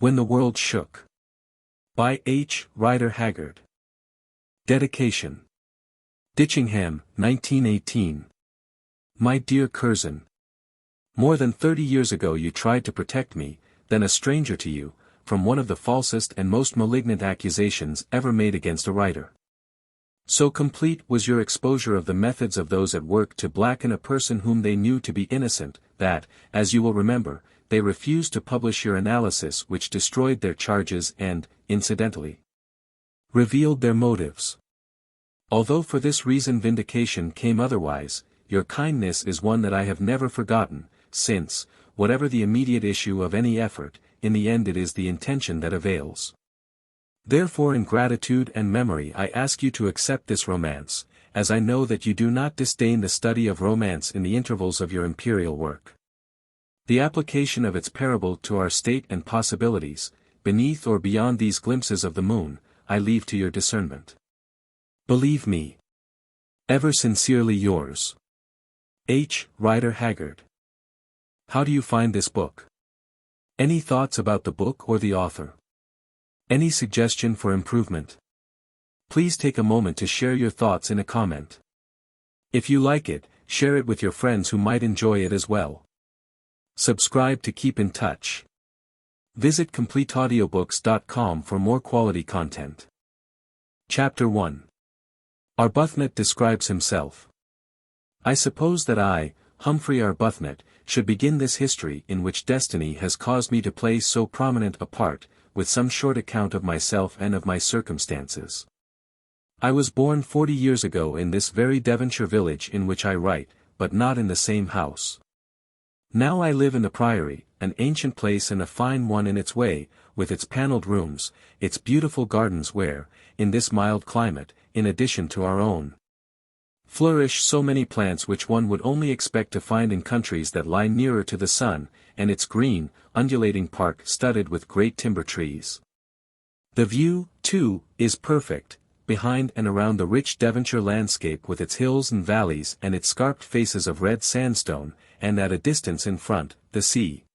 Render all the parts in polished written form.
When the World Shook. By H. Rider Haggard. Dedication. Ditchingham, 1918. My dear Curzon. More than 30 years ago you tried to protect me, then a stranger to you, from one of the falsest and most malignant accusations ever made against a writer. So complete was your exposure of the methods of those at work to blacken a person whom they knew to be innocent, that, as you will remember, they refused to publish your analysis which destroyed their charges and, incidentally, revealed their motives. Although for this reason vindication came otherwise, your kindness is one that I have never forgotten, since, whatever the immediate issue of any effort, in the end it is the intention that avails. Therefore in gratitude and memory I ask you to accept this romance, as I know that you do not disdain the study of romance in the intervals of your imperial work. The application of its parable to our state and possibilities, beneath or beyond these glimpses of the moon, I leave to your discernment. Believe me. Ever sincerely yours. H. Rider Haggard. How do you find this book? Any thoughts about the book or the author? Any suggestion for improvement? Please take a moment to share your thoughts in a comment. If you like it, share it with your friends who might enjoy it as well. Subscribe to keep in touch. Visit CompleteAudiobooks.com for more quality content. Chapter 1. Arbuthnot describes himself. I suppose that I, Humphrey Arbuthnot, should begin this history in which destiny has caused me to play so prominent a part, with some short account of myself and of my circumstances. I was born 40 years ago in this very Devonshire village in which I write, but not in the same house. Now I live in the Priory, an ancient place and a fine one in its way, with its panelled rooms, its beautiful gardens where, in this mild climate, in addition to our own, flourish so many plants which one would only expect to find in countries that lie nearer to the sun, and its green, undulating park studded with great timber trees. The view, too, is perfect, behind and around the rich Devonshire landscape with its hills and valleys and its scarped faces of red sandstone, and at a distance in front, the sea.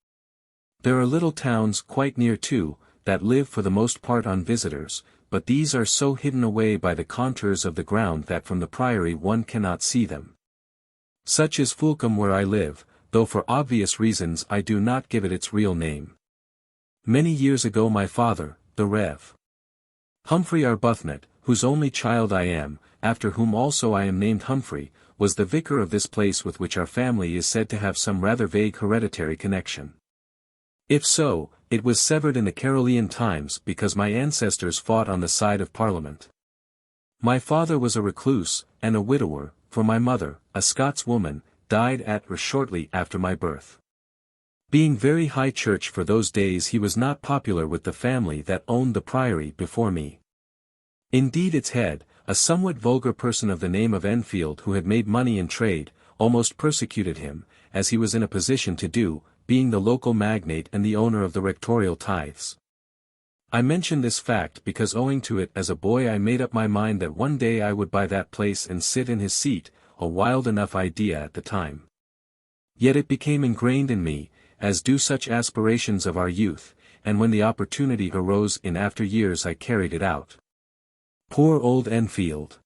There are little towns quite near too, that live for the most part on visitors, but these are so hidden away by the contours of the ground that from the Priory one cannot see them. Such is Fulham where I live, though for obvious reasons I do not give it its real name. Many years ago my father, the Rev. Humphrey Arbuthnot, whose only child I am, after whom also I am named Humphrey, was the vicar of this place with which our family is said to have some rather vague hereditary connection. If so, it was severed in the Carolean times because my ancestors fought on the side of Parliament. My father was a recluse, and a widower, for my mother, a Scots woman, died at or shortly after my birth. Being very high church for those days he was not popular with the family that owned the Priory before me. Indeed its head, a somewhat vulgar person of the name of Enfield who had made money in trade, almost persecuted him, as he was in a position to do, being the local magnate and the owner of the rectorial tithes. I mention this fact because owing to it as a boy I made up my mind that one day I would buy that place and sit in his seat, a wild enough idea at the time. Yet it became ingrained in me, as do such aspirations of our youth, and when the opportunity arose in after years I carried it out. Poor old Enfield.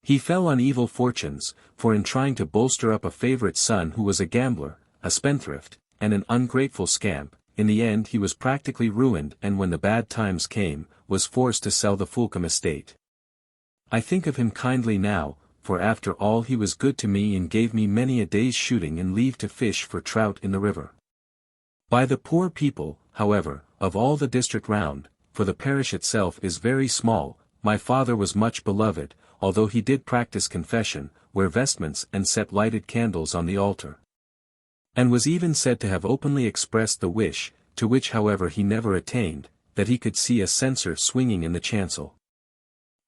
He fell on evil fortunes, for in trying to bolster up a favourite son who was a gambler, a spendthrift, and an ungrateful scamp, in the end he was practically ruined and when the bad times came, was forced to sell the Fulham estate. I think of him kindly now, for after all he was good to me and gave me many a day's shooting and leave to fish for trout in the river. By the poor people, however, of all the district round, for the parish itself is very small, my father was much beloved, although he did practice confession, wear vestments and set lighted candles on the altar. And was even said to have openly expressed the wish, to which however he never attained, that he could see a censer swinging in the chancel.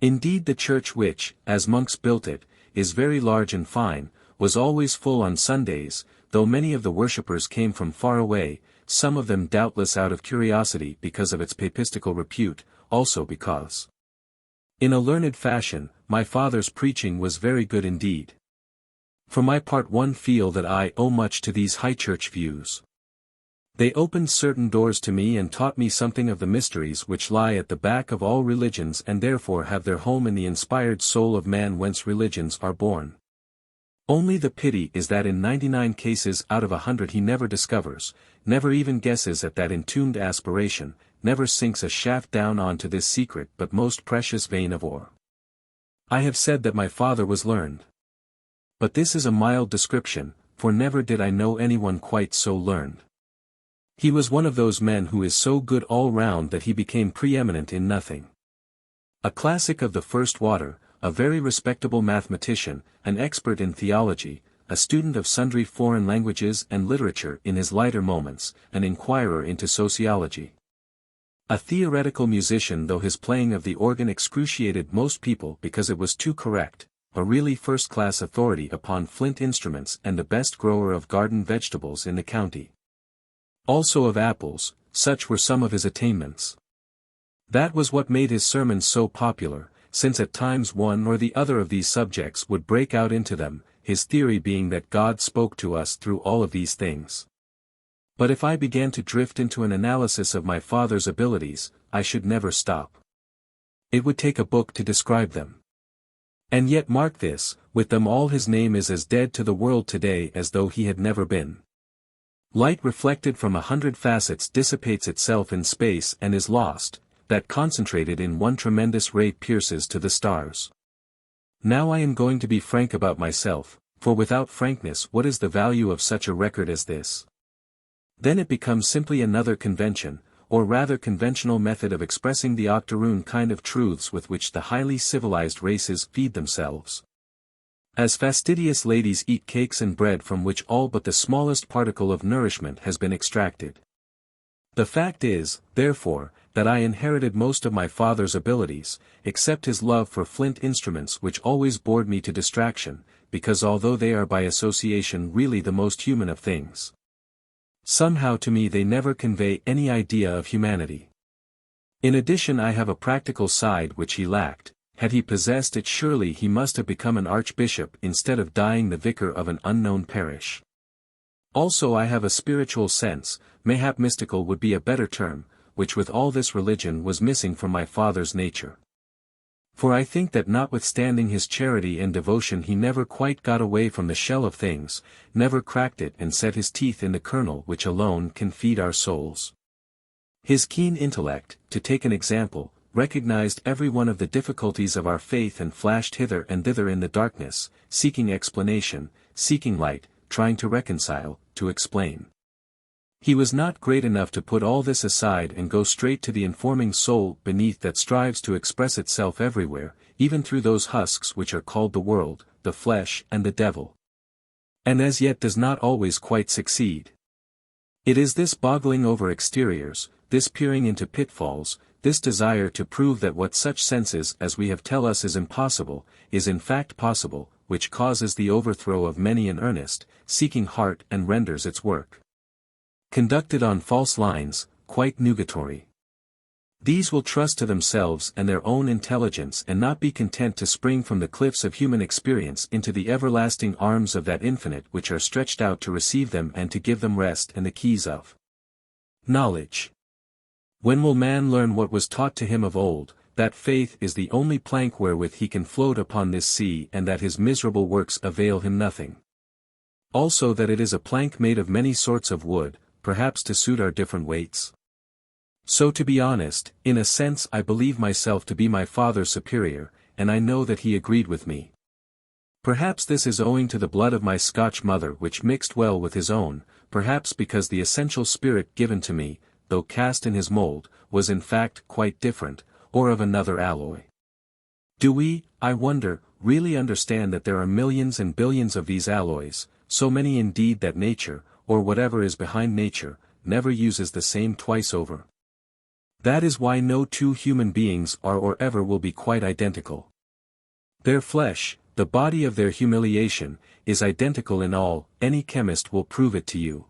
Indeed the church which, as monks built it, is very large and fine, was always full on Sundays, though many of the worshippers came from far away, some of them doubtless out of curiosity because of its papistical repute, also because, in a learned fashion, my father's preaching was very good indeed. For my part one feel that I owe much to these high church views. They opened certain doors to me and taught me something of the mysteries which lie at the back of all religions and therefore have their home in the inspired soul of man whence religions are born. Only the pity is that in 99 cases out of 100 he never discovers, never even guesses at that entombed aspiration, never sinks a shaft down onto this secret but most precious vein of ore. I have said that my father was learned. But this is a mild description, for never did I know anyone quite so learned. He was one of those men who is so good all round that he became preeminent in nothing. A classic of the first water, a very respectable mathematician, an expert in theology, a student of sundry foreign languages and literature in his lighter moments, an inquirer into sociology. A theoretical musician though his playing of the organ excruciated most people because it was too correct, a really first-class authority upon flint instruments and the best grower of garden vegetables in the county. Also of apples, such were some of his attainments. That was what made his sermons so popular, since at times one or the other of these subjects would break out into them, his theory being that God spoke to us through all of these things. But if I began to drift into an analysis of my father's abilities, I should never stop. It would take a book to describe them. And yet mark this, with them all his name is as dead to the world today as though he had never been. Light reflected from 100 facets dissipates itself in space and is lost, that concentrated in one tremendous ray pierces to the stars. Now I am going to be frank about myself, for without frankness what is the value of such a record as this? Then it becomes simply another convention, or rather conventional method of expressing the octoroon kind of truths with which the highly civilized races feed themselves. As fastidious ladies eat cakes and bread from which all but the smallest particle of nourishment has been extracted. The fact is, therefore, that I inherited most of my father's abilities, except his love for flint instruments which always bored me to distraction, because although they are by association really the most human of things, somehow to me they never convey any idea of humanity. In addition I have a practical side which he lacked. Had he possessed it surely he must have become an archbishop instead of dying the vicar of an unknown parish. Also I have a spiritual sense, mayhap mystical would be a better term, which with all this religion was missing from my father's nature. For I think that notwithstanding his charity and devotion he never quite got away from the shell of things, never cracked it and set his teeth in the kernel which alone can feed our souls. His keen intellect, to take an example, recognized every one of the difficulties of our faith and flashed hither and thither in the darkness, seeking explanation, seeking light, trying to reconcile, to explain. He was not great enough to put all this aside and go straight to the informing soul beneath that strives to express itself everywhere, even through those husks which are called the world, the flesh and the devil. And as yet does not always quite succeed. It is this boggling over exteriors, this peering into pitfalls, this desire to prove that what such senses as we have tell us is impossible, is in fact possible, which causes the overthrow of many an earnest, seeking heart and renders its work conducted on false lines, quite nugatory. These will trust to themselves and their own intelligence and not be content to spring from the cliffs of human experience into the everlasting arms of that infinite which are stretched out to receive them and to give them rest and the keys of knowledge. When will man learn what was taught to him of old, that faith is the only plank wherewith he can float upon this sea and that his miserable works avail him nothing? Also that it is a plank made of many sorts of wood, perhaps to suit our different weights? So to be honest, in a sense I believe myself to be my father's superior, and I know that he agreed with me. Perhaps this is owing to the blood of my Scotch mother which mixed well with his own, perhaps because the essential spirit given to me, though cast in his mold, was in fact quite different, or of another alloy. Do we, I wonder, really understand that there are millions and billions of these alloys, so many indeed that nature, or whatever is behind nature, never uses the same twice over? That is why no two human beings are or ever will be quite identical. Their flesh, the body of their humiliation, is identical in all, any chemist will prove it to you.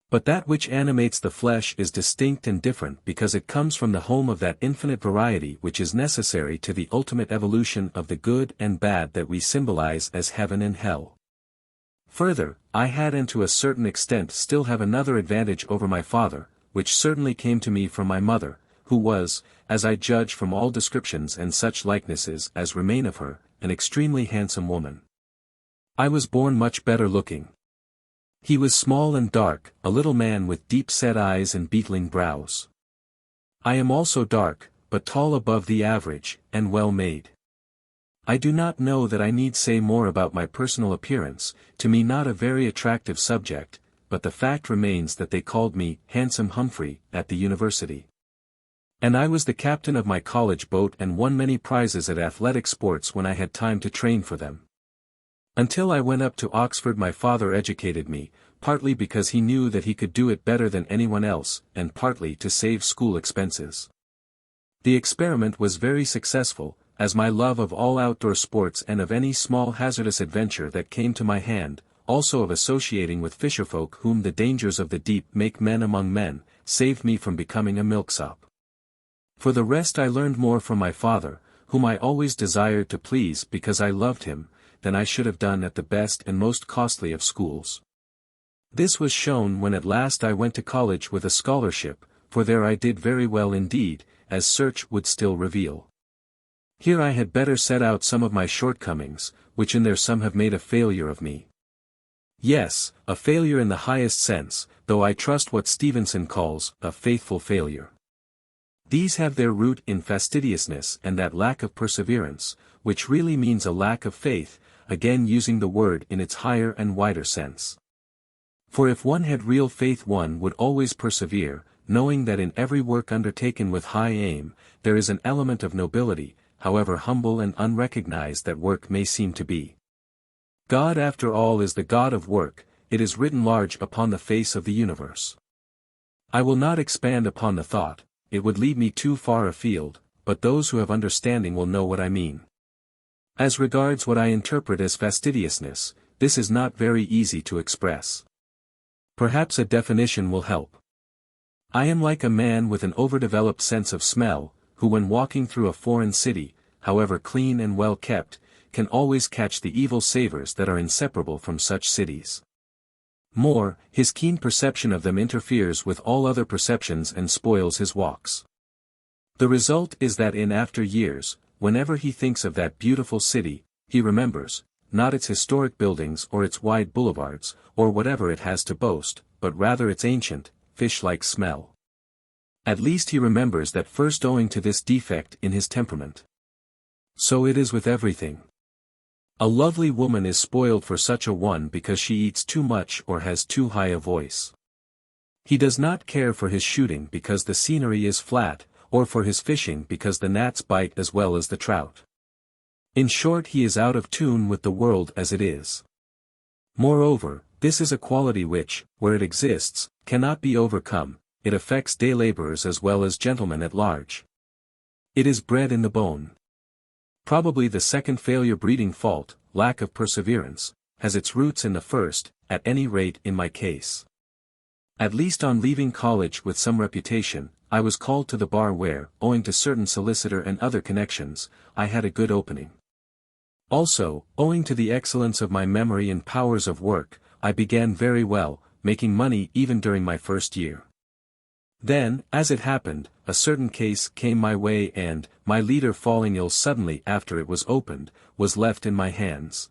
But that which animates the flesh is distinct and different because it comes from the home of that infinite variety which is necessary to the ultimate evolution of the good and bad that we symbolize as heaven and hell. Further, I had and to a certain extent still have another advantage over my father, which certainly came to me from my mother, who was, as I judge from all descriptions and such likenesses as remain of her, an extremely handsome woman. I was born much better looking. He was small and dark, a little man with deep-set eyes and beetling brows. I am also dark, but tall above the average, and well made. I do not know that I need say more about my personal appearance, to me not a very attractive subject, but the fact remains that they called me Handsome Humphrey at the university. And I was the captain of my college boat and won many prizes at athletic sports when I had time to train for them. Until I went up to Oxford my father educated me, partly because he knew that he could do it better than anyone else, and partly to save school expenses. The experiment was very successful, as my love of all outdoor sports and of any small hazardous adventure that came to my hand, also of associating with fisherfolk whom the dangers of the deep make men among men, saved me from becoming a milksop. For the rest I learned more from my father, whom I always desired to please because I loved him, than I should have done at the best and most costly of schools. This was shown when at last I went to college with a scholarship, for there I did very well indeed, as search would still reveal. Here I had better set out some of my shortcomings, which in their sum have made a failure of me. Yes, a failure in the highest sense, though I trust what Stevenson calls a faithful failure. These have their root in fastidiousness and that lack of perseverance, which really means a lack of faith, again using the word in its higher and wider sense. For if one had real faith one would always persevere, knowing that in every work undertaken with high aim, there is an element of nobility, however humble and unrecognized that work may seem to be. God after all is the God of work, it is written large upon the face of the universe. I will not expand upon the thought, it would lead me too far afield, but those who have understanding will know what I mean. As regards what I interpret as fastidiousness, this is not very easy to express. Perhaps a definition will help. I am like a man with an overdeveloped sense of smell, who when walking through a foreign city, however clean and well kept, can always catch the evil savors that are inseparable from such cities. More, his keen perception of them interferes with all other perceptions and spoils his walks. The result is that in after years, whenever he thinks of that beautiful city, he remembers, not its historic buildings or its wide boulevards, or whatever it has to boast, but rather its ancient, fish-like smell. At least he remembers that first owing to this defect in his temperament. So it is with everything. A lovely woman is spoiled for such a one because she eats too much or has too high a voice. He does not care for his shooting because the scenery is flat, or for his fishing because the gnats bite as well as the trout. In short, he is out of tune with the world as it is. Moreover, this is a quality which, where it exists, cannot be overcome, it affects day laborers as well as gentlemen at large. It is bred in the bone. Probably the second failure breeding fault, lack of perseverance, has its roots in the first, at any rate in my case. At least on leaving college with some reputation, I was called to the bar where, owing to certain solicitor and other connections, I had a good opening. Also, owing to the excellence of my memory and powers of work, I began very well, making money even during my first year. Then, as it happened, a certain case came my way and, my leader falling ill suddenly after it was opened, was left in my hands.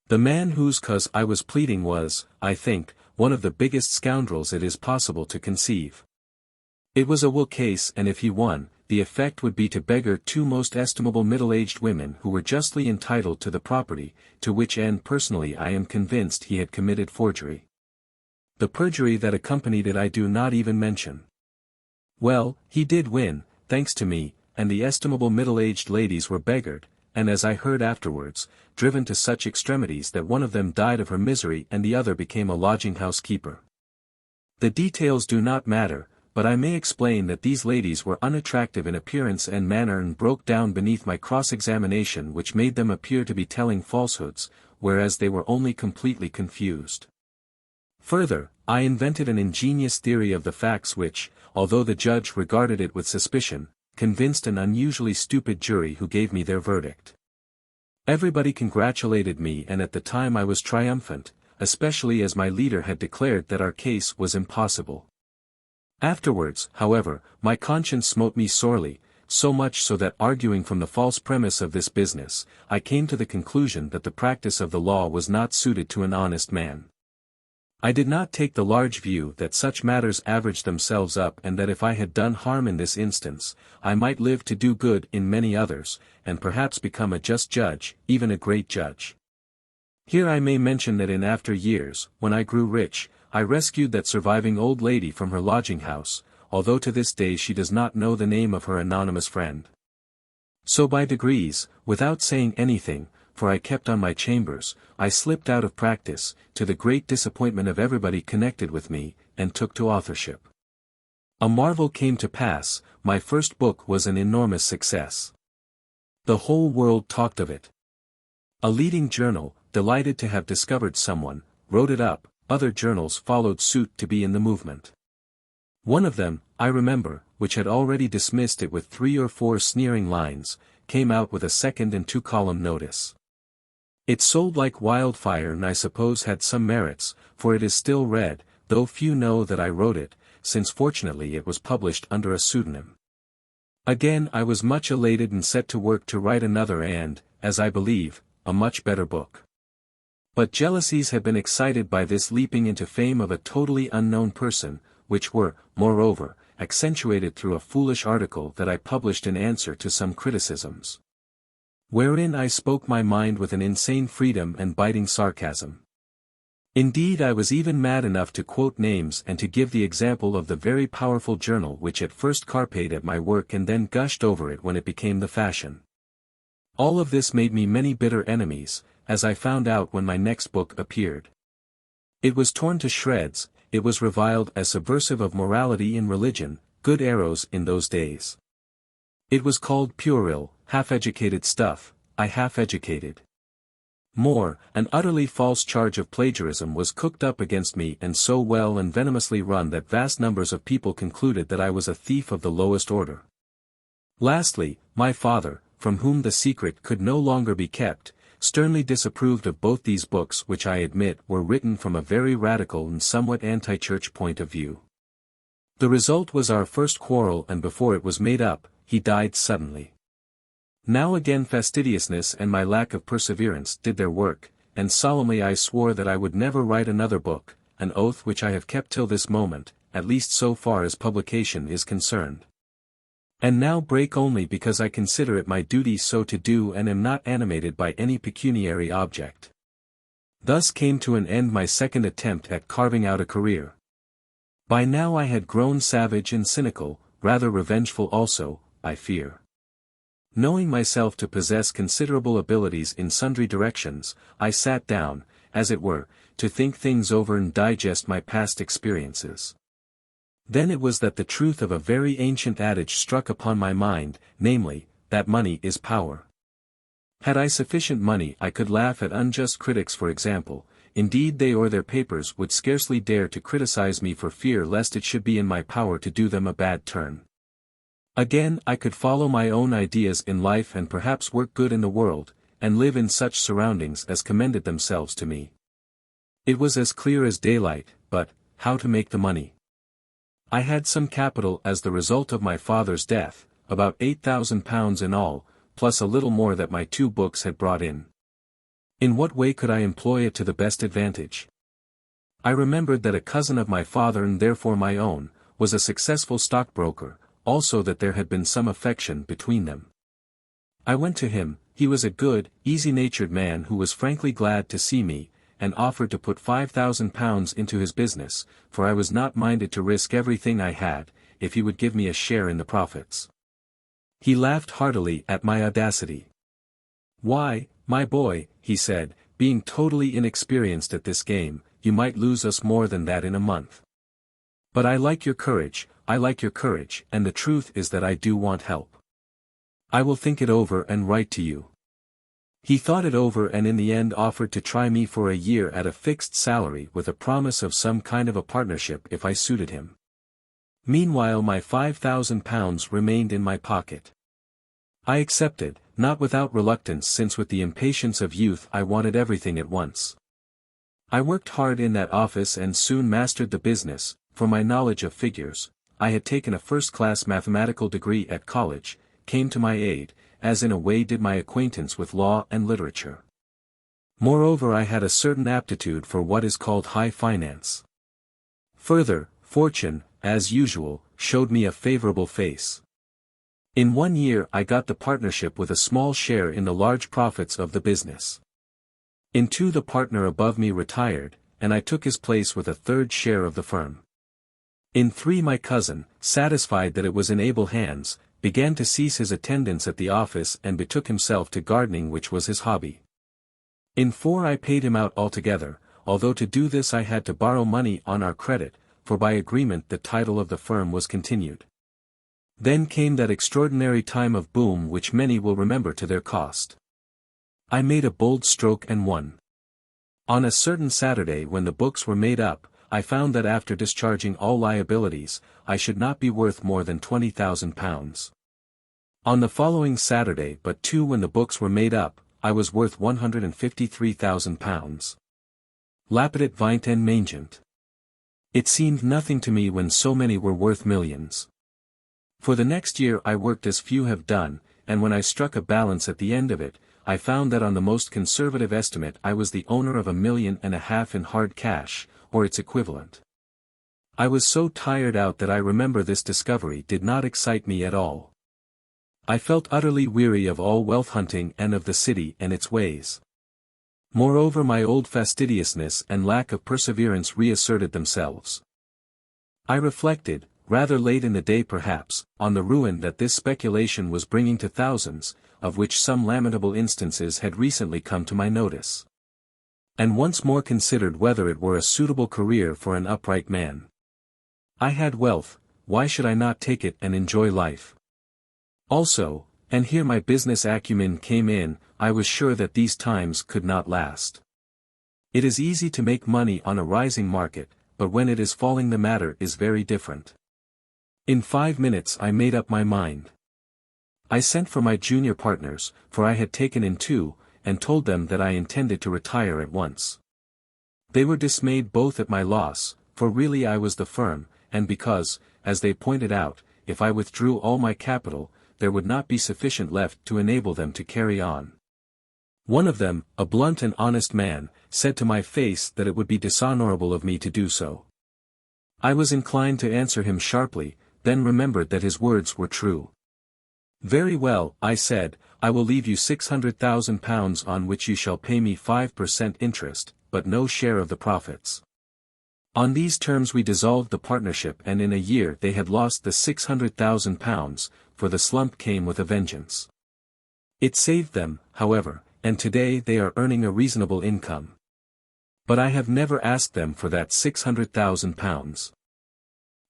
The man whose cause I was pleading was, I think, one of the biggest scoundrels it is possible to conceive. It was a will case, and if he won, the effect would be to beggar two most estimable middle-aged women who were justly entitled to the property, to which end personally I am convinced he had committed forgery. The perjury that accompanied it I do not even mention. Well, he did win, thanks to me, and the estimable middle-aged ladies were beggared, and as I heard afterwards, driven to such extremities that one of them died of her misery and the other became a lodging-house keeper. The details do not matter, but I may explain that these ladies were unattractive in appearance and manner and broke down beneath my cross-examination, which made them appear to be telling falsehoods, whereas they were only completely confused. Further, I invented an ingenious theory of the facts which, although the judge regarded it with suspicion, convinced an unusually stupid jury who gave me their verdict. Everybody congratulated me, and at the time I was triumphant, especially as my leader had declared that our case was impossible. Afterwards, however, my conscience smote me sorely, so much so that arguing from the false premise of this business, I came to the conclusion that the practice of the law was not suited to an honest man. I did not take the large view that such matters averaged themselves up and that if I had done harm in this instance, I might live to do good in many others, and perhaps become a just judge, even a great judge. Here I may mention that in after years, when I grew rich, I rescued that surviving old lady from her lodging house, although to this day she does not know the name of her anonymous friend. So by degrees, without saying anything, for I kept on my chambers, I slipped out of practice, to the great disappointment of everybody connected with me, and took to authorship. A marvel came to pass, my first book was an enormous success. The whole world talked of it. A leading journal, delighted to have discovered someone, wrote it up, other journals followed suit to be in the movement. One of them, I remember, which had already dismissed it with 3 or 4 sneering lines, came out with a 2nd and 2-column notice. It sold like wildfire and I suppose had some merits, for it is still read, though few know that I wrote it, since fortunately it was published under a pseudonym. Again I was much elated and set to work to write another and, as I believe, a much better book. But jealousies had been excited by this leaping into fame of a totally unknown person, which were, moreover, accentuated through a foolish article that I published in answer to some criticisms, wherein I spoke my mind with an insane freedom and biting sarcasm. Indeed, I was even mad enough to quote names and to give the example of the very powerful journal which at first carped at my work and then gushed over it when it became the fashion. All of this made me many bitter enemies, as I found out when my next book appeared. It was torn to shreds, it was reviled as subversive of morality in religion, good arrows in those days. It was called puerile, half-educated stuff, I half-educated. More, an utterly false charge of plagiarism was cooked up against me and so well and venomously run that vast numbers of people concluded that I was a thief of the lowest order. Lastly, my father, from whom the secret could no longer be kept, sternly disapproved of both these books which I admit were written from a very radical and somewhat anti-church point of view. The result was our first quarrel and before it was made up, he died suddenly. Now again fastidiousness and my lack of perseverance did their work, and solemnly I swore that I would never write another book, an oath which I have kept till this moment, at least so far as publication is concerned. And now break only because I consider it my duty so to do and am not animated by any pecuniary object. Thus came to an end my second attempt at carving out a career. By now I had grown savage and cynical, rather revengeful also, I fear. Knowing myself to possess considerable abilities in sundry directions, I sat down, as it were, to think things over and digest my past experiences. Then it was that the truth of a very ancient adage struck upon my mind, namely, that money is power. Had I sufficient money I could laugh at unjust critics for example, indeed they or their papers would scarcely dare to criticize me for fear lest it should be in my power to do them a bad turn. Again I could follow my own ideas in life and perhaps work good in the world, and live in such surroundings as commended themselves to me. It was as clear as daylight, but, how to make the money? I had some capital as the result of my father's death, about £8,000 in all, plus a little more that my 2 books had brought in. In what way could I employ it to the best advantage? I remembered that a cousin of my father and therefore my own, was a successful stockbroker, also that there had been some affection between them. I went to him, he was a good, easy-natured man who was frankly glad to see me, and offered to put £5,000 into his business, for I was not minded to risk everything I had, if he would give me a share in the profits. He laughed heartily at my audacity. "Why, my boy," he said, "being totally inexperienced at this game, you might lose us more than that in a month. But I like your courage, and the truth is that I do want help. I will think it over and write to you." He thought it over and in the end offered to try me for a year at a fixed salary with a promise of some kind of a partnership if I suited him. Meanwhile my £5,000 remained in my pocket. I accepted, not without reluctance since with the impatience of youth I wanted everything at once. I worked hard in that office and soon mastered the business, for my knowledge of figures, I had taken a first-class mathematical degree at college, came to my aid, as in a way did my acquaintance with law and literature. Moreover, I had a certain aptitude for what is called high finance. Further, fortune, as usual, showed me a favorable face. In 1 year I got the partnership with a small share in the large profits of the business. In 2 the partner above me retired, and I took his place with a third share of the firm. In 3 my cousin, satisfied that it was in able hands, began to cease his attendance at the office and betook himself to gardening, which was his hobby. In 4 I paid him out altogether, although to do this I had to borrow money on our credit, for by agreement the title of the firm was continued. Then came that extraordinary time of boom which many will remember to their cost. I made a bold stroke and won. On a certain Saturday when the books were made up, I found that after discharging all liabilities, I should not be worth more than £20,000. On the following Saturday but 2 when the books were made up, I was worth £153,000. Lapidit vint en mangent. It seemed nothing to me when so many were worth millions. For the next year I worked as few have done, and when I struck a balance at the end of it, I found that on the most conservative estimate I was the owner of £1.5 million in hard cash, or its equivalent. I was so tired out that I remember this discovery did not excite me at all. I felt utterly weary of all wealth hunting and of the city and its ways. Moreover, my old fastidiousness and lack of perseverance reasserted themselves. I reflected, rather late in the day perhaps, on the ruin that this speculation was bringing to thousands, of which some lamentable instances had recently come to my notice. And once more considered whether it were a suitable career for an upright man. I had wealth, why should I not take it and enjoy life? Also, and here my business acumen came in, I was sure that these times could not last. It is easy to make money on a rising market, but when it is falling the matter is very different. In 5 minutes I made up my mind. I sent for my junior partners, for I had taken in 2, and told them that I intended to retire at once. They were dismayed both at my loss, for really I was the firm, and because, as they pointed out, if I withdrew all my capital, there would not be sufficient left to enable them to carry on. One of them, a blunt and honest man, said to my face that it would be dishonorable of me to do so. I was inclined to answer him sharply, then remembered that his words were true. Very well, I said, I will leave you £600,000 on which you shall pay me 5% interest, but no share of the profits. On these terms we dissolved the partnership, and in a year they had lost the £600,000, for the slump came with a vengeance. It saved them, however, and today they are earning a reasonable income. But I have never asked them for that £600,000.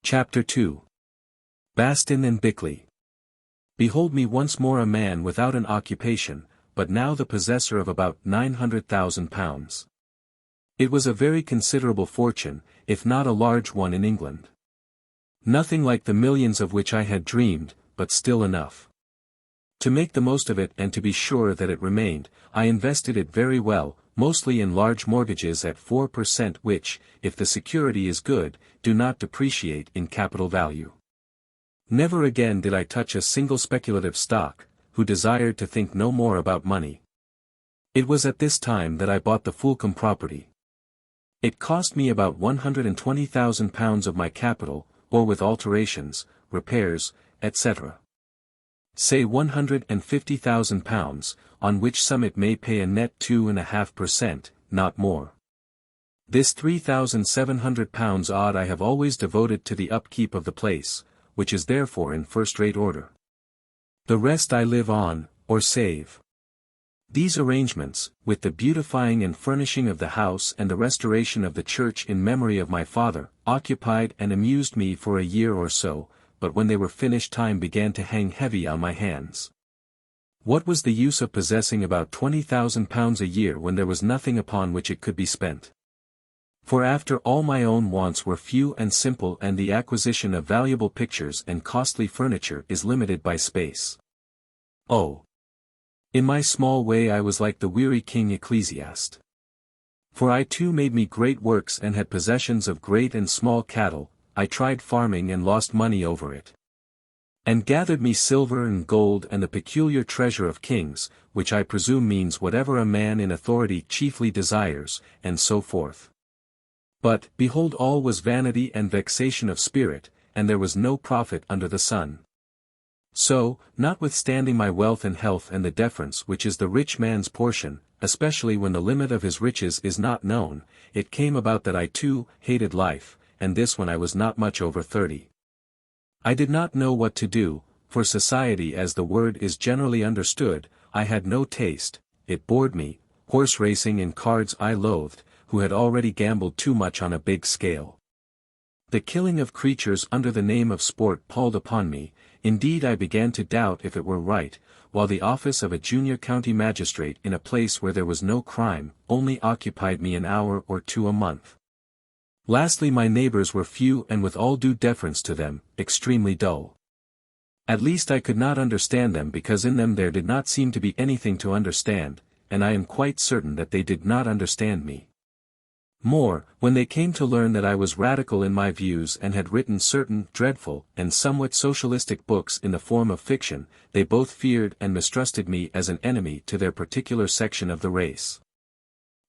Chapter 2. Bastin and Bickley. Behold me once more a man without an occupation, but now the possessor of about £900,000. It was a very considerable fortune, if not a large one in England. Nothing like the millions of which I had dreamed, but still enough. To make the most of it and to be sure that it remained, I invested it very well, mostly in large mortgages at 4% which, if the security is good, do not depreciate in capital value. Never again did I touch a single speculative stock, who desired to think no more about money. It was at this time that I bought the Fulcum property. It cost me about £120,000 of my capital, or with alterations, repairs, etc. Say £150,000, on which sum it may pay a net 2.5%, not more. This £3,700 odd I have always devoted to the upkeep of the place, which is therefore in first-rate order. The rest I live on, or save. These arrangements, with the beautifying and furnishing of the house and the restoration of the church in memory of my father, occupied and amused me for a year or so, but when they were finished time began to hang heavy on my hands. What was the use of possessing about £20,000 a year when there was nothing upon which it could be spent? For after all my own wants were few and simple, and the acquisition of valuable pictures and costly furniture is limited by space. Oh! In my small way I was like the weary king ecclesiast. For I too made me great works and had possessions of great and small cattle, I tried farming and lost money over it. And gathered me silver and gold and the peculiar treasure of kings, which I presume means whatever a man in authority chiefly desires, and so forth. But, behold, all was vanity and vexation of spirit, and there was no profit under the sun. So, notwithstanding my wealth and health and the deference which is the rich man's portion, especially when the limit of his riches is not known, it came about that I too hated life, and this when I was not much over 30. I did not know what to do, for society as the word is generally understood, I had no taste, it bored me, horse racing and cards I loathed, who had already gambled too much on a big scale. The killing of creatures under the name of sport palled upon me, indeed I began to doubt if it were right, while the office of a junior county magistrate in a place where there was no crime, only occupied me an hour or two a month. Lastly, my neighbors were few and, with all due deference to them, extremely dull. At least I could not understand them because in them there did not seem to be anything to understand, and I am quite certain that they did not understand me. More, when they came to learn that I was radical in my views and had written certain dreadful and somewhat socialistic books in the form of fiction, they both feared and mistrusted me as an enemy to their particular section of the race.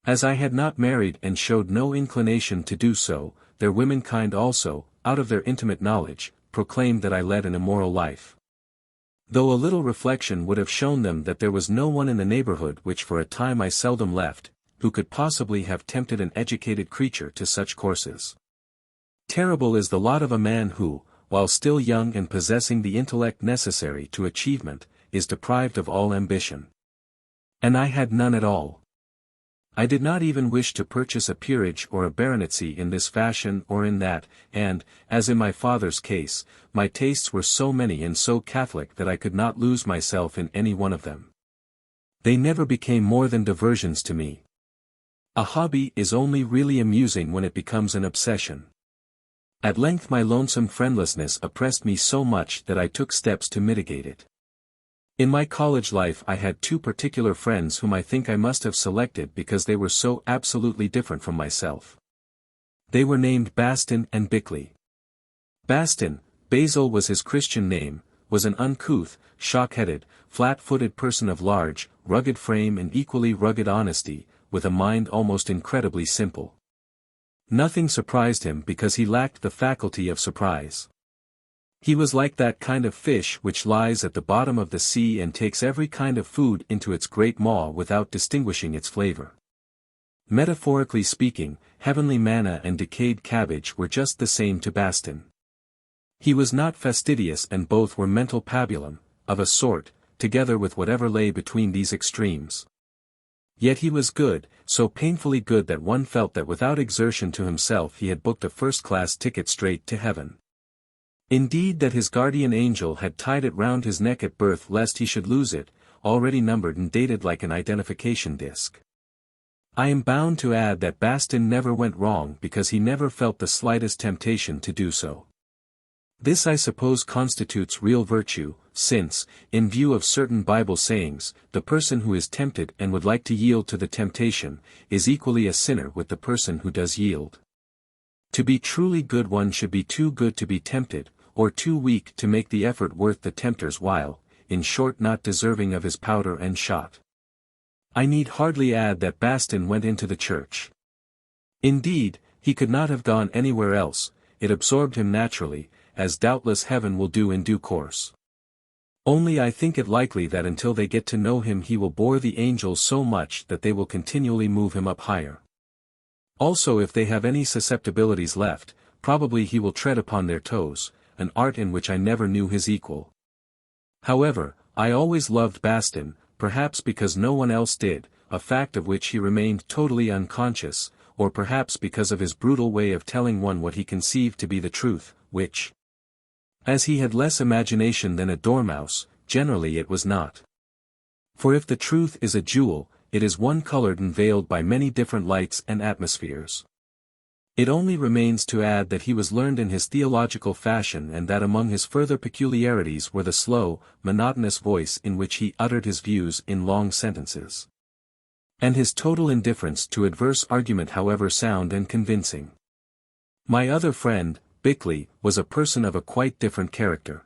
As I had not married and showed no inclination to do so, their womenkind also, out of their intimate knowledge, proclaimed that I led an immoral life. Though a little reflection would have shown them that there was no one in the neighborhood which for a time I seldom left, who could possibly have tempted an educated creature to such courses. Terrible is the lot of a man who, while still young and possessing the intellect necessary to achievement, is deprived of all ambition. And I had none at all. I did not even wish to purchase a peerage or a baronetcy in this fashion or in that, and, as in my father's case, my tastes were so many and so catholic that I could not lose myself in any one of them. They never became more than diversions to me. A hobby is only really amusing when it becomes an obsession. At length my lonesome friendlessness oppressed me so much that I took steps to mitigate it. In my college life I had two particular friends whom I think I must have selected because they were so absolutely different from myself. They were named Bastin and Bickley. Bastin, Basil was his Christian name, was an uncouth, shock-headed, flat-footed person of large, rugged frame and equally rugged honesty, with a mind almost incredibly simple. Nothing surprised him because he lacked the faculty of surprise. He was like that kind of fish which lies at the bottom of the sea and takes every kind of food into its great maw without distinguishing its flavor. Metaphorically speaking, heavenly manna and decayed cabbage were just the same to Bastin. He was not fastidious and both were mental pabulum, of a sort, together with whatever lay between these extremes. Yet he was good, so painfully good that one felt that without exertion to himself he had booked a first-class ticket straight to heaven. Indeed that his guardian angel had tied it round his neck at birth lest he should lose it, already numbered and dated like an identification disc. I am bound to add that Bastin never went wrong because he never felt the slightest temptation to do so. This I suppose constitutes real virtue, since, in view of certain Bible sayings, the person who is tempted and would like to yield to the temptation, is equally a sinner with the person who does yield. To be truly good one should be too good to be tempted, or too weak to make the effort worth the tempter's while, in short not deserving of his powder and shot. I need hardly add that Bastin went into the church. Indeed, he could not have gone anywhere else, it absorbed him naturally, as doubtless heaven will do in due course. Only I think it likely that until they get to know him he will bore the angels so much that they will continually move him up higher. Also if they have any susceptibilities left, probably he will tread upon their toes, an art in which I never knew his equal. However, I always loved Bastin, perhaps because no one else did, a fact of which he remained totally unconscious, or perhaps because of his brutal way of telling one what he conceived to be the truth, which, as he had less imagination than a dormouse, generally it was not. For if the truth is a jewel, it is one-colored and veiled by many different lights and atmospheres. It only remains to add that he was learned in his theological fashion and that among his further peculiarities were the slow, monotonous voice in which he uttered his views in long sentences. And his total indifference to adverse argument however sound and convincing. My other friend, Bickley, was a person of a quite different character.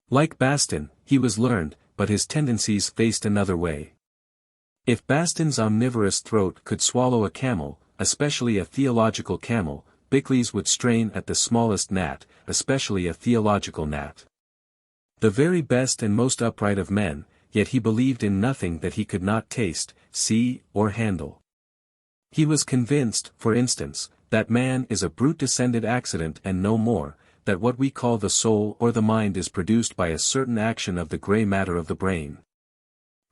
Like Bastin, he was learned, but his tendencies faced another way. If Bastin's omnivorous throat could swallow a camel, especially a theological camel, Bickley's would strain at the smallest gnat, especially a theological gnat. The very best and most upright of men, yet he believed in nothing that he could not taste, see, or handle. He was convinced, for instance, that man is a brute-descended accident and no more, that what we call the soul or the mind is produced by a certain action of the grey matter of the brain.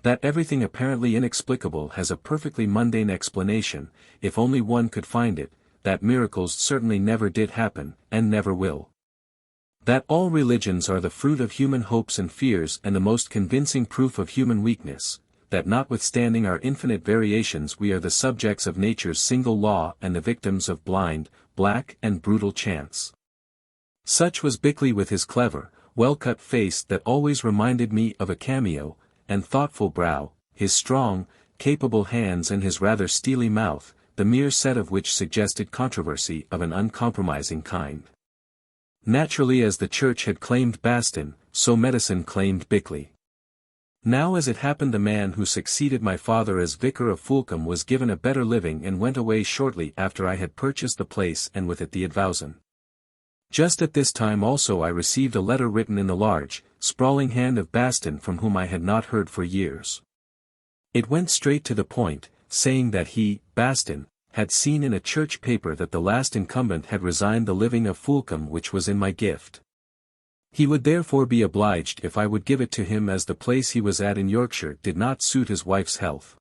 That everything apparently inexplicable has a perfectly mundane explanation, if only one could find it, that miracles certainly never did happen, and never will. That all religions are the fruit of human hopes and fears and the most convincing proof of human weakness, that notwithstanding our infinite variations we are the subjects of nature's single law and the victims of blind, black and brutal chance. Such was Bickley with his clever, well-cut face that always reminded me of a cameo, and thoughtful brow, his strong, capable hands and his rather steely mouth, the mere set of which suggested controversy of an uncompromising kind. Naturally, as the church had claimed Bastin, so medicine claimed Bickley. Now as it happened, the man who succeeded my father as vicar of Fulham was given a better living and went away shortly after I had purchased the place and with it the advowson. Just at this time also I received a letter written in the large, sprawling hand of Bastin, from whom I had not heard for years. It went straight to the point, saying that he, Bastin, had seen in a church paper that the last incumbent had resigned the living of Fulham, which was in my gift. He would therefore be obliged if I would give it to him, as the place he was at in Yorkshire did not suit his wife's health.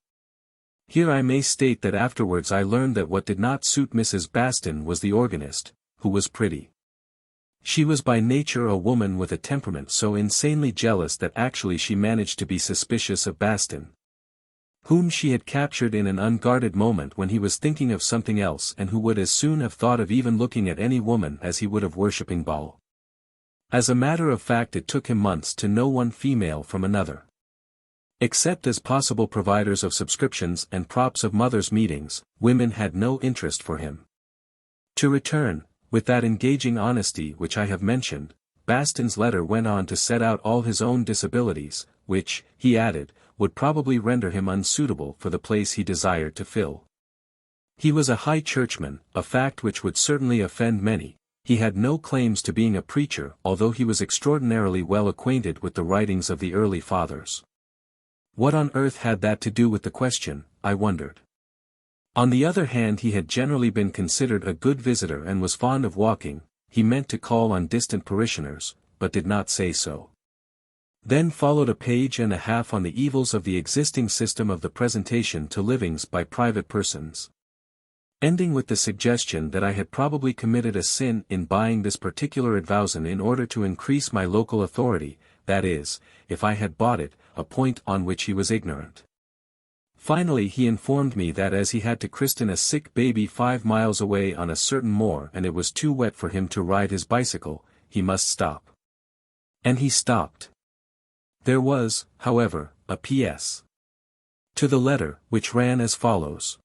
Here I may state that afterwards I learned that what did not suit Mrs. Bastin was the organist, who was pretty. She was by nature a woman with a temperament so insanely jealous that actually she managed to be suspicious of Bastin, whom she had captured in an unguarded moment when he was thinking of something else, and who would as soon have thought of even looking at any woman as he would of worshipping Baal. As a matter of fact, it took him months to know one female from another. Except as possible providers of subscriptions and props of mothers' meetings, women had no interest for him. To return, with that engaging honesty which I have mentioned, Bastin's letter went on to set out all his own disabilities, which, he added, would probably render him unsuitable for the place he desired to fill. He was a high churchman, a fact which would certainly offend many. He had no claims to being a preacher, although he was extraordinarily well acquainted with the writings of the early fathers. What on earth had that to do with the question, I wondered. On the other hand, he had generally been considered a good visitor and was fond of walking. He meant to call on distant parishioners, but did not say so. Then followed a page and a half on the evils of the existing system of the presentation to livings by private persons, ending with the suggestion that I had probably committed a sin in buying this particular advowson in order to increase my local authority, that is, if I had bought it, a point on which he was ignorant. Finally he informed me that as he had to christen a sick baby 5 miles away on a certain moor and it was too wet for him to ride his bicycle, he must stop. And he stopped. There was, however, a P.S. to the letter, which ran as follows.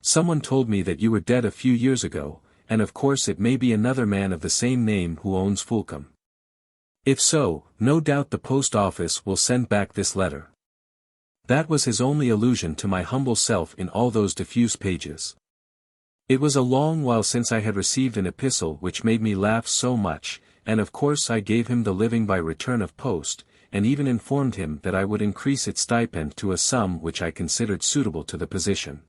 Someone told me that you were dead a few years ago, and of course it may be another man of the same name who owns Fulham. If so, no doubt the post office will send back this letter. That was his only allusion to my humble self in all those diffuse pages. It was a long while since I had received an epistle which made me laugh so much, and of course I gave him the living by return of post, and even informed him that I would increase its stipend to a sum which I considered suitable to the position.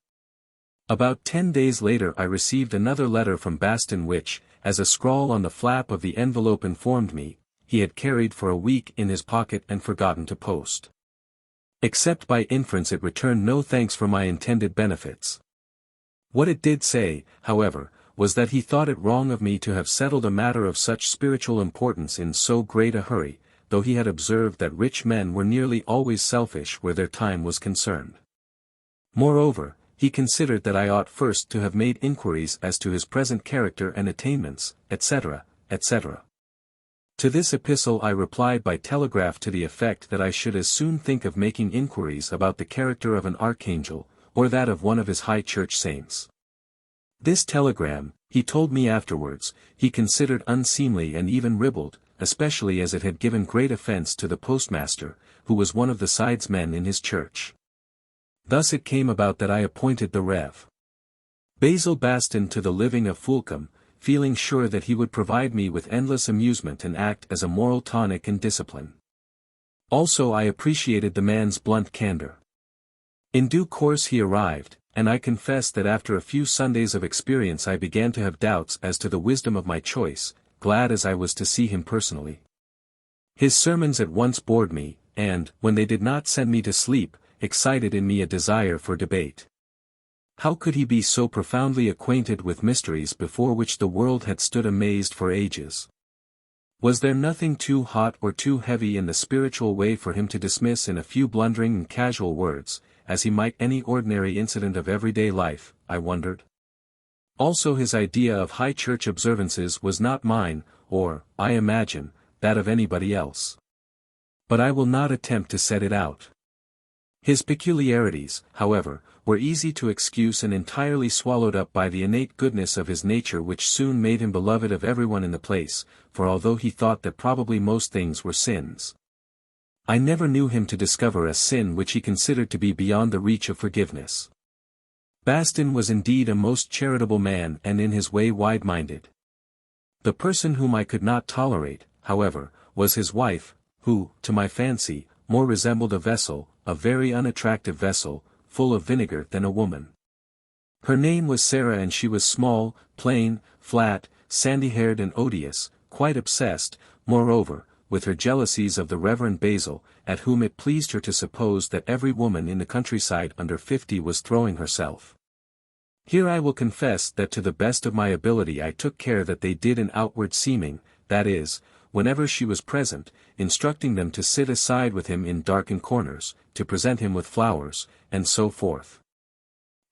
About 10 days later I received another letter from Bastin which, as a scrawl on the flap of the envelope informed me, he had carried for a week in his pocket and forgotten to post. Except by inference it returned no thanks for my intended benefits. What it did say, however, was that he thought it wrong of me to have settled a matter of such spiritual importance in so great a hurry, though he had observed that rich men were nearly always selfish where their time was concerned. Moreover, he considered that I ought first to have made inquiries as to his present character and attainments, etc., etc. To this epistle I replied by telegraph to the effect that I should as soon think of making inquiries about the character of an archangel, or that of one of his high church saints. This telegram, he told me afterwards, he considered unseemly and even ribald, especially as it had given great offence to the postmaster, who was one of the sidesmen in his church. Thus it came about that I appointed the Rev. Basil Bastin to the living of Fulham, feeling sure that he would provide me with endless amusement and act as a moral tonic and discipline. Also I appreciated the man's blunt candour. In due course he arrived, and I confess that after a few Sundays of experience I began to have doubts as to the wisdom of my choice, glad as I was to see him personally. His sermons at once bored me, and, when they did not send me to sleep, excited in me a desire for debate. How could he be so profoundly acquainted with mysteries before which the world had stood amazed for ages? Was there nothing too hot or too heavy in the spiritual way for him to dismiss in a few blundering and casual words, as he might any ordinary incident of everyday life, I wondered? Also his idea of high church observances was not mine, or, I imagine, that of anybody else. But I will not attempt to set it out. His peculiarities, however, were easy to excuse and entirely swallowed up by the innate goodness of his nature, which soon made him beloved of everyone in the place, for although he thought that probably most things were sins, I never knew him to discover a sin which he considered to be beyond the reach of forgiveness. Bastin was indeed a most charitable man and in his way wide-minded. The person whom I could not tolerate, however, was his wife, who, to my fancy, more resembled a vessel, a very unattractive vessel, full of vinegar than a woman. Her name was Sarah and she was small, plain, flat, sandy-haired and odious, quite obsessed, moreover, with her jealousies of the Reverend Basil, at whom it pleased her to suppose that every woman in the countryside under 50 was throwing herself. Here I will confess that to the best of my ability I took care that they did in outward seeming, that is, whenever she was present, instructing them to sit aside with him in darkened corners, to present him with flowers, and so forth.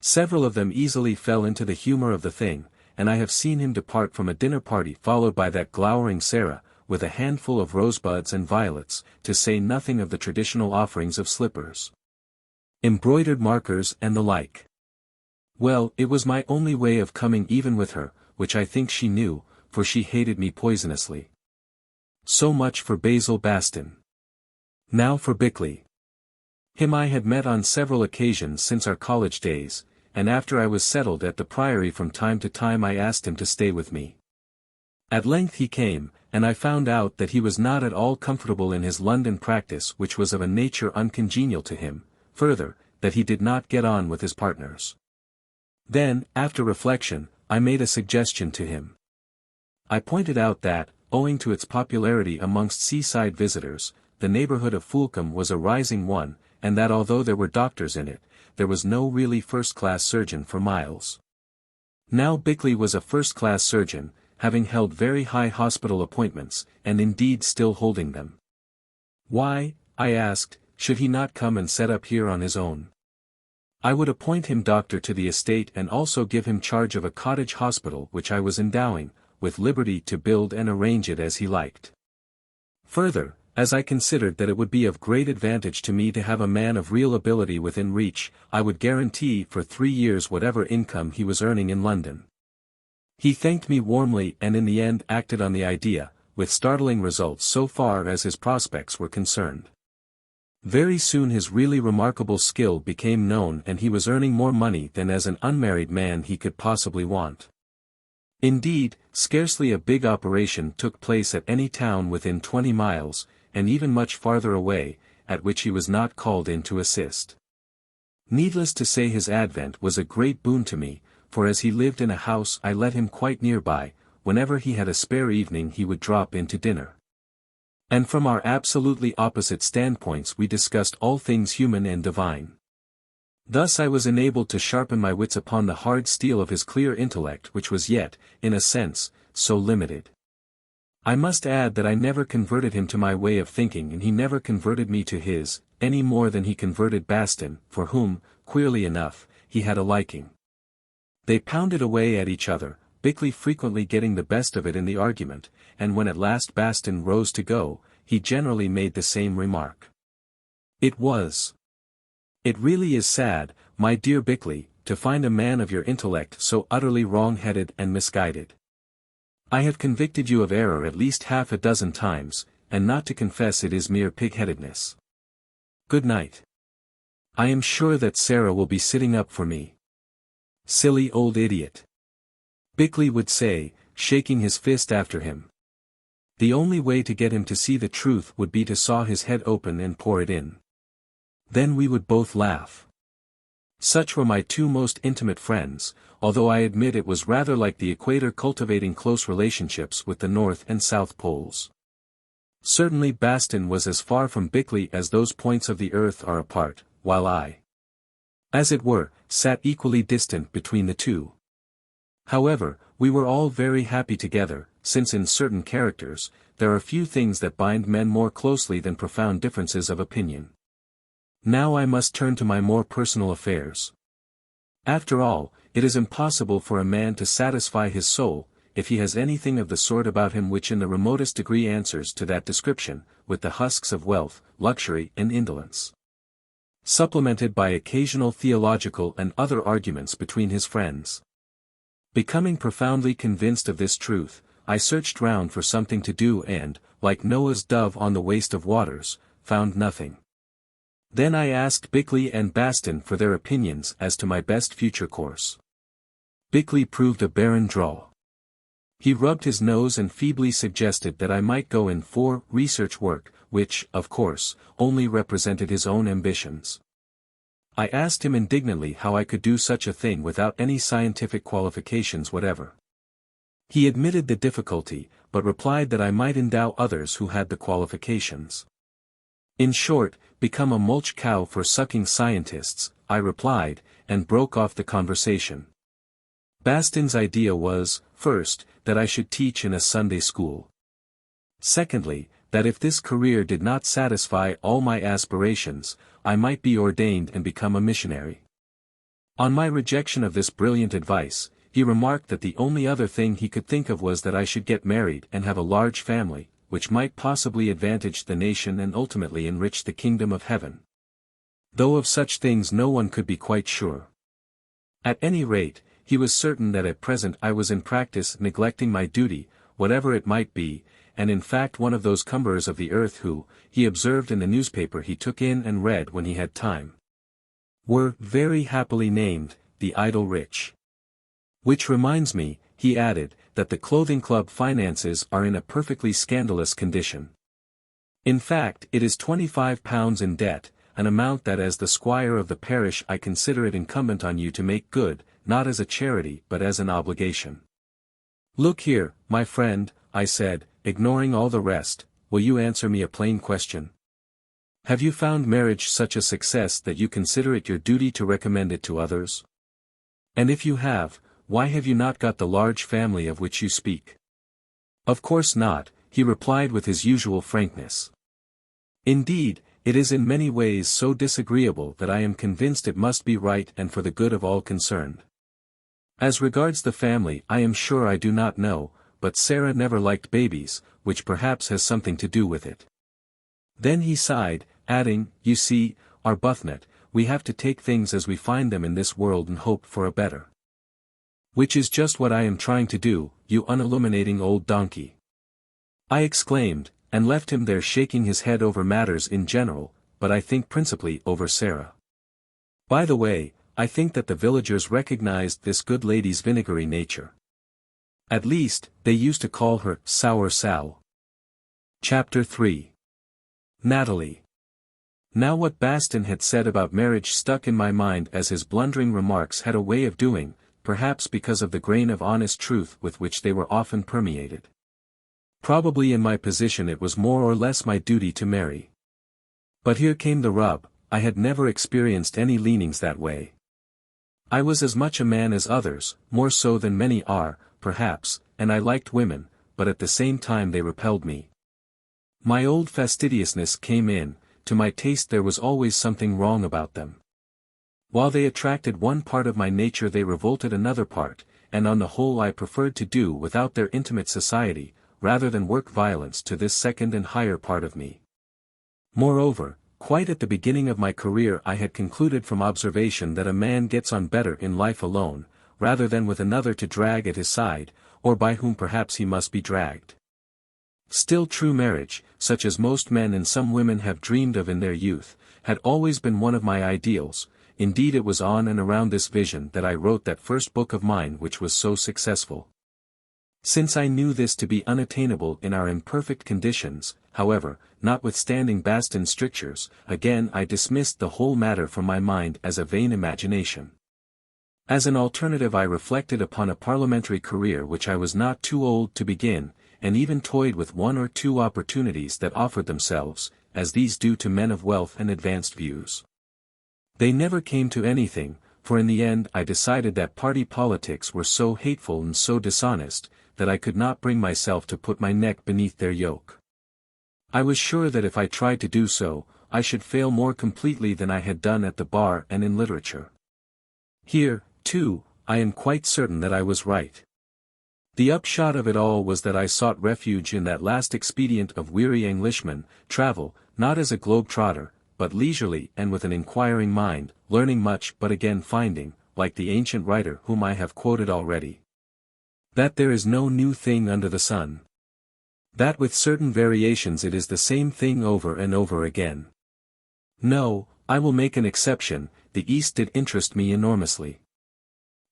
Several of them easily fell into the humor of the thing, and I have seen him depart from a dinner party followed by that glowering Sarah, with a handful of rosebuds and violets, to say nothing of the traditional offerings of slippers, embroidered markers and the like. Well, it was my only way of coming even with her, which I think she knew, for she hated me poisonously. So much for Basil Bastin. Now for Bickley. Him I had met on several occasions since our college days, and after I was settled at the priory from time to time I asked him to stay with me. At length he came, and I found out that he was not at all comfortable in his London practice, which was of a nature uncongenial to him, further, that he did not get on with his partners. Then, after reflection, I made a suggestion to him. I pointed out that, owing to its popularity amongst seaside visitors, the neighbourhood of Fulham was a rising one, and that although there were doctors in it, there was no really first-class surgeon for miles. Now Bickley was a first-class surgeon, having held very high hospital appointments, and indeed still holding them. Why, I asked, should he not come and set up here on his own? I would appoint him doctor to the estate and also give him charge of a cottage hospital which I was endowing, with liberty to build and arrange it as he liked. Further, as I considered that it would be of great advantage to me to have a man of real ability within reach, I would guarantee for 3 years whatever income he was earning in London. He thanked me warmly and in the end acted on the idea, with startling results so far as his prospects were concerned. Very soon his really remarkable skill became known and he was earning more money than as an unmarried man he could possibly want. Indeed, scarcely a big operation took place at any town within 20 miles, and even much farther away, at which he was not called in to assist. Needless to say his advent was a great boon to me, for as he lived in a house I let him quite nearby, whenever he had a spare evening he would drop in to dinner. And from our absolutely opposite standpoints we discussed all things human and divine. Thus I was enabled to sharpen my wits upon the hard steel of his clear intellect which was yet, in a sense, so limited. I must add that I never converted him to my way of thinking and he never converted me to his, any more than he converted Bastin, for whom, queerly enough, he had a liking. They pounded away at each other, Bickley frequently getting the best of it in the argument, and when at last Bastin rose to go, he generally made the same remark. It really is sad, my dear Bickley, to find a man of your intellect so utterly wrong-headed and misguided. I have convicted you of error at least half a dozen times, and not to confess it is mere pig-headedness. Good night. I am sure that Sarah will be sitting up for me. Silly old idiot. Bickley would say, shaking his fist after him. The only way to get him to see the truth would be to saw his head open and pour it in. Then we would both laugh. Such were my two most intimate friends, although I admit it was rather like the equator cultivating close relationships with the North and South Poles. Certainly Bastin was as far from Bickley as those points of the earth are apart, while I, as it were, sat equally distant between the two. However, we were all very happy together, since in certain characters, there are few things that bind men more closely than profound differences of opinion. Now I must turn to my more personal affairs. After all, it is impossible for a man to satisfy his soul, if he has anything of the sort about him which in the remotest degree answers to that description, with the husks of wealth, luxury and indolence. Supplemented by occasional theological and other arguments between his friends. Becoming profoundly convinced of this truth, I searched round for something to do and, like Noah's dove on the waste of waters, found nothing. Then I asked Bickley and Bastin for their opinions as to my best future course. Bickley proved a barren draw. He rubbed his nose and feebly suggested that I might go in for research work, which, of course, only represented his own ambitions. I asked him indignantly how I could do such a thing without any scientific qualifications whatever. He admitted the difficulty, but replied that I might endow others who had the qualifications. In short, become a mulch cow for sucking scientists, I replied, and broke off the conversation. Bastin's idea was, first, that I should teach in a Sunday school. Secondly, that if this career did not satisfy all my aspirations, I might be ordained and become a missionary. On my rejection of this brilliant advice, he remarked that the only other thing he could think of was that I should get married and have a large family, which might possibly advantage the nation and ultimately enrich the kingdom of heaven. Though of such things no one could be quite sure. At any rate, he was certain that at present I was in practice neglecting my duty, whatever it might be, and in fact one of those cumberers of the earth who, he observed in the newspaper he took in and read when he had time, were very happily named, the idle rich. Which reminds me, he added, that the clothing club finances are in a perfectly scandalous condition. In fact, it is £25 in debt, an amount that as the squire of the parish I consider it incumbent on you to make good, not as a charity but as an obligation. Look here, my friend, I said, ignoring all the rest, will you answer me a plain question? Have you found marriage such a success that you consider it your duty to recommend it to others? And if you have, why have you not got the large family of which you speak? Of course not, he replied with his usual frankness. Indeed, it is in many ways so disagreeable that I am convinced it must be right and for the good of all concerned. As regards the family I am sure I do not know, but Sarah never liked babies, which perhaps has something to do with it. Then he sighed, adding, you see, Arbuthnot, we have to take things as we find them in this world and hope for a better. Which is just what I am trying to do, you unilluminating old donkey. I exclaimed, and left him there shaking his head over matters in general, but I think principally over Sarah. By the way, I think that the villagers recognized this good lady's vinegary nature. At least, they used to call her Sour Sal. Chapter 3. Natalie. Now what Bastin had said about marriage stuck in my mind as his blundering remarks had a way of doing, perhaps because of the grain of honest truth with which they were often permeated. Probably in my position it was more or less my duty to marry. But here came the rub, I had never experienced any leanings that way. I was as much a man as others, more so than many are, perhaps, and I liked women, but at the same time they repelled me. My old fastidiousness came in, to my taste there was always something wrong about them. While they attracted one part of my nature they revolted another part, and on the whole I preferred to do without their intimate society, rather than work violence to this second and higher part of me. Moreover, quite at the beginning of my career I had concluded from observation that a man gets on better in life alone, rather than with another to drag at his side, or by whom perhaps he must be dragged. Still true marriage, such as most men and some women have dreamed of in their youth, had always been one of my ideals. Indeed it was on and around this vision that I wrote that first book of mine which was so successful. Since I knew this to be unattainable in our imperfect conditions, however, notwithstanding Bastin's strictures, again I dismissed the whole matter from my mind as a vain imagination. As an alternative I reflected upon a parliamentary career which I was not too old to begin, and even toyed with one or two opportunities that offered themselves, as these do to men of wealth and advanced views. They never came to anything, for in the end I decided that party politics were so hateful and so dishonest, that I could not bring myself to put my neck beneath their yoke. I was sure that if I tried to do so, I should fail more completely than I had done at the bar and in literature. Here, too, I am quite certain that I was right. The upshot of it all was that I sought refuge in that last expedient of weary Englishmen, travel, not as a globe-trotter, but leisurely and with an inquiring mind, learning much but again finding, like the ancient writer whom I have quoted already, that there is no new thing under the sun. That with certain variations it is the same thing over and over again. No, I will make an exception, the East did interest me enormously.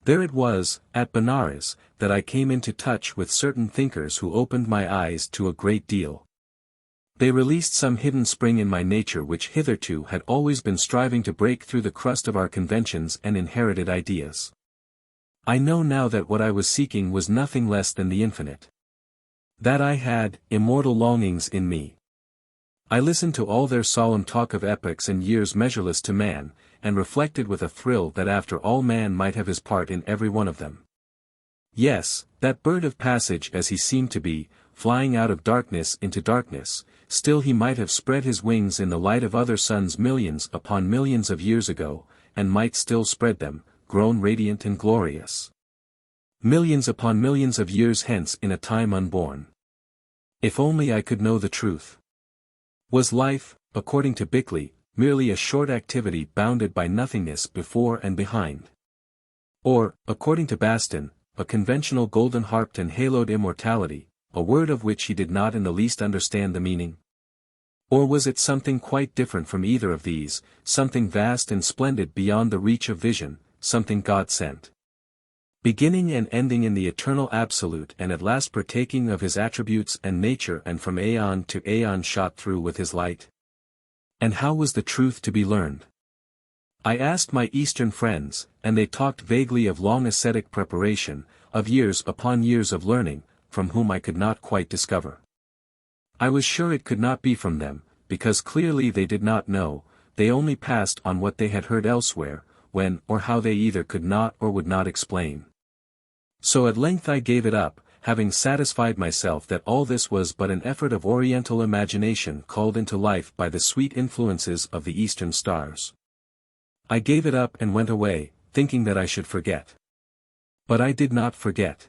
There it was, at Benares, that I came into touch with certain thinkers who opened my eyes to a great deal. They released some hidden spring in my nature which hitherto had always been striving to break through the crust of our conventions and inherited ideas. I know now that what I was seeking was nothing less than the infinite. That I had immortal longings in me. I listened to all their solemn talk of epochs and years measureless to man, and reflected with a thrill that after all man might have his part in every one of them. Yes, that bird of passage as he seemed to be, flying out of darkness into darkness, still he might have spread his wings in the light of other suns millions upon millions of years ago, and might still spread them, grown radiant and glorious, millions upon millions of years hence in a time unborn. If only I could know the truth. Was life, according to Bickley, merely a short activity bounded by nothingness before and behind? Or, according to Bastin, a conventional golden-harped and haloed immortality, a word of which he did not in the least understand the meaning? Or was it something quite different from either of these, something vast and splendid beyond the reach of vision, something God sent, beginning and ending in the eternal absolute and at last partaking of his attributes and nature and from aeon to aeon shot through with his light? And how was the truth to be learned? I asked my Eastern friends, and they talked vaguely of long ascetic preparation, of years upon years of learning, from whom I could not quite discover. I was sure it could not be from them, because clearly they did not know, they only passed on what they had heard elsewhere, when or how they either could not or would not explain. So at length I gave it up, having satisfied myself that all this was but an effort of oriental imagination called into life by the sweet influences of the eastern stars. I gave it up and went away, thinking that I should forget. But I did not forget.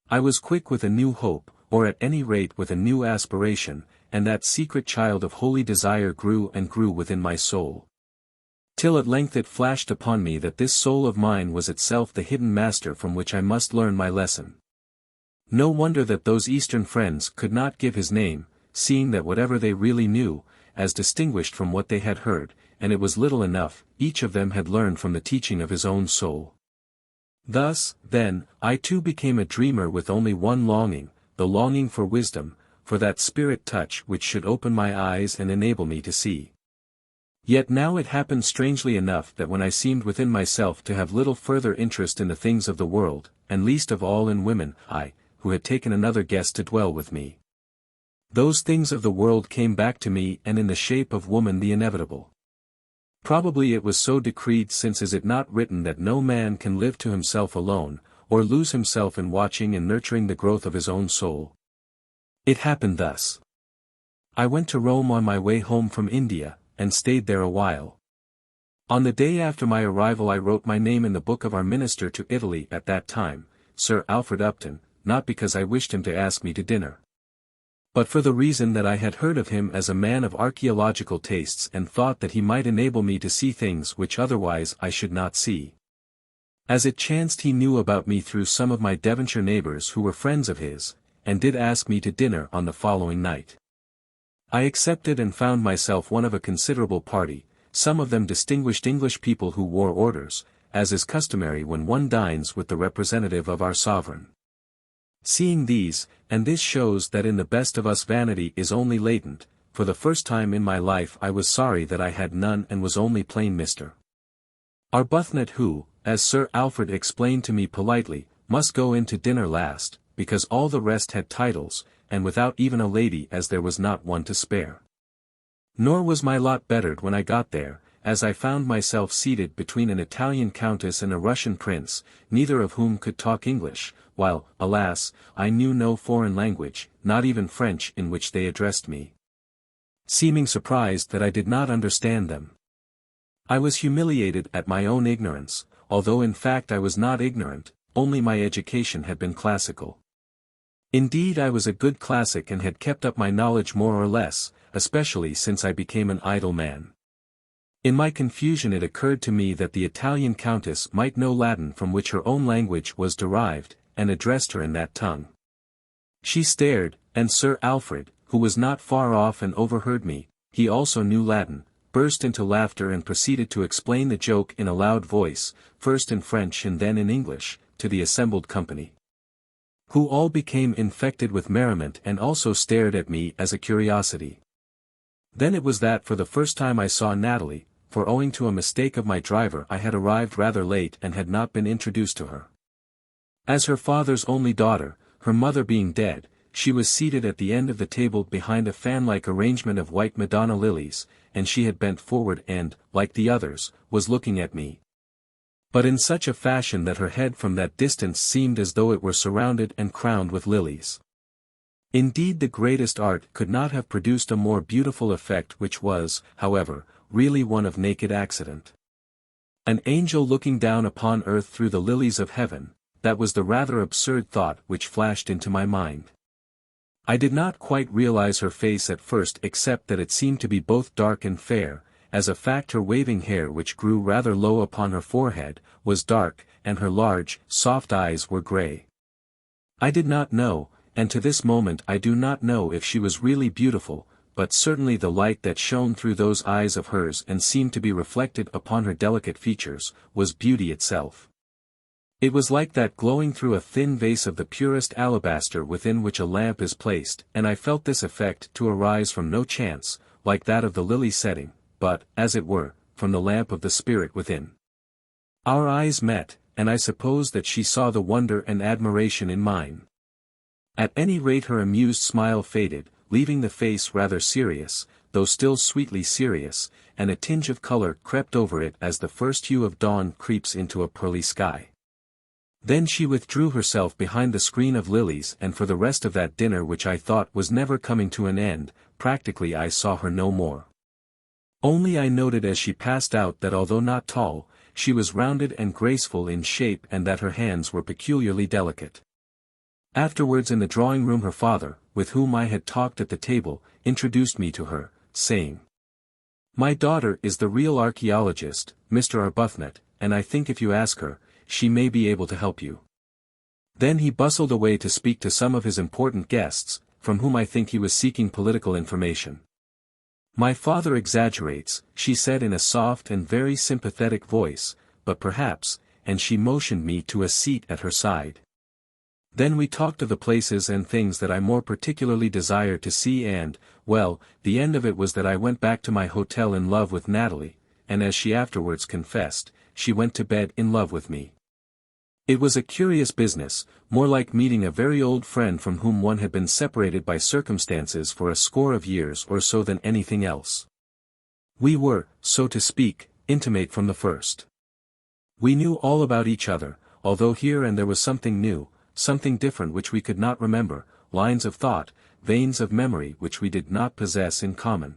I was quick with a new hope, or at any rate with a new aspiration, and that secret child of holy desire grew and grew within my soul. Till at length it flashed upon me that this soul of mine was itself the hidden master from which I must learn my lesson. No wonder that those Eastern friends could not give his name, seeing that whatever they really knew, as distinguished from what they had heard, and it was little enough, each of them had learned from the teaching of his own soul. Thus, then, I too became a dreamer with only one longing, the longing for wisdom, for that spirit touch which should open my eyes and enable me to see. Yet now it happened strangely enough that when I seemed within myself to have little further interest in the things of the world, and least of all in women, I, who had taken another guest to dwell with me, those things of the world came back to me and in the shape of woman the inevitable. Probably it was so decreed, since is it not written that no man can live to himself alone, or lose himself in watching and nurturing the growth of his own soul. It happened thus. I went to Rome on my way home from India, and stayed there a while. On the day after my arrival I wrote my name in the book of our minister to Italy at that time, Sir Alfred Upton, not because I wished him to ask me to dinner, but for the reason that I had heard of him as a man of archaeological tastes and thought that he might enable me to see things which otherwise I should not see. As it chanced, he knew about me through some of my Devonshire neighbours who were friends of his, and did ask me to dinner on the following night. I accepted and found myself one of a considerable party, some of them distinguished English people who wore orders, as is customary when one dines with the representative of our sovereign. Seeing these, and this shows that in the best of us vanity is only latent, for the first time in my life I was sorry that I had none and was only plain Mr. Arbuthnot, who, as Sir Alfred explained to me politely, must go in to dinner last, because all the rest had titles, and without even a lady, as there was not one to spare. Nor was my lot bettered when I got there, as I found myself seated between an Italian countess and a Russian prince, neither of whom could talk English, while, alas, I knew no foreign language, not even French, in which they addressed me, seeming surprised that I did not understand them. I was humiliated at my own ignorance, although in fact I was not ignorant, only my education had been classical. Indeed, I was a good classic and had kept up my knowledge more or less, especially since I became an idle man. In my confusion it occurred to me that the Italian countess might know Latin, from which her own language was derived, and addressed her in that tongue. She stared, and Sir Alfred, who was not far off and overheard me, he also knew Latin, burst into laughter and proceeded to explain the joke in a loud voice, first in French and then in English, to the assembled company, who all became infected with merriment and also stared at me as a curiosity. Then it was that for the first time I saw Natalie, for owing to a mistake of my driver I had arrived rather late and had not been introduced to her. As her father's only daughter, her mother being dead, she was seated at the end of the table behind a fan-like arrangement of white Madonna lilies, and she had bent forward and, like the others, was looking at me, but in such a fashion that her head from that distance seemed as though it were surrounded and crowned with lilies. Indeed, the greatest art could not have produced a more beautiful effect, which was, however, really one of naked accident. An angel looking down upon earth through the lilies of heaven, that was the rather absurd thought which flashed into my mind. I did not quite realize her face at first, except that it seemed to be both dark and fair. As a fact, her waving hair, which grew rather low upon her forehead, was dark, and her large, soft eyes were grey. I did not know, and to this moment I do not know, if she was really beautiful, but certainly the light that shone through those eyes of hers and seemed to be reflected upon her delicate features, was beauty itself. It was like that glowing through a thin vase of the purest alabaster within which a lamp is placed, and I felt this effect to arise from no chance, like that of the lily setting, but, as it were, from the lamp of the spirit within. Our eyes met, and I suppose that she saw the wonder and admiration in mine. At any rate her amused smile faded, leaving the face rather serious, though still sweetly serious, and a tinge of colour crept over it as the first hue of dawn creeps into a pearly sky. Then she withdrew herself behind the screen of lilies, and for the rest of that dinner, which I thought was never coming to an end, practically I saw her no more. Only I noted as she passed out that although not tall, she was rounded and graceful in shape, and that her hands were peculiarly delicate. Afterwards in the drawing-room her father, with whom I had talked at the table, introduced me to her, saying, "My daughter is the real archaeologist, Mr. Arbuthnot, and I think if you ask her, she may be able to help you." Then he bustled away to speak to some of his important guests, from whom I think he was seeking political information. "My father exaggerates," she said in a soft and very sympathetic voice, "but perhaps," and she motioned me to a seat at her side. Then we talked of the places and things that I more particularly desired to see, and, well, the end of it was that I went back to my hotel in love with Natalie, and as she afterwards confessed, she went to bed in love with me. It was a curious business, more like meeting a very old friend from whom one had been separated by circumstances for a score of years or so than anything else. We were, so to speak, intimate from the first. We knew all about each other, although here and there was something new, something different which we could not remember, lines of thought, veins of memory which we did not possess in common.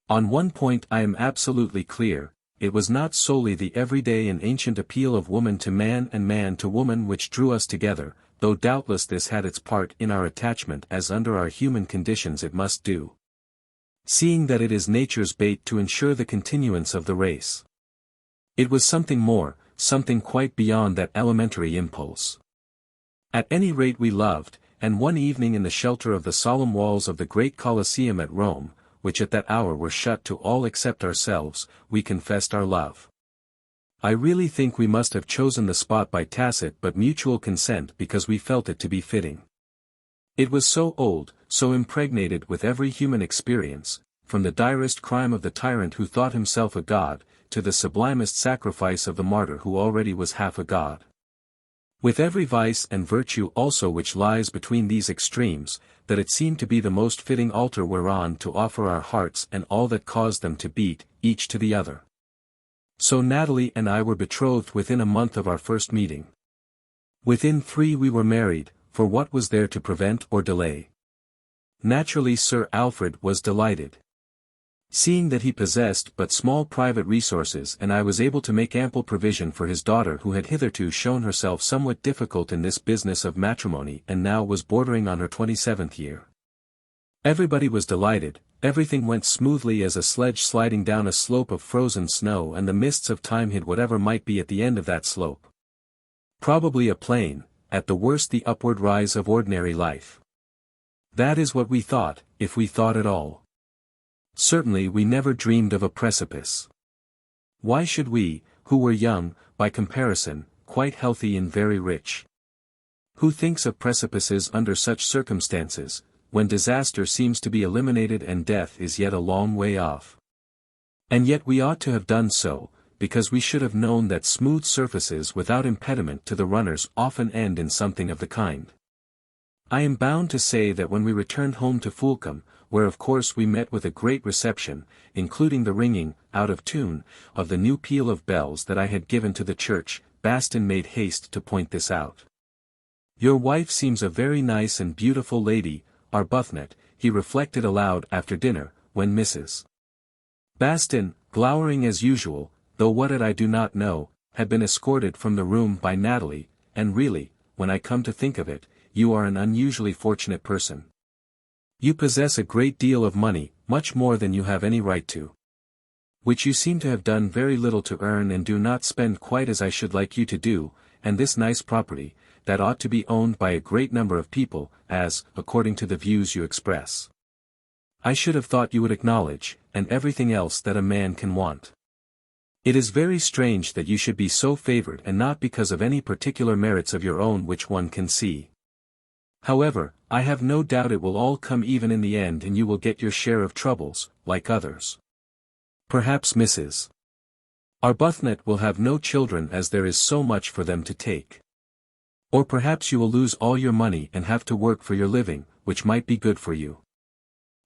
On one point I am absolutely clear, it was not solely the everyday and ancient appeal of woman to man and man to woman which drew us together, though doubtless this had its part in our attachment as under our human conditions it must do. Seeing that it is nature's bait to ensure the continuance of the race. It was something more, something quite beyond that elementary impulse. At any rate we loved, and one evening in the shelter of the solemn walls of the great Colosseum at Rome, which at that hour were shut to all except ourselves, we confessed our love. I really think we must have chosen the spot by tacit but mutual consent because we felt it to be fitting. It was so old, so impregnated with every human experience, from the direst crime of the tyrant who thought himself a god, to the sublimest sacrifice of the martyr who already was half a god. With every vice and virtue also which lies between these extremes, that it seemed to be the most fitting altar whereon to offer our hearts and all that caused them to beat, each to the other. So Natalie and I were betrothed within a month of our first meeting. Within 3 we were married, for what was there to prevent or delay? Naturally Sir Alfred was delighted. Seeing that he possessed but small private resources and I was able to make ample provision for his daughter who had hitherto shown herself somewhat difficult in this business of matrimony and now was bordering on her 27th year. Everybody was delighted, everything went smoothly as a sledge sliding down a slope of frozen snow and the mists of time hid whatever might be at the end of that slope. Probably a plane, at the worst the upward rise of ordinary life. That is what we thought, if we thought at all. Certainly we never dreamed of a precipice. Why should we, who were young, by comparison, quite healthy and very rich? Who thinks of precipices under such circumstances, when disaster seems to be eliminated and death is yet a long way off? And yet we ought to have done so, because we should have known that smooth surfaces without impediment to the runners often end in something of the kind. I am bound to say that when we returned home to Fulham, where of course we met with a great reception, including the ringing, out of tune, of the new peal of bells that I had given to the church, Bastin made haste to point this out. "Your wife seems a very nice and beautiful lady, Arbuthnot," he reflected aloud after dinner, when Mrs. Bastin, glowering as usual, though what I do not know, had been escorted from the room by Natalie, "and really, when I come to think of it, you are an unusually fortunate person. You possess a great deal of money, much more than you have any right to. Which you seem to have done very little to earn and do not spend quite as I should like you to do, and this nice property, that ought to be owned by a great number of people, as, according to the views you express, I should have thought you would acknowledge, and everything else that a man can want. It is very strange that you should be so favored and not because of any particular merits of your own which one can see. However, I have no doubt it will all come even in the end and you will get your share of troubles, like others. Perhaps Mrs. Arbuthnot will have no children as there is so much for them to take. Or perhaps you will lose all your money and have to work for your living, which might be good for you.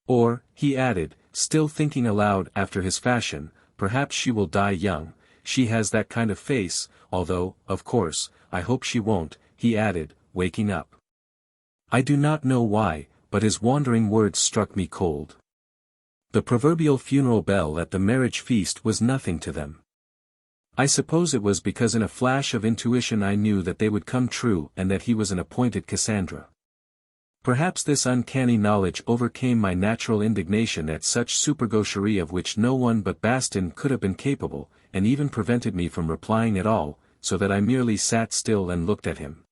Or," he added, still thinking aloud after his fashion, "perhaps she will die young, she has that kind of face, although, of course, I hope she won't," he added, waking up. I do not know why, but his wandering words struck me cold. The proverbial funeral bell at the marriage feast was nothing to them. I suppose it was because in a flash of intuition I knew that they would come true and that he was an appointed Cassandra. Perhaps this uncanny knowledge overcame my natural indignation at such supergaucherie of which no one but Bastin could have been capable, and even prevented me from replying at all, so that I merely sat still and looked at him.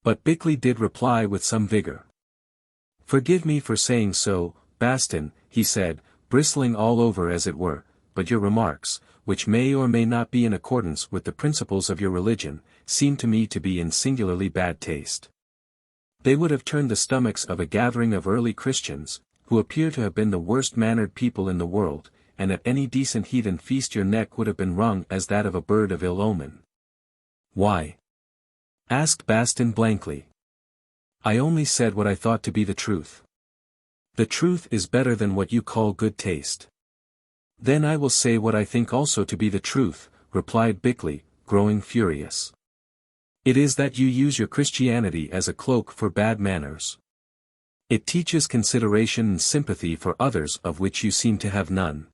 But Bickley did reply with some vigor. "Forgive me for saying so, Bastin," he said, bristling all over as it were, "but your remarks, which may or may not be in accordance with the principles of your religion, seem to me to be in singularly bad taste. They would have turned the stomachs of a gathering of early Christians, who appear to have been the worst-mannered people in the world, and at any decent heathen feast your neck would have been wrung as that of a bird of ill omen." "Why?" asked Bastin blankly. "I only said what I thought to be the truth." "The truth is better than what you call good taste." "Then I will say what I think also to be the truth," replied Bickley, growing furious. "It is that you use your Christianity as a cloak for bad manners. It teaches consideration and sympathy for others of which you seem to have none.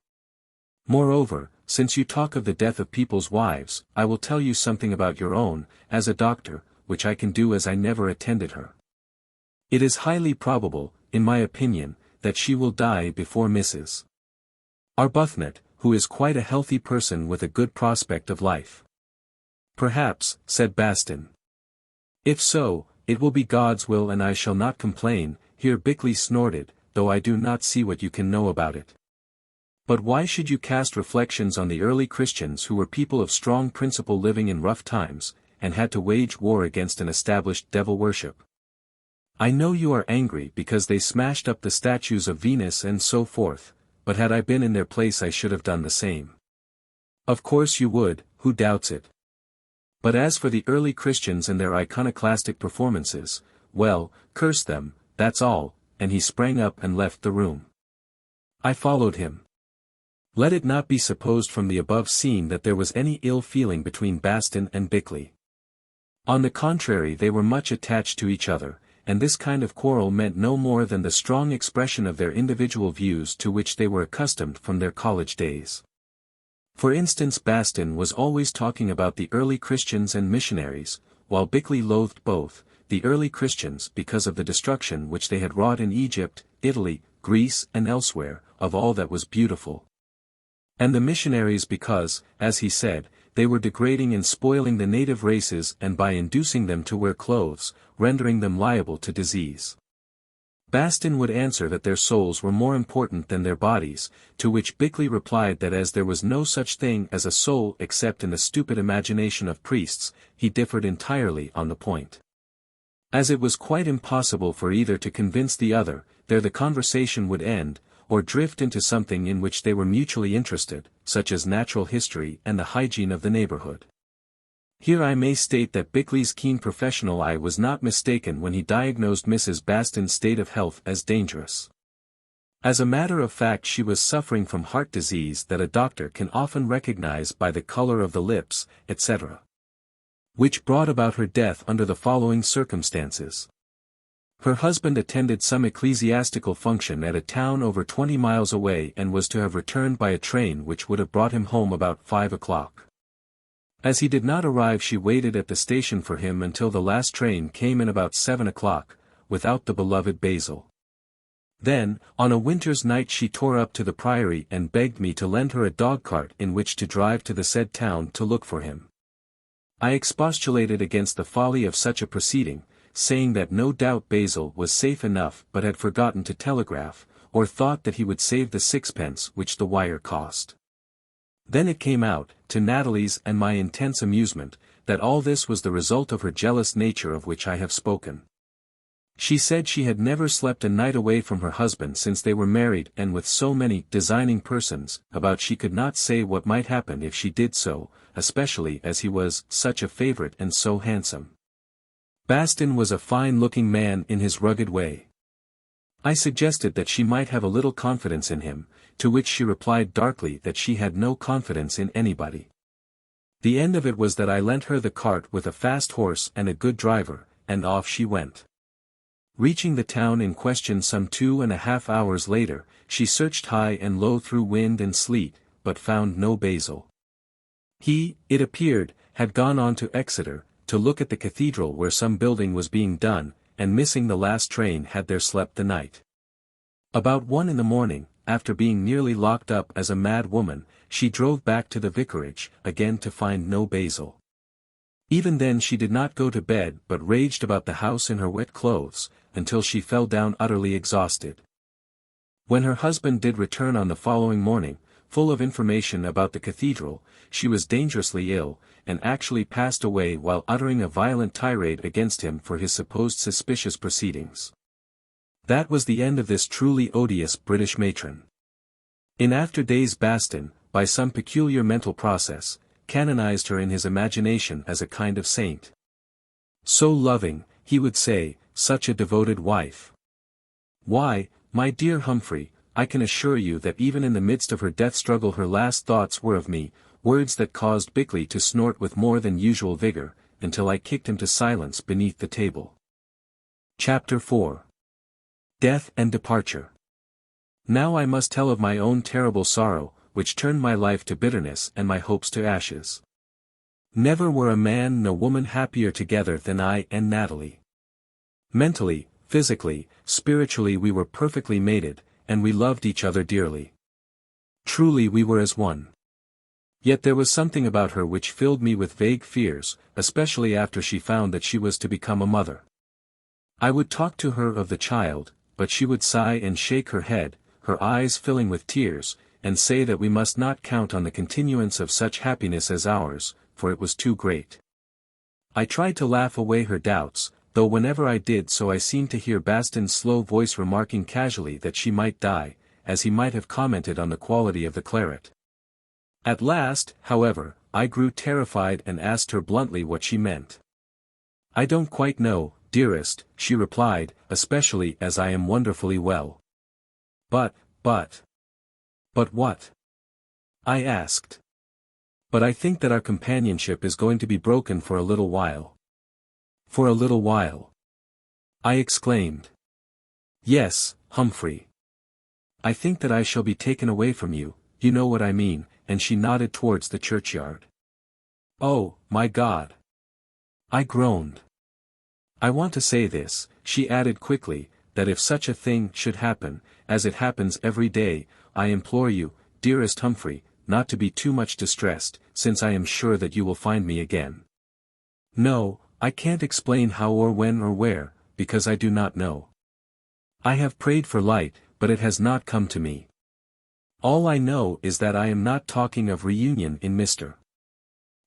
Moreover, since you talk of the death of people's wives, I will tell you something about your own, as a doctor, which I can do as I never attended her. It is highly probable, in my opinion, that she will die before Mrs. Arbuthnot, who is quite a healthy person with a good prospect of life. Perhaps, said Bastin. If so, it will be God's will and I shall not complain. Here Bickley snorted, though I do not see what you can know about it. But why should you cast reflections on the early Christians who were people of strong principle living in rough times, and had to wage war against an established devil worship? I know you are angry because they smashed up the statues of Venus and so forth, but had I been in their place I should have done the same. Of course you would, who doubts it? But as for the early Christians and their iconoclastic performances, well, curse them, that's all, and he sprang up and left the room. I followed him. Let it not be supposed from the above scene that there was any ill feeling between Bastin and Bickley. On the contrary, they were much attached to each other, and this kind of quarrel meant no more than the strong expression of their individual views to which they were accustomed from their college days. For instance, Bastin was always talking about the early Christians and missionaries, while Bickley loathed both, the early Christians because of the destruction which they had wrought in Egypt, Italy, Greece and elsewhere, of all that was beautiful. And the missionaries because, as he said, they were degrading and spoiling the native races and by inducing them to wear clothes, rendering them liable to disease. Bastin would answer that their souls were more important than their bodies, to which Bickley replied that as there was no such thing as a soul except in the stupid imagination of priests, he differed entirely on the point. As it was quite impossible for either to convince the other, there the conversation would end, or drift into something in which they were mutually interested, such as natural history and the hygiene of the neighborhood. Here I may state that Bickley's keen professional eye was not mistaken when he diagnosed Mrs. Bastin's state of health as dangerous. As a matter of fact, she was suffering from heart disease that a doctor can often recognize by the color of the lips, etc. Which brought about her death under the following circumstances. Her husband attended some ecclesiastical function at a town over 20 miles away and was to have returned by a train which would have brought him home about 5 o'clock. As he did not arrive, she waited at the station for him until the last train came in about 7 o'clock, without the beloved Basil. Then, on a winter's night, she tore up to the priory and begged me to lend her a dog-cart in which to drive to the said town to look for him. I expostulated against the folly of such a proceeding, saying that no doubt Basil was safe enough but had forgotten to telegraph, or thought that he would save the 6pence which the wire cost. Then it came out, to Natalie's and my intense amusement, that all this was the result of her jealous nature of which I have spoken. She said she had never slept a night away from her husband since they were married, and with so many designing persons about she could not say what might happen if she did so, especially as he was such a favorite and so handsome. Bastin was a fine-looking man in his rugged way. I suggested that she might have a little confidence in him, to which she replied darkly that she had no confidence in anybody. The end of it was that I lent her the cart with a fast horse and a good driver, and off she went. Reaching the town in question some 2.5 hours later, she searched high and low through wind and sleet, but found no Basil. He, it appeared, had gone on to Exeter, to look at the cathedral where some building was being done, and missing the last train had there slept the night. About 1 in the morning, after being nearly locked up as a mad woman, she drove back to the vicarage, again to find no Basil. Even then she did not go to bed but raged about the house in her wet clothes, until she fell down utterly exhausted. When her husband did return on the following morning, full of information about the cathedral, she was dangerously ill, and actually passed away while uttering a violent tirade against him for his supposed suspicious proceedings. That was the end of this truly odious British matron. In after days Bastin, by some peculiar mental process, canonized her in his imagination as a kind of saint. So loving, he would say, such a devoted wife. Why, my dear Humphrey, I can assure you that even in the midst of her death struggle her last thoughts were of me, words that caused Bickley to snort with more than usual vigor, until I kicked him to silence beneath the table. Chapter 4. Death and Departure. Now I must tell of my own terrible sorrow, which turned my life to bitterness and my hopes to ashes. Never were a man nor woman happier together than I and Natalie. Mentally, physically, spiritually we were perfectly mated, and we loved each other dearly. Truly we were as one. Yet there was something about her which filled me with vague fears, especially after she found that she was to become a mother. I would talk to her of the child, but she would sigh and shake her head, her eyes filling with tears, and say that we must not count on the continuance of such happiness as ours, for it was too great. I tried to laugh away her doubts, though whenever I did so I seemed to hear Bastin's slow voice remarking casually that she might die, as he might have commented on the quality of the claret. At last, however, I grew terrified and asked her bluntly what she meant. "I don't quite know, dearest," she replied, "especially as I am wonderfully well." But what?" I asked. "But I think that our companionship is going to be broken for a little while." "For a little while?" I exclaimed. "Yes, Humphrey. I think that I shall be taken away from you, you know what I mean," and she nodded towards the churchyard. "Oh, my God!" I groaned. "I want to say this," she added quickly, "that if such a thing should happen, as it happens every day, I implore you, dearest Humphrey, not to be too much distressed, since I am sure that you will find me again. No, I can't explain how or when or where, because I do not know. I have prayed for light, but it has not come to me. All I know is that I am not talking of reunion in Mr.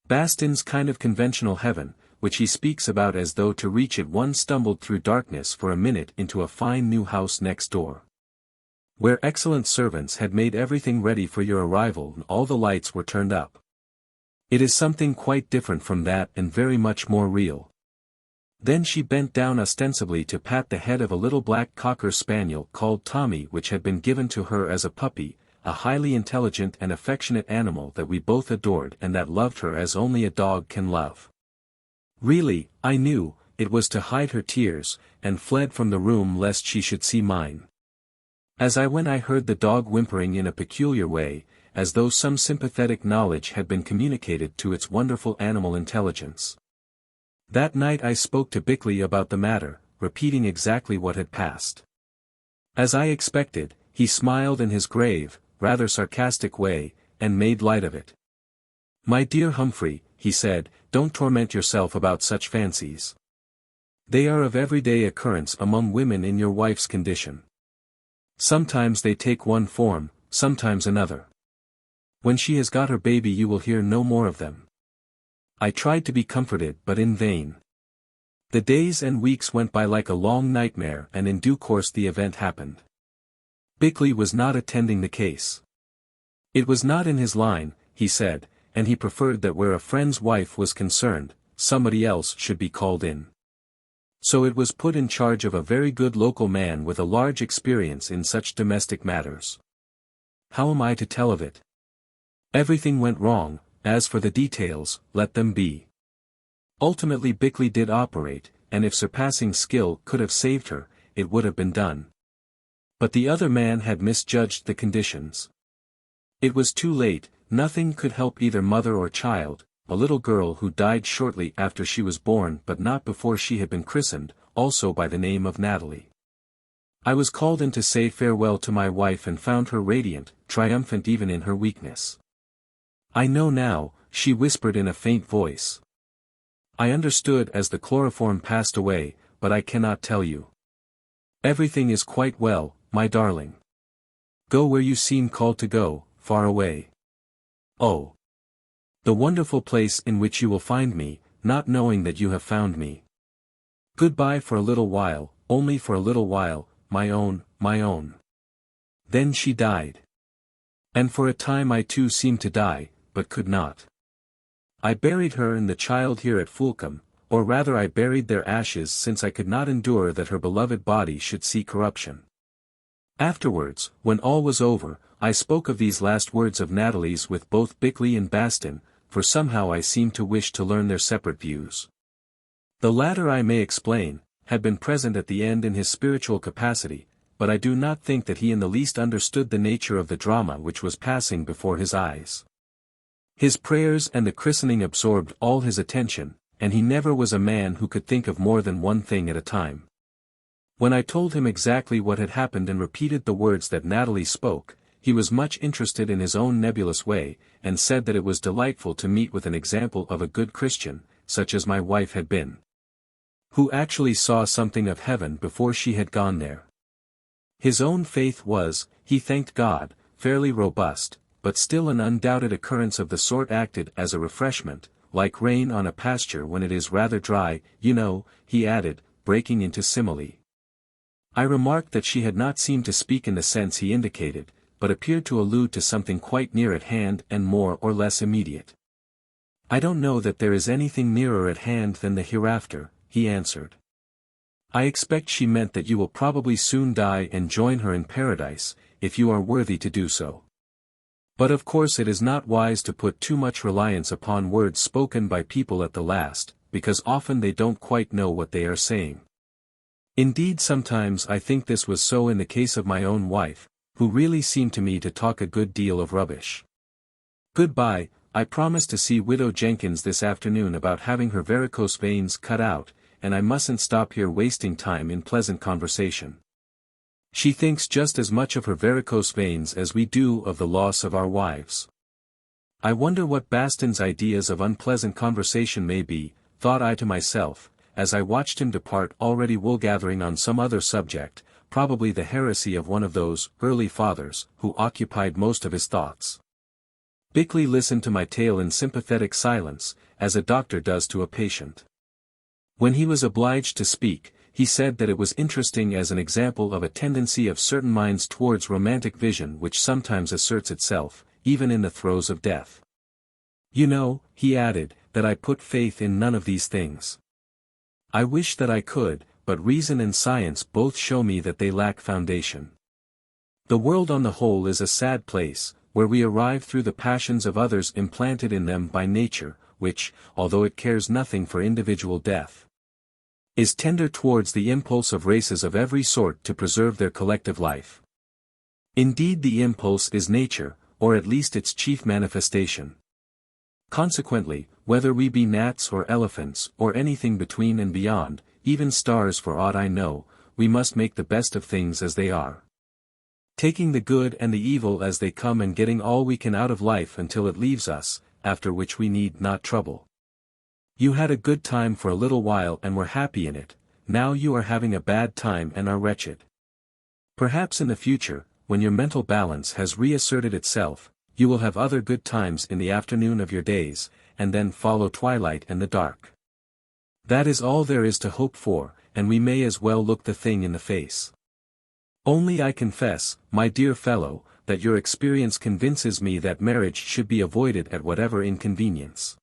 Bastin's kind of conventional heaven, which he speaks about as though to reach it one stumbled through darkness for a minute into a fine new house next door, where excellent servants had made everything ready for your arrival and all the lights were turned up. It is something quite different from that and very much more real." Then she bent down ostensibly to pat the head of a little black cocker spaniel called Tommy which had been given to her as a puppy, a highly intelligent and affectionate animal that we both adored and that loved her as only a dog can love. Really, I knew, it was to hide her tears, and fled from the room lest she should see mine. As I went I heard the dog whimpering in a peculiar way, as though some sympathetic knowledge had been communicated to its wonderful animal intelligence. That night I spoke to Bickley about the matter, repeating exactly what had passed. As I expected, he smiled in his grave, rather sarcastic way, and made light of it. "My dear Humphrey," he said, "don't torment yourself about such fancies. They are of everyday occurrence among women in your wife's condition. Sometimes they take one form, sometimes another. When she has got her baby you will hear no more of them." I tried to be comforted but in vain. The days and weeks went by like a long nightmare and in due course the event happened. Bickley was not attending the case. It was not in his line, he said, and he preferred that where a friend's wife was concerned, somebody else should be called in. So it was put in charge of a very good local man with a large experience in such domestic matters. How am I to tell of it? Everything went wrong. As for the details, let them be. Ultimately Bickley did operate, and if surpassing skill could have saved her, it would have been done. But the other man had misjudged the conditions. It was too late, nothing could help either mother or child, a little girl who died shortly after she was born but not before she had been christened, also by the name of Natalie. I was called in to say farewell to my wife and found her radiant, triumphant even in her weakness. "I know now," she whispered in a faint voice. "I understood as the chloroform passed away, but I cannot tell you. Everything is quite well, my darling. Go where you seem called to go, far away. Oh, the wonderful place in which you will find me, not knowing that you have found me. Goodbye for a little while, only for a little while, my own, my own." Then she died. And for a time I too seemed to die, but could not. I buried her and the child here at Fulham, or rather I buried their ashes since I could not endure that her beloved body should see corruption. Afterwards, when all was over, I spoke of these last words of Natalie's with both Bickley and Bastin, for somehow I seemed to wish to learn their separate views. The latter, I may explain, had been present at the end in his spiritual capacity, but I do not think that he in the least understood the nature of the drama which was passing before his eyes. His prayers and the christening absorbed all his attention, and he never was a man who could think of more than one thing at a time. When I told him exactly what had happened and repeated the words that Natalie spoke, he was much interested in his own nebulous way, and said that it was delightful to meet with an example of a good Christian, such as my wife had been, who actually saw something of heaven before she had gone there. His own faith was, he thanked God, fairly robust, but still an undoubted occurrence of the sort acted as a refreshment, like rain on a pasture when it is rather dry, you know, he added, breaking into simile. I remarked that she had not seemed to speak in the sense he indicated, but appeared to allude to something quite near at hand and more or less immediate. I don't know that there is anything nearer at hand than the hereafter, he answered. I expect she meant that you will probably soon die and join her in paradise, if you are worthy to do so. But of course it is not wise to put too much reliance upon words spoken by people at the last, because often they don't quite know what they are saying. Indeed, sometimes I think this was so in the case of my own wife, who really seemed to me to talk a good deal of rubbish. Goodbye. I promised to see Widow Jenkins this afternoon about having her varicose veins cut out, and I mustn't stop here wasting time in pleasant conversation. She thinks just as much of her varicose veins as we do of the loss of our wives. I wonder what Bastin's ideas of unpleasant conversation may be, thought I to myself, as I watched him depart, already wool-gathering on some other subject, probably the heresy of one of those early fathers, who occupied most of his thoughts. Bickley listened to my tale in sympathetic silence, as a doctor does to a patient. When he was obliged to speak, he said that it was interesting as an example of a tendency of certain minds towards romantic vision which sometimes asserts itself, even in the throes of death. You know, he added, that I put faith in none of these things. I wish that I could, but reason and science both show me that they lack foundation. The world on the whole is a sad place, where we arrive through the passions of others implanted in them by nature, which, although it cares nothing for individual death, is tender towards the impulse of races of every sort to preserve their collective life. Indeed, the impulse is nature, or at least its chief manifestation. Consequently, whether we be gnats or elephants or anything between and beyond, even stars for aught I know, we must make the best of things as they are, taking the good and the evil as they come and getting all we can out of life until it leaves us, after which we need not trouble. You had a good time for a little while and were happy in it, now you are having a bad time and are wretched. Perhaps in the future, when your mental balance has reasserted itself, you will have other good times in the afternoon of your days, and then follow twilight and the dark. That is all there is to hope for, and we may as well look the thing in the face. Only I confess, my dear fellow, that your experience convinces me that marriage should be avoided at whatever inconvenience.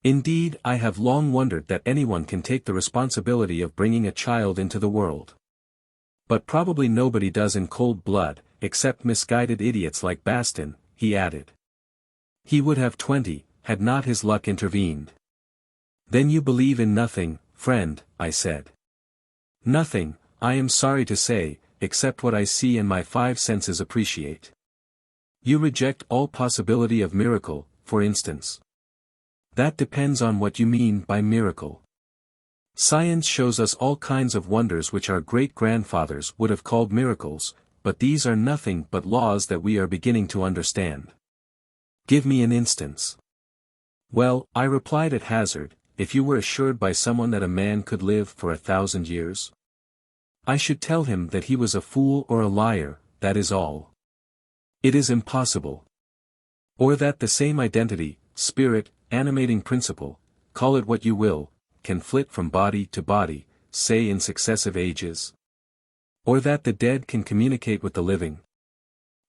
Indeed, I have long wondered that anyone can take the responsibility of bringing a child into the world. But probably nobody does in cold blood, except misguided idiots like Bastin, he added. He would have 20, had not his luck intervened. Then you believe in nothing, friend, I said. Nothing, I am sorry to say, except what I see and my 5 senses appreciate. You reject all possibility of miracle, for instance. That depends on what you mean by miracle. Science shows us all kinds of wonders which our great-grandfathers would have called miracles, but these are nothing but laws that we are beginning to understand. Give me an instance. Well, I replied at hazard, if you were assured by someone that a man could live for 1,000 years? I should tell him that he was a fool or a liar, that is all. It is impossible. Or that the same identity, spirit, animating principle, call it what you will, can flit from body to body, say in successive ages. Or that the dead can communicate with the living.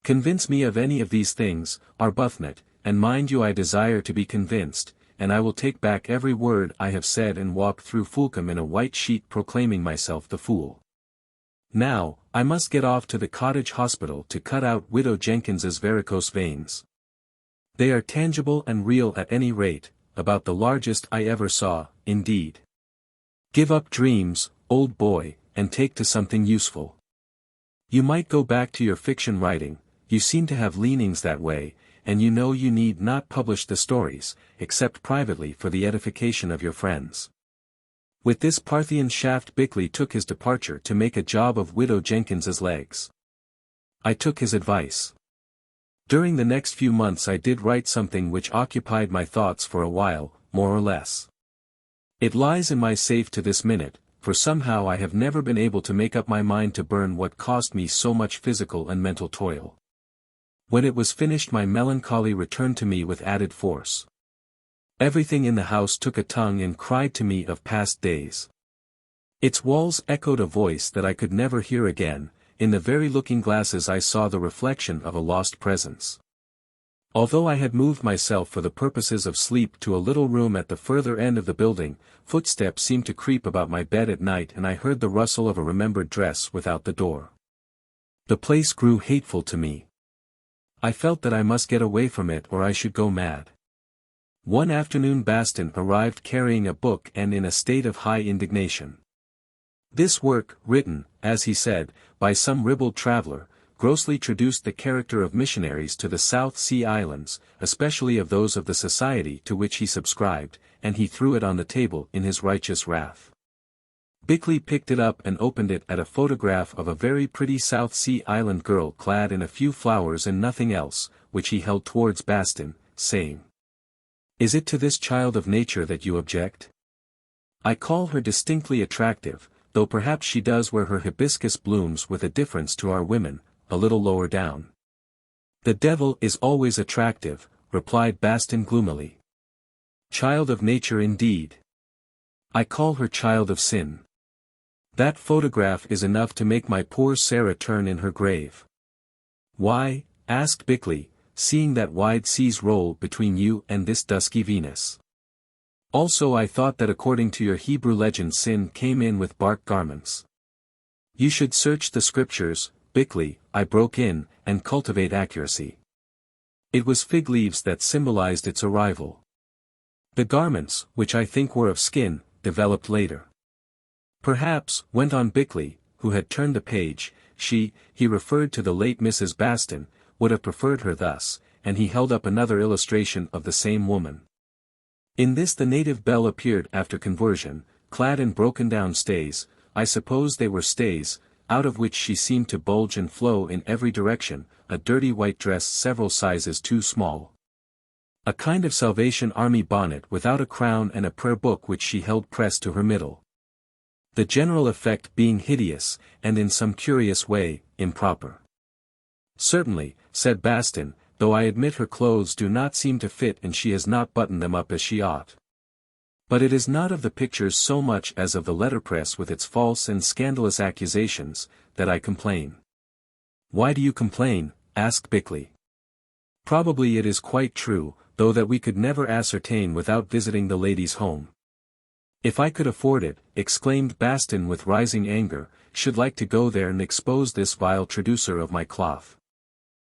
Convince me of any of these things, Arbuthnot, and mind you, I desire to be convinced, and I will take back every word I have said and walk through Fulcum in a white sheet proclaiming myself the fool. Now, I must get off to the cottage hospital to cut out Widow Jenkins's varicose veins. They are tangible and real at any rate, about the largest I ever saw, indeed. Give up dreams, old boy, and take to something useful. You might go back to your fiction writing, you seem to have leanings that way, and you know you need not publish the stories, except privately for the edification of your friends. With this Parthian shaft Bickley took his departure to make a job of Widow Jenkins's legs. I took his advice. During the next few months I did write something which occupied my thoughts for a while, more or less. It lies in my safe to this minute, for somehow I have never been able to make up my mind to burn what cost me so much physical and mental toil. When it was finished my melancholy returned to me with added force. Everything in the house took a tongue and cried to me of past days. Its walls echoed a voice that I could never hear again. In the very looking-glasses I saw the reflection of a lost presence. Although I had moved myself for the purposes of sleep to a little room at the further end of the building, footsteps seemed to creep about my bed at night and I heard the rustle of a remembered dress without the door. The place grew hateful to me. I felt that I must get away from it or I should go mad. One afternoon Bastin arrived carrying a book and in a state of high indignation. This work, written, as he said, by some ribald traveller, grossly traduced the character of missionaries to the South Sea Islands, especially of those of the society to which he subscribed, and he threw it on the table in his righteous wrath. Bickley picked it up and opened it at a photograph of a very pretty South Sea Island girl clad in a few flowers and nothing else, which he held towards Bastin, saying, "Is it to this child of nature that you object? I call her distinctly attractive, though perhaps she does wear her hibiscus blooms with a difference to our women, a little lower down." "The devil is always attractive," replied Bastin gloomily. "Child of nature indeed. I call her child of sin. That photograph is enough to make my poor Sarah turn in her grave." "Why?" asked Bickley, "seeing that wide seas roll between you and this dusky Venus. Also I thought that according to your Hebrew legend sin came in with bark garments." "You should search the scriptures, Bickley," I broke in, "and cultivate accuracy. It was fig leaves that symbolized its arrival. The garments, which I think were of skin, developed later." "Perhaps," went on Bickley, who had turned the page, he referred to the late Mrs. Bastin, would have preferred her thus, and he held up another illustration of the same woman. In this the native belle appeared after conversion, clad in broken-down stays, I suppose they were stays, out of which she seemed to bulge and flow in every direction, a dirty white dress several sizes too small. A kind of Salvation Army bonnet without a crown and a prayer book which she held pressed to her middle. The general effect being hideous, and in some curious way, improper. "Certainly," said Bastin, "though I admit her clothes do not seem to fit and she has not buttoned them up as she ought. But it is not of the pictures so much as of the letterpress with its false and scandalous accusations, that I complain." "Why do you complain?" asked Bickley. "Probably it is quite true, though that we could never ascertain without visiting the lady's home." "If I could afford it," exclaimed Bastin with rising anger, "should like to go there and expose this vile traducer of my cloth."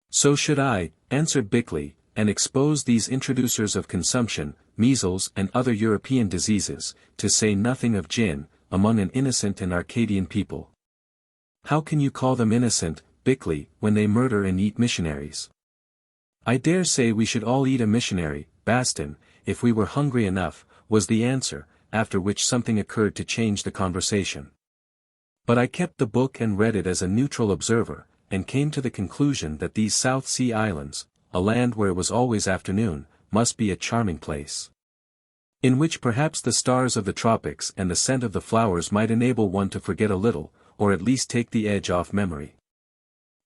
"So should I," answered Bickley, "and expose these introducers of consumption, measles and other European diseases, to say nothing of gin, among an innocent and Arcadian people." "How can you call them innocent, Bickley, when they murder and eat missionaries?" "I dare say we should all eat a missionary, Bastin, if we were hungry enough," was the answer, after which something occurred to change the conversation. But I kept the book and read it as a neutral observer, and came to the conclusion that these South Sea Islands, a land where it was always afternoon, must be a charming place, in which perhaps the stars of the tropics and the scent of the flowers might enable one to forget a little, or at least take the edge off memory.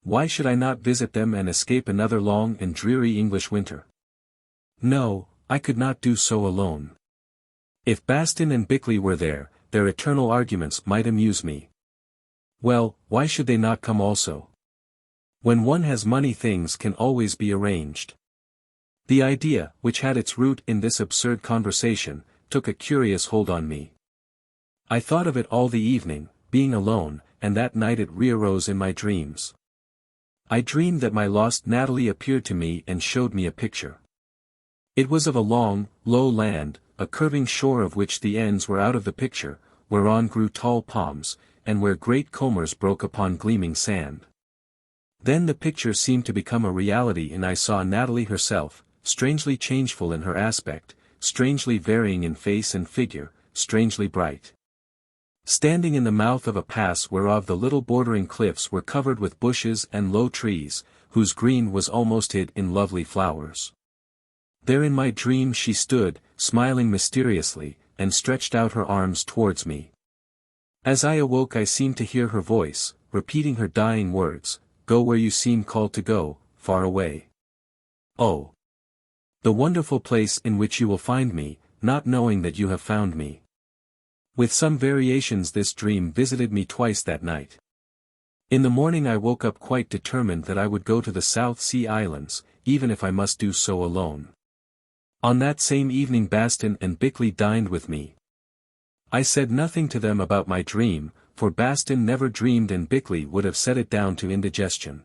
Why should I not visit them and escape another long and dreary English winter? No, I could not do so alone. If Bastin and Bickley were there, their eternal arguments might amuse me. Well, why should they not come also? When one has money things can always be arranged. The idea, which had its root in this absurd conversation, took a curious hold on me. I thought of it all the evening, being alone, and that night it rearose in my dreams. I dreamed that my lost Natalie appeared to me and showed me a picture. It was of a long, low land, a curving shore of which the ends were out of the picture, whereon grew tall palms, and where great combers broke upon gleaming sand. Then the picture seemed to become a reality and I saw Natalie herself, strangely changeful in her aspect, strangely varying in face and figure, strangely bright. Standing in the mouth of a pass whereof the little bordering cliffs were covered with bushes and low trees, whose green was almost hid in lovely flowers. There in my dream she stood, smiling mysteriously, and stretched out her arms towards me. As I awoke I seemed to hear her voice, repeating her dying words, "Go where you seem called to go, far away. Oh! The wonderful place in which you will find me, not knowing that you have found me." With some variations this dream visited me twice that night. In the morning I woke up quite determined that I would go to the South Sea Islands, even if I must do so alone. On that same evening Bastin and Bickley dined with me. I said nothing to them about my dream, for Bastin never dreamed and Bickley would have set it down to indigestion.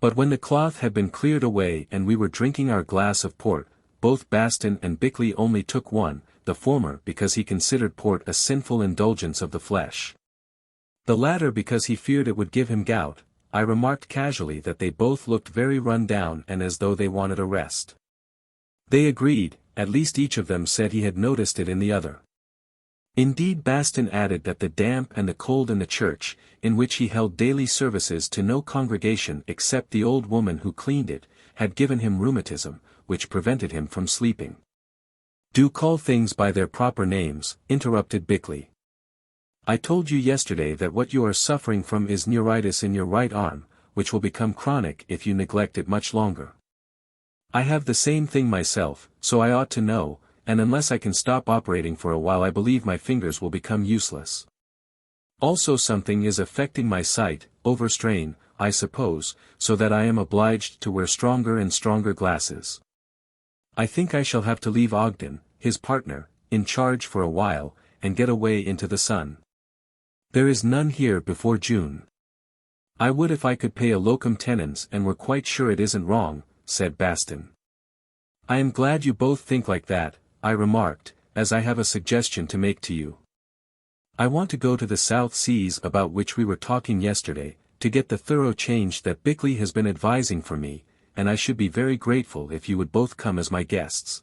But when the cloth had been cleared away and we were drinking our glass of port, both Bastin and Bickley only took one, the former because he considered port a sinful indulgence of the flesh. The latter because he feared it would give him gout. I remarked casually that they both looked very run down and as though they wanted a rest. They agreed, at least each of them said he had noticed it in the other. Indeed Bastin added that the damp and the cold in the church, in which he held daily services to no congregation except the old woman who cleaned it, had given him rheumatism, which prevented him from sleeping. "Do call things by their proper names," interrupted Bickley. "I told you yesterday that what you are suffering from is neuritis in your right arm, which will become chronic if you neglect it much longer. I have the same thing myself, so I ought to know, and unless I can stop operating for a while I believe my fingers will become useless. Also something is affecting my sight, overstrain, I suppose, so that I am obliged to wear stronger and stronger glasses. I think I shall have to leave Ogden, his partner, in charge for a while, and get away into the sun. There is none here before June. I would if I could pay a locum tenens and were quite sure it isn't wrong," said Bastin. "I am glad you both think like that," I remarked, "as I have a suggestion to make to you. I want to go to the South Seas about which we were talking yesterday, to get the thorough change that Bickley has been advising for me, and I should be very grateful if you would both come as my guests.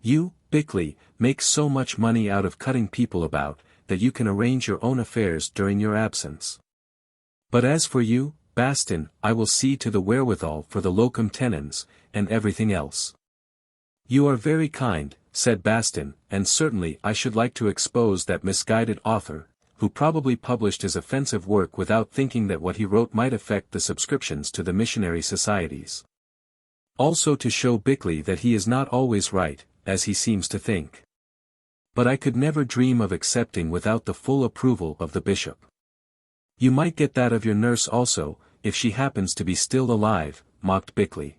You, Bickley, make so much money out of cutting people about, that you can arrange your own affairs during your absence. But as for you, Bastin, I will see to the wherewithal for the locum tenens, and everything else." "You are very kind," said Bastin, "and certainly I should like to expose that misguided author, who probably published his offensive work without thinking that what he wrote might affect the subscriptions to the missionary societies. Also to show Bickley that he is not always right, as he seems to think. But I could never dream of accepting without the full approval of the bishop." "You might get that of your nurse also, if she happens to be still alive," mocked Bickley.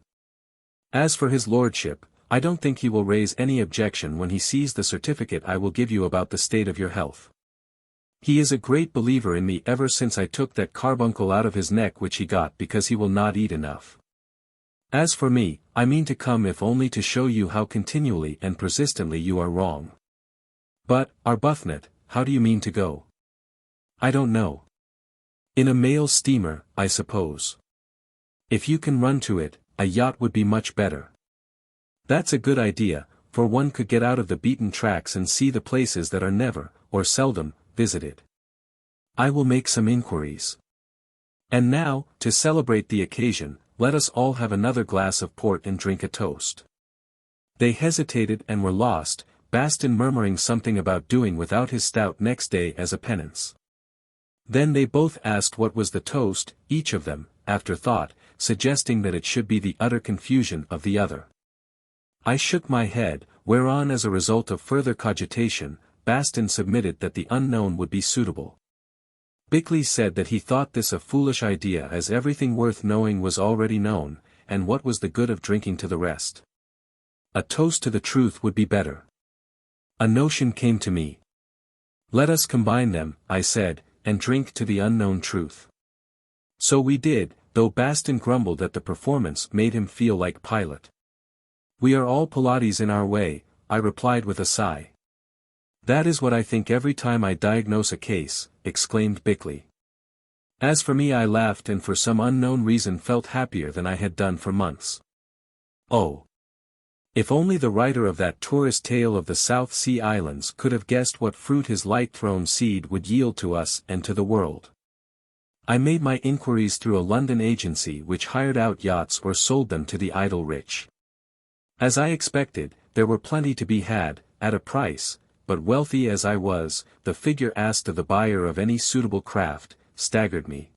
"As for his lordship, I don't think he will raise any objection when he sees the certificate I will give you about the state of your health. He is a great believer in me ever since I took that carbuncle out of his neck which he got because he will not eat enough. As for me, I mean to come if only to show you how continually and persistently you are wrong." "But, Arbuthnot, how do you mean to go?" "I don't know. In a mail steamer, I suppose. If you can run to it, a yacht would be much better." "That's a good idea, for one could get out of the beaten tracks and see the places that are never, or seldom, visited. I will make some inquiries. And now, to celebrate the occasion, let us all have another glass of port and drink a toast." They hesitated and were lost, Bastin murmuring something about doing without his stout next day as a penance. Then they both asked what was the toast, each of them, after thought, suggesting that it should be the utter confusion of the other. I shook my head, whereon as a result of further cogitation, Bastin submitted that the unknown would be suitable. Bickley said that he thought this a foolish idea as everything worth knowing was already known, and what was the good of drinking to the rest? A toast to the truth would be better. A notion came to me. "Let us combine them," I said, "and drink to the unknown truth." So we did, though Bastin grumbled that the performance made him feel like Pilate. "We are all Pilates in our way," I replied with a sigh. "That is what I think every time I diagnose a case," exclaimed Bickley. As for me, I laughed and for some unknown reason felt happier than I had done for months. Oh! If only the writer of that tourist tale of the South Sea Islands could have guessed what fruit his light-thrown seed would yield to us and to the world. I made my inquiries through a London agency which hired out yachts or sold them to the idle rich. As I expected, there were plenty to be had, at a price, but wealthy as I was, the figure asked of the buyer of any suitable craft staggered me.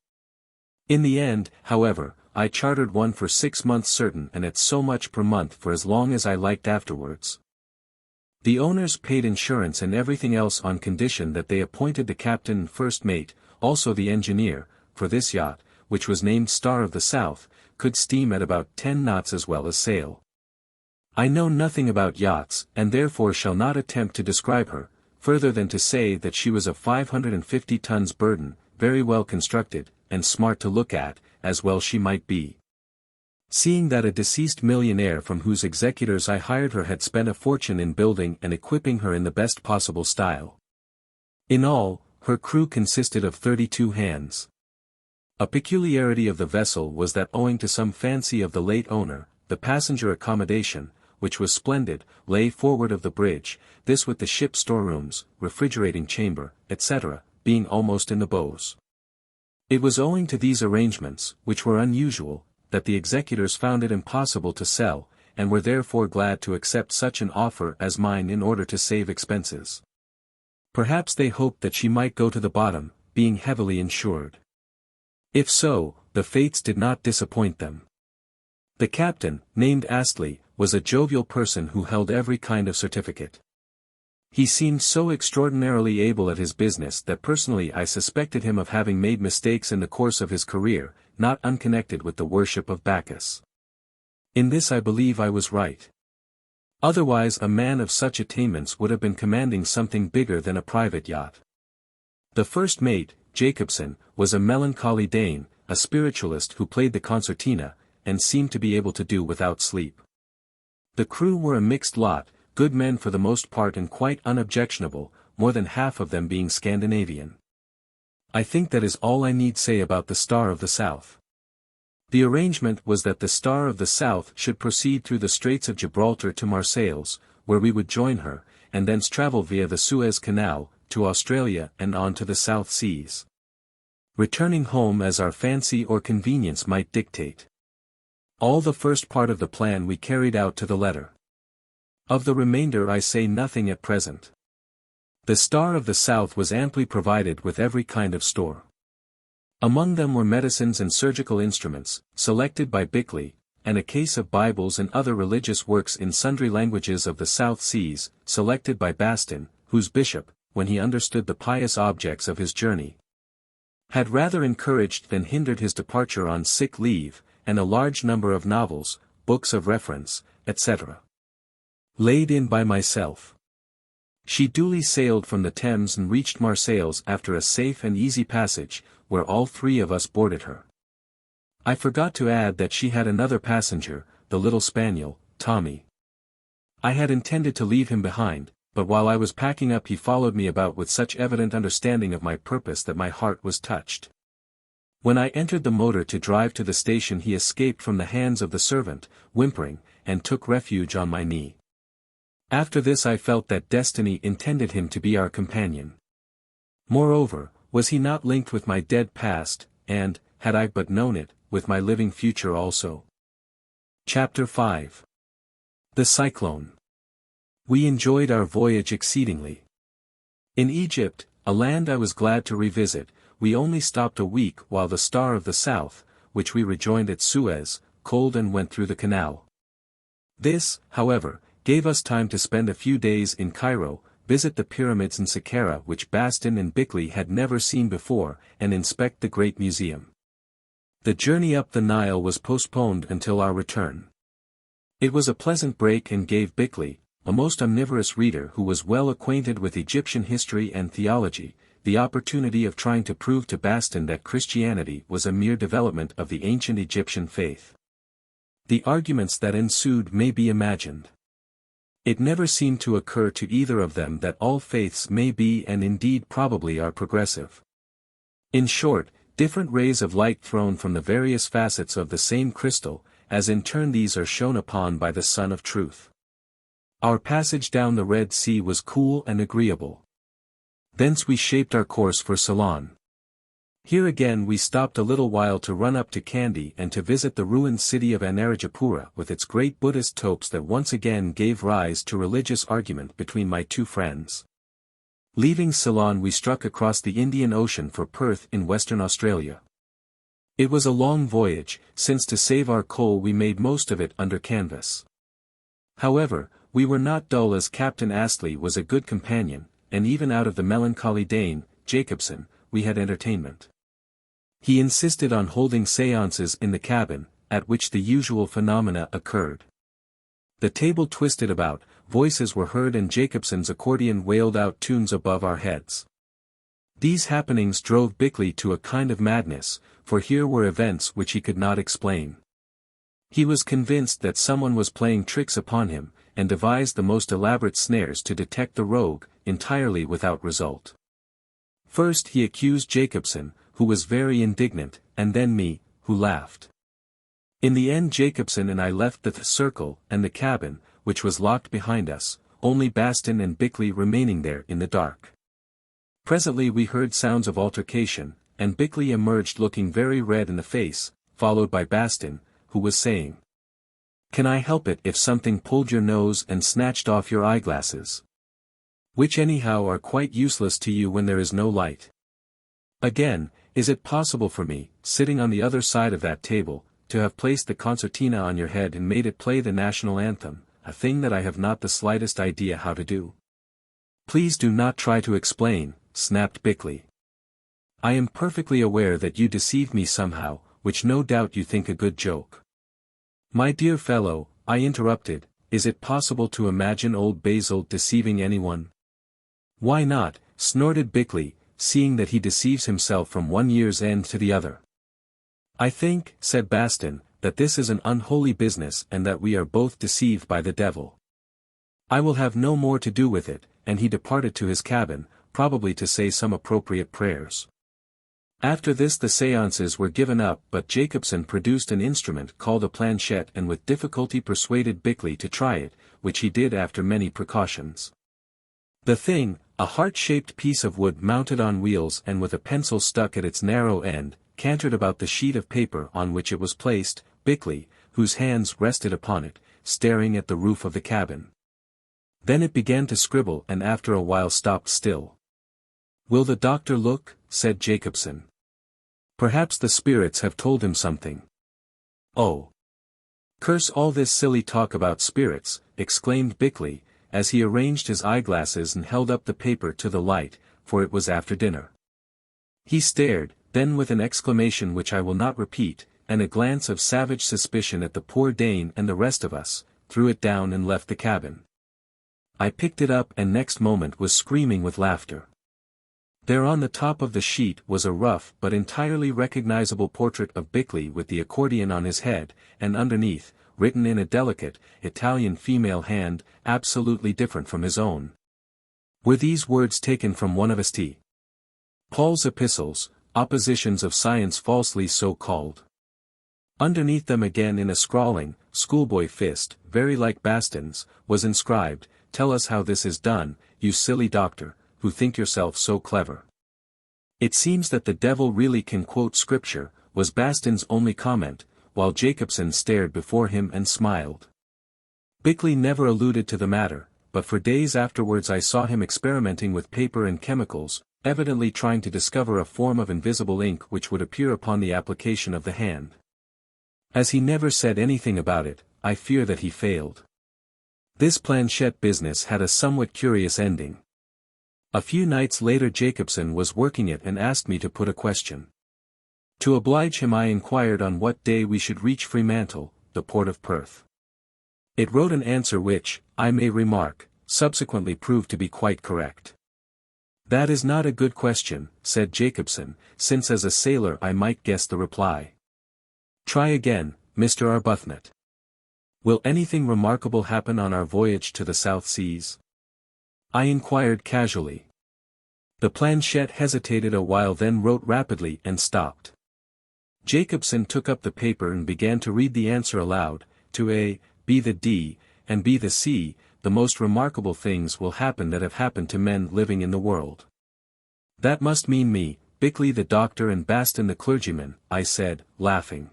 In the end, however, I chartered one for 6 months certain and at so much per month for as long as I liked afterwards. The owners paid insurance and everything else on condition that they appointed the captain and first mate, also the engineer, for this yacht, which was named Star of the South, could steam at about 10 knots as well as sail. I know nothing about yachts and therefore shall not attempt to describe her, further than to say that she was of 550 tons burden, very well constructed, and smart to look at, as well she might be. Seeing that a deceased millionaire from whose executors I hired her had spent a fortune in building and equipping her in the best possible style. In all, her crew consisted of 32 hands. A peculiarity of the vessel was that owing to some fancy of the late owner, the passenger accommodation, which was splendid, lay forward of the bridge, this with the ship's storerooms, refrigerating chamber, etc., being almost in the bows. It was owing to these arrangements, which were unusual, that the executors found it impossible to sell, and were therefore glad to accept such an offer as mine in order to save expenses. Perhaps they hoped that she might go to the bottom, being heavily insured. If so, the fates did not disappoint them. The captain, named Astley, was a jovial person who held every kind of certificate. He seemed so extraordinarily able at his business that personally I suspected him of having made mistakes in the course of his career, not unconnected with the worship of Bacchus. In this I believe I was right. Otherwise a man of such attainments would have been commanding something bigger than a private yacht. The first mate, Jacobson, was a melancholy Dane, a spiritualist who played the concertina, and seemed to be able to do without sleep. The crew were a mixed lot, good men for the most part and quite unobjectionable, more than half of them being Scandinavian. I think that is all I need say about the Star of the South. The arrangement was that the Star of the South should proceed through the Straits of Gibraltar to Marseilles, where we would join her, and thence travel via the Suez Canal, to Australia and on to the South Seas. Returning home as our fancy or convenience might dictate. All the first part of the plan we carried out to the letter. Of the remainder I say nothing at present. The Star of the South was amply provided with every kind of store. Among them were medicines and surgical instruments, selected by Bickley, and a case of Bibles and other religious works in sundry languages of the South Seas, selected by Bastin, whose bishop, when he understood the pious objects of his journey, had rather encouraged than hindered his departure on sick leave, and a large number of novels, books of reference, etc. laid in by myself. She duly sailed from the Thames and reached Marseilles after a safe and easy passage, where all 3 of us boarded her. I forgot to add that she had another passenger, the little spaniel, Tommy. I had intended to leave him behind, but while I was packing up he followed me about with such evident understanding of my purpose that my heart was touched. When I entered the motor to drive to the station he escaped from the hands of the servant, whimpering, and took refuge on my knee. After this I felt that destiny intended him to be our companion. Moreover, was he not linked with my dead past, and, had I but known it, with my living future also? Chapter 5. The Cyclone. We enjoyed our voyage exceedingly. In Egypt, a land I was glad to revisit, we only stopped a week while the Star of the South, which we rejoined at Suez, coaled and went through the canal. This, however, gave us time to spend a few days in Cairo, visit the pyramids in Saqqara which Bastin and Bickley had never seen before, and inspect the great museum. The journey up the Nile was postponed until our return. It was a pleasant break and gave Bickley, a most omnivorous reader who was well acquainted with Egyptian history and theology, the opportunity of trying to prove to Bastin that Christianity was a mere development of the ancient Egyptian faith. The arguments that ensued may be imagined. It never seemed to occur to either of them that all faiths may be and indeed probably are progressive. In short, different rays of light thrown from the various facets of the same crystal, as in turn these are shone upon by the Sun of Truth. Our passage down the Red Sea was cool and agreeable. Thence we shaped our course for Ceylon. Here again we stopped a little while to run up to Kandy and to visit the ruined city of Anuradhapura with its great Buddhist topes that once again gave rise to religious argument between my two friends. Leaving Ceylon we struck across the Indian Ocean for Perth in Western Australia. It was a long voyage, since to save our coal we made most of it under canvas. However, we were not dull as Captain Astley was a good companion, and even out of the melancholy Dane, Jacobson, we had entertainment. He insisted on holding séances in the cabin, at which the usual phenomena occurred. The table twisted about, voices were heard and Jacobson's accordion wailed out tunes above our heads. These happenings drove Bickley to a kind of madness, for here were events which he could not explain. He was convinced that someone was playing tricks upon him, and devised the most elaborate snares to detect the rogue, entirely without result. First he accused Jacobson, who was very indignant, and then me, who laughed. In the end Jacobson and I left the circle and the cabin, which was locked behind us, only Bastin and Bickley remaining there in the dark. Presently we heard sounds of altercation, and Bickley emerged looking very red in the face, followed by Bastin, who was saying, "Can I help it if something pulled your nose and snatched off your eyeglasses? Which anyhow are quite useless to you when there is no light. Again, is it possible for me, sitting on the other side of that table, to have placed the concertina on your head and made it play the national anthem, a thing that I have not the slightest idea how to do?" "Please do not try to explain," snapped Bickley. "I am perfectly aware that you deceived me somehow, which no doubt you think a good joke." "My dear fellow," I interrupted, "is it possible to imagine old Basil deceiving anyone?" "Why not?" snorted Bickley, seeing that he deceives himself from one year's end to the other. "I think," said Bastin, "that this is an unholy business and that we are both deceived by the devil. I will have no more to do with it," and he departed to his cabin, probably to say some appropriate prayers. After this the séances were given up but Jacobson produced an instrument called a planchette and with difficulty persuaded Bickley to try it, which he did after many precautions. The thing, a heart-shaped piece of wood mounted on wheels and with a pencil stuck at its narrow end, cantered about the sheet of paper on which it was placed, Bickley, whose hands rested upon it, staring at the roof of the cabin. Then it began to scribble and after a while stopped still. "Will the doctor look?" said Jacobson. "Perhaps the spirits have told him something." "Oh! Curse all this silly talk about spirits," exclaimed Bickley, as he arranged his eyeglasses and held up the paper to the light, for it was after dinner. He stared, then with an exclamation which I will not repeat, and a glance of savage suspicion at the poor Dane and the rest of us, threw it down and left the cabin. I picked it up and next moment was screaming with laughter. There on the top of the sheet was a rough but entirely recognizable portrait of Bickley with the accordion on his head, and underneath, written in a delicate, Italian female hand, absolutely different from his own. Were these words taken from one of St. Paul's epistles, Oppositions of Science falsely so called? Underneath them again in a scrawling, schoolboy fist, very like Bastin's, was inscribed, "Tell us how this is done, you silly doctor, who think yourself so clever." "It seems that the devil really can quote scripture," was Bastin's only comment, while Jacobson stared before him and smiled. Bickley never alluded to the matter, but for days afterwards I saw him experimenting with paper and chemicals, evidently trying to discover a form of invisible ink which would appear upon the application of the hand. As he never said anything about it, I fear that he failed. This planchette business had a somewhat curious ending. A few nights later Jacobson was working it and asked me to put a question. To oblige him I inquired on what day we should reach Fremantle, the port of Perth. It wrote an answer which, I may remark, subsequently proved to be quite correct. "That is not a good question," said Jacobson, "since as a sailor I might guess the reply. Try again, Mr. Arbuthnot. Will anything remarkable happen on our voyage to the South Seas?" I inquired casually. The planchette hesitated a while, then wrote rapidly and stopped. Jacobson took up the paper and began to read the answer aloud. To A, B the D, and B the C, the most remarkable things will happen that have happened to men living in the world. That must mean me, Bickley the doctor and Bastin the clergyman, I said, laughing.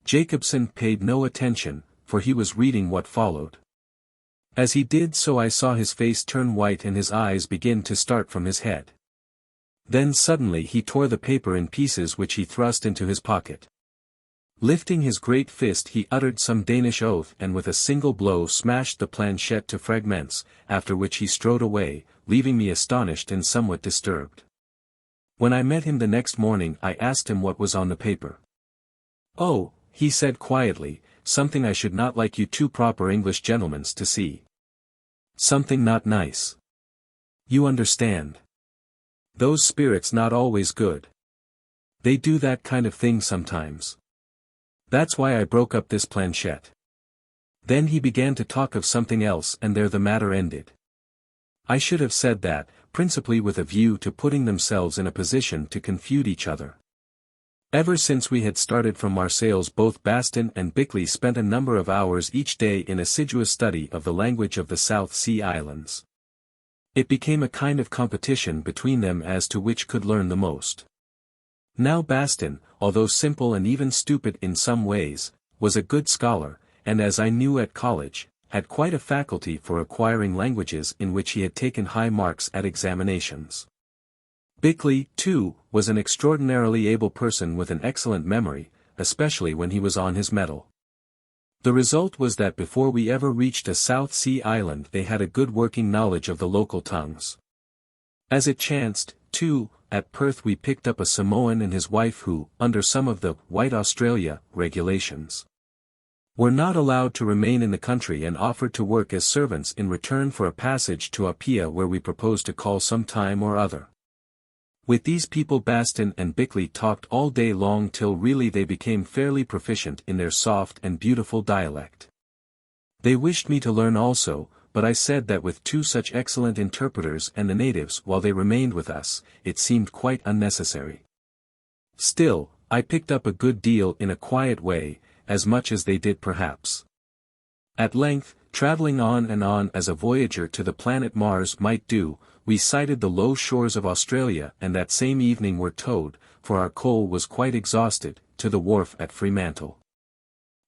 Jacobson paid no attention, for he was reading what followed. As he did so I saw his face turn white and his eyes begin to start from his head. Then suddenly he tore the paper in pieces which he thrust into his pocket. Lifting his great fist he uttered some Danish oath and with a single blow smashed the planchette to fragments, after which he strode away, leaving me astonished and somewhat disturbed. When I met him the next morning I asked him what was on the paper. "Oh," he said quietly, "something I should not like you two proper English gentlemen to see. Something not nice. You understand. Those spirits not always good. They do that kind of thing sometimes. That's why I broke up this planchette." Then he began to talk of something else and there the matter ended. I should have said that, principally with a view to putting themselves in a position to confute each other. Ever since we had started from Marseilles both Bastin and Bickley spent a number of hours each day in assiduous study of the language of the South Sea Islands. It became a kind of competition between them as to which could learn the most. Now Bastin, although simple and even stupid in some ways, was a good scholar, and as I knew at college, had quite a faculty for acquiring languages in which he had taken high marks at examinations. Bickley, too, was an extraordinarily able person with an excellent memory, especially when he was on his mettle. The result was that before we ever reached a South Sea island they had a good working knowledge of the local tongues. As it chanced, too, at Perth we picked up a Samoan and his wife who, under some of the White Australia regulations, were not allowed to remain in the country and offered to work as servants in return for a passage to Apia where we proposed to call some time or other. With these people Bastin and Bickley talked all day long till really they became fairly proficient in their soft and beautiful dialect. They wished me to learn also, but I said that with two such excellent interpreters and the natives while they remained with us, it seemed quite unnecessary. Still, I picked up a good deal in a quiet way, as much as they did perhaps. At length, traveling on and on as a voyager to the planet Mars might do, we sighted the low shores of Australia and that same evening were towed, for our coal was quite exhausted, to the wharf at Fremantle.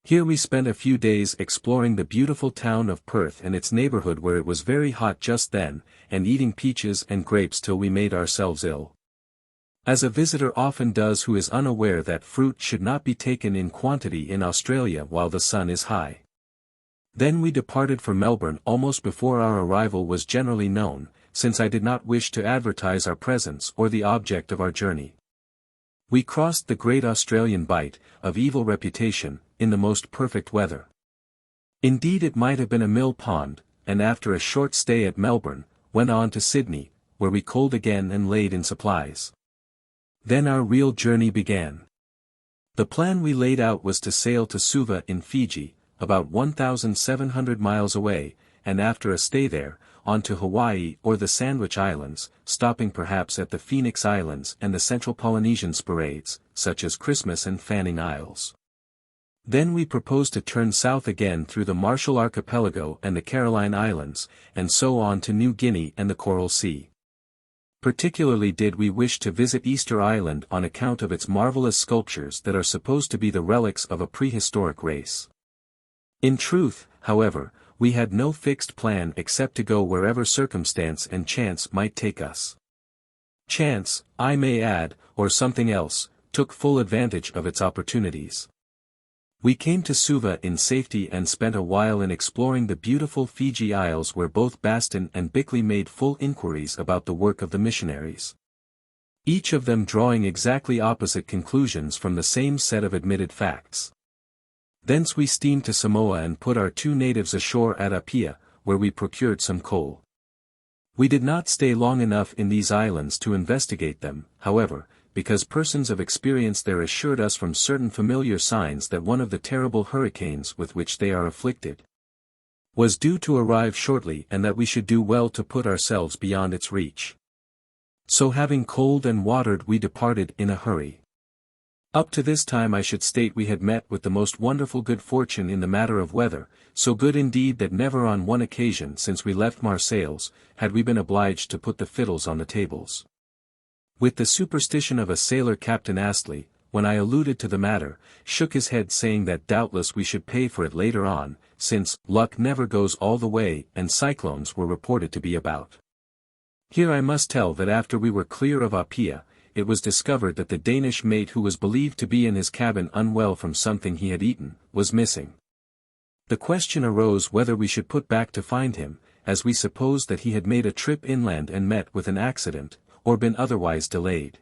Here we spent a few days exploring the beautiful town of Perth and its neighbourhood where it was very hot just then, and eating peaches and grapes till we made ourselves ill. As a visitor often does who is unaware that fruit should not be taken in quantity in Australia while the sun is high. Then we departed for Melbourne almost before our arrival was generally known, since I did not wish to advertise our presence or the object of our journey. We crossed the great Australian bight, of evil reputation, in the most perfect weather. Indeed it might have been a mill pond, and after a short stay at Melbourne, went on to Sydney, where we coaled again and laid in supplies. Then our real journey began. The plan we laid out was to sail to Suva in Fiji, about 1,700 miles away, and after a stay there, on to Hawaii or the Sandwich Islands, stopping perhaps at the Phoenix Islands and the Central Polynesian Sporades, such as Christmas and Fanning Isles. Then we proposed to turn south again through the Marshall Archipelago and the Caroline Islands, and so on to New Guinea and the Coral Sea. Particularly did we wish to visit Easter Island on account of its marvelous sculptures that are supposed to be the relics of a prehistoric race. In truth, however, we had no fixed plan except to go wherever circumstance and chance might take us. Chance, I may add, or something else, took full advantage of its opportunities. We came to Suva in safety and spent a while in exploring the beautiful Fiji Isles where both Bastin and Bickley made full inquiries about the work of the missionaries. Each of them drawing exactly opposite conclusions from the same set of admitted facts. Thence we steamed to Samoa and put our two natives ashore at Apia, where we procured some coal. We did not stay long enough in these islands to investigate them, however, because persons of experience there assured us from certain familiar signs that one of the terrible hurricanes with which they are afflicted was due to arrive shortly and that we should do well to put ourselves beyond its reach. So having coaled and watered we departed in a hurry. Up to this time I should state we had met with the most wonderful good fortune in the matter of weather, so good indeed that never on one occasion since we left M.R.S. had we been obliged to put the fiddles on the tables. With the superstition of a sailor, Captain Astley, when I alluded to the matter, shook his head, saying that doubtless we should pay for it later on, since luck never goes all the way and cyclones were reported to be about. Here I must tell that after we were clear of Apia, it was discovered that the Danish mate, who was believed to be in his cabin unwell from something he had eaten, was missing. The question arose whether we should put back to find him, as we supposed that he had made a trip inland and met with an accident, or been otherwise delayed.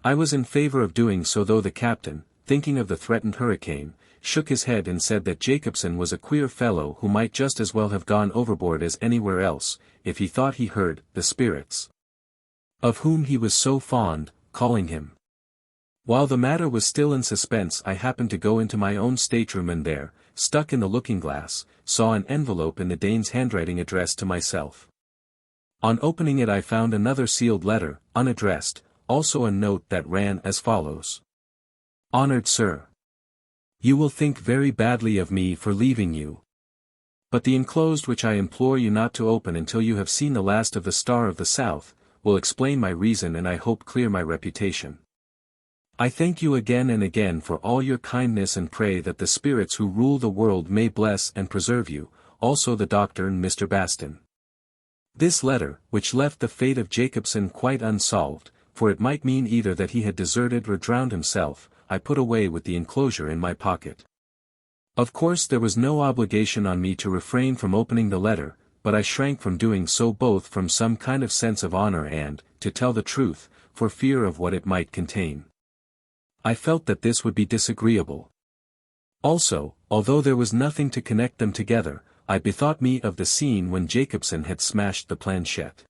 I was in favor of doing so, though the captain, thinking of the threatened hurricane, shook his head and said that Jacobsen was a queer fellow who might just as well have gone overboard as anywhere else, if he thought he heard the spirits, of whom he was so fond, calling him. While the matter was still in suspense, I happened to go into my own stateroom, and there, stuck in the looking-glass, saw an envelope in the Dane's handwriting addressed to myself. On opening it I found another sealed letter, unaddressed, also a note that ran as follows. Honored Sir, you will think very badly of me for leaving you. But the enclosed, which I implore you not to open until you have seen the last of the Star of the South, will explain my reason and I hope clear my reputation. I thank you again and again for all your kindness and pray that the spirits who rule the world may bless and preserve you, also the doctor and Mr. Bastin. This letter, which left the fate of Jacobsen quite unsolved, for it might mean either that he had deserted or drowned himself, I put away with the enclosure in my pocket. Of course there was no obligation on me to refrain from opening the letter, but I shrank from doing so both from some kind of sense of honor and, to tell the truth, for fear of what it might contain. I felt that this would be disagreeable. Also, although there was nothing to connect them together, I bethought me of the scene when Jacobsen had smashed the planchette.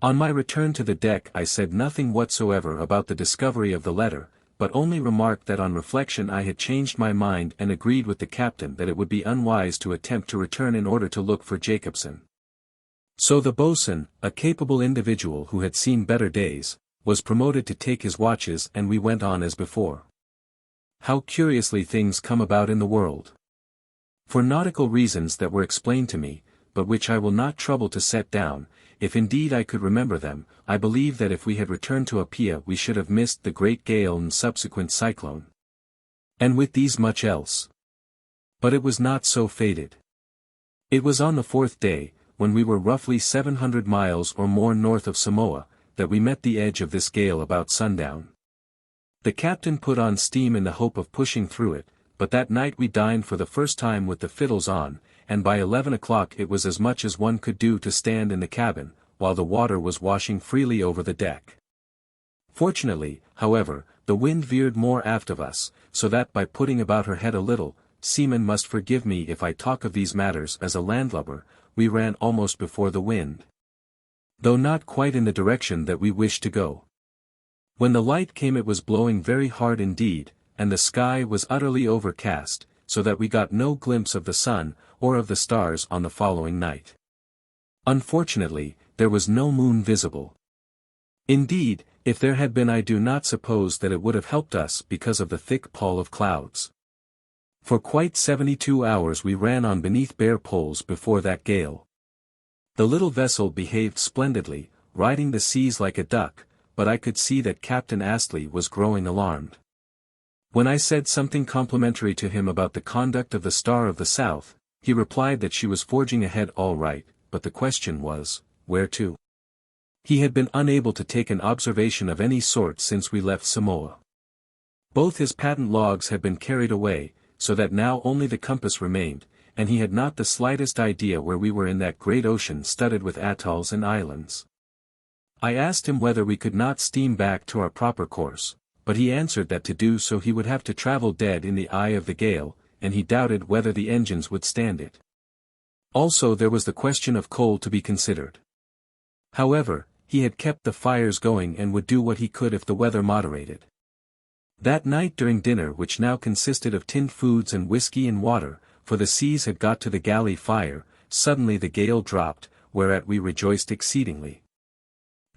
On my return to the deck I said nothing whatsoever about the discovery of the letter, but only remarked that on reflection I had changed my mind and agreed with the captain that it would be unwise to attempt to return in order to look for Jacobsen. So the boatswain, a capable individual who had seen better days, was promoted to take his watches, and we went on as before. How curiously things come about in the world! For nautical reasons that were explained to me, but which I will not trouble to set down, if indeed I could remember them, I believe that if we had returned to Apia we should have missed the great gale and subsequent cyclone. And with these much else. But it was not so fated. It was on the fourth day, when we were roughly 700 miles or more north of Samoa, that we met the edge of this gale about sundown. The captain put on steam in the hope of pushing through it, but that night we dined for the first time with the fiddles on, and by 11 o'clock it was as much as one could do to stand in the cabin, while the water was washing freely over the deck. Fortunately, however, the wind veered more aft of us, so that by putting about her head a little, seamen must forgive me if I talk of these matters as a landlubber, we ran almost before the wind, though not quite in the direction that we wished to go. When the light came it was blowing very hard indeed, and the sky was utterly overcast, so that we got no glimpse of the sun, or of the stars on the following night. Unfortunately, there was no moon visible. Indeed, if there had been I do not suppose that it would have helped us because of the thick pall of clouds. For quite 72 hours we ran on beneath bare poles before that gale. The little vessel behaved splendidly, riding the seas like a duck, but I could see that Captain Astley was growing alarmed. When I said something complimentary to him about the conduct of the Star of the South, he replied that she was forging ahead all right, but the question was, where to? He had been unable to take an observation of any sort since we left Samoa. Both his patent logs had been carried away, so that now only the compass remained, and he had not the slightest idea where we were in that great ocean studded with atolls and islands. I asked him whether we could not steam back to our proper course, but he answered that to do so he would have to travel dead in the eye of the gale, and he doubted whether the engines would stand it. Also there was the question of coal to be considered. However, he had kept the fires going and would do what he could if the weather moderated. That night during dinner, which now consisted of tinned foods and whiskey and water, for the seas had got to the galley fire, suddenly the gale dropped, whereat we rejoiced exceedingly.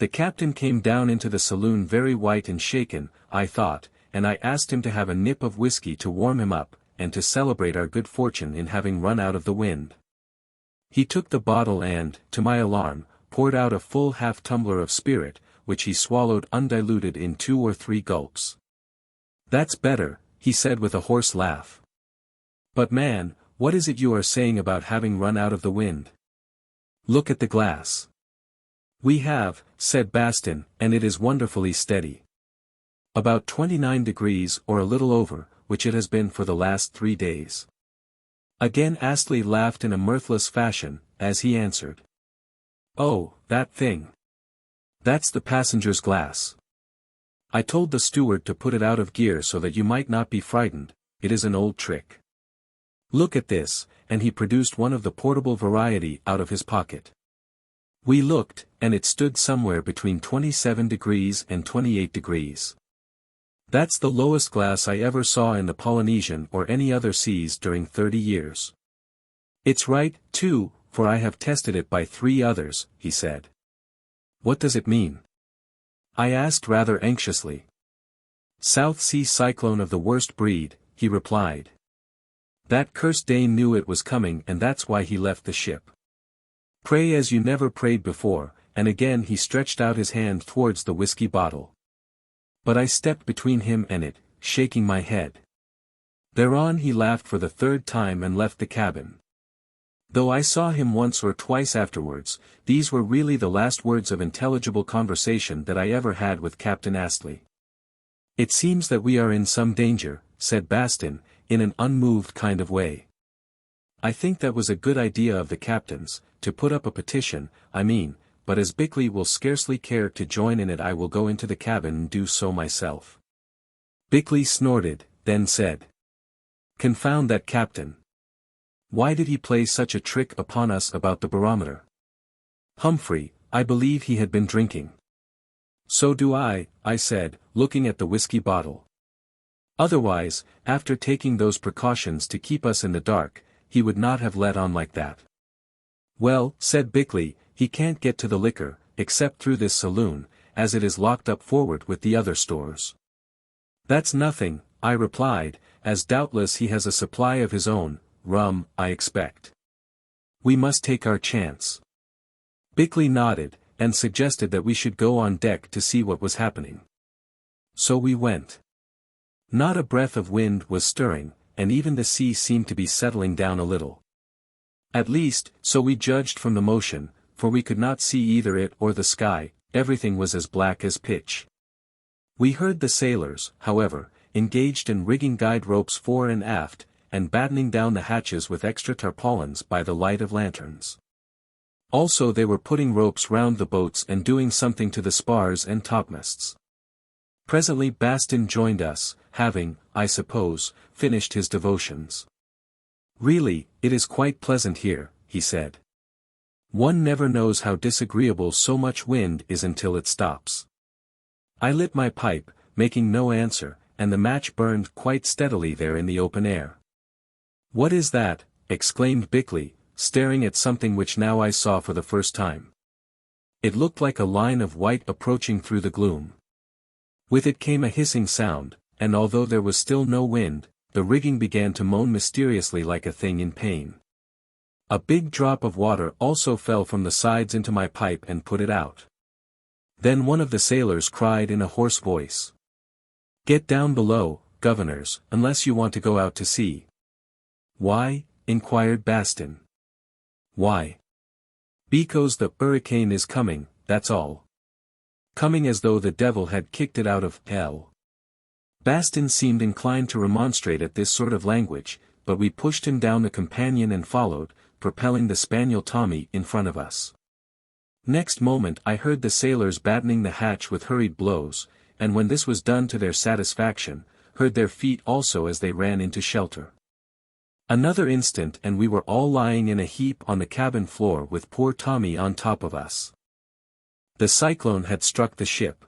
The captain came down into the saloon very white and shaken, I thought, and I asked him to have a nip of whiskey to warm him up, and to celebrate our good fortune in having run out of the wind. He took the bottle and, to my alarm, poured out a full half-tumbler of spirit, which he swallowed undiluted in 2 or 3 gulps. "That's better," he said with a hoarse laugh. "But man, what is it you are saying about having run out of the wind? Look at the glass." "We have," said Bastin, "and it is wonderfully steady. About 29 degrees or a little over, which it has been for the last 3 days." Again Astley laughed in a mirthless fashion, as he answered. "Oh, that thing. That's the passenger's glass. I told the steward to put it out of gear so that you might not be frightened. It is an old trick. Look at this," and he produced one of the portable variety out of his pocket. We looked, and it stood somewhere between 27 degrees and 28 degrees. "That's the lowest glass I ever saw in the Polynesian or any other seas during 30 years. It's right, too, for I have tested it by 3 others," he said. "What does it mean?" I asked rather anxiously. "South Sea cyclone of the worst breed," he replied. "That cursed Dane knew it was coming and that's why he left the ship. Pray as you never prayed before," and again he stretched out his hand towards the whiskey bottle. But I stepped between him and it, shaking my head. Thereon he laughed for the 3rd time and left the cabin. Though I saw him once or twice afterwards, these were really the last words of intelligible conversation that I ever had with Captain Astley. "It seems that we are in some danger," said Bastin, in an unmoved kind of way. "I think that was a good idea of the captain's, to put up a petition, I mean, but as Bickley will scarcely care to join in it I will go into the cabin and do so myself." Bickley snorted, then said, "Confound that captain. Why did he play such a trick upon us about the barometer? Humphrey, I believe he had been drinking." "So do I," said, looking at the whiskey bottle. "Otherwise, after taking those precautions to keep us in the dark, he would not have let on like that." "Well," said Bickley, "he can't get to the liquor, except through this saloon, as it is locked up forward with the other stores." "That's nothing," I replied, "as doubtless he has a supply of his own, rum, I expect. We must take our chance." Bickley nodded, and suggested that we should go on deck to see what was happening. So we went. Not a breath of wind was stirring, and even the sea seemed to be settling down a little. At least, so we judged from the motion, for we could not see either it or the sky, everything was as black as pitch. We heard the sailors, however, engaged in rigging guide ropes fore and aft, and battening down the hatches with extra tarpaulins by the light of lanterns. Also they were putting ropes round the boats and doing something to the spars and topmasts. Presently Bastin joined us, having, I suppose, finished his devotions. "Really, it is quite pleasant here," he said. "One never knows how disagreeable so much wind is until it stops." I lit my pipe, making no answer, and the match burned quite steadily there in the open air. "What is that?" exclaimed Bickley, staring at something which now I saw for the first time. It looked like a line of white approaching through the gloom. With it came a hissing sound, and although there was still no wind, the rigging began to moan mysteriously like a thing in pain. A big drop of water also fell from the sides into my pipe and put it out. Then one of the sailors cried in a hoarse voice, "Get down below, governors, unless you want to go out to sea." "Why?" inquired Bastin. "Why? Because the hurricane is coming, that's all. Coming as though the devil had kicked it out of hell." Bastin seemed inclined to remonstrate at this sort of language, but we pushed him down the companion and followed, propelling the spaniel Tommy in front of us. Next moment I heard the sailors battening the hatch with hurried blows, and when this was done to their satisfaction, heard their feet also as they ran into shelter. Another instant and we were all lying in a heap on the cabin floor with poor Tommy on top of us. The cyclone had struck the ship.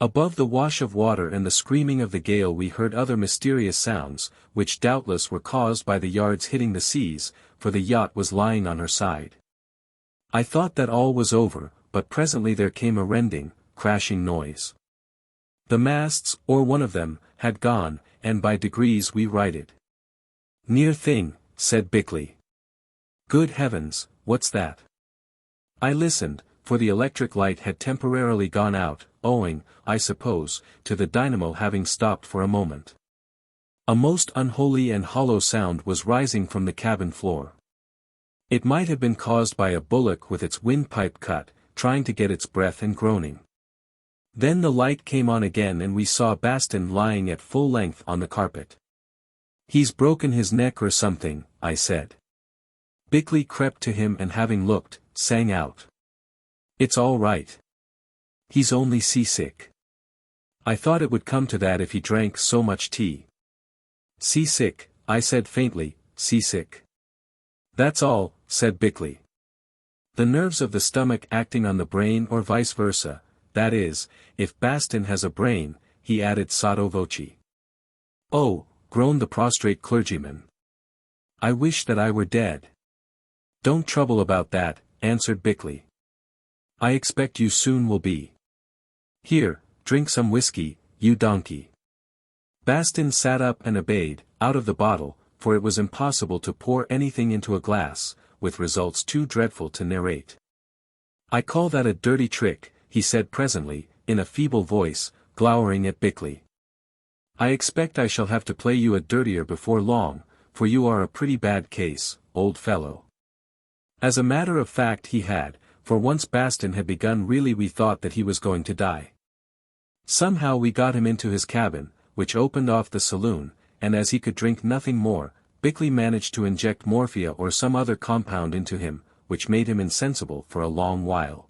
Above the wash of water and the screaming of the gale we heard other mysterious sounds, which doubtless were caused by the yards hitting the seas, for the yacht was lying on her side. I thought that all was over, but presently there came a rending, crashing noise. The masts, or one of them, had gone, and by degrees we righted. "Near thing," said Bickley. "Good heavens, what's that?" I listened, for the electric light had temporarily gone out, owing, I suppose, to the dynamo having stopped for a moment. A most unholy and hollow sound was rising from the cabin floor. It might have been caused by a bullock with its windpipe cut, trying to get its breath and groaning. Then the light came on again and we saw Bastin lying at full length on the carpet. "He's broken his neck or something," I said. Bickley crept to him and having looked, sang out. "It's all right. He's only seasick. I thought it would come to that if he drank so much tea." "Seasick," I said faintly, "seasick." "That's all," said Bickley. "The nerves of the stomach acting on the brain or vice versa, that is, if Bastin has a brain," he added sotto voce. "Oh," groaned the prostrate clergyman. "I wish that I were dead." "Don't trouble about that," answered Bickley. "I expect you soon will be. Here, drink some whiskey, you donkey." Bastin sat up and obeyed, out of the bottle, for it was impossible to pour anything into a glass, with results too dreadful to narrate. "I call that a dirty trick," he said presently, in a feeble voice, glowering at Bickley. "I expect I shall have to play you a dirtier before long, for you are a pretty bad case, old fellow." As a matter of fact he had, for once Bastin had begun really we thought that he was going to die. Somehow we got him into his cabin, which opened off the saloon, and as he could drink nothing more, Bickley managed to inject morphia or some other compound into him, which made him insensible for a long while.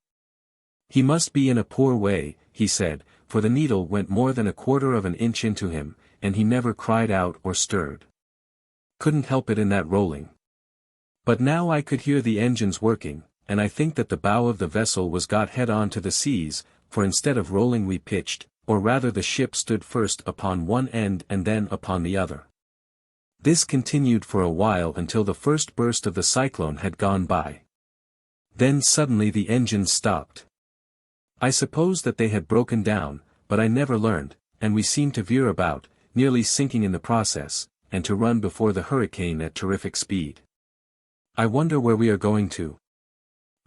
"He must be in a poor way," he said, for the needle went more than 1/4 of an inch into him, and he never cried out or stirred. Couldn't help it in that rolling. But now I could hear the engines working, and I think that the bow of the vessel was got head on to the seas, for instead of rolling we pitched, or rather the ship stood first upon one end and then upon the other. This continued for a while until the first burst of the cyclone had gone by. Then suddenly the engines stopped. I suppose that they had broken down, but I never learned, and we seemed to veer about, nearly sinking in the process, and to run before the hurricane at terrific speed. "I wonder where we are going to,"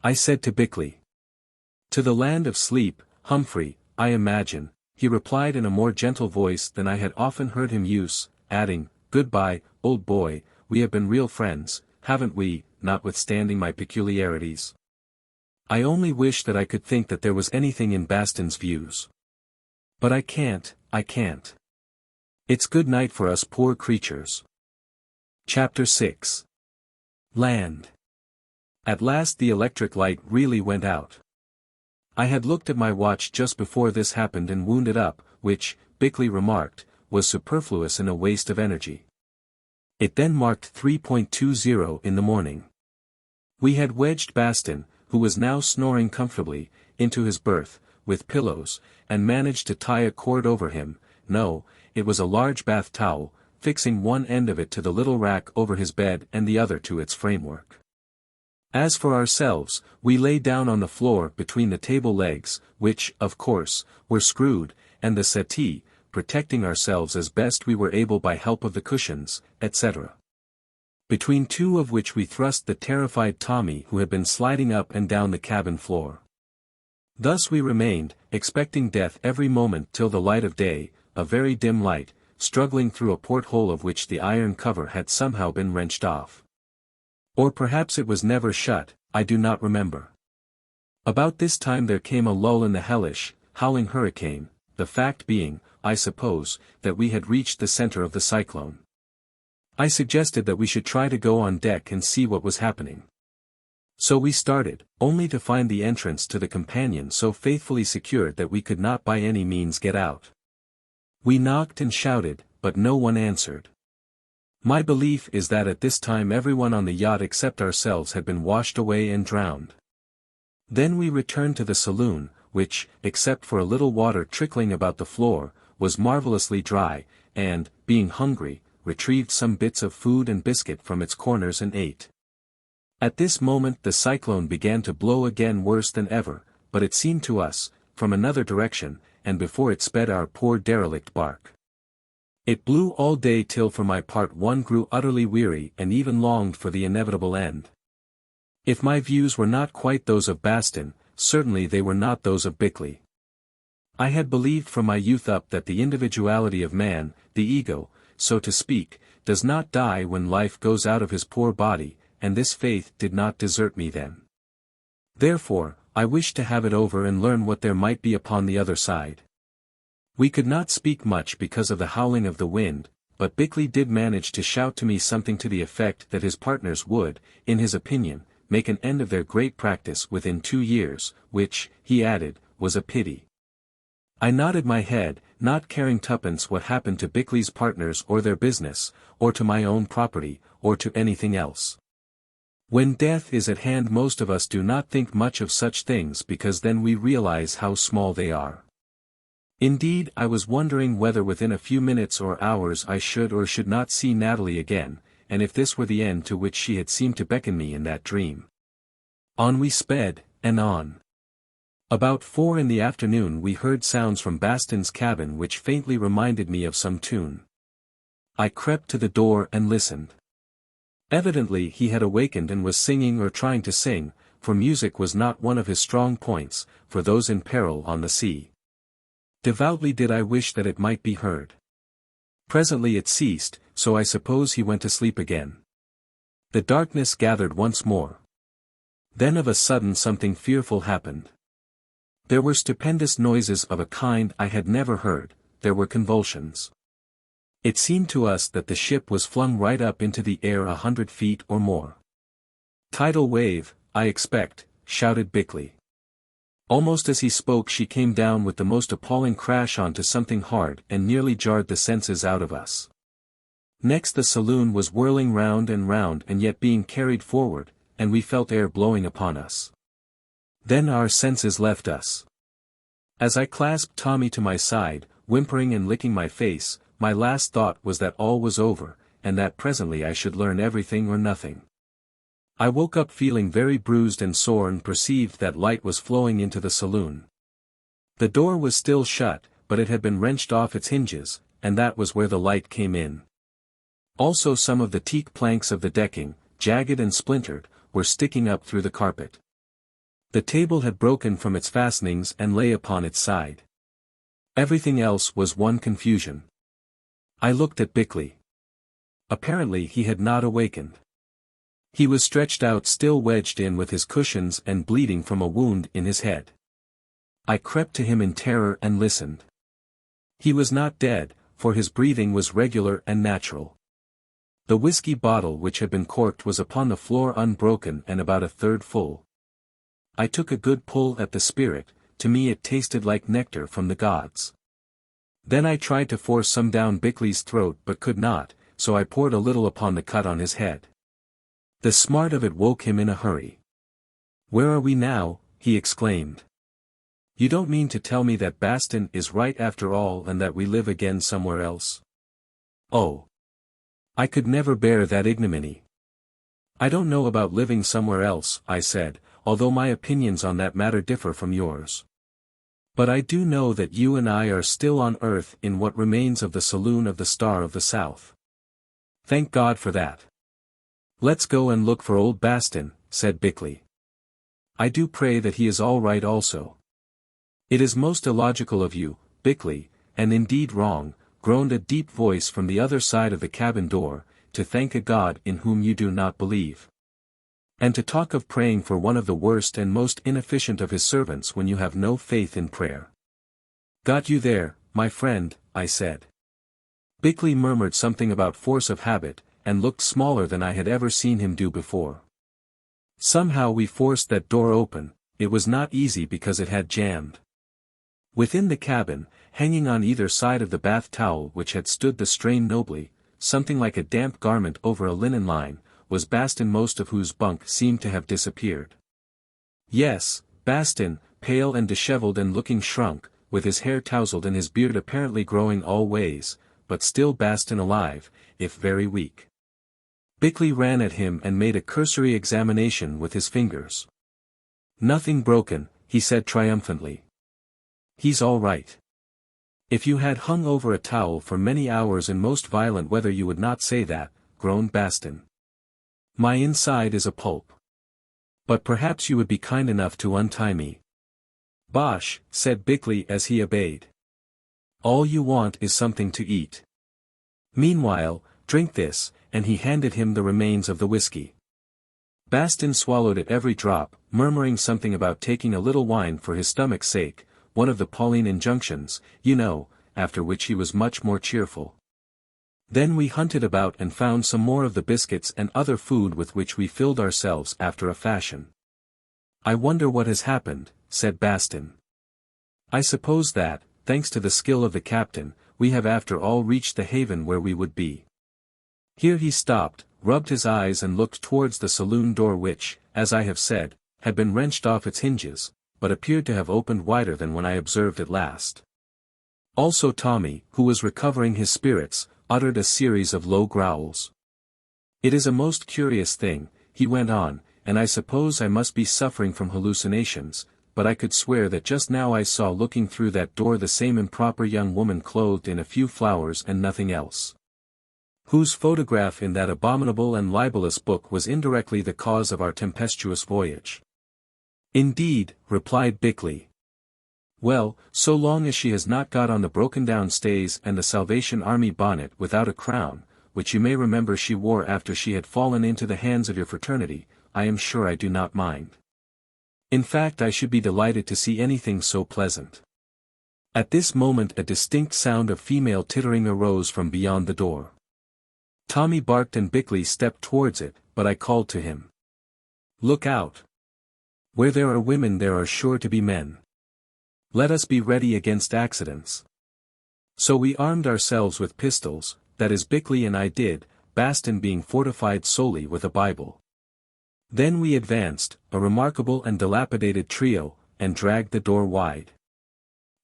I said to Bickley. "To the land of sleep, Humphrey, I imagine," he replied in a more gentle voice than I had often heard him use, adding, "Goodbye, old boy, we have been real friends, haven't we, notwithstanding my peculiarities? I only wish that I could think that there was anything in Bastin's views. But I can't. It's good night for us poor creatures." Chapter 6. Land. At last the electric light really went out. I had looked at my watch just before this happened and wound it up, which, Bickley remarked, was superfluous and a waste of energy. It then marked 3:20 in the morning. We had wedged Bastin, who was now snoring comfortably, into his berth, with pillows, and managed to tie a cord over him. No, it was a large bath towel, fixing one end of it to the little rack over his bed and the other to its framework. As for ourselves, we lay down on the floor between the table legs, which, of course, were screwed, and the settee, protecting ourselves as best we were able by help of the cushions, etc. Between two of which we thrust the terrified Tommy who had been sliding up and down the cabin floor. Thus we remained, expecting death every moment till the light of day, a very dim light, struggling through a porthole of which the iron cover had somehow been wrenched off. Or perhaps it was never shut, I do not remember. About this time there came a lull in the hellish, howling hurricane, the fact being, I suppose, that we had reached the center of the cyclone. I suggested that we should try to go on deck and see what was happening. So we started, only to find the entrance to the companion so faithfully secured that we could not by any means get out. We knocked and shouted, but no one answered. My belief is that at this time everyone on the yacht except ourselves had been washed away and drowned. Then we returned to the saloon, which, except for a little water trickling about the floor, was marvelously dry, and, being hungry, retrieved some bits of food and biscuit from its corners and ate. At this moment the cyclone began to blow again worse than ever, but it seemed to us, from another direction, and before it sped our poor derelict bark. It blew all day till for my part one grew utterly weary and even longed for the inevitable end. If my views were not quite those of Bastin, certainly they were not those of Bickley. I had believed from my youth up that the individuality of man, the ego, so to speak, does not die when life goes out of his poor body, and this faith did not desert me then. Therefore, I wished to have it over and learn what there might be upon the other side. We could not speak much because of the howling of the wind, but Bickley did manage to shout to me something to the effect that his partners would, in his opinion, make an end of their great practice within 2 years, which, he added, was a pity. I nodded my head, not caring tuppence what happened to Bickley's partners or their business, or to my own property, or to anything else. When death is at hand most of us do not think much of such things because then we realize how small they are. Indeed, I was wondering whether within a few minutes or hours I should or should not see Natalie again, and if this were the end to which she had seemed to beckon me in that dream. On we sped, and on. About 4 in the afternoon we heard sounds from Bastin's cabin which faintly reminded me of some tune. I crept to the door and listened. Evidently he had awakened and was singing or trying to sing, for music was not one of his strong points, for those in peril on the sea. Devoutly did I wish that it might be heard. Presently it ceased, so I suppose he went to sleep again. The darkness gathered once more. Then of a sudden something fearful happened. There were stupendous noises of a kind I had never heard, there were convulsions. It seemed to us that the ship was flung right up into the air 100 feet or more. Tidal wave, I expect, shouted Bickley. Almost as he spoke she came down with the most appalling crash onto something hard and nearly jarred the senses out of us. Next the saloon was whirling round and yet being carried forward, and we felt air blowing upon us. Then our senses left us. As I clasped Tommy to my side, whimpering and licking my face, my last thought was that all was over, and that presently I should learn everything or nothing. I woke up feeling very bruised and sore and perceived that light was flowing into the saloon. The door was still shut, but it had been wrenched off its hinges, and that was where the light came in. Also some of the teak planks of the decking, jagged and splintered, were sticking up through the carpet. The table had broken from its fastenings and lay upon its side. Everything else was one confusion. I looked at Bickley. Apparently he had not awakened. He was stretched out still wedged in with his cushions and bleeding from a wound in his head. I crept to him in terror and listened. He was not dead, for his breathing was regular and natural. The whiskey bottle which had been corked was upon the floor unbroken and about a third full. I took a good pull at the spirit, to me it tasted like nectar from the gods. Then I tried to force some down Bickley's throat but could not, so I poured a little upon the cut on his head. The smart of it woke him in a hurry. "Where are we now?" he exclaimed. "You don't mean to tell me that Bastin is right after all and that we live again somewhere else?" "Oh! I could never bear that ignominy." "I don't know about living somewhere else," I said, "although my opinions on that matter differ from yours. But I do know that you and I are still on earth in what remains of the saloon of the Star of the South. Thank God for that." "Let's go and look for old Bastin," said Bickley. "I do pray that he is all right also." "It is most illogical of you, Bickley, and indeed wrong," groaned a deep voice from the other side of the cabin door, "to thank a God in whom you do not believe. And to talk of praying for one of the worst and most inefficient of his servants when you have no faith in prayer." "Got you there, my friend," I said. Bickley murmured something about force of habit, and looked smaller than I had ever seen him do before. Somehow we forced that door open. It was not easy because it had jammed. Within the cabin, hanging on either side of the bath towel which had stood the strain nobly, something like a damp garment over a linen line, was Bastin, most of whose bunk seemed to have disappeared. Yes, Bastin, pale and dishevelled and looking shrunk, with his hair tousled and his beard apparently growing all ways, but still Bastin alive, if very weak. Bickley ran at him and made a cursory examination with his fingers. "Nothing broken," he said triumphantly. He's all right. If you had hung over a towel for many hours in most violent weather you would not say that, groaned Bastin. My inside is a pulp. But perhaps you would be kind enough to untie me. Bosh, said Bickley as he obeyed. All you want is something to eat. Meanwhile, drink this, and he handed him the remains of the whiskey. Bastin swallowed at every drop, murmuring something about taking a little wine for his stomach's sake, one of the Pauline injunctions, you know, after which he was much more cheerful. Then we hunted about and found some more of the biscuits and other food with which we filled ourselves after a fashion. I wonder what has happened, said Bastin. I suppose that, thanks to the skill of the captain, we have after all reached the haven where we would be. Here he stopped, rubbed his eyes and looked towards the saloon door which, as I have said, had been wrenched off its hinges, but appeared to have opened wider than when I observed it last. Also Tommy, who was recovering his spirits, uttered a series of low growls. It is a most curious thing, he went on, and I suppose I must be suffering from hallucinations, but I could swear that just now I saw looking through that door the same improper young woman clothed in a few flowers and nothing else. Whose photograph in that abominable and libelous book was indirectly the cause of our tempestuous voyage. Indeed, replied Bickley. Well, so long as she has not got on the broken-down stays and the Salvation Army bonnet without a crown, which you may remember she wore after she had fallen into the hands of your fraternity, I am sure I do not mind. In fact I should be delighted to see anything so pleasant. At this moment a distinct sound of female tittering arose from beyond the door. Tommy barked and Bickley stepped towards it, but I called to him. Look out! Where there are women there are sure to be men. Let us be ready against accidents. So we armed ourselves with pistols, that is Bickley and I did, Bastin being fortified solely with a Bible. Then we advanced, a remarkable and dilapidated trio, and dragged the door wide.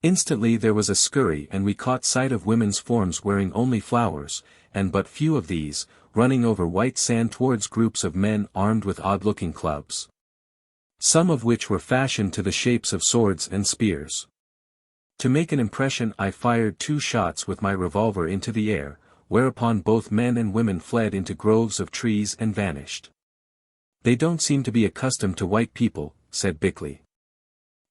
Instantly there was a scurry and we caught sight of women's forms wearing only flowers, and but few of these, running over white sand towards groups of men armed with odd-looking clubs. Some of which were fashioned to the shapes of swords and spears. To make an impression I fired 2 shots with my revolver into the air, whereupon both men and women fled into groves of trees and vanished. They don't seem to be accustomed to white people, said Bickley.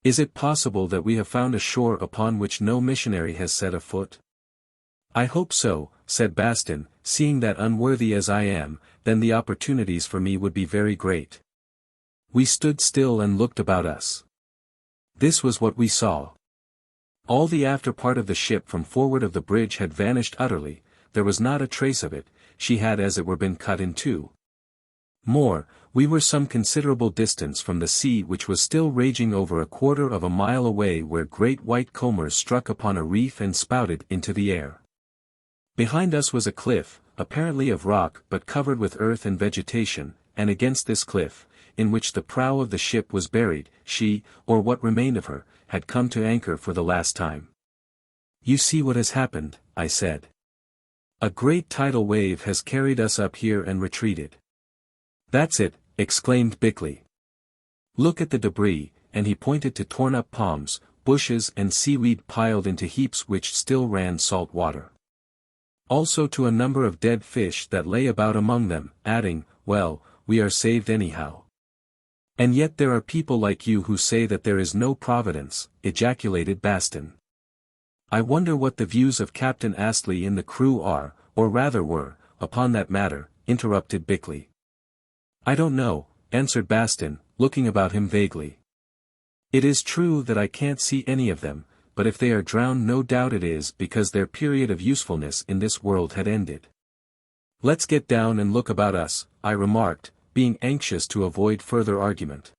Is it possible that we have found a shore upon which no missionary has set a foot? I hope so, said Bastin, seeing that unworthy as I am, then the opportunities for me would be very great. We stood still and looked about us. This was what we saw. All the after part of the ship from forward of the bridge had vanished utterly, there was not a trace of it, she had as it were been cut in two. More, we were some considerable distance from the sea which was still raging over a quarter of a mile away where great white combers struck upon a reef and spouted into the air. Behind us was a cliff, apparently of rock but covered with earth and vegetation, and against this cliff, in which the prow of the ship was buried, she, or what remained of her, had come to anchor for the last time. You see what has happened, I said. A great tidal wave has carried us up here and retreated. That's it, exclaimed Bickley. Look at the debris, and he pointed to torn-up palms, bushes and seaweed piled into heaps which still ran salt water. Also to a number of dead fish that lay about among them, adding, well, we are saved anyhow. And yet there are people like you who say that there is no providence, ejaculated Bastin. I wonder what the views of Captain Astley and the crew are, or rather were, upon that matter, interrupted Bickley. I don't know, answered Bastin, looking about him vaguely. It is true that I can't see any of them, but if they are drowned no doubt it is because their period of usefulness in this world had ended. Let's get down and look about us, I remarked, being anxious to avoid further argument.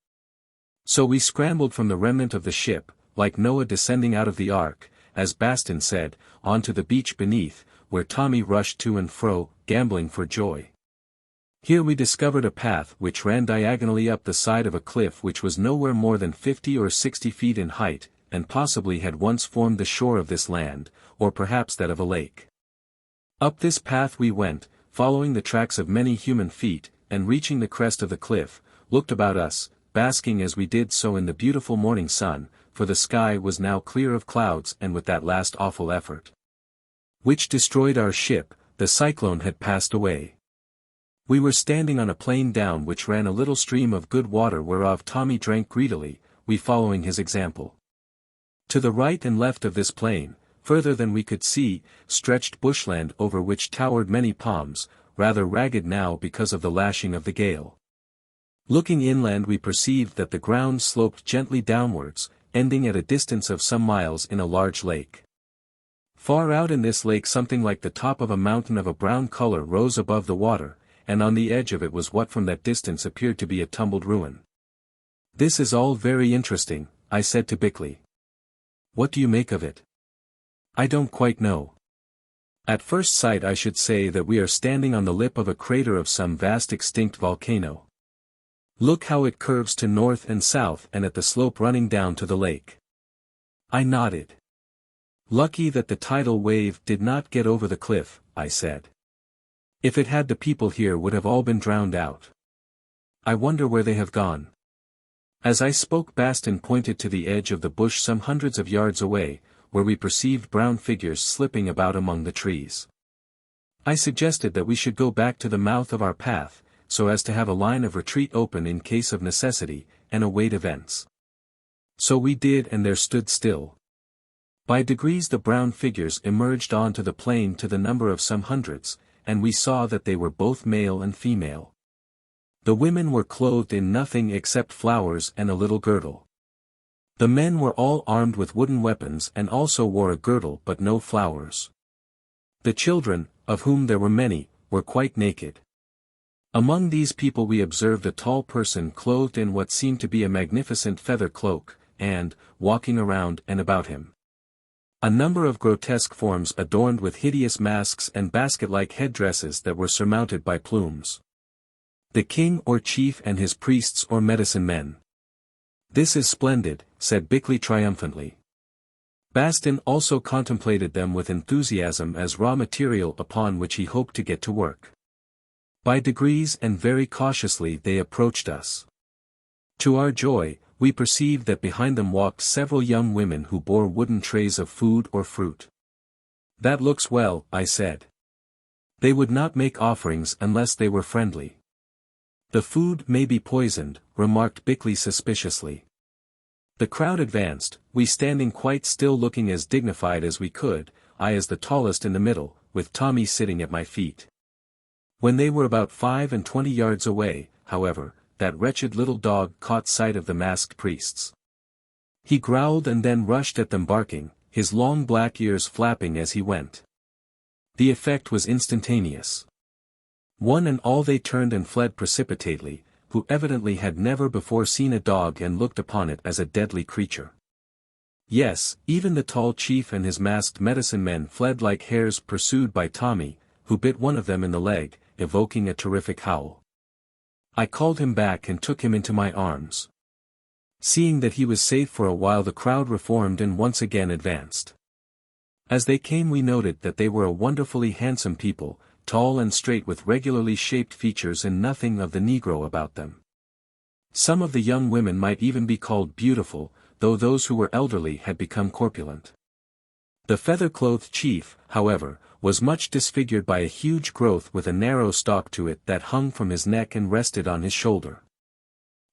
So we scrambled from the remnant of the ship, like Noah descending out of the ark, as Bastin said, onto the beach beneath, where Tommy rushed to and fro, gambling for joy. Here we discovered a path which ran diagonally up the side of a cliff which was nowhere more than 50 or 60 feet in height, and possibly had once formed the shore of this land, or perhaps that of a lake. Up this path we went, following the tracks of many human feet, and reaching the crest of the cliff, looked about us, basking as we did so in the beautiful morning sun, for the sky was now clear of clouds, and with that last awful effort, which destroyed our ship, the cyclone had passed away. We were standing on a plain down which ran a little stream of good water whereof Tommy drank greedily, we following his example. To the right and left of this plain, further than we could see, stretched bushland over which towered many palms, rather ragged now because of the lashing of the gale. Looking inland we perceived that the ground sloped gently downwards, ending at a distance of some miles in a large lake. Far out in this lake something like the top of a mountain of a brown color rose above the water, and on the edge of it was what from that distance appeared to be a tumbled ruin. "This is all very interesting," I said to Bickley. "What do you make of it?" "I don't quite know. At first sight I should say that we are standing on the lip of a crater of some vast extinct volcano. Look how it curves to north and south and at the slope running down to the lake." I nodded. "Lucky that the tidal wave did not get over the cliff," I said. "If it had the people here would have all been drowned out. I wonder where they have gone." As I spoke Bastin pointed to the edge of the bush some hundreds of yards away, where we perceived brown figures slipping about among the trees. I suggested that we should go back to the mouth of our path, so as to have a line of retreat open in case of necessity, and await events. So we did, and there stood still. By degrees the brown figures emerged onto the plain to the number of some hundreds, and we saw that they were both male and female. The women were clothed in nothing except flowers and a little girdle. The men were all armed with wooden weapons and also wore a girdle but no flowers. The children, of whom there were many, were quite naked. Among these people we observed a tall person clothed in what seemed to be a magnificent feather cloak, and, walking around and about him, a number of grotesque forms adorned with hideous masks and basket-like headdresses that were surmounted by plumes. The king or chief and his priests or medicine men. "This is splendid," said Bickley triumphantly. Bastin also contemplated them with enthusiasm as raw material upon which he hoped to get to work. By degrees and very cautiously they approached us. To our joy, we perceived that behind them walked several young women who bore wooden trays of food or fruit. "That looks well," I said. "They would not make offerings unless they were friendly." "The food may be poisoned," remarked Bickley suspiciously. The crowd advanced, we standing quite still looking as dignified as we could, I as the tallest in the middle, with Tommy sitting at my feet. When they were about 25 yards away, however, that wretched little dog caught sight of the masked priests. He growled and then rushed at them barking, his long black ears flapping as he went. The effect was instantaneous. One and all they turned and fled precipitately, who evidently had never before seen a dog and looked upon it as a deadly creature. Yes, even the tall chief and his masked medicine men fled like hares pursued by Tommy, who bit one of them in the leg, evoking a terrific howl. I called him back and took him into my arms. Seeing that he was safe for a while the crowd reformed and once again advanced. As they came we noted that they were a wonderfully handsome people, tall and straight with regularly shaped features and nothing of the Negro about them. Some of the young women might even be called beautiful, though those who were elderly had become corpulent. The feather-clothed chief, however, was much disfigured by a huge growth with a narrow stalk to it that hung from his neck and rested on his shoulder.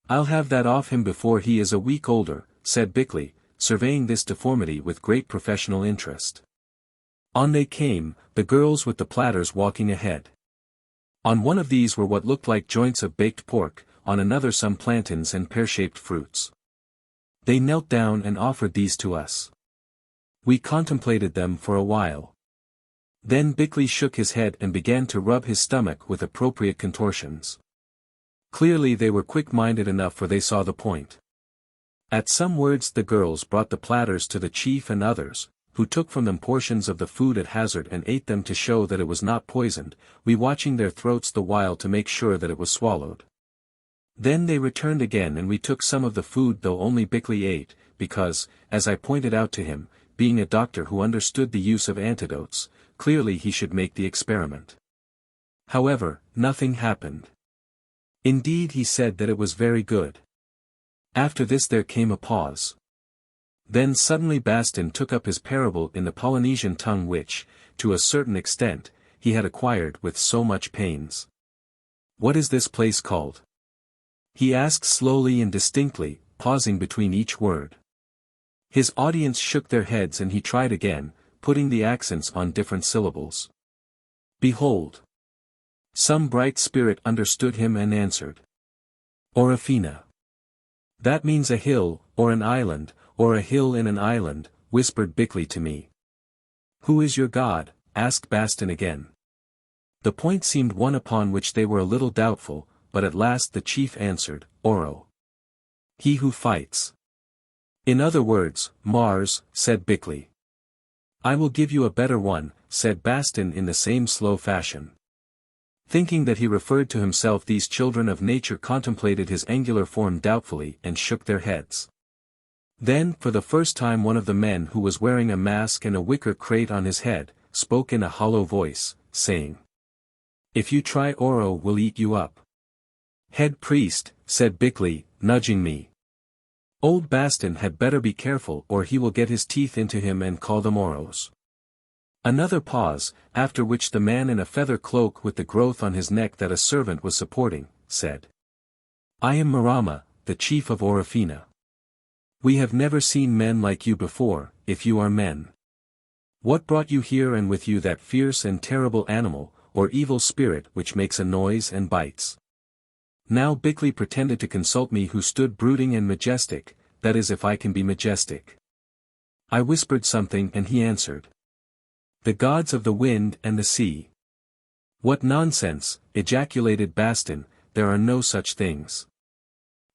"I'll have that off him before he is a week older," said Bickley, surveying this deformity with great professional interest. On they came, the girls with the platters walking ahead. On one of these were what looked like joints of baked pork, on another some plantains and pear-shaped fruits. They knelt down and offered these to us. We contemplated them for a while. Then Bickley shook his head and began to rub his stomach with appropriate contortions. Clearly they were quick-minded enough, for they saw the point. At some words the girls brought the platters to the chief and others, who took from them portions of the food at hazard and ate them to show that it was not poisoned, we watching their throats the while to make sure that it was swallowed. Then they returned again and we took some of the food, though only Bickley ate, because, as I pointed out to him, being a doctor who understood the use of antidotes, clearly he should make the experiment. However, nothing happened. Indeed he said that it was very good. After this there came a pause. Then suddenly Bastin took up his parable in the Polynesian tongue which, to a certain extent, he had acquired with so much pains. "What is this place called?" he asked slowly and distinctly, pausing between each word. His audience shook their heads and he tried again, putting the accents on different syllables. "Behold." Some bright spirit understood him and answered. "Orofena." "That means a hill, or an island, or a hill in an island," whispered Bickley to me. "Who is your god?" asked Bastin again. The point seemed one upon which they were a little doubtful, but at last the chief answered, "Oro. He who fights." "In other words, Mars," said Bickley. "I will give you a better one," said Bastin in the same slow fashion. Thinking that he referred to himself, these children of nature contemplated his angular form doubtfully and shook their heads. Then, for the first time, one of the men who was wearing a mask and a wicker crate on his head, spoke in a hollow voice, saying, "If you try, Oro will eat you up." "Head priest," said Bickley, nudging me. "Old Bastin had better be careful or he will get his teeth into him and call them Oros." Another pause, after which the man in a feather cloak with the growth on his neck that a servant was supporting, said, "I am Marama, the chief of Orofena. We have never seen men like you before, if you are men. What brought you here, and with you that fierce and terrible animal, or evil spirit which makes a noise and bites?" Now Bickley pretended to consult me, who stood brooding and majestic, that is, if I can be majestic. I whispered something and he answered. "The gods of the wind and the sea." "What nonsense," ejaculated Bastin, "there are no such things."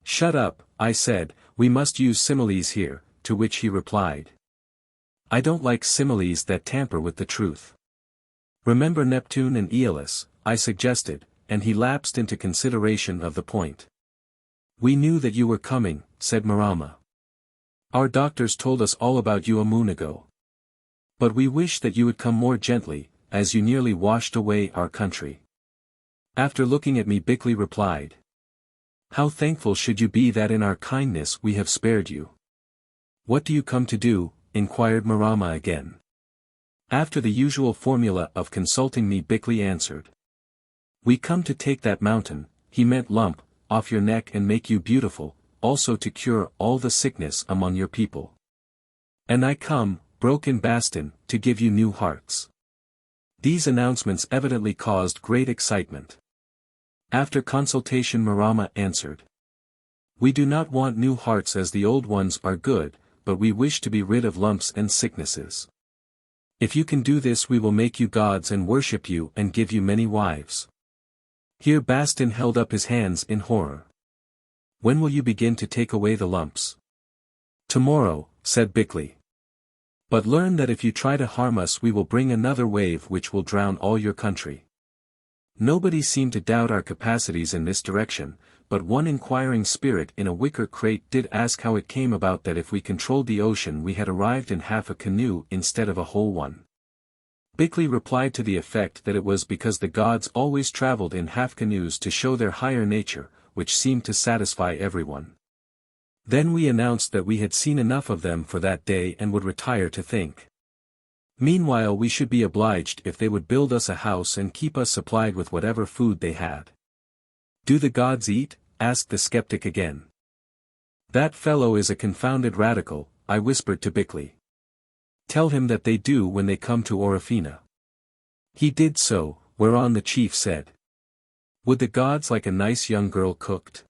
"Shut up," I said, "we must use similes here," to which he replied. "I don't like similes that tamper with the truth." "Remember Neptune and Aeolus," I suggested, and he lapsed into consideration of the point. "We knew that you were coming," said Marama. "Our doctors told us all about you a moon ago. But we wish that you would come more gently, as you nearly washed away our country." After looking at me, Bickley replied, "How thankful should you be that in our kindness we have spared you." "What do you come to do?" inquired Marama again. After the usual formula of consulting me, Bickley answered. "We come to take that mountain," he meant lump, "off your neck and make you beautiful, also to cure all the sickness among your people." "And I come," broke in Bastin, "to give you new hearts." These announcements evidently caused great excitement. After consultation, Marama answered. "We do not want new hearts, as the old ones are good, but we wish to be rid of lumps and sicknesses. If you can do this, we will make you gods and worship you and give you many wives." Here Bastin held up his hands in horror. "When will you begin to take away the lumps?" "Tomorrow," said Bickley. "But learn that if you try to harm us, we will bring another wave which will drown all your country." Nobody seemed to doubt our capacities in this direction, but one inquiring spirit in a wicker crate did ask how it came about that if we controlled the ocean we had arrived in half a canoe instead of a whole one. Bickley replied to the effect that it was because the gods always traveled in half canoes to show their higher nature, which seemed to satisfy everyone. Then we announced that we had seen enough of them for that day and would retire to think. Meanwhile we should be obliged if they would build us a house and keep us supplied with whatever food they had. "Do the gods eat?" asked the skeptic again. "That fellow is a confounded radical," I whispered to Bickley. "Tell him that they do when they come to Orofena." He did so, whereon the chief said, "Would the gods like a nice young girl cooked?"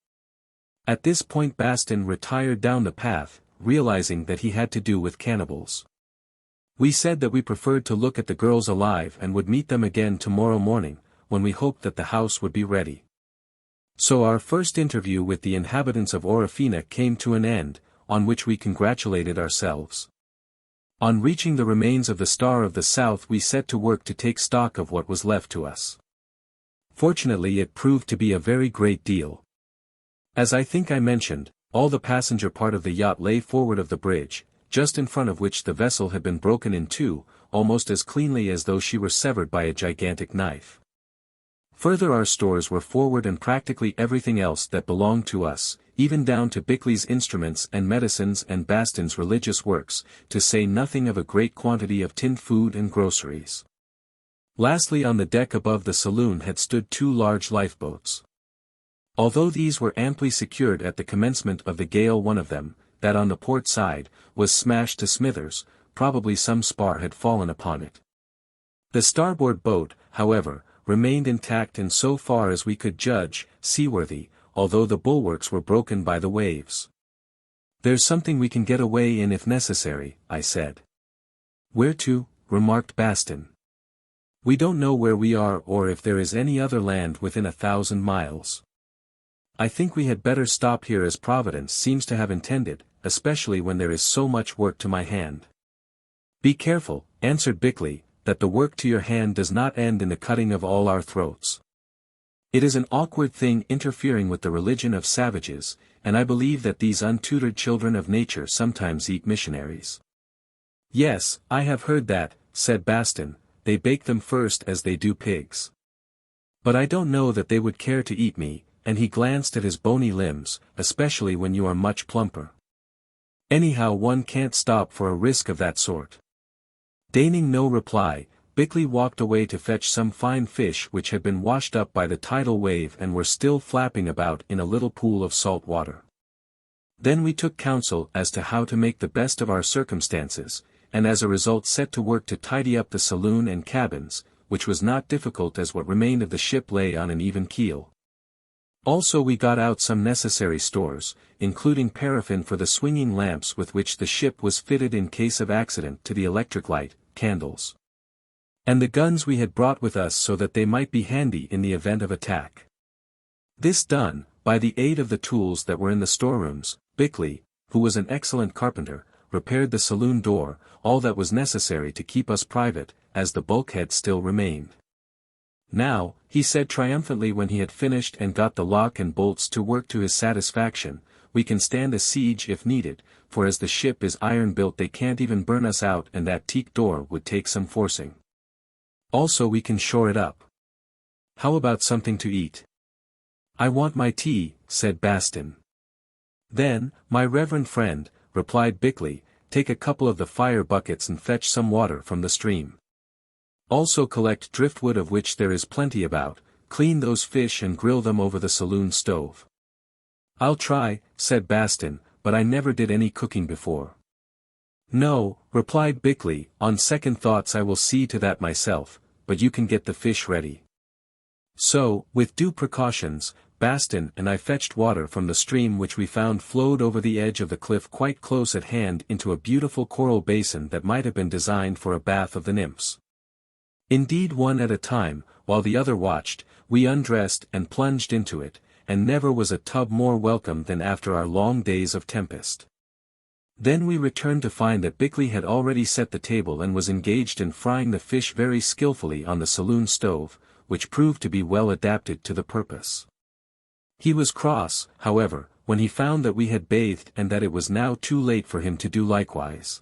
At this point Bastin retired down the path, realizing that he had to do with cannibals. We said that we preferred to look at the girls alive and would meet them again tomorrow morning, when we hoped that the house would be ready. So our first interview with the inhabitants of Orofena came to an end, on which we congratulated ourselves. On reaching the remains of the Star of the South we set to work to take stock of what was left to us. Fortunately it proved to be a very great deal. As I think I mentioned, all the passenger part of the yacht lay forward of the bridge, just in front of which the vessel had been broken in two, almost as cleanly as though she were severed by a gigantic knife. Further, our stores were forward and practically everything else that belonged to us, even down to Bickley's instruments and medicines and Bastin's religious works, to say nothing of a great quantity of tinned food and groceries. Lastly, on the deck above the saloon had stood 2 large lifeboats. Although these were amply secured at the commencement of the gale, one of them, that on the port side, was smashed to smithers, probably some spar had fallen upon it. The starboard boat, however, remained intact and so far as we could judge, seaworthy, although the bulwarks were broken by the waves. "There's something we can get away in if necessary," I said. "Where to?" remarked Bastin. "We don't know where we are or if there is any other land within 1,000 miles. I think we had better stop here as Providence seems to have intended, especially when there is so much work to my hand." "Be careful," answered Bickley, "that the work to your hand does not end in the cutting of all our throats. It is an awkward thing interfering with the religion of savages, and I believe that these untutored children of nature sometimes eat missionaries." "Yes, I have heard that," said Bastin, "they bake them first as they do pigs. But I don't know that they would care to eat me," and he glanced at his bony limbs, "especially when you are much plumper. Anyhow, one can't stop for a risk of that sort." Deigning no reply, Bickley walked away to fetch some fine fish which had been washed up by the tidal wave and were still flapping about in a little pool of salt water. Then we took counsel as to how to make the best of our circumstances, and as a result set to work to tidy up the saloon and cabins, which was not difficult as what remained of the ship lay on an even keel. Also we got out some necessary stores, including paraffin for the swinging lamps with which the ship was fitted in case of accident to the electric light, candles. And the guns we had brought with us so that they might be handy in the event of attack. This done, by the aid of the tools that were in the storerooms, Bickley, who was an excellent carpenter, repaired the saloon door, all that was necessary to keep us private, as the bulkhead still remained. "Now," he said triumphantly when he had finished and got the lock and bolts to work to his satisfaction, "we can stand a siege if needed, for as the ship is iron-built they can't even burn us out and that teak door would take some forcing. Also we can shore it up. How about something to eat?" "I want my tea," said Bastin. "Then, my reverend friend," replied Bickley, "take a couple of the fire buckets and fetch some water from the stream. Also collect driftwood, of which there is plenty about, clean those fish and grill them over the saloon stove." "I'll try," said Bastin, "but I never did any cooking before." "No," replied Bickley, "on second thoughts I will see to that myself, but you can get the fish ready." So, with due precautions, Bastin and I fetched water from the stream which we found flowed over the edge of the cliff quite close at hand into a beautiful coral basin that might have been designed for a bath of the nymphs. Indeed, one at a time, while the other watched, we undressed and plunged into it, and never was a tub more welcome than after our long days of tempest. Then we returned to find that Bickley had already set the table and was engaged in frying the fish very skillfully on the saloon stove, which proved to be well adapted to the purpose. He was cross, however, when he found that we had bathed and that it was now too late for him to do likewise.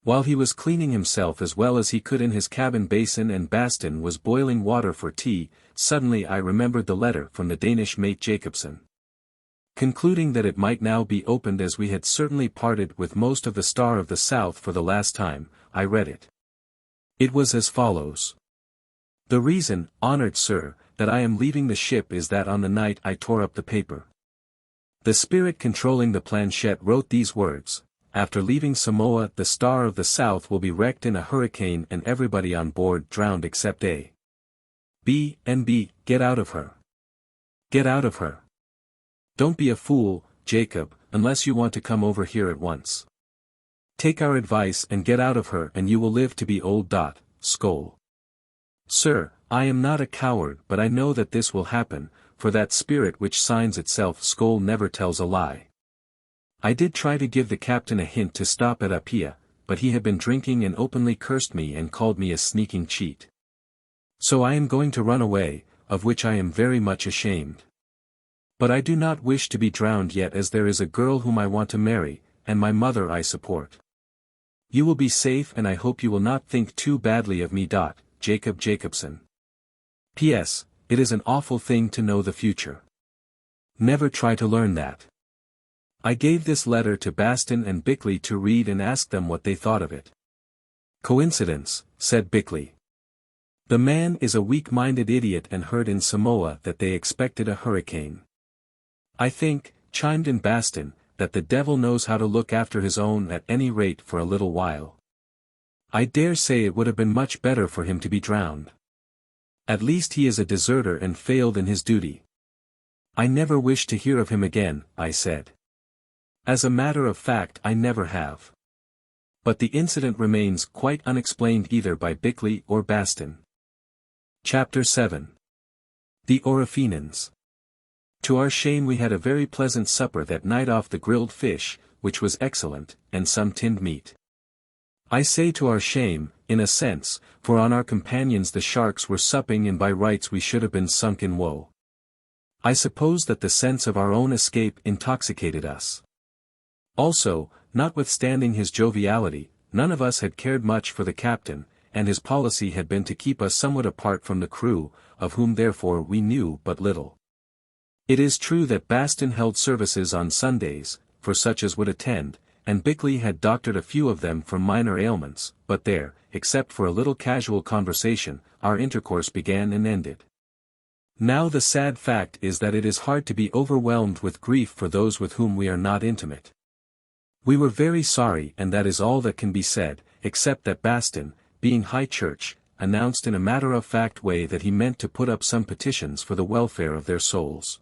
While he was cleaning himself as well as he could in his cabin basin and Bastin was boiling water for tea, suddenly I remembered the letter from the Danish mate Jacobsen. Concluding that it might now be opened as we had certainly parted with most of the Star of the South for the last time, I read it. It was as follows. "The reason, honored sir, that I am leaving the ship is that on the night I tore up the paper. The spirit controlling the planchette wrote these words: after leaving Samoa the Star of the South will be wrecked in a hurricane and everybody on board drowned except A. B and B, get out of her. Get out of her. Don't be a fool, Jacob, unless you want to come over here at once. Take our advice and get out of her and you will live to be old. Skoll. Sir, I am not a coward but I know that this will happen, for that spirit which signs itself Skoll never tells a lie. I did try to give the captain a hint to stop at Apia, but he had been drinking and openly cursed me and called me a sneaking cheat. So I am going to run away, of which I am very much ashamed. But I do not wish to be drowned yet, as there is a girl whom I want to marry, and my mother I support. You will be safe and I hope you will not think too badly of me. Jacob Jacobsen. P.S. It is an awful thing to know the future. Never try to learn that. I gave this letter to Bastin and Bickley to read and ask them what they thought of it. Coincidence, said Bickley. The man is a weak-minded idiot and heard in Samoa that they expected a hurricane. I think, chimed in Bastin, that the devil knows how to look after his own at any rate for a little while. I dare say it would have been much better for him to be drowned. At least he is a deserter and failed in his duty. I never wish to hear of him again, I said. As a matter of fact I never have. But the incident remains quite unexplained either by Bickley or Bastin. Chapter 7. The Orofenans. To our shame we had a very pleasant supper that night off the grilled fish, which was excellent, and some tinned meat. I say to our shame, in a sense, for on our companions the sharks were supping and by rights we should have been sunk in woe. I suppose that the sense of our own escape intoxicated us. Also, notwithstanding his joviality, none of us had cared much for the captain, and his policy had been to keep us somewhat apart from the crew, of whom therefore we knew but little. It is true that Bastin held services on Sundays, for such as would attend, and Bickley had doctored a few of them for minor ailments, but there, except for a little casual conversation, our intercourse began and ended. Now the sad fact is that it is hard to be overwhelmed with grief for those with whom we are not intimate. We were very sorry and that is all that can be said, except that Bastin, being High Church, announced in a matter-of-fact way that he meant to put up some petitions for the welfare of their souls.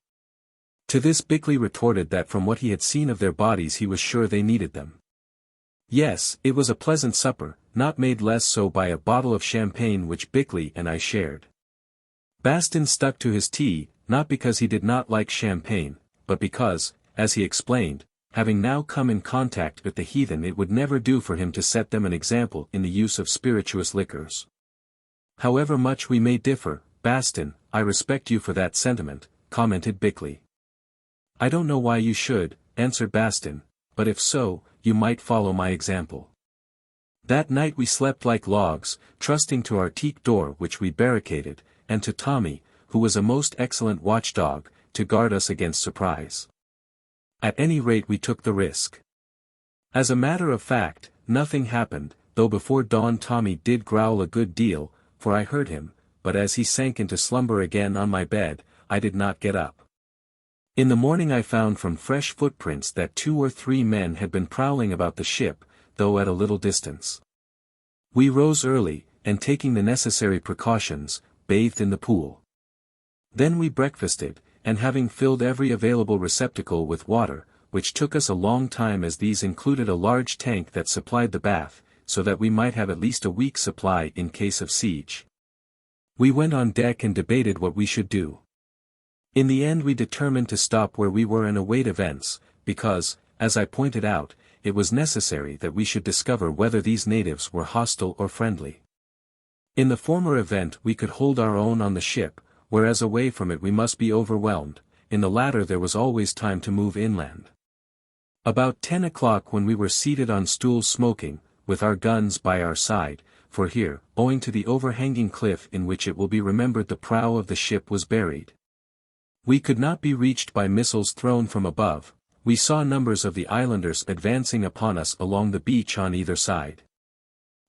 To this Bickley retorted that from what he had seen of their bodies he was sure they needed them. Yes, it was a pleasant supper, not made less so by a bottle of champagne which Bickley and I shared. Bastin stuck to his tea, not because he did not like champagne, but because, as he explained, having now come in contact with the heathen it would never do for him to set them an example in the use of spirituous liquors. However much we may differ, Bastin, I respect you for that sentiment, commented Bickley. I don't know why you should, answered Bastin, but if so, you might follow my example. That night we slept like logs, trusting to our teak door which we barricaded, and to Tommy, who was a most excellent watchdog, to guard us against surprise. At any rate we took the risk. As a matter of fact, nothing happened, though before dawn Tommy did growl a good deal, for I heard him, but as he sank into slumber again on my bed, I did not get up. In the morning I found from fresh footprints that 2 or 3 men had been prowling about the ship, though at a little distance. We rose early, and taking the necessary precautions, bathed in the pool. Then we breakfasted, and having filled every available receptacle with water, which took us a long time as these included a large tank that supplied the bath, so that we might have at least a week's supply in case of siege. We went on deck and debated what we should do. In the end we determined to stop where we were and await events, because, as I pointed out, it was necessary that we should discover whether these natives were hostile or friendly. In the former event we could hold our own on the ship, whereas away from it we must be overwhelmed, in the latter there was always time to move inland. About 10 o'clock when we were seated on stools smoking, with our guns by our side, for here, owing to the overhanging cliff in which it will be remembered the prow of the ship was buried, we could not be reached by missiles thrown from above, we saw numbers of the islanders advancing upon us along the beach on either side.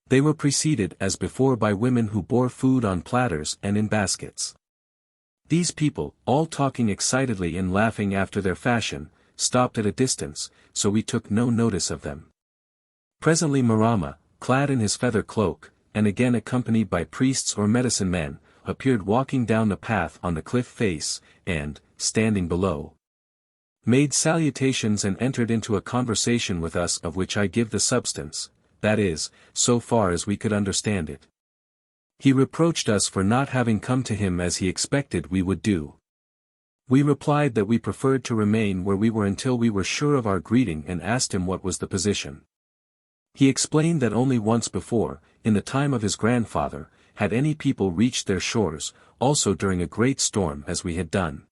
They were preceded as before by women who bore food on platters and in baskets. These people, all talking excitedly and laughing after their fashion, stopped at a distance, so we took no notice of them. Presently Marama, clad in his feather cloak, and again accompanied by priests or medicine men, appeared walking down the path on the cliff face, and, standing below, made salutations and entered into a conversation with us of which I give the substance, that is, so far as we could understand it. He reproached us for not having come to him as he expected we would do. We replied that we preferred to remain where we were until we were sure of our greeting and asked him what was the position. He explained that only once before, in the time of his grandfather, had any people reached their shores, also during a great storm as we had done.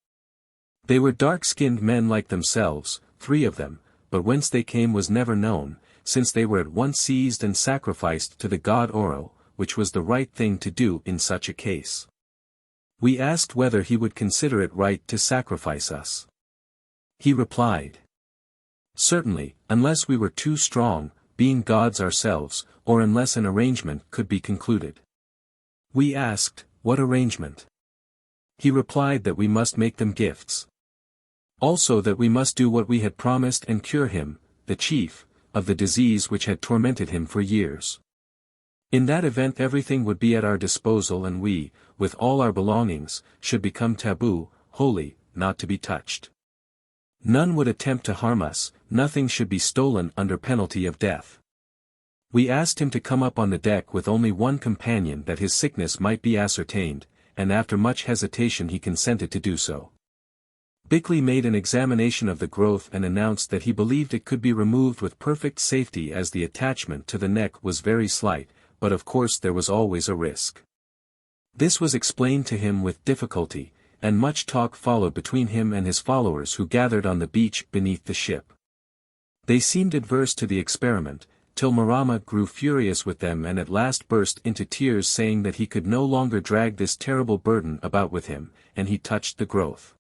They were dark-skinned men like themselves, 3 of them, but whence they came was never known, since they were at once seized and sacrificed to the god Oro, which was the right thing to do in such a case. We asked whether he would consider it right to sacrifice us. He replied, Certainly, unless we were too strong, being gods ourselves, or unless an arrangement could be concluded. We asked, what arrangement? He replied that we must make them gifts. Also that we must do what we had promised and cure him, the chief, of the disease which had tormented him for years. In that event everything would be at our disposal and we, with all our belongings, should become taboo, holy, not to be touched. None would attempt to harm us, nothing should be stolen under penalty of death. We asked him to come up on the deck with only one companion that his sickness might be ascertained, and after much hesitation he consented to do so. Bickley made an examination of the growth and announced that he believed it could be removed with perfect safety as the attachment to the neck was very slight, but of course there was always a risk. This was explained to him with difficulty, and much talk followed between him and his followers who gathered on the beach beneath the ship. They seemed adverse to the experiment, till Marama grew furious with them and at last burst into tears saying that he could no longer drag this terrible burden about with him, and he touched the growth.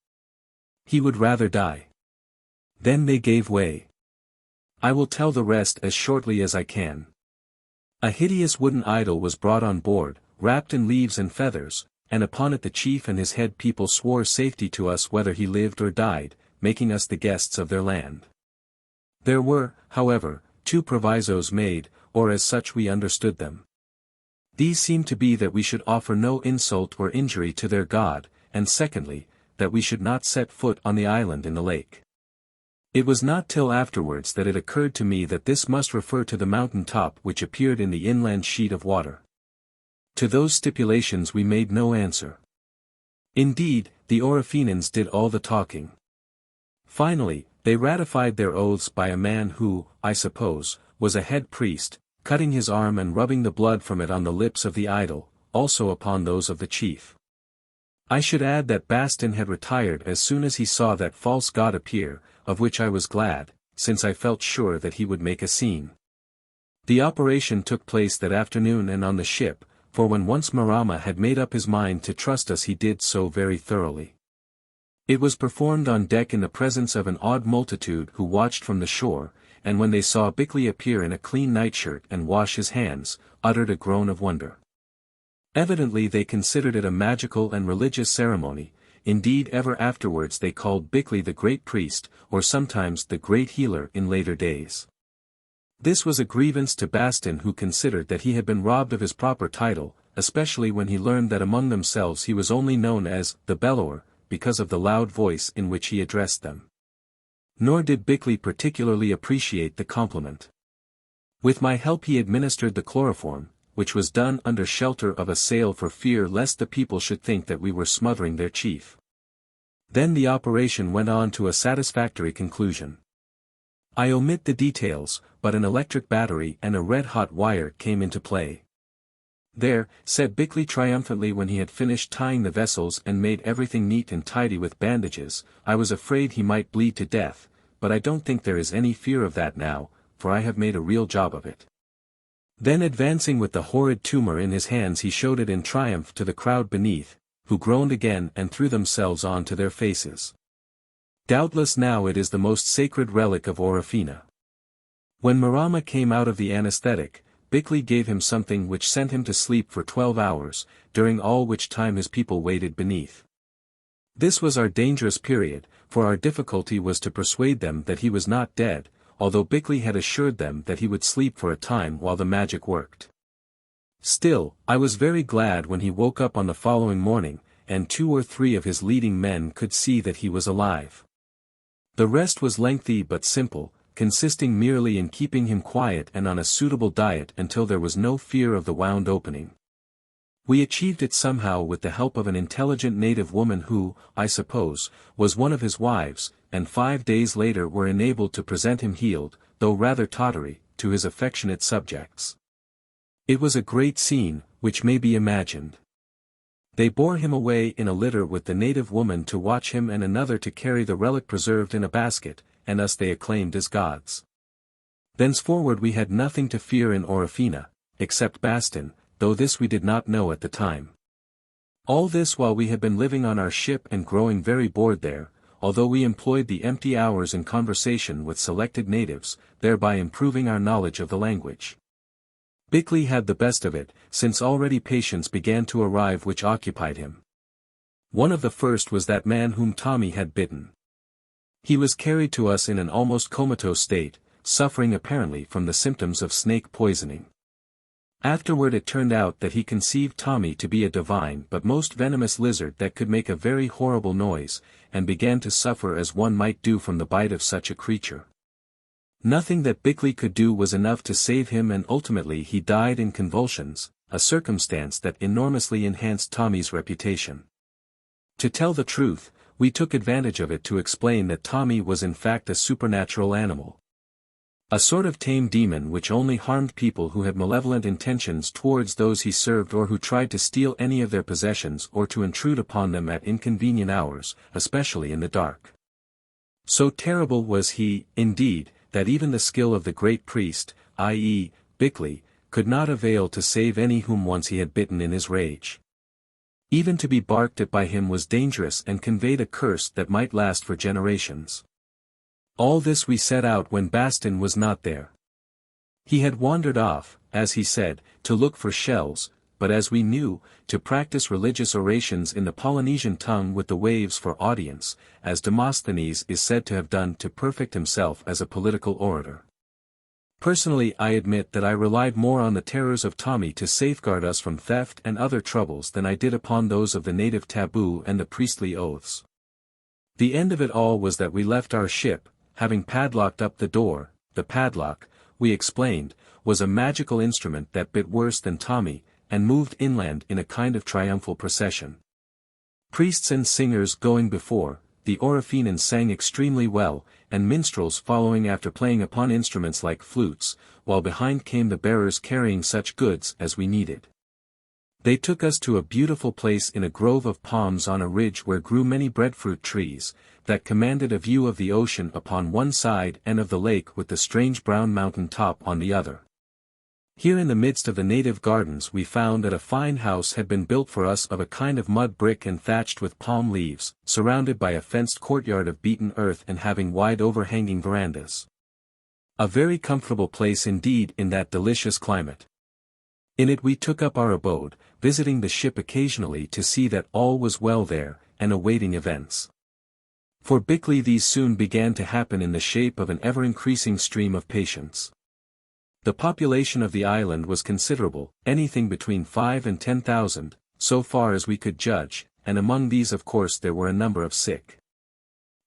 He would rather die. Then they gave way. I will tell the rest as shortly as I can. A hideous wooden idol was brought on board, wrapped in leaves and feathers, and upon it the chief and his head people swore safety to us whether he lived or died, making us the guests of their land. There were, however, two provisos made, or as such we understood them. These seemed to be that we should offer no insult or injury to their god, and secondly, that we should not set foot on the island in the lake. It was not till afterwards that it occurred to me that this must refer to the mountain top which appeared in the inland sheet of water. To those stipulations we made no answer. Indeed, the Orofenans did all the talking. Finally, they ratified their oaths by a man who, I suppose, was a head priest, cutting his arm and rubbing the blood from it on the lips of the idol, also upon those of the chief. I should add that Bastin had retired as soon as he saw that false god appear, of which I was glad, since I felt sure that he would make a scene. The operation took place that afternoon and on the ship, for when once Marama had made up his mind to trust us he did so very thoroughly. It was performed on deck in the presence of an awed multitude who watched from the shore, and when they saw Bickley appear in a clean nightshirt and wash his hands, uttered a groan of wonder. Evidently they considered it a magical and religious ceremony, indeed ever afterwards they called Bickley the Great Priest, or sometimes the Great Healer in later days. This was a grievance to Bastin who considered that he had been robbed of his proper title, especially when he learned that among themselves he was only known as the Bellower, because of the loud voice in which he addressed them. Nor did Bickley particularly appreciate the compliment. With my help he administered the chloroform, which was done under shelter of a sail for fear lest the people should think that we were smothering their chief. Then the operation went on to a satisfactory conclusion. I omit the details, but an electric battery and a red-hot wire came into play. There, said Bickley triumphantly when he had finished tying the vessels and made everything neat and tidy with bandages, I was afraid he might bleed to death, but I don't think there is any fear of that now, for I have made a real job of it. Then advancing with the horrid tumor in his hands he showed it in triumph to the crowd beneath, who groaned again and threw themselves on to their faces. Doubtless now it is the most sacred relic of Orofena. When Marama came out of the anesthetic, Bickley gave him something which sent him to sleep for 12 hours, during all which time his people waited beneath. This was our dangerous period, for our difficulty was to persuade them that he was not dead, although Bickley had assured them that he would sleep for a time while the magic worked. Still, I was very glad when he woke up on the following morning, and 2 or 3 of his leading men could see that he was alive. The rest was lengthy but simple, consisting merely in keeping him quiet and on a suitable diet until there was no fear of the wound opening. We achieved it somehow with the help of an intelligent native woman who, I suppose, was one of his wives, and 5 days later were enabled to present him healed, though rather tottery, to his affectionate subjects. It was a great scene, which may be imagined. They bore him away in a litter with the native woman to watch him and another to carry the relic preserved in a basket, and us they acclaimed as gods. Thenceforward we had nothing to fear in Orofena, except Bastin, though this we did not know at the time. All this while we had been living on our ship and growing very bored there, although we employed the empty hours in conversation with selected natives, thereby improving our knowledge of the language. Bickley had the best of it, since already patients began to arrive which occupied him. One of the first was that man whom Tommy had bitten. He was carried to us in an almost comatose state, suffering apparently from the symptoms of snake poisoning. Afterward it turned out that he conceived Tommy to be a divine but most venomous lizard that could make a very horrible noise, and began to suffer as one might do from the bite of such a creature. Nothing that Bickley could do was enough to save him, and ultimately he died in convulsions, a circumstance that enormously enhanced Tommy's reputation. To tell the truth, we took advantage of it to explain that Tommy was in fact a supernatural animal. A sort of tame demon which only harmed people who had malevolent intentions towards those he served, or who tried to steal any of their possessions or to intrude upon them at inconvenient hours, especially in the dark. So terrible was he, indeed, that even the skill of the great priest, i.e., Bickley, could not avail to save any whom once he had bitten in his rage. Even to be barked at by him was dangerous and conveyed a curse that might last for generations. All this we set out when Bastin was not there. He had wandered off, as he said, to look for shells, but as we knew, to practice religious orations in the Polynesian tongue with the waves for audience, as Demosthenes is said to have done to perfect himself as a political orator. Personally, I admit that I relied more on the terrors of Tommy to safeguard us from theft and other troubles than I did upon those of the native taboo and the priestly oaths. The end of it all was that we left our ship, having padlocked up the door. The padlock, we explained, was a magical instrument that bit worse than Tommy, and moved inland in a kind of triumphal procession. Priests and singers going before, the Orofenans sang extremely well, and minstrels following after playing upon instruments like flutes, while behind came the bearers carrying such goods as we needed. They took us to a beautiful place in a grove of palms on a ridge where grew many breadfruit trees, that commanded a view of the ocean upon one side and of the lake with the strange brown mountain top on the other. Here in the midst of the native gardens we found that a fine house had been built for us of a kind of mud brick and thatched with palm leaves, surrounded by a fenced courtyard of beaten earth and having wide overhanging verandas. A very comfortable place indeed in that delicious climate. In it we took up our abode, visiting the ship occasionally to see that all was well there, and awaiting events. For Bickley these soon began to happen in the shape of an ever-increasing stream of patients. The population of the island was considerable, anything between 5 and 10,000, so far as we could judge, and among these of course there were a number of sick.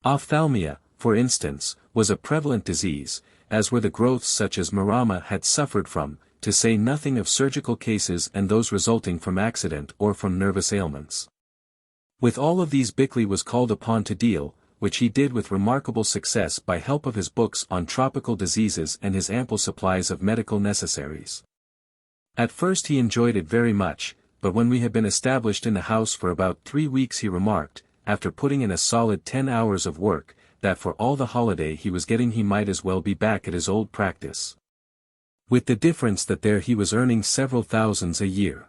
Ophthalmia, for instance, was a prevalent disease, as were the growths such as Marama had suffered from, to say nothing of surgical cases and those resulting from accident or from nervous ailments. With all of these Bickley was called upon to deal, which he did with remarkable success by help of his books on tropical diseases and his ample supplies of medical necessaries. At first he enjoyed it very much, but when we had been established in the house for about 3 weeks he remarked, after putting in a solid 10 hours of work, that for all the holiday he was getting he might as well be back at his old practice. With the difference that there he was earning several thousands a year.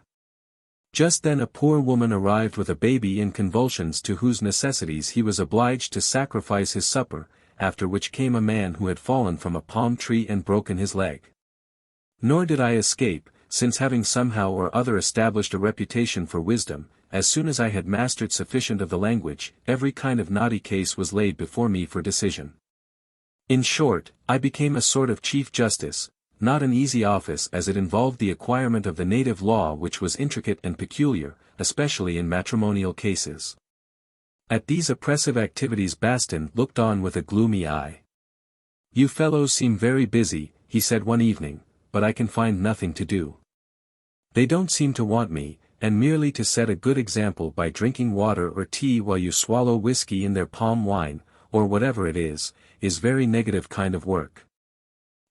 Just then a poor woman arrived with a baby in convulsions to whose necessities he was obliged to sacrifice his supper, after which came a man who had fallen from a palm tree and broken his leg. Nor did I escape, since having somehow or other established a reputation for wisdom, as soon as I had mastered sufficient of the language, every kind of naughty case was laid before me for decision. In short, I became a sort of chief justice, not an easy office as it involved the acquirement of the native law which was intricate and peculiar, especially in matrimonial cases. At these oppressive activities Bastin looked on with a gloomy eye. "You fellows seem very busy," he said one evening, "but I can find nothing to do. They don't seem to want me, and merely to set a good example by drinking water or tea while you swallow whiskey in their palm wine, or whatever it is very negative kind of work.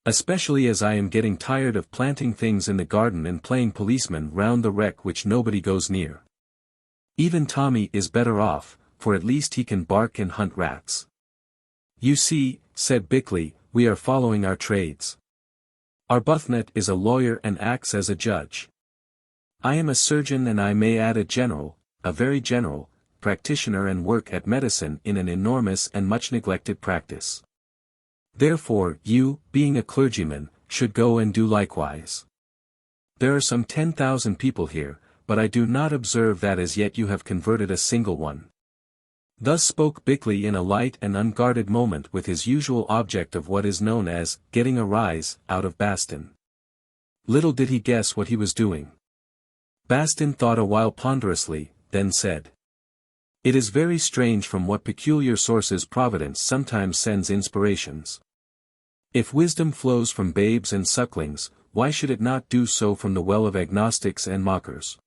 Especially as I am getting tired of planting things in the garden and playing policeman round the wreck which nobody goes near. Even Tommy is better off, for at least he can bark and hunt rats." "You see," said Bickley, "we are following our trades. Arbuthnot is a lawyer and acts as a judge. I am a surgeon and I may add a very general, practitioner and work at medicine in an enormous and much neglected practice. Therefore, you, being a clergyman, should go and do likewise. There are some 10,000 people here, but I do not observe that as yet you have converted a single one. Thus spoke Bickley in a light and unguarded moment with his usual object of what is known as, getting a rise, out of Bastin. Little did he guess what he was doing. Bastin thought a while ponderously, then said. It is very strange from what peculiar sources Providence sometimes sends inspirations. If wisdom flows from babes and sucklings, why should it not do so from the well of agnostics and mockers?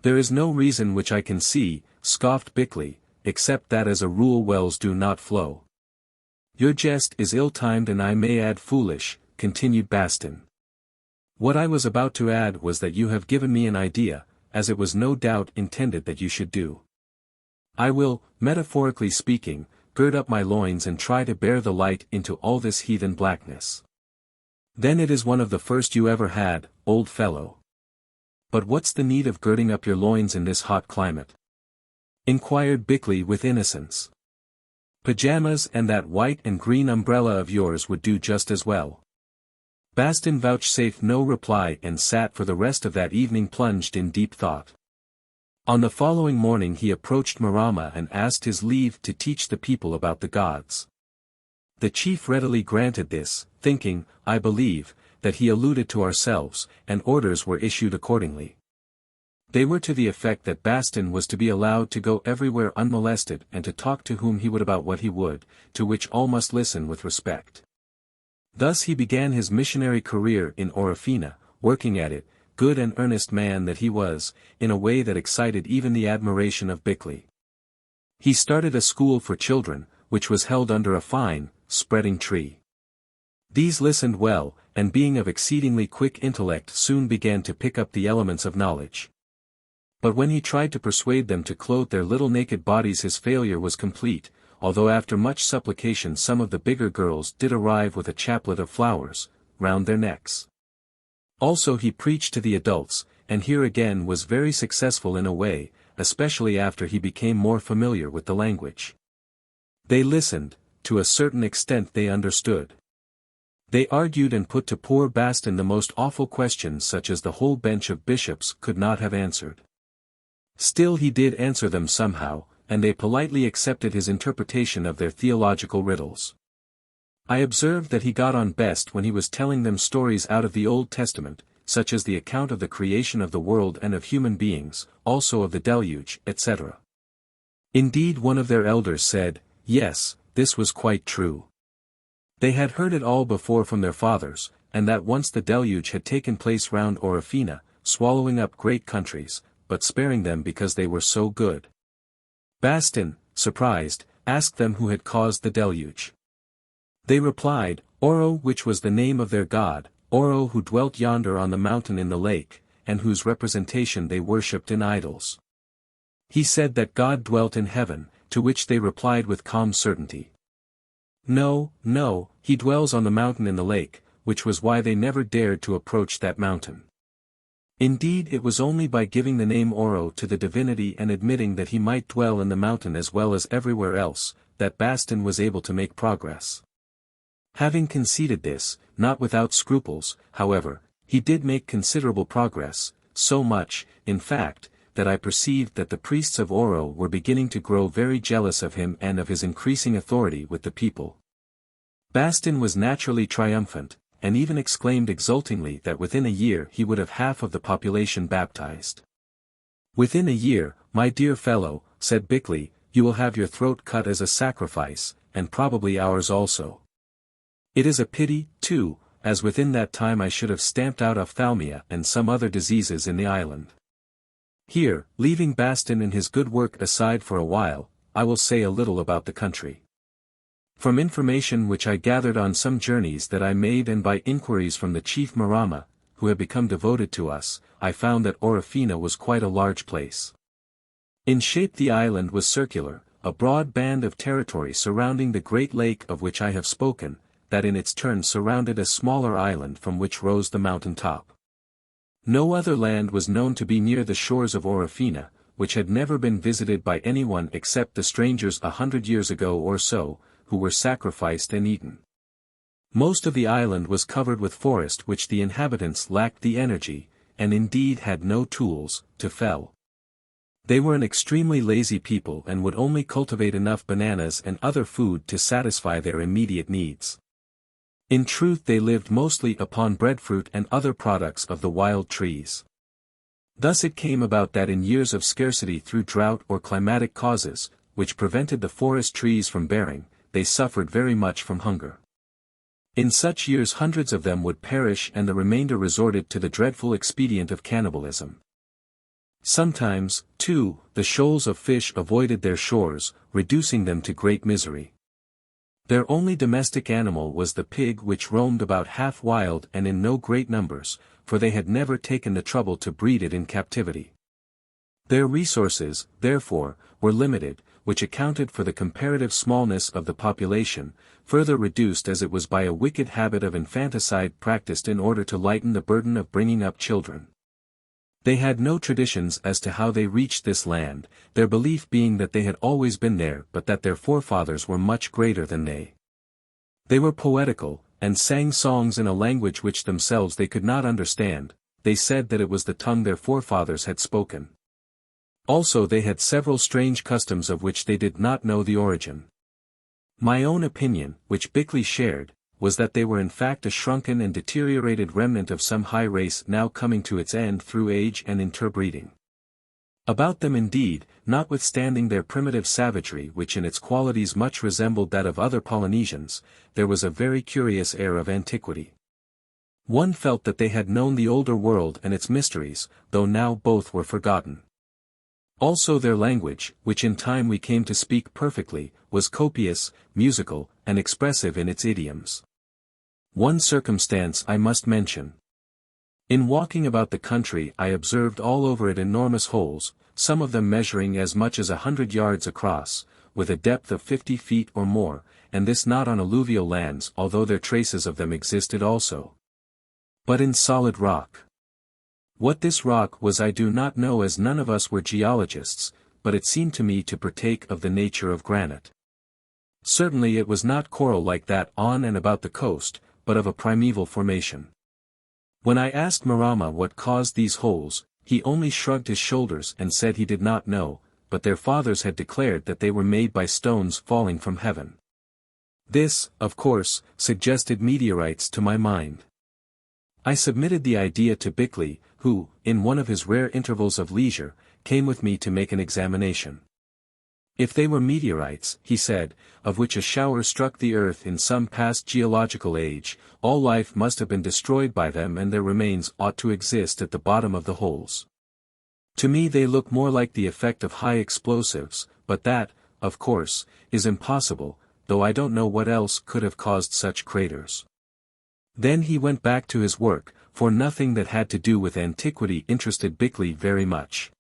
There is no reason which I can see, scoffed Bickley, except that as a rule wells do not flow. Your jest is ill-timed and I may add foolish, continued Bastin. What I was about to add was that you have given me an idea, as it was no doubt intended that you should do. I will, metaphorically speaking, gird up my loins and try to bear the light into all this heathen blackness. Then it is one of the first you ever had, old fellow. But what's the need of girding up your loins in this hot climate? Inquired Bickley with innocence. Pajamas and that white and green umbrella of yours would do just as well. Bastin vouchsafed no reply and sat for the rest of that evening plunged in deep thought. On the following morning he approached Marama and asked his leave to teach the people about the gods. The chief readily granted this, thinking, I believe, that he alluded to ourselves, and orders were issued accordingly. They were to the effect that Bastin was to be allowed to go everywhere unmolested and to talk to whom he would about what he would, to which all must listen with respect. Thus he began his missionary career in Orofena, working at it, good and earnest man that he was, in a way that excited even the admiration of Bickley. He started a school for children, which was held under a fine, spreading tree. These listened well, and being of exceedingly quick intellect soon began to pick up the elements of knowledge. But when he tried to persuade them to clothe their little naked bodies his failure was complete, although after much supplication some of the bigger girls did arrive with a chaplet of flowers, round their necks. Also he preached to the adults, and here again was very successful in a way, especially after he became more familiar with the language. They listened, to a certain extent they understood. They argued and put to poor Bastin the most awful questions such as the whole bench of bishops could not have answered. Still he did answer them somehow, and they politely accepted his interpretation of their theological riddles. I observed that he got on best when he was telling them stories out of the Old Testament, such as the account of the creation of the world and of human beings, also of the deluge, etc. Indeed one of their elders said, yes, this was quite true. They had heard it all before from their fathers, and that once the deluge had taken place round Orofena, swallowing up great countries, but sparing them because they were so good. Bastin, surprised, asked them who had caused the deluge. They replied, Oro, which was the name of their god, Oro who dwelt yonder on the mountain in the lake, and whose representation they worshipped in idols. He said that God dwelt in heaven, to which they replied with calm certainty. No, no, he dwells on the mountain in the lake, which was why they never dared to approach that mountain. Indeed it was only by giving the name Oro to the divinity and admitting that he might dwell in the mountain as well as everywhere else, that Bastin was able to make progress. Having conceded this, not without scruples, however, he did make considerable progress, so much, in fact, that I perceived that the priests of Oro were beginning to grow very jealous of him and of his increasing authority with the people. Bastin was naturally triumphant, and even exclaimed exultingly that within a year he would have half of the population baptized. Within a year, my dear fellow, said Bickley, you will have your throat cut as a sacrifice, and probably ours also. It is a pity, too, as within that time I should have stamped out ophthalmia and some other diseases in the island. Here, leaving Bastin and his good work aside for a while, I will say a little about the country. From information which I gathered on some journeys that I made and by inquiries from the chief Marama, who had become devoted to us, I found that Orofena was quite a large place. In shape the island was circular, a broad band of territory surrounding the great lake of which I have spoken, that in its turn surrounded a smaller island from which rose the mountain top. No other land was known to be near the shores of Orofena, which had never been visited by anyone except the strangers 100 years ago or so, who were sacrificed and eaten. Most of the island was covered with forest which the inhabitants lacked the energy, and indeed had no tools, to fell. They were an extremely lazy people and would only cultivate enough bananas and other food to satisfy their immediate needs. In truth, they lived mostly upon breadfruit and other products of the wild trees. Thus it came about that in years of scarcity through drought or climatic causes, which prevented the forest trees from bearing, they suffered very much from hunger. In such years hundreds of them would perish and the remainder resorted to the dreadful expedient of cannibalism. Sometimes, too, the shoals of fish avoided their shores, reducing them to great misery. Their only domestic animal was the pig, which roamed about half wild and in no great numbers, for they had never taken the trouble to breed it in captivity. Their resources, therefore, were limited, which accounted for the comparative smallness of the population, further reduced as it was by a wicked habit of infanticide practiced in order to lighten the burden of bringing up children. They had no traditions as to how they reached this land, their belief being that they had always been there but that their forefathers were much greater than they. They were poetical, and sang songs in a language which themselves they could not understand. They said that it was the tongue their forefathers had spoken. Also they had several strange customs of which they did not know the origin. My own opinion, which Bickley shared, was that they were in fact a shrunken and deteriorated remnant of some high race now coming to its end through age and interbreeding. About them indeed, notwithstanding their primitive savagery which in its qualities much resembled that of other Polynesians, there was a very curious air of antiquity. One felt that they had known the older world and its mysteries, though now both were forgotten. Also their language, which in time we came to speak perfectly, was copious, musical, and expressive in its idioms. One circumstance I must mention. In walking about the country I observed all over it enormous holes, some of them measuring as much as 100 yards across, with a depth of 50 feet or more, and this not on alluvial lands although there traces of them existed also, but in solid rock. What this rock was I do not know, as none of us were geologists, but it seemed to me to partake of the nature of granite. Certainly it was not coral like that on and about the coast, but of a primeval formation. When I asked Marama what caused these holes, he only shrugged his shoulders and said he did not know, but their fathers had declared that they were made by stones falling from heaven. This, of course, suggested meteorites to my mind. I submitted the idea to Bickley, who, in one of his rare intervals of leisure, came with me to make an examination. If they were meteorites, he said, of which a shower struck the earth in some past geological age, all life must have been destroyed by them and their remains ought to exist at the bottom of the holes. To me they look more like the effect of high explosives, but that, of course, is impossible, though I don't know what else could have caused such craters. Then he went back to his work, for nothing that had to do with antiquity interested Bickley very much.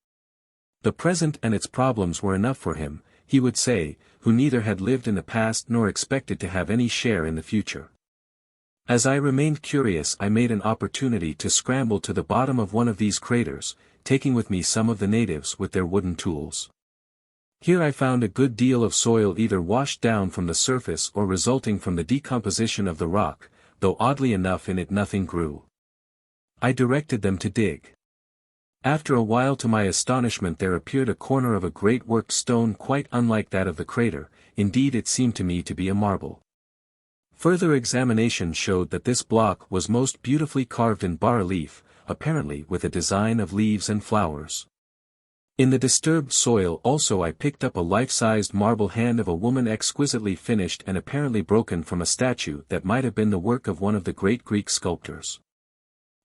The present and its problems were enough for him, he would say, who neither had lived in the past nor expected to have any share in the future. As I remained curious, I made an opportunity to scramble to the bottom of one of these craters, taking with me some of the natives with their wooden tools. Here I found a good deal of soil either washed down from the surface or resulting from the decomposition of the rock, though oddly enough in it nothing grew. I directed them to dig. After a while, to my astonishment, there appeared a corner of a great worked stone quite unlike that of the crater. Indeed it seemed to me to be a marble. Further examination showed that this block was most beautifully carved in bas-relief, apparently with a design of leaves and flowers. In the disturbed soil also I picked up a life-sized marble hand of a woman exquisitely finished and apparently broken from a statue that might have been the work of one of the great Greek sculptors.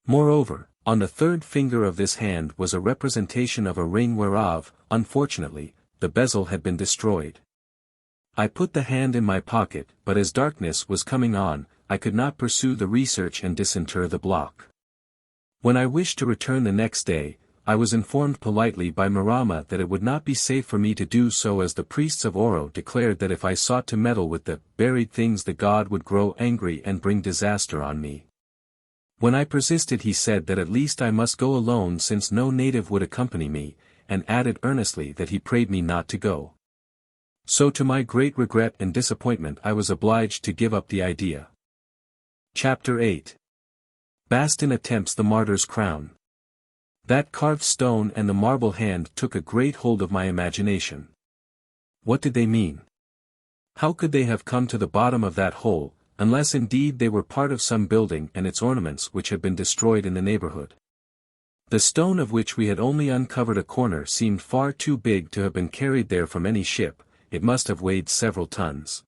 Moreover, on the third finger of this hand was a representation of a ring whereof, unfortunately, the bezel had been destroyed. I put the hand in my pocket, but as darkness was coming on, I could not pursue the research and disinter the block. When I wished to return the next day, I was informed politely by Marama that it would not be safe for me to do so, as the priests of Oro declared that if I sought to meddle with the buried things the god would grow angry and bring disaster on me. When I persisted, he said that at least I must go alone, since no native would accompany me, and added earnestly that he prayed me not to go. So to my great regret and disappointment I was obliged to give up the idea. Chapter 8. Bastin attempts the martyr's crown. That carved stone and the marble hand took a great hold of my imagination. What did they mean? How could they have come to the bottom of that hole, unless indeed they were part of some building and its ornaments which had been destroyed in the neighborhood? The stone of which we had only uncovered a corner seemed far too big to have been carried there from any ship. It must have weighed several tons.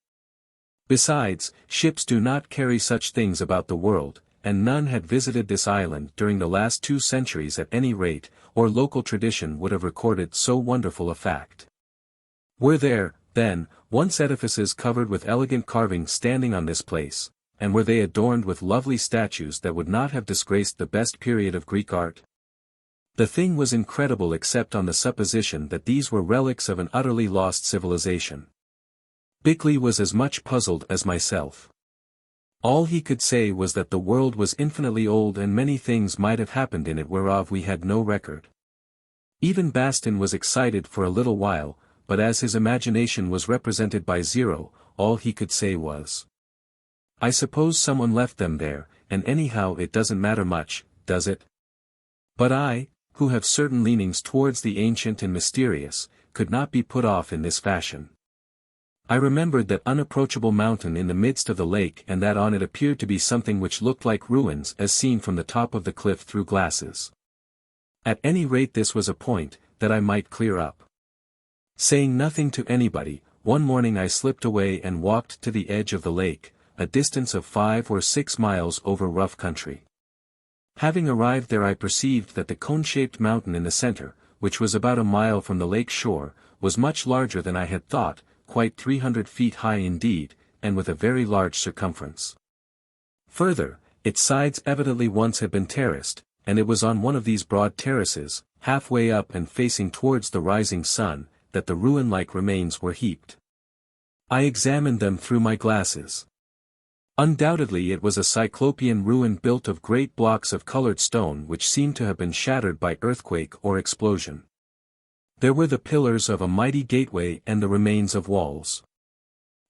Besides, ships do not carry such things about the world, and none had visited this island during the last 2 centuries at any rate, or local tradition would have recorded so wonderful a fact. Were there, then, once edifices covered with elegant carvings standing on this place, and were they adorned with lovely statues that would not have disgraced the best period of Greek art? The thing was incredible except on the supposition that these were relics of an utterly lost civilization. Bickley was as much puzzled as myself. All he could say was that the world was infinitely old and many things might have happened in it whereof we had no record. Even Bastin was excited for a little while, but as his imagination was represented by 0, all he could say was, "I suppose someone left them there, and anyhow it doesn't matter much, does it?" But I, who have certain leanings towards the ancient and mysterious, could not be put off in this fashion. I remembered that unapproachable mountain in the midst of the lake and that on it appeared to be something which looked like ruins as seen from the top of the cliff through glasses. At any rate this was a point that I might clear up. Saying nothing to anybody, one morning I slipped away and walked to the edge of the lake, a distance of 5 or 6 miles over rough country. Having arrived there I perceived that the cone-shaped mountain in the center, which was about a mile from the lake shore, was much larger than I had thought, quite 300 feet high indeed, and with a very large circumference. Further, its sides evidently once had been terraced, and it was on one of these broad terraces, halfway up and facing towards the rising sun, that the ruin-like remains were heaped. I examined them through my glasses. Undoubtedly it was a cyclopean ruin built of great blocks of colored stone which seemed to have been shattered by earthquake or explosion. There were the pillars of a mighty gateway and the remains of walls.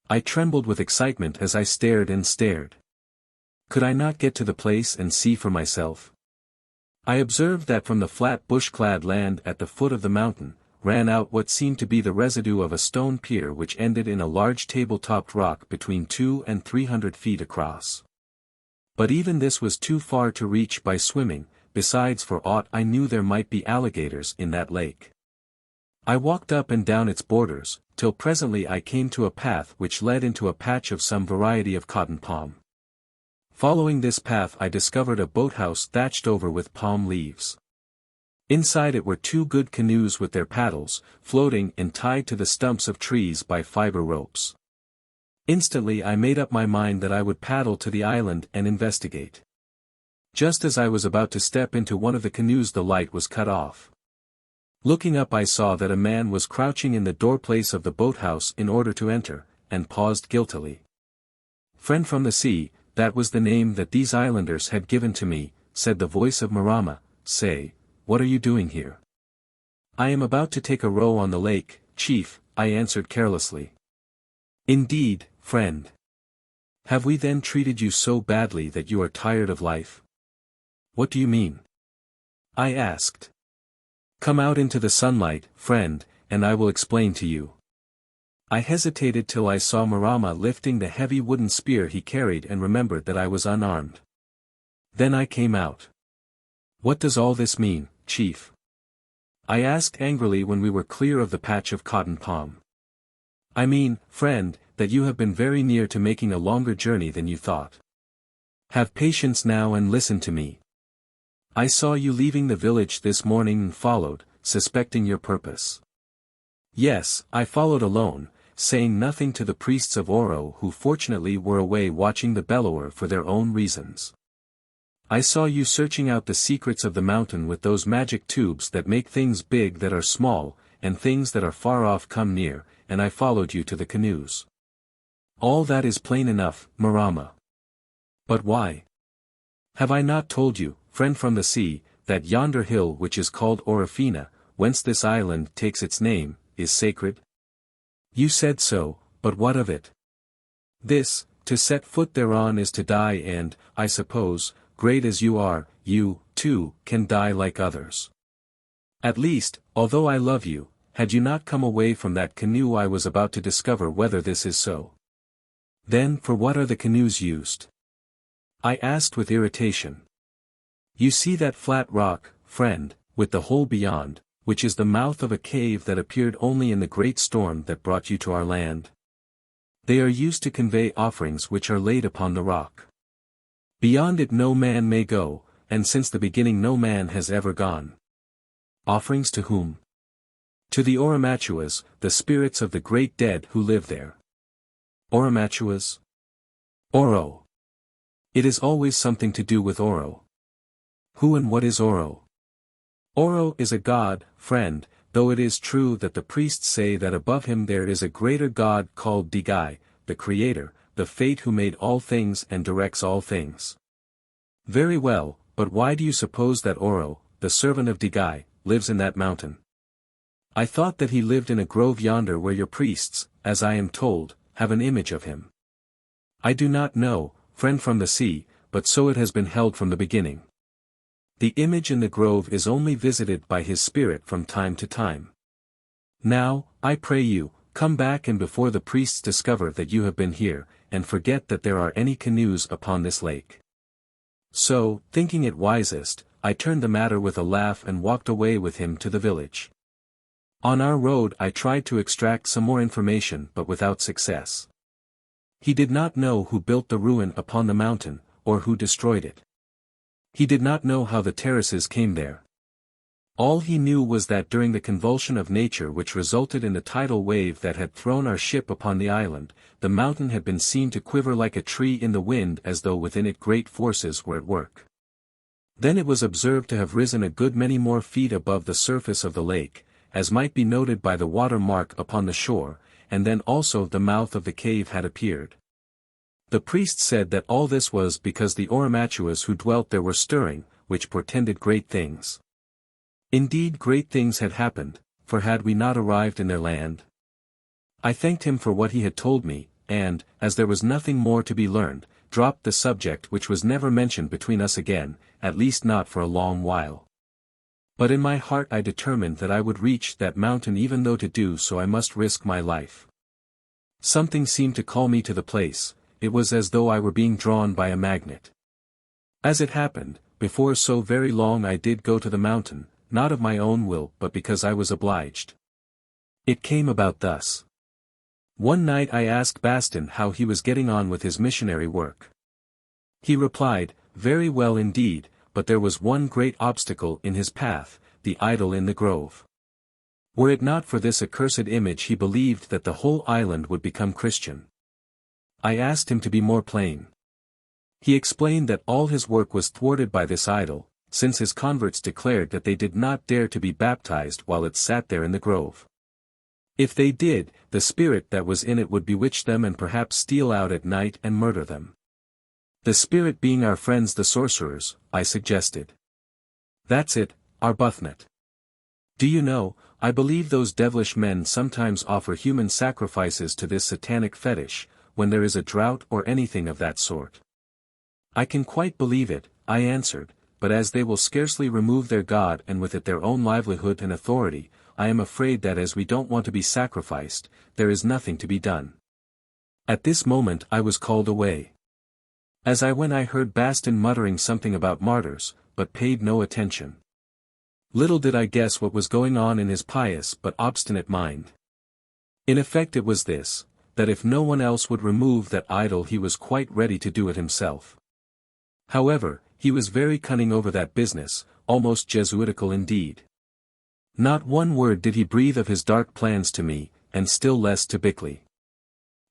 I trembled with excitement as I stared and stared. Could I not get to the place and see for myself? I observed that from the flat bush-clad land at the foot of the mountain, ran out what seemed to be the residue of a stone pier which ended in a large table-topped rock between 200 and 300 feet across. But even this was too far to reach by swimming, besides for aught I knew there might be alligators in that lake. I walked up and down its borders, till presently I came to a path which led into a patch of some variety of cotton palm. Following this path I discovered a boathouse thatched over with palm leaves. Inside it were 2 good canoes with their paddles, floating and tied to the stumps of trees by fiber ropes. Instantly I made up my mind that I would paddle to the island and investigate. Just as I was about to step into one of the canoes the light was cut off. Looking up I saw that a man was crouching in the doorplace of the boathouse in order to enter, and paused guiltily. "Friend from the sea," that was the name that these islanders had given to me, said the voice of M.R.S. "What are you doing here?" "I am about to take a row on the lake, chief," I answered carelessly. "Indeed, friend. Have we then treated you so badly that you are tired of life?" "What do you mean?" I asked. "Come out into the sunlight, friend, and I will explain to you." I hesitated till I saw M.R.S. lifting the heavy wooden spear he carried and remembered that I was unarmed. Then I came out. "What does all this mean, chief?" I asked angrily when we were clear of the patch of cotton palm. "I mean, friend, that you have been very near to making a longer journey than you thought. Have patience now and listen to me. I saw you leaving the village this morning and followed, suspecting your purpose. Yes, I followed alone, saying nothing to the priests of Oro who fortunately were away watching the bellower for their own reasons. I saw you searching out the secrets of the mountain with those magic tubes that make things big that are small, and things that are far off come near, and I followed you to the canoes. All that is plain enough, M.R.S. But why? Have I not told you, friend from the sea, that yonder hill which is called Orofena, whence this island takes its name, is sacred? You said so, but what of it? This, to set foot thereon is to die and, I suppose, great as you are, you, too, can die like others. At least, although I love you, had you not come away from that canoe I was about to discover whether this is so. Then for what are the canoes used? I asked with irritation. You see that flat rock, friend, with the hole beyond, which is the mouth of a cave that appeared only in the great storm that brought you to our land? They are used to convey offerings which are laid upon the rock. Beyond it no man may go, and since the beginning no man has ever gone. Offerings to whom? To the Orofenans, the spirits of the great dead who live there. Orofenans? Oro. It is always something to do with Oro. Who and what is Oro? Oro is a god, friend, though it is true that the priests say that above him there is a greater god called Digai, the Creator, the Fate who made all things and directs all things. Very well, but why do you suppose that Oro, the servant of Digai, lives in that mountain? I thought that he lived in a grove yonder where your priests, as I am told, have an image of him. I do not know, friend from the sea, but so it has been held from the beginning. The image in the grove is only visited by his spirit from time to time. Now, I pray you, come back and before the priests discover that you have been here, and forget that there are any canoes upon this lake. So, thinking it wisest, I turned the matter with a laugh and walked away with him to the village. On our road I tried to extract some more information but without success. He did not know who built the ruin upon the mountain, or who destroyed it. He did not know how the terraces came there. All he knew was that during the convulsion of nature which resulted in the tidal wave that had thrown our ship upon the island, the mountain had been seen to quiver like a tree in the wind as though within it great forces were at work. Then it was observed to have risen a good many more feet above the surface of the lake, as might be noted by the water mark upon the shore, and then also the mouth of the cave had appeared. The priest said that all this was because the Orofenans who dwelt there were stirring, which portended great things. Indeed great things had happened, for had we not arrived in their land? I thanked him for what he had told me, and, as there was nothing more to be learned, dropped the subject which was never mentioned between us again, at least not for a long while. But in my heart I determined that I would reach that mountain even though to do so I must risk my life. Something seemed to call me to the place. It was as though I were being drawn by a magnet. As it happened, before so very long I did go to the mountain, not of my own will but because I was obliged. It came about thus. One night I asked Bastin how he was getting on with his missionary work. He replied, very well indeed, but there was one great obstacle in his path, the idol in the grove. Were it not for this accursed image he believed that the whole island would become Christian. I asked him to be more plain. He explained that all his work was thwarted by this idol, since his converts declared that they did not dare to be baptized while it sat there in the grove. If they did, the spirit that was in it would bewitch them and perhaps steal out at night and murder them. The spirit being our friends the sorcerers, I suggested. That's it, Arbuthnot. Do you know, I believe those devilish men sometimes offer human sacrifices to this satanic fetish, when there is a drought or anything of that sort. I can quite believe it, I answered, but as they will scarcely remove their god and with it their own livelihood and authority, I am afraid that as we don't want to be sacrificed, there is nothing to be done. At this moment I was called away. As I went I heard Bastin muttering something about martyrs, but paid no attention. Little did I guess what was going on in his pious but obstinate mind. In effect it was this, that if no one else would remove that idol he was quite ready to do it himself. However, he was very cunning over that business, almost Jesuitical indeed. Not one word did he breathe of his dark plans to me, and still less to Bickley.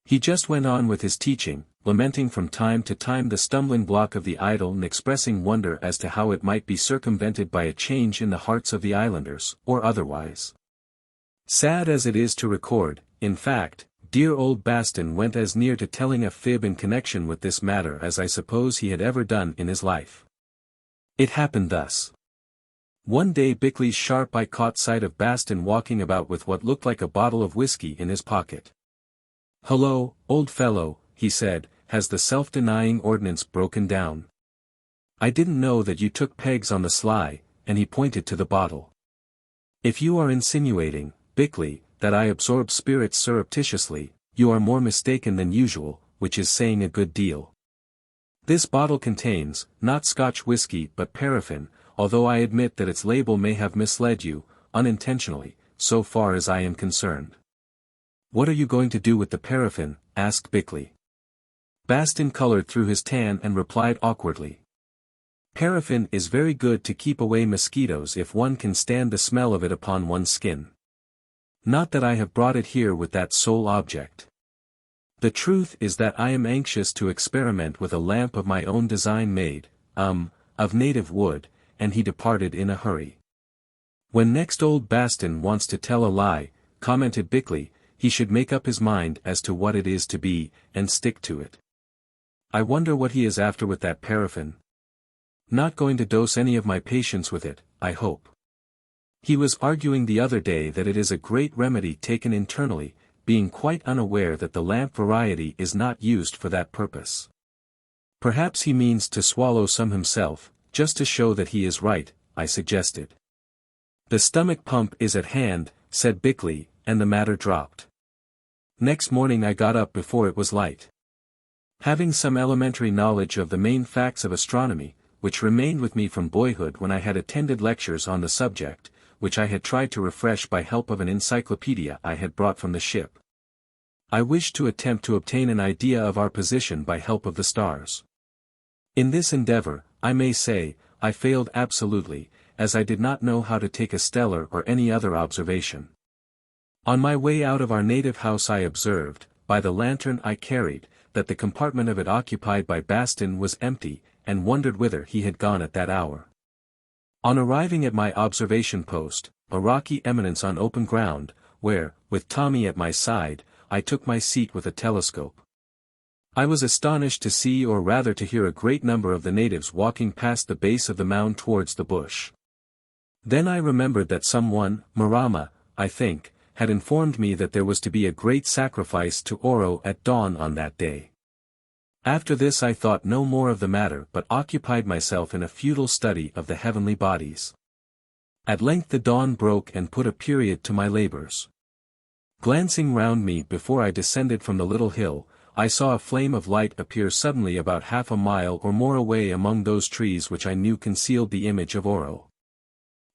He just went on with his teaching, lamenting from time to time the stumbling block of the idol and expressing wonder as to how it might be circumvented by a change in the hearts of the islanders, or otherwise. Sad as it is to record, in fact, dear old Bastin went as near to telling a fib in connection with this matter as I suppose he had ever done in his life. It happened thus. One day Bickley's sharp eye caught sight of Bastin walking about with what looked like a bottle of whiskey in his pocket. "Hello, old fellow," he said, "has the self-denying ordinance broken down? I didn't know that you took pegs on the sly," and he pointed to the bottle. "If you are insinuating, Bickley, that I absorb spirits surreptitiously, you are more mistaken than usual, which is saying a good deal. This bottle contains, not Scotch whiskey but paraffin, although I admit that its label may have misled you, unintentionally, so far as I am concerned." "What are you going to do with the paraffin?" asked Bickley. Bastin colored through his tan and replied awkwardly. "Paraffin is very good to keep away mosquitoes if one can stand the smell of it upon one's skin. Not that I have brought it here with that sole object. The truth is that I am anxious to experiment with a lamp of my own design made, of native wood," and he departed in a hurry. "When next old Bastin wants to tell a lie," commented Bickley, "he should make up his mind as to what it is to be, and stick to it. I wonder what he is after with that paraffin. Not going to dose any of my patients with it, I hope. He was arguing the other day that it is a great remedy taken internally, being quite unaware that the lamp variety is not used for that purpose. Perhaps he means to swallow some himself, just to show that he is right," I suggested. "The stomach pump is at hand," said Bickley, and the matter dropped. Next morning I got up before it was light. Having some elementary knowledge of the main facts of astronomy, which remained with me from boyhood when I had attended lectures on the subject, which I had tried to refresh by help of an encyclopedia I had brought from the ship, I wished to attempt to obtain an idea of our position by help of the stars. In this endeavor, I may say, I failed absolutely, as I did not know how to take a stellar or any other observation. On my way out of our native house I observed, by the lantern I carried, that the compartment of it occupied by Bastin was empty, and wondered whither he had gone at that hour. On arriving at my observation post, a rocky eminence on open ground, where, with Tommy at my side, I took my seat with a telescope, I was astonished to see or rather to hear a great number of the natives walking past the base of the mound towards the bush. Then I remembered that someone, Marama, I think, had informed me that there was to be a great sacrifice to Oro at dawn on that day. After this I thought no more of the matter but occupied myself in a futile study of the heavenly bodies. At length the dawn broke and put a period to my labors. Glancing round me before I descended from the little hill, I saw a flame of light appear suddenly about half a mile or more away among those trees which I knew concealed the image of Oro.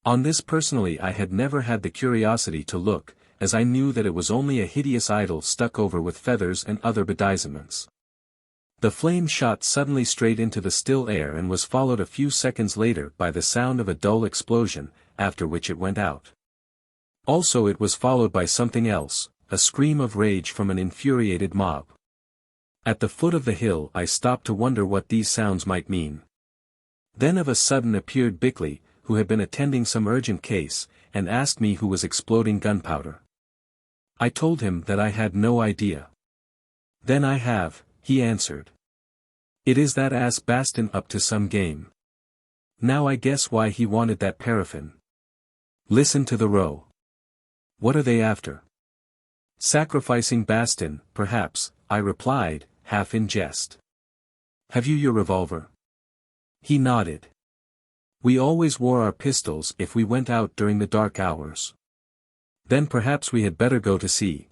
On this personally I had never had the curiosity to look, as I knew that it was only a hideous idol stuck over with feathers and other bedizenments. The flame shot suddenly straight into the still air and was followed a few seconds later by the sound of a dull explosion, after which it went out. Also it was followed by something else, a scream of rage from an infuriated mob. At the foot of the hill I stopped to wonder what these sounds might mean. Then of a sudden appeared Bickley, who had been attending some urgent case, and asked me who was exploding gunpowder. I told him that I had no idea. "Then I have," he answered. "It is that ass Bastin up to some game. Now I guess why he wanted that paraffin. Listen to the row. What are they after?" "Sacrificing Bastin, perhaps," I replied, half in jest. "Have you your revolver?" He nodded. "We always wore our pistols if we went out during the dark hours." "Then perhaps we had better go to see."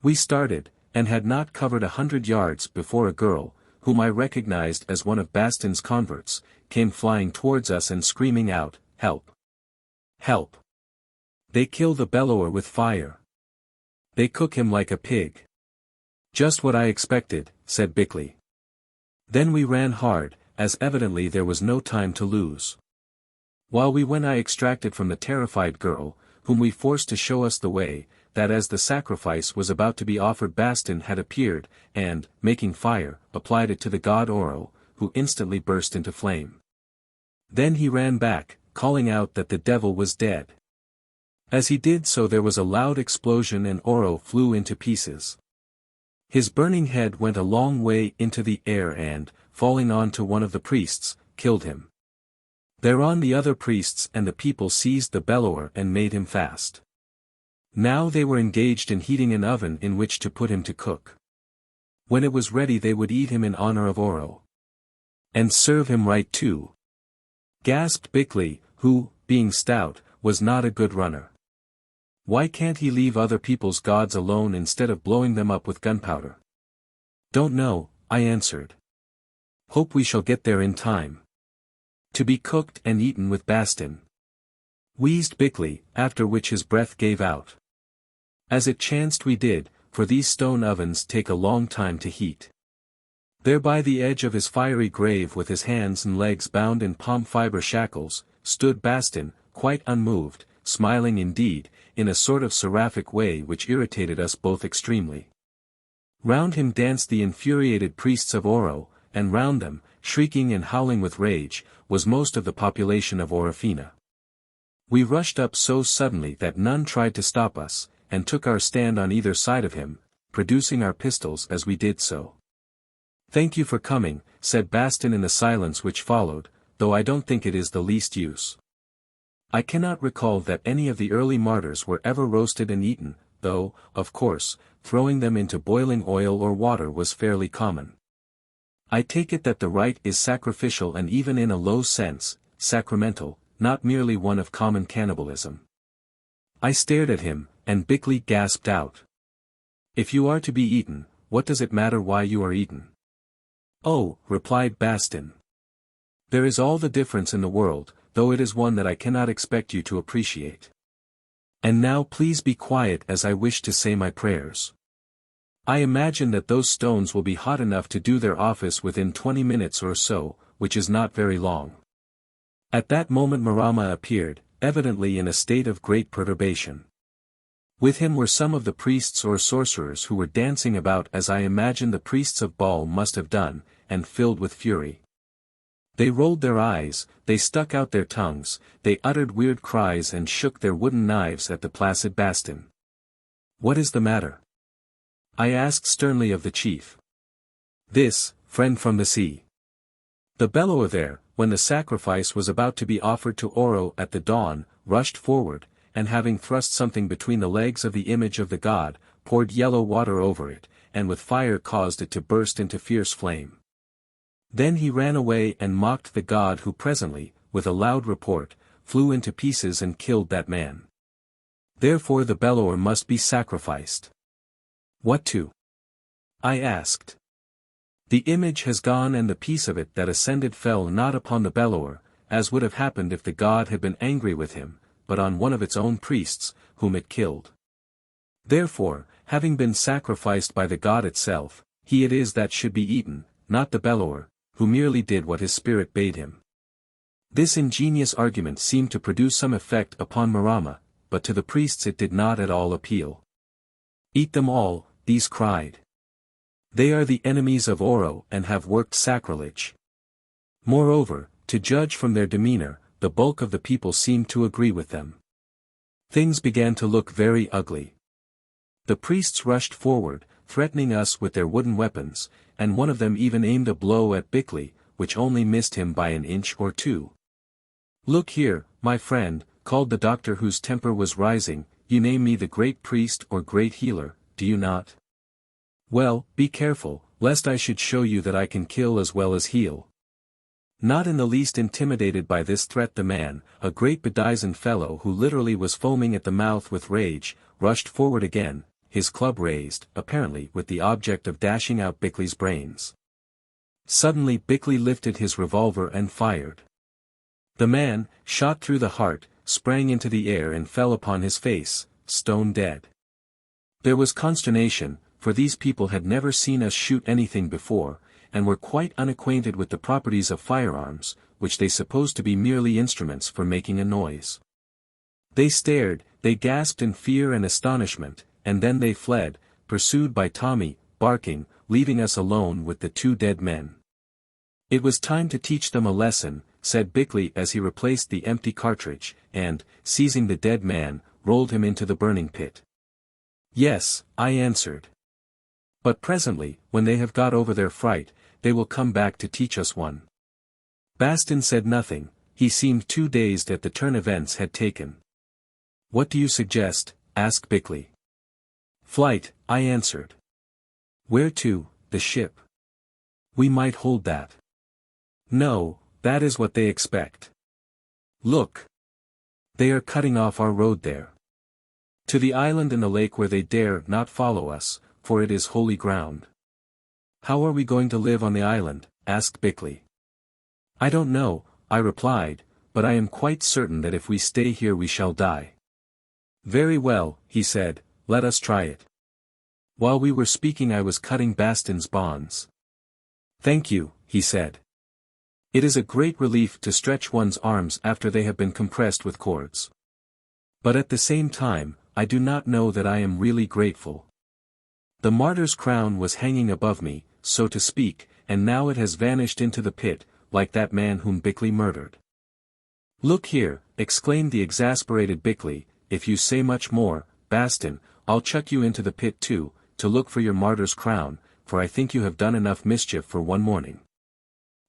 We started, and had not covered 100 yards before a girl, whom I recognized as one of Bastin's converts, came flying towards us and screaming out, "Help! Help! They kill the bellower with fire. They cook him like a pig." "Just what I expected," said Bickley. Then we ran hard, as evidently there was no time to lose. While we went I extracted from the terrified girl, whom we forced to show us the way, that as the sacrifice was about to be offered Bastin had appeared, and, making fire, applied it to the god Oro, who instantly burst into flame. Then he ran back, calling out that the devil was dead. As he did so there was a loud explosion and Oro flew into pieces. His burning head went a long way into the air and, falling on to one of the priests, killed him. Thereon the other priests and the people seized the bellower and made him fast. Now they were engaged in heating an oven in which to put him to cook. When it was ready they would eat him in honor of Oro. And serve him right too, gasped Bickley, who, being stout, was not a good runner. Why can't he leave other people's gods alone instead of blowing them up with gunpowder? Don't know, I answered. Hope we shall get there in time. To be cooked and eaten with Bastin, wheezed Bickley, after which his breath gave out. As it chanced we did, for these stone ovens take a long time to heat. There by the edge of his fiery grave with his hands and legs bound in palm fiber shackles, stood Bastin, quite unmoved, smiling indeed, in a sort of seraphic way which irritated us both extremely. Round him danced the infuriated priests of Oro, and round them, shrieking and howling with rage, was most of the population of Orofena. We rushed up so suddenly that none tried to stop us, and took our stand on either side of him, producing our pistols as we did so. Thank you for coming, said Bastin in the silence which followed, though I don't think it is the least use. I cannot recall that any of the early martyrs were ever roasted and eaten, though, of course, throwing them into boiling oil or water was fairly common. I take it that the rite is sacrificial and even in a low sense, sacramental, not merely one of common cannibalism. I stared at him, and Bickley gasped out. If you are to be eaten, what does it matter why you are eaten? Oh, replied Bastin. There is all the difference in the world, though it is one that I cannot expect you to appreciate. And now please be quiet as I wish to say my prayers. I imagine that those stones will be hot enough to do their office within 20 minutes or so, which is not very long. At that moment Marama appeared, evidently in a state of great perturbation. With him were some of the priests or sorcerers who were dancing about as I imagine the priests of Baal must have done, and filled with fury. They rolled their eyes, they stuck out their tongues, they uttered weird cries and shook their wooden knives at the placid Bastin. What is the matter? I asked sternly of the chief. This, friend from the sea. The bellower there, when the sacrifice was about to be offered to Oro at the dawn, rushed forward, and having thrust something between the legs of the image of the god, poured yellow water over it, and with fire caused it to burst into fierce flame. Then he ran away and mocked the god who presently, with a loud report, flew into pieces and killed that man. Therefore the bellower must be sacrificed. What to? I asked. The image has gone and the piece of it that ascended fell not upon the bellower, as would have happened if the god had been angry with him, but on one of its own priests, whom it killed. Therefore, having been sacrificed by the god itself, he it is that should be eaten, not the bellower, who merely did what his spirit bade him. This ingenious argument seemed to produce some effect upon Marama, but to the priests it did not at all appeal. Eat them all, these cried. They are the enemies of Oro and have worked sacrilege. Moreover, to judge from their demeanor, the bulk of the people seemed to agree with them. Things began to look very ugly. The priests rushed forward, threatening us with their wooden weapons, and one of them even aimed a blow at Bickley, which only missed him by an inch or two. Look here, my friend, called the doctor whose temper was rising, you name me the great priest or great healer, do you not? Well, be careful, lest I should show you that I can kill as well as heal. Not in the least intimidated by this threat the man, a great bedizened fellow who literally was foaming at the mouth with rage, rushed forward again, his club raised, apparently with the object of dashing out Bickley's brains. Suddenly Bickley lifted his revolver and fired. The man, shot through the heart, sprang into the air and fell upon his face, stone dead. There was consternation, for these people had never seen us shoot anything before, and were quite unacquainted with the properties of firearms, which they supposed to be merely instruments for making a noise. They stared, they gasped in fear and astonishment, and then they fled, pursued by Tommy, barking, leaving us alone with the two dead men. It was time to teach them a lesson, said Bickley as he replaced the empty cartridge, and, seizing the dead man, rolled him into the burning pit. Yes, I answered. But presently, when they have got over their fright, they will come back to teach us one. Bastin said nothing, he seemed too dazed at the turn events had taken. "What do you suggest?" asked Bickley. "Flight," I answered. "Where to?" "The ship." "We might hold that." "No, that is what they expect. Look. They are cutting off our road there. To the island in the lake where they dare not follow us, for it is holy ground." "How are we going to live on the island?" asked Bickley. "I don't know," I replied, "but I am quite certain that if we stay here we shall die." "Very well," he said, "let us try it." While we were speaking I was cutting Bastin's bonds. "Thank you," he said. It is a great relief to stretch one's arms after they have been compressed with cords. But at the same time, I do not know that I am really grateful. The martyr's crown was hanging above me, so to speak, and now it has vanished into the pit, like that man whom Bickley murdered. "Look here," exclaimed the exasperated Bickley, "if you say much more, Bastin, I'll chuck you into the pit too, to look for your martyr's crown, for I think you have done enough mischief for one morning.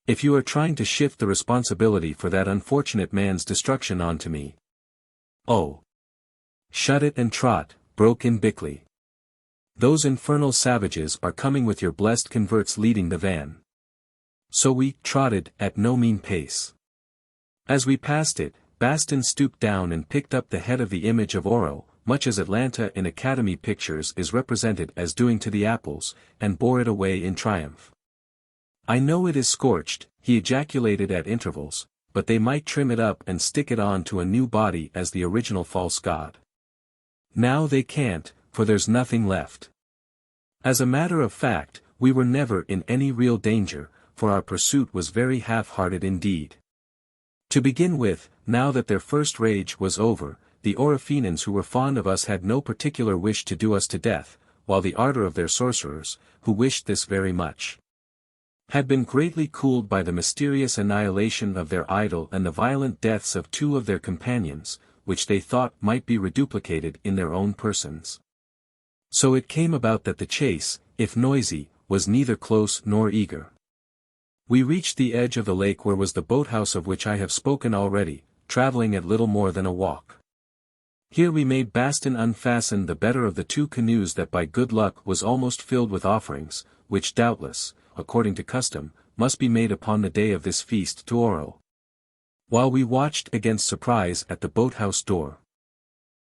If you are trying to shift the responsibility for that unfortunate man's destruction onto me." "Oh. Shut it and trot," broke in Bickley. "Those infernal savages are coming with your blessed converts leading the van." So we trotted at no mean pace. As we passed it, Bastin stooped down and picked up the head of the image of Oro, much as Atlanta in Academy pictures is represented as doing to the apples, and bore it away in triumph. "I know it is scorched," he ejaculated at intervals, "but they might trim it up and stick it on to a new body as the original false god. Now they can't, for there's nothing left." As a matter of fact, we were never in any real danger, for our pursuit was very half-hearted indeed. To begin with, now that their first rage was over, the Orofenans who were fond of us had no particular wish to do us to death, while the ardor of their sorcerers, who wished this very much, had been greatly cooled by the mysterious annihilation of their idol and the violent deaths of two of their companions, which they thought might be reduplicated in their own persons. So it came about that the chase, if noisy, was neither close nor eager. We reached the edge of the lake where was the boathouse of which I have spoken already, traveling at little more than a walk. Here we made Bastin unfasten the better of the two canoes that by good luck was almost filled with offerings, which doubtless, according to custom, must be made upon the day of this feast to Oro. While we watched against surprise at the boathouse door.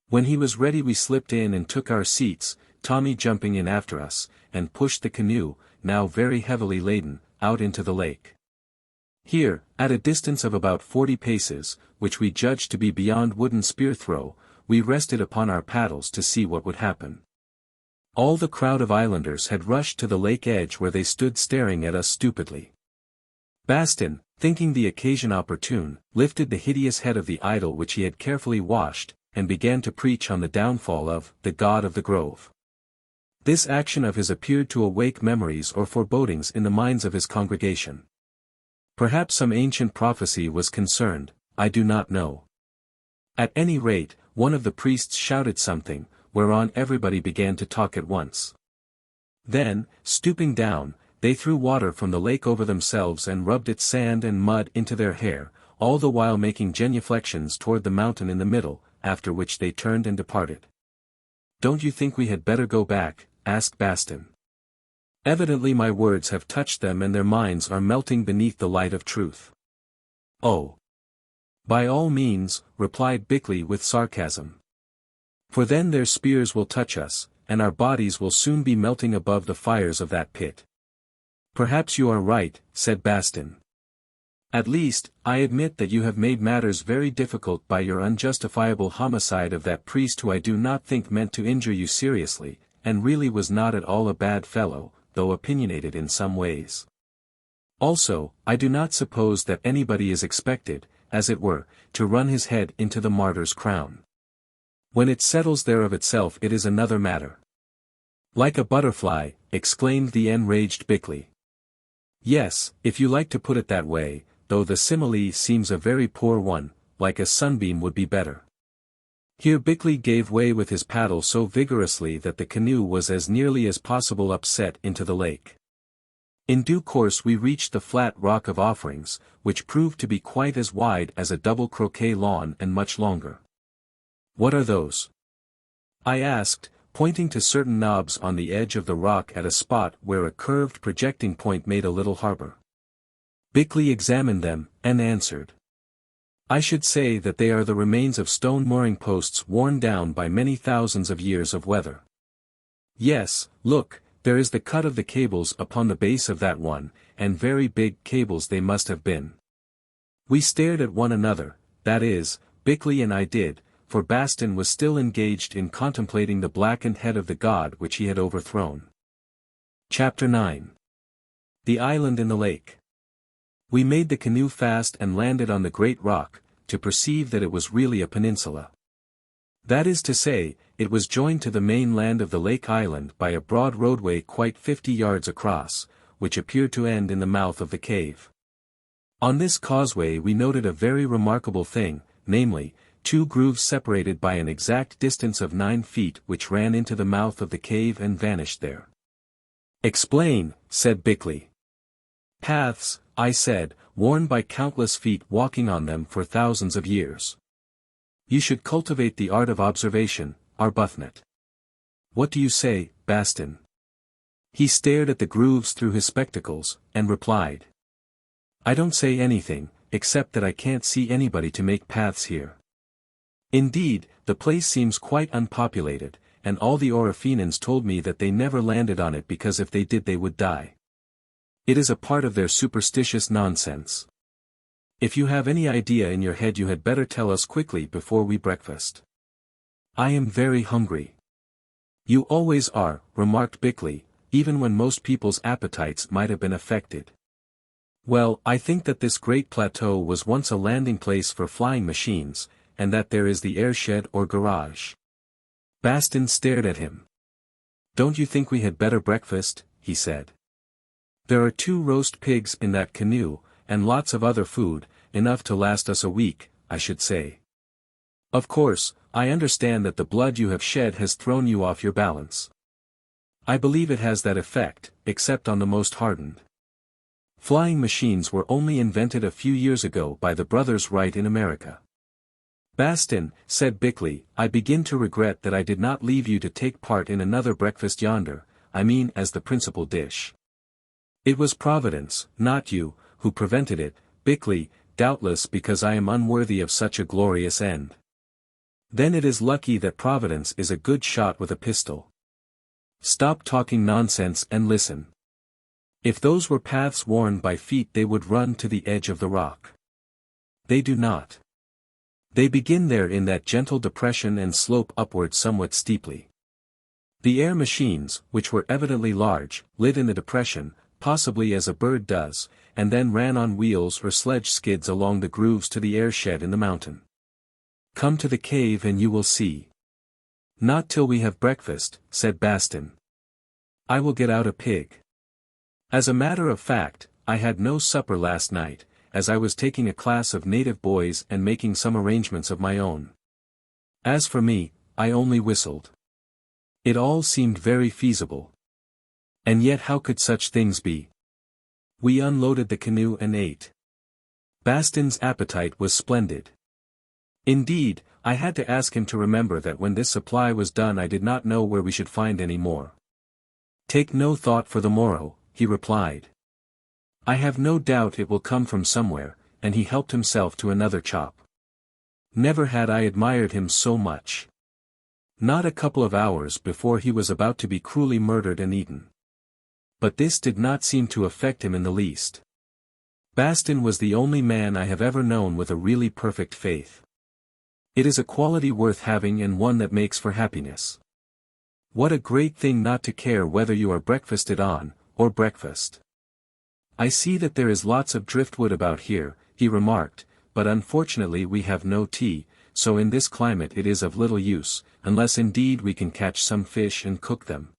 When he was ready we slipped in and took our seats, Tommy jumping in after us, and pushed the canoe, now very heavily laden, out into the lake. Here, at a distance of about 40 paces, which we judged to be beyond wooden spear throw, we rested upon our paddles to see what would happen. All the crowd of islanders had rushed to the lake edge where they stood staring at us stupidly. Bastin, thinking the occasion opportune, lifted the hideous head of the idol which he had carefully washed, and began to preach on the downfall of the god of the grove. This action of his appeared to awake memories or forebodings in the minds of his congregation. Perhaps some ancient prophecy was concerned, I do not know. At any rate, one of the priests shouted something, whereon everybody began to talk at once. Then, stooping down, they threw water from the lake over themselves and rubbed its sand and mud into their hair, all the while making genuflections toward the mountain in the middle, after which they turned and departed. "Don't you think we had better go back?" asked Bastin. Evidently my words have touched them and their minds are melting beneath the light of truth. "Oh. By all means," replied Bickley with sarcasm. "For then their spears will touch us, and our bodies will soon be melting above the fires of that pit." "Perhaps you are right," said Bastin. "At least, I admit that you have made matters very difficult by your unjustifiable homicide of that priest who I do not think meant to injure you seriously, and really was not at all a bad fellow, though opinionated in some ways. Also, I do not suppose that anybody is expected, as it were, to run his head into the martyr's crown. When it settles there of itself it is another matter." "Like a butterfly," exclaimed the enraged Bickley. "Yes, if you like to put it that way, though the simile seems a very poor one, like a sunbeam would be better." Here Bickley gave way with his paddle so vigorously that the canoe was as nearly as possible upset into the lake. In due course we reached the flat rock of offerings, which proved to be quite as wide as a double croquet lawn and much longer. "What are those?" I asked, pointing to certain knobs on the edge of the rock at a spot where a curved projecting point made a little harbor. Bickley examined them, and answered. "I should say that they are the remains of stone mooring posts worn down by many thousands of years of weather. Yes, look, there is the cut of the cables upon the base of that one, and very big cables they must have been." We stared at one another, that is, Bickley and I did, for Bastin was still engaged in contemplating the blackened head of the god which he had overthrown. Chapter 9. The Island in the Lake. We made the canoe fast and landed on the great rock, to perceive that it was really a peninsula. That is to say, it was joined to the main land of the lake island by a broad roadway quite 50 yards across, which appeared to end in the mouth of the cave. On this causeway we noted a very remarkable thing, namely, 2 grooves separated by an exact distance of 9 feet which ran into the mouth of the cave and vanished there. "Explain," said Bickley. "Paths," I said, "worn by countless feet walking on them for thousands of years. You should cultivate the art of observation, Arbuthnot. What do you say, Bastin?" He stared at the grooves through his spectacles, and replied. "I don't say anything, except that I can't see anybody to make paths here. Indeed, the place seems quite unpopulated, and all the Orofenans told me that they never landed on it because if they did they would die. It is a part of their superstitious nonsense. If you have any idea in your head you had better tell us quickly before we breakfast." "I am very hungry." "You always are," remarked Bickley, "even when most people's appetites might have been affected. Well, I think that this great plateau was once a landing place for flying machines, and that there is the airshed or garage." Bastin stared at him. "Don't you think we had better breakfast?" he said. "There are 2 roast pigs in that canoe, and lots of other food, enough to last us a week, I should say. Of course, I understand that the blood you have shed has thrown you off your balance. I believe it has that effect, except on the most hardened. Flying machines were only invented a few years ago by the brothers Wright in America." "Bastin," said Bickley, "I begin to regret that I did not leave you to take part in another breakfast yonder, I mean as the principal dish. It was Providence, not you, who prevented it, Bickley, doubtless because I am unworthy of such a glorious end. Then it is lucky that Providence is a good shot with a pistol. Stop talking nonsense and listen. If those were paths worn by feet they would run to the edge of the rock. They do not. They begin there in that gentle depression and slope upward somewhat steeply. The air machines, which were evidently large, lit in the depression, possibly as a bird does, and then ran on wheels or sledge skids along the grooves to the airshed in the mountain. Come to the cave and you will see." "Not till we have breakfast," said Bastin. "I will get out a pig. As a matter of fact, I had no supper last night, as I was taking a class of native boys and making some arrangements of my own. As for me, I only whistled. It all seemed very feasible. And yet how could such things be?" We unloaded the canoe and ate. Bastin's appetite was splendid. Indeed, I had to ask him to remember that when this supply was done I did not know where we should find any more. "Take no thought for the morrow," he replied. "I have no doubt it will come from somewhere," and he helped himself to another chop. Never had I admired him so much. Not a couple of hours before he was about to be cruelly murdered and eaten. But this did not seem to affect him in the least. Bastin was the only man I have ever known with a really perfect faith. It is a quality worth having and one that makes for happiness. What a great thing not to care whether you are breakfasted on, or breakfast. "I see that there is lots of driftwood about here," he remarked, "but unfortunately we have no tea, so in this climate it is of little use, unless indeed we can catch some fish and cook them."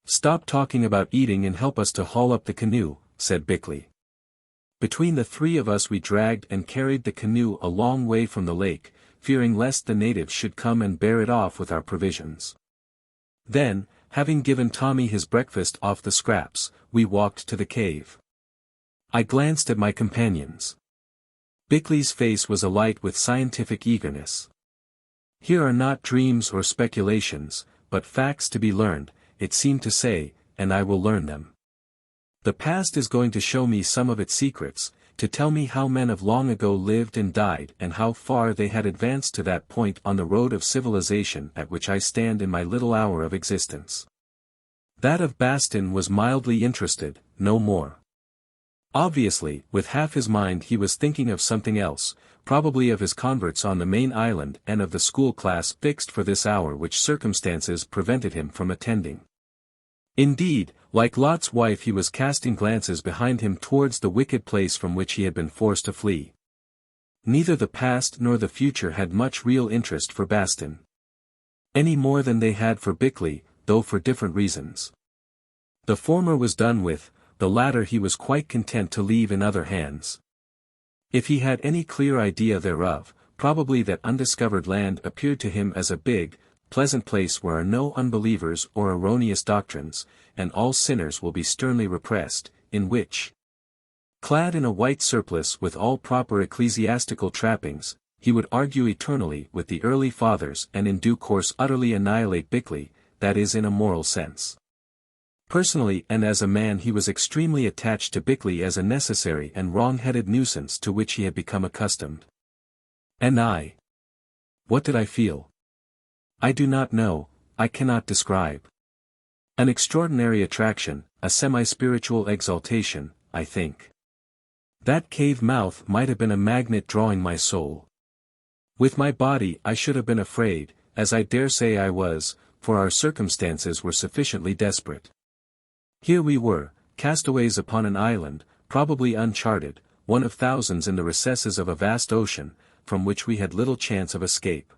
"Stop talking about eating and help us to haul up the canoe," said Bickley. Between the 3 of us we dragged and carried the canoe a long way from the lake, fearing lest the natives should come and bear it off with our provisions. Then, having given Tommy his breakfast off the scraps, we walked to the cave. I glanced at my companions. Bickley's face was alight with scientific eagerness. Here are not dreams or speculations, but facts to be learned, it seemed to say, and I will learn them. The past is going to show me some of its secrets, to tell me how men of long ago lived and died and how far they had advanced to that point on the road of civilization at which I stand in my little hour of existence. That of Bastin was mildly interested, no more. Obviously, with half his mind he was thinking of something else, probably of his converts on the main island and of the school class fixed for this hour which circumstances prevented him from attending. Indeed, like Lot's wife he was casting glances behind him towards the wicked place from which he had been forced to flee. Neither the past nor the future had much real interest for Bastin. Any more than they had for Bickley, though for different reasons. The former was done with, the latter he was quite content to leave in other hands. If he had any clear idea thereof, probably that undiscovered land appeared to him as a big, pleasant place where are no unbelievers or erroneous doctrines, and all sinners will be sternly repressed, in which, clad in a white surplice with all proper ecclesiastical trappings, he would argue eternally with the early fathers and in due course utterly annihilate Bickley, that is in a moral sense. Personally and as a man he was extremely attached to Bickley as a necessary and wrong-headed nuisance to which he had become accustomed. And I? What did I feel? I do not know, I cannot describe. An extraordinary attraction, a semi-spiritual exaltation, I think. That cave mouth might have been a magnet drawing my soul. With my body I should have been afraid, as I dare say I was, for our circumstances were sufficiently desperate. Here we were, castaways upon an island, probably uncharted, one of thousands in the recesses of a vast ocean, from which we had little chance of escape.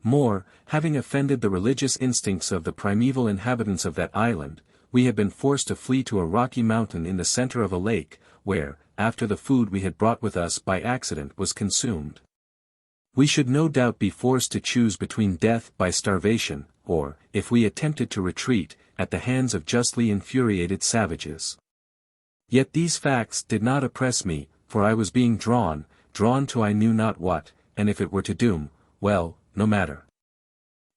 More, having offended the religious instincts of the primeval inhabitants of that island, we had been forced to flee to a rocky mountain in the center of a lake, where, after the food we had brought with us by accident was consumed, we should no doubt be forced to choose between death by starvation, or, if we attempted to retreat, at the hands of justly infuriated savages. Yet these facts did not oppress me, for I was being drawn to I knew not what, and if it were to doom, well, no matter.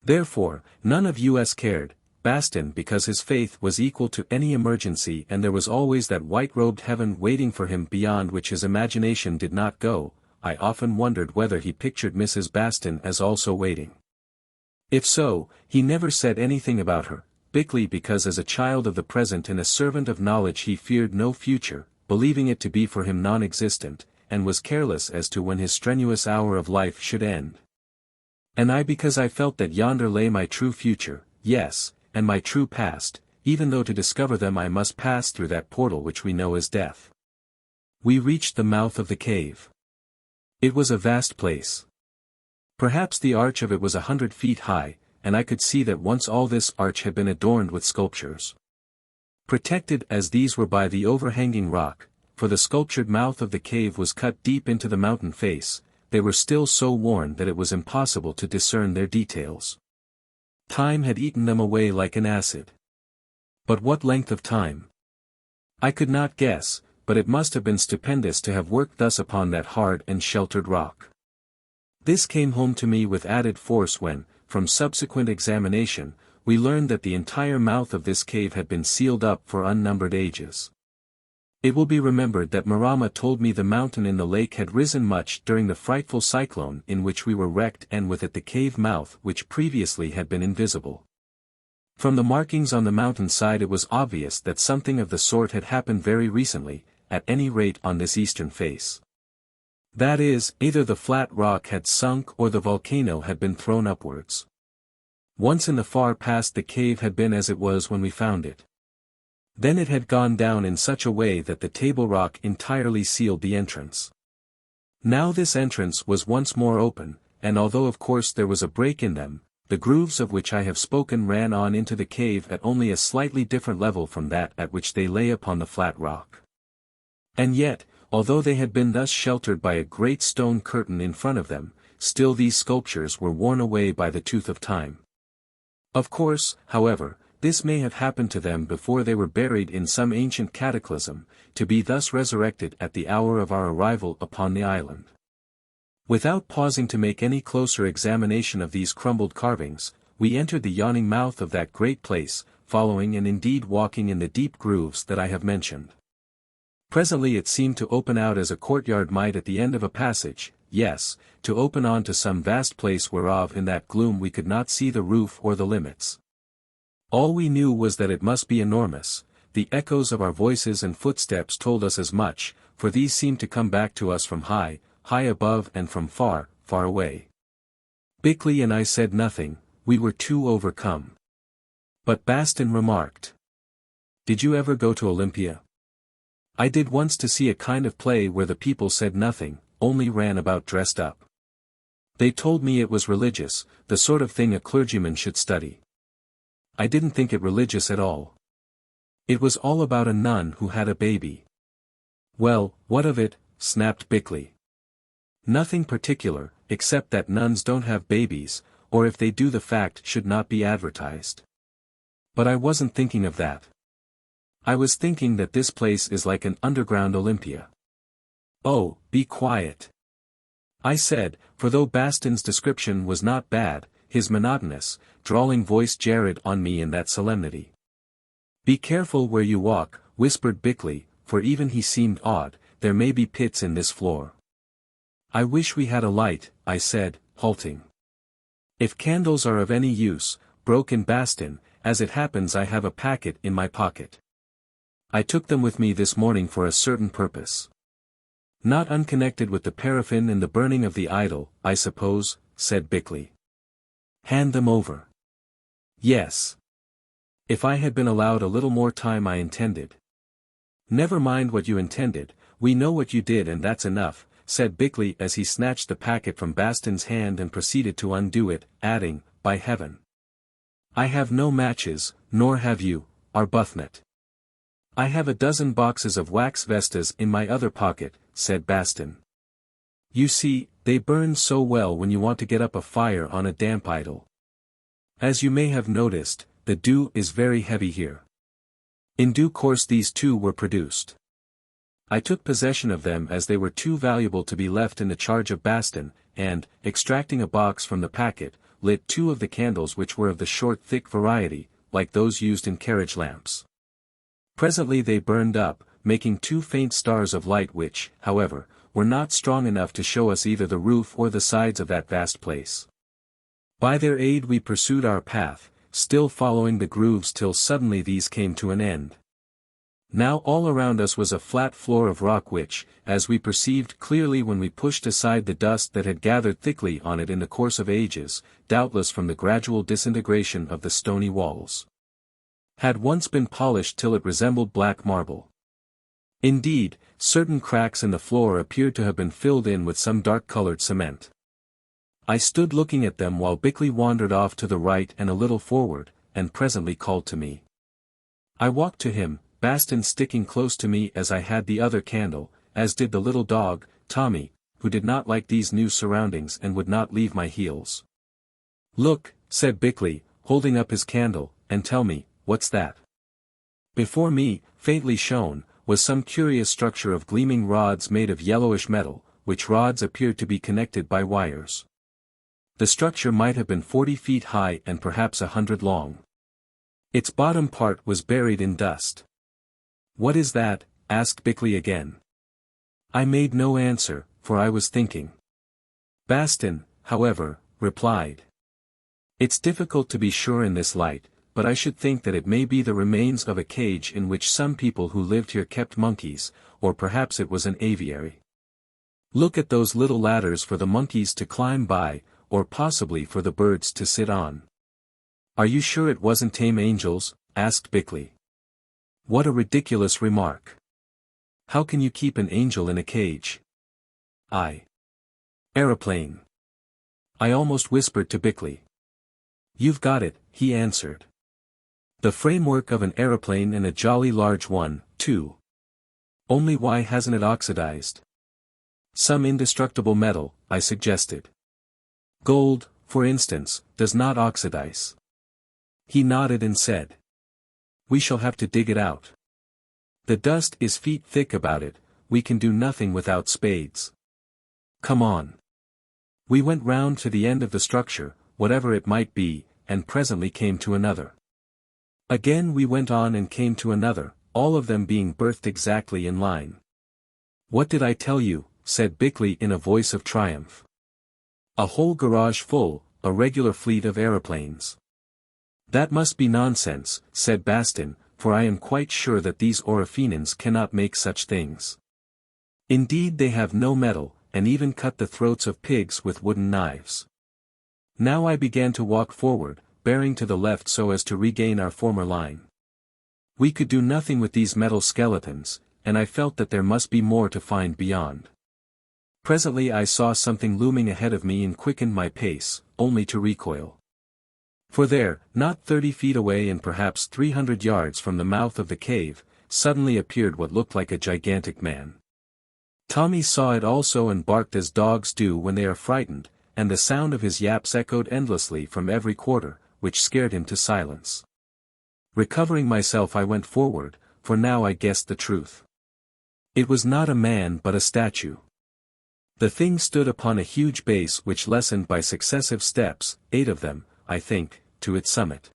Therefore, none of us cared, Bastin because his faith was equal to any emergency and there was always that white-robed heaven waiting for him beyond which his imagination did not go. I often wondered whether he pictured Mrs. Bastin as also waiting. If so, he never said anything about her, Bickley because as a child of the present and a servant of knowledge he feared no future, believing it to be for him non-existent, and was careless as to when his strenuous hour of life should end. And I because I felt that yonder lay my true future, yes, and my true past, even though to discover them I must pass through that portal which we know as death. We reached the mouth of the cave. It was a vast place. Perhaps the arch of it was 100 feet high, and I could see that once all this arch had been adorned with sculptures. Protected as these were by the overhanging rock, for the sculptured mouth of the cave was cut deep into the mountain face, they were still so worn that it was impossible to discern their details. Time had eaten them away like an acid. But what length of time? I could not guess, but it must have been stupendous to have worked thus upon that hard and sheltered rock. This came home to me with added force when, from subsequent examination, we learned that the entire mouth of this cave had been sealed up for unnumbered ages. It will be remembered that Marama told me the mountain in the lake had risen much during the frightful cyclone in which we were wrecked and with it the cave mouth which previously had been invisible. From the markings on the mountain side it was obvious that something of the sort had happened very recently, at any rate on this eastern face. That is, either the flat rock had sunk or the volcano had been thrown upwards. Once in the far past the cave had been as it was when we found it. Then it had gone down in such a way that the table rock entirely sealed the entrance. Now this entrance was once more open, and although of course there was a break in them, the grooves of which I have spoken ran on into the cave at only a slightly different level from that at which they lay upon the flat rock. And yet, although they had been thus sheltered by a great stone curtain in front of them, still these sculptures were worn away by the tooth of time. Of course, however, this may have happened to them before they were buried in some ancient cataclysm, to be thus resurrected at the hour of our arrival upon the island. Without pausing to make any closer examination of these crumbled carvings, we entered the yawning mouth of that great place, following and indeed walking in the deep grooves that I have mentioned. Presently it seemed to open out as a courtyard might at the end of a passage, yes, to open on to some vast place whereof in that gloom we could not see the roof or the limits. All we knew was that it must be enormous. The echoes of our voices and footsteps told us as much, for these seemed to come back to us from high, high above and from far, far away. Bickley and I said nothing, we were too overcome. But Bastin remarked. "Did you ever go to Olympia?" "I did once to see a kind of play where the people said nothing, only ran about dressed up. They told me it was religious, the sort of thing a clergyman should study. I didn't think it religious at all. It was all about a nun who had a baby." "Well, what of it?" snapped Bickley. "Nothing particular, except that nuns don't have babies, or if they do the fact should not be advertised. But I wasn't thinking of that. I was thinking that this place is like an underground Olympia." "Oh, be quiet," I said, for though Bastin's description was not bad, his monotonous, drawling voice jarred on me in that solemnity. "Be careful where you walk," whispered Bickley, for even he seemed awed, "there may be pits in this floor." "I wish we had a light," I said, halting. "If candles are of any use," broke in Bastin, "as it happens I have a packet in my pocket. I took them with me this morning for a certain purpose." "Not unconnected with the paraffin and the burning of the idol, I suppose," said Bickley. "Hand them over." "Yes. If I had been allowed a little more time I intended." "Never mind what you intended, we know what you did and that's enough," said Bickley as he snatched the packet from Bastin's hand and proceeded to undo it, adding, "By heaven! I have no matches, nor have you, Arbuthnot." "I have a dozen boxes of wax vestas in my other pocket," said Bastin. "You see, they burn so well when you want to get up a fire on a damp idol. As you may have noticed, the dew is very heavy here." In due course these two were produced. I took possession of them as they were too valuable to be left in the charge of Bastin, and, extracting a box from the packet, lit two of the candles which were of the short thick variety, like those used in carriage lamps. Presently they burned up, making two faint stars of light which, however, were not strong enough to show us either the roof or the sides of that vast place. By their aid we pursued our path, still following the grooves till suddenly these came to an end. Now all around us was a flat floor of rock which, as we perceived clearly when we pushed aside the dust that had gathered thickly on it in the course of ages, doubtless from the gradual disintegration of the stony walls, had once been polished till it resembled black marble. Indeed, certain cracks in the floor appeared to have been filled in with some dark-colored cement. I stood looking at them while Bickley wandered off to the right and a little forward, and presently called to me. I walked to him, Bastin sticking close to me as I had the other candle, as did the little dog, Tommy, who did not like these new surroundings and would not leave my heels. "Look," said Bickley, holding up his candle, "and tell me, what's that?" Before me, faintly shone, was some curious structure of gleaming rods made of yellowish metal, which rods appeared to be connected by wires. The structure might have been 40 feet high and perhaps 100 long. Its bottom part was buried in dust. "What is that?" asked Bickley again. I made no answer, for I was thinking. Bastin, however, replied. "It's difficult to be sure in this light, but I should think that it may be the remains of a cage in which some people who lived here kept monkeys, or perhaps it was an aviary. Look at those little ladders for the monkeys to climb by, or possibly for the birds to sit on." "Are you sure it wasn't tame angels?" asked Bickley. "What a ridiculous remark. How can you keep an angel in a cage?" "Aeroplane." I almost whispered to Bickley. "You've got it," he answered. "The framework of an aeroplane and a jolly large one, too. Only why hasn't it oxidized?" "Some indestructible metal," I suggested. "Gold, for instance, does not oxidize." He nodded and said, We shall have to dig it out. The dust is feet thick about it, we can do nothing without spades. Come on. We went round to the end of the structure, whatever it might be, and presently came to another. Again we went on and came to another, all of them being berthed exactly in line. What did I tell you? Said Bickley in a voice of triumph. A whole garage full, a regular fleet of aeroplanes. That must be nonsense, said Bastin, for I am quite sure that these Orofenans cannot make such things. Indeed they have no metal, and even cut the throats of pigs with wooden knives. Now I began to walk forward, bearing to the left so as to regain our former line. We could do nothing with these metal skeletons, and I felt that there must be more to find beyond. Presently I saw something looming ahead of me and quickened my pace, only to recoil. For there, not 30 feet away and perhaps 300 yards from the mouth of the cave, suddenly appeared what looked like a gigantic man. Tommy saw it also and barked as dogs do when they are frightened, and the sound of his yaps echoed endlessly from every quarter, which scared him to silence. Recovering myself I went forward, for now I guessed the truth. It was not a man but a statue. The thing stood upon a huge base which lessened by successive steps, 8 of them, I think, to its summit.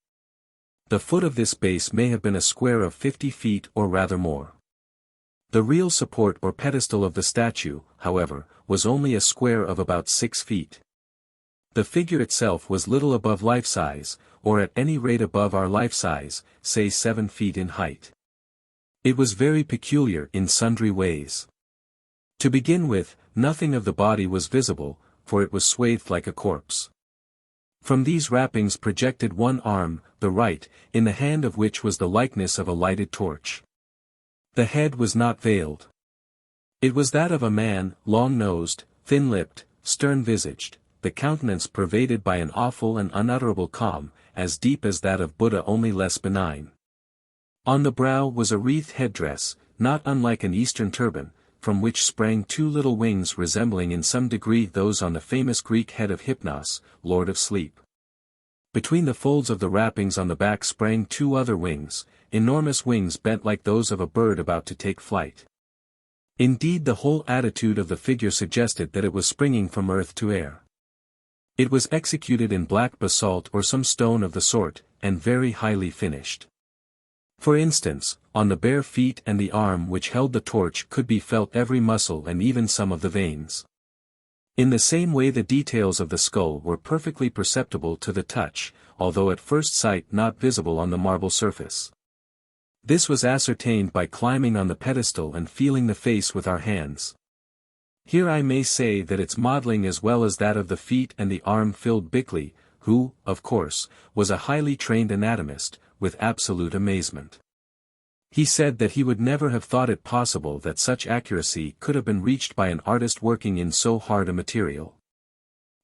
The foot of this base may have been a square of 50 feet or rather more. The real support or pedestal of the statue, however, was only a square of about 6 feet. The figure itself was little above life-size, or at any rate above our life-size, say 7 feet in height. It was very peculiar in sundry ways. To begin with, nothing of the body was visible, for it was swathed like a corpse. From these wrappings projected one arm, the right, in the hand of which was the likeness of a lighted torch. The head was not veiled. It was that of a man, long-nosed, thin-lipped, stern-visaged, the countenance pervaded by an awful and unutterable calm, as deep as that of Buddha only less benign. On the brow was a wreathed headdress, not unlike an Eastern turban, from which sprang 2 little wings resembling in some degree those on the famous Greek head of Hypnos, Lord of Sleep. Between the folds of the wrappings on the back sprang 2 other wings, enormous wings bent like those of a bird about to take flight. Indeed the whole attitude of the figure suggested that it was springing from earth to air. It was executed in black basalt or some stone of the sort, and very highly finished. For instance, on the bare feet and the arm which held the torch could be felt every muscle and even some of the veins. In the same way the details of the skull were perfectly perceptible to the touch, although at first sight not visible on the marble surface. This was ascertained by climbing on the pedestal and feeling the face with our hands. Here I may say that its modeling as well as that of the feet and the arm filled Bickley, who, of course, was a highly trained anatomist, with absolute amazement. He said that he would never have thought it possible that such accuracy could have been reached by an artist working in so hard a material.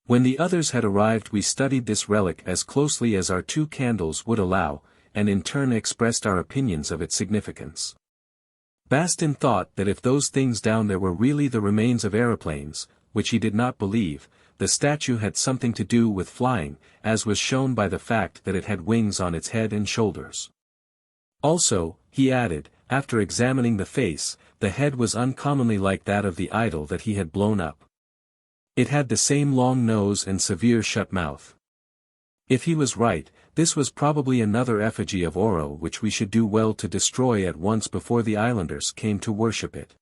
When the others had arrived we studied this relic as closely as our 2 candles would allow, and in turn expressed our opinions of its significance. Bastin thought that if those things down there were really the remains of aeroplanes, which he did not believe, the statue had something to do with flying, as was shown by the fact that it had wings on its head and shoulders. Also, he added, after examining the face, the head was uncommonly like that of the idol that he had blown up. It had the same long nose and severe shut mouth. If he was right, this was probably another effigy of Oro which we should do well to destroy at once before the islanders came to worship it.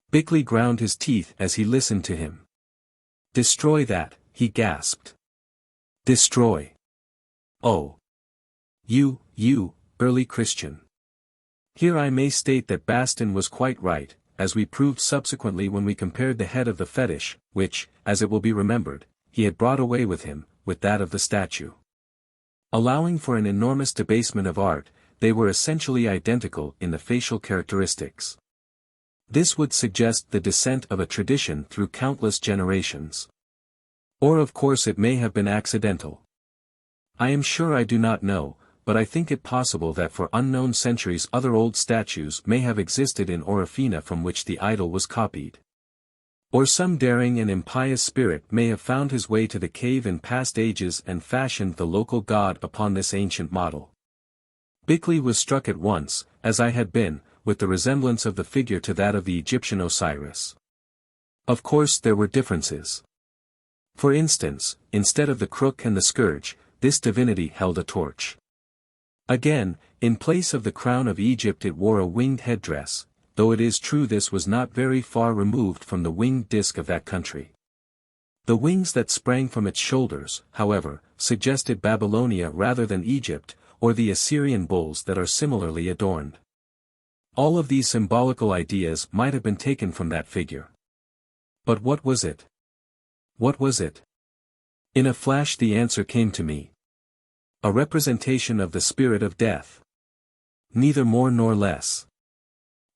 Bickley ground his teeth as he listened to him. "Destroy that," he gasped. "Destroy. Oh. You, early Christian." Here I may state that Bastin was quite right, as we proved subsequently when we compared the head of the fetish, which, as it will be remembered, he had brought away with him, with that of the statue. Allowing for an enormous debasement of art, they were essentially identical in the facial characteristics. This would suggest the descent of a tradition through countless generations. Or of course it may have been accidental. I am sure I do not know, but I think it possible that for unknown centuries other old statues may have existed in Orofena from which the idol was copied. Or some daring and impious spirit may have found his way to the cave in past ages and fashioned the local god upon this ancient model. Bickley was struck at once, as I had been, with the resemblance of the figure to that of the Egyptian Osiris. Of course there were differences. For instance, instead of the crook and the scourge, this divinity held a torch. Again, in place of the crown of Egypt it wore a winged headdress, though it is true this was not very far removed from the winged disk of that country. The wings that sprang from its shoulders, however, suggested Babylonia rather than Egypt, or the Assyrian bulls that are similarly adorned. All of these symbolical ideas might have been taken from that figure. But what was it? What was it? In a flash the answer came to me. A representation of the spirit of death. Neither more nor less.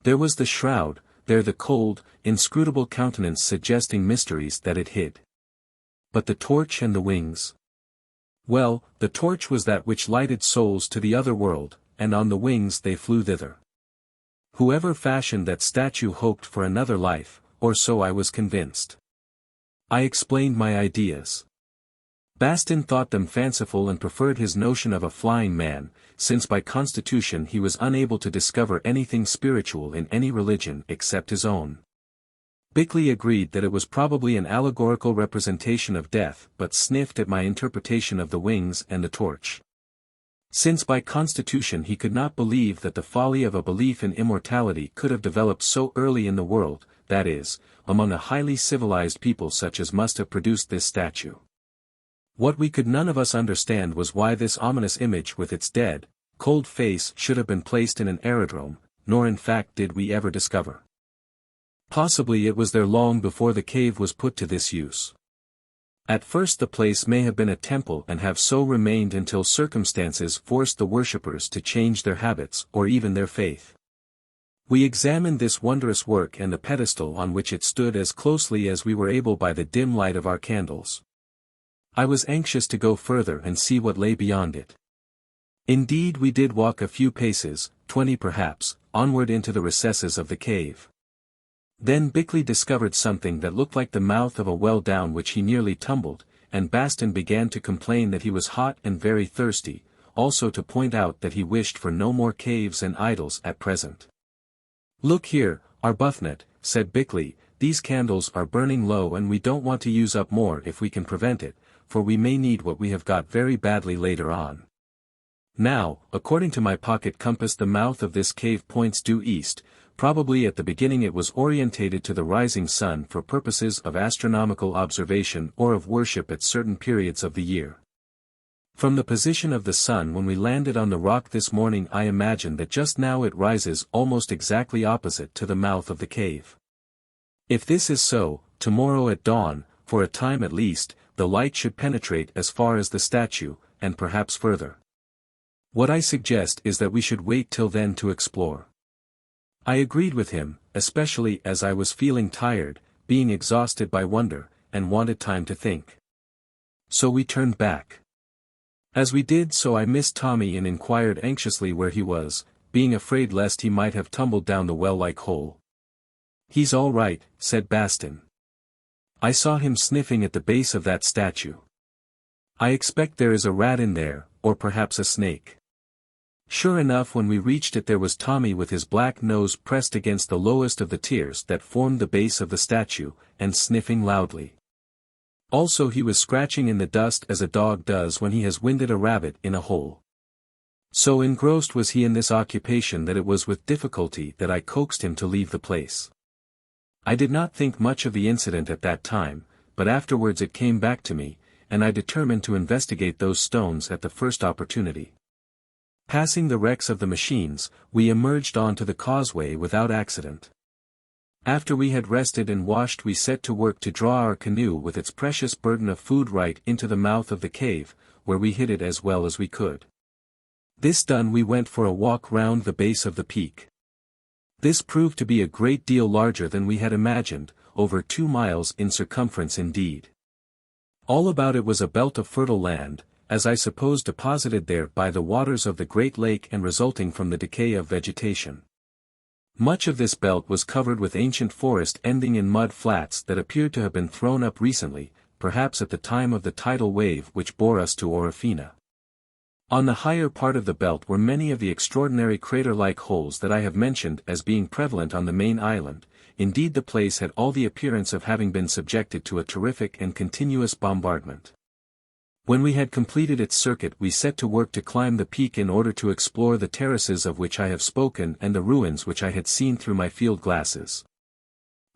There was the shroud, there the cold, inscrutable countenance suggesting mysteries that it hid. But the torch and the wings? Well, the torch was that which lighted souls to the other world, and on the wings they flew thither. Whoever fashioned that statue hoped for another life, or so I was convinced. I explained my ideas. Bastin thought them fanciful and preferred his notion of a flying man, since by constitution he was unable to discover anything spiritual in any religion except his own. Bickley agreed that it was probably an allegorical representation of death but sniffed at my interpretation of the wings and the torch. Since by constitution he could not believe that the folly of a belief in immortality could have developed so early in the world, that is, among a highly civilized people such as must have produced this statue. What we could none of us understand was why this ominous image with its dead, cold face should have been placed in an aerodrome, nor in fact did we ever discover. Possibly it was there long before the cave was put to this use. At first the place may have been a temple and have so remained until circumstances forced the worshippers to change their habits or even their faith. We examined this wondrous work and the pedestal on which it stood as closely as we were able by the dim light of our candles. I was anxious to go further and see what lay beyond it. Indeed we did walk a few paces, 20 perhaps, onward into the recesses of the cave. Then Bickley discovered something that looked like the mouth of a well down which he nearly tumbled, and Bastin began to complain that he was hot and very thirsty, also to point out that he wished for no more caves and idols at present. "Look here, Arbuthnot," said Bickley, "these candles are burning low and we don't want to use up more if we can prevent it, for we may need what we have got very badly later on. Now, according to my pocket compass the mouth of this cave points due east, probably at the beginning it was orientated to the rising sun for purposes of astronomical observation or of worship at certain periods of the year. From the position of the sun when we landed on the rock this morning I imagine that just now it rises almost exactly opposite to the mouth of the cave. If this is so, tomorrow at dawn, for a time at least, the light should penetrate as far as the statue, and perhaps further. What I suggest is that we should wait till then to explore." I agreed with him, especially as I was feeling tired, being exhausted by wonder, and wanted time to think. So we turned back. As we did so I missed Tommy and inquired anxiously where he was, being afraid lest he might have tumbled down the well-like hole. "He's all right," said Bastin. "I saw him sniffing at the base of that statue. I expect there is a rat in there, or perhaps a snake." Sure enough when we reached it there was Tommy with his black nose pressed against the lowest of the tiers that formed the base of the statue, and sniffing loudly. Also he was scratching in the dust as a dog does when he has winded a rabbit in a hole. So engrossed was he in this occupation that it was with difficulty that I coaxed him to leave the place. I did not think much of the incident at that time, but afterwards it came back to me, and I determined to investigate those stones at the first opportunity. Passing the wrecks of the machines, we emerged onto the causeway without accident. After we had rested and washed we set to work to draw our canoe with its precious burden of food right into the mouth of the cave, where we hid it as well as we could. This done we went for a walk round the base of the peak. This proved to be a great deal larger than we had imagined, over 2 miles in circumference indeed. All about it was a belt of fertile land, as I suppose deposited there by the waters of the Great Lake and resulting from the decay of vegetation. Much of this belt was covered with ancient forest ending in mud flats that appeared to have been thrown up recently, perhaps at the time of the tidal wave which bore us to Orofena. On the higher part of the belt were many of the extraordinary crater-like holes that I have mentioned as being prevalent on the main island. Indeed, the place had all the appearance of having been subjected to a terrific and continuous bombardment. When we had completed its circuit, we set to work to climb the peak in order to explore the terraces of which I have spoken and the ruins which I had seen through my field glasses.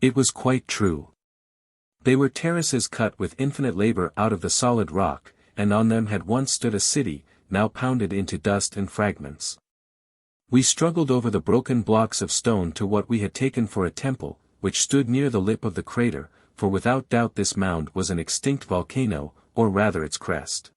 It was quite true. They were terraces cut with infinite labor out of the solid rock, and on them had once stood a city, now pounded into dust and fragments. We struggled over the broken blocks of stone to what we had taken for a temple, which stood near the lip of the crater, for without doubt this mound was an extinct volcano, or rather its crest.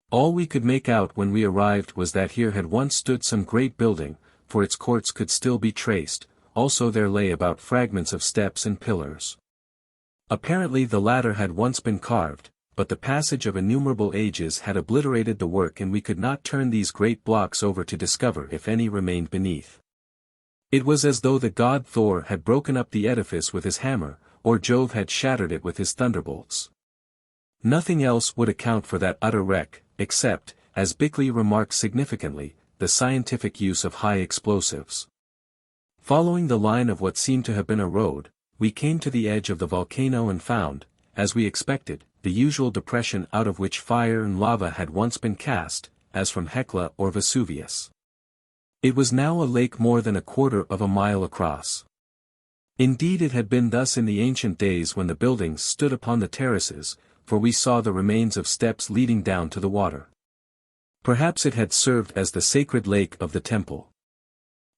All we could make out when we arrived was that here had once stood some great building, for its courts could still be traced, also there lay about fragments of steps and pillars. Apparently the latter had once been carved, but the passage of innumerable ages had obliterated the work and we could not turn these great blocks over to discover if any remained beneath. It was as though the god Thor had broken up the edifice with his hammer, or Jove had shattered it with his thunderbolts. Nothing else would account for that utter wreck, except, as Bickley remarked significantly, the scientific use of high explosives. Following the line of what seemed to have been a road, we came to the edge of the volcano and found, as we expected, the usual depression out of which fire and lava had once been cast, as from Hecla or Vesuvius. It was now a lake more than a quarter of a mile across. Indeed, it had been thus in the ancient days when the buildings stood upon the terraces, for we saw the remains of steps leading down to the water. Perhaps it had served as the sacred lake of the temple.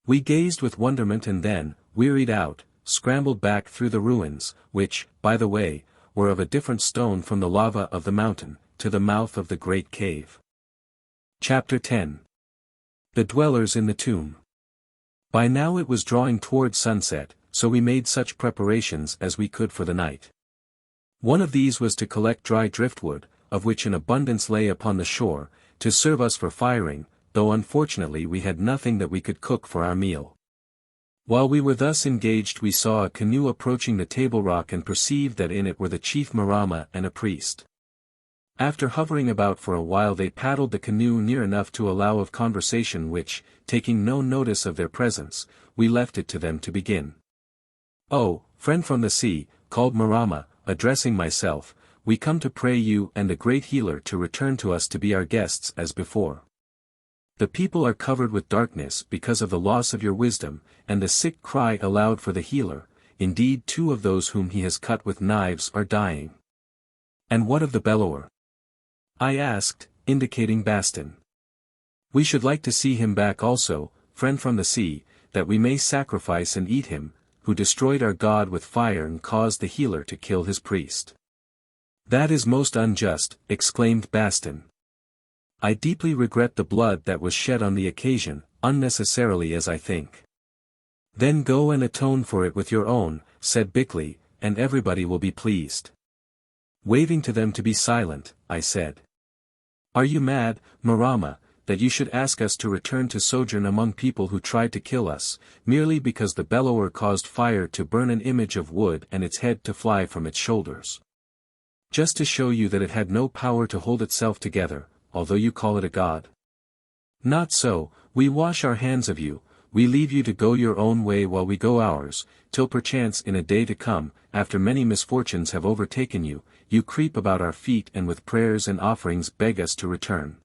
We gazed with wonderment and then, wearied out, scrambled back through the ruins, which, by the way, were of a different stone from the lava of the mountain, to the mouth of the great cave. Chapter 10. The Dwellers in the Tomb. By now it was drawing towards sunset, so we made such preparations as we could for the night. One of these was to collect dry driftwood, of which an abundance lay upon the shore, to serve us for firing, though unfortunately we had nothing that we could cook for our meal. While we were thus engaged we saw a canoe approaching the table rock and perceived that in it were the chief Marama and a priest. After hovering about for a while they paddled the canoe near enough to allow of conversation which, taking no notice of their presence, we left it to them to begin. "Oh, friend from the sea," called Marama, addressing myself, "we come to pray you and the great healer to return to us to be our guests as before. The people are covered with darkness because of the loss of your wisdom, and the sick cry aloud for the healer. Indeed, 2 of those whom he has cut with knives are dying." "And what of the bellower?" I asked, indicating Bastin. "We should like to see him back also, friend from the sea, that we may sacrifice and eat him, who destroyed our god with fire and caused the healer to kill his priest." "That is most unjust," exclaimed Bastin. "I deeply regret the blood that was shed on the occasion, unnecessarily as I think." "Then go and atone for it with your own," said Bickley, "and everybody will be pleased." Waving to them to be silent, I said, "Are you mad, Marama, that you should ask us to return to sojourn among people who tried to kill us, merely because the bellower caused fire to burn an image of wood and its head to fly from its shoulders? Just to show you that it had no power to hold itself together, although you call it a god? Not so, we wash our hands of you, we leave you to go your own way while we go ours, till perchance in a day to come, after many misfortunes have overtaken you, you creep about our feet and with prayers and offerings beg us to return."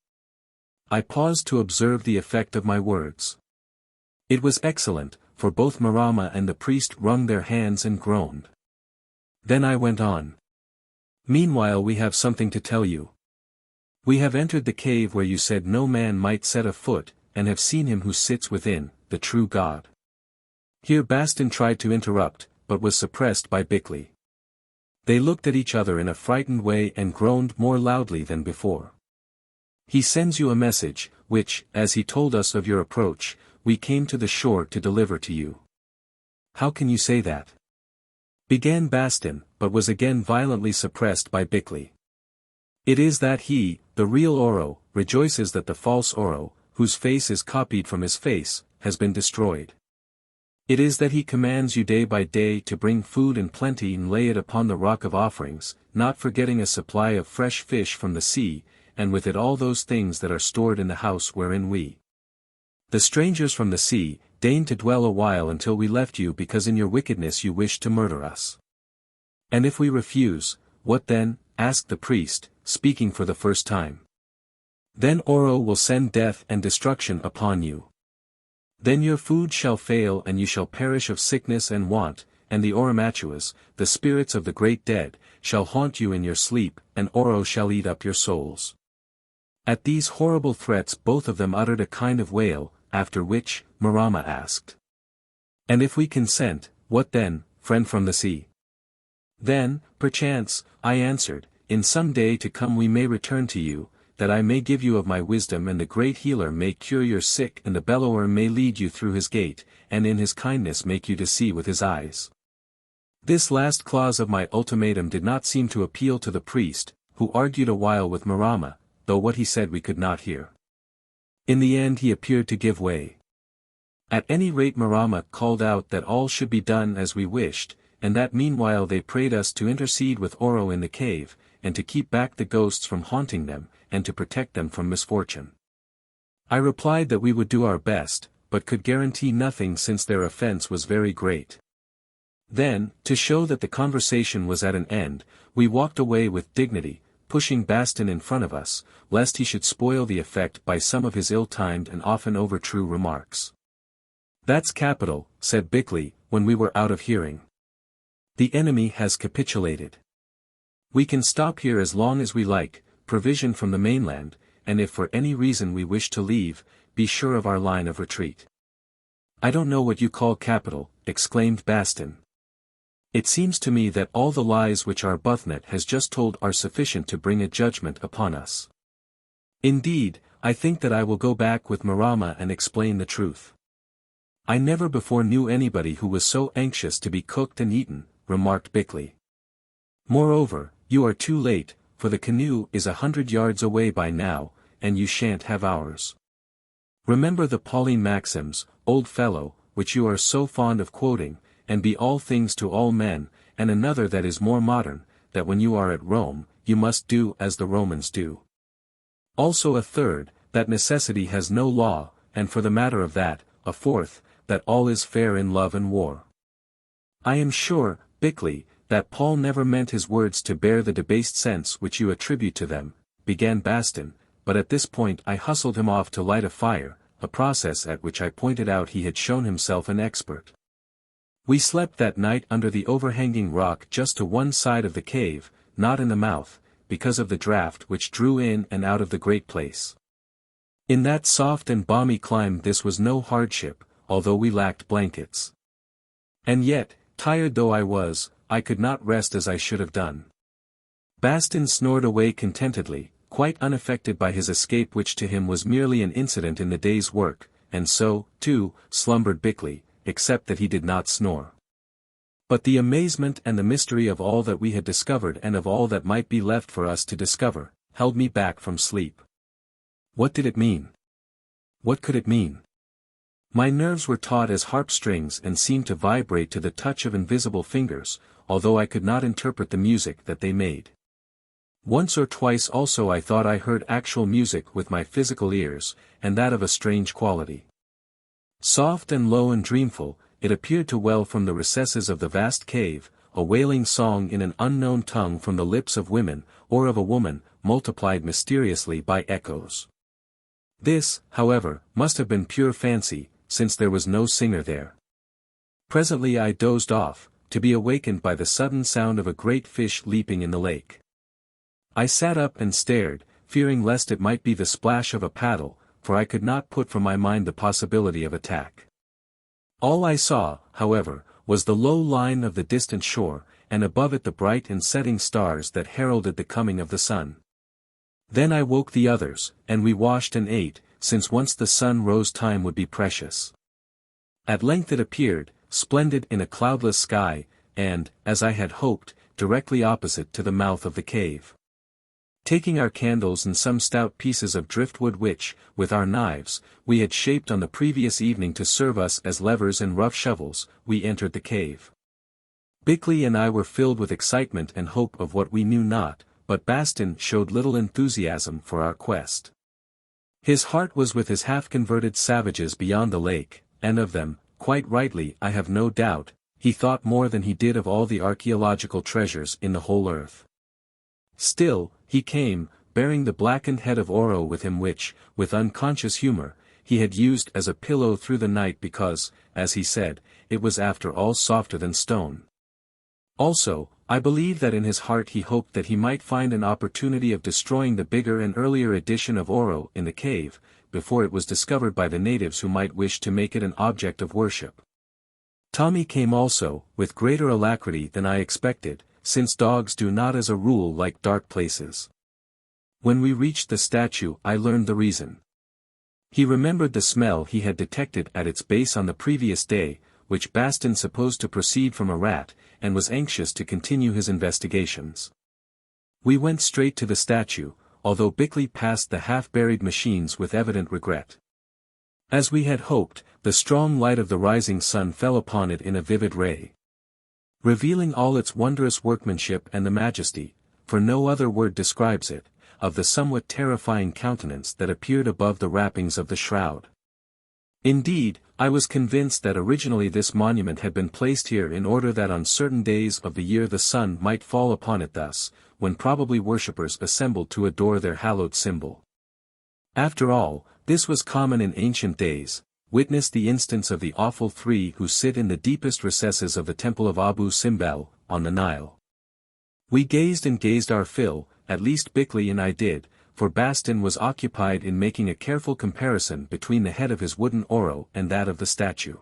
I paused to observe the effect of my words. It was excellent, for both Marama and the priest wrung their hands and groaned. Then I went on. "Meanwhile we have something to tell you. We have entered the cave where you said no man might set a foot, and have seen him who sits within, the true God." Here Bastin tried to interrupt, but was suppressed by Bickley. They looked at each other in a frightened way and groaned more loudly than before. "He sends you a message, which, as he told us of your approach, we came to the shore to deliver to you." "How can you say that?" began Bastin, but was again violently suppressed by Bickley. "It is that he, the real Oro, rejoices that the false Oro, whose face is copied from his face, has been destroyed. It is that he commands you day by day to bring food in plenty and lay it upon the rock of offerings, not forgetting a supply of fresh fish from the sea, and with it all those things that are stored in the house wherein we, the strangers from the sea, deigned to dwell a while until we left you because in your wickedness you wished to murder us. And if we refuse, what then? Asked the priest, speaking for the first time. Then Oro will send death and destruction upon you. Then your food shall fail and you shall perish of sickness and want, and the Oromatuas, the spirits of the great dead, shall haunt you in your sleep, and Oro shall eat up your souls. At these horrible threats both of them uttered a kind of wail, after which, Marama asked. And if we consent, what then, friend from the sea? Then, perchance, I answered, in some day to come we may return to you, that I may give you of my wisdom and the great healer may cure your sick and the bellower may lead you through his gate, and in his kindness make you to see with his eyes. This last clause of my ultimatum did not seem to appeal to the priest, who argued a while with Marama, though what he said we could not hear. In the end he appeared to give way. At any rate Marama called out that all should be done as we wished, and that meanwhile they prayed us to intercede with Oro in the cave, and to keep back the ghosts from haunting them, and to protect them from misfortune. I replied that we would do our best, but could guarantee nothing since their offense was very great. Then, to show that the conversation was at an end, we walked away with dignity, pushing Bastin in front of us, lest he should spoil the effect by some of his ill-timed and often overtrue remarks. That's capital, said Bickley, when we were out of hearing. The enemy has capitulated. We can stop here as long as we like, provision from the mainland, and if for any reason we wish to leave, be sure of our line of retreat. I don't know what you call capital, exclaimed Bastin. It seems to me that all the lies which Arbuthnot has just told are sufficient to bring a judgment upon us. Indeed, I think that I will go back with Marama and explain the truth. I never before knew anybody who was so anxious to be cooked and eaten, remarked Bickley. Moreover, you are too late, for the canoe is 100 yards away by now, and you shan't have ours. Remember the Pauline maxims, old fellow, which you are so fond of quoting, and be all things to all men, and another that is more modern, that when you are at Rome, you must do as the Romans do. Also a third, that necessity has no law, and for the matter of that, a fourth, that all is fair in love and war. I am sure, Bickley, that Paul never meant his words to bear the debased sense which you attribute to them, began Bastin, but at this point I hustled him off to light a fire, a process at which I pointed out he had shown himself an expert. We slept that night under the overhanging rock just to one side of the cave, not in the mouth, because of the draught which drew in and out of the great place. In that soft and balmy climb this was no hardship, although we lacked blankets. And yet, tired though I was, I could not rest as I should have done. Bastin snored away contentedly, quite unaffected by his escape which to him was merely an incident in the day's work, and so, too, slumbered Bickley, except that he did not snore. But the amazement and the mystery of all that we had discovered and of all that might be left for us to discover, held me back from sleep. What did it mean? What could it mean? My nerves were taut as harp strings and seemed to vibrate to the touch of invisible fingers, although I could not interpret the music that they made. Once or twice also I thought I heard actual music with my physical ears, and that of a strange quality. Soft and low and dreamful, it appeared to well from the recesses of the vast cave, a wailing song in an unknown tongue from the lips of women, or of a woman, multiplied mysteriously by echoes. This, however, must have been pure fancy, since there was no singer there. Presently I dozed off, to be awakened by the sudden sound of a great fish leaping in the lake. I sat up and stared, fearing lest it might be the splash of a paddle, for I could not put from my mind the possibility of attack. All I saw, however, was the low line of the distant shore, and above it the bright and setting stars that heralded the coming of the sun. Then I woke the others, and we washed and ate, since once the sun rose time would be precious. At length it appeared, splendid in a cloudless sky, and, as I had hoped, directly opposite to the mouth of the cave. Taking our candles and some stout pieces of driftwood which, with our knives, we had shaped on the previous evening to serve us as levers and rough shovels, we entered the cave. Bickley and I were filled with excitement and hope of what we knew not, but Bastin showed little enthusiasm for our quest. His heart was with his half-converted savages beyond the lake, and of them, quite rightly I have no doubt, he thought more than he did of all the archaeological treasures in the whole earth. Still, he came, bearing the blackened head of Oro with him which, with unconscious humor, he had used as a pillow through the night because, as he said, it was after all softer than stone. Also, I believe that in his heart he hoped that he might find an opportunity of destroying the bigger and earlier edition of Oro in the cave, before it was discovered by the natives who might wish to make it an object of worship. Tommy came also, with greater alacrity than I expected, since dogs do not as a rule like dark places. When we reached the statue I learned the reason. He remembered the smell he had detected at its base on the previous day, which Bastin supposed to proceed from a rat, and was anxious to continue his investigations. We went straight to the statue, although Bickley passed the half-buried machines with evident regret. As we had hoped, the strong light of the rising sun fell upon it in a vivid ray, revealing all its wondrous workmanship and the majesty, for no other word describes it, of the somewhat terrifying countenance that appeared above the wrappings of the shroud. Indeed, I was convinced that originally this monument had been placed here in order that on certain days of the year the sun might fall upon it thus, when probably worshippers assembled to adore their hallowed symbol. After all, this was common in ancient days. Witness the instance of the awful three who sit in the deepest recesses of the temple of Abu Simbel, on the Nile. We gazed and gazed our fill, at least Bickley and I did, for Bastin was occupied in making a careful comparison between the head of his wooden Oro and that of the statue.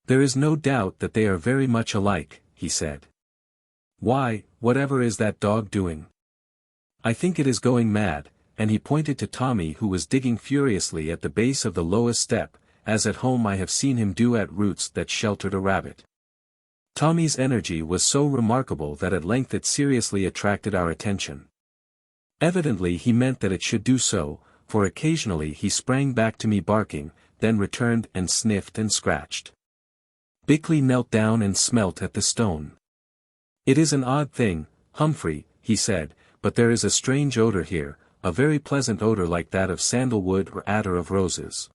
"There is no doubt that they are very much alike," he said. "Why, whatever is that dog doing? I think it is going mad," and he pointed to Tommy who was digging furiously at the base of the lowest step, as at home I have seen him do at roots that sheltered a rabbit. Tommy's energy was so remarkable that at length it seriously attracted our attention. Evidently he meant that it should do so, for occasionally he sprang back to me barking, then returned and sniffed and scratched. Bickley knelt down and smelt at the stone. "It is an odd thing, Humphrey," he said, "but there is a strange odor here, a very pleasant odor like that of sandalwood or attar of roses."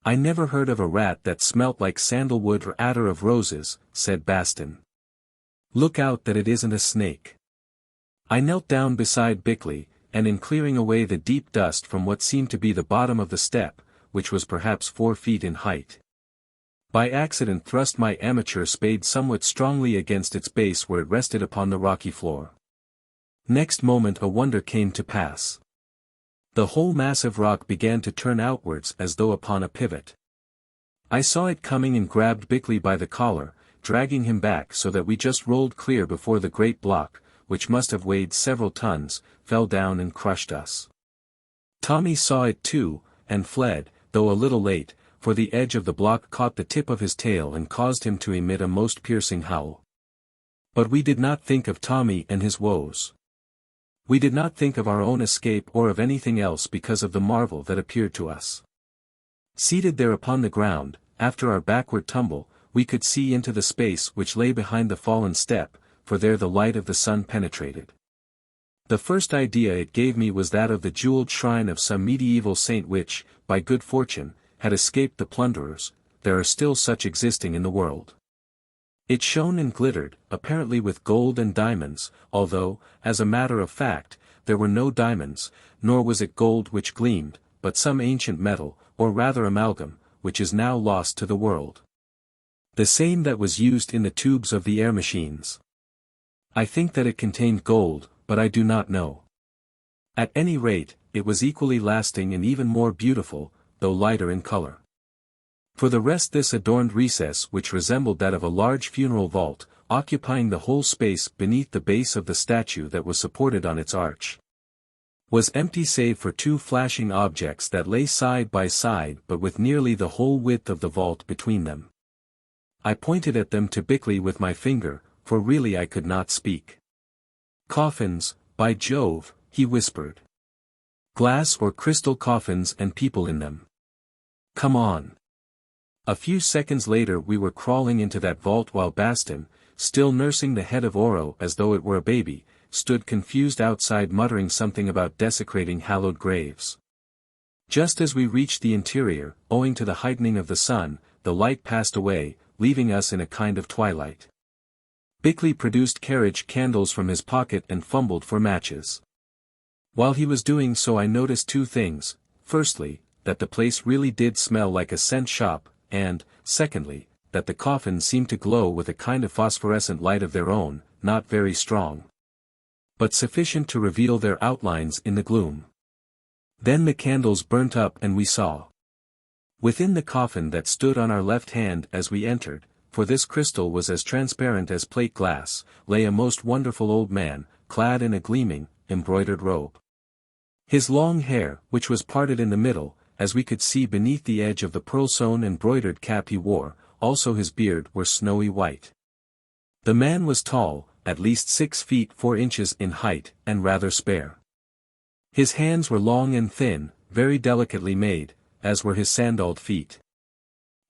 "I never heard of a rat that smelt like sandalwood or attar of roses," said Bastin. "Look out that it isn't a snake." I knelt down beside Bickley, and in clearing away the deep dust from what seemed to be the bottom of the step, which was perhaps 4 feet in height, by accident thrust my amateur spade somewhat strongly against its base where it rested upon the rocky floor. Next moment a wonder came to pass. The whole mass of rock began to turn outwards as though upon a pivot. I saw it coming and grabbed Bickley by the collar, dragging him back so that we just rolled clear before the great block, which must have weighed several tons, fell down and crushed us. Tommy saw it too, and fled, though a little late, for the edge of the block caught the tip of his tail and caused him to emit a most piercing howl. But we did not think of Tommy and his woes. We did not think of our own escape or of anything else because of the marvel that appeared to us. Seated there upon the ground, after our backward tumble, we could see into the space which lay behind the fallen step, for there the light of the sun penetrated. The first idea it gave me was that of the jeweled shrine of some medieval saint which, by good fortune, had escaped the plunderers. There are still such existing in the world. It shone and glittered, apparently with gold and diamonds, although, as a matter of fact, there were no diamonds, nor was it gold which gleamed, but some ancient metal, or rather amalgam, which is now lost to the world. The same that was used in the tubes of the air machines. I think that it contained gold, but I do not know. At any rate, it was equally lasting and even more beautiful, though lighter in color. For the rest this adorned recess which resembled that of a large funeral vault, occupying the whole space beneath the base of the statue that was supported on its arch, was empty save for 2 flashing objects that lay side by side but with nearly the whole width of the vault between them. I pointed at them to Bickley with my finger, for really I could not speak. "Coffins, by Jove," he whispered. "Glass or crystal coffins and people in them. Come on." A few seconds later we were crawling into that vault while Bastin, still nursing the head of Oro as though it were a baby, stood confused outside muttering something about desecrating hallowed graves. Just as we reached the interior, owing to the heightening of the sun, the light passed away, leaving us in a kind of twilight. Bickley produced carriage candles from his pocket and fumbled for matches. While he was doing so I noticed two things: firstly, that the place really did smell like a scent shop, and, secondly, that the coffins seemed to glow with a kind of phosphorescent light of their own, not very strong, but sufficient to reveal their outlines in the gloom. Then the candles burnt up and we saw. Within the coffin that stood on our left hand as we entered, for this crystal was as transparent as plate glass, lay a most wonderful old man, clad in a gleaming, embroidered robe. His long hair, which was parted in the middle, as we could see beneath the edge of the pearl-sewn embroidered cap he wore, also his beard were snowy white. The man was tall, at least 6 feet 4 inches in height, and rather spare. His hands were long and thin, very delicately made, as were his sandaled feet.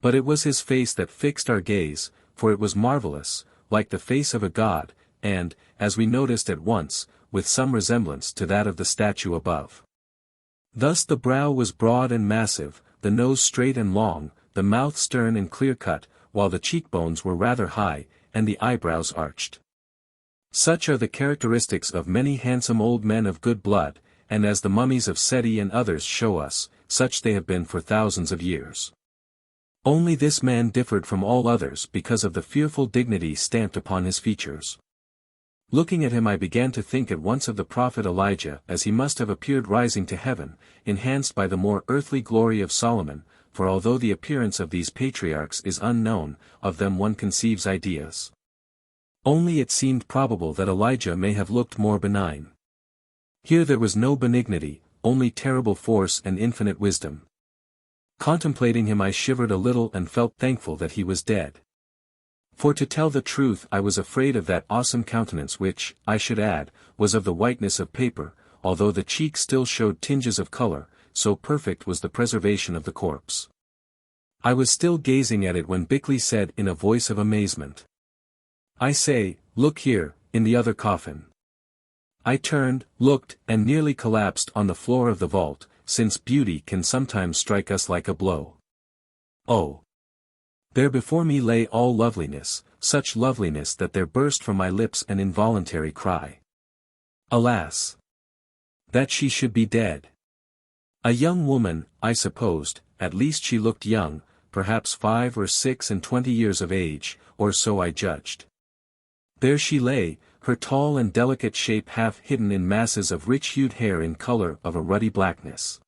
But it was his face that fixed our gaze, for it was marvelous, like the face of a god, and, as we noticed at once, with some resemblance to that of the statue above. Thus the brow was broad and massive, the nose straight and long, the mouth stern and clear-cut, while the cheekbones were rather high, and the eyebrows arched. Such are the characteristics of many handsome old men of good blood, and as the mummies of Seti and others show us, such they have been for thousands of years. Only this man differed from all others because of the fearful dignity stamped upon his features. Looking at him I began to think at once of the prophet Elijah, as he must have appeared rising to heaven, enhanced by the more earthly glory of Solomon, for although the appearance of these patriarchs is unknown, of them one conceives ideas. Only it seemed probable that Elijah may have looked more benign. Here there was no benignity, only terrible force and infinite wisdom. Contemplating him I shivered a little and felt thankful that he was dead. For to tell the truth I was afraid of that awesome countenance which, I should add, was of the whiteness of paper, although the cheeks still showed tinges of color, so perfect was the preservation of the corpse. I was still gazing at it when Bickley said in a voice of amazement, "I say, look here, in the other coffin." I turned, looked, and nearly collapsed on the floor of the vault, since beauty can sometimes strike us like a blow. Oh! There before me lay all loveliness, such loveliness that there burst from my lips an involuntary cry. Alas! That she should be dead. A young woman, I supposed, at least she looked young, perhaps 5 or 6 and 20 years of age, or so I judged. There she lay, her tall and delicate shape half hidden in masses of rich-hued hair in color of a ruddy blackness.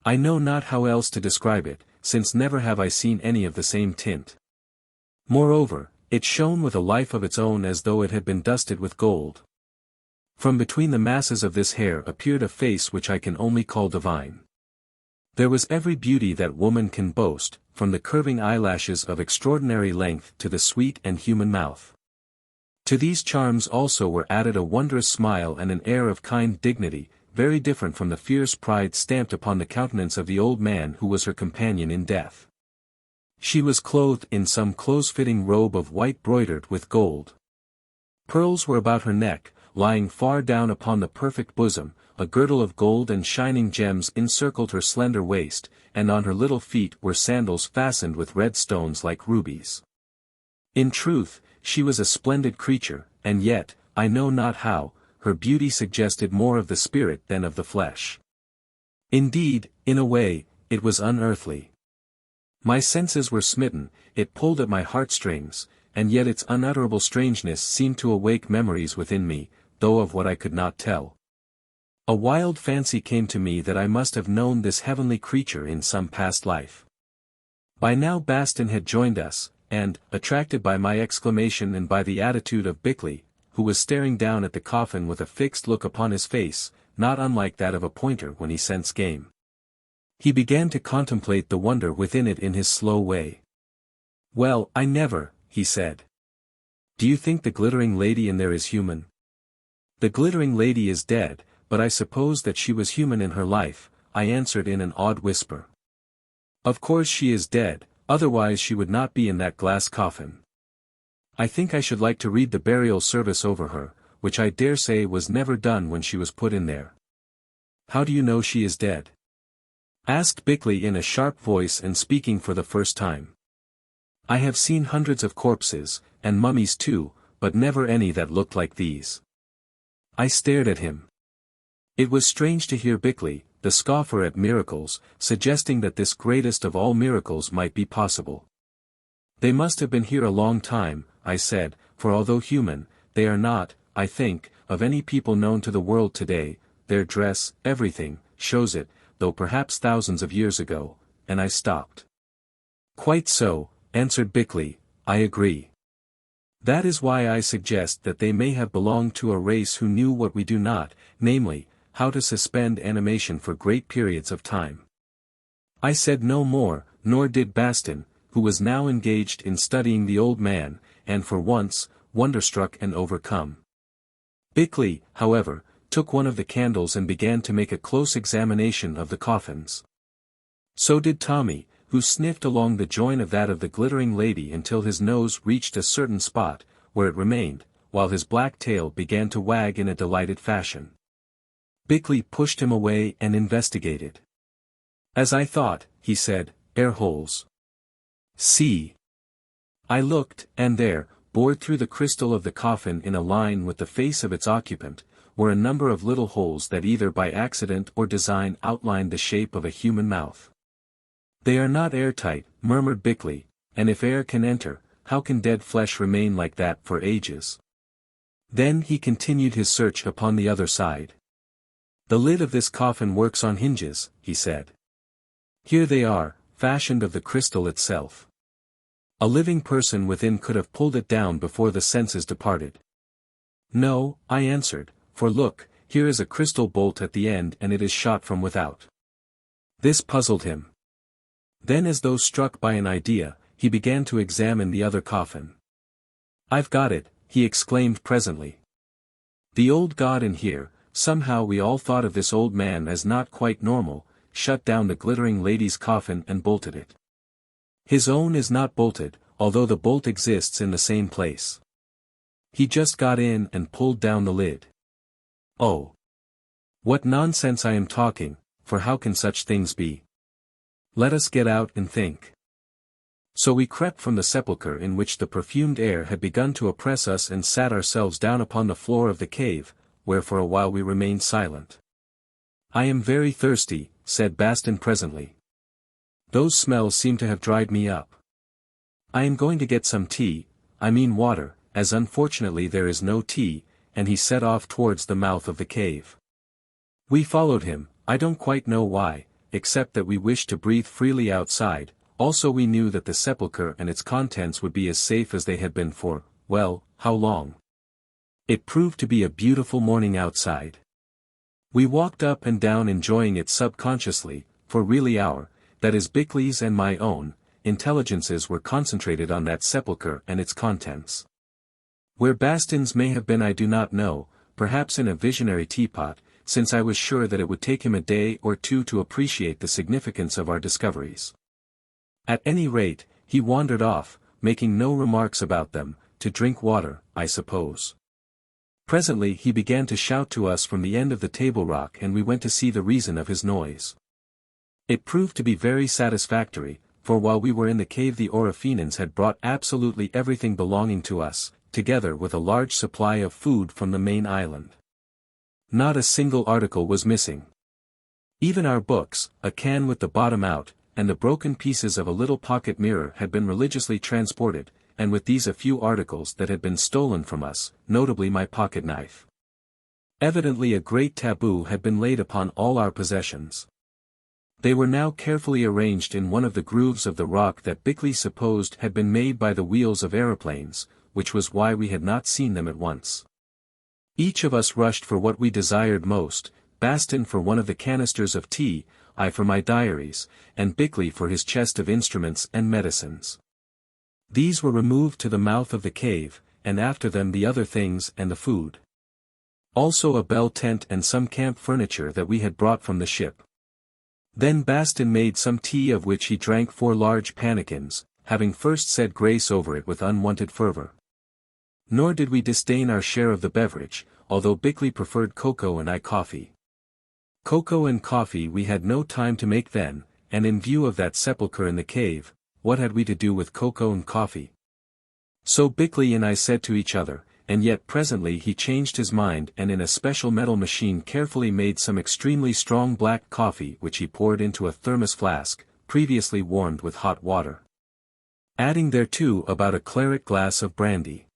I know not how else to describe it, since never have I seen any of the same tint. Moreover, it shone with a life of its own as though it had been dusted with gold. From between the masses of this hair appeared a face which I can only call divine. There was every beauty that woman can boast, from the curving eyelashes of extraordinary length to the sweet and human mouth. To these charms also were added a wondrous smile and an air of kind dignity, very different from the fierce pride stamped upon the countenance of the old man who was her companion in death. She was clothed in some close-fitting robe of white broidered with gold. Pearls were about her neck, lying far down upon the perfect bosom, a girdle of gold and shining gems encircled her slender waist, and on her little feet were sandals fastened with red stones like rubies. In truth, she was a splendid creature, and yet, I know not how, her beauty suggested more of the spirit than of the flesh. Indeed, in a way, it was unearthly. My senses were smitten, it pulled at my heartstrings, and yet its unutterable strangeness seemed to awake memories within me, though of what I could not tell. A wild fancy came to me that I must have known this heavenly creature in some past life. By now Bastin had joined us, and, attracted by my exclamation and by the attitude of Bickley, who was staring down at the coffin with a fixed look upon his face, not unlike that of a pointer when he scents game, he began to contemplate the wonder within it in his slow way. "Well, I never," he said. "Do you think the glittering lady in there is human?" "The glittering lady is dead, but I suppose that she was human in her life," I answered in an awed whisper. "Of course she is dead, otherwise she would not be in that glass coffin. I think I should like to read the burial service over her, which I dare say was never done when she was put in there. How do you know she is dead? Asked Bickley in a sharp voice and speaking for the first time. I have seen hundreds of corpses, and mummies too, but never any that looked like these. I stared at him. It was strange to hear Bickley, the scoffer at miracles, suggesting that this greatest of all miracles might be possible. They must have been here a long time, I said, for although human, they are not, I think, of any people known to the world today. Their dress, everything, shows it, though perhaps thousands of years ago, and I stopped. Quite so, answered Bickley, I agree. That is why I suggest that they may have belonged to a race who knew what we do not, namely, how to suspend animation for great periods of time. I said no more, nor did Bastin, who was now engaged in studying the old man, and for once, wonderstruck and overcome. Bickley, however, took one of the candles and began to make a close examination of the coffins. So did Tommy, who sniffed along the joint of that of the glittering lady until his nose reached a certain spot, where it remained, while his black tail began to wag in a delighted fashion. Bickley pushed him away and investigated. As I thought, he said, air holes. See. I looked, and there, bored through the crystal of the coffin in a line with the face of its occupant, were a number of little holes that either by accident or design outlined the shape of a human mouth. They are not airtight, murmured Bickley, and if air can enter, how can dead flesh remain like that for ages? Then he continued his search upon the other side. The lid of this coffin works on hinges, he said. Here they are, fashioned of the crystal itself. A living person within could have pulled it down before the senses departed. No, I answered, for look, here is a crystal bolt at the end and it is shot from without. This puzzled him. Then as though struck by an idea, he began to examine the other coffin. I've got it, he exclaimed presently. The old god in here, somehow we all thought of this old man as not quite normal, shut down the glittering lady's coffin and bolted it. His own is not bolted, although the bolt exists in the same place. He just got in and pulled down the lid. Oh! What nonsense I am talking, for how can such things be? Let us get out and think. So we crept from the sepulchre in which the perfumed air had begun to oppress us and sat ourselves down upon the floor of the cave, where for a while we remained silent. I am very thirsty, said Bastin presently. Those smells seem to have dried me up. I am going to get some tea, I mean water, as unfortunately there is no tea, and he set off towards the mouth of the cave. We followed him, I don't quite know why, except that we wished to breathe freely outside, also we knew that the sepulchre and its contents would be as safe as they had been for, well, how long? It proved to be a beautiful morning outside. We walked up and down enjoying it subconsciously, for really that is Bickley's and my own, intelligences were concentrated on that sepulchre and its contents. Where Bastin's may have been I do not know, perhaps in a visionary teapot, since I was sure that it would take him a day or two to appreciate the significance of our discoveries. At any rate, he wandered off, making no remarks about them, to drink water, I suppose. Presently he began to shout to us from the end of the table rock and we went to see the reason of his noise. It proved to be very satisfactory, for while we were in the cave the Orofenans had brought absolutely everything belonging to us, together with a large supply of food from the main island. Not a single article was missing. Even our books, a can with the bottom out, and the broken pieces of a little pocket mirror had been religiously transported, and with these a few articles that had been stolen from us, notably my pocket knife. Evidently a great taboo had been laid upon all our possessions. They were now carefully arranged in one of the grooves of the rock that Bickley supposed had been made by the wheels of aeroplanes, which was why we had not seen them at once. Each of us rushed for what we desired most, Bastin for one of the canisters of tea, I for my diaries, and Bickley for his chest of instruments and medicines. These were removed to the mouth of the cave, and after them the other things and the food. Also a bell tent and some camp furniture that we had brought from the ship. Then Bastin made some tea of which he drank 4 large pannikins, having first said grace over it with unwonted fervor. Nor did we disdain our share of the beverage, although Bickley preferred cocoa and I coffee. Cocoa and coffee we had no time to make then, and in view of that sepulchre in the cave, what had we to do with cocoa and coffee? So Bickley and I said to each other, and yet presently he changed his mind and in a special metal machine carefully made some extremely strong black coffee which he poured into a thermos flask, previously warmed with hot water. Adding thereto about a claret glass of brandy.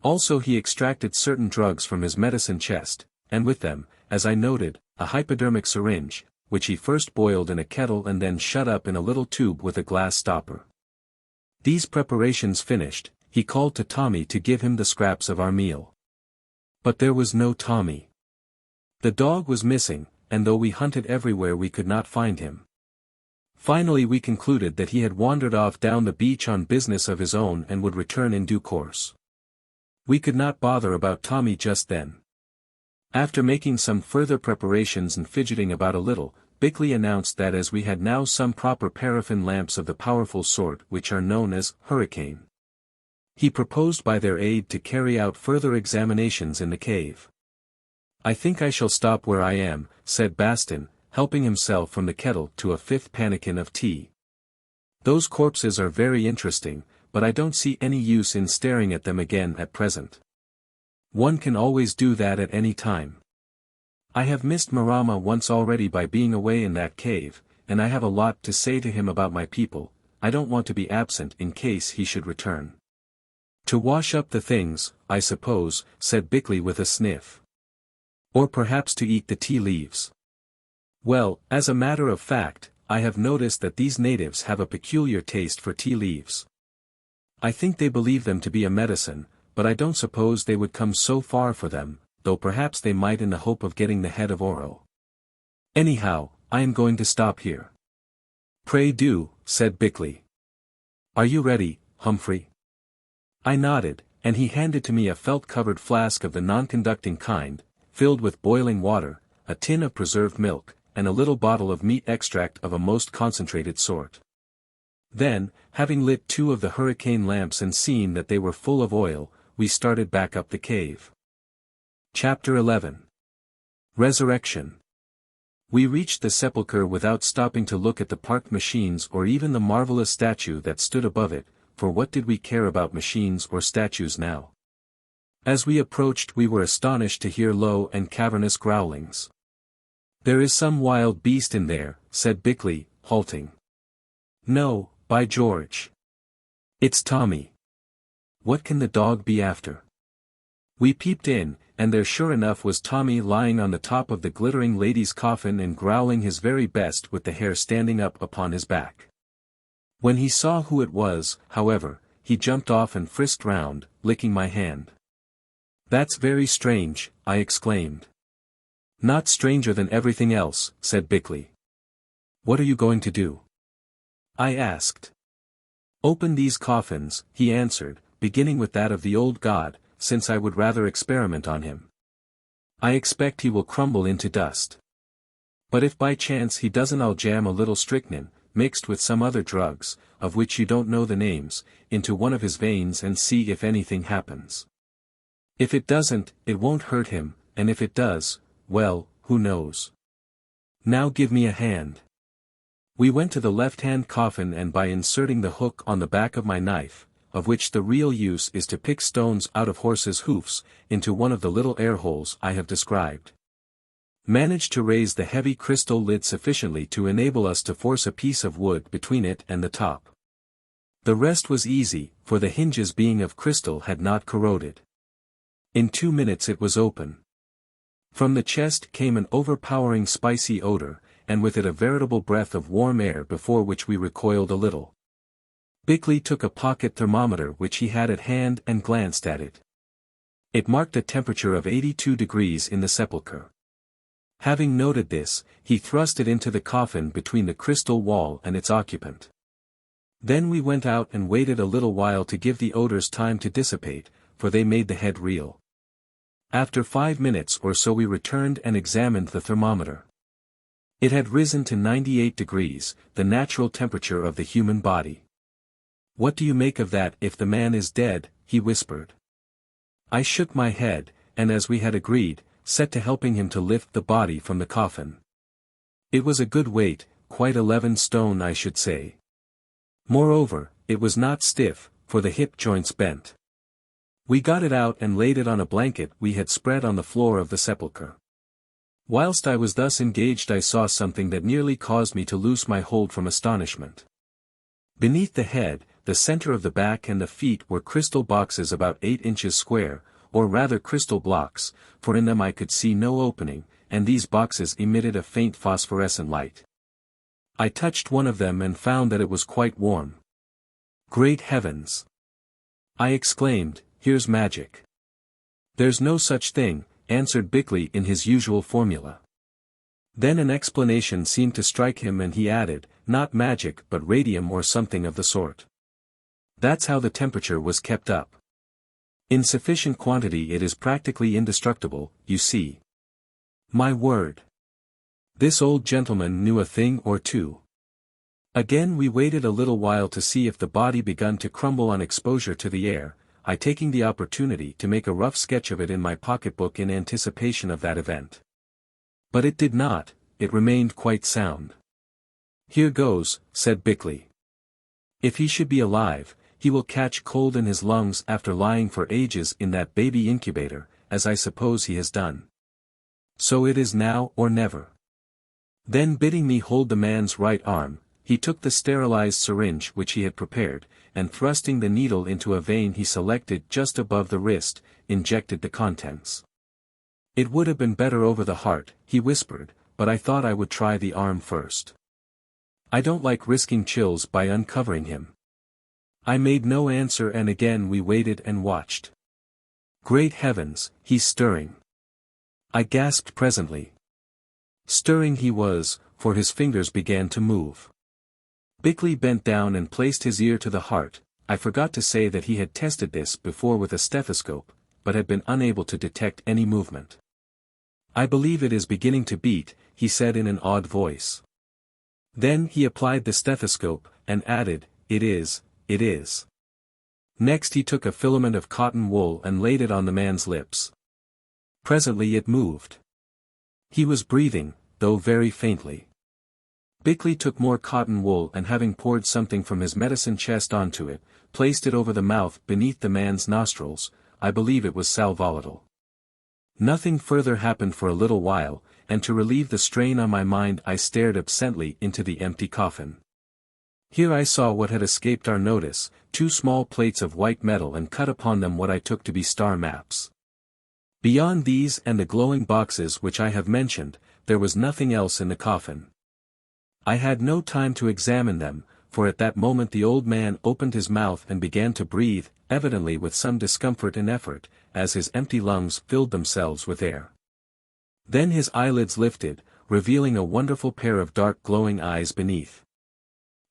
Also he extracted certain drugs from his medicine chest, and with them, as I noted, a hypodermic syringe, which he first boiled in a kettle and then shut up in a little tube with a glass stopper. These preparations finished, he called to Tommy to give him the scraps of our meal. But there was no Tommy. The dog was missing, and though we hunted everywhere we could not find him. Finally we concluded that he had wandered off down the beach on business of his own and would return in due course. We could not bother about Tommy just then. After making some further preparations and fidgeting about a little, Bickley announced that as we had now some proper paraffin lamps of the powerful sort which are known as hurricane, he proposed by their aid to carry out further examinations in the cave. I think I shall stop where I am, said Bastin, helping himself from the kettle to a fifth pannikin of tea. Those corpses are very interesting, but I don't see any use in staring at them again at present. One can always do that at any time. I have missed Marama once already by being away in that cave, and I have a lot to say to him about my people. I don't want to be absent in case he should return. To wash up the things, I suppose, said Bickley with a sniff. Or perhaps to eat the tea leaves. Well, as a matter of fact, I have noticed that these natives have a peculiar taste for tea leaves. I think they believe them to be a medicine, but I don't suppose they would come so far for them, though perhaps they might in the hope of getting the head of Oro. Anyhow, I am going to stop here. Pray do, said Bickley. Are you ready, Humphrey? I nodded, and he handed to me a felt-covered flask of the non-conducting kind, filled with boiling water, a tin of preserved milk, and a little bottle of meat extract of a most concentrated sort. Then, having lit 2 of the hurricane lamps and seen that they were full of oil, we started back up the cave. Chapter 11. Resurrection. We reached the sepulchre without stopping to look at the parked machines or even the marvelous statue that stood above it, for what did we care about machines or statues now? As we approached we were astonished to hear low and cavernous growlings. There is some wild beast in there, said Bickley, halting. No, by George. It's Tommy. What can the dog be after? We peeped in, and there sure enough was Tommy lying on the top of the glittering lady's coffin and growling his very best with the hair standing up upon his back. When he saw who it was, however, he jumped off and frisked round, licking my hand. That's very strange, I exclaimed. Not stranger than everything else, said Bickley. What are you going to do? I asked. Open these coffins, he answered, beginning with that of the old god, since I would rather experiment on him. I expect he will crumble into dust. But if by chance he doesn't, I'll jam a little strychnine, mixed with some other drugs, of which you don't know the names, into one of his veins and see if anything happens. If it doesn't, it won't hurt him, and if it does, well, who knows? Now give me a hand. We went to the left-hand coffin and by inserting the hook on the back of my knife, of which the real use is to pick stones out of horses' hoofs, into one of the little air holes I have described, managed to raise the heavy crystal lid sufficiently to enable us to force a piece of wood between it and the top. The rest was easy, for the hinges being of crystal had not corroded. In 2 minutes it was open. From the chest came an overpowering spicy odor, and with it a veritable breath of warm air before which we recoiled a little. Bickley took a pocket thermometer which he had at hand and glanced at it. It marked a temperature of 82 degrees in the sepulchre. Having noted this, he thrust it into the coffin between the crystal wall and its occupant. Then we went out and waited a little while to give the odors time to dissipate, for they made the head reel. After 5 minutes or so we returned and examined the thermometer. It had risen to 98 degrees, the natural temperature of the human body. What do you make of that? If the man is dead, he whispered. I shook my head, and as we had agreed, set to helping him to lift the body from the coffin. It was a good weight, quite 11 stone I should say. Moreover, it was not stiff, for the hip joints bent. We got it out and laid it on a blanket we had spread on the floor of the sepulchre. Whilst I was thus engaged I saw something that nearly caused me to loose my hold from astonishment. Beneath the head, the center of the back and the feet were crystal boxes about 8 inches square, or rather crystal blocks, for in them I could see no opening, and these boxes emitted a faint phosphorescent light. I touched one of them and found that it was quite warm. Great heavens! I exclaimed, here's magic. There's no such thing, answered Bickley in his usual formula. Then an explanation seemed to strike him and he added, not magic but radium or something of the sort. That's how the temperature was kept up. In sufficient quantity it is practically indestructible, you see. My word! This old gentleman knew a thing or two. Again we waited a little while to see if the body begun to crumble on exposure to the air, I taking the opportunity to make a rough sketch of it in my pocketbook in anticipation of that event. But it did not, it remained quite sound. Here goes, said Bickley. If he should be alive, he will catch cold in his lungs after lying for ages in that baby incubator, as I suppose he has done. So it is now or never. Then bidding me hold the man's right arm, he took the sterilized syringe which he had prepared, and thrusting the needle into a vein he selected just above the wrist, injected the contents. It would have been better over the heart, he whispered, but I thought I would try the arm first. I don't like risking chills by uncovering him. I made no answer and again we waited and watched. Great heavens, he's stirring. I gasped presently. Stirring he was, for his fingers began to move. Bickley bent down and placed his ear to the heart. I forgot to say that he had tested this before with a stethoscope, but had been unable to detect any movement. I believe it is beginning to beat, he said in an odd voice. Then he applied the stethoscope, and added, it is. Next he took a filament of cotton wool and laid it on the man's lips. Presently it moved. He was breathing, though very faintly. Bickley took more cotton wool and having poured something from his medicine chest onto it, placed it over the mouth beneath the man's nostrils. I believe it was sal volatile. Nothing further happened for a little while, and to relieve the strain on my mind I stared absently into the empty coffin. Here I saw what had escaped our notice, 2 small plates of white metal and cut upon them what I took to be star maps. Beyond these and the glowing boxes which I have mentioned, there was nothing else in the coffin. I had no time to examine them, for at that moment the old man opened his mouth and began to breathe, evidently with some discomfort and effort, as his empty lungs filled themselves with air. Then his eyelids lifted, revealing a wonderful pair of dark glowing eyes beneath.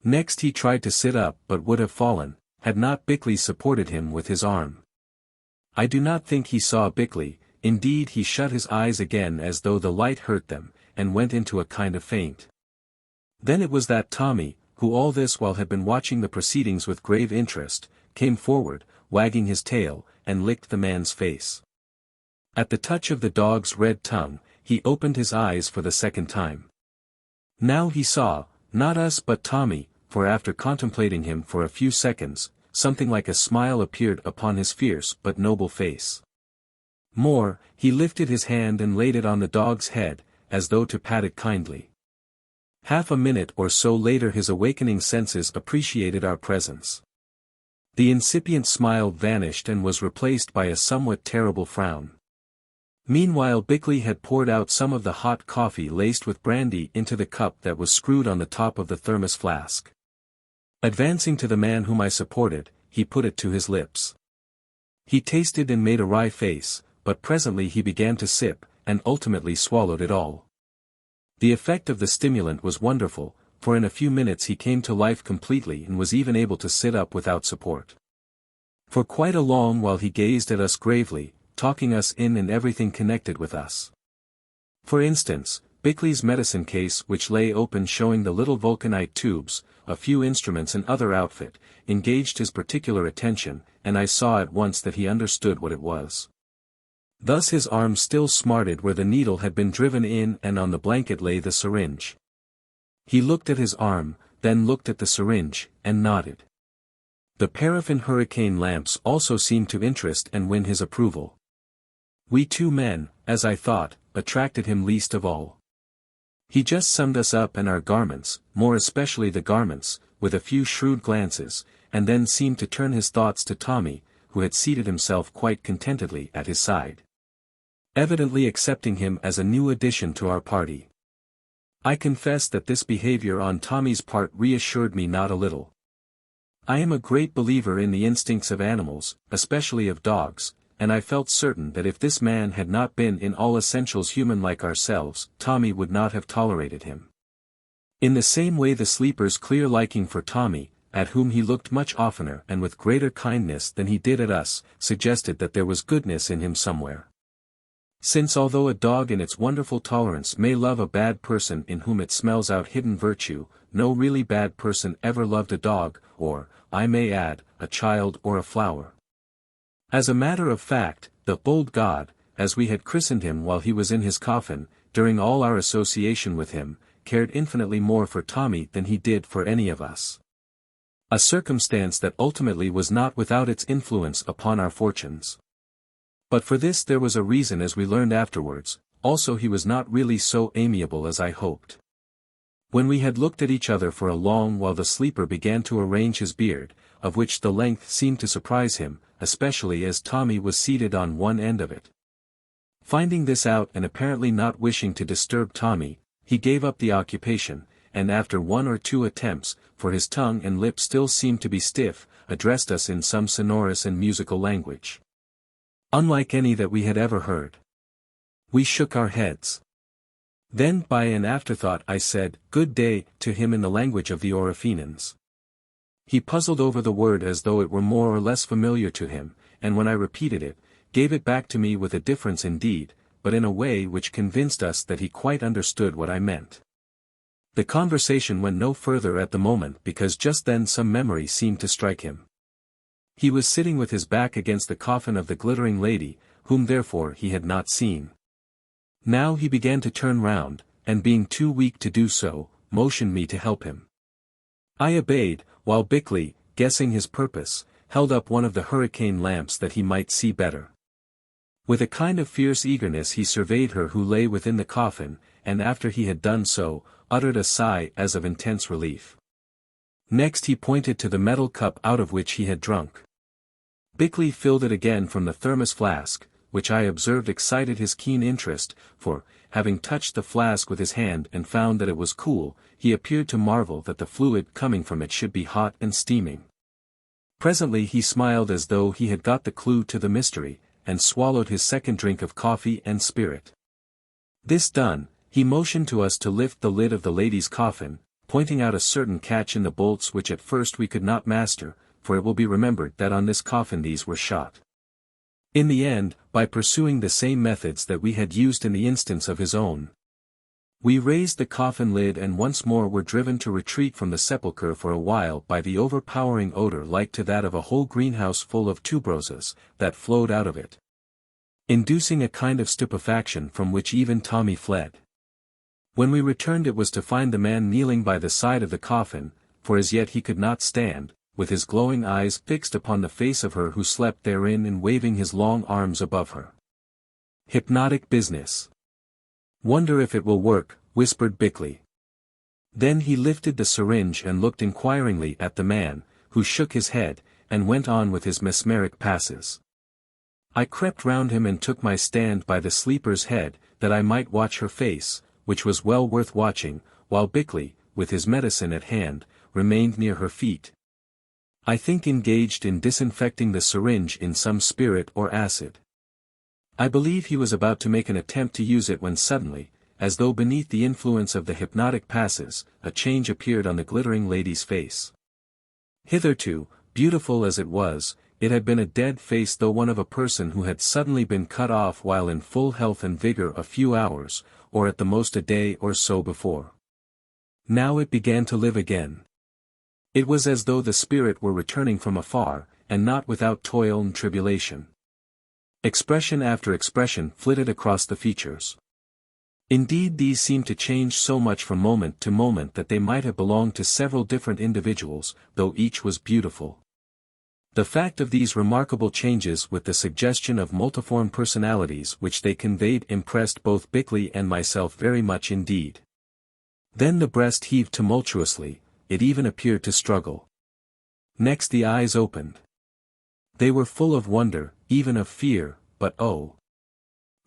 Next he tried to sit up but would have fallen, had not Bickley supported him with his arm. I do not think he saw Bickley, indeed he shut his eyes again as though the light hurt them, and went into a kind of faint. Then it was that Tommy, who all this while had been watching the proceedings with grave interest, came forward, wagging his tail, and licked the man's face. At the touch of the dog's red tongue, he opened his eyes for the second time. Now he saw, not us but Tommy, for after contemplating him for a few seconds, something like a smile appeared upon his fierce but noble face. More, he lifted his hand and laid it on the dog's head, as though to pat it kindly. Half a minute or so later his awakening senses appreciated our presence. The incipient smile vanished and was replaced by a somewhat terrible frown. Meanwhile Bickley had poured out some of the hot coffee laced with brandy into the cup that was screwed on the top of the thermos flask. Advancing to the man whom I supported, he put it to his lips. He tasted and made a wry face, but presently he began to sip, and ultimately swallowed it all. The effect of the stimulant was wonderful, for in a few minutes he came to life completely and was even able to sit up without support. For quite a long while he gazed at us gravely, talking us in and everything connected with us. For instance, Bickley's medicine case which lay open showing the little vulcanite tubes, a few instruments and other outfit, engaged his particular attention, and I saw at once that he understood what it was. Thus his arm still smarted where the needle had been driven in, and on the blanket lay the syringe. He looked at his arm, then looked at the syringe, and nodded. The paraffin hurricane lamps also seemed to interest and win his approval. We two men, as I thought, attracted him least of all. He just summed us up and our garments, more especially the garments, with a few shrewd glances, and then seemed to turn his thoughts to Tommy, who had seated himself quite contentedly at his side, evidently accepting him as a new addition to our party. I confess that this behavior on Tommy's part reassured me not a little. I am a great believer in the instincts of animals, especially of dogs, and I felt certain that if this man had not been in all essentials human like ourselves, Tommy would not have tolerated him. In the same way the sleeper's clear liking for Tommy, at whom he looked much oftener and with greater kindness than he did at us, suggested that there was goodness in him somewhere. Since although a dog in its wonderful tolerance may love a bad person in whom it smells out hidden virtue, no really bad person ever loved a dog, or, I may add, a child or a flower. As a matter of fact, the bold god, as we had christened him while he was in his coffin, during all our association with him, cared infinitely more for Tommy than he did for any of us. A circumstance that ultimately was not without its influence upon our fortunes. But for this there was a reason, as we learned afterwards. Also he was not really so amiable as I hoped. When we had looked at each other for a long while, the sleeper began to arrange his beard, of which the length seemed to surprise him, especially as Tommy was seated on one end of it. Finding this out and apparently not wishing to disturb Tommy, he gave up the occupation, and after one or two attempts, for his tongue and lips still seemed to be stiff, addressed us in some sonorous and musical language, unlike any that we had ever heard. We shook our heads. Then by an afterthought I said, "Good day," to him in the language of the Orofenans. He puzzled over the word as though it were more or less familiar to him, and when I repeated it, gave it back to me with a difference indeed, but in a way which convinced us that he quite understood what I meant. The conversation went no further at the moment because just then some memory seemed to strike him. He was sitting with his back against the coffin of the glittering lady, whom therefore he had not seen. Now he began to turn round, and being too weak to do so, motioned me to help him. I obeyed, while Bickley, guessing his purpose, held up one of the hurricane lamps that he might see better. With a kind of fierce eagerness he surveyed her who lay within the coffin, and after he had done so, uttered a sigh as of intense relief. Next he pointed to the metal cup out of which he had drunk. Bickley filled it again from the thermos flask, which I observed excited his keen interest, for, having touched the flask with his hand and found that it was cool, he appeared to marvel that the fluid coming from it should be hot and steaming. Presently he smiled as though he had got the clue to the mystery, and swallowed his second drink of coffee and spirit. This done, he motioned to us to lift the lid of the lady's coffin, pointing out a certain catch in the bolts which at first we could not master, for it will be remembered that on this coffin these were shot. In the end, by pursuing the same methods that we had used in the instance of his own, we raised the coffin lid and once more were driven to retreat from the sepulchre for a while by the overpowering odor like to that of a whole greenhouse full of tuberoses, that flowed out of it, inducing a kind of stupefaction from which even Tommy fled. When we returned it was to find the man kneeling by the side of the coffin, for as yet he could not stand, with his glowing eyes fixed upon the face of her who slept therein and waving his long arms above her. Hypnotic business. "Wonder if it will work," whispered Bickley. Then he lifted the syringe and looked inquiringly at the man, who shook his head, and went on with his mesmeric passes. I crept round him and took my stand by the sleeper's head, that I might watch her face, which was well worth watching, while Bickley, with his medicine at hand, remained near her feet, I think engaged in disinfecting the syringe in some spirit or acid. I believe he was about to make an attempt to use it when suddenly, as though beneath the influence of the hypnotic passes, a change appeared on the glittering lady's face. Hitherto, beautiful as it was, it had been a dead face, though one of a person who had suddenly been cut off while in full health and vigor a few hours, or at the most a day or so before. Now it began to live again. It was as though the spirit were returning from afar, and not without toil and tribulation. Expression after expression flitted across the features. Indeed, these seemed to change so much from moment to moment that they might have belonged to several different individuals, though each was beautiful. The fact of these remarkable changes with the suggestion of multiform personalities which they conveyed impressed both Bickley and myself very much indeed. Then the breast heaved tumultuously, it even appeared to struggle. Next the eyes opened. They were full of wonder, even of fear, but oh!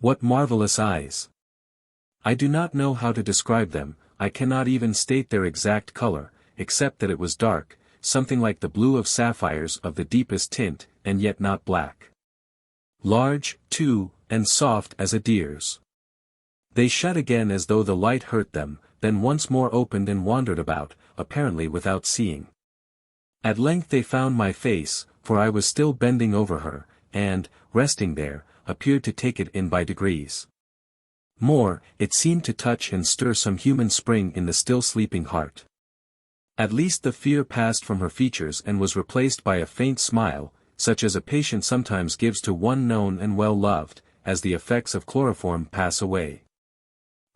What marvelous eyes! I do not know how to describe them, I cannot even state their exact color, except that it was dark, something like the blue of sapphires of the deepest tint, and yet not black. Large, too, and soft as a deer's. They shut again as though the light hurt them, then once more opened and wandered about, apparently without seeing. At length they found my face, for I was still bending over her, and, resting there, appeared to take it in by degrees. More, it seemed to touch and stir some human spring in the still sleeping heart. At least the fear passed from her features and was replaced by a faint smile, such as a patient sometimes gives to one known and well loved, as the effects of chloroform pass away.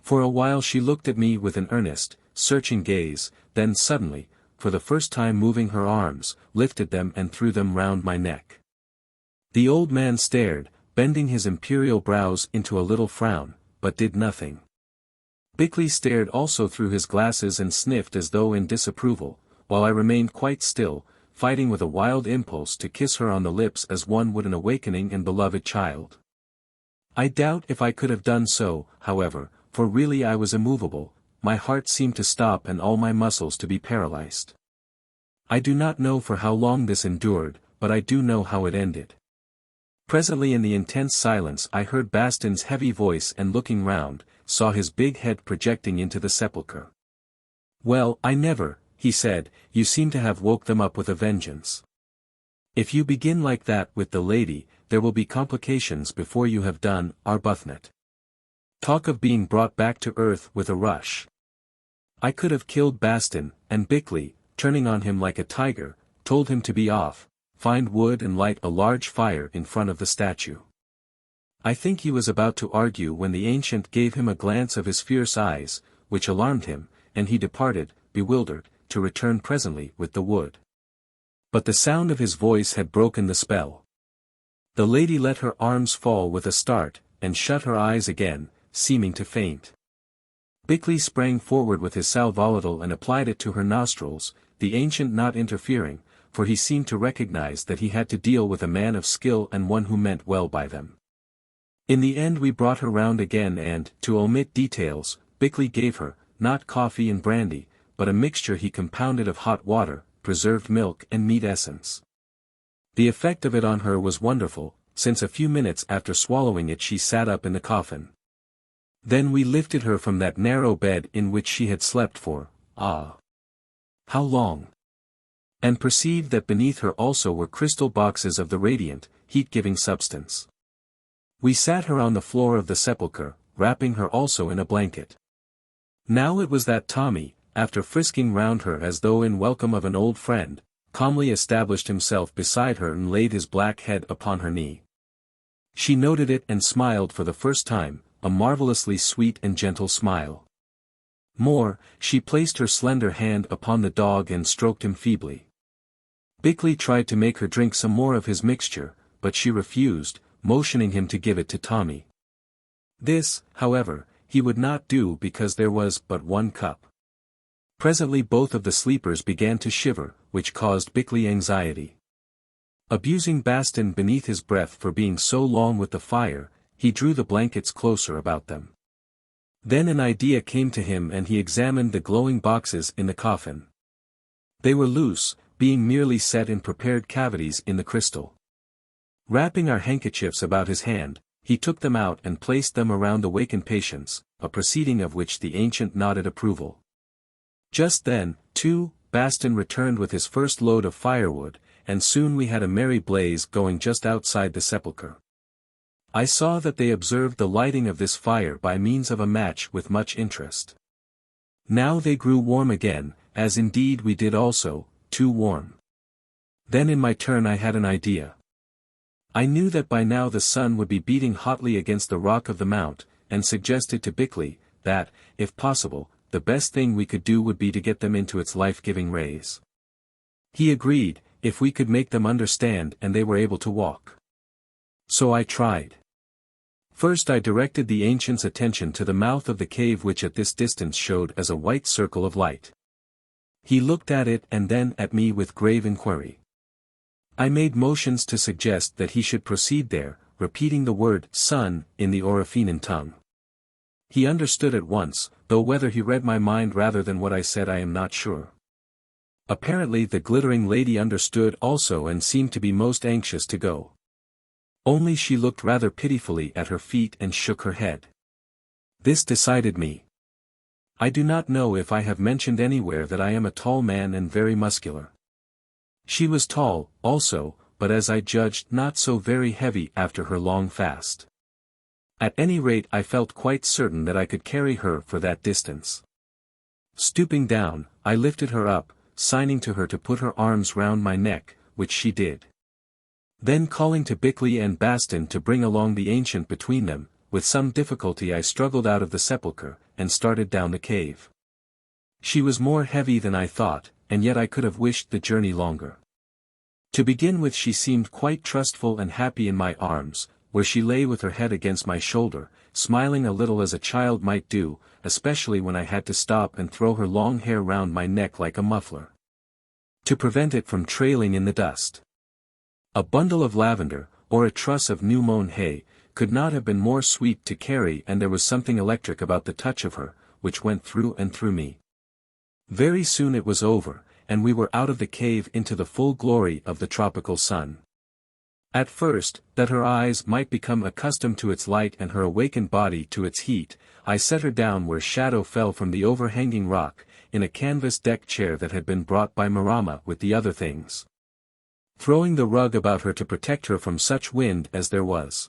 For a while she looked at me with an earnest, searching gaze, then suddenly, for the first time moving her arms, lifted them and threw them round my neck. The old man stared, bending his imperial brows into a little frown, but did nothing. Bickley stared also through his glasses and sniffed as though in disapproval, while I remained quite still, fighting with a wild impulse to kiss her on the lips as one would an awakening and beloved child. I doubt if I could have done so, however, for really I was immovable, my heart seemed to stop and all my muscles to be paralyzed. I do not know for how long this endured, but I do know how it ended. Presently in the intense silence I heard Bastin's heavy voice and looking round, saw his big head projecting into the sepulchre. "Well, I never," he said, "you seem to have woke them up with a vengeance. If you begin like that with the lady, there will be complications before you have done, Arbuthnot. Talk of being brought back to earth with a rush. I could have killed Bastin," and Bickley, turning on him like a tiger, told him to be off, find wood and light a large fire in front of the statue. I think he was about to argue when the ancient gave him a glance of his fierce eyes, which alarmed him, and he departed, bewildered, to return presently with the wood. But the sound of his voice had broken the spell. The lady let her arms fall with a start, and shut her eyes again, seeming to faint. Bickley sprang forward with his sal volatile and applied it to her nostrils, the ancient not interfering, for he seemed to recognize that he had to deal with a man of skill and one who meant well by them. In the end we brought her round again and, to omit details, Bickley gave her, not coffee and brandy, but a mixture he compounded of hot water, preserved milk and meat essence. The effect of it on her was wonderful, since a few minutes after swallowing it she sat up in the coffin. Then we lifted her from that narrow bed in which she had slept for, how long? And perceived that beneath her also were crystal boxes of the radiant, heat-giving substance. We sat her on the floor of the sepulchre, wrapping her also in a blanket. Now it was that Tommy, after frisking round her as though in welcome of an old friend, calmly established himself beside her and laid his black head upon her knee. She noted it and smiled for the first time, a marvelously sweet and gentle smile. More, she placed her slender hand upon the dog and stroked him feebly. Bickley tried to make her drink some more of his mixture, but she refused, motioning him to give it to Tommy. This, however, he would not do because there was but one cup. Presently both of the sleepers began to shiver, which caused Bickley anxiety. Abusing Bastin beneath his breath for being so long with the fire, he drew the blankets closer about them. Then an idea came to him and he examined the glowing boxes in the coffin. They were loose, being merely set in prepared cavities in the crystal. Wrapping our handkerchiefs about his hand, he took them out and placed them around the wakened patients, a proceeding of which the ancient nodded approval. Just then, too, Bastin returned with his first load of firewood, and soon we had a merry blaze going just outside the sepulchre. I saw that they observed the lighting of this fire by means of a match with much interest. Now they grew warm again, as indeed we did also, too warm. Then in my turn I had an idea. I knew that by now the sun would be beating hotly against the rock of the mount, and suggested to Bickley, that, if possible, the best thing we could do would be to get them into its life-giving rays. He agreed, if we could make them understand and they were able to walk. So I tried. First I directed the ancient's attention to the mouth of the cave which at this distance showed as a white circle of light. He looked at it and then at me with grave inquiry. I made motions to suggest that he should proceed there, repeating the word sun in the Orofenan tongue. He understood at once, though whether he read my mind rather than what I said I am not sure. Apparently the glittering lady understood also and seemed to be most anxious to go. Only she looked rather pitifully at her feet and shook her head. This decided me. I do not know if I have mentioned anywhere that I am a tall man and very muscular. She was tall, also, but as I judged not so very heavy after her long fast. At any rate I felt quite certain that I could carry her for that distance. Stooping down, I lifted her up, signing to her to put her arms round my neck, which she did. Then calling to Bickley and Bastin to bring along the ancient between them, with some difficulty I struggled out of the sepulchre, and started down the cave. She was more heavy than I thought, and yet I could have wished the journey longer. To begin with she seemed quite trustful and happy in my arms, where she lay with her head against my shoulder, smiling a little as a child might do, especially when I had to stop and throw her long hair round my neck like a muffler, to prevent it from trailing in the dust. A bundle of lavender, or a truss of new-mown hay, could not have been more sweet to carry, and there was something electric about the touch of her, which went through and through me. Very soon it was over, and we were out of the cave into the full glory of the tropical sun. At first, that her eyes might become accustomed to its light and her awakened body to its heat, I set her down where shadow fell from the overhanging rock, in a canvas deck chair that had been brought by Marama with the other things, throwing the rug about her to protect her from such wind as there was.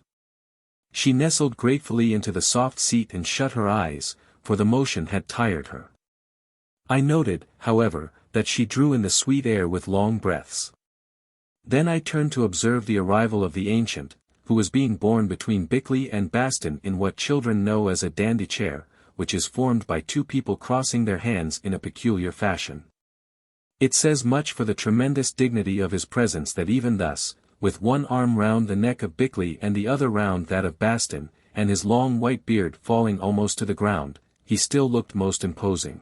She nestled gratefully into the soft seat and shut her eyes, for the motion had tired her. I noted, however, that she drew in the sweet air with long breaths. Then I turned to observe the arrival of the ancient, who was being borne between Bickley and Bastin in what children know as a dandy chair, which is formed by two people crossing their hands in a peculiar fashion. It says much for the tremendous dignity of his presence that even thus, with one arm round the neck of Bickley and the other round that of Bastin, and his long white beard falling almost to the ground, he still looked most imposing.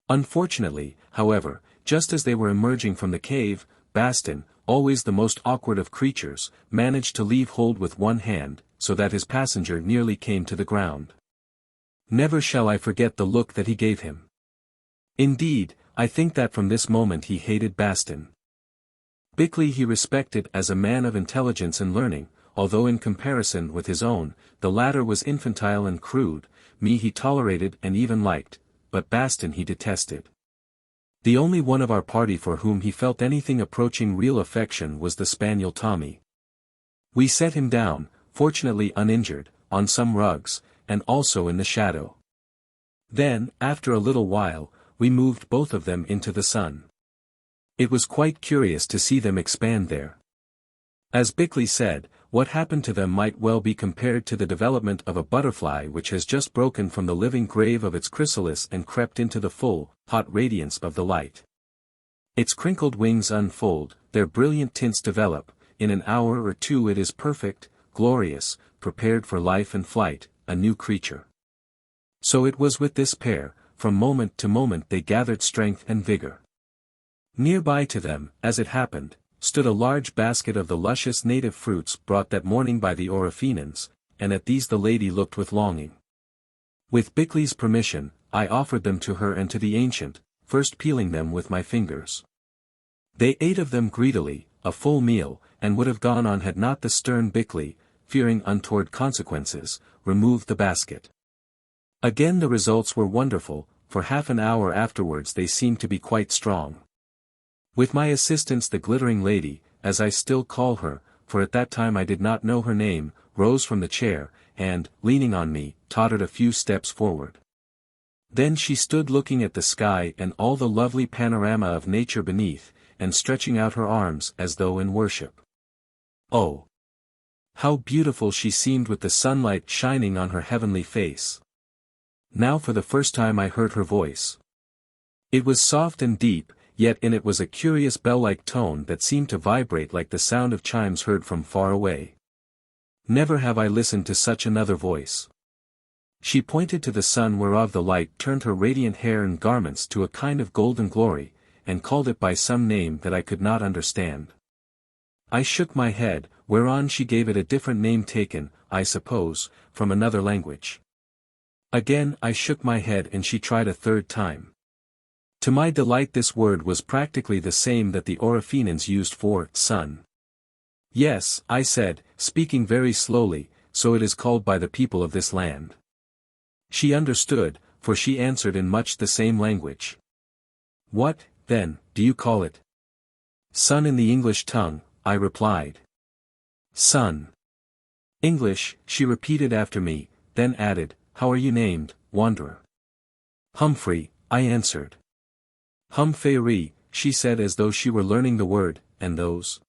Unfortunately, however, just as they were emerging from the cave, Bastin, always the most awkward of creatures, managed to leave hold with one hand, so that his passenger nearly came to the ground. Never shall I forget the look that he gave him. Indeed, I think that from this moment he hated Bastin. Bickley he respected as a man of intelligence and learning, although in comparison with his own, the latter was infantile and crude. Me he tolerated and even liked, but Bastin he detested. The only one of our party for whom he felt anything approaching real affection was the spaniel Tommy. We set him down, fortunately uninjured, on some rugs, and also in the shadow. Then, after a little while, we moved both of them into the sun. It was quite curious to see them expand there. As Bickley said, what happened to them might well be compared to the development of a butterfly which has just broken from the living grave of its chrysalis and crept into the full, hot radiance of the light. Its crinkled wings unfold, their brilliant tints develop, in an hour or two it is perfect, glorious, prepared for life and flight, a new creature. So it was with this pair, from moment to moment they gathered strength and vigor. Nearby to them, as it happened, stood a large basket of the luscious native fruits brought that morning by the Orofenans, and at these the lady looked with longing. With Bickley's permission, I offered them to her and to the ancient, first peeling them with my fingers. They ate of them greedily, a full meal, and would have gone on had not the stern Bickley, fearing untoward consequences, removed the basket. Again the results were wonderful, for half an hour afterwards they seemed to be quite strong. With my assistance the glittering lady, as I still call her, for at that time I did not know her name, rose from the chair, and, leaning on me, tottered a few steps forward. Then she stood looking at the sky and all the lovely panorama of nature beneath, and stretching out her arms as though in worship. Oh! How beautiful she seemed with the sunlight shining on her heavenly face. Now for the first time I heard her voice. It was soft and deep, yet in it was a curious bell-like tone that seemed to vibrate like the sound of chimes heard from far away. Never have I listened to such another voice. She pointed to the sun whereof the light turned her radiant hair and garments to a kind of golden glory, and called it by some name that I could not understand. I shook my head, whereon she gave it a different name taken, I suppose, from another language. Again I shook my head and she tried a third time. To my delight this word was practically the same that the Orofenans used for sun. Yes, I said, speaking very slowly, so it is called by the people of this land. She understood, for she answered in much the same language. What, then, do you call it? Sun in the English tongue, I replied. Sun. English, she repeated after me, then added, how are you named, wanderer? Humphrey, I answered. Humphrey, she said as though she were learning the word, and those?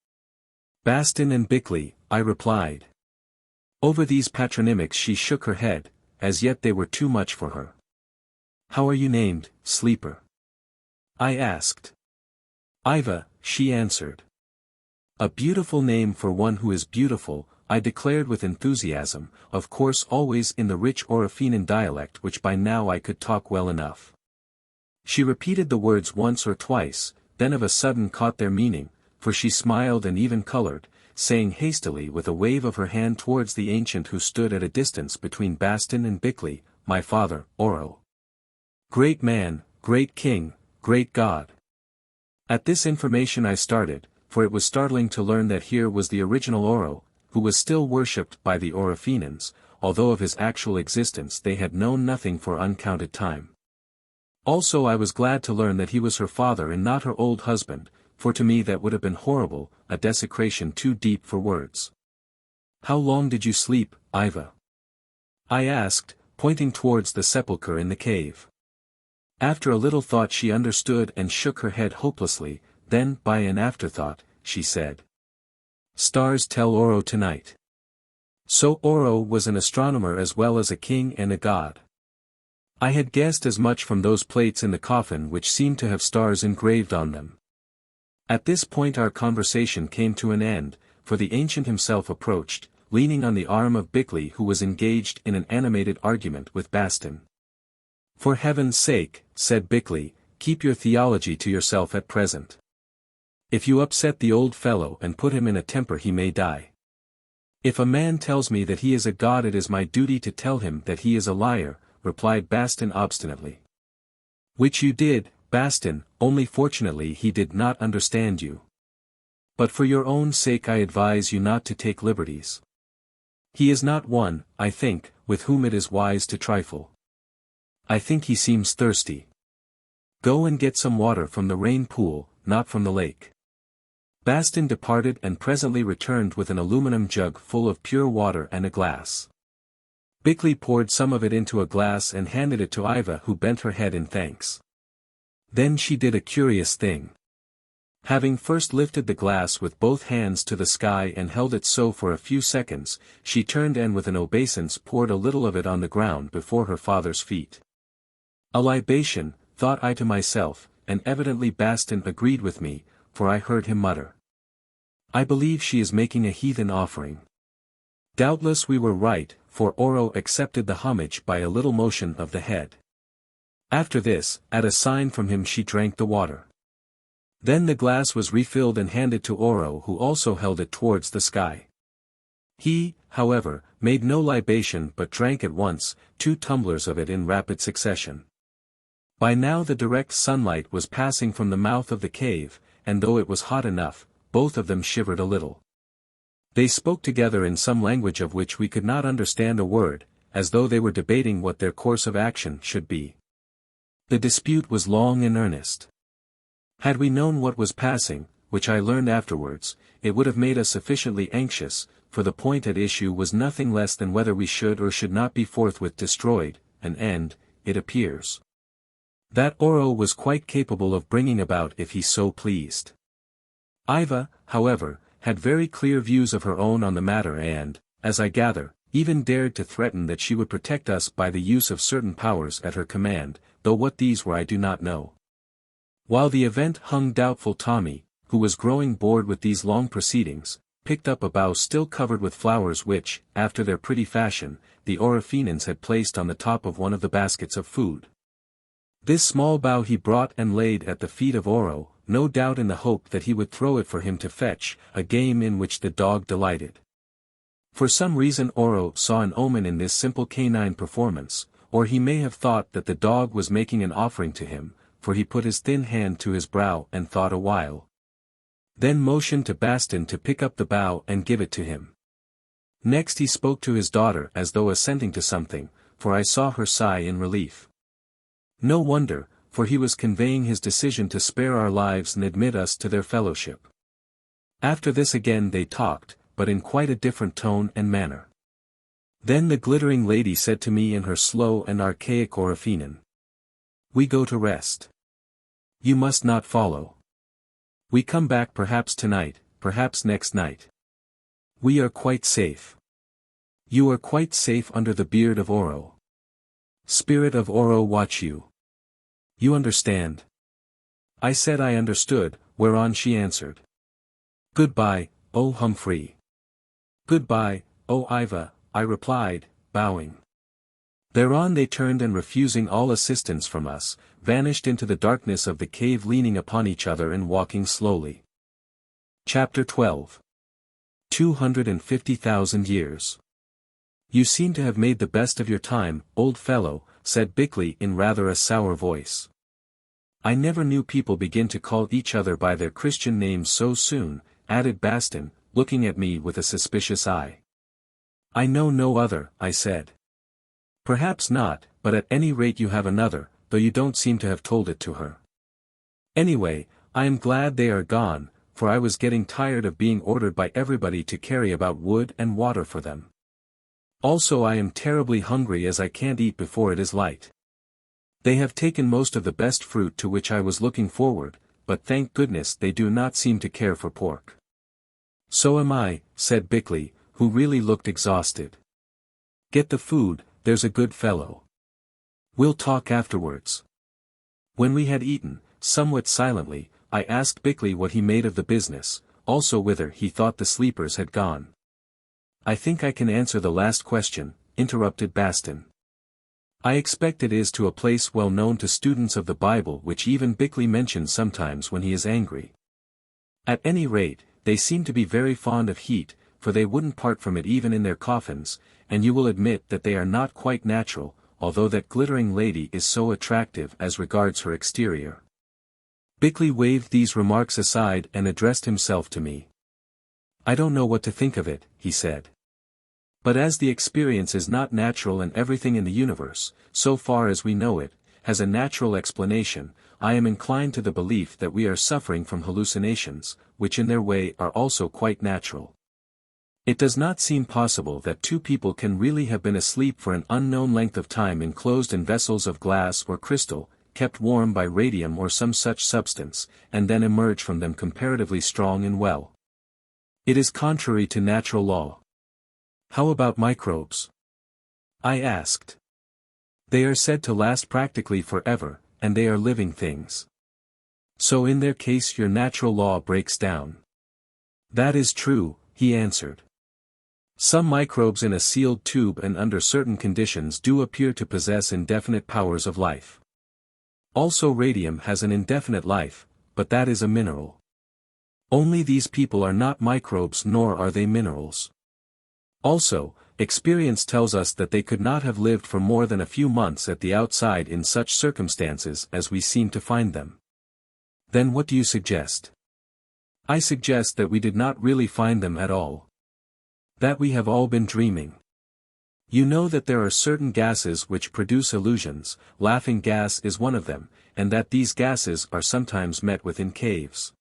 Bastin and Bickley, I replied. Over these patronymics she shook her head, as yet they were too much for her. How are you named, sleeper? I asked. Yva, she answered. A beautiful name for one who is beautiful, I declared with enthusiasm, of course always in the rich Orofenan dialect which by now I could talk well enough. She repeated the words once or twice, then of a sudden caught their meaning, for she smiled and even colored, saying hastily with a wave of her hand towards the ancient who stood at a distance between Bastin and Bickley, my father, Oro. Great man, great king, great God. At this information I started, for it was startling to learn that here was the original Oro, who was still worshipped by the Orofenans, although of his actual existence they had known nothing for uncounted time. Also I was glad to learn that he was her father and not her old husband, for to me that would have been horrible, a desecration too deep for words. How long did you sleep, Yva? I asked, pointing towards the sepulchre in the cave. After a little thought she understood and shook her head hopelessly, then, by an afterthought, she said. Stars tell Oro tonight. So Oro was an astronomer as well as a king and a god. I had guessed as much from those plates in the coffin which seemed to have stars engraved on them. At this point our conversation came to an end, for the ancient himself approached, leaning on the arm of Bickley who was engaged in an animated argument with Bastin. For heaven's sake, said Bickley, keep your theology to yourself at present. If you upset the old fellow and put him in a temper he may die. If a man tells me that he is a god it is my duty to tell him that he is a liar, replied Bastin obstinately. Which you did, Bastin, only fortunately he did not understand you. But for your own sake I advise you not to take liberties. He is not one, I think, with whom it is wise to trifle. I think he seems thirsty. Go and get some water from the rain pool, not from the lake. Bastin departed and presently returned with an aluminum jug full of pure water and a glass. Bickley poured some of it into a glass and handed it to Yva who bent her head in thanks. Then she did a curious thing. Having first lifted the glass with both hands to the sky and held it so for a few seconds, she turned and with an obeisance poured a little of it on the ground before her father's feet. A libation, thought I to myself, and evidently Bastin agreed with me, for I heard him mutter. I believe she is making a heathen offering. Doubtless we were right, for Oro accepted the homage by a little motion of the head. After this, at a sign from him she drank the water. Then the glass was refilled and handed to Oro who also held it towards the sky. He, however, made no libation but drank at once, 2 tumblers of it in rapid succession. By now the direct sunlight was passing from the mouth of the cave, and though it was hot enough, both of them shivered a little. They spoke together in some language of which we could not understand a word, as though they were debating what their course of action should be. The dispute was long and earnest. Had we known what was passing, which I learned afterwards, it would have made us sufficiently anxious, for the point at issue was nothing less than whether we should or should not be forthwith destroyed, and, it appears, that Oro was quite capable of bringing about if he so pleased. Yva, however, had very clear views of her own on the matter and, as I gather, even dared to threaten that she would protect us by the use of certain powers at her command, though what these were I do not know. While the event hung doubtful, Tommy, who was growing bored with these long proceedings, picked up a bough still covered with flowers which, after their pretty fashion, the Orofenans had placed on the top of one of the baskets of food. This small bough he brought and laid at the feet of Oro, no doubt in the hope that he would throw it for him to fetch, a game in which the dog delighted. For some reason Oro saw an omen in this simple canine performance, or he may have thought that the dog was making an offering to him, for he put his thin hand to his brow and thought a while. Then motioned to Bastin to pick up the bough and give it to him. Next he spoke to his daughter as though assenting to something, for I saw her sigh in relief. No wonder, for he was conveying his decision to spare our lives and admit us to their fellowship. After this again they talked, but in quite a different tone and manner. Then the glittering lady said to me in her slow and archaic Orofenan, "We go to rest. You must not follow. We come back perhaps tonight, perhaps next night. We are quite safe. You are quite safe under the beard of Oro. Spirit of Oro watch you. You understand?" I said I understood, whereon she answered, "Goodbye, O Humphrey." "Goodbye, O Yva," I replied, bowing. Thereon they turned and refusing all assistance from us, vanished into the darkness of the cave leaning upon each other and walking slowly. Chapter 12. 250,000 years. "You seem to have made the best of your time, old fellow," said Bickley in rather a sour voice. "I never knew people begin to call each other by their Christian names so soon," added Bastin, looking at me with a suspicious eye. "I know no other," I said. "Perhaps not, but at any rate you have another, though you don't seem to have told it to her. Anyway, I am glad they are gone, for I was getting tired of being ordered by everybody to carry about wood and water for them. Also I am terribly hungry as I can't eat before it is light. They have taken most of the best fruit to which I was looking forward, but thank goodness they do not seem to care for pork." "So am I," said Bickley, who really looked exhausted. "Get the food, there's a good fellow. We'll talk afterwards." When we had eaten, somewhat silently, I asked Bickley what he made of the business, also whither he thought the sleepers had gone. "I think I can answer the last question," interrupted Bastin. "I expect it is to a place well known to students of the Bible which even Bickley mentions sometimes when he is angry. At any rate, they seem to be very fond of heat, for they wouldn't part from it even in their coffins, and you will admit that they are not quite natural, although that glittering lady is so attractive as regards her exterior." Bickley waved these remarks aside and addressed himself to me. "I don't know what to think of it," he said. "But as the experience is not natural and everything in the universe, so far as we know it, has a natural explanation, I am inclined to the belief that we are suffering from hallucinations, which in their way are also quite natural. It does not seem possible that two people can really have been asleep for an unknown length of time enclosed in vessels of glass or crystal, kept warm by radium or some such substance, and then emerge from them comparatively strong and well. It is contrary to natural law." "How about microbes?" I asked. "They are said to last practically forever, and they are living things. So in their case your natural law breaks down." "That is true," he answered. "Some microbes in a sealed tube and under certain conditions do appear to possess indefinite powers of life. Also radium has an indefinite life, but that is a mineral. Only these people are not microbes nor are they minerals. Also, experience tells us that they could not have lived for more than a few months at the outside in such circumstances as we seem to find them." "Then what do you suggest?" "I suggest that we did not really find them at all. That we have all been dreaming. You know that there are certain gases which produce illusions, laughing gas is one of them, and that these gases are sometimes met with in caves.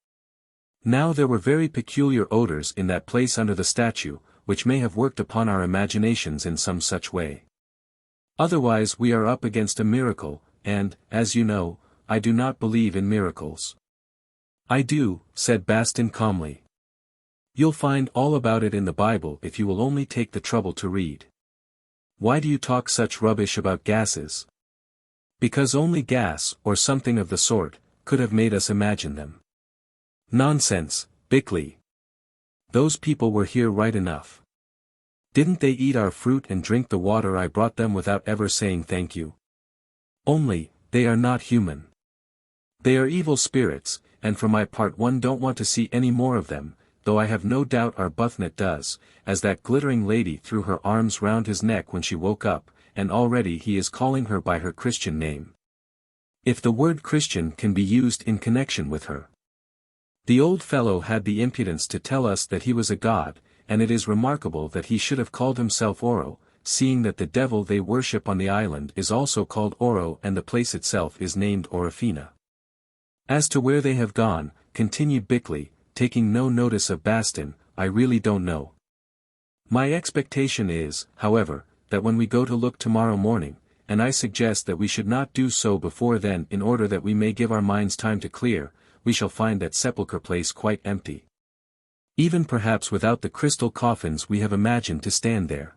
Now there were very peculiar odors in that place under the statue, which may have worked upon our imaginations in some such way. Otherwise we are up against a miracle, and, as you know, I do not believe in miracles. I do, said Bastin calmly. You'll find all about it in the Bible if you will only take the trouble to read. Why do you talk such rubbish about gases? Because only gas, or something of the sort, could have made us imagine them. Nonsense, Bickley. Those people were here right enough. Didn't they eat our fruit and drink the water I brought them without ever saying thank you? Only, they are not human. They are evil spirits, and for my part one don't want to see any more of them, though I have no doubt Arbuthnot does, as that glittering lady threw her arms round his neck when she woke up, and already he is calling her by her Christian name. If the word Christian can be used in connection with her. The old fellow had the impudence to tell us that he was a god, and it is remarkable that he should have called himself Oro, seeing that the devil they worship on the island is also called Oro and the place itself is named Orofena. As to where they have gone, continued Bickley, taking no notice of Bastin, I really don't know. My expectation is, however, that when we go to look tomorrow morning, and I suggest that we should not do so before then in order that we may give our minds time to clear, we shall find that sepulchre place quite empty. Even perhaps without the crystal coffins we have imagined to stand there.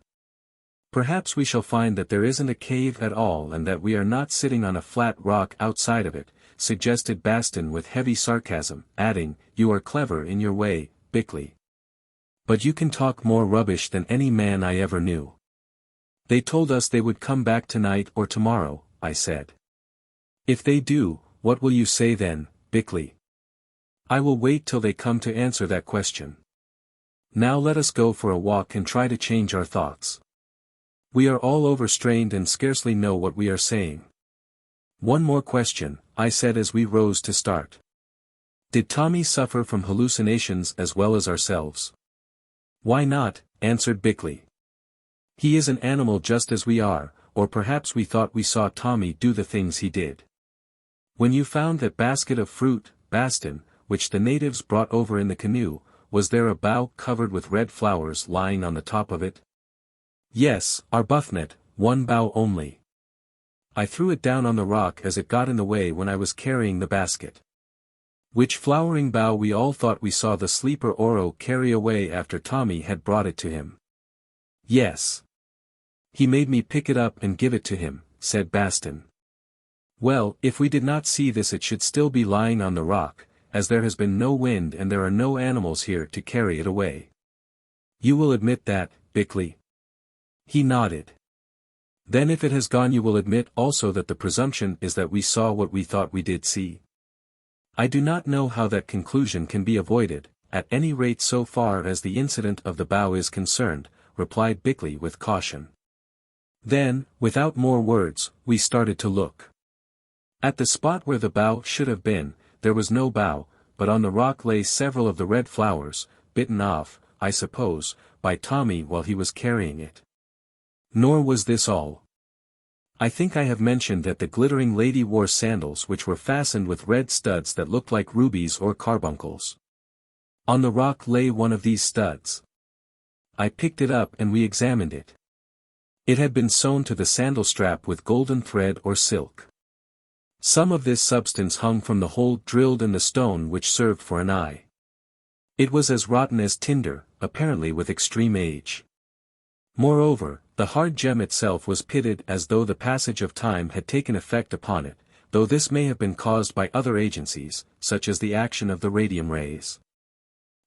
Perhaps we shall find that there isn't a cave at all and that we are not sitting on a flat rock outside of it, suggested Bastin with heavy sarcasm, adding, you are clever in your way, Bickley. But you can talk more rubbish than any man I ever knew. They told us they would come back tonight or tomorrow, I said. If they do, what will you say then, Bickley? I will wait till they come to answer that question. Now let us go for a walk and try to change our thoughts. We are all overstrained and scarcely know what we are saying. One more question, I said as we rose to start. Did Tommy suffer from hallucinations as well as ourselves? Why not, answered Bickley. He is an animal just as we are, or perhaps we thought we saw Tommy do the things he did. When you found that basket of fruit, Bastin, which the natives brought over in the canoe, was there a bough covered with red flowers lying on the top of it? Yes, Arbuthnot, one bough only. I threw it down on the rock as it got in the way when I was carrying the basket. Which flowering bough we all thought we saw the sleeper Oro carry away after Tommy had brought it to him. Yes. He made me pick it up and give it to him, said Bastin. Well, if we did not see this it should still be lying on the rock, as there has been no wind and there are no animals here to carry it away. You will admit that, Bickley? He nodded. Then if it has gone you will admit also that the presumption is that we saw what we thought we did see. I do not know how that conclusion can be avoided, at any rate so far as the incident of the bough is concerned, replied Bickley with caution. Then, without more words, we started to look. At the spot where the bough should have been, there was no bough, but on the rock lay several of the red flowers, bitten off, I suppose, by Tommy while he was carrying it. Nor was this all. I think I have mentioned that the glittering lady wore sandals which were fastened with red studs that looked like rubies or carbuncles. On the rock lay one of these studs. I picked it up and we examined it. It had been sewn to the sandal strap with golden thread or silk. Some of this substance hung from the hole drilled in the stone which served for an eye. It was as rotten as tinder, apparently with extreme age. Moreover, the hard gem itself was pitted as though the passage of time had taken effect upon it, though this may have been caused by other agencies, such as the action of the radium rays.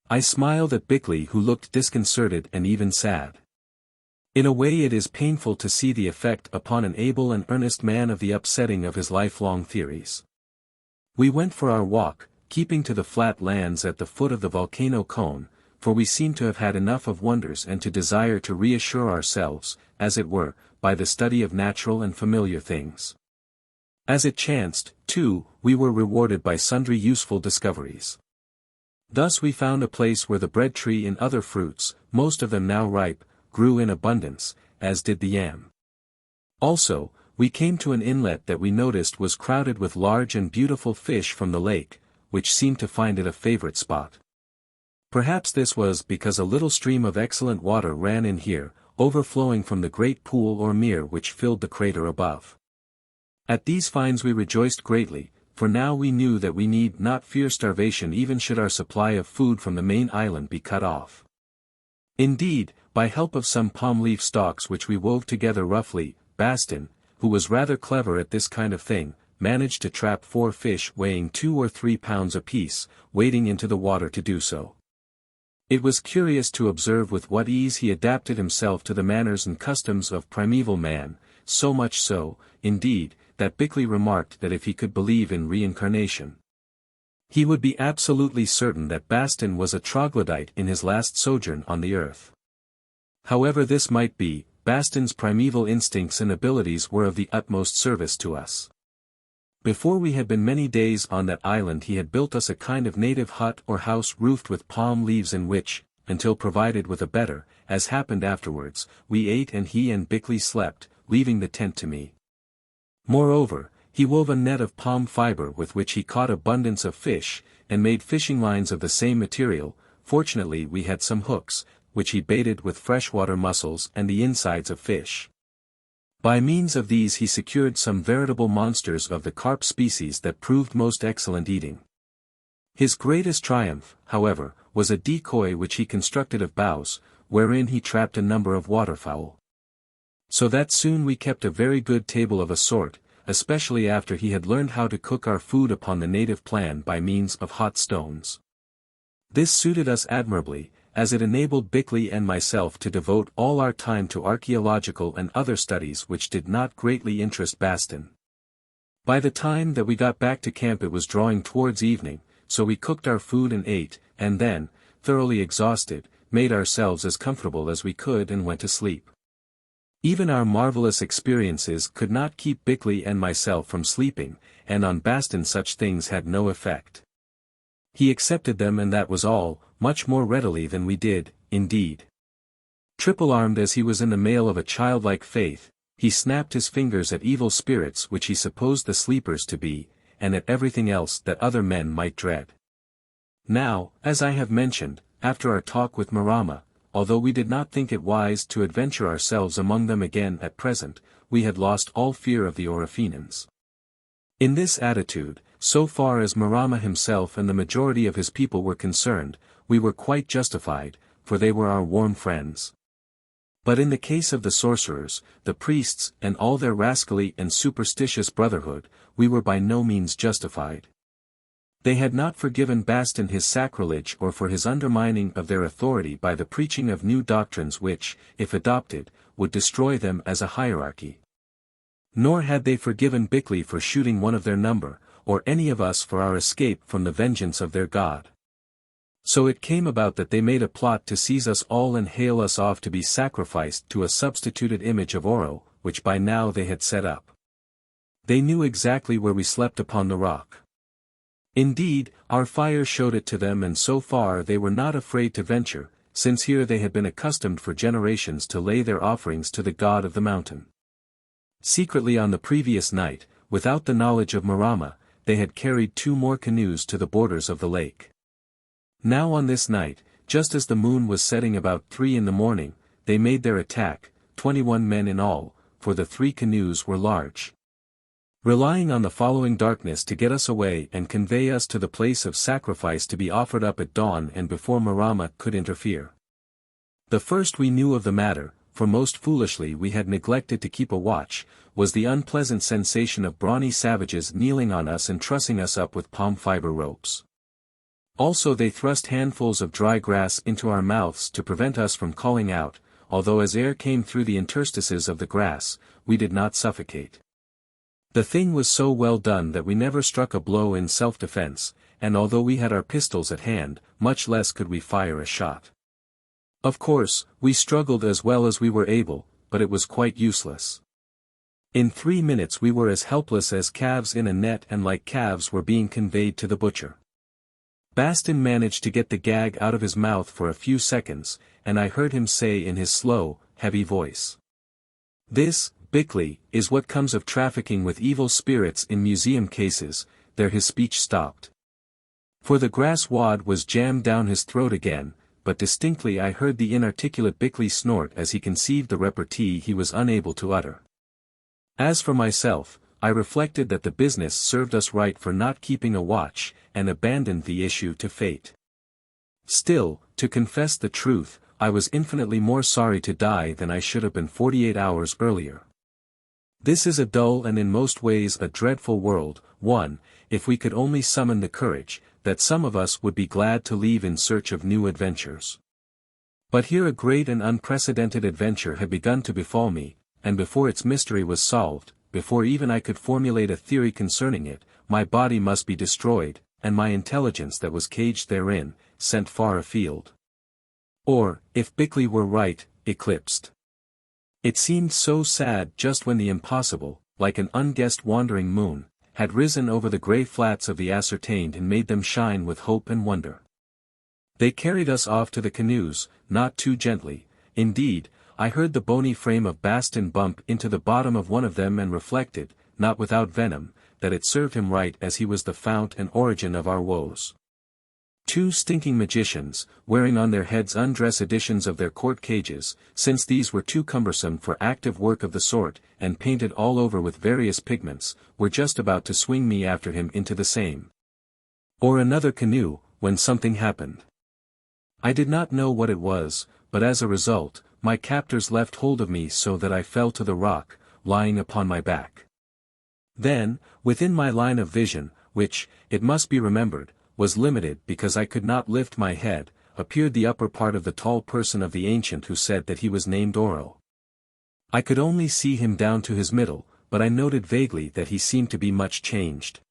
I smiled at Bickley who looked disconcerted and even sad. In a way it is painful to see the effect upon an able and earnest man of the upsetting of his lifelong theories. We went for our walk, keeping to the flat lands at the foot of the volcano cone, for we seemed to have had enough of wonders and to desire to reassure ourselves, as it were, by the study of natural and familiar things. As it chanced, too, we were rewarded by sundry useful discoveries. Thus we found a place where the bread tree and other fruits, most of them now ripe, grew in abundance, as did the yam. Also, we came to an inlet that we noticed was crowded with large and beautiful fish from the lake, which seemed to find it a favorite spot. Perhaps this was because a little stream of excellent water ran in here, overflowing from the great pool or mere which filled the crater above. At these finds we rejoiced greatly, for now we knew that we need not fear starvation even should our supply of food from the main island be cut off. Indeed, by help of some palm leaf stalks which we wove together roughly, Bastin, who was rather clever at this kind of thing, managed to trap 4 fish weighing 2 or 3 pounds apiece, wading into the water to do so. It was curious to observe with what ease he adapted himself to the manners and customs of primeval man, so much so, indeed, that Bickley remarked that if he could believe in reincarnation, he would be absolutely certain that Bastin was a troglodyte in his last sojourn on the earth. However this might be, Bastin's primeval instincts and abilities were of the utmost service to us. Before we had been many days on that island he had built us a kind of native hut or house roofed with palm leaves in which, until provided with a better, as happened afterwards, we ate and he and Bickley slept, leaving the tent to me. Moreover, he wove a net of palm fiber with which he caught abundance of fish, and made fishing lines of the same material. Fortunately we had some hooks, which he baited with freshwater mussels and the insides of fish. By means of these he secured some veritable monsters of the carp species that proved most excellent eating. His greatest triumph, however, was a decoy which he constructed of boughs, wherein he trapped a number of waterfowl. So that soon we kept a very good table of a sort, especially after he had learned how to cook our food upon the native plan by means of hot stones. This suited us admirably, as it enabled Bickley and myself to devote all our time to archaeological and other studies which did not greatly interest Bastin. By the time that we got back to camp it was drawing towards evening, so we cooked our food and ate, and then, thoroughly exhausted, made ourselves as comfortable as we could and went to sleep. Even our marvelous experiences could not keep Bickley and myself from sleeping, and on Bastin such things had no effect. He accepted them and that was all, much more readily than we did, indeed. Triple-armed as he was in the mail of a childlike faith, he snapped his fingers at evil spirits which he supposed the sleepers to be, and at everything else that other men might dread. Now, as I have mentioned, after our talk with Marama, although we did not think it wise to adventure ourselves among them again at present, we had lost all fear of the Orofenans. In this attitude, so far as Marama himself and the majority of his people were concerned, we were quite justified, for they were our warm friends. But in the case of the sorcerers, the priests, and all their rascally and superstitious brotherhood, we were by no means justified. They had not forgiven Bastin his sacrilege or for his undermining of their authority by the preaching of new doctrines which, if adopted, would destroy them as a hierarchy. Nor had they forgiven Bickley for shooting one of their number, or any of us for our escape from the vengeance of their God. So it came about that they made a plot to seize us all and hale us off to be sacrificed to a substituted image of Oro, which by now they had set up. They knew exactly where we slept upon the rock. Indeed, our fire showed it to them and so far they were not afraid to venture, since here they had been accustomed for generations to lay their offerings to the god of the mountain. Secretly on the previous night, without the knowledge of Marama, they had carried 2 more canoes to the borders of the lake. Now on this night, just as the moon was setting about 3 in the morning, they made their attack, 21 men in all, for the 3 canoes were large. Relying on the following darkness to get us away and convey us to the place of sacrifice to be offered up at dawn and before Marama could interfere. The first we knew of the matter, for most foolishly we had neglected to keep a watch, was the unpleasant sensation of brawny savages kneeling on us and trussing us up with palm fiber ropes. Also they thrust handfuls of dry grass into our mouths to prevent us from calling out, although as air came through the interstices of the grass, we did not suffocate. The thing was so well done that we never struck a blow in self-defense, and although we had our pistols at hand, much less could we fire a shot. Of course, we struggled as well as we were able, but it was quite useless. In 3 minutes we were as helpless as calves in a net and like calves were being conveyed to the butcher. Bastin managed to get the gag out of his mouth for a few seconds, and I heard him say in his slow, heavy voice, This, Bickley, is what comes of trafficking with evil spirits in museum cases. There his speech stopped. For the grass wad was jammed down his throat again, but distinctly I heard the inarticulate Bickley snort as he conceived the repartee he was unable to utter. As for myself, I reflected that the business served us right for not keeping a watch, and abandoned the issue to fate. Still, to confess the truth, I was infinitely more sorry to die than I should have been 48 hours earlier. This is a dull and in most ways a dreadful world, one, if we could only summon the courage, that some of us would be glad to leave in search of new adventures. But here a great and unprecedented adventure had begun to befall me, and before its mystery was solved, before even I could formulate a theory concerning it, my body must be destroyed, and my intelligence that was caged therein, sent far afield. Or, if Bickley were right, eclipsed. It seemed so sad just when the impossible, like an unguessed wandering moon, had risen over the grey flats of the ascertained and made them shine with hope and wonder. They carried us off to the canoes, not too gently. Indeed, I heard the bony frame of Bastin bump into the bottom of one of them and reflected, not without venom, that it served him right as he was the fount and origin of our woes. Two stinking magicians, wearing on their heads undress editions of their court cages, since these were too cumbersome for active work of the sort, and painted all over with various pigments, were just about to swing me after him into the same or another canoe, when something happened. I did not know what it was, but as a result, my captors left hold of me so that I fell to the rock, lying upon my back. Then, within my line of vision, which, it must be remembered, was limited because I could not lift my head, appeared the upper part of the tall person of the ancient who said that he was named Oro. I could only see him down to his middle, but I noted vaguely that he seemed to be much changed.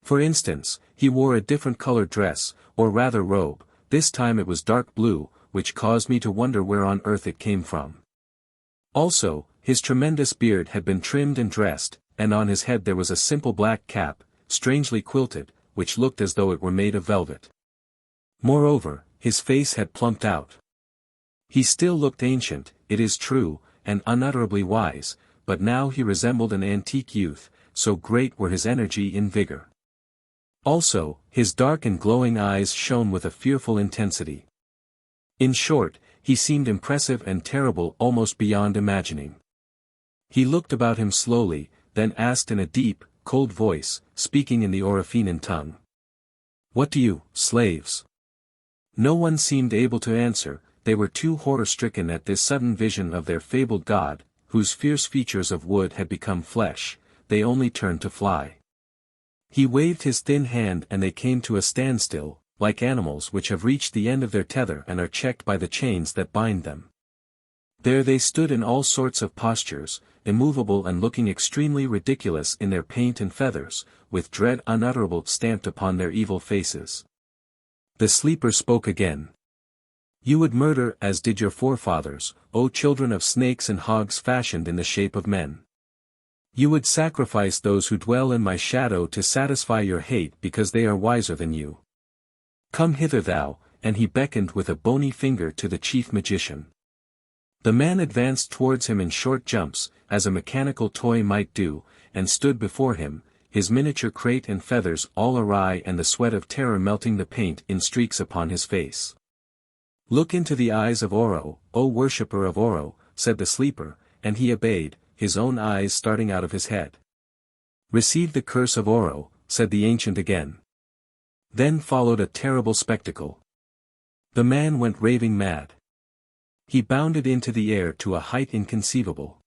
For instance, he wore a different colored dress, or rather robe. This time it was dark blue, which caused me to wonder where on earth it came from. Also, his tremendous beard had been trimmed and dressed, and on his head there was a simple black cap, strangely quilted, which looked as though it were made of velvet. Moreover, his face had plumped out. He still looked ancient, it is true, and unutterably wise, but now he resembled an antique youth, so great were his energy and vigor. Also, his dark and glowing eyes shone with a fearful intensity. In short, he seemed impressive and terrible almost beyond imagining. He looked about him slowly, then asked in a deep, cold voice, speaking in the Orofenan tongue. "What do you, slaves?" No one seemed able to answer. They were too horror-stricken at this sudden vision of their fabled god, whose fierce features of wood had become flesh. They only turned to fly. He waved his thin hand and they came to a standstill, like animals which have reached the end of their tether and are checked by the chains that bind them. There they stood in all sorts of postures, immovable and looking extremely ridiculous in their paint and feathers, with dread unutterable stamped upon their evil faces. The sleeper spoke again. "You would murder as did your forefathers, O children of snakes and hogs fashioned in the shape of men. You would sacrifice those who dwell in my shadow to satisfy your hate because they are wiser than you. Come hither thou," and he beckoned with a bony finger to the chief magician. The man advanced towards him in short jumps, as a mechanical toy might do, and stood before him, his miniature crate and feathers all awry and the sweat of terror melting the paint in streaks upon his face. "Look into the eyes of Oro, O worshipper of Oro," said the sleeper, and he obeyed, his own eyes starting out of his head. "Receive the curse of Oro," said the ancient again. Then followed a terrible spectacle. The man went raving mad. He bounded into the air to a height inconceivable.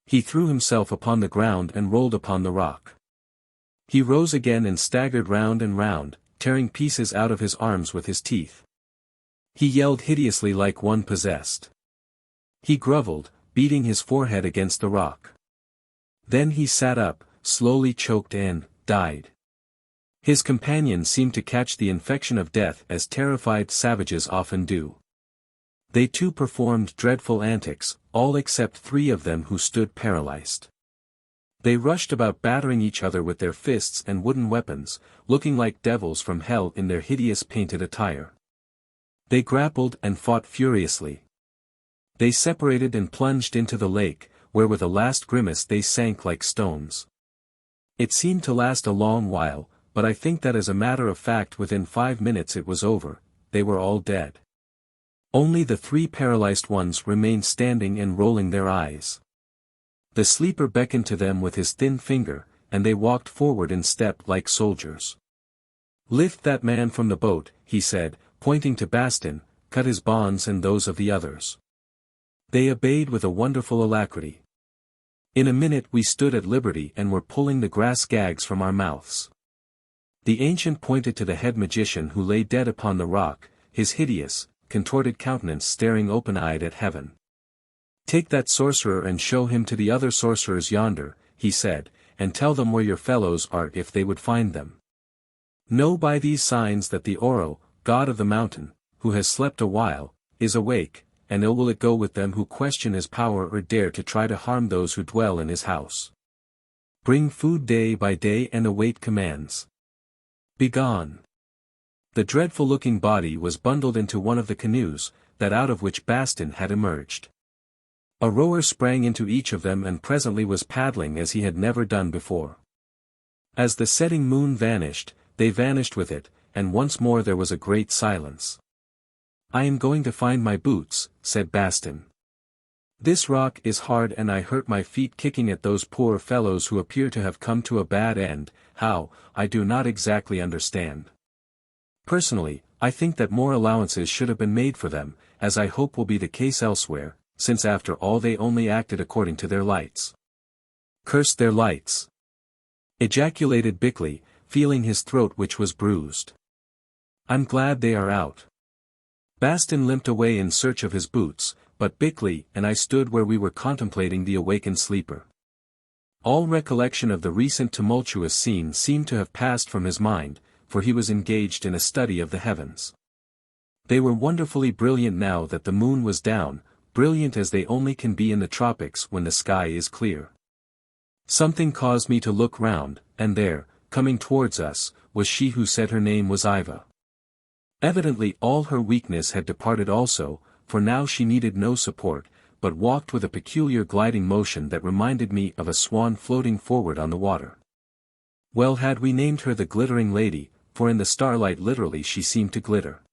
He threw himself upon the ground and rolled upon the rock. He rose again and staggered round and round, tearing pieces out of his arms with his teeth. He yelled hideously like one possessed. He grovelled, beating his forehead against the rock. Then he sat up, slowly choked and died. His companions seemed to catch the infection of death as terrified savages often do. They too performed dreadful antics, all except 3 of them who stood paralyzed. They rushed about battering each other with their fists and wooden weapons, looking like devils from hell in their hideous painted attire. They grappled and fought furiously. They separated and plunged into the lake, where with a last grimace they sank like stones. It seemed to last a long while, but I think that as a matter of fact within 5 minutes it was over, they were all dead. Only the 3 paralyzed ones remained standing and rolling their eyes. The sleeper beckoned to them with his thin finger, and they walked forward in step like soldiers. "Lift that man from the boat," he said, pointing to Bastin, "cut his bonds and those of the others." They obeyed with a wonderful alacrity. In a minute we stood at liberty and were pulling the grass gags from our mouths. The ancient pointed to the head magician who lay dead upon the rock, his hideous, contorted countenance staring open-eyed at heaven. "Take that sorcerer and show him to the other sorcerers yonder," he said, "and tell them where your fellows are if they would find them. Know by these signs that the Oro, god of the mountain, who has slept a while, is awake, and ill will it go with them who question his power or dare to try to harm those who dwell in his house. Bring food day by day and await commands. Begone." The dreadful-looking body was bundled into one of the canoes, that out of which Bastin had emerged. A rower sprang into each of them and presently was paddling as he had never done before. As the setting moon vanished, they vanished with it, and once more there was a great silence. "I am going to find my boots," said Bastin. "This rock is hard and I hurt my feet kicking at those poor fellows who appear to have come to a bad end. How, I do not exactly understand. Personally, I think that more allowances should have been made for them, as I hope will be the case elsewhere, since after all they only acted according to their lights." "Curse their lights!" ejaculated Bickley, feeling his throat which was bruised. "I'm glad they are out." Bastin limped away in search of his boots, but Bickley and I stood where we were contemplating the awakened sleeper. All recollection of the recent tumultuous scene seemed to have passed from his mind, for he was engaged in a study of the heavens. They were wonderfully brilliant now that the moon was down, brilliant as they only can be in the tropics when the sky is clear. Something caused me to look round, and there, coming towards us, was she who said her name was Yva. Evidently all her weakness had departed also, for now she needed no support, but walked with a peculiar gliding motion that reminded me of a swan floating forward on the water. Well had we named her the glittering lady, for in the starlight literally she seemed to glitter.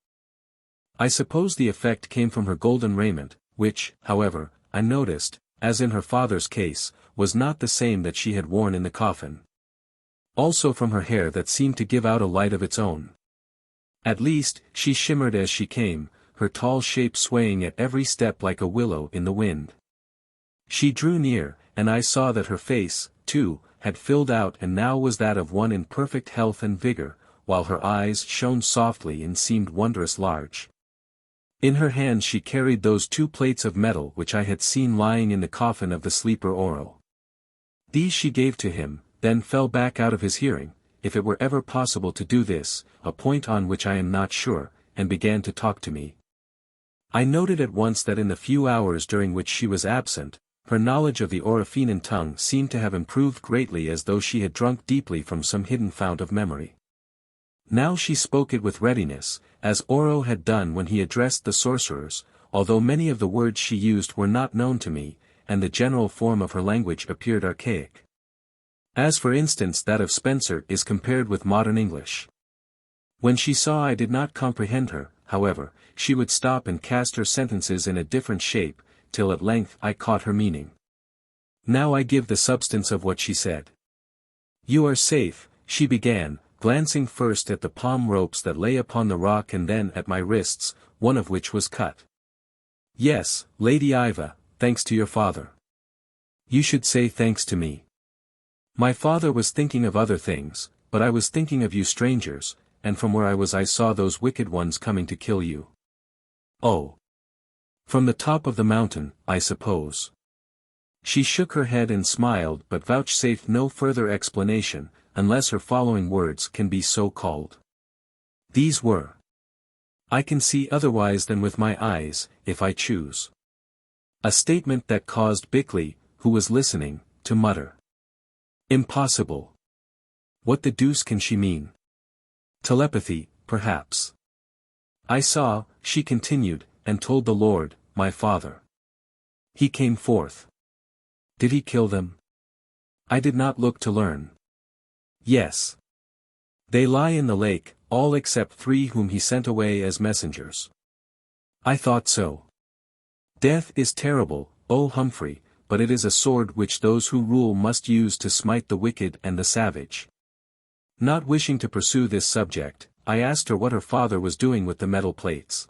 I suppose the effect came from her golden raiment, which, however, I noticed, as in her father's case, was not the same that she had worn in the coffin. Also from her hair that seemed to give out a light of its own. At least, she shimmered as she came, her tall shape swaying at every step like a willow in the wind. She drew near, and I saw that her face, too, had filled out and now was that of one in perfect health and vigor, while her eyes shone softly and seemed wondrous large. In her hand she carried those 2 plates of metal which I had seen lying in the coffin of the sleeper Oro. These she gave to him, then fell back out of his hearing, if it were ever possible to do this, a point on which I am not sure, and began to talk to me. I noted at once that in the few hours during which she was absent, her knowledge of the Orofenan tongue seemed to have improved greatly as though she had drunk deeply from some hidden fount of memory. Now she spoke it with readiness, as Oro had done when he addressed the sorcerers, although many of the words she used were not known to me, and the general form of her language appeared archaic. As for instance that of Spencer is compared with modern English. When she saw I did not comprehend her, however, she would stop and cast her sentences in a different shape, till at length I caught her meaning. Now I give the substance of what she said. "You are safe," she began, glancing first at the palm ropes that lay upon the rock and then at my wrists, one of which was cut. "Yes, Lady Yva, thanks to your father. You should say thanks to me. My father was thinking of other things, but I was thinking of you strangers, and from where I was I saw those wicked ones coming to kill you." "Oh. From the top of the mountain, I suppose." She shook her head and smiled but vouchsafed no further explanation, unless her following words can be so called. These were: "I can see otherwise than with my eyes, if I choose." A statement that caused Bickley, who was listening, to mutter. "Impossible. What the deuce can she mean? Telepathy, perhaps." "I saw," she continued, "and told the Lord, my father. He came forth. Did he kill them? I did not look to learn. Yes. They lie in the lake, all except 3 whom he sent away as messengers. I thought so. Death is terrible, O Humphrey, but it is a sword which those who rule must use to smite the wicked and the savage. Not wishing to pursue this subject, I asked her what her father was doing with the metal plates.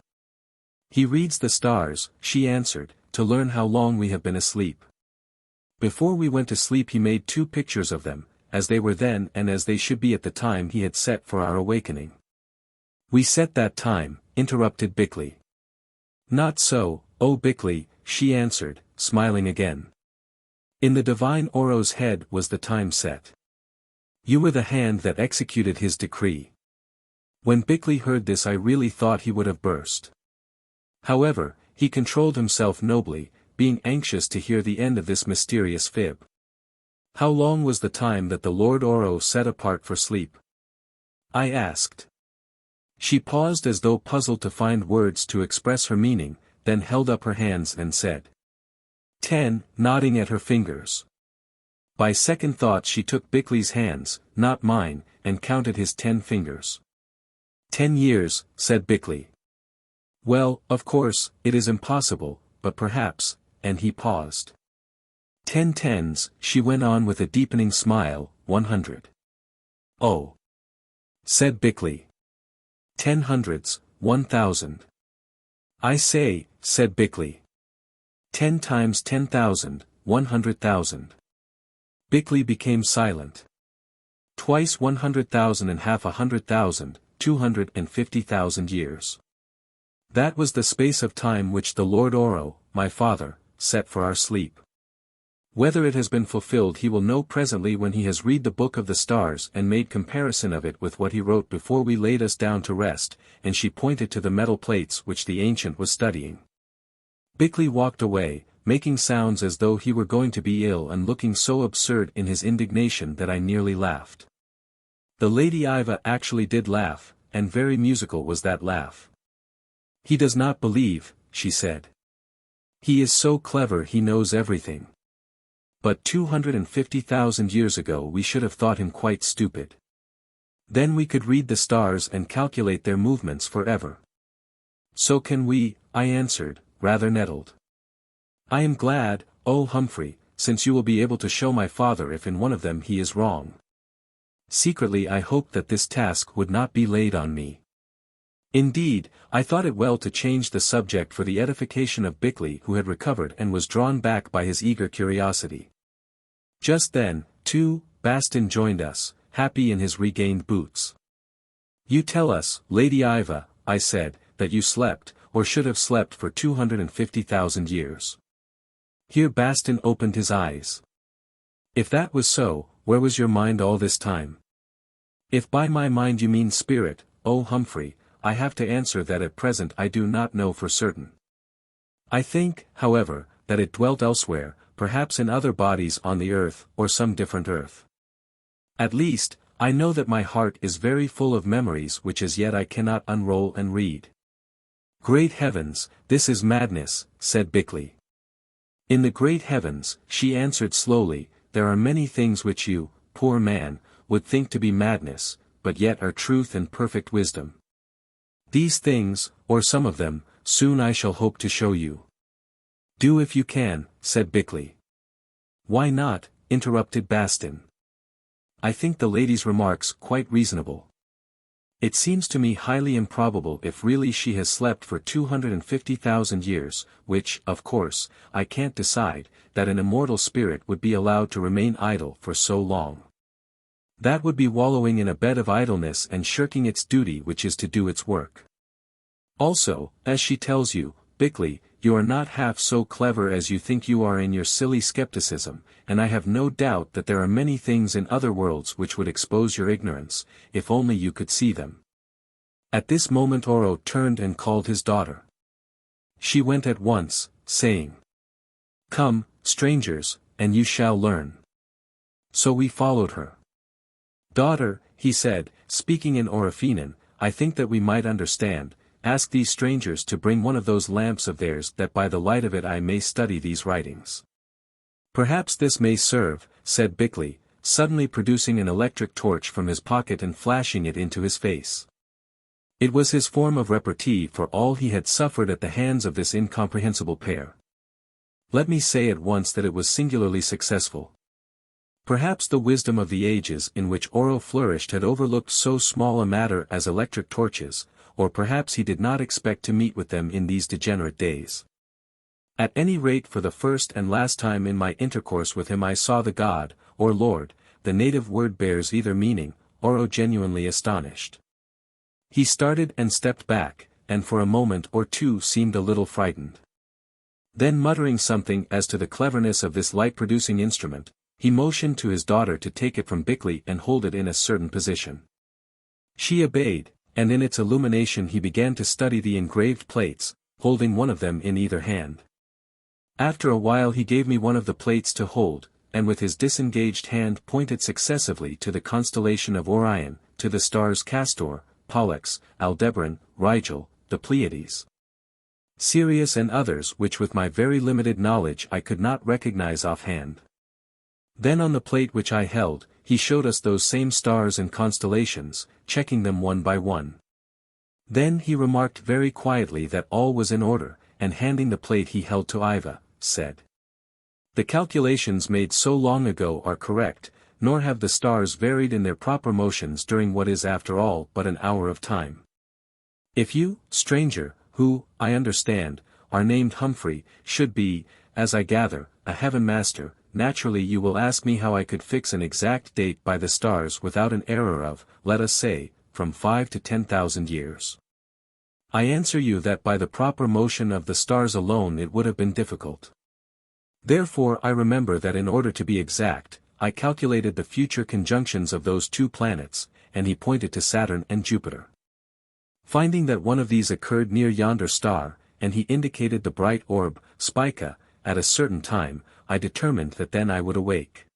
He reads the stars, she answered, to learn how long we have been asleep. Before we went to sleep he made 2 pictures of them, as they were then and as they should be at the time he had set for our awakening. We set that time, interrupted Bickley. Not so, O Bickley, she answered, smiling again. In the divine Oro's head was the time set. You were the hand that executed his decree. When Bickley heard this I really thought he would have burst. However, he controlled himself nobly, being anxious to hear the end of this mysterious fib. How long was the time that the Lord Oro set apart for sleep? I asked. She paused as though puzzled to find words to express her meaning, then held up her hands and said. 10, nodding at her fingers. By second thought she took Bickley's hands, not mine, and counted his 10 fingers. 10 years, said Bickley. Well, of course, it is impossible, but perhaps, and he paused. 10 tens, she went on with a deepening smile, 100. Oh. Said Bickley. 10 hundreds, 1,000. I say, said Bickley. 10 times 10,000, 100,000. Bickley became silent. Twice 100,000 and half 100,000, 250,000 years. That was the space of time which the Lord Oro, my father, set for our sleep. Whether it has been fulfilled he will know presently when he has read the book of the stars and made comparison of it with what he wrote before we laid us down to rest, and she pointed to the metal plates which the ancient was studying. Bickley walked away, making sounds as though he were going to be ill and looking so absurd in his indignation that I nearly laughed. The Lady Yva actually did laugh, and very musical was that laugh. He does not believe, she said. He is so clever he knows everything. But 250,000 years ago we should have thought him quite stupid. Then we could read the stars and calculate their movements forever. So can we, I answered, rather nettled. I am glad, O Humphrey, since you will be able to show my father if in one of them he is wrong. Secretly I hoped that this task would not be laid on me. Indeed, I thought it well to change the subject for the edification of Bickley who had recovered and was drawn back by his eager curiosity. Just then, too, Bastin joined us, happy in his regained boots. You tell us, Lady Yva, I said, that you slept, or should have slept for 250,000 years. Here Bastin opened his eyes. If that was so, where was your mind all this time? If by my mind you mean spirit, O Humphrey, I have to answer that at present I do not know for certain. I think, however, that it dwelt elsewhere, perhaps in other bodies on the earth, or some different earth. At least, I know that my heart is very full of memories which as yet I cannot unroll and read. Great heavens, this is madness, said Bickley. In the great heavens, she answered slowly, there are many things which you, poor man, would think to be madness, but yet are truth and perfect wisdom. These things, or some of them, soon I shall hope to show you. Do if you can, said Bickley. Why not, interrupted Bastin. I think the lady's remarks quite reasonable. It seems to me highly improbable if really she has slept for 250,000 years, which, of course, I can't decide, that an immortal spirit would be allowed to remain idle for so long. That would be wallowing in a bed of idleness and shirking its duty which is to do its work. Also, as she tells you, Bickley, you are not half so clever as you think you are in your silly skepticism, and I have no doubt that there are many things in other worlds which would expose your ignorance, if only you could see them. At this moment Oro turned and called his daughter. She went at once, saying, Come, strangers, and you shall learn. So we followed her. Daughter, he said, speaking in Orofenan, I think that we might understand. Ask these strangers to bring one of those lamps of theirs that by the light of it I may study these writings. "Perhaps this may serve," said Bickley, suddenly producing an electric torch from his pocket and flashing it into his face. It was his form of repartee for all he had suffered at the hands of this incomprehensible pair. Let me say at once that it was singularly successful. Perhaps the wisdom of the ages in which Oro flourished had overlooked so small a matter as electric torches, or perhaps he did not expect to meet with them in these degenerate days. At any rate, for the first and last time in my intercourse with him I saw the god, or lord. The native word bears either meaning. Oro genuinely astonished. He started and stepped back, and for a moment or two seemed a little frightened. Then muttering something as to the cleverness of this light-producing instrument, he motioned to his daughter to take it from Bickley and hold it in a certain position. She obeyed, and in its illumination he began to study the engraved plates, holding one of them in either hand. After a while he gave me one of the plates to hold, and with his disengaged hand pointed successively to the constellation of Orion, to the stars Castor, Pollux, Aldebaran, Rigel, the Pleiades, Sirius and others which with my very limited knowledge I could not recognize offhand. Then on the plate which I held, he showed us those same stars and constellations, checking them one by one. Then he remarked very quietly that all was in order, and handing the plate he held to Yva, said, "The calculations made so long ago are correct, nor have the stars varied in their proper motions during what is after all but an hour of time. If you, stranger, who, I understand, are named Humphrey, should be, as I gather, a heaven master, naturally you will ask me how I could fix an exact date by the stars without an error of, let us say, from 5 to 10,000 years. I answer you that by the proper motion of the stars alone it would have been difficult. Therefore I remember that in order to be exact, I calculated the future conjunctions of those two planets," and he pointed to Saturn and Jupiter. "Finding that one of these occurred near yonder star, and he indicated the bright orb, Spica, at a certain time, I determined that then I would awake.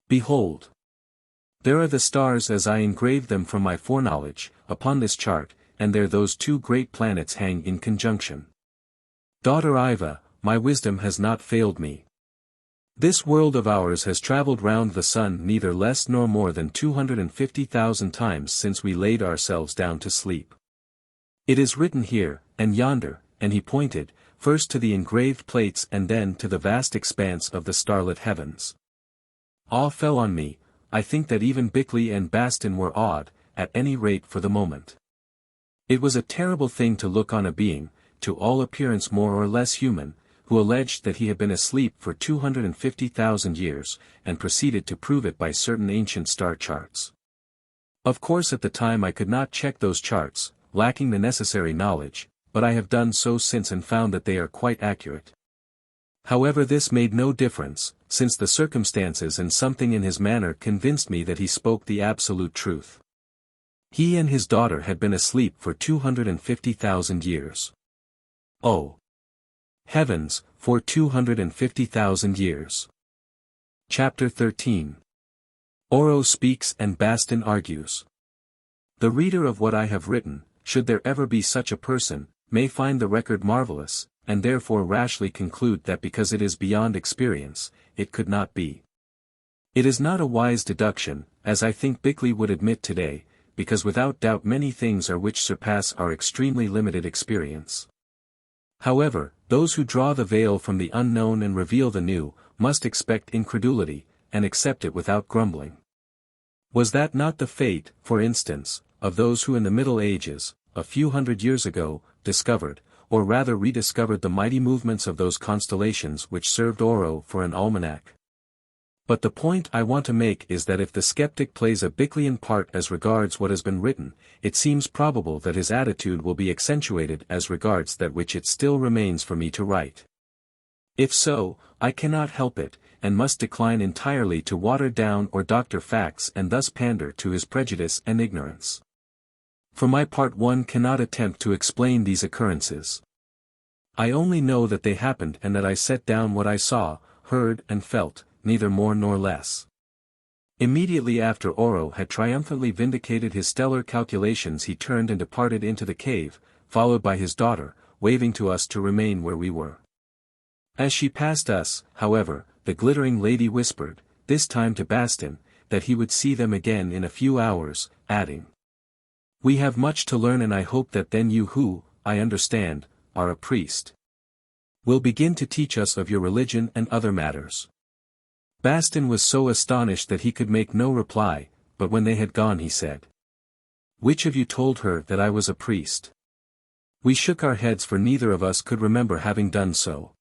Behold! There are the stars as I engraved them from my foreknowledge, upon this chart, and there those two great planets hang in conjunction. Daughter Yva, my wisdom has not failed me. This world of ours has traveled round the sun neither less nor more than 250,000 times since we laid ourselves down to sleep. It is written here, and yonder," and he pointed, first to the engraved plates and then to the vast expanse of the starlit heavens. Awe fell on me. I think that even Bickley and Bastin were awed, at any rate for the moment. It was a terrible thing to look on a being, to all appearance more or less human, who alleged that he had been asleep for 250,000 years, and proceeded to prove it by certain ancient star charts. Of course at the time I could not check those charts, lacking the necessary knowledge, but I have done so since and found that they are quite accurate. However, this made no difference, since the circumstances and something in his manner convinced me that he spoke the absolute truth. He and his daughter had been asleep for 250,000 years. Oh! Heavens, for 250,000 years. Chapter 13. Oro speaks and Bastin argues. The reader of what I have written, should there ever be such a person, may find the record marvelous, and therefore rashly conclude that because it is beyond experience, it could not be. It is not a wise deduction, as I think Bickley would admit today, because without doubt many things are which surpass our extremely limited experience. However, those who draw the veil from the unknown and reveal the new, must expect incredulity, and accept it without grumbling. Was that not the fate, for instance, of those who in the Middle Ages, a few hundred years ago, discovered, or rather rediscovered the mighty movements of those constellations which served Oro for an almanac? But the point I want to make is that if the skeptic plays a Bickleyan part as regards what has been written, it seems probable that his attitude will be accentuated as regards that which it still remains for me to write. If so, I cannot help it, and must decline entirely to water down or doctor facts and thus pander to his prejudice and ignorance. For my part, one cannot attempt to explain these occurrences. I only know that they happened and that I set down what I saw, heard and felt, neither more nor less. Immediately after Oro had triumphantly vindicated his stellar calculations, he turned and departed into the cave, followed by his daughter, waving to us to remain where we were. As she passed us, however, the glittering lady whispered, this time to Bastin, that he would see them again in a few hours, adding, "We have much to learn, and I hope that then you who, I understand, are a priest, will begin to teach us of your religion and other matters." Bastin was so astonished that he could make no reply, but when they had gone he said, "Which of you told her that I was a priest?" We shook our heads, for neither of us could remember having done so.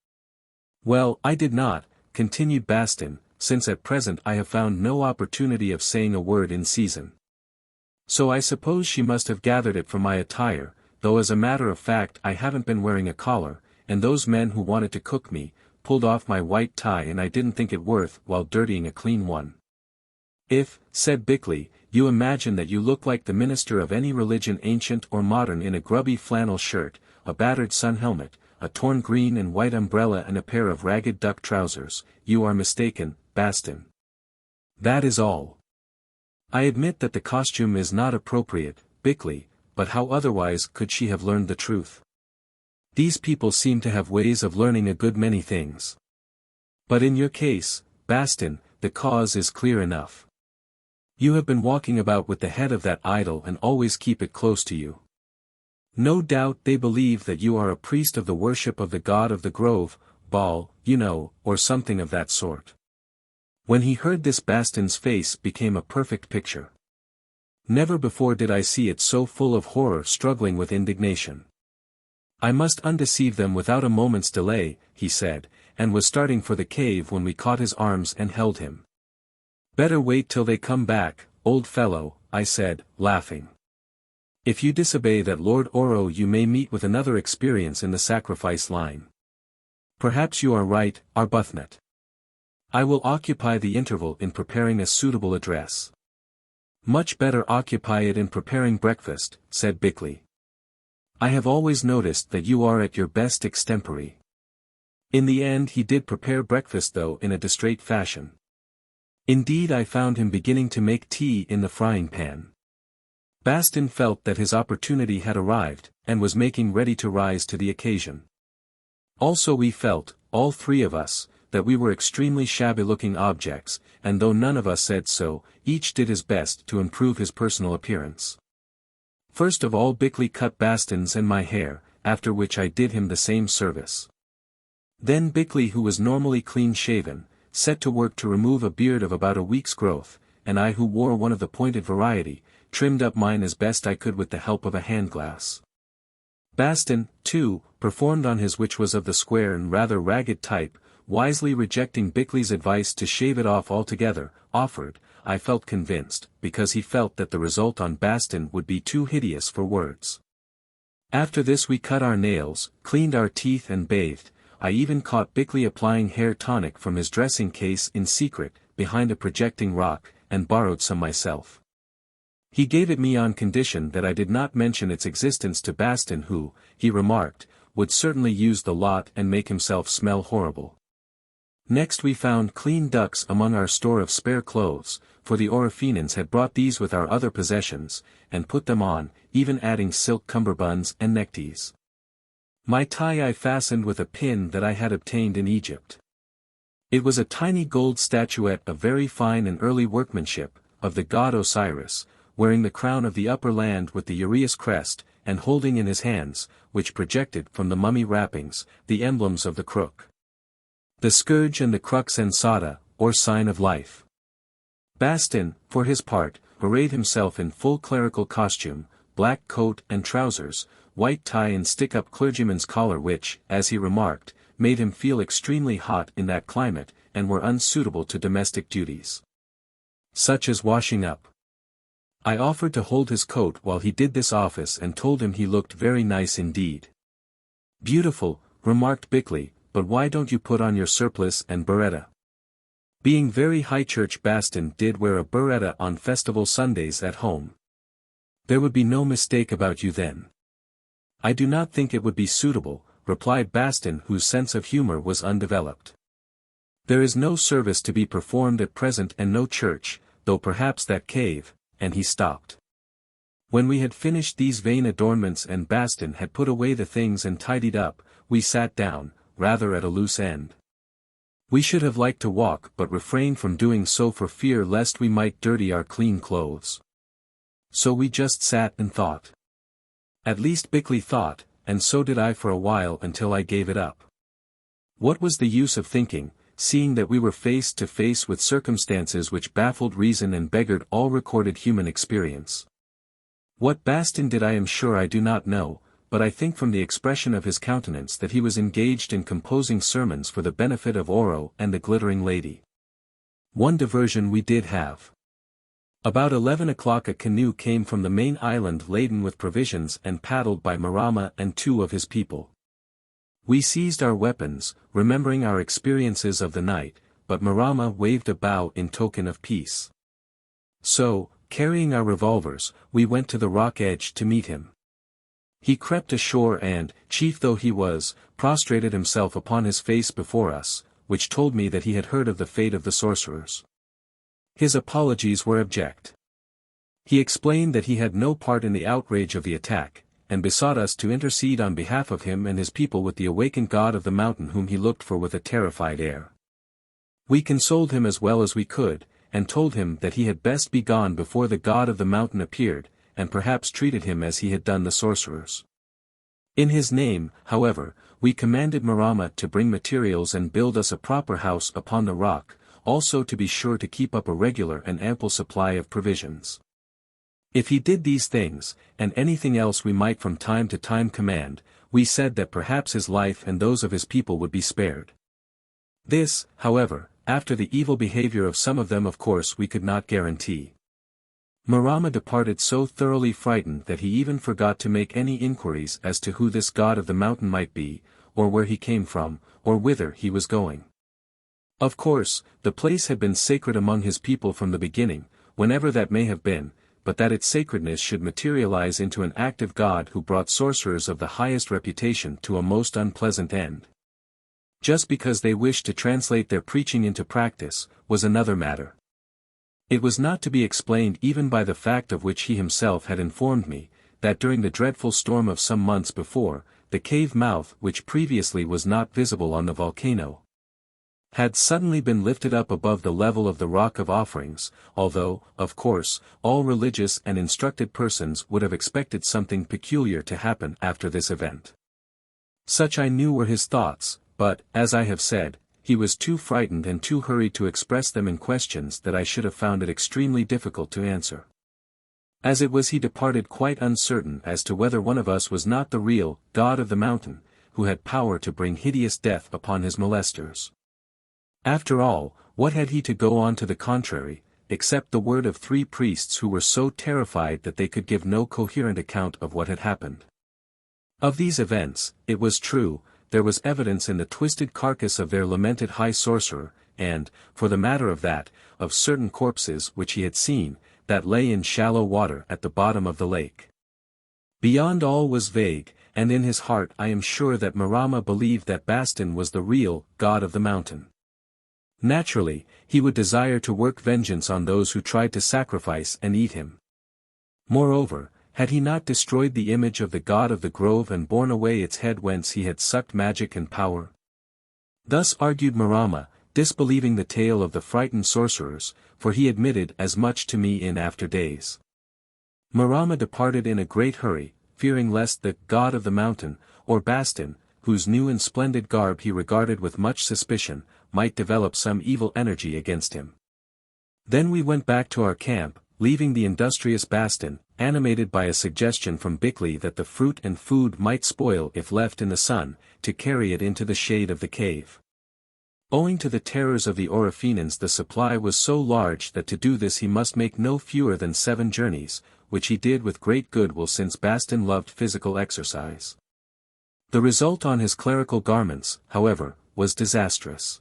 "Well, I did not," continued Bastin, "since at present I have found no opportunity of saying a word in season. So I suppose she must have gathered it from my attire, though as a matter of fact I haven't been wearing a collar, and those men who wanted to cook me, pulled off my white tie, and I didn't think it worth while dirtying a clean one." "If," said Bickley, "you imagine that you look like the minister of any religion, ancient or modern, in a grubby flannel shirt, a battered sun helmet, a torn green and white umbrella and a pair of ragged duck trousers, you are mistaken, Bastin. That is all. I admit that the costume is not appropriate, Bickley, but how otherwise could she have learned the truth? These people seem to have ways of learning a good many things. But in your case, Bastin, the cause is clear enough. You have been walking about with the head of that idol and always keep it close to you. No doubt they believe that you are a priest of the worship of the god of the grove, Baal, you know, or something of that sort." When he heard this, Bastin's face became a perfect picture. Never before did I see it so full of horror, struggling with indignation. "I must undeceive them without a moment's delay," he said, and was starting for the cave when we caught his arms and held him. "Better wait till they come back, old fellow," I said, laughing. "If you disobey that Lord Oro, you may meet with another experience in the sacrifice line." "Perhaps you are right, Arbuthnot. I will occupy the interval in preparing a suitable address." "Much better occupy it in preparing breakfast," said Bickley. "I have always noticed that you are at your best extempore." In the end he did prepare breakfast, though in a distrait fashion. Indeed, I found him beginning to make tea in the frying pan. Bastin felt that his opportunity had arrived, and was making ready to rise to the occasion. Also we felt, all three of us, that we were extremely shabby-looking objects, and though none of us said so, each did his best to improve his personal appearance. First of all Bickley cut Bastin's and my hair, after which I did him the same service. Then Bickley, who was normally clean-shaven, set to work to remove a beard of about a week's growth, and I, who wore one of the pointed variety, trimmed up mine as best I could with the help of a hand-glass. Bastin, too, performed on his, which was of the square and rather ragged type, wisely rejecting Bickley's advice to shave it off altogether, offered, I felt convinced, because he felt that the result on Bastin would be too hideous for words. After this we cut our nails, cleaned our teeth and bathed. I even caught Bickley applying hair tonic from his dressing case in secret, behind a projecting rock, and borrowed some myself. He gave it me on condition that I did not mention its existence to Bastin, who, he remarked, would certainly use the lot and make himself smell horrible. Next we found clean ducks among our store of spare clothes, for the Orofenans had brought these with our other possessions, and put them on, even adding silk cummerbunds and neckties. My tie I fastened with a pin that I had obtained in Egypt. It was a tiny gold statuette of very fine and early workmanship, of the god Osiris, wearing the crown of the upper land with the uraeus crest, and holding in his hands, which projected from the mummy wrappings, the emblems of the crook, the scourge and the crux ansata, or sign of life. Bastin, for his part, arrayed himself in full clerical costume, black coat and trousers, white tie and stick-up clergyman's collar, which, as he remarked, made him feel extremely hot in that climate, and were unsuitable to domestic duties, such as washing up. I offered to hold his coat while he did this office and told him he looked very nice indeed. "Beautiful," remarked Bickley, "but why don't you put on your surplice and beretta?" Being very high church, Bastin did wear a beretta on festival Sundays at home. "There would be no mistake about you then." "I do not think it would be suitable," replied Bastin, whose sense of humor was undeveloped. "There is no service to be performed at present and no church, though perhaps that cave," and he stopped. When we had finished these vain adornments and Bastin had put away the things and tidied up, we sat down, rather at a loose end. We should have liked to walk but refrained from doing so for fear lest we might dirty our clean clothes. So we just sat and thought. At least Bickley thought, and so did I for a while until I gave it up. What was the use of thinking, seeing that we were face to face with circumstances which baffled reason and beggared all recorded human experience? What Bastin did I am sure I do not know, but I think from the expression of his countenance that he was engaged in composing sermons for the benefit of Oro and the glittering lady. One diversion we did have. About 11 o'clock a canoe came from the main island laden with provisions and paddled by Marama and 2 of his people. We seized our weapons, remembering our experiences of the night, but Marama waved a bow in token of peace. So, carrying our revolvers, we went to the rock edge to meet him. He crept ashore and, chief though he was, prostrated himself upon his face before us, which told me that he had heard of the fate of the sorcerers. His apologies were abject. He explained that he had no part in the outrage of the attack, and besought us to intercede on behalf of him and his people with the awakened god of the mountain whom he looked for with a terrified air. We consoled him as well as we could, and told him that he had best be gone before the god of the mountain appeared, and perhaps treated him as he had done the sorcerers. In his name, however, we commanded Marama to bring materials and build us a proper house upon the rock, also to be sure to keep up a regular and ample supply of provisions. If he did these things, and anything else we might from time to time command, we said that perhaps his life and those of his people would be spared. This, however, after the evil behavior of some of them of course we could not guarantee. Marama departed so thoroughly frightened that he even forgot to make any inquiries as to who this god of the mountain might be, or where he came from, or whither he was going. Of course, the place had been sacred among his people from the beginning, whenever that may have been, but that its sacredness should materialize into an active god who brought sorcerers of the highest reputation to a most unpleasant end. Just because they wished to translate their preaching into practice, was another matter. It was not to be explained even by the fact of which he himself had informed me, that during the dreadful storm of some months before, the cave mouth which previously was not visible on the volcano, had suddenly been lifted up above the level of the rock of offerings, although, of course, all religious and instructed persons would have expected something peculiar to happen after this event. Such I knew were his thoughts, but, as I have said, he was too frightened and too hurried to express them in questions that I should have found it extremely difficult to answer. As it was he departed quite uncertain as to whether one of us was not the real god of the mountain, who had power to bring hideous death upon his molesters. After all, what had he to go on to the contrary, except the word of 3 priests who were so terrified that they could give no coherent account of what had happened? Of these events, it was true, there was evidence in the twisted carcass of their lamented high sorcerer, and, for the matter of that, of certain corpses which he had seen, that lay in shallow water at the bottom of the lake. Beyond all was vague, and in his heart I am sure that Marama believed that Bastin was the real god of the mountain. Naturally, he would desire to work vengeance on those who tried to sacrifice and eat him. Moreover, had he not destroyed the image of the god of the grove and borne away its head whence he had sucked magic and power? Thus argued Marama, disbelieving the tale of the frightened sorcerers, for he admitted as much to me in after days. Marama departed in a great hurry, fearing lest the god of the mountain, or Bastin, whose new and splendid garb he regarded with much suspicion, might develop some evil energy against him. Then we went back to our camp, leaving the industrious Bastin, animated by a suggestion from Bickley that the fruit and food might spoil if left in the sun, to carry it into the shade of the cave. Owing to the terrors of the Orofenans the supply was so large that to do this he must make no fewer than 7 journeys, which he did with great goodwill since Bastin loved physical exercise. The result on his clerical garments, however, was disastrous.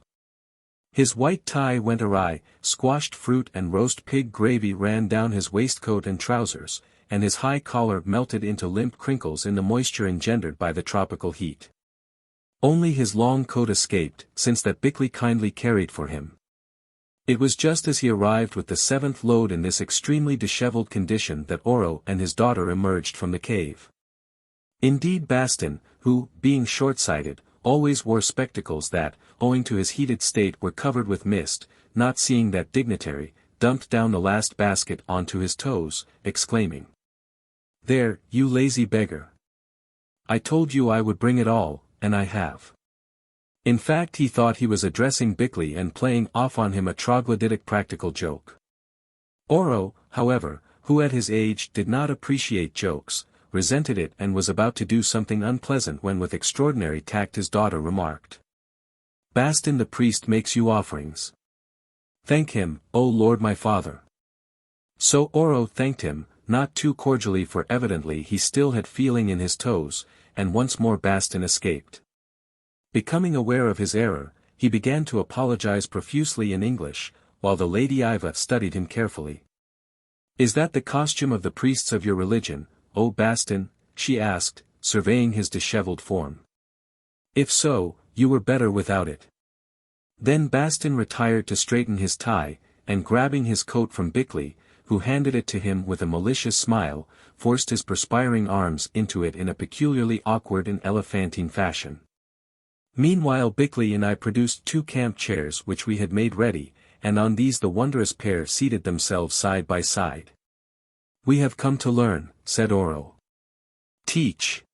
His white tie went awry, squashed fruit and roast pig gravy ran down his waistcoat and trousers, and his high collar melted into limp crinkles in the moisture engendered by the tropical heat. Only his long coat escaped, since that Bickley kindly carried for him. It was just as he arrived with the 7th load in this extremely disheveled condition that Oro and his daughter emerged from the cave. Indeed Bastin, who, being short-sighted, always wore spectacles that, owing to his heated state, were covered with mist, not seeing that dignitary, dumped down the last basket onto his toes, exclaiming, "There, you lazy beggar! I told you I would bring it all, and I have." In fact, he thought he was addressing Bickley and playing off on him a troglodytic practical joke. Oro, however, who at his age did not appreciate jokes, resented it and was about to do something unpleasant when with extraordinary tact his daughter remarked, "Bastin the priest makes you offerings. Thank him, O Lord my father." So Oro thanked him, not too cordially, for evidently he still had feeling in his toes, and once more Bastin escaped. Becoming aware of his error, he began to apologize profusely in English, while the Lady Yva studied him carefully. "Is that the costume of the priests of your religion, O Bastin?" she asked, surveying his disheveled form. "If so, you were better without it." Then Bastin retired to straighten his tie, and grabbing his coat from Bickley, who handed it to him with a malicious smile, forced his perspiring arms into it in a peculiarly awkward and elephantine fashion. Meanwhile Bickley and I produced 2 camp chairs which we had made ready, and on these the wondrous pair seated themselves side by side. "We have come to learn," said Oro. "Teach."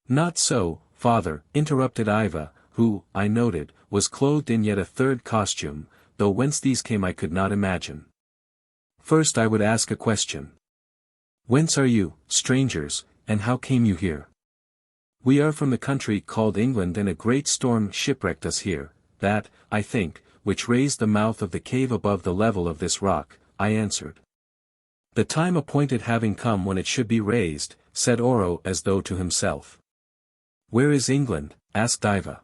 "Not so, father," interrupted Yva, who, I noted, was clothed in yet a third costume, though whence these came I could not imagine. "First I would ask a question. Whence are you, strangers, and how came you here?" "We are from the country called England, and a great storm shipwrecked us here, that, I think, which raised the mouth of the cave above the level of this rock," I answered. "The time appointed having come when it should be raised," said Oro as though to himself. "Where is England?" asked Yva.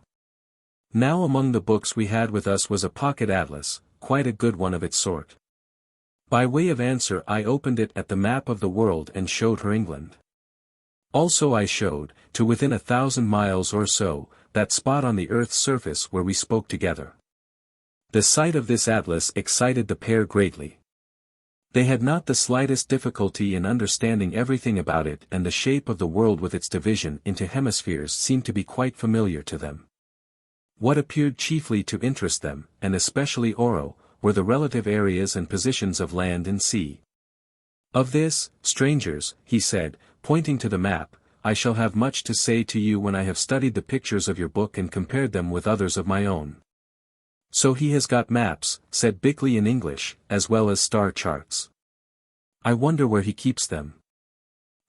Now among the books we had with us was a pocket atlas, quite a good one of its sort. By way of answer I opened it at the map of the world and showed her England. Also I showed, to within 1,000 miles or so, that spot on the earth's surface where we spoke together. The sight of this atlas excited the pair greatly. They had not the slightest difficulty in understanding everything about it, and the shape of the world with its division into hemispheres seemed to be quite familiar to them. What appeared chiefly to interest them, and especially Oro, were the relative areas and positions of land and sea. "Of this, strangers," he said, pointing to the map, "I shall have much to say to you when I have studied the pictures of your book and compared them with others of my own." "So he has got maps," said Bickley in English, "as well as star charts. I wonder where he keeps them."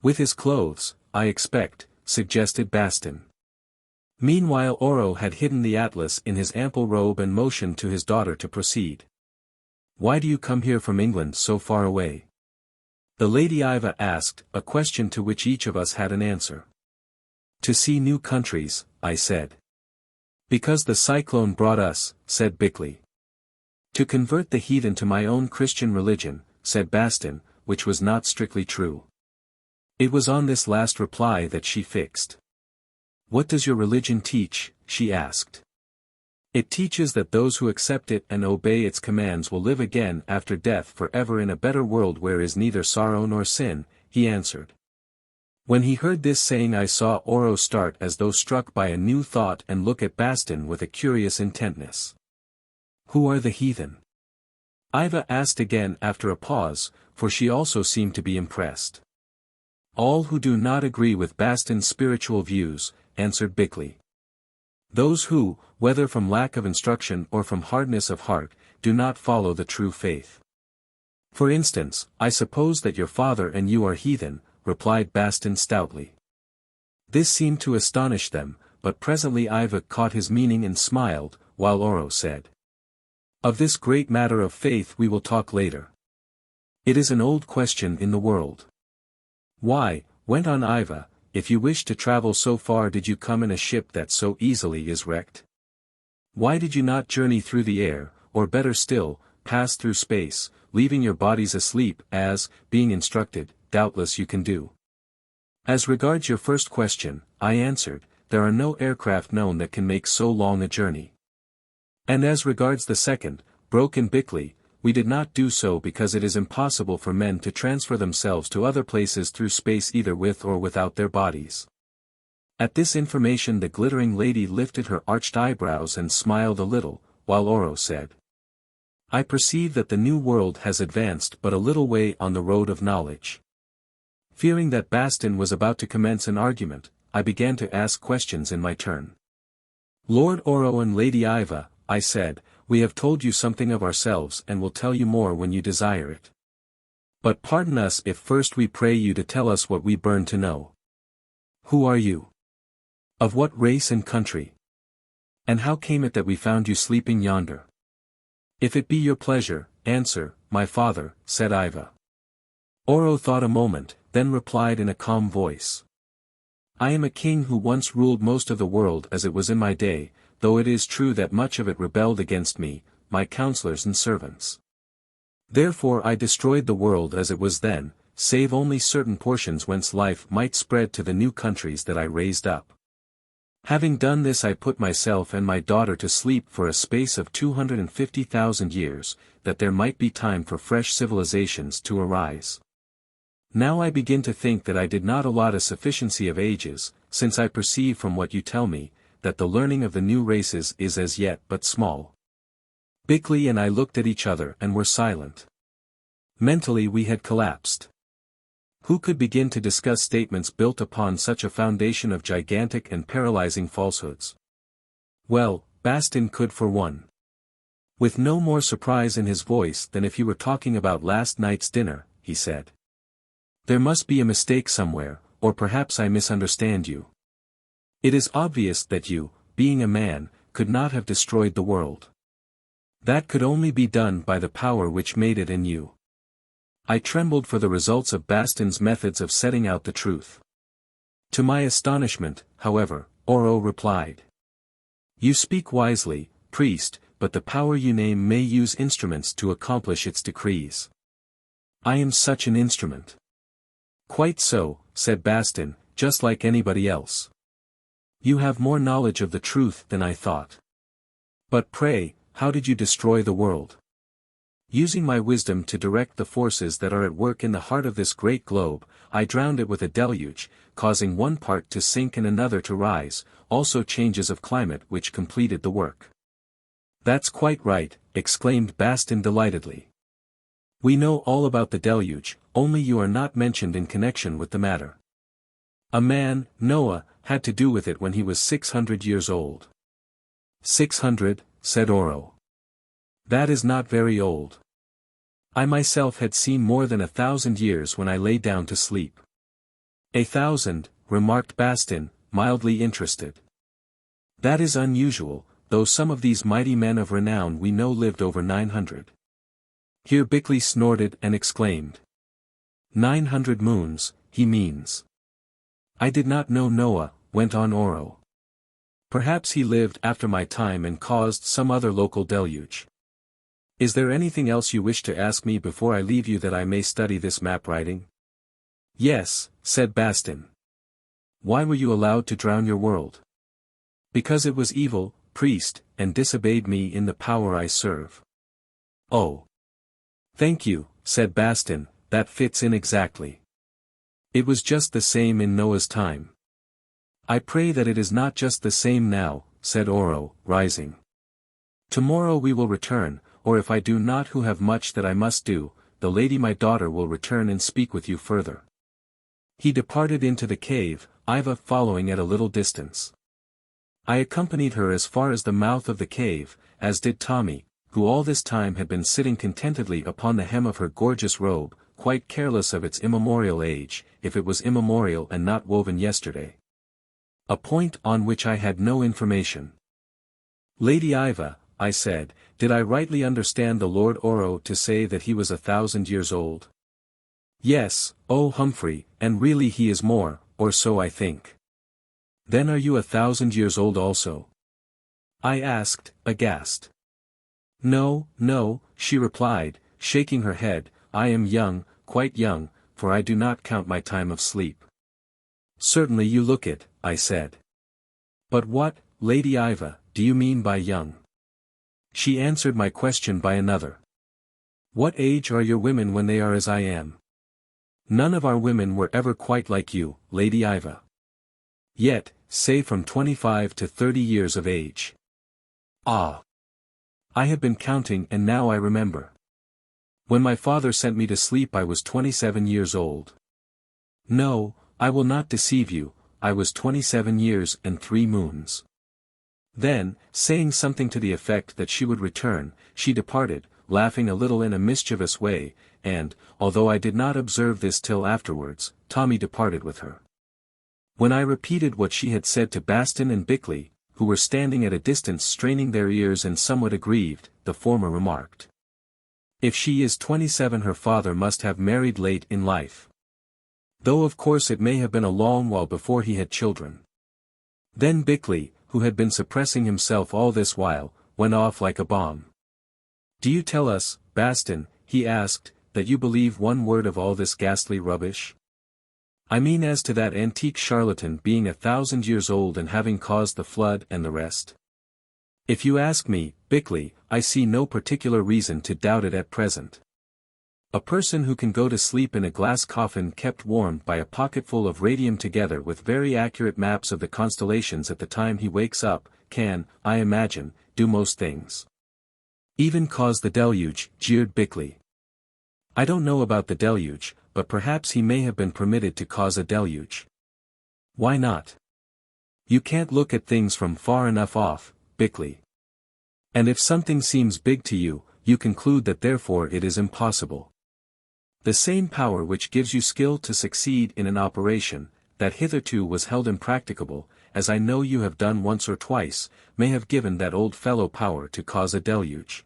"With his clothes, I expect," suggested Bastin. Meanwhile Oro had hidden the atlas in his ample robe and motioned to his daughter to proceed. "Why do you come here from England so far away?" the Lady Yva asked, a question to which each of us had an answer. "To see new countries," I said. "Because the cyclone brought us," said Bickley. "To convert the heathen to my own Christian religion," said Bastin, which was not strictly true. It was on this last reply that she fixed. "What does your religion teach?" she asked. "It teaches that those who accept it and obey its commands will live again after death forever in a better world where is neither sorrow nor sin," he answered. When he heard this saying I saw Oro start as though struck by a new thought and look at Bastin with a curious intentness. "Who are the heathen?" Yva asked again after a pause, for she also seemed to be impressed. "All who do not agree with Bastin's spiritual views," answered Bickley. "Those who, whether from lack of instruction or from hardness of heart, do not follow the true faith." "For instance, I suppose that your father and you are heathen," replied Bastin stoutly. This seemed to astonish them, but presently Yva caught his meaning and smiled, while Oro said, "Of this great matter of faith we will talk later. It is an old question in the world." "Why," went on Yva, "if you wish to travel so far did you come in a ship that so easily is wrecked? Why did you not journey through the air, or better still, pass through space, leaving your bodies asleep as, being instructed, doubtless you can do?" "As regards your first question," I answered, "there are no aircraft known that can make so long a journey." "And as regards the second," broke in Bickley, "we did not do so because it is impossible for men to transfer themselves to other places through space either with or without their bodies." At this information the glittering lady lifted her arched eyebrows and smiled a little, while Oro said, I perceive that the new world has advanced but a little way on the road of knowledge. Fearing that Bastin was about to commence an argument, I began to ask questions in my turn. Lord Oro and Lady Yva, I said, we have told you something of ourselves and will tell you more when you desire it. But pardon us if first we pray you to tell us what we burn to know. Who are you? Of what race and country? And how came it that we found you sleeping yonder? If it be your pleasure, answer, my father, said Yva. Oro thought a moment, then replied in a calm voice. I am a king who once ruled most of the world as it was in my day, though it is true that much of it rebelled against me, my counselors and servants. Therefore I destroyed the world as it was then, save only certain portions whence life might spread to the new countries that I raised up. Having done this I put myself and my daughter to sleep for a space of 250,000 years, that there might be time for fresh civilizations to arise. Now I begin to think that I did not allot a sufficiency of ages, since I perceive from what you tell me, that the learning of the new races is as yet but small. Bickley and I looked at each other and were silent. Mentally we had collapsed. Who could begin to discuss statements built upon such a foundation of gigantic and paralyzing falsehoods? Well, Bastin could for one. With no more surprise in his voice than if he were talking about last night's dinner, he said. There must be a mistake somewhere, or perhaps I misunderstand you. It is obvious that you, being a man, could not have destroyed the world. That could only be done by the power which made it in you. I trembled for the results of Bastin's methods of setting out the truth. To my astonishment, however, Oro replied. You speak wisely, priest, but the power you name may use instruments to accomplish its decrees. I am such an instrument. Quite so, said Bastin, just like anybody else. You have more knowledge of the truth than I thought. But pray, how did you destroy the world? Using my wisdom to direct the forces that are at work in the heart of this great globe, I drowned it with a deluge, causing one part to sink and another to rise, also changes of climate which completed the work. That's quite right, exclaimed Bastin delightedly. We know all about the deluge, only you are not mentioned in connection with the matter. A man, Noah, had to do with it when he was 600 years old. 600, said Oro. That is not very old. I myself had seen more than 1,000 years when I lay down to sleep. 1,000, remarked Bastin, mildly interested. That is unusual, though some of these mighty men of renown we know lived over 900. Here Bickley snorted and exclaimed. 900 moons, he means. I did not know Noah, went on Oro. Perhaps he lived after my time and caused some other local deluge. Is there anything else you wish to ask me before I leave you that I may study this map writing? Yes, said Bastin. Why were you allowed to drown your world? Because it was evil, priest, and disobeyed me in the power I serve. Oh. Thank you, said Bastin, that fits in exactly. It was just the same in Noah's time. I pray that it is not just the same now, said Oro, rising. Tomorrow we will return, or if I do not who have much that I must do, the lady my daughter will return and speak with you further. He departed into the cave, Yva following at a little distance. I accompanied her as far as the mouth of the cave, as did Tommy, who all this time had been sitting contentedly upon the hem of her gorgeous robe, quite careless of its immemorial age, if it was immemorial and not woven yesterday. A point on which I had no information. Lady Yva, I said, did I rightly understand the Lord Oro to say that he was 1,000 years old? Yes, oh Humphrey, and really he is more, or so I think. Then are you 1,000 years old also? I asked, aghast. No, no, she replied, shaking her head, I am young, quite young, for I do not count my time of sleep. Certainly you look it, I said. But what, Lady Yva, do you mean by young? She answered my question by another. What age are your women when they are as I am? None of our women were ever quite like you, Lady Yva. Yet, say from 25 to 30 years of age. Ah! I have been counting and now I remember. When my father sent me to sleep I was 27 years old. No, I will not deceive you, I was 27 years and 3 moons. Then, saying something to the effect that she would return, she departed, laughing a little in a mischievous way, and, although I did not observe this till afterwards, Tommy departed with her. When I repeated what she had said to Bastin and Bickley, who were standing at a distance straining their ears and somewhat aggrieved, the former remarked. If she is 27 her father must have married late in life. Though of course it may have been a long while before he had children. Then Bickley, who had been suppressing himself all this while, went off like a bomb. Do you tell us, Bastin, he asked, that you believe one word of all this ghastly rubbish? I mean as to that antique charlatan being 1,000 years old and having caused the flood and the rest. If you ask me, Bickley, I see no particular reason to doubt it at present. A person who can go to sleep in a glass coffin kept warm by a pocketful of radium together with very accurate maps of the constellations at the time he wakes up, can, I imagine, do most things. Even cause the deluge, jeered Bickley. I don't know about the deluge, but perhaps he may have been permitted to cause a deluge. Why not? You can't look at things from far enough off, Bickley. And if something seems big to you, you conclude that therefore it is impossible. The same power which gives you skill to succeed in an operation, that hitherto was held impracticable, as I know you have done once or twice, may have given that old fellow power to cause a deluge.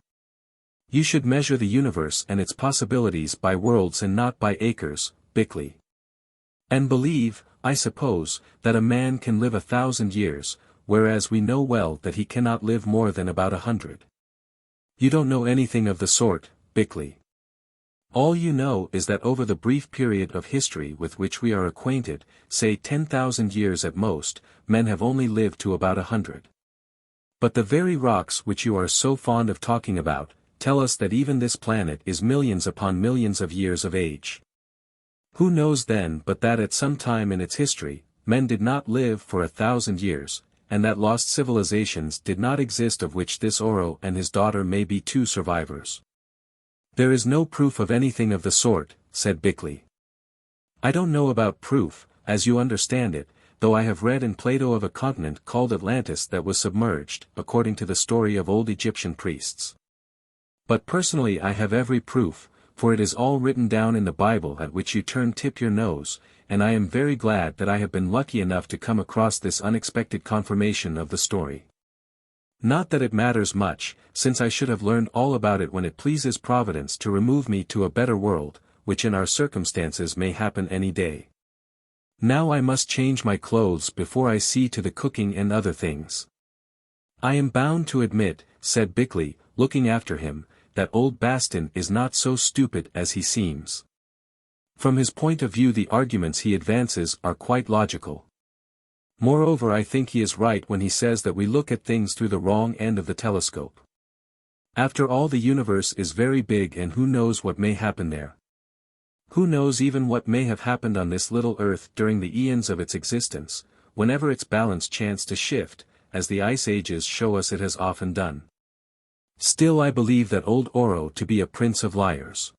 You should measure the universe and its possibilities by worlds and not by acres, Bickley. And believe, I suppose, that a man can live 1,000 years, whereas we know well that he cannot live more than about 100. You don't know anything of the sort, Bickley. All you know is that over the brief period of history with which we are acquainted, say 10,000 years at most, men have only lived to about 100. But the very rocks which you are so fond of talking about, tell us that even this planet is millions upon millions of years of age. Who knows then but that at some time in its history, men did not live for 1,000 years, and that lost civilizations did not exist of which this Oro and his daughter may be 2 survivors. There is no proof of anything of the sort, said Bickley. I don't know about proof, as you understand it, though I have read in Plato of a continent called Atlantis that was submerged, according to the story of old Egyptian priests. But personally I have every proof, for it is all written down in the Bible at which you tip your nose, and I am very glad that I have been lucky enough to come across this unexpected confirmation of the story. Not that it matters much, since I should have learned all about it when it pleases Providence to remove me to a better world, which in our circumstances may happen any day. Now I must change my clothes before I see to the cooking and other things. I am bound to admit, said Bickley, looking after him, that old Bastin is not so stupid as he seems. From his point of view the arguments he advances are quite logical. Moreover I think he is right when he says that we look at things through the wrong end of the telescope. After all the universe is very big and who knows what may happen there. Who knows even what may have happened on this little earth during the eons of its existence, whenever its balance chanced to shift, as the ice ages show us it has often done. Still I believe that old Oro to be a prince of liars.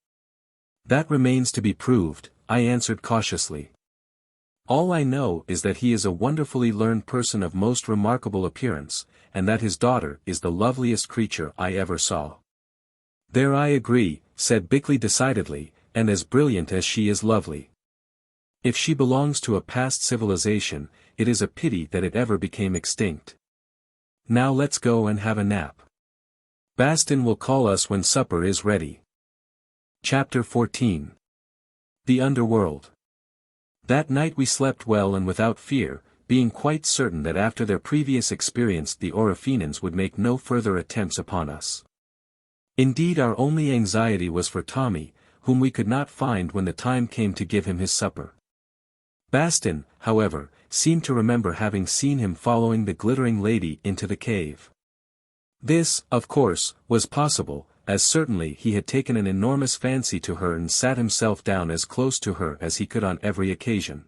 That remains to be proved, I answered cautiously. All I know is that he is a wonderfully learned person of most remarkable appearance, and that his daughter is the loveliest creature I ever saw. There I agree, said Bickley decidedly, and as brilliant as she is lovely. If she belongs to a past civilization, it is a pity that it ever became extinct. Now let's go and have a nap. Bastin will call us when supper is ready. Chapter 14. The Underworld. That night we slept well and without fear, being quite certain that after their previous experience the Orofenans would make no further attempts upon us. Indeed our only anxiety was for Tommy, whom we could not find when the time came to give him his supper. Bastin, however, seemed to remember having seen him following the glittering lady into the cave. This, of course, was possible, as certainly he had taken an enormous fancy to her and sat himself down as close to her as he could on every occasion.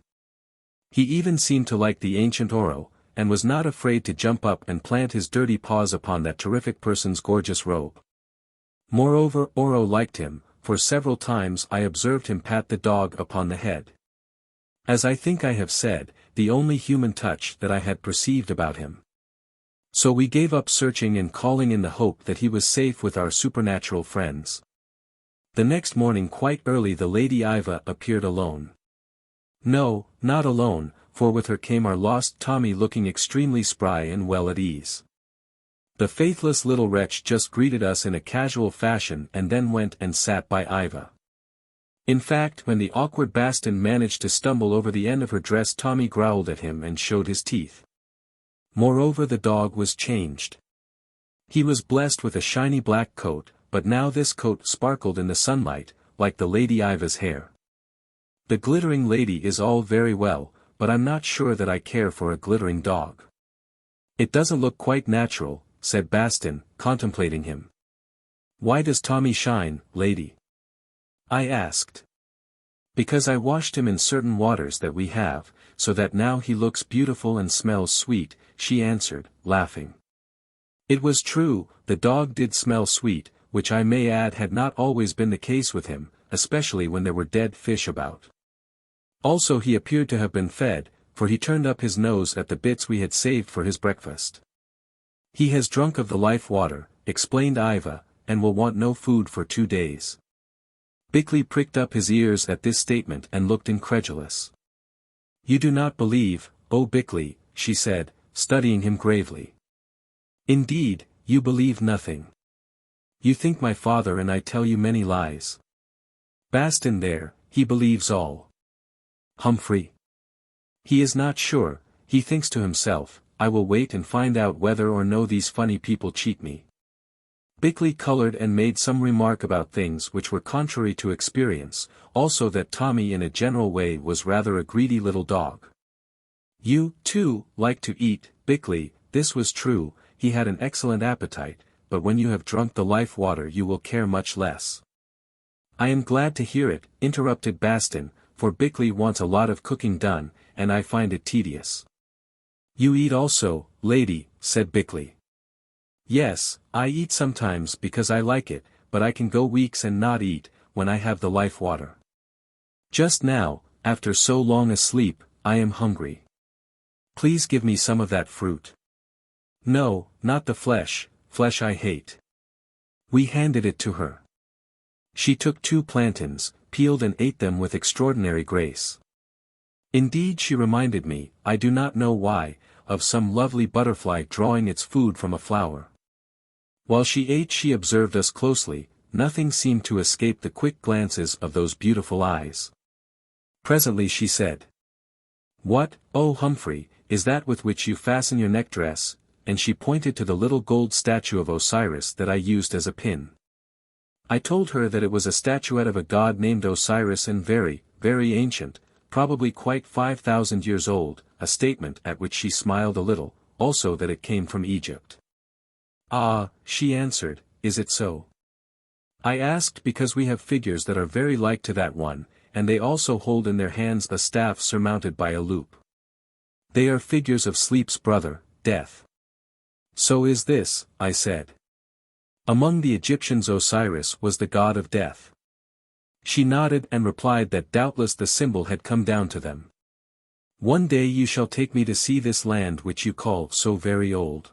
He even seemed to like the ancient Oro, and was not afraid to jump up and plant his dirty paws upon that terrific person's gorgeous robe. Moreover, Oro liked him, for several times I observed him pat the dog upon the head. As I think I have said, the only human touch that I had perceived about him. So we gave up searching and calling in the hope that he was safe with our supernatural friends. The next morning quite early the Lady Yva appeared alone. No, not alone, for with her came our lost Tommy looking extremely spry and well at ease. The faithless little wretch just greeted us in a casual fashion and then went and sat by Yva. In fact, when the awkward Bastin managed to stumble over the end of her dress, Tommy growled at him and showed his teeth. Moreover, the dog was changed. He was blessed with a shiny black coat, but now this coat sparkled in the sunlight, like the Lady Yva's hair. The glittering lady is all very well, but I'm not sure that I care for a glittering dog. It doesn't look quite natural, said Bastin, contemplating him. Why does Tommy shine, lady? I asked. Because I washed him in certain waters that we have, so that now he looks beautiful and smells sweet, she answered, laughing. It was true, the dog did smell sweet, which I may add had not always been the case with him, especially when there were dead fish about. Also he appeared to have been fed, for he turned up his nose at the bits we had saved for his breakfast. He has drunk of the life water, explained Yva, and will want no food for 2 days. Bickley pricked up his ears at this statement and looked incredulous. You do not believe, oh Bickley, she said, studying him gravely. Indeed, you believe nothing. You think my father and I tell you many lies. Bastin there, he believes all. Humphrey. He is not sure, he thinks to himself, I will wait and find out whether or no these funny people cheat me. Bickley colored and made some remark about things which were contrary to experience, also that Tommy in a general way was rather a greedy little dog. You, too, like to eat, Bickley, this was true, he had an excellent appetite, but when you have drunk the life water you will care much less. I am glad to hear it, interrupted Bastin, for Bickley wants a lot of cooking done, and I find it tedious. You eat also, lady, said Bickley. Yes, I eat sometimes because I like it, but I can go weeks and not eat, when I have the life water. Just now, after so long a sleep, I am hungry. Please give me some of that fruit. No, not the flesh I hate. We handed it to her. She took 2 plantains, peeled and ate them with extraordinary grace. Indeed she reminded me, I do not know why, of some lovely butterfly drawing its food from a flower. While she ate she observed us closely, nothing seemed to escape the quick glances of those beautiful eyes. Presently she said. What, oh Humphrey, is that with which you fasten your neck dress? And she pointed to the little gold statue of Osiris that I used as a pin. I told her that it was a statuette of a god named Osiris and very, very ancient, probably quite 5,000 years old, a statement at which she smiled a little, also that it came from Egypt. Ah, she answered, is it so? I asked because we have figures that are very like to that one, and they also hold in their hands a staff surmounted by a loop. They are figures of Sleep's brother, Death. So is this, I said. Among the Egyptians Osiris was the god of death. She nodded and replied that doubtless the symbol had come down to them. One day you shall take me to see this land which you call so very old.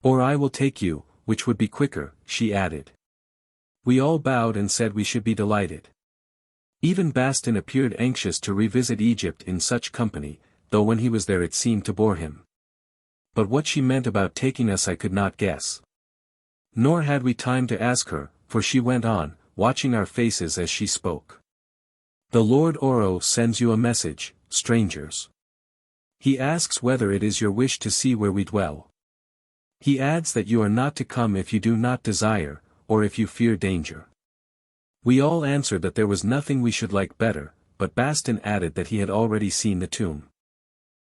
Or I will take you, which would be quicker, she added. We all bowed and said we should be delighted. Even Bastin appeared anxious to revisit Egypt in such company, though when he was there it seemed to bore him. But what she meant about taking us I could not guess. Nor had we time to ask her, for she went on, watching our faces as she spoke. The Lord Oro sends you a message, strangers. He asks whether it is your wish to see where we dwell. He adds that you are not to come if you do not desire, or if you fear danger. We all answered that there was nothing we should like better, but Bastin added that he had already seen the tomb.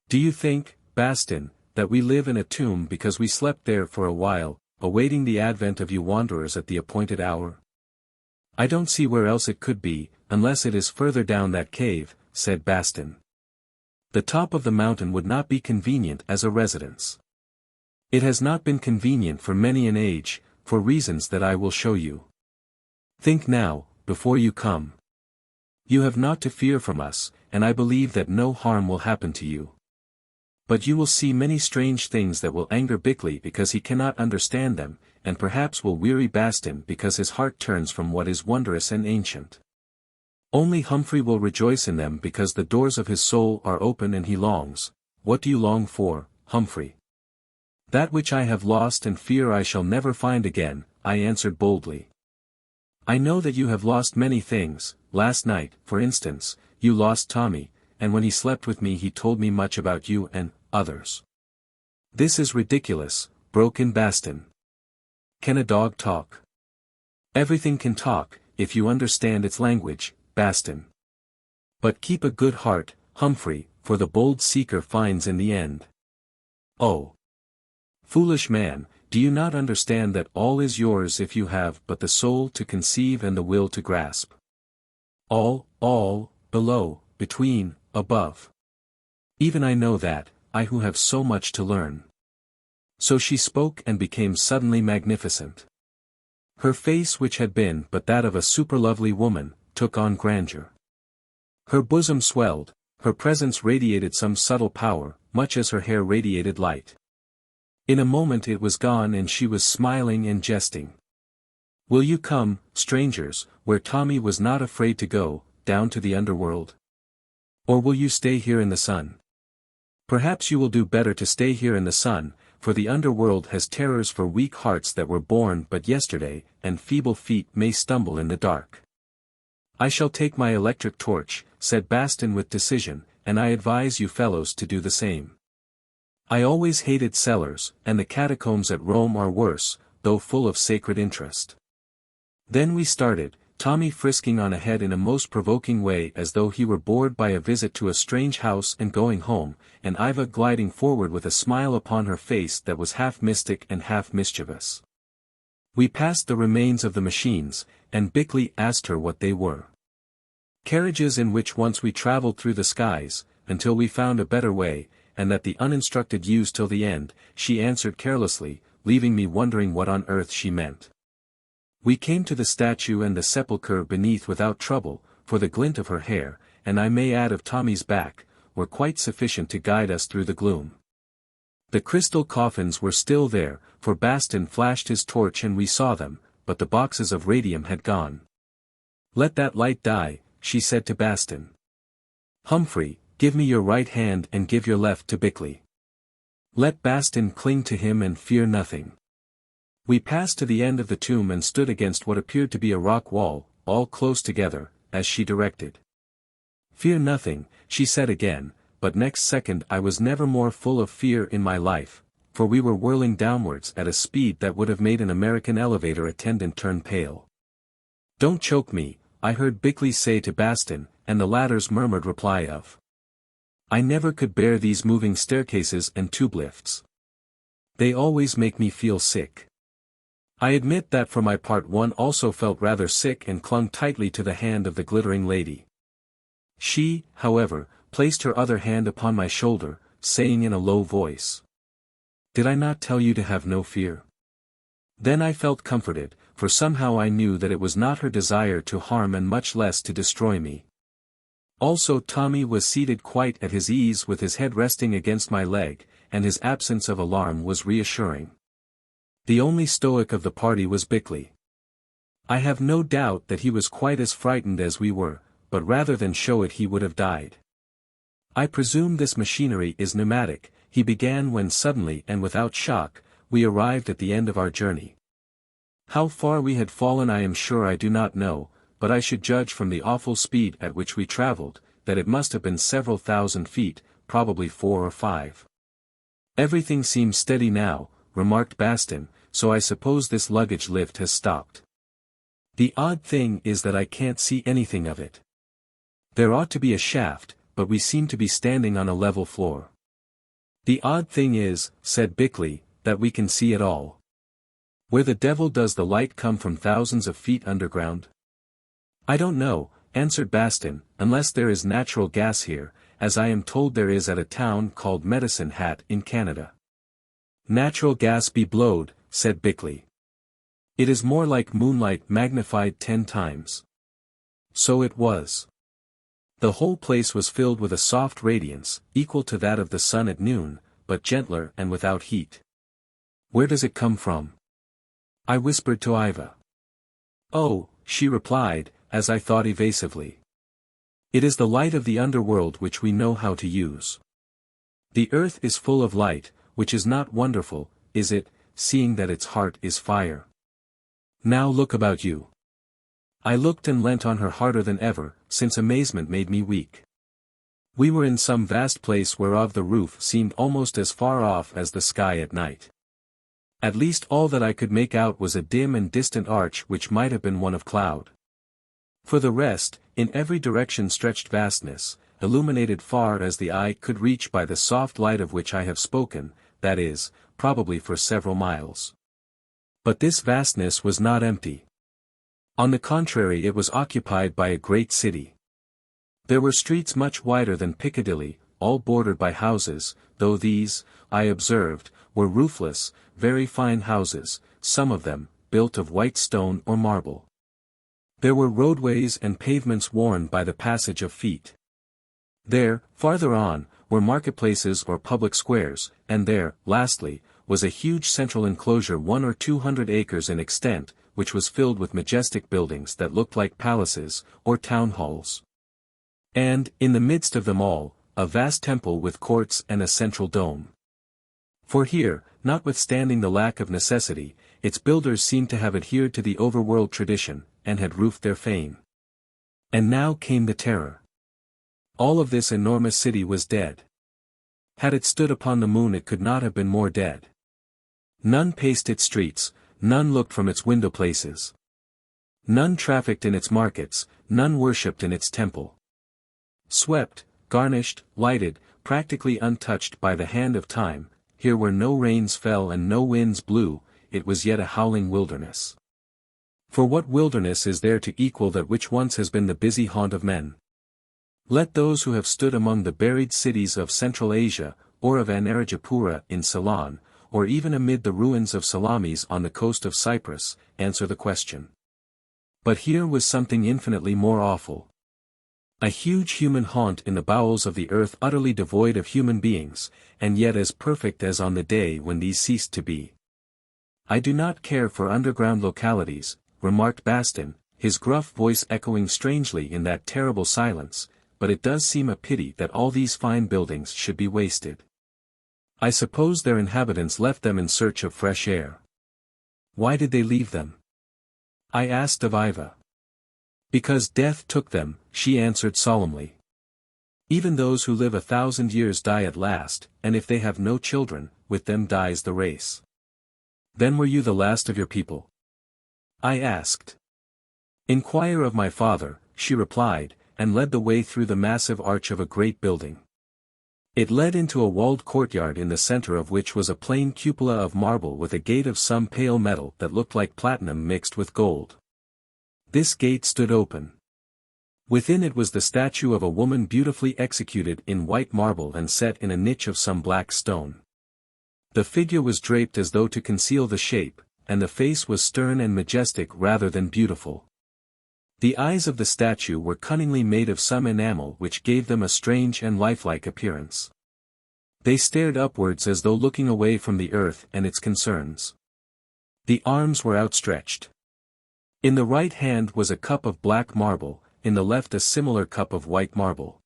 Do you think, Bastin, that we live in a tomb because we slept there for a while, awaiting the advent of you wanderers at the appointed hour? I don't see where else it could be, unless it is further down that cave, said Bastin. The top of the mountain would not be convenient as a residence. It has not been convenient for many an age, for reasons that I will show you. Think now, before you come. You have naught to fear from us, and I believe that no harm will happen to you. But you will see many strange things that will anger Bickley because he cannot understand them, and perhaps will weary Bastin because his heart turns from what is wondrous and ancient. Only Humphrey will rejoice in them because the doors of his soul are open and he longs. What do you long for, Humphrey? That which I have lost and fear I shall never find again, I answered boldly. I know that you have lost many things. Last night, for instance, you lost Tommy, and when he slept with me he told me much about you and others. This is ridiculous, broke in Bastin. Can a dog talk? Everything can talk, if you understand its language, Bastin. But keep a good heart, Humphrey, for the bold seeker finds in the end. Oh! Foolish man, do you not understand that all is yours if you have but the soul to conceive and the will to grasp? All, below, between, above. Even I know that, I who have so much to learn. So she spoke and became suddenly magnificent. Her face which had been but that of a super-lovely woman, took on grandeur. Her bosom swelled, her presence radiated some subtle power, much as her hair radiated light. In a moment it was gone and she was smiling and jesting. Will you come, strangers, where Tommy was not afraid to go, down to the underworld? Or will you stay here in the sun? Perhaps you will do better to stay here in the sun, for the underworld has terrors for weak hearts that were born but yesterday, and feeble feet may stumble in the dark. I shall take my electric torch, said Bastin with decision, and I advise you fellows to do the same. I always hated cellars, and the catacombs at Rome are worse, though full of sacred interest. Then we started, Tommy frisking on ahead in a most provoking way as though he were bored by a visit to a strange house and going home, and Yva gliding forward with a smile upon her face that was half mystic and half mischievous. We passed the remains of the machines, and Bickley asked her what they were. Carriages in which once we travelled through the skies, until we found a better way, and that the uninstructed used till the end, she answered carelessly, leaving me wondering what on earth she meant. We came to the statue and the sepulchre beneath without trouble, for the glint of her hair, and I may add of Tommy's back, were quite sufficient to guide us through the gloom. The crystal coffins were still there, for Bastin flashed his torch and we saw them, but the boxes of radium had gone. Let that light die, she said to Bastin. Humphrey, give me your right hand and give your left to Bickley. Let Bastin cling to him and fear nothing. We passed to the end of the tomb and stood against what appeared to be a rock wall, all close together, as she directed. Fear nothing, she said again, but next second I was never more full of fear in my life, for we were whirling downwards at a speed that would have made an American elevator attendant turn pale. Don't choke me, I heard Bickley say to Bastin, and the latter's murmured reply of, I never could bear these moving staircases and tube lifts. They always make me feel sick. I admit that for my part one also felt rather sick and clung tightly to the hand of the glittering lady. She, however, placed her other hand upon my shoulder, saying in a low voice, Did I not tell you to have no fear? Then I felt comforted, for somehow I knew that it was not her desire to harm and much less to destroy me. Also Tommy was seated quite at his ease with his head resting against my leg, and his absence of alarm was reassuring. The only stoic of the party was Bickley. I have no doubt that he was quite as frightened as we were, but rather than show it he would have died. I presume this machinery is pneumatic, he began when suddenly and without shock, we arrived at the end of our journey. How far we had fallen I am sure I do not know, but I should judge from the awful speed at which we travelled, that it must have been several thousand feet, probably 4 or 5. Everything seems steady now, remarked Bastin, so I suppose this luggage lift has stopped. The odd thing is that I can't see anything of it. There ought to be a shaft, but we seem to be standing on a level floor. The odd thing is, said Bickley, that we can see it all. Where the devil does the light come from thousands of feet underground? I don't know, answered Bastin, unless there is natural gas here, as I am told there is at a town called Medicine Hat in Canada. Natural gas be blowed, said Bickley. It is more like moonlight magnified 10 times. So it was. The whole place was filled with a soft radiance, equal to that of the sun at noon, but gentler and without heat. Where does it come from? I whispered to Yva. Oh, she replied, as I thought evasively. It is the light of the underworld which we know how to use. The earth is full of light, which is not wonderful, is it, seeing that its heart is fire? Now look about you. I looked and leant on her harder than ever, since amazement made me weak. We were in some vast place whereof the roof seemed almost as far off as the sky at night. At least all that I could make out was a dim and distant arch which might have been one of cloud. For the rest, in every direction stretched vastness, illuminated far as the eye could reach by the soft light of which I have spoken, that is, probably for several miles. But this vastness was not empty. On the contrary, it was occupied by a great city. There were streets much wider than Piccadilly, all bordered by houses, though these, I observed, were roofless, very fine houses, some of them, built of white stone or marble. There were roadways and pavements worn by the passage of feet. There, farther on, were marketplaces or public squares, and there, lastly, was a huge central enclosure 100 or 200 acres in extent, which was filled with majestic buildings that looked like palaces, or town halls. And, in the midst of them all, a vast temple with courts and a central dome. For here, notwithstanding the lack of necessity, its builders seemed to have adhered to the overworld tradition, and had roofed their fame. And now came the terror. All of this enormous city was dead. Had it stood upon the moon it could not have been more dead. None paced its streets, none looked from its window places. None trafficked in its markets, none worshipped in its temple. Swept, garnished, lighted, practically untouched by the hand of time, here where no rains fell and no winds blew, it was yet a howling wilderness. For what wilderness is there to equal that which once has been the busy haunt of men? Let those who have stood among the buried cities of Central Asia, or of Anarajapura in Ceylon, or even amid the ruins of Salamis on the coast of Cyprus, answer the question. But here was something infinitely more awful. A huge human haunt in the bowels of the earth utterly devoid of human beings, and yet as perfect as on the day when these ceased to be. I do not care for underground localities, remarked Bastin, his gruff voice echoing strangely in that terrible silence, but it does seem a pity that all these fine buildings should be wasted. I suppose their inhabitants left them in search of fresh air. Why did they leave them? I asked of Yva. Because death took them, she answered solemnly. Even those who live 1,000 years die at last, and if they have no children, with them dies the race. Then were you the last of your people? I asked. Inquire of my father, she replied, and led the way through the massive arch of a great building. It led into a walled courtyard in the center of which was a plain cupola of marble with a gate of some pale metal that looked like platinum mixed with gold. This gate stood open. Within it was the statue of a woman beautifully executed in white marble and set in a niche of some black stone. The figure was draped as though to conceal the shape, and the face was stern and majestic rather than beautiful. The eyes of the statue were cunningly made of some enamel which gave them a strange and lifelike appearance. They stared upwards as though looking away from the earth and its concerns. The arms were outstretched. In the right hand was a cup of black marble, in the left a similar cup of white marble.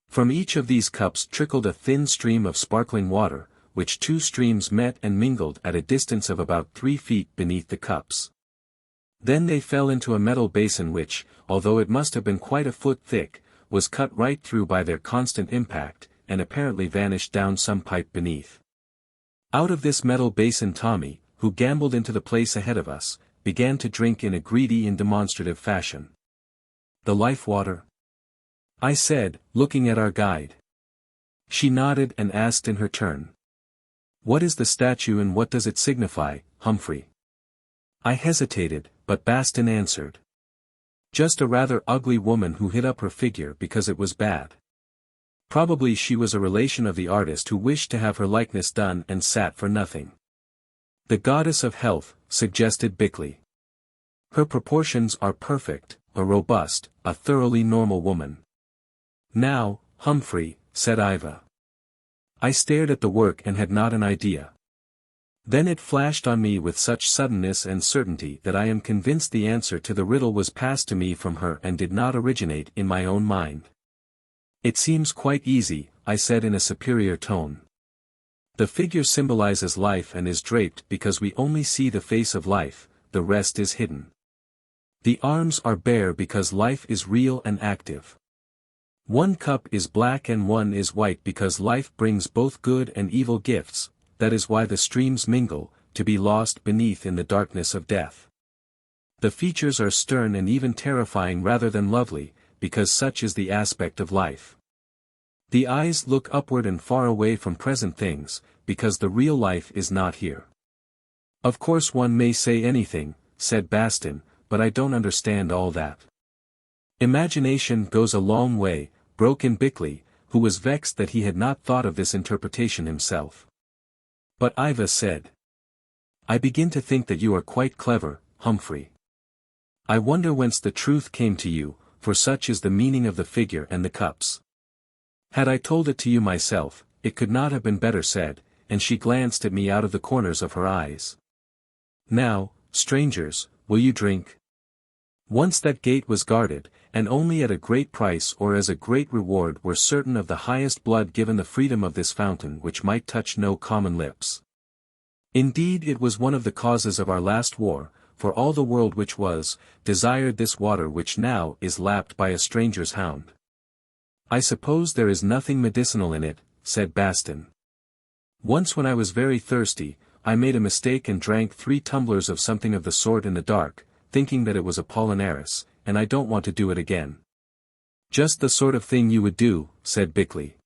From each of these cups trickled a thin stream of sparkling water, which two streams met and mingled at a distance of about 3 feet beneath the cups. Then they fell into a metal basin which, although it must have been quite a foot thick, was cut right through by their constant impact, and apparently vanished down some pipe beneath. Out of this metal basin Tommy, who gambled into the place ahead of us, began to drink in a greedy and demonstrative fashion. The life water? I said, looking at our guide. She nodded and asked in her turn. What is the statue and what does it signify, Humphrey? I hesitated, but Bastin answered. Just a rather ugly woman who hid up her figure because it was bad. Probably she was a relation of the artist who wished to have her likeness done and sat for nothing. The goddess of health, suggested Bickley. Her proportions are perfect, a robust, a thoroughly normal woman. Now, Humphrey, said Yva. I stared at the work and had not an idea. Then it flashed on me with such suddenness and certainty that I am convinced the answer to the riddle was passed to me from her and did not originate in my own mind. It seems quite easy, I said in a superior tone. The figure symbolizes life and is draped because we only see the face of life, the rest is hidden. The arms are bare because life is real and active. One cup is black and one is white because life brings both good and evil gifts, that is why the streams mingle, to be lost beneath in the darkness of death. The features are stern and even terrifying rather than lovely, because such is the aspect of life. The eyes look upward and far away from present things, because the real life is not here. Of course one may say anything, said Bastin, but I don't understand all that. Imagination goes a long way, broke in Bickley, who was vexed that he had not thought of this interpretation himself. But Yva said. I begin to think that you are quite clever, Humphrey. I wonder whence the truth came to you, for such is the meaning of the figure and the cups. Had I told it to you myself, it could not have been better said, and she glanced at me out of the corners of her eyes. Now, strangers, will you drink? Once that gate was guarded, and only at a great price or as a great reward were certain of the highest blood given the freedom of this fountain which might touch no common lips. Indeed it was one of the causes of our last war, for all the world which was, desired this water which now is lapped by a stranger's hound. I suppose there is nothing medicinal in it, said Bastin. Once when I was very thirsty, I made a mistake and drank 3 tumblers of something of the sort in the dark, thinking that it was Apollinaris, and I don't want to do it again. Just the sort of thing you would do, said Bickley.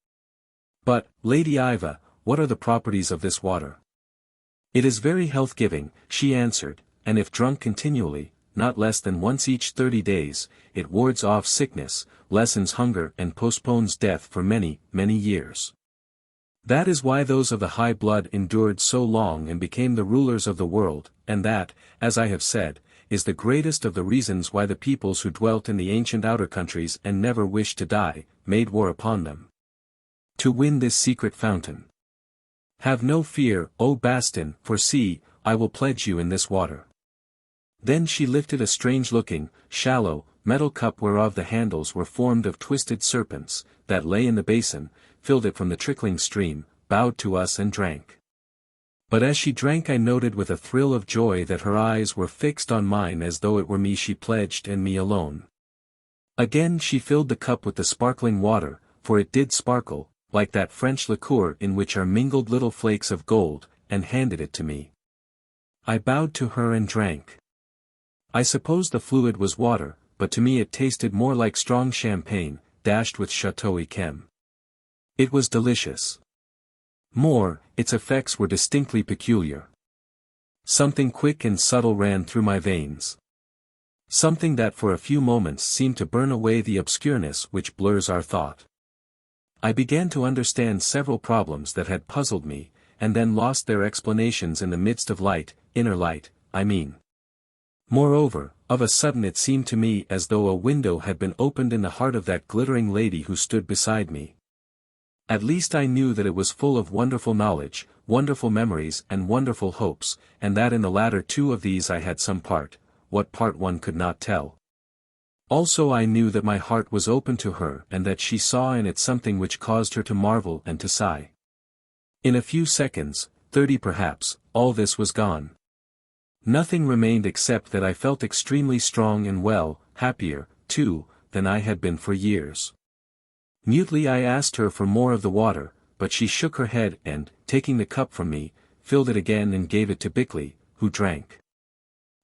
But, Lady Yva, what are the properties of this water? It is very health-giving, she answered, and if drunk continually, not less than once each 30 days, it wards off sickness, lessens hunger and postpones death for many, many years. That is why those of the high blood endured so long and became the rulers of the world, and that, as I have said, is the greatest of the reasons why the peoples who dwelt in the ancient outer countries and never wished to die, made war upon them. To win this secret fountain. Have no fear, O Bastin, for see, I will pledge you in this water. Then she lifted a strange-looking, shallow, metal cup whereof the handles were formed of twisted serpents, that lay in the basin, filled it from the trickling stream, bowed to us and drank. But as she drank I noted with a thrill of joy that her eyes were fixed on mine as though it were me she pledged and me alone. Again she filled the cup with the sparkling water, for it did sparkle, like that French liqueur in which are mingled little flakes of gold, and handed it to me. I bowed to her and drank. I suppose the fluid was water, but to me it tasted more like strong champagne, dashed with Chateau Yquem. It was delicious. More, its effects were distinctly peculiar. Something quick and subtle ran through my veins. Something that for a few moments seemed to burn away the obscureness which blurs our thought. I began to understand several problems that had puzzled me, and then lost their explanations in the midst of light, inner light, I mean. Moreover, of a sudden it seemed to me as though a window had been opened in the heart of that glittering lady who stood beside me. At least I knew that it was full of wonderful knowledge, wonderful memories and wonderful hopes, and that in the latter 2 of these I had some part, what part one could not tell. Also I knew that my heart was open to her and that she saw in it something which caused her to marvel and to sigh. In a few seconds, 30 perhaps, all this was gone. Nothing remained except that I felt extremely strong and well, happier, too, than I had been for years. Mutely I asked her for more of the water, but she shook her head and, taking the cup from me, filled it again and gave it to Bickley, who drank.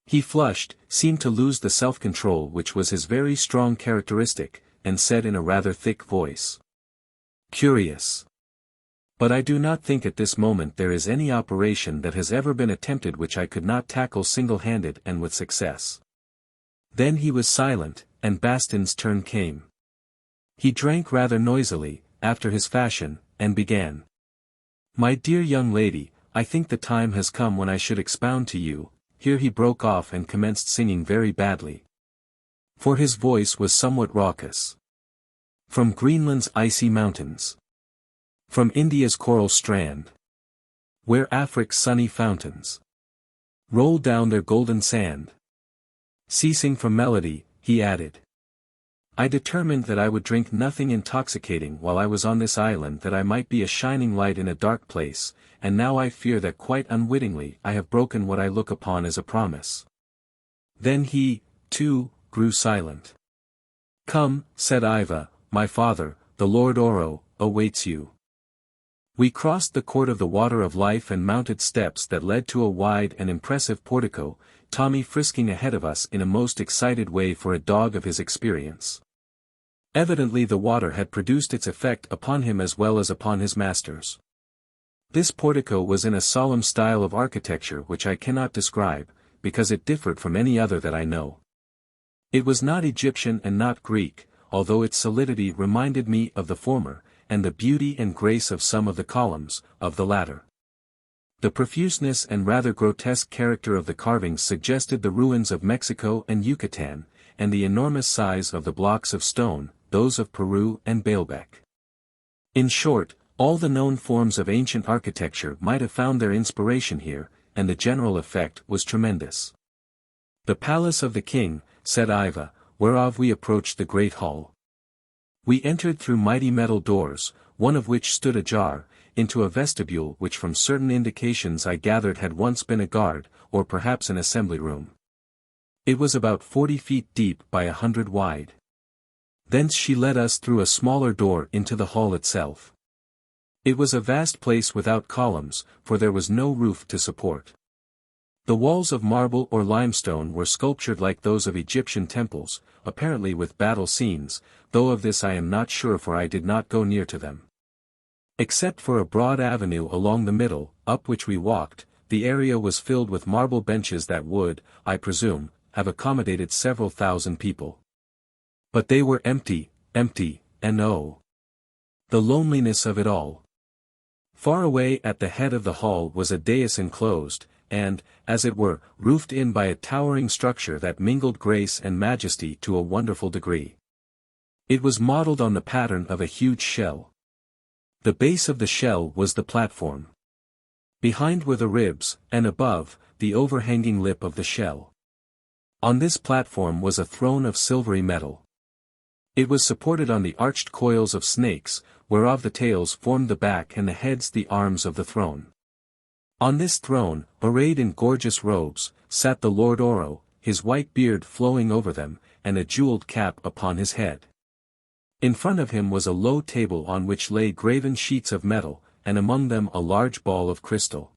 He flushed, seemed to lose the self-control which was his very strong characteristic, and said in a rather thick voice. Curious. But I do not think at this moment there is any operation that has ever been attempted which I could not tackle single-handed and with success. Then he was silent, and Bastin's turn came. He drank rather noisily, after his fashion, and began. "My dear young lady, I think the time has come when I should expound to you," here he broke off and commenced singing very badly. For his voice was somewhat raucous. "From Greenland's icy mountains. From India's coral strand. Where Afric's sunny fountains roll down their golden sand." Ceasing from melody, he added. "I determined that I would drink nothing intoxicating while I was on this island, that I might be a shining light in a dark place, and now I fear that quite unwittingly I have broken what I look upon as a promise." Then he, too, grew silent. "Come," said Yva, "my father, the Lord Oro, awaits you." We crossed the court of the Water of Life and mounted steps that led to a wide and impressive portico, Tommy frisking ahead of us in a most excited way for a dog of his experience. Evidently the water had produced its effect upon him as well as upon his masters. This portico was in a solemn style of architecture which I cannot describe, because it differed from any other that I know. It was not Egyptian and not Greek, although its solidity reminded me of the former, and the beauty and grace of some of the columns, of the latter. The profuseness and rather grotesque character of the carvings suggested the ruins of Mexico and Yucatan, and the enormous size of the blocks of stone, those of Peru and Baalbek. In short, all the known forms of ancient architecture might have found their inspiration here, and the general effect was tremendous. "The palace of the king," said Yva, whereof we approached the great hall. We entered through mighty metal doors, one of which stood ajar, into a vestibule which from certain indications I gathered had once been a guard, or perhaps an assembly room. It was about 40 feet deep by 100 wide. Thence she led us through a smaller door into the hall itself. It was a vast place without columns, for there was no roof to support. The walls of marble or limestone were sculptured like those of Egyptian temples, apparently with battle scenes, though of this I am not sure, for I did not go near to them. Except for a broad avenue along the middle, up which we walked, the area was filled with marble benches that would, I presume, have accommodated several thousand people. But they were empty, and oh, the loneliness of it all. Far away at the head of the hall was a dais enclosed, and, as it were, roofed in by a towering structure that mingled grace and majesty to a wonderful degree. It was modeled on the pattern of a huge shell. The base of the shell was the platform. Behind were the ribs, and above, the overhanging lip of the shell. On this platform was a throne of silvery metal. It was supported on the arched coils of snakes, whereof the tails formed the back and the heads the arms of the throne. On this throne, arrayed in gorgeous robes, sat the Lord Oro, his white beard flowing over them, and a jeweled cap upon his head. In front of him was a low table on which lay graven sheets of metal, and among them a large ball of crystal.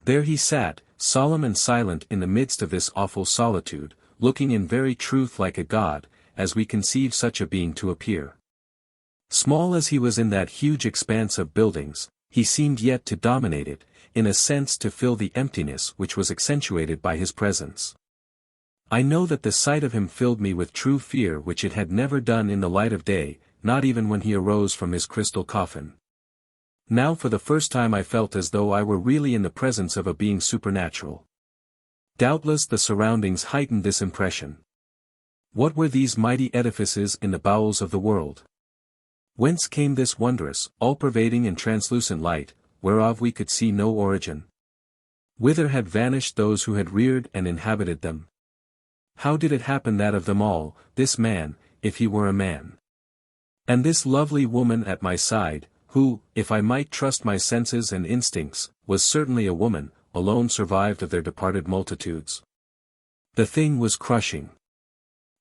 There he sat, solemn and silent in the midst of this awful solitude, looking in very truth like a god, as we conceive such a being to appear. Small as he was in that huge expanse of buildings, he seemed yet to dominate it, in a sense to fill the emptiness which was accentuated by his presence. I know that the sight of him filled me with true fear which it had never done in the light of day, not even when he arose from his crystal coffin. Now for the first time I felt as though I were really in the presence of a being supernatural. Doubtless the surroundings heightened this impression. What were these mighty edifices in the bowels of the world? Whence came this wondrous, all-pervading and translucent light, whereof we could see no origin? Whither had vanished those who had reared and inhabited them? How did it happen that of them all, this man, if he were a man, and this lovely woman at my side, who, if I might trust my senses and instincts, was certainly a woman, alone survived of their departed multitudes? The thing was crushing.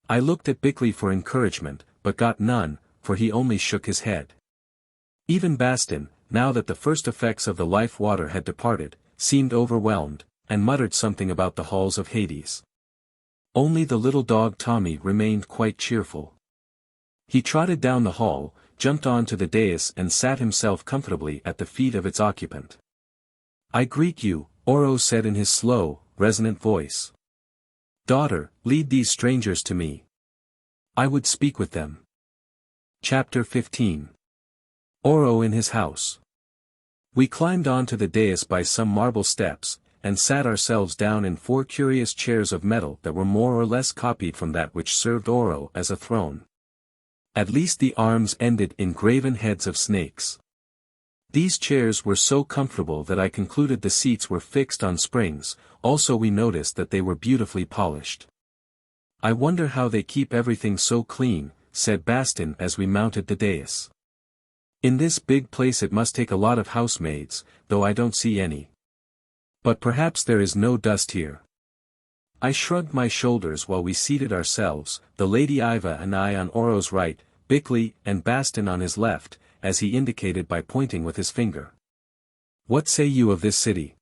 I looked at Bickley for encouragement, but got none, for he only shook his head. Even Bastin, now that the first effects of the life water had departed, seemed overwhelmed, and muttered something about the halls of Hades. Only the little dog Tommy remained quite cheerful. He trotted down the hall, jumped on to the dais and sat himself comfortably at the feet of its occupant. "I greet you," Oro said in his slow, resonant voice. "Daughter, lead these strangers to me. I would speak with them." Chapter 15. Oro in his house. We climbed onto the dais by some marble steps, and sat ourselves down in 4 curious chairs of metal that were more or less copied from that which served Oro as a throne. At least the arms ended in graven heads of snakes. These chairs were so comfortable that I concluded the seats were fixed on springs, also we noticed that they were beautifully polished. "I wonder how they keep everything so clean," said Bastin as we mounted the dais. "In this big place it must take a lot of housemaids, though I don't see any. But perhaps there is no dust here." I shrugged my shoulders while we seated ourselves, the Lady Yva and I on Oro's right, Bickley and Bastin on his left, as he indicated by pointing with his finger. "What say you of this city?"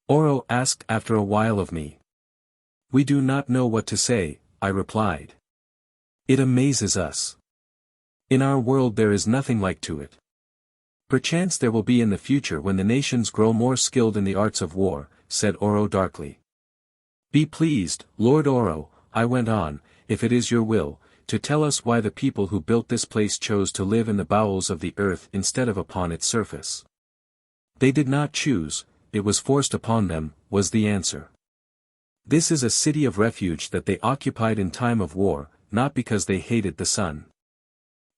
Oro asked after a while of me. "We do not know what to say," I replied. "It amazes us. In our world there is nothing like to it. Perchance there will be in the future when the nations grow more skilled in the arts of war," said Oro darkly. "Be pleased, Lord Oro," I went on, "if it is your will, to tell us why the people who built this place chose to live in the bowels of the earth instead of upon its surface." "They did not choose, it was forced upon them," was the answer. "This is a city of refuge that they occupied in time of war, not because they hated the sun.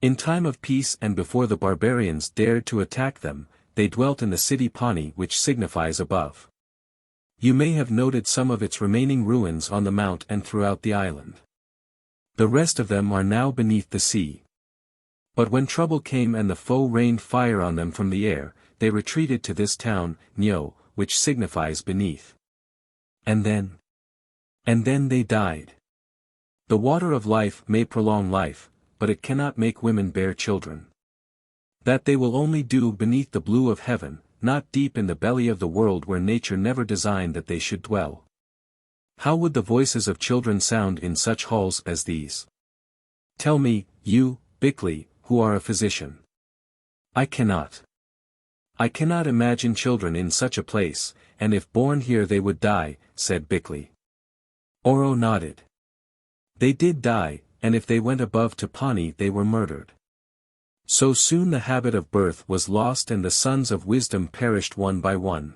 In time of peace and before the barbarians dared to attack them, they dwelt in the city Pani, which signifies above. You may have noted some of its remaining ruins on the mount and throughout the island. The rest of them are now beneath the sea. But when trouble came and the foe rained fire on them from the air, they retreated to this town, Nyo, which signifies beneath. And then they died. The water of life may prolong life, but it cannot make women bear children. That they will only do beneath the blue of heaven, not deep in the belly of the world where nature never designed that they should dwell. How would the voices of children sound in such halls as these? Tell me, you, Bickley, who are a physician. I cannot imagine children in such a place, and if born here they would die," said Bickley. Oro nodded. "They did die, and if they went above to Pani they were murdered. So soon the habit of birth was lost and the sons of wisdom perished one by one.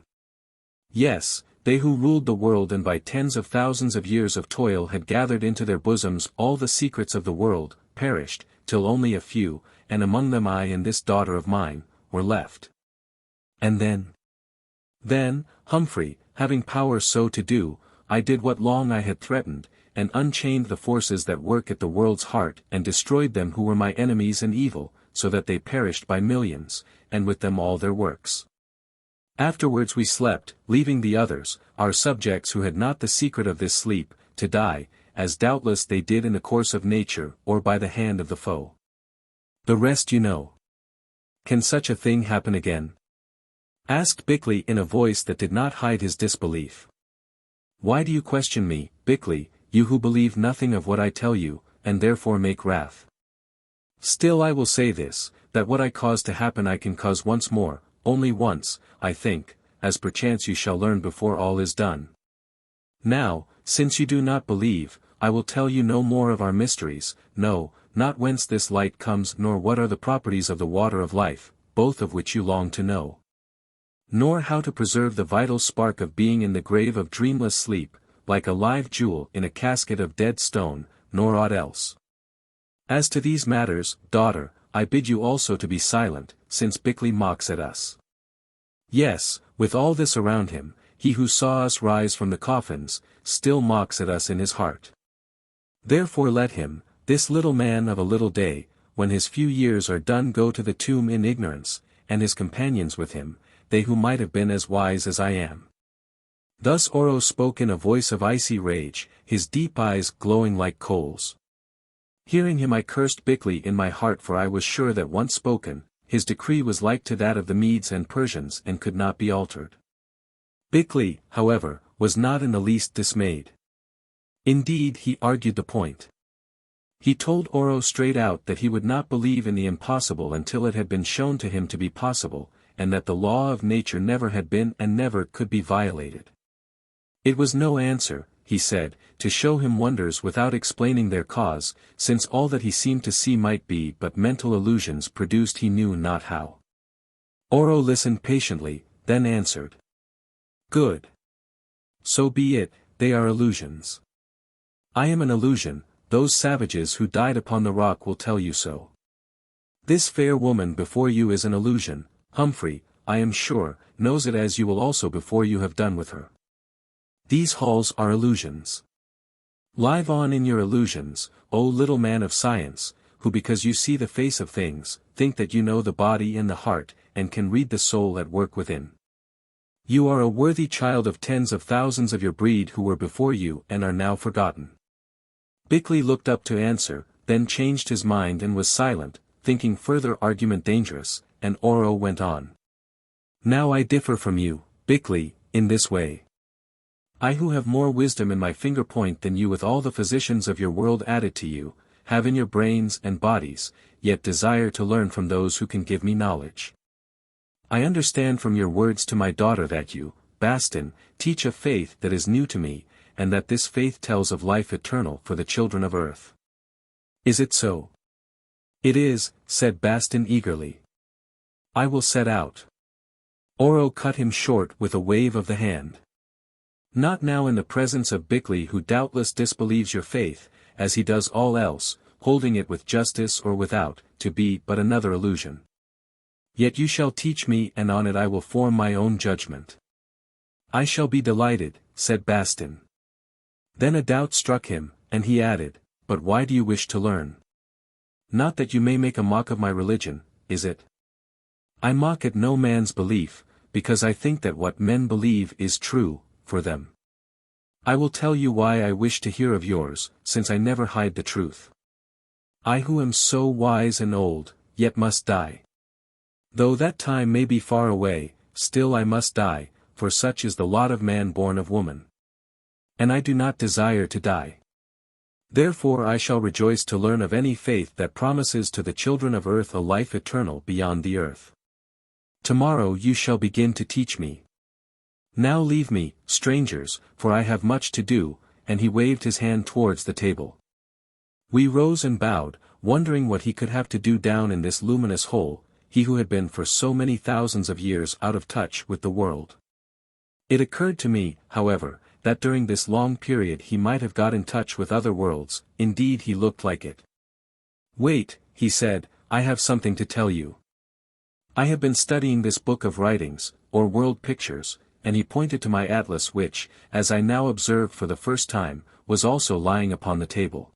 Yes, they who ruled the world and by tens of thousands of years of toil had gathered into their bosoms all the secrets of the world, perished, till only a few, and among them I and this daughter of mine, were left. And then, Humphrey, having power so to do, I did what long I had threatened, and unchained the forces that work at the world's heart and destroyed them who were my enemies and evil, so that they perished by millions, and with them all their works. Afterwards we slept, leaving the others, our subjects who had not the secret of this sleep, to die, as doubtless they did in the course of nature or by the hand of the foe. The rest you know. Can such a thing happen again?" asked Bickley in a voice that did not hide his disbelief. "Why do you question me, Bickley, you who believe nothing of what I tell you, and therefore make wrath? Still I will say this, that what I cause to happen I can cause once more, only once, I think, as perchance you shall learn before all is done. Now, since you do not believe, I will tell you no more of our mysteries, no, not whence this light comes nor what are the properties of the water of life, both of which you long to know. Nor how to preserve the vital spark of being in the grave of dreamless sleep, like a live jewel in a casket of dead stone, nor aught else. As to these matters, daughter, I bid you also to be silent, since Bickley mocks at us. Yes, with all this around him, he who saw us rise from the coffins, still mocks at us in his heart. Therefore let him, this little man of a little day, when his few years are done go to the tomb in ignorance, and his companions with him, they who might have been as wise as I am." Thus Oro spoke in a voice of icy rage, his deep eyes glowing like coals. Hearing him I cursed Bickley in my heart, for I was sure that once spoken, his decree was like to that of the Medes and Persians and could not be altered. Bickley, however, was not in the least dismayed. Indeed he argued the point. He told Oro straight out that he would not believe in the impossible until it had been shown to him to be possible, and that the law of nature never had been and never could be violated. It was no answer, he said, to show him wonders without explaining their cause, since all that he seemed to see might be but mental illusions produced he knew not how. Oro listened patiently, then answered. Good. So be it, they are illusions. I am an illusion, those savages who died upon the rock will tell you so. This fair woman before you is an illusion, Humphrey, I am sure, knows it as you will also before you have done with her. These halls are illusions. Live on in your illusions, O little man of science, who because you see the face of things, think that you know the body and the heart, and can read the soul at work within. You are a worthy child of tens of thousands of your breed who were before you and are now forgotten. Bickley looked up to answer, then changed his mind and was silent, thinking further argument dangerous, and Oro went on. Now I differ from you, Bickley, in this way. I who have more wisdom in my finger point than you with all the physicians of your world added to you, have in your brains and bodies, yet desire to learn from those who can give me knowledge. I understand from your words to my daughter that you, Bastin, teach a faith that is new to me, and that this faith tells of life eternal for the children of earth. Is it so? It is, said Bastin eagerly. I will set out. Oro cut him short with a wave of the hand. Not now in the presence of Bickley who doubtless disbelieves your faith, as he does all else, holding it with justice or without, to be but another illusion. Yet you shall teach me and on it I will form my own judgment. I shall be delighted, said Bastin. Then a doubt struck him, and he added, but why do you wish to learn? Not that you may make a mock of my religion, is it? I mock at no man's belief, because I think that what men believe is true, for them. I will tell you why I wish to hear of yours, since I never hide the truth. I who am so wise and old, yet must die. Though that time may be far away, still I must die, for such is the lot of man born of woman. And I do not desire to die. Therefore I shall rejoice to learn of any faith that promises to the children of earth a life eternal beyond the earth. Tomorrow you shall begin to teach me. Now leave me, strangers, for I have much to do, and he waved his hand towards the table. We rose and bowed, wondering what he could have to do down in this luminous hole, he who had been for so many thousands of years out of touch with the world. It occurred to me, however, that during this long period he might have got in touch with other worlds, indeed he looked like it. Wait, he said, I have something to tell you. I have been studying this book of writings, or world pictures, and he pointed to my atlas which, as I now observed for the first time, was also lying upon the table.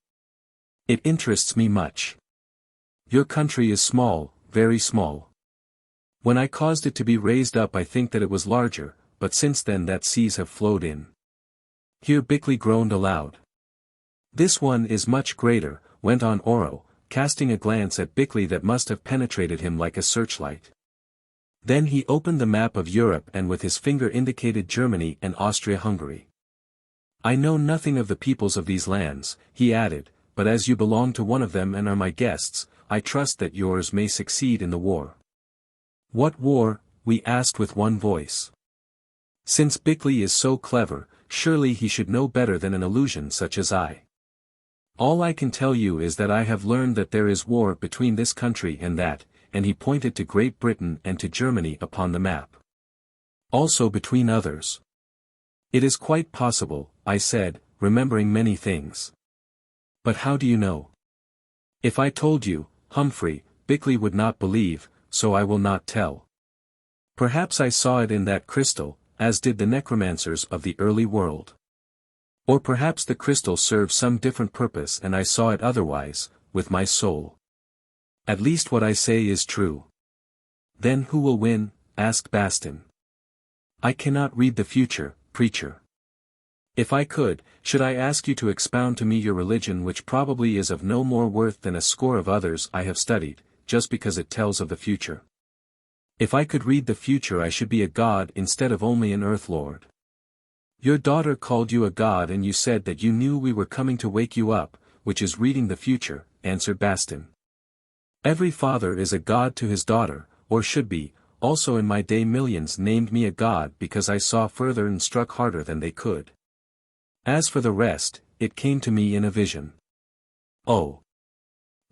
It interests me much. Your country is small, very small. When I caused it to be raised up I think that it was larger, but since then that seas have flowed in. Here Bickley groaned aloud. This one is much greater, went on Oro, casting a glance at Bickley that must have penetrated him like a searchlight. Then he opened the map of Europe and with his finger indicated Germany and Austria-Hungary. I know nothing of the peoples of these lands, he added, but as you belong to one of them and are my guests, I trust that yours may succeed in the war. What war? We asked with one voice. Since Bickley is so clever, surely he should know better than an illusion such as I. All I can tell you is that I have learned that there is war between this country and that, and he pointed to Great Britain and to Germany upon the map. Also between others. It is quite possible, I said, remembering many things. But how do you know? If I told you, Humphrey, Bickley would not believe, so I will not tell. Perhaps I saw it in that crystal, as did the necromancers of the early world. Or perhaps the crystal served some different purpose and I saw it otherwise, with my soul. At least what I say is true. Then who will win? Asked Bastin. I cannot read the future, preacher. If I could, should I ask you to expound to me your religion which probably is of no more worth than a score of others I have studied, just because it tells of the future. If I could read the future I should be a god instead of only an earth lord. Your daughter called you a god and you said that you knew we were coming to wake you up, which is reading the future, answered Bastin. Every father is a god to his daughter, or should be, also in my day millions named me a god because I saw further and struck harder than they could. As for the rest, it came to me in a vision. Oh!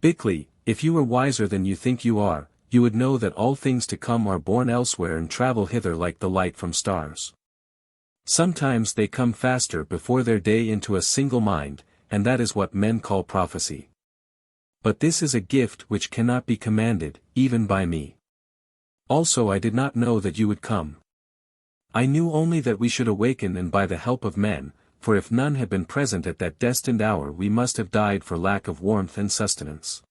Bickley, if you were wiser than you think you are, you would know that all things to come are born elsewhere and travel hither like the light from stars. Sometimes they come faster before their day into a single mind, and that is what men call prophecy. But this is a gift which cannot be commanded, even by me. Also I did not know that you would come. I knew only that we should awaken and by the help of men, for if none had been present at that destined hour we must have died for lack of warmth and sustenance.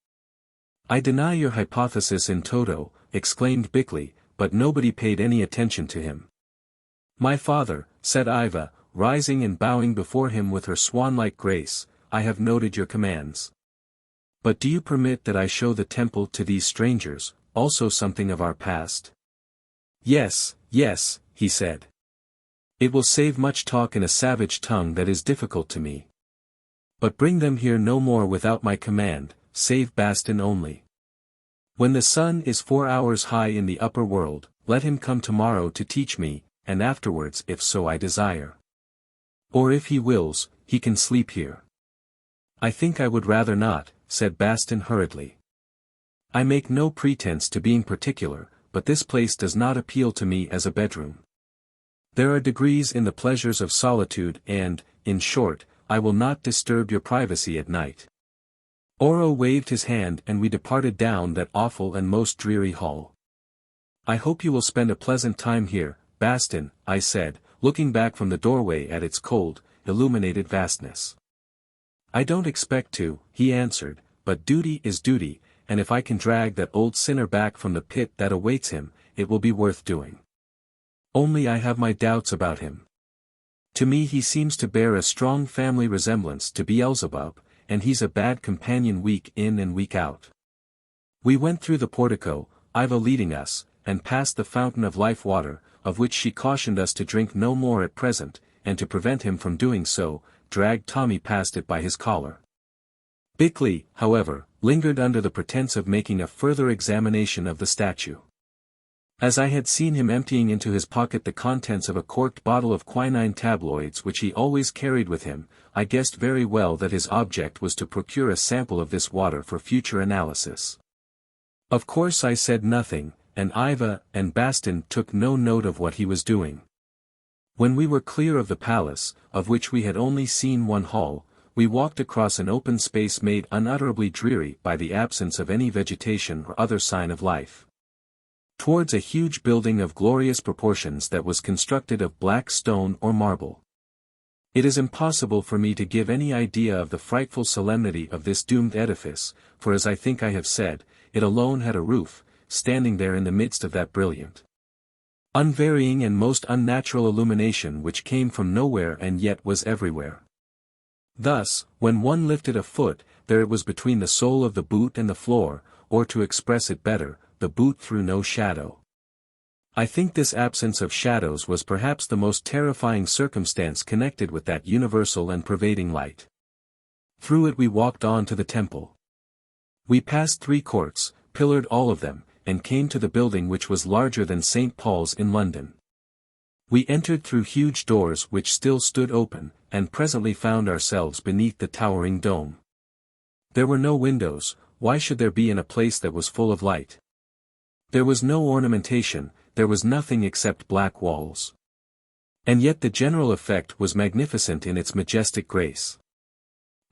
I deny your hypothesis in toto, exclaimed Bickley, but nobody paid any attention to him. My father, said Yva, rising and bowing before him with her swan-like grace, I have noted your commands. But do you permit that I show the temple to these strangers, also something of our past? Yes, yes, he said. It will save much talk in a savage tongue that is difficult to me. But bring them here no more without my command, save Bastin only. When the sun is 4 hours high in the upper world, let him come tomorrow to teach me, and afterwards if so I desire. Or if he wills, he can sleep here. I think I would rather not, said Bastin hurriedly. I make no pretense to being particular, but this place does not appeal to me as a bedroom. There are degrees in the pleasures of solitude and, in short, I will not disturb your privacy at night. Oro waved his hand and we departed down that awful and most dreary hall. I hope you will spend a pleasant time here, Bastin, I said, looking back from the doorway at its cold, illuminated vastness. I don't expect to, he answered, but duty is duty, and if I can drag that old sinner back from the pit that awaits him, it will be worth doing. Only I have my doubts about him. To me he seems to bear a strong family resemblance to Beelzebub, and he's a bad companion week in and week out. We went through the portico, Yva leading us, and past the fountain of life water, of which she cautioned us to drink no more at present, and to prevent him from doing so, dragged Tommy past it by his collar. Bickley, however, lingered under the pretense of making a further examination of the statue. As I had seen him emptying into his pocket the contents of a corked bottle of quinine tabloids which he always carried with him, I guessed very well that his object was to procure a sample of this water for future analysis. Of course I said nothing, and Yva and Bastin took no note of what he was doing. When we were clear of the palace, of which we had only seen one hall, we walked across an open space made unutterably dreary by the absence of any vegetation or other sign of life. Towards a huge building of glorious proportions that was constructed of black stone or marble. It is impossible for me to give any idea of the frightful solemnity of this doomed edifice, for as I think I have said, it alone had a roof, standing there in the midst of that brilliant, unvarying and most unnatural illumination which came from nowhere and yet was everywhere. Thus, when one lifted a foot, there it was between the sole of the boot and the floor, or to express it better, the boot threw no shadow. I think this absence of shadows was perhaps the most terrifying circumstance connected with that universal and pervading light. Through it we walked on to the temple. We passed 3 courts, pillared all of them, and came to the building which was larger than St. Paul's in London. We entered through huge doors which still stood open, and presently found ourselves beneath the towering dome. There were no windows, why should there be in a place that was full of light? There was no ornamentation, there was nothing except black walls. And yet the general effect was magnificent in its majestic grace.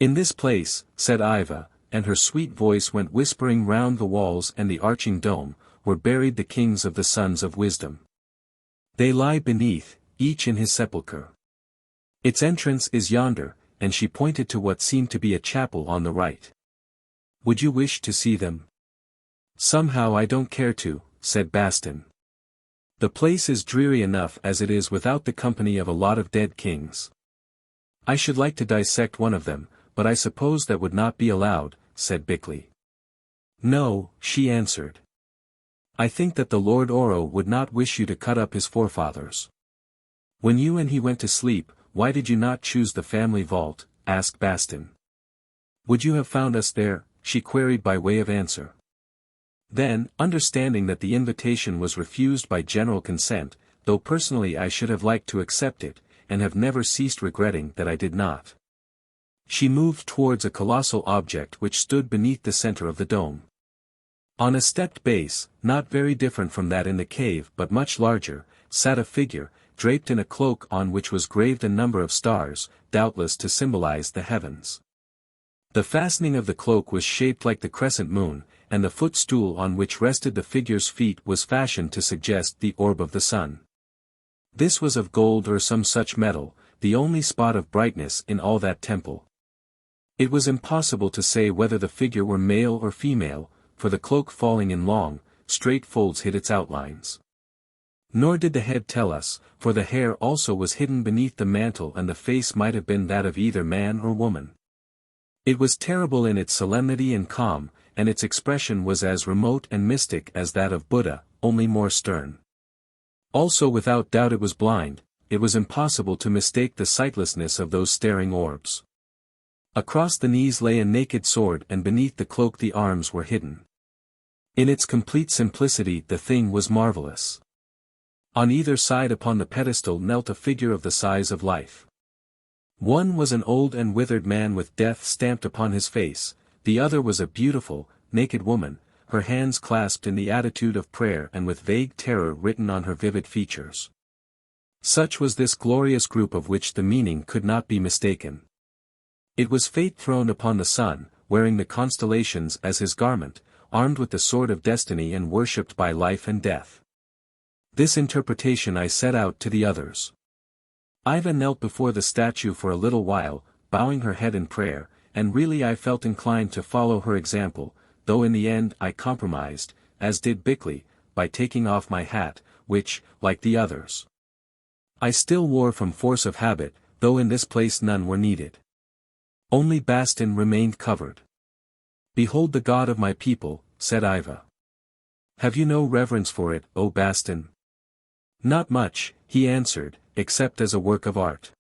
In this place, said Yva, and her sweet voice went whispering round the walls and the arching dome, were buried the kings of the sons of wisdom. They lie beneath, each in his sepulchre. Its entrance is yonder, and she pointed to what seemed to be a chapel on the right. Would you wish to see them? Somehow I don't care to, said Bastin. The place is dreary enough as it is without the company of a lot of dead kings. I should like to dissect one of them, but I suppose that would not be allowed, said Bickley. No, she answered. I think that the Lord Oro would not wish you to cut up his forefathers. When you and he went to sleep, why did you not choose the family vault? Asked Bastin. Would you have found us there? She queried by way of answer. Then, understanding that the invitation was refused by general consent, though personally I should have liked to accept it, and have never ceased regretting that I did not. She moved towards a colossal object which stood beneath the center of the dome. On a stepped base, not very different from that in the cave but much larger, sat a figure, draped in a cloak on which was graved a number of stars, doubtless to symbolize the heavens. The fastening of the cloak was shaped like the crescent moon, and the footstool on which rested the figure's feet was fashioned to suggest the orb of the sun. This was of gold or some such metal, the only spot of brightness in all that temple. It was impossible to say whether the figure were male or female, for the cloak falling in long, straight folds hid its outlines. Nor did the head tell us, for the hair also was hidden beneath the mantle and the face might have been that of either man or woman. It was terrible in its solemnity and calm, and its expression was as remote and mystic as that of Buddha, only more stern. Also without doubt it was blind, it was impossible to mistake the sightlessness of those staring orbs. Across the knees lay a naked sword and beneath the cloak the arms were hidden. In its complete simplicity the thing was marvelous. On either side upon the pedestal knelt a figure of the size of life. One was an old and withered man with death stamped upon his face, the other was a beautiful, naked woman, her hands clasped in the attitude of prayer and with vague terror written on her vivid features. Such was this glorious group of which the meaning could not be mistaken. It was Fate throned upon the sun, wearing the constellations as his garment, armed with the sword of destiny and worshipped by life and death. This interpretation I set out to the others. Yva knelt before the statue for a little while, bowing her head in prayer, and really I felt inclined to follow her example, though in the end I compromised, as did Bickley, by taking off my hat, which, like the others, I still wore from force of habit, though in this place none were needed. Only Bastin remained covered. "Behold the God of my people," said Yva. "Have you no reverence for it, O Bastin?" "Not much," he answered, "except as a work of art.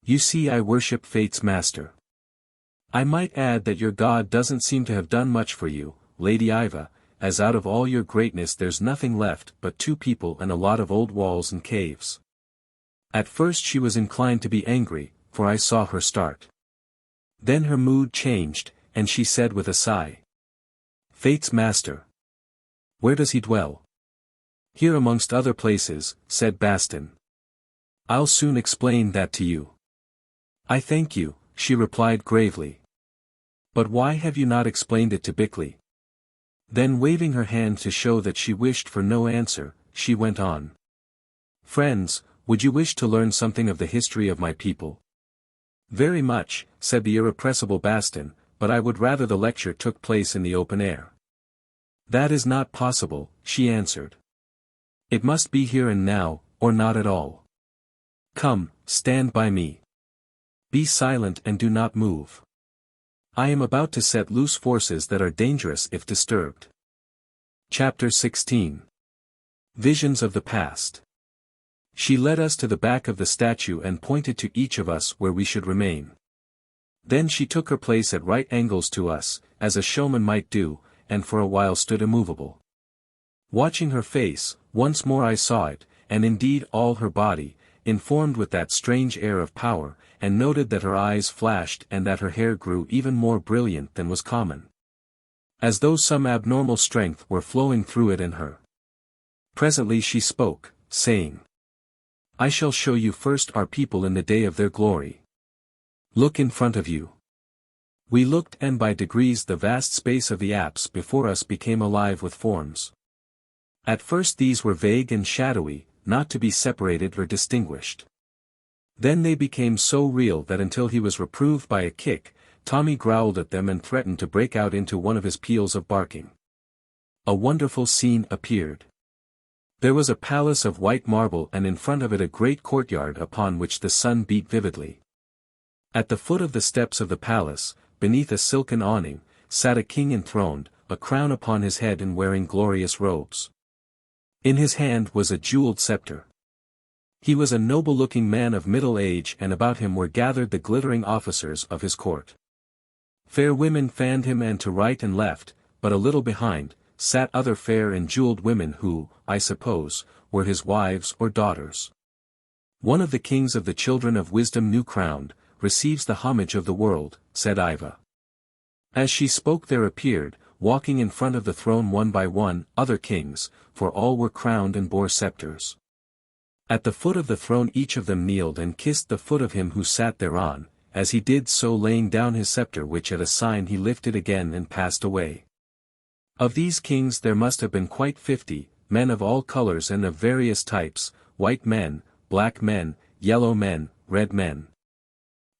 You see I worship Fate's master. I might add that your God doesn't seem to have done much for you, Lady Yva, as out of all your greatness there's nothing left but 2 people and a lot of old walls and caves." At first she was inclined to be angry, for I saw her start. Then her mood changed, and she said with a sigh, "Fate's master. Where does he dwell?" "Here amongst other places," said Bastin. "I'll soon explain that to you." "I thank you," she replied gravely. "But why have you not explained it to Bickley?" Then waving her hand to show that she wished for no answer, she went on. "Friends, would you wish to learn something of the history of my people?" "Very much," said the irrepressible Bastin, "but I would rather the lecture took place in the open air." "That is not possible," she answered. "It must be here and now, or not at all. Come, stand by me. Be silent and do not move. I am about to set loose forces that are dangerous if disturbed." Chapter 16. Visions of the Past. She led us to the back of the statue and pointed to each of us where we should remain. Then she took her place at right angles to us, as a showman might do, and for a while stood immovable. Watching her face, once more I saw it, and indeed all her body, informed with that strange air of power, and noted that her eyes flashed and that her hair grew even more brilliant than was common. As though some abnormal strength were flowing through it in her. Presently she spoke, saying, "I shall show you first our people in the day of their glory. Look in front of you." We looked and by degrees the vast space of the apse before us became alive with forms. At first these were vague and shadowy, not to be separated or distinguished. Then they became so real that until he was reproved by a kick, Tommy growled at them and threatened to break out into one of his peals of barking. A wonderful scene appeared. There was a palace of white marble and in front of it a great courtyard upon which the sun beat vividly. At the foot of the steps of the palace, beneath a silken awning, sat a king enthroned, a crown upon his head and wearing glorious robes. In his hand was a jeweled scepter. He was a noble-looking man of middle age and about him were gathered the glittering officers of his court. Fair women fanned him and to right and left, but a little behind, sat other fair and jeweled women who, I suppose, were his wives or daughters. One of the kings of the children of wisdom new crowned, receives the homage of the world, said Yva. As she spoke there appeared, walking in front of the throne one by one, other kings, for all were crowned and bore scepters. At the foot of the throne each of them kneeled and kissed the foot of him who sat thereon, as he did so laying down his scepter which at a sign he lifted again and passed away. Of these kings there must have been quite 50, men of all colors and of various types, white men, black men, yellow men, red men.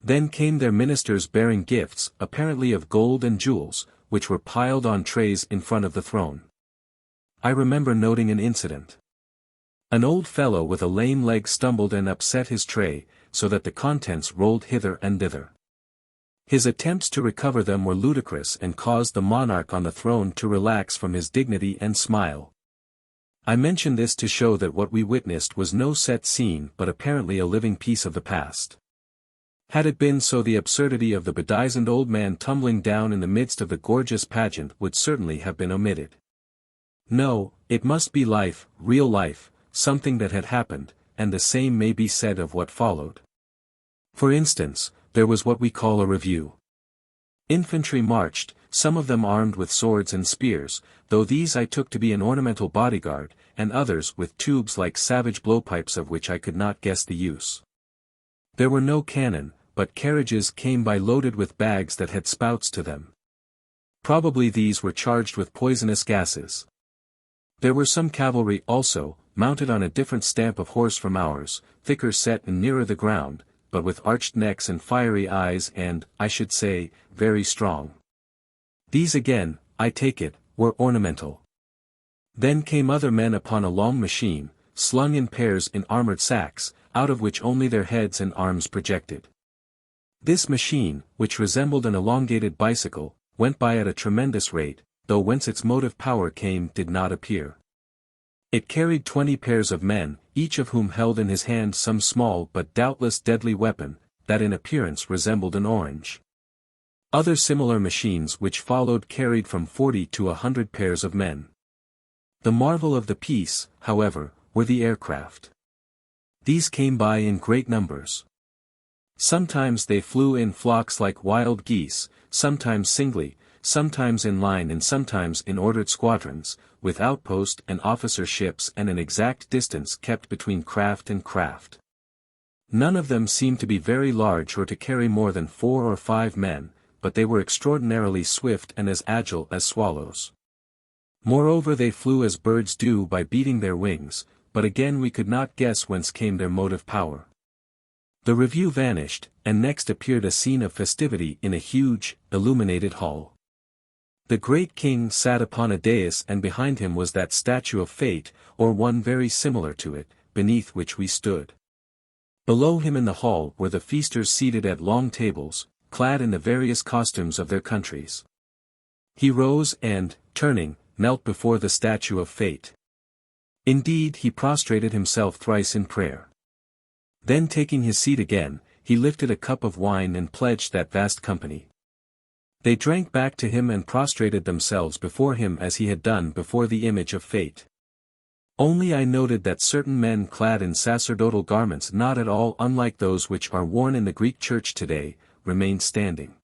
Then came their ministers bearing gifts, apparently of gold and jewels, which were piled on trays in front of the throne. I remember noting an incident. An old fellow with a lame leg stumbled and upset his tray, so that the contents rolled hither and thither. His attempts to recover them were ludicrous and caused the monarch on the throne to relax from his dignity and smile. I mention this to show that what we witnessed was no set scene but apparently a living piece of the past. Had it been so, the absurdity of the bedizened old man tumbling down in the midst of the gorgeous pageant would certainly have been omitted. No, it must be life, real life, something that had happened, and the same may be said of what followed. For instance, there was what we call a review. Infantry marched, some of them armed with swords and spears, though these I took to be an ornamental bodyguard, and others with tubes like savage blowpipes of which I could not guess the use. There were no cannon, but carriages came by loaded with bags that had spouts to them. Probably these were charged with poisonous gases. There were some cavalry also, mounted on a different stamp of horse from ours, thicker set and nearer the ground, but with arched necks and fiery eyes and, I should say, very strong. These again, I take it, were ornamental. Then came other men upon a long machine, slung in pairs in armored sacks, out of which only their heads and arms projected. This machine, which resembled an elongated bicycle, went by at a tremendous rate, though whence its motive power came did not appear. It carried 20 pairs of men, each of whom held in his hand some small but doubtless deadly weapon, that in appearance resembled an orange. Other similar machines which followed carried from 40 to 100 pairs of men. The marvel of the piece, however, were the aircraft. These came by in great numbers. Sometimes they flew in flocks like wild geese, sometimes singly, sometimes in line and sometimes in ordered squadrons, with outpost and officer ships and an exact distance kept between craft and craft. None of them seemed to be very large or to carry more than 4 or 5 men, but they were extraordinarily swift and as agile as swallows. Moreover, they flew as birds do by beating their wings, but again we could not guess whence came their motive power. The review vanished, and next appeared a scene of festivity in a huge, illuminated hall. The great king sat upon a dais and behind him was that statue of Fate, or one very similar to it, beneath which we stood. Below him in the hall were the feasters seated at long tables, clad in the various costumes of their countries. He rose and, turning, knelt before the statue of Fate. Indeed, he prostrated himself thrice in prayer. Then taking his seat again, he lifted a cup of wine and pledged that vast company. They drank back to him and prostrated themselves before him as he had done before the image of Fate. Only I noted that certain men clad in sacerdotal garments not at all unlike those which are worn in the Greek church today, remained standing.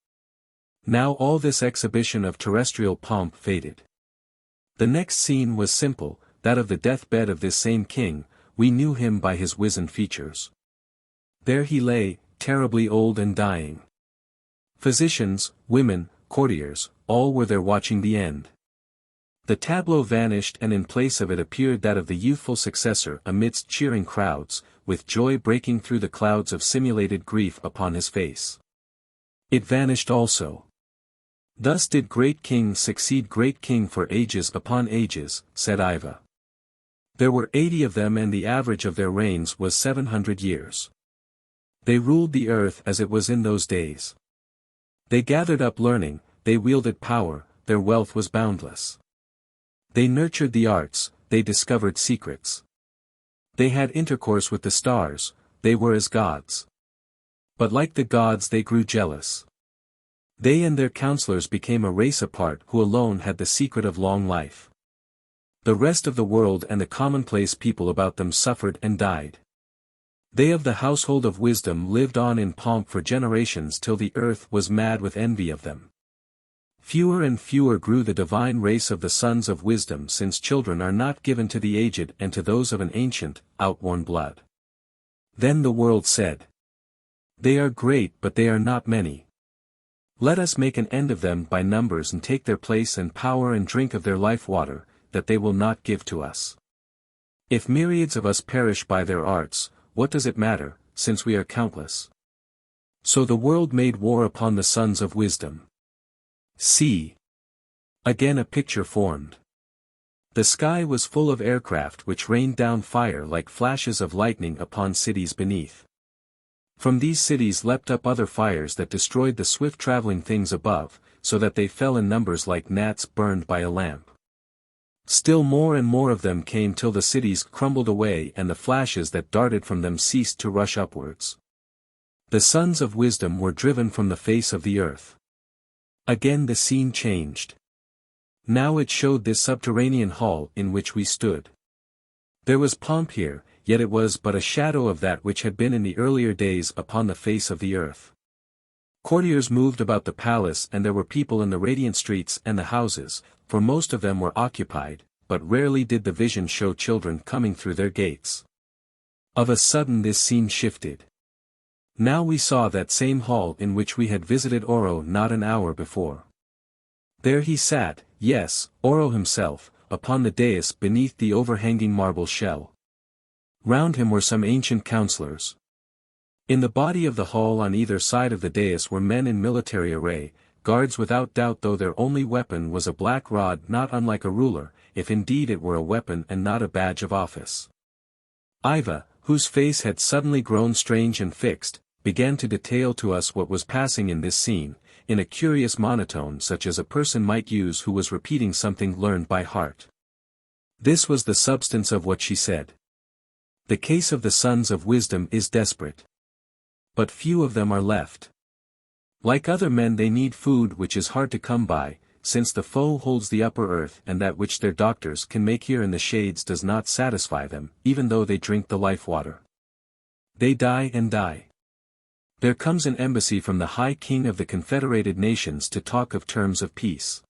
Now all this exhibition of terrestrial pomp faded. The next scene was simple, that of the deathbed of this same king. We knew him by his wizened features. There he lay, terribly old and dying. Physicians, women, courtiers, all were there watching the end. The tableau vanished and in place of it appeared that of the youthful successor amidst cheering crowds, with joy breaking through the clouds of simulated grief upon his face. It vanished also. Thus did great king succeed great king for ages upon ages, said Yva. There were 80 of them and the average of their reigns was 700 years. They ruled the earth as it was in those days. They gathered up learning, they wielded power, their wealth was boundless. They nurtured the arts, they discovered secrets. They had intercourse with the stars, they were as gods. But like the gods they grew jealous. They and their counselors became a race apart who alone had the secret of long life. The rest of the world and the commonplace people about them suffered and died. They of the household of wisdom lived on in pomp for generations till the earth was mad with envy of them. Fewer and fewer grew the divine race of the sons of wisdom, since children are not given to the aged and to those of an ancient, outworn blood. Then the world said, "They are great but they are not many. Let us make an end of them by numbers and take their place and power and drink of their life water, that they will not give to us. If myriads of us perish by their arts, what does it matter, since we are countless?" So the world made war upon the sons of wisdom. See. Again a picture formed. The sky was full of aircraft which rained down fire like flashes of lightning upon cities beneath. From these cities leapt up other fires that destroyed the swift traveling things above, so that they fell in numbers like gnats burned by a lamp. Still more and more of them came till the cities crumbled away and the flashes that darted from them ceased to rush upwards. The sons of wisdom were driven from the face of the earth. Again the scene changed. Now it showed this subterranean hall in which we stood. There was pomp here, yet it was but a shadow of that which had been in the earlier days upon the face of the earth. Courtiers moved about the palace and there were people in the radiant streets and the houses, for most of them were occupied, but rarely did the vision show children coming through their gates. Of a sudden this scene shifted. Now we saw that same hall in which we had visited Oro not an hour before. There he sat, yes, Oro himself, upon the dais beneath the overhanging marble shell. Round him were some ancient counselors. In the body of the hall on either side of the dais were men in military array, guards without doubt, though their only weapon was a black rod not unlike a ruler, if indeed it were a weapon and not a badge of office. Yva, whose face had suddenly grown strange and fixed, began to detail to us what was passing in this scene, in a curious monotone such as a person might use who was repeating something learned by heart. This was the substance of what she said. The case of the sons of wisdom is desperate. But few of them are left. Like other men they need food which is hard to come by, since the foe holds the upper earth and that which their doctors can make here in the shades does not satisfy them, even though they drink the life water. They die and die. There comes an embassy from the High King of the Confederated Nations to talk of terms of peace.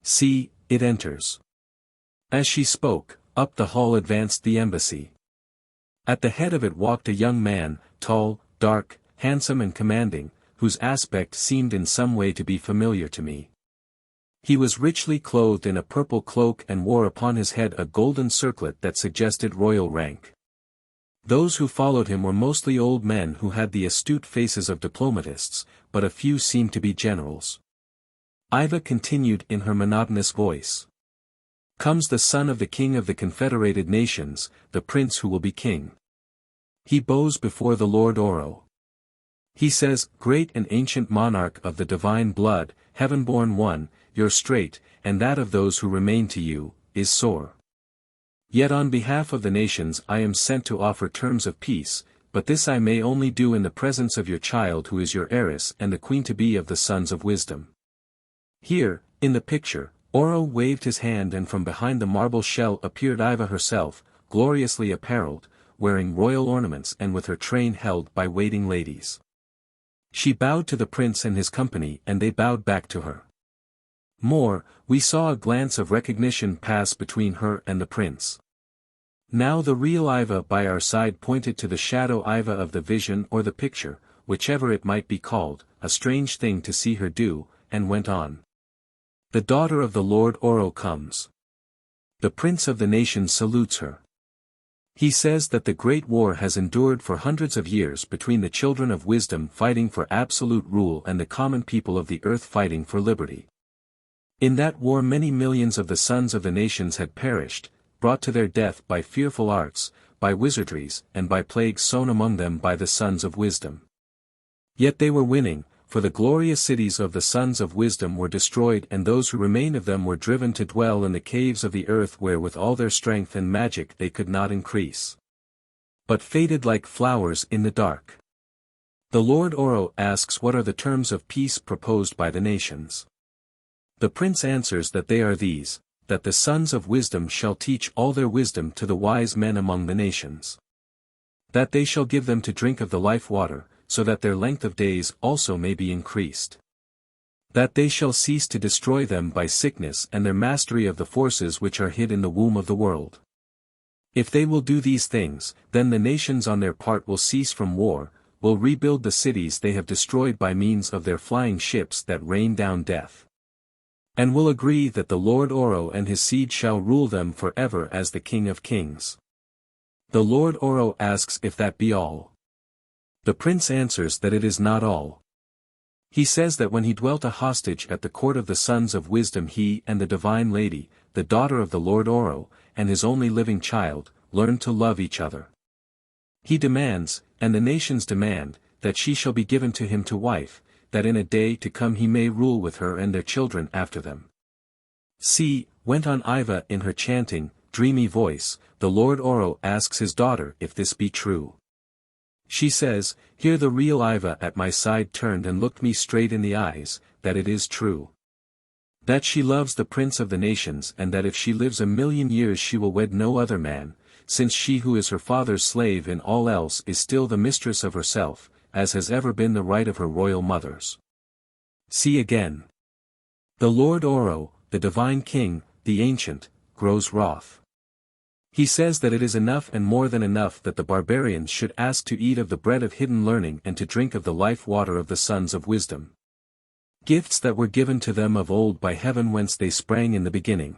See, it enters. As she spoke, up the hall advanced the embassy. At the head of it walked a young man, tall, dark, handsome and commanding, whose aspect seemed in some way to be familiar to me. He was richly clothed in a purple cloak and wore upon his head a golden circlet that suggested royal rank. Those who followed him were mostly old men who had the astute faces of diplomatists, but a few seemed to be generals. Yva continued in her monotonous voice. Comes the son of the king of the Confederated Nations, the prince who will be king. He bows before the Lord Oro. He says, "Great and ancient monarch of the divine blood, heaven-born one, your strait, and that of those who remain to you, is sore. Yet on behalf of the nations I am sent to offer terms of peace, but this I may only do in the presence of your child who is your heiress and the queen-to-be of the sons of wisdom." Here, in the picture, Oro waved his hand and from behind the marble shell appeared Yva herself, gloriously apparelled, wearing royal ornaments and with her train held by waiting ladies. She bowed to the prince and his company and they bowed back to her. More, we saw a glance of recognition pass between her and the prince. Now the real Yva by our side pointed to the shadow Yva of the vision or the picture, whichever it might be called, a strange thing to see her do, and went on. The daughter of the Lord Oro comes. The prince of the nations salutes her. He says that the great war has endured for hundreds of years between the children of wisdom fighting for absolute rule and the common people of the earth fighting for liberty. In that war many millions of the sons of the nations had perished, brought to their death by fearful arts, by wizardries and by plagues sown among them by the sons of wisdom. Yet they were winning, for the glorious cities of the sons of wisdom were destroyed and those who remained of them were driven to dwell in the caves of the earth where with all their strength and magic they could not increase, but faded like flowers in the dark. The Lord Oro asks what are the terms of peace proposed by the nations. The prince answers that they are these, that the sons of wisdom shall teach all their wisdom to the wise men among the nations. That they shall give them to drink of the life water, so that their length of days also may be increased. That they shall cease to destroy them by sickness and their mastery of the forces which are hid in the womb of the world. If they will do these things, then the nations on their part will cease from war, will rebuild the cities they have destroyed by means of their flying ships that rain down death. And will agree that the Lord Oro and his seed shall rule them forever as the King of Kings. The Lord Oro asks if that be all. The prince answers that it is not all. He says that when he dwelt a hostage at the court of the sons of wisdom, he and the divine lady, the daughter of the Lord Oro, and his only living child, learned to love each other. He demands, and the nations demand, that she shall be given to him to wife, that in a day to come he may rule with her and their children after them. See, went on Yva in her chanting, dreamy voice, the Lord Oro asks his daughter if this be true. She says, here the real Yva at my side turned and looked me straight in the eyes, that it is true. That she loves the prince of the nations and that if she lives 1,000,000 years she will wed no other man, since she who is her father's slave in all else is still the mistress of herself, as has ever been the right of her royal mothers. See again. The Lord Oro, the divine king, the ancient, grows wroth. He says that it is enough and more than enough that the barbarians should ask to eat of the bread of hidden learning and to drink of the life water of the sons of wisdom. Gifts that were given to them of old by heaven whence they sprang in the beginning.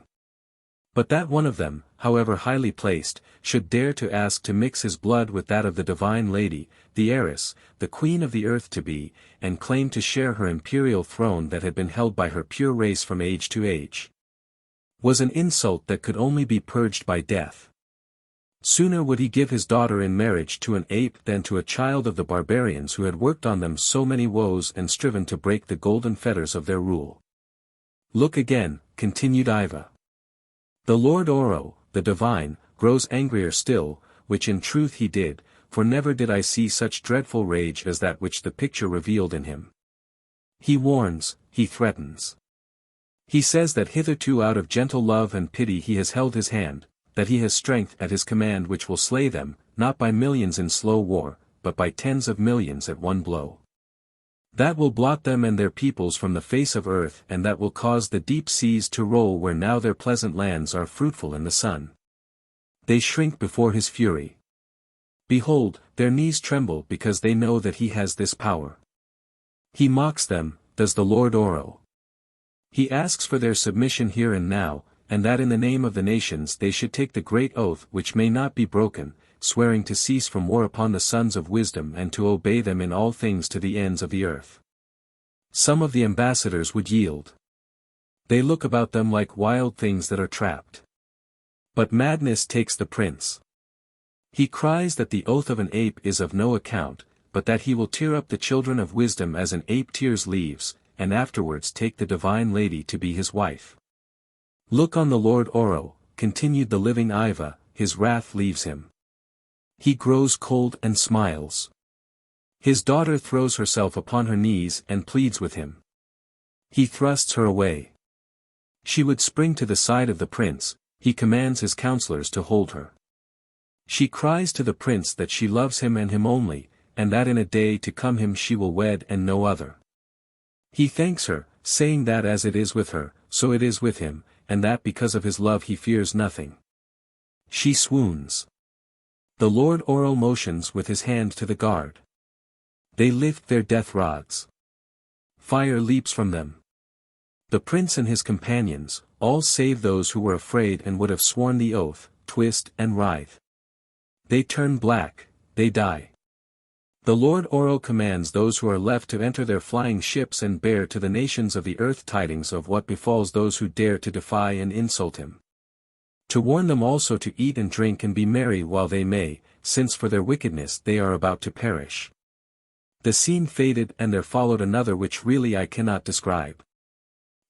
But that one of them, however highly placed, should dare to ask to mix his blood with that of the divine lady, the heiress, the queen of the earth to be, and claim to share her imperial throne that had been held by her pure race from age to age, was an insult that could only be purged by death. Sooner would he give his daughter in marriage to an ape than to a child of the barbarians who had worked on them so many woes and striven to break the golden fetters of their rule. Look again, continued Yva. The Lord Oro, the divine, grows angrier still, which in truth he did, for never did I see such dreadful rage as that which the picture revealed in him. He warns, he threatens. He says that hitherto out of gentle love and pity he has held his hand, that he has strength at his command which will slay them, not by millions in slow war, but by tens of millions at one blow. That will blot them and their peoples from the face of earth, and that will cause the deep seas to roll where now their pleasant lands are fruitful in the sun. They shrink before his fury. Behold, their knees tremble because they know that he has this power. He mocks them, does the Lord Oro. He asks for their submission here and now, and that in the name of the nations they should take the great oath which may not be broken, swearing to cease from war upon the sons of wisdom and to obey them in all things to the ends of the earth. Some of the ambassadors would yield. They look about them like wild things that are trapped. But madness takes the prince. He cries that the oath of an ape is of no account, but that he will tear up the children of wisdom as an ape tears leaves, and afterwards take the divine lady to be his wife. Look on the Lord Oro, continued the living Yva, his wrath leaves him. He grows cold and smiles. His daughter throws herself upon her knees and pleads with him. He thrusts her away. She would spring to the side of the prince, he commands his counselors to hold her. She cries to the prince that she loves him and him only, and that in a day to come him she will wed and no other. He thanks her, saying that as it is with her, so it is with him, and that because of his love he fears nothing. She swoons. The Lord Oro motions with his hand to the guard. They lift their death rods. Fire leaps from them. The prince and his companions, all save those who were afraid and would have sworn the oath, twist and writhe. They turn black, they die. The Lord Oro commands those who are left to enter their flying ships and bear to the nations of the earth tidings of what befalls those who dare to defy and insult him. To warn them also to eat and drink and be merry while they may, since for their wickedness they are about to perish. The scene faded and there followed another which really I cannot describe.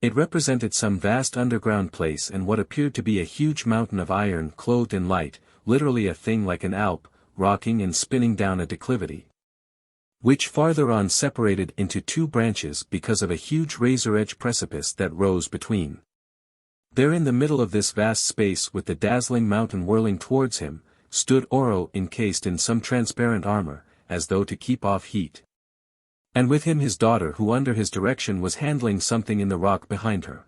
It represented some vast underground place and what appeared to be a huge mountain of iron clothed in light, literally a thing like an Alp, rocking and spinning down a declivity, which farther on separated into two branches because of a huge razor-edge precipice that rose between. There in the middle of this vast space with the dazzling mountain whirling towards him, stood Oro encased in some transparent armor, as though to keep off heat. And with him his daughter who under his direction was handling something in the rock behind her.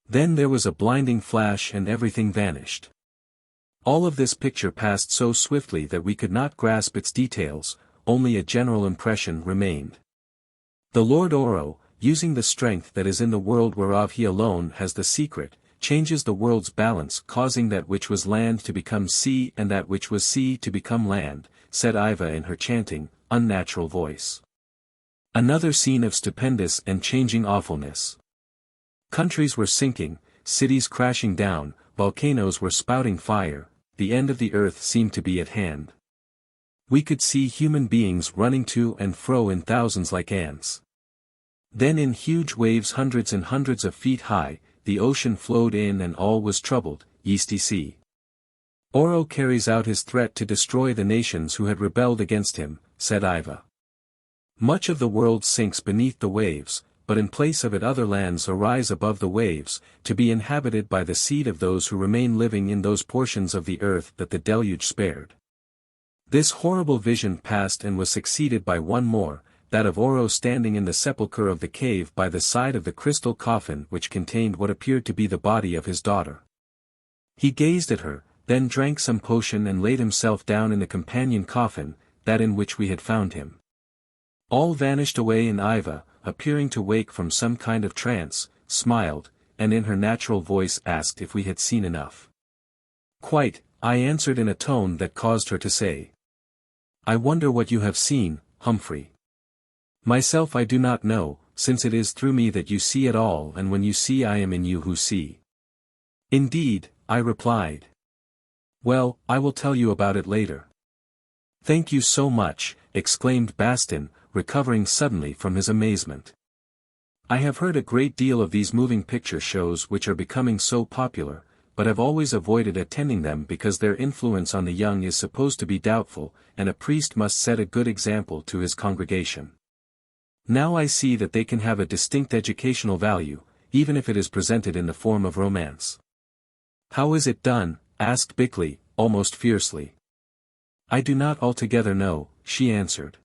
Then there was a blinding flash and everything vanished. All of this picture passed so swiftly that we could not grasp its details, only a general impression remained. The Lord Oro, using the strength that is in the world whereof he alone has the secret, changes the world's balance, causing that which was land to become sea and that which was sea to become land, said Yva in her chanting, unnatural voice. Another scene of stupendous and changing awfulness. Countries were sinking, cities crashing down, volcanoes were spouting fire, the end of the earth seemed to be at hand. We could see human beings running to and fro in thousands like ants. Then in huge waves hundreds and hundreds of feet high, the ocean flowed in and all was troubled, yeasty sea. Oro carries out his threat to destroy the nations who had rebelled against him, said Yva. Much of the world sinks beneath the waves, but in place of it other lands arise above the waves, to be inhabited by the seed of those who remain living in those portions of the earth that the deluge spared. This horrible vision passed and was succeeded by one more, that of Oro standing in the sepulchre of the cave by the side of the crystal coffin which contained what appeared to be the body of his daughter. He gazed at her, then drank some potion and laid himself down in the companion coffin, that in which we had found him. All vanished away in Yva, appearing to wake from some kind of trance, smiled, and in her natural voice asked if we had seen enough. Quite, I answered in a tone that caused her to say. I wonder what you have seen, Humphrey. Myself I do not know, since it is through me that you see it all and when you see I am in you who see. Indeed, I replied. Well, I will tell you about it later. Thank you so much, exclaimed Bastin, recovering suddenly from his amazement. I have heard a great deal of these moving picture shows which are becoming so popular, but have always avoided attending them because their influence on the young is supposed to be doubtful, and a priest must set a good example to his congregation. Now I see that they can have a distinct educational value, even if it is presented in the form of romance. How is it done? Asked Bickley, almost fiercely. I do not altogether know, she answered.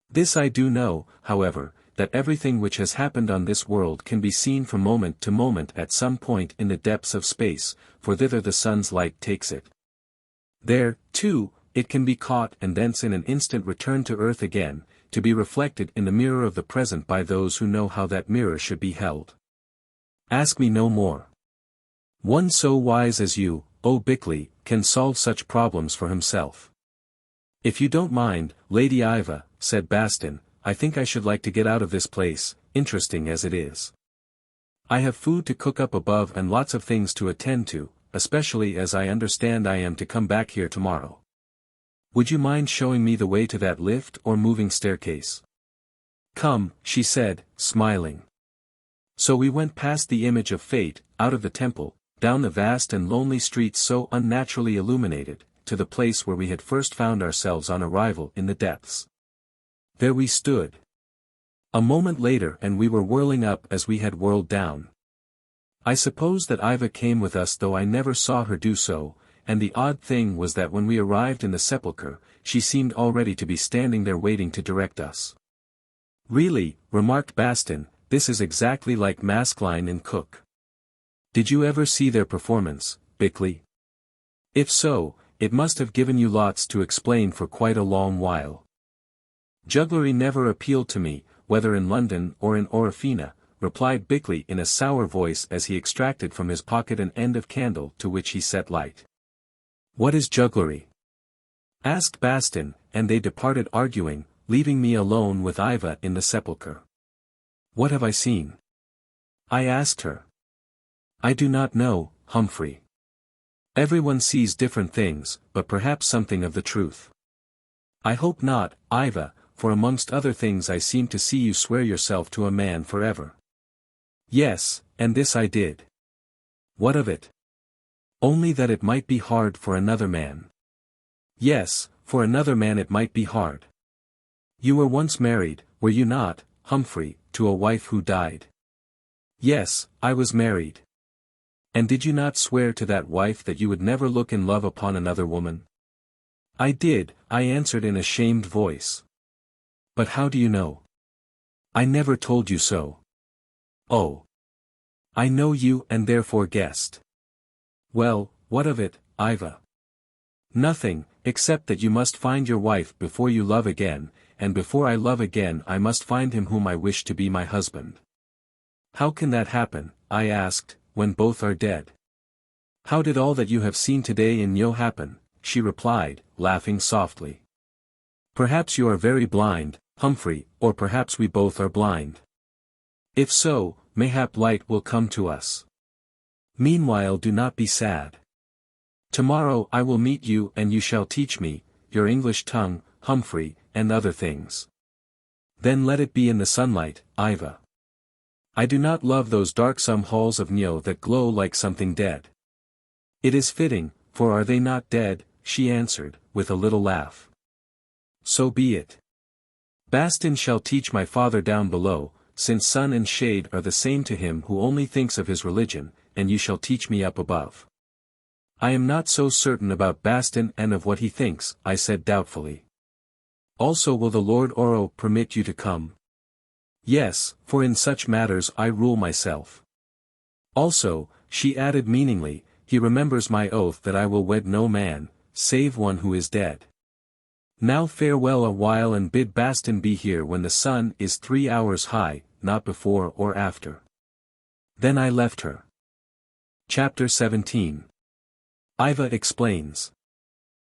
This I do know, however, that everything which has happened on this world can be seen from moment to moment at some point in the depths of space, for thither the sun's light takes it. There, too, it can be caught and thence in an instant return to earth again, to be reflected in the mirror of the present by those who know how that mirror should be held. Ask me no more. One so wise as you, O Bickley, can solve such problems for himself. If you don't mind, Lady Yva, said Bastin, I think I should like to get out of this place, interesting as it is. I have food to cook up above and lots of things to attend to, especially as I understand I am to come back here tomorrow. Would you mind showing me the way to that lift or moving staircase? Come, she said, smiling. So we went past the image of fate, out of the temple, down the vast and lonely streets so unnaturally illuminated, to the place where we had first found ourselves on arrival in the depths. There we stood. A moment later and we were whirling up as we had whirled down. I suppose that Yva came with us though I never saw her do so, and the odd thing was that when we arrived in the sepulchre, she seemed already to be standing there waiting to direct us. Really, remarked Bastin, this is exactly like Maskelyne and Cook. Did you ever see their performance, Bickley? If so, it must have given you lots to explain for quite a long while. Jugglery never appealed to me, whether in London or in Orofena, replied Bickley in a sour voice as he extracted from his pocket an end of candle to which he set light. What is jugglery? Asked Bastin, and they departed arguing, leaving me alone with Yva in the sepulchre. What have I seen? I asked her. I do not know, Humphrey. Everyone sees different things, but perhaps something of the truth. I hope not, Yva, for amongst other things I seem to see you swear yourself to a man forever. Yes, and this I did. What of it? Only that it might be hard for another man. Yes, for another man it might be hard. You were once married, were you not, Humphrey, to a wife who died? Yes, I was married. And did you not swear to that wife that you would never look in love upon another woman? I did, I answered in a shamed voice. But how do you know? I never told you so. Oh. I know you and therefore guessed. Well, what of it, Yva? Nothing, except that you must find your wife before you love again, and before I love again I must find him whom I wish to be my husband. How can that happen, I asked, when both are dead? How did all that you have seen today in Nyo happen? She replied, laughing softly. Perhaps you are very blind, Humphrey, or perhaps we both are blind. If so, mayhap light will come to us. Meanwhile do not be sad. Tomorrow I will meet you and you shall teach me, your English tongue, Humphrey, and other things. Then let it be in the sunlight, Yva. I do not love those darksome halls of Nyo that glow like something dead. It is fitting, for are they not dead, she answered, with a little laugh. So be it. Bastin shall teach my father down below, since sun and shade are the same to him who only thinks of his religion, and you shall teach me up above. I am not so certain about Bastin and of what he thinks, I said doubtfully. Also will the Lord Oro permit you to come? Yes, for in such matters I rule myself. Also, she added meaningly, he remembers my oath that I will wed no man, save one who is dead. Now farewell a while and bid Bastin be here when the sun is 3 hours high, not before or after. Then I left her. Chapter 17. Yva Explains.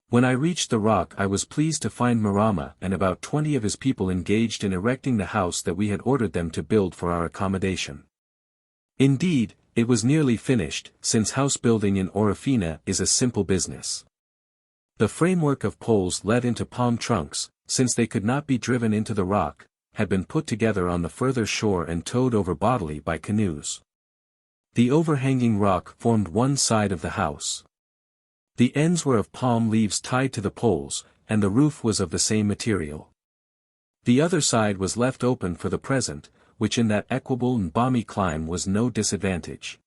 When I reached the rock I was pleased to find Marama and about 20 of his people engaged in erecting the house that we had ordered them to build for our accommodation. Indeed, it was nearly finished, since house building in Orofena is a simple business. The framework of poles let into palm trunks, since they could not be driven into the rock, had been put together on the further shore and towed over bodily by canoes. The overhanging rock formed one side of the house. The ends were of palm leaves tied to the poles, and the roof was of the same material. The other side was left open for the present, which in that equable and balmy clime was no disadvantage.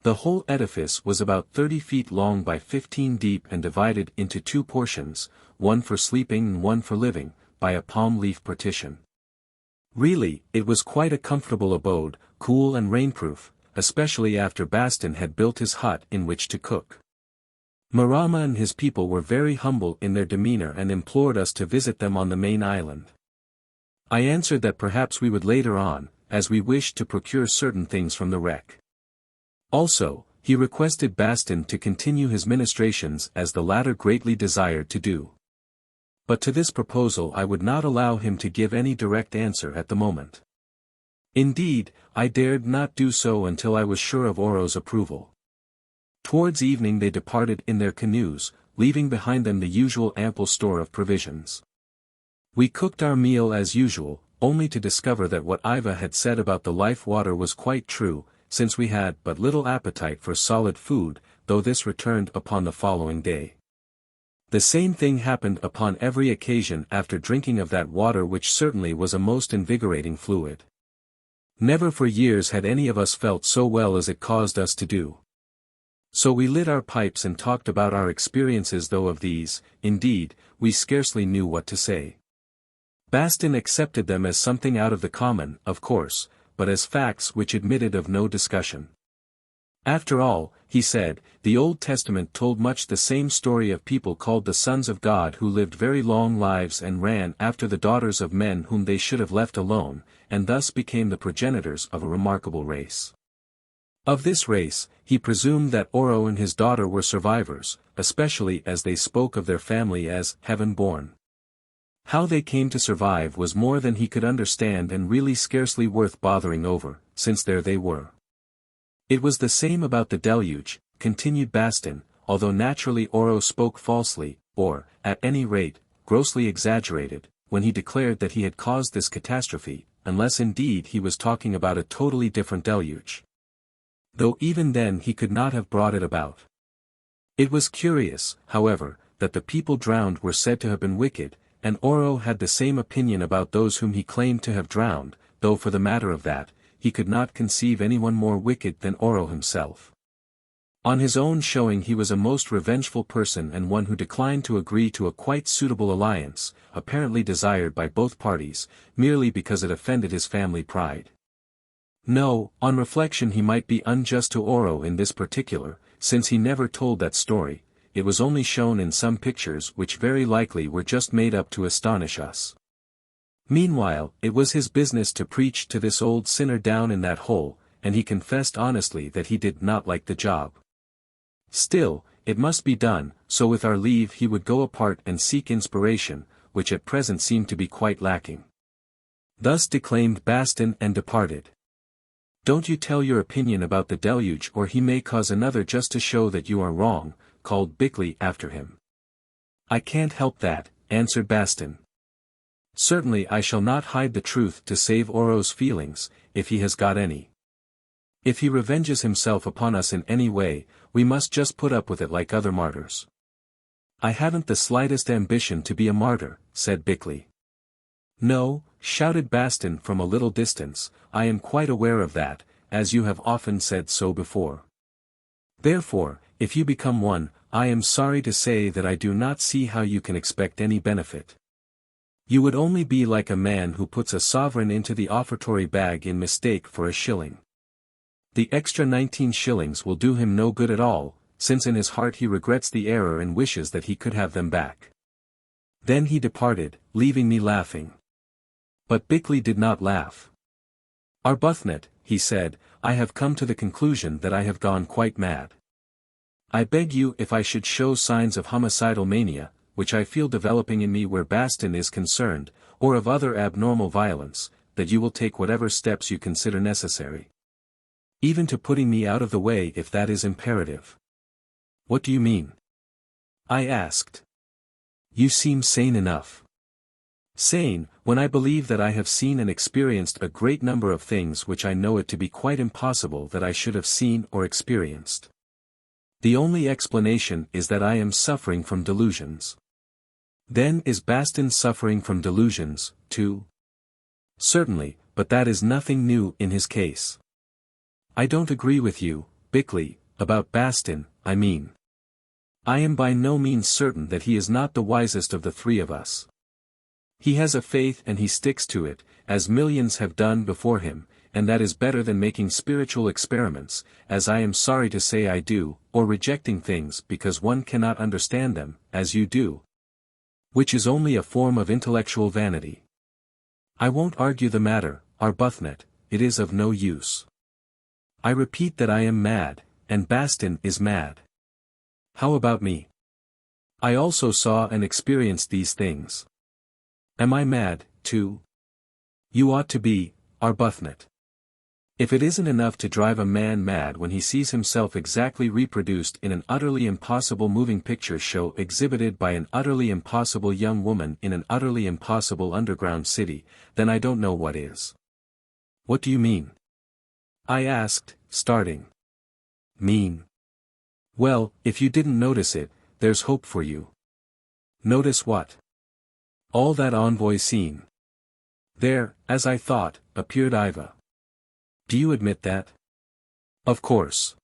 The whole edifice was about 30 feet long by 15 deep and divided into 2 portions, one for sleeping and one for living, by a palm leaf partition. Really, it was quite a comfortable abode, cool and rainproof, especially after Bastin had built his hut in which to cook. Marama and his people were very humble in their demeanor and implored us to visit them on the main island. I answered that perhaps we would later on, as we wished to procure certain things from the wreck. Also, he requested Bastin to continue his ministrations as the latter greatly desired to do. But to this proposal I would not allow him to give any direct answer at the moment. Indeed, I dared not do so until I was sure of Oro's approval. Towards evening they departed in their canoes, leaving behind them the usual ample store of provisions. We cooked our meal as usual, only to discover that what Yva had said about the life water was quite true, since we had but little appetite for solid food, though this returned upon the following day. The same thing happened upon every occasion after drinking of that water, which certainly was a most invigorating fluid. Never for years had any of us felt so well as it caused us to do. So we lit our pipes and talked about our experiences, though of these, indeed, we scarcely knew what to say. Bastin accepted them as something out of the common, of course, but as facts which admitted of no discussion. After all, he said, the Old Testament told much the same story of people called the sons of God who lived very long lives and ran after the daughters of men whom they should have left alone, and thus became the progenitors of a remarkable race. Of this race, he presumed that Oro and his daughter were survivors, especially as they spoke of their family as heaven-born. How they came to survive was more than he could understand and really scarcely worth bothering over, since there they were. It was the same about the deluge, continued Bastin, although naturally Oro spoke falsely, or, at any rate, grossly exaggerated, when he declared that he had caused this catastrophe, unless indeed he was talking about a totally different deluge. Though even then he could not have brought it about. It was curious, however, that the people drowned were said to have been wicked, and Oro had the same opinion about those whom he claimed to have drowned, though for the matter of that, he could not conceive anyone more wicked than Oro himself. On his own showing he was a most revengeful person and one who declined to agree to a quite suitable alliance, apparently desired by both parties, merely because it offended his family pride. No, on reflection he might be unjust to Oro in this particular, since he never told that story, it was only shown in some pictures which very likely were just made up to astonish us. Meanwhile, it was his business to preach to this old sinner down in that hole, and he confessed honestly that he did not like the job. Still, it must be done, so with our leave he would go apart and seek inspiration, which at present seemed to be quite lacking. Thus declaimed Bastin and departed. Don't you tell your opinion about the deluge or he may cause another just to show that you are wrong, called Bickley after him. I can't help that, answered Bastin. Certainly I shall not hide the truth to save Oro's feelings, if he has got any. If he revenges himself upon us in any way, we must just put up with it like other martyrs. I haven't the slightest ambition to be a martyr, said Bickley. No, shouted Bastin from a little distance, I am quite aware of that, as you have often said so before. Therefore, if you become one, I am sorry to say that I do not see how you can expect any benefit. You would only be like a man who puts a sovereign into the offertory bag in mistake for a shilling. The extra 19 shillings will do him no good at all, since in his heart he regrets the error and wishes that he could have them back. Then he departed, leaving me laughing. But Bickley did not laugh. Arbuthnot, he said, I have come to the conclusion that I have gone quite mad. I beg you if I should show signs of homicidal mania, which I feel developing in me where Bastin is concerned, or of other abnormal violence, that you will take whatever steps you consider necessary. Even to putting me out of the way if that is imperative. What do you mean? I asked. You seem sane enough. Sane, when I believe that I have seen and experienced a great number of things which I know it to be quite impossible that I should have seen or experienced. The only explanation is that I am suffering from delusions. Then is Bastin suffering from delusions, too? Certainly, but that is nothing new in his case. I don't agree with you, Bickley, about Bastin, I mean. I am by no means certain that he is not the wisest of the three of us. He has a faith and he sticks to it, as millions have done before him, and that is better than making spiritual experiments, as I am sorry to say I do, or rejecting things because one cannot understand them, as you do. Which is only a form of intellectual vanity. I won't argue the matter, Arbuthnot, it is of no use. I repeat that I am mad, and Bastin is mad. How about me? I also saw and experienced these things. Am I mad, too? You ought to be, Arbuthnot. If it isn't enough to drive a man mad when he sees himself exactly reproduced in an utterly impossible moving picture show exhibited by an utterly impossible young woman in an utterly impossible underground city, then I don't know what is. What do you mean? I asked, starting. Mean? Well, if you didn't notice it, there's hope for you. Notice what? All that envoy scene. There, as I thought, appeared Yva. Do you admit that? Of course.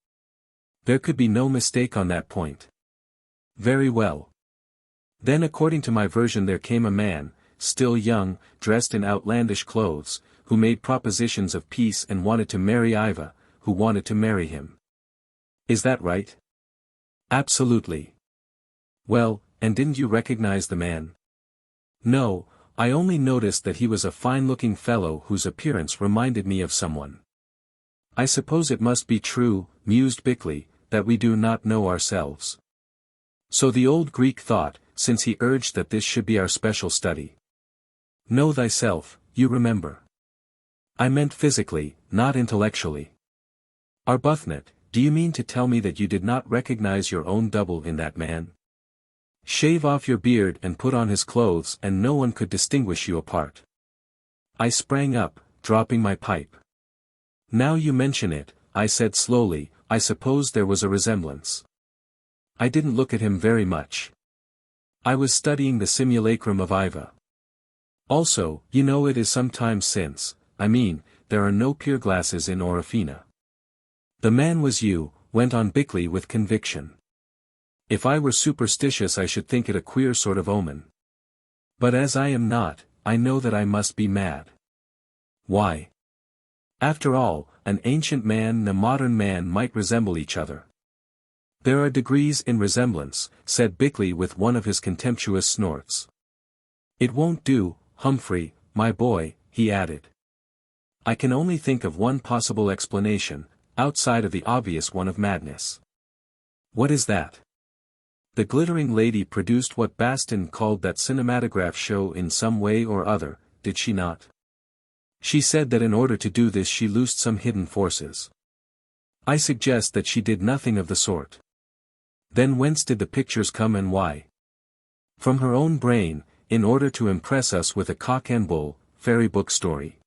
There could be no mistake on that point. Very well. Then according to my version there came a man, still young, dressed in outlandish clothes, who made propositions of peace and wanted to marry Yva, who wanted to marry him. Is that right? Absolutely. Well, and didn't you recognize the man? No, I only noticed that he was a fine-looking fellow whose appearance reminded me of someone. I suppose it must be true, mused Bickley, that we do not know ourselves. So the old Greek thought, since he urged that this should be our special study. Know thyself, you remember. I meant physically, not intellectually. Arbuthnot, do you mean to tell me that you did not recognize your own double in that man? Shave off your beard and put on his clothes and no one could distinguish you apart. I sprang up, dropping my pipe. Now you mention it, I said slowly, I suppose there was a resemblance. I didn't look at him very much. I was studying the simulacrum of Yva. Also, you know it is some time since, I mean, there are no pier glasses in Orofena. The man was you, went on Bickley with conviction. If I were superstitious I should think it a queer sort of omen. But as I am not, I know that I must be mad. Why? After all, an ancient man and a modern man might resemble each other. There are degrees in resemblance, said Bickley with one of his contemptuous snorts. It won't do, Humphrey, my boy, he added. I can only think of one possible explanation, outside of the obvious one of madness. What is that? The glittering lady produced what Bastin called that cinematograph show in some way or other, did she not? She said that in order to do this she loosed some hidden forces. I suggest that she did nothing of the sort. Then whence did the pictures come and why? From her own brain, in order to impress us with a cock and bull, fairy book story.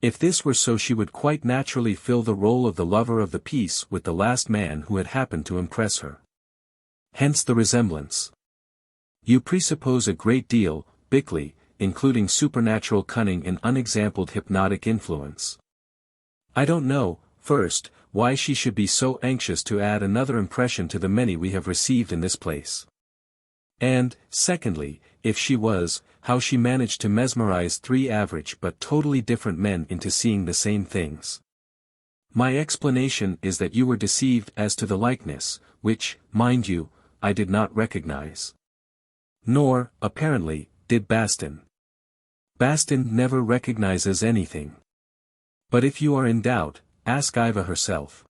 If this were so she would quite naturally fill the role of the lover of the piece with the last man who had happened to impress her. Hence the resemblance. You presuppose a great deal, Bickley, including supernatural cunning and unexampled hypnotic influence. I don't know, first, why she should be so anxious to add another impression to the many we have received in this place. And, secondly, if she was, how she managed to mesmerize three average but totally different men into seeing the same things. My explanation is that you were deceived as to the likeness, which, mind you, I did not recognize. Nor, apparently, did Bastin. Bastin never recognizes anything. But if you are in doubt, ask Yva herself.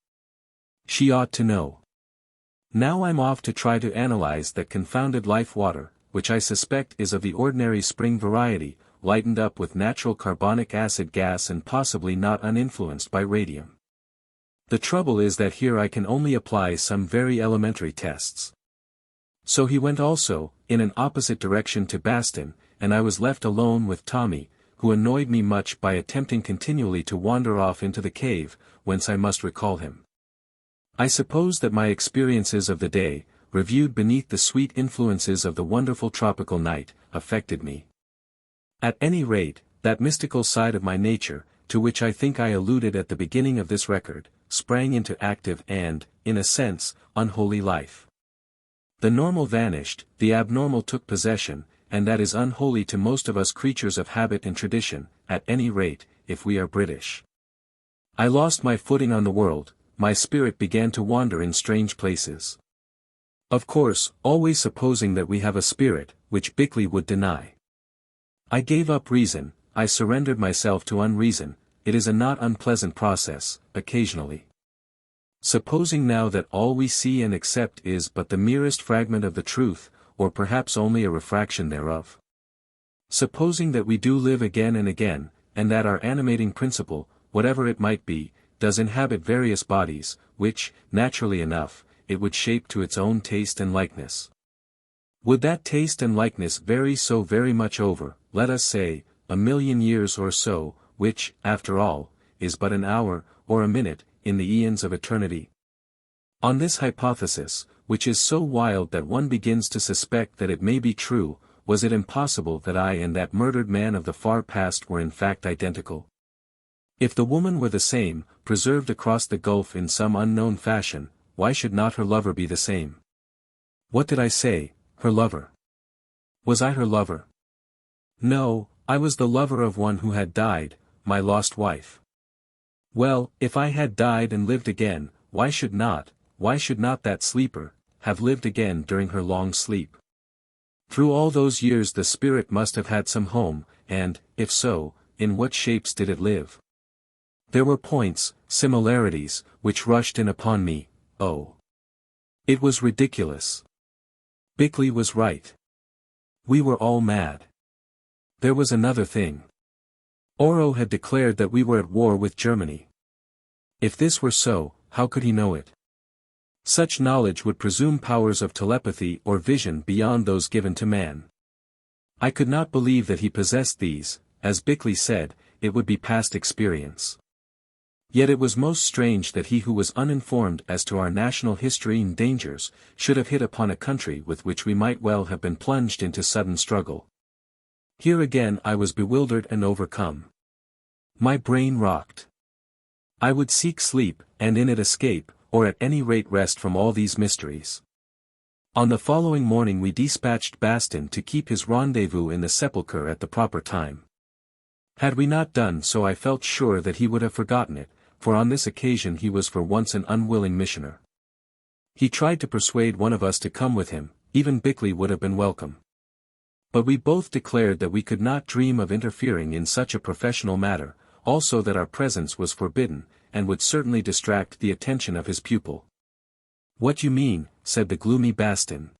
She ought to know. Now I'm off to try to analyze that confounded life water, which I suspect is of the ordinary spring variety, lightened up with natural carbonic acid gas and possibly not uninfluenced by radium. The trouble is that here I can only apply some very elementary tests. So he went also, in an opposite direction to Bastin, and I was left alone with Tommy, who annoyed me much by attempting continually to wander off into the cave, whence I must recall him. I suppose that my experiences of the day, reviewed beneath the sweet influences of the wonderful tropical night, affected me. At any rate, that mystical side of my nature, to which I think I alluded at the beginning of this record, sprang into active and, in a sense, unholy life. The normal vanished, the abnormal took possession, and that is unholy to most of us creatures of habit and tradition, at any rate, if we are British. I lost my footing on the world, my spirit began to wander in strange places. Of course, always supposing that we have a spirit, which Bickley would deny. I gave up reason, I surrendered myself to unreason, it is a not unpleasant process, occasionally. Supposing now that all we see and accept is but the merest fragment of the truth, or perhaps only a refraction thereof. Supposing that we do live again and again, and that our animating principle, whatever it might be, does inhabit various bodies, which, naturally enough, it would shape to its own taste and likeness. Would that taste and likeness vary so very much over, let us say, 1,000,000 years or so, which, after all, is but an hour, or a minute, in the eons of eternity? On this hypothesis, which is so wild that one begins to suspect that it may be true, was it impossible that I and that murdered man of the far past were in fact identical? If the woman were the same, preserved across the gulf in some unknown fashion, why should not her lover be the same? What did I say, her lover? Was I her lover? No, I was the lover of one who had died, my lost wife. Well, if I had died and lived again, why should not that sleeper, have lived again during her long sleep? Through all those years the spirit must have had some home, and, if so, in what shapes did it live? There were points, similarities, which rushed in upon me, oh. It was ridiculous. Bickley was right. We were all mad. There was another thing. Oro had declared that we were at war with Germany. If this were so, how could he know it? Such knowledge would presume powers of telepathy or vision beyond those given to man. I could not believe that he possessed these, as Bickley said, it would be past experience. Yet it was most strange that he who was uninformed as to our national history and dangers, should have hit upon a country with which we might well have been plunged into sudden struggle. Here again I was bewildered and overcome. My brain rocked. I would seek sleep, and in it escape, or at any rate rest from all these mysteries. On the following morning we dispatched Bastin to keep his rendezvous in the sepulchre at the proper time. Had we not done so I felt sure that he would have forgotten it, for on this occasion he was for once an unwilling missioner. He tried to persuade one of us to come with him, even Bickley would have been welcome. But we both declared that we could not dream of interfering in such a professional matter, also that our presence was forbidden, and would certainly distract the attention of his pupil. "What you mean," said the gloomy Bastin,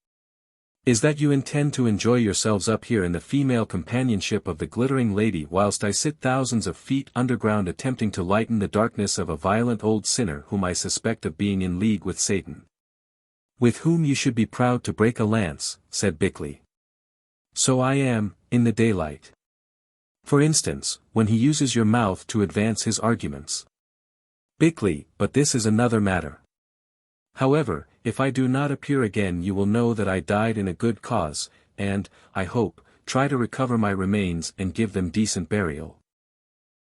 "is that you intend to enjoy yourselves up here in the female companionship of the glittering lady whilst I sit thousands of feet underground attempting to lighten the darkness of a violent old sinner whom I suspect of being in league with Satan." "With whom you should be proud to break a lance," said Bickley. "So I am, in the daylight. For instance, when he uses your mouth to advance his arguments." "Bickley, but this is another matter. However, if I do not appear again you will know that I died in a good cause, and, I hope, try to recover my remains and give them decent burial.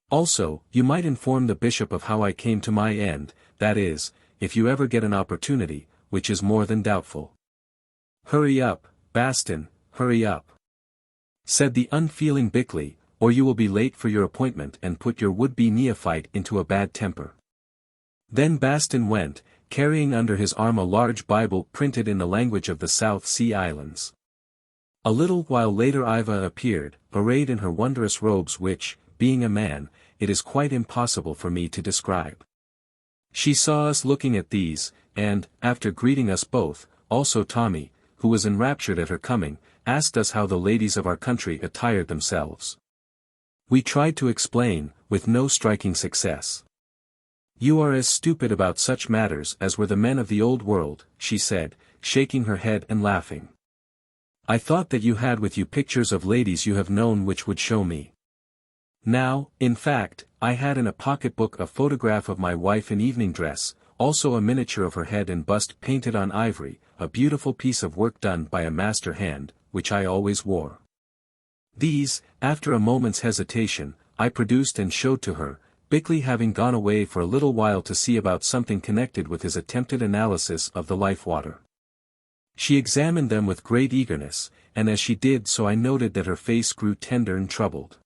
Also, you might inform the bishop of how I came to my end, that is, if you ever get an opportunity, which is more than doubtful." "Hurry up, Bastin, hurry up," said the unfeeling Bickley, "or you will be late for your appointment and put your would-be neophyte into a bad temper." Then Bastin went, carrying under his arm a large Bible printed in the language of the South Sea Islands. A little while later Yva appeared, arrayed in her wondrous robes which, being a man, it is quite impossible for me to describe. She saw us looking at these, and, after greeting us both, also Tommy, who was enraptured at her coming, asked us how the ladies of our country attired themselves. We tried to explain, with no striking success. "You are as stupid about such matters as were the men of the old world," she said, shaking her head and laughing. "I thought that you had with you pictures of ladies you have known which would show me. Now, in fact, I had in a pocket-book a photograph of my wife in evening dress, also a miniature of her head and bust painted on ivory, a beautiful piece of work done by a master hand, which I always wore. These, after a moment's hesitation, I produced and showed to her, Bickley having gone away for a little while to see about something connected with his attempted analysis of the life water. She examined them with great eagerness, and as she did so I noted that her face grew tender and troubled.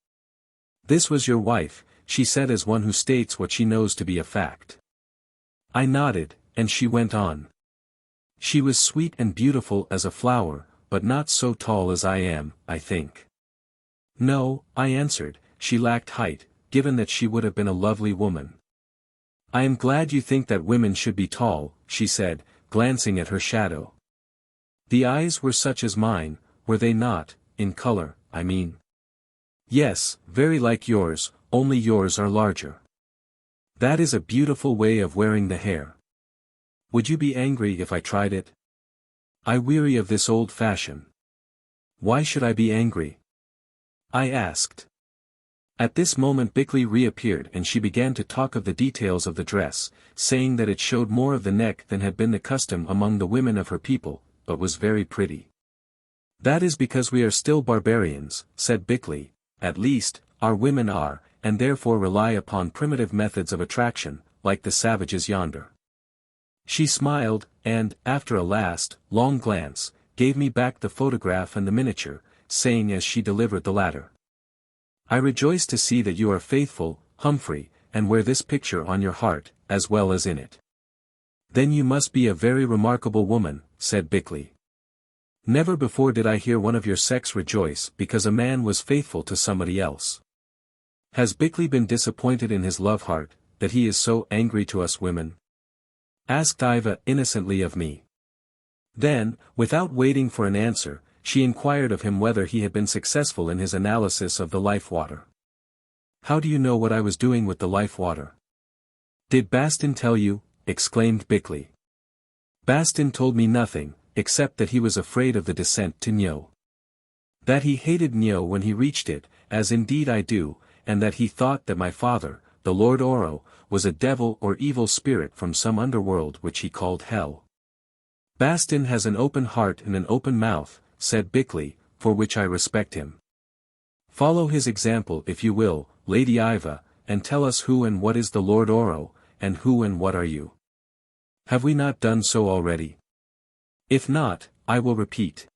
"This was your wife," she said as one who states what she knows to be a fact. I nodded, and she went on. "She was sweet and beautiful as a flower, but not so tall as I am, I think." "No," I answered, "she lacked height, given that she would have been a lovely woman." "I am glad you think that women should be tall," she said, glancing at her shadow. "The eyes were such as mine, were they not, in color, I mean?" "Yes, very like yours, only yours are larger." "That is a beautiful way of wearing the hair. Would you be angry if I tried it? I weary of this old fashion." "Why should I be angry?" I asked. At this moment Bickley reappeared and she began to talk of the details of the dress, saying that it showed more of the neck than had been the custom among the women of her people, but was very pretty. "That is because we are still barbarians," said Bickley, "at least, our women are, and therefore rely upon primitive methods of attraction, like the savages yonder." She smiled, and, after a last, long glance, gave me back the photograph and the miniature, saying as she delivered the latter, "I rejoice to see that you are faithful, Humphrey, and wear this picture on your heart, as well as in it." "Then you must be a very remarkable woman," said Bickley. "Never before did I hear one of your sex rejoice because a man was faithful to somebody else. Has Bickley been disappointed in his love heart, that he is so angry to us women?" asked Yva innocently of me. Then, without waiting for an answer, she inquired of him whether he had been successful in his analysis of the life water. "How do you know what I was doing with the life water?" "Did Bastin tell you?" exclaimed Bickley. "Bastin told me nothing, except that he was afraid of the descent to Nyo. That he hated Nyo when he reached it, as indeed I do, and that he thought that my father, the Lord Oro, was a devil or evil spirit from some underworld which he called hell." "Bastin has an open heart and an open mouth," said Bickley, "for which I respect him. Follow his example if you will, Lady Yva, and tell us who and what is the Lord Oro, and who and what are you?" Have we not done so already? If not, I will repeat.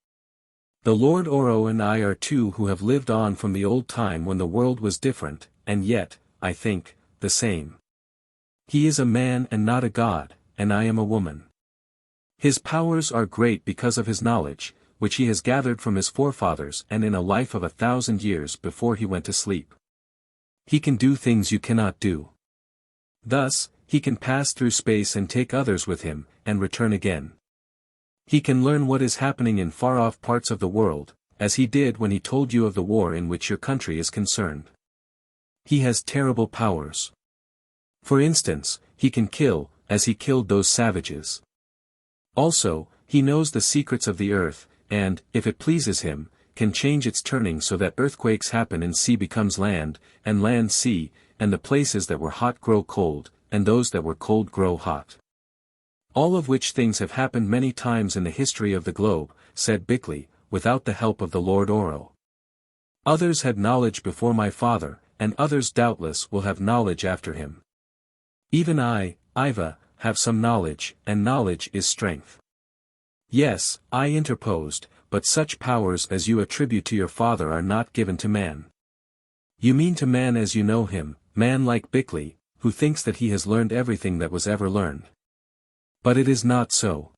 The Lord Oro and I are two who have lived on from the old time when the world was different, and yet, I think, the same. He is a man and not a god, and I am a woman. His powers are great because of his knowledge, which he has gathered from his forefathers and in a life of 1,000 years before he went to sleep. He can do things you cannot do. Thus, he can pass through space and take others with him, and return again. He can learn what is happening in far-off parts of the world, as he did when he told you of the war in which your country is concerned. He has terrible powers. For instance, he can kill, as he killed those savages. Also, he knows the secrets of the earth, and, if it pleases him, can change its turning so that earthquakes happen and sea becomes land, and land sea, and the places that were hot grow cold, and those that were cold grow hot. All of which things have happened many times in the history of the globe, said Bickley, without the help of the Lord Oro. Others had knowledge before my father, and others doubtless will have knowledge after him. Even I, Yva, have some knowledge, and knowledge is strength. Yes, I interposed, but such powers as you attribute to your father are not given to man. You mean to man as you know him, man like Bickley, who thinks that he has learned everything that was ever learned. But it is not so.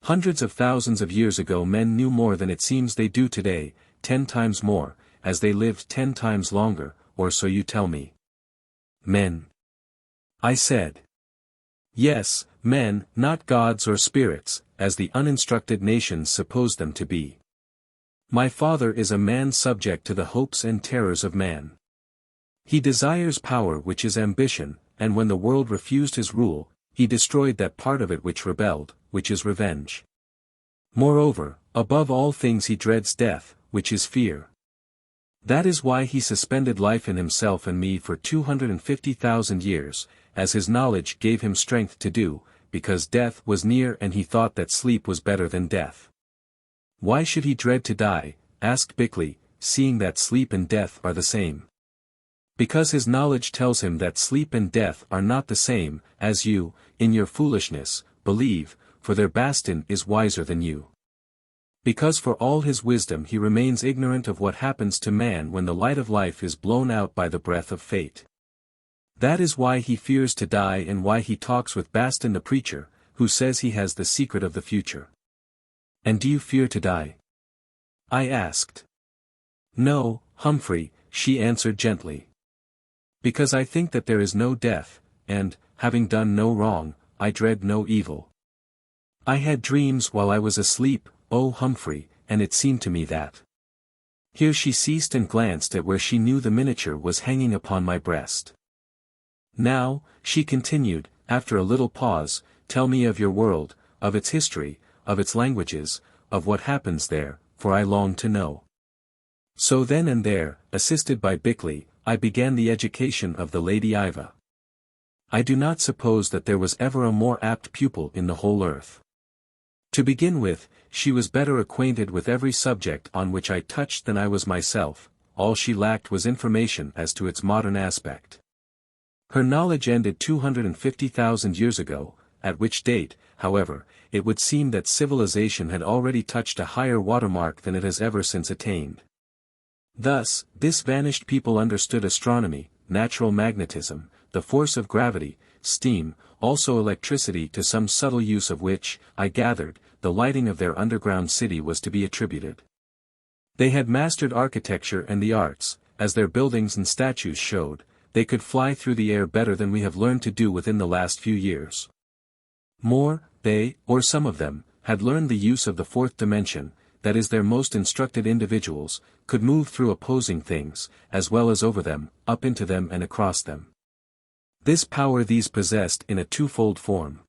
Hundreds of thousands of years ago men knew more than it seems they do today, 10 times more, as they lived 10 times longer, or so you tell me. Men. I said. Yes, men, not gods or spirits, as the uninstructed nations suppose them to be. My father is a man subject to the hopes and terrors of man. He desires power which is ambition, and when the world refused his rule, he destroyed that part of it which rebelled, which is revenge. Moreover, above all things he dreads death, which is fear. That is why he suspended life in himself and me for 250,000 years, as his knowledge gave him strength to do, because death was near and he thought that sleep was better than death. Why should he dread to die? Asked Bickley, seeing that sleep and death are the same. Because his knowledge tells him that sleep and death are not the same, as you, in your foolishness, believe, for their Bastin is wiser than you. Because for all his wisdom he remains ignorant of what happens to man when the light of life is blown out by the breath of fate. That is why he fears to die and why he talks with Bastin the preacher, who says he has the secret of the future. And do you fear to die? I asked. No, Humphrey, she answered gently. Because I think that there is no death, and, having done no wrong, I dread no evil. I had dreams while I was asleep, O Humphrey, and it seemed to me that. Here she ceased and glanced at where she knew the miniature was hanging upon my breast. Now, she continued, after a little pause, tell me of your world, of its history, of its languages, of what happens there, for I long to know. So then and there, assisted by Bickley, I began the education of the Lady Yva. I do not suppose that there was ever a more apt pupil in the whole earth. To begin with, she was better acquainted with every subject on which I touched than I was myself, all she lacked was information as to its modern aspect. Her knowledge ended 250,000 years ago, at which date, however, it would seem that civilization had already touched a higher watermark than it has ever since attained. Thus, this vanished people understood astronomy, natural magnetism, the force of gravity, steam, also electricity to some subtle use of which, I gathered, the lighting of their underground city was to be attributed. They had mastered architecture and the arts, as their buildings and statues showed, they could fly through the air better than we have learned to do within the last few years. More, they, or some of them, had learned the use of the fourth dimension, that is their most instructed individuals, could move through opposing things, as well as over them, up into them and across them. This power these possessed in a twofold form.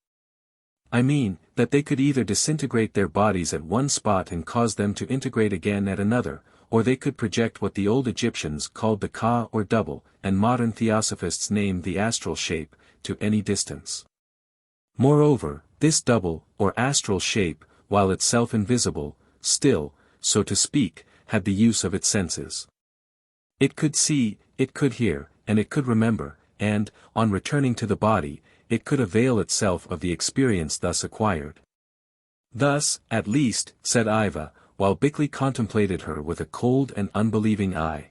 I mean, that they could either disintegrate their bodies at one spot and cause them to integrate again at another, or they could project what the old Egyptians called the ka or double, and modern theosophists named the astral shape, to any distance. Moreover, this double, or astral shape, while itself invisible, still, so to speak, had the use of its senses. It could see, it could hear, and it could remember, and, on returning to the body, it could avail itself of the experience thus acquired. Thus, at least, said Yva, while Bickley contemplated her with a cold and unbelieving eye.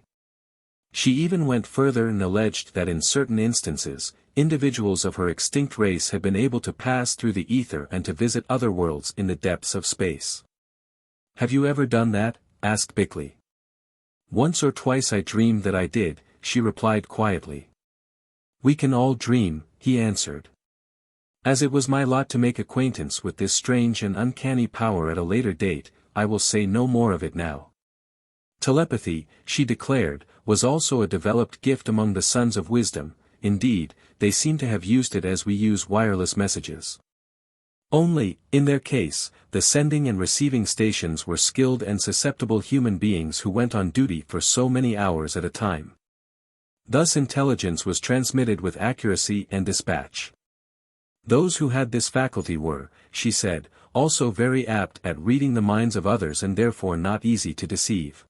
She even went further and alleged that in certain instances, individuals of her extinct race had been able to pass through the ether and to visit other worlds in the depths of space. Have you ever done that? Asked Bickley. Once or twice I dreamed that I did, she replied quietly. We can all dream, he answered. As it was my lot to make acquaintance with this strange and uncanny power at a later date, I will say no more of it now. Telepathy, she declared, was also a developed gift among the sons of wisdom. Indeed, they seem to have used it as we use wireless messages. Only, in their case, the sending and receiving stations were skilled and susceptible human beings who went on duty for so many hours at a time. Thus intelligence was transmitted with accuracy and dispatch. Those who had this faculty were, she said, also very apt at reading the minds of others and therefore not easy to deceive.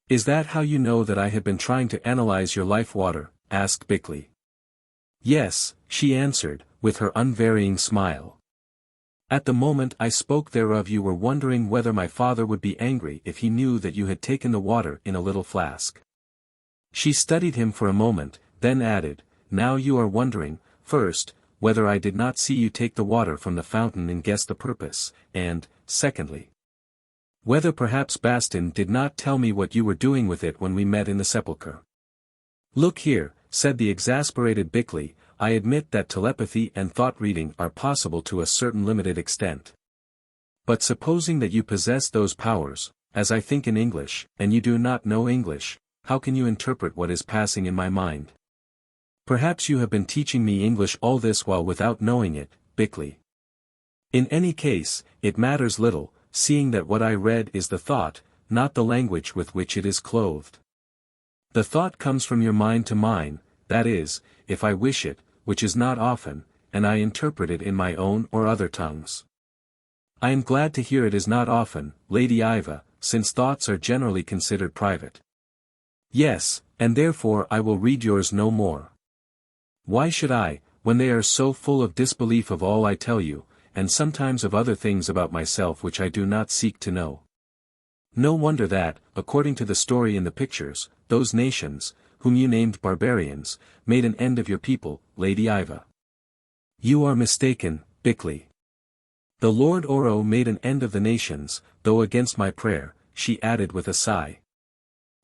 Is that how you know that I had been trying to analyze your life water? Asked Bickley. Yes, she answered, with her unvarying smile. At the moment I spoke thereof you were wondering whether my father would be angry if he knew that you had taken the water in a little flask. She studied him for a moment, then added, now you are wondering, first, whether I did not see you take the water from the fountain and guess the purpose, and, secondly, whether perhaps Bastin did not tell me what you were doing with it when we met in the sepulchre. Look here, said the exasperated Bickley, I admit that telepathy and thought-reading are possible to a certain limited extent. But supposing that you possess those powers, as I think in English, and you do not know English, how can you interpret what is passing in my mind? Perhaps you have been teaching me English all this while without knowing it, Bickley. In any case, it matters little, seeing that what I read is the thought, not the language with which it is clothed. The thought comes from your mind to mine, that is, if I wish it, which is not often, and I interpret it in my own or other tongues. I am glad to hear it is not often, Lady Yva, since thoughts are generally considered private. Yes, and therefore I will read yours no more. Why should I, when they are so full of disbelief of all I tell you, and sometimes of other things about myself which I do not seek to know? No wonder that, according to the story in the pictures, those nations, whom you named barbarians, made an end of your people, Lady Yva. You are mistaken, Bickley. The Lord Oro made an end of the nations, though against my prayer, she added with a sigh.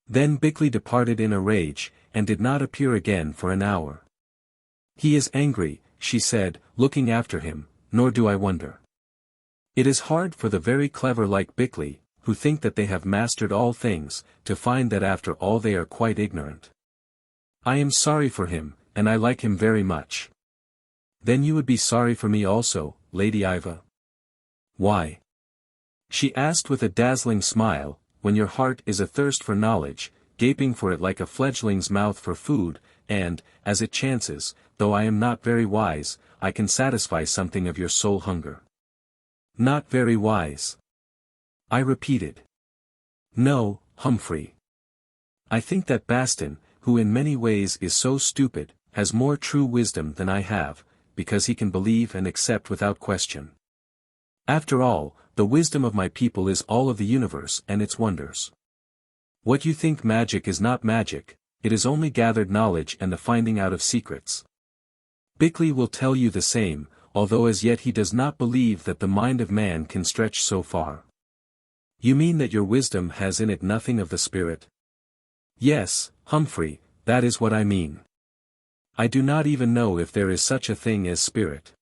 Then Bickley departed in a rage, and did not appear again for an hour. He is angry, she said, looking after him, nor do I wonder. It is hard for the very clever like Bickley, who think that they have mastered all things, to find that after all they are quite ignorant. I am sorry for him, and I like him very much. Then you would be sorry for me also, Lady Yva? Why? She asked with a dazzling smile, when your heart is athirst for knowledge, gaping for it like a fledgling's mouth for food, and, as it chances, though I am not very wise, I can satisfy something of your soul hunger. Not very wise? I repeated. No, Humphrey. I think that Bastin, who in many ways is so stupid, has more true wisdom than I have, because he can believe and accept without question. After all, the wisdom of my people is all of the universe and its wonders. What you think magic is not magic, it is only gathered knowledge and the finding out of secrets. Bickley will tell you the same, although as yet he does not believe that the mind of man can stretch so far. You mean that your wisdom has in it nothing of the spirit? Yes, Humphrey, that is what I mean. I do not even know if there is such a thing as spirit.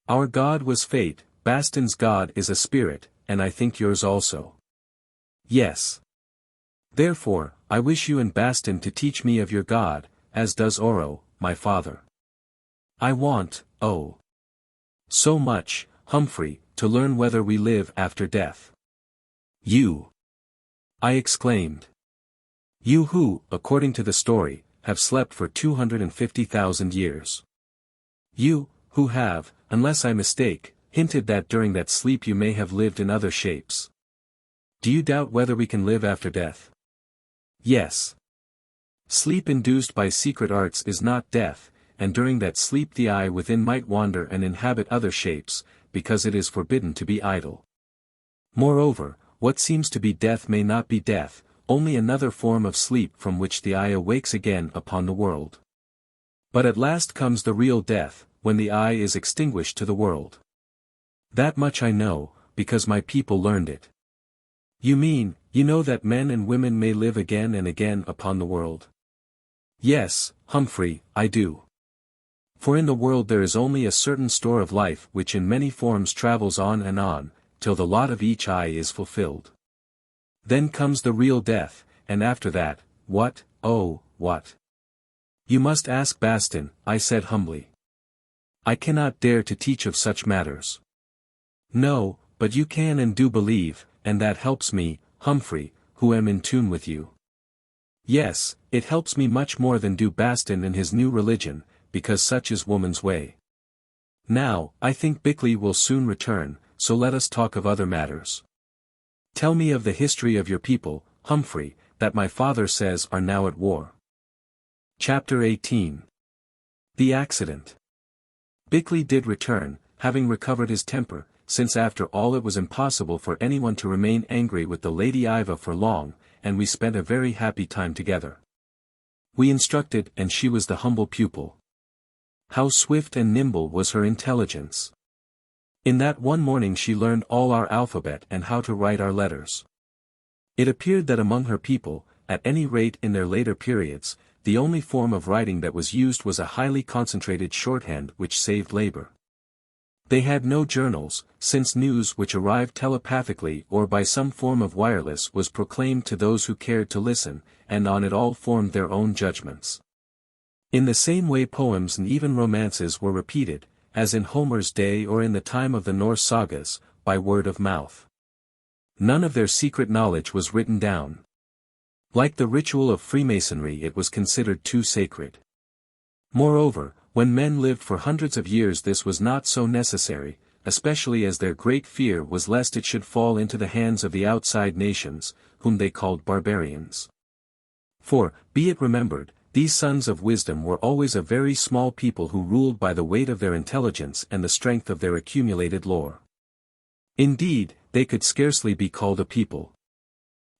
Our God was fate, Bastin's God is a spirit, and I think yours also. Yes. Therefore, I wish you and Bastin to teach me of your God, as does Oro, my father. I want, oh, so much, Humphrey, to learn whether we live after death. You! I exclaimed. You who, according to the story, have slept for 250,000 years. You, who have, unless I mistake, hinted that during that sleep you may have lived in other shapes. Do you doubt whether we can live after death? Yes. Sleep induced by secret arts is not death, and during that sleep the eye within might wander and inhabit other shapes, because it is forbidden to be idle. Moreover, what seems to be death may not be death, only another form of sleep from which the eye awakes again upon the world. But at last comes the real death, when the eye is extinguished to the world. That much I know, because my people learned it. You mean, you know that men and women may live again and again upon the world? Yes, Humphrey, I do. For in the world there is only a certain store of life which in many forms travels on, till the lot of each eye is fulfilled. Then comes the real death, and after that, what, oh, what? You must ask Bastin, I said humbly. I cannot dare to teach of such matters. No, but you can and do believe, and that helps me, Humphrey, who am in tune with you. Yes, it helps me much more than do Bastin and his new religion, because such is woman's way. Now, I think Bickley will soon return, so let us talk of other matters. Tell me of the history of your people, Humphrey, that my father says are now at war. Chapter 18. The Accident. Bickley did return, having recovered his temper, since after all it was impossible for anyone to remain angry with the Lady Yva for long, and we spent a very happy time together. We instructed and she was the humble pupil. How swift and nimble was her intelligence! In that one morning she learned all our alphabet and how to write our letters. It appeared that among her people, at any rate in their later periods, the only form of writing that was used was a highly concentrated shorthand which saved labor. They had no journals, since news which arrived telepathically or by some form of wireless was proclaimed to those who cared to listen, and on it all formed their own judgments. In the same way poems and even romances were repeated, as in Homer's day or in the time of the Norse sagas, by word of mouth. None of their secret knowledge was written down. Like the ritual of Freemasonry, it was considered too sacred. Moreover, when men lived for hundreds of years this was not so necessary, especially as their great fear was lest it should fall into the hands of the outside nations, whom they called barbarians. For, be it remembered, these sons of wisdom were always a very small people who ruled by the weight of their intelligence and the strength of their accumulated lore. Indeed, they could scarcely be called a people.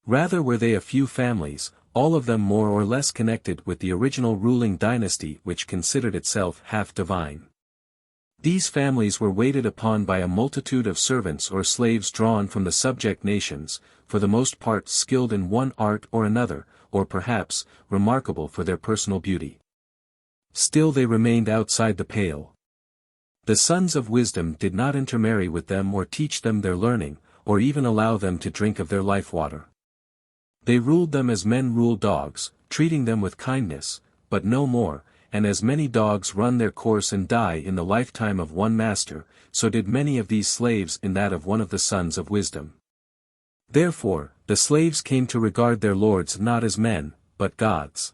Rather were they a few families, all of them more or less connected with the original ruling dynasty which considered itself half divine. These families were waited upon by a multitude of servants or slaves drawn from the subject nations, for the most part skilled in one art or another, or perhaps, remarkable for their personal beauty. Still they remained outside the pale. The sons of wisdom did not intermarry with them or teach them their learning, or even allow them to drink of their life water. They ruled them as men rule dogs, treating them with kindness, but no more, and as many dogs run their course and die in the lifetime of one master, so did many of these slaves in that of one of the sons of wisdom. Therefore, the slaves came to regard their lords not as men, but gods.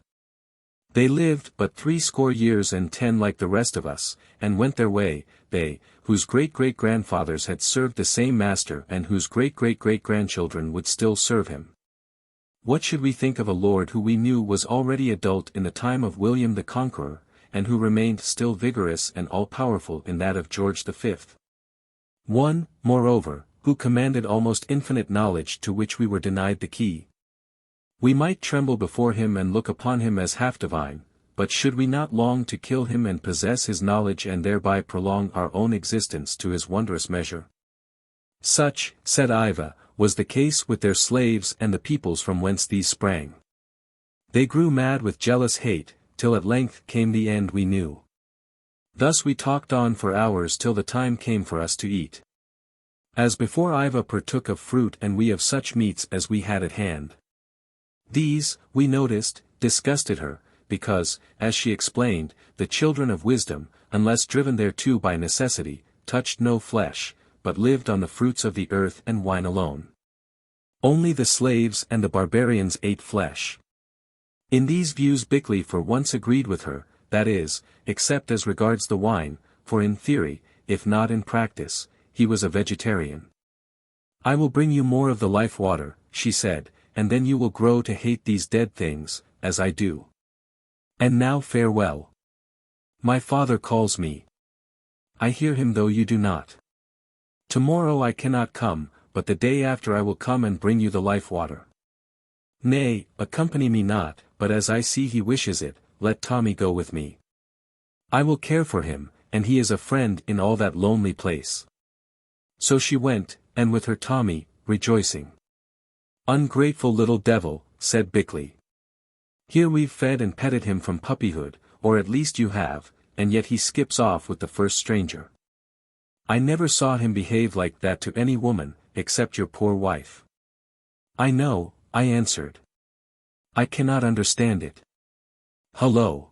They lived but 70 years and 10 like the rest of us, and went their way, they, whose great-great-grandfathers had served the same master and whose great-great-great-grandchildren would still serve him. What should we think of a lord who we knew was already adult in the time of William the Conqueror, and who remained still vigorous and all-powerful in that of George V? One, moreover, who commanded almost infinite knowledge to which we were denied the key. We might tremble before him and look upon him as half-divine, but should we not long to kill him and possess his knowledge and thereby prolong our own existence to his wondrous measure? Such, said Yva, was the case with their slaves and the peoples from whence these sprang. They grew mad with jealous hate, till at length came the end we knew. Thus we talked on for hours till the time came for us to eat. As before Yva partook of fruit and we of such meats as we had at hand. These, we noticed, disgusted her, because, as she explained, the children of wisdom, unless driven thereto by necessity, touched no flesh, but lived on the fruits of the earth and wine alone. Only the slaves and the barbarians ate flesh. In these views Bickley for once agreed with her, that is, except as regards the wine, for in theory, if not in practice, he was a vegetarian. I will bring you more of the life water, she said, and then you will grow to hate these dead things, as I do. And now farewell. My father calls me. I hear him though you do not. Tomorrow I cannot come, but the day after I will come and bring you the life water. Nay, accompany me not, but as I see he wishes it, let Tommy go with me. I will care for him, and he is a friend in all that lonely place. So she went, and with her Tommy, rejoicing. Ungrateful little devil, said Bickley. Here we've fed and petted him from puppyhood, or at least you have, and yet he skips off with the first stranger. I never saw him behave like that to any woman, except your poor wife. I know, I answered. I cannot understand it. Hullo.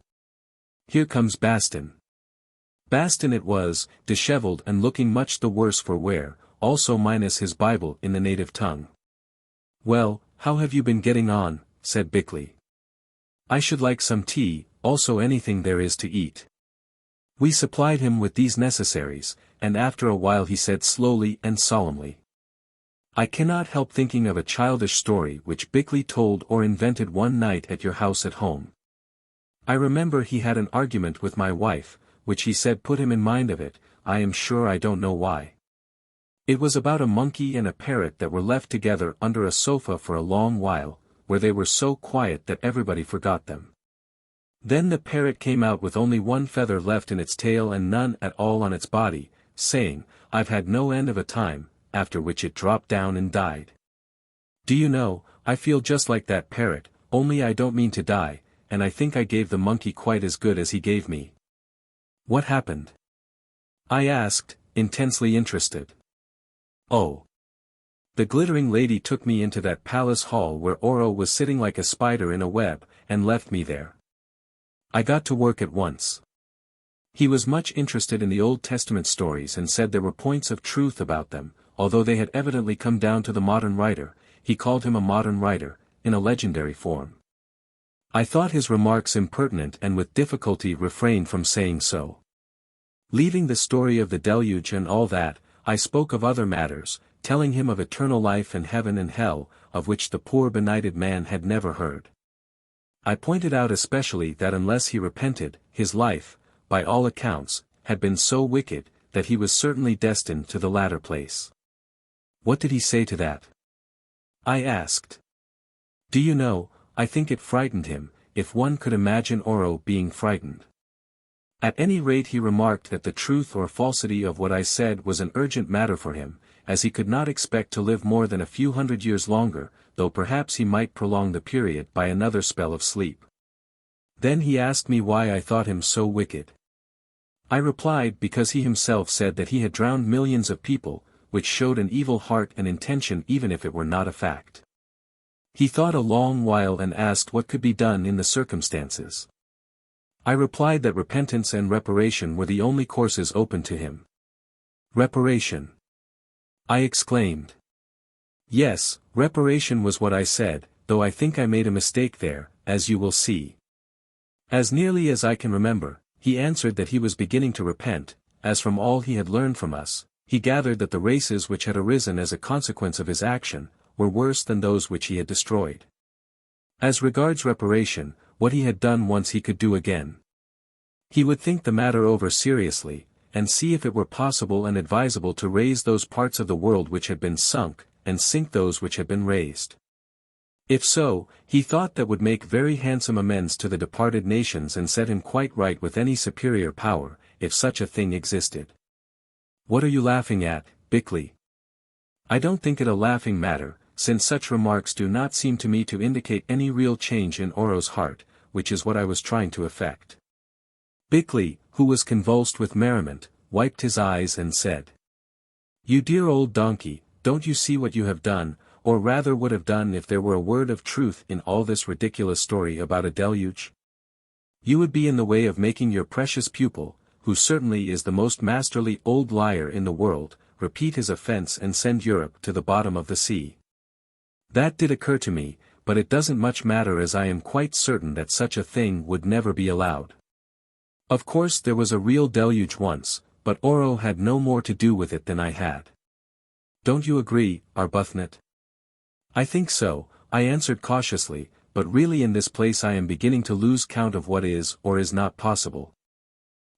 Here comes Bastin. Bastin it was, dishevelled and looking much the worse for wear, also minus his Bible in the native tongue. Well, how have you been getting on, said Bickley. I should like some tea, also anything there is to eat. We supplied him with these necessaries, and after a while he said slowly and solemnly. I cannot help thinking of a childish story which Bickley told or invented one night at your house at home. I remember he had an argument with my wife, which he said put him in mind of it, I am sure I don't know why. It was about a monkey and a parrot that were left together under a sofa for a long while, where they were so quiet that everybody forgot them. Then the parrot came out with only one feather left in its tail and none at all on its body, saying, I've had no end of a time, after which it dropped down and died. Do you know, I feel just like that parrot, only I don't mean to die, and I think I gave the monkey quite as good as he gave me. What happened? I asked, intensely interested. Oh. The glittering lady took me into that palace hall where Oro was sitting like a spider in a web, and left me there. I got to work at once. He was much interested in the Old Testament stories and said there were points of truth about them, although they had evidently come down to the modern writer, he called him a modern writer, in a legendary form. I thought his remarks impertinent and with difficulty refrained from saying so. Leaving the story of the deluge and all that, I spoke of other matters, telling him of eternal life and heaven and hell, of which the poor benighted man had never heard. I pointed out especially that unless he repented, his life, by all accounts, had been so wicked, that he was certainly destined to the latter place. What did he say to that? I asked. Do you know, I think it frightened him, if one could imagine Oro being frightened. At any rate he remarked that the truth or falsity of what I said was an urgent matter for him, as he could not expect to live more than a few 100 years longer, though perhaps he might prolong the period by another spell of sleep. Then he asked me why I thought him so wicked. I replied because he himself said that he had drowned millions of people, which showed an evil heart and intention even if it were not a fact. He thought a long while and asked what could be done in the circumstances. I replied that repentance and reparation were the only courses open to him. Reparation! I exclaimed. Yes, reparation was what I said, though I think I made a mistake there, as you will see. As nearly as I can remember, he answered that he was beginning to repent, as from all he had learned from us, he gathered that the races which had arisen as a consequence of his action, were worse than those which he had destroyed. As regards reparation, what he had done once he could do again. He would think the matter over seriously, and see if it were possible and advisable to raise those parts of the world which had been sunk, and sink those which had been raised. If so, he thought that would make very handsome amends to the departed nations and set him quite right with any superior power, if such a thing existed. What are you laughing at, Bickley? I don't think it a laughing matter, since such remarks do not seem to me to indicate any real change in Oro's heart, which is what I was trying to effect. Bickley, who was convulsed with merriment, wiped his eyes and said, You dear old donkey, don't you see what you have done, or rather would have done if there were a word of truth in all this ridiculous story about a deluge? You would be in the way of making your precious pupil, who certainly is the most masterly old liar in the world, repeat his offense and send Europe to the bottom of the sea. That did occur to me, but it doesn't much matter as I am quite certain that such a thing would never be allowed. Of course there was a real deluge once, but Oro had no more to do with it than I had. Don't you agree, Arbuthnot? I think so, I answered cautiously, but really in this place I am beginning to lose count of what is or is not possible.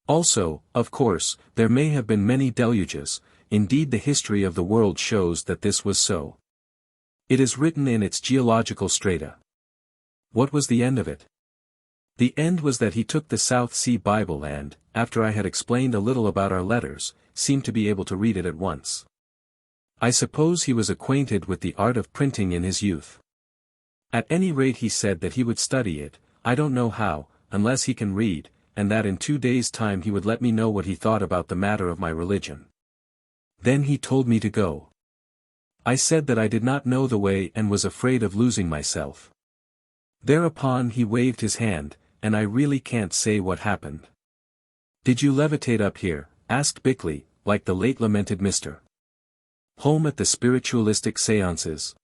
Also, of course, there may have been many deluges, indeed the history of the world shows that this was so. It is written in its geological strata. What was the end of it? The end was that he took the South Sea Bible and, after I had explained a little about our letters, seemed to be able to read it at once. I suppose he was acquainted with the art of printing in his youth. At any rate he said that he would study it, I don't know how, unless he can read, and that in 2 days' time he would let me know what he thought about the matter of my religion. Then he told me to go. I said that I did not know the way and was afraid of losing myself. Thereupon he waved his hand, and I really can't say what happened. "Did you levitate up here?" asked Bickley, like the late lamented Mr. Home at the spiritualistic séances.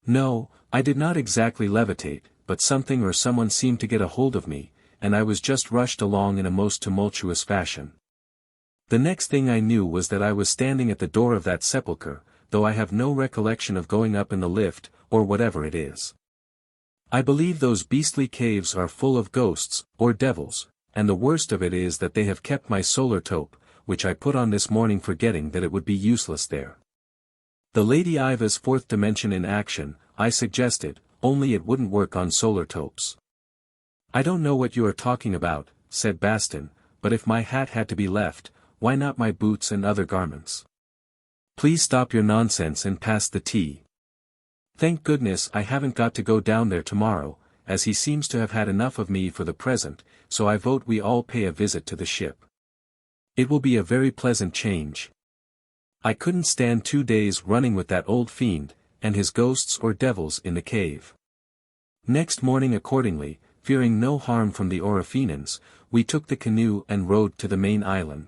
"No, I did not exactly levitate, but something or someone seemed to get a hold of me, and I was just rushed along in a most tumultuous fashion. The next thing I knew was that I was standing at the door of that sepulchre, though I have no recollection of going up in the lift, or whatever it is. I believe those beastly caves are full of ghosts, or devils, and the worst of it is that they have kept my solar tope, which I put on this morning forgetting that it would be useless there. The Lady Yva's fourth dimension in action, I suggested, only it wouldn't work on solar topes." "I don't know what you are talking about," said Bastin, "but if my hat had to be left, why not my boots and other garments? Please stop your nonsense and pass the tea. Thank goodness I haven't got to go down there tomorrow, as he seems to have had enough of me for the present, so I vote we all pay a visit to the ship. It will be a very pleasant change. I couldn't stand 2 days running with that old fiend, and his ghosts or devils in the cave." Next morning accordingly, fearing no harm from the Orofenans, we took the canoe and rowed to the main island.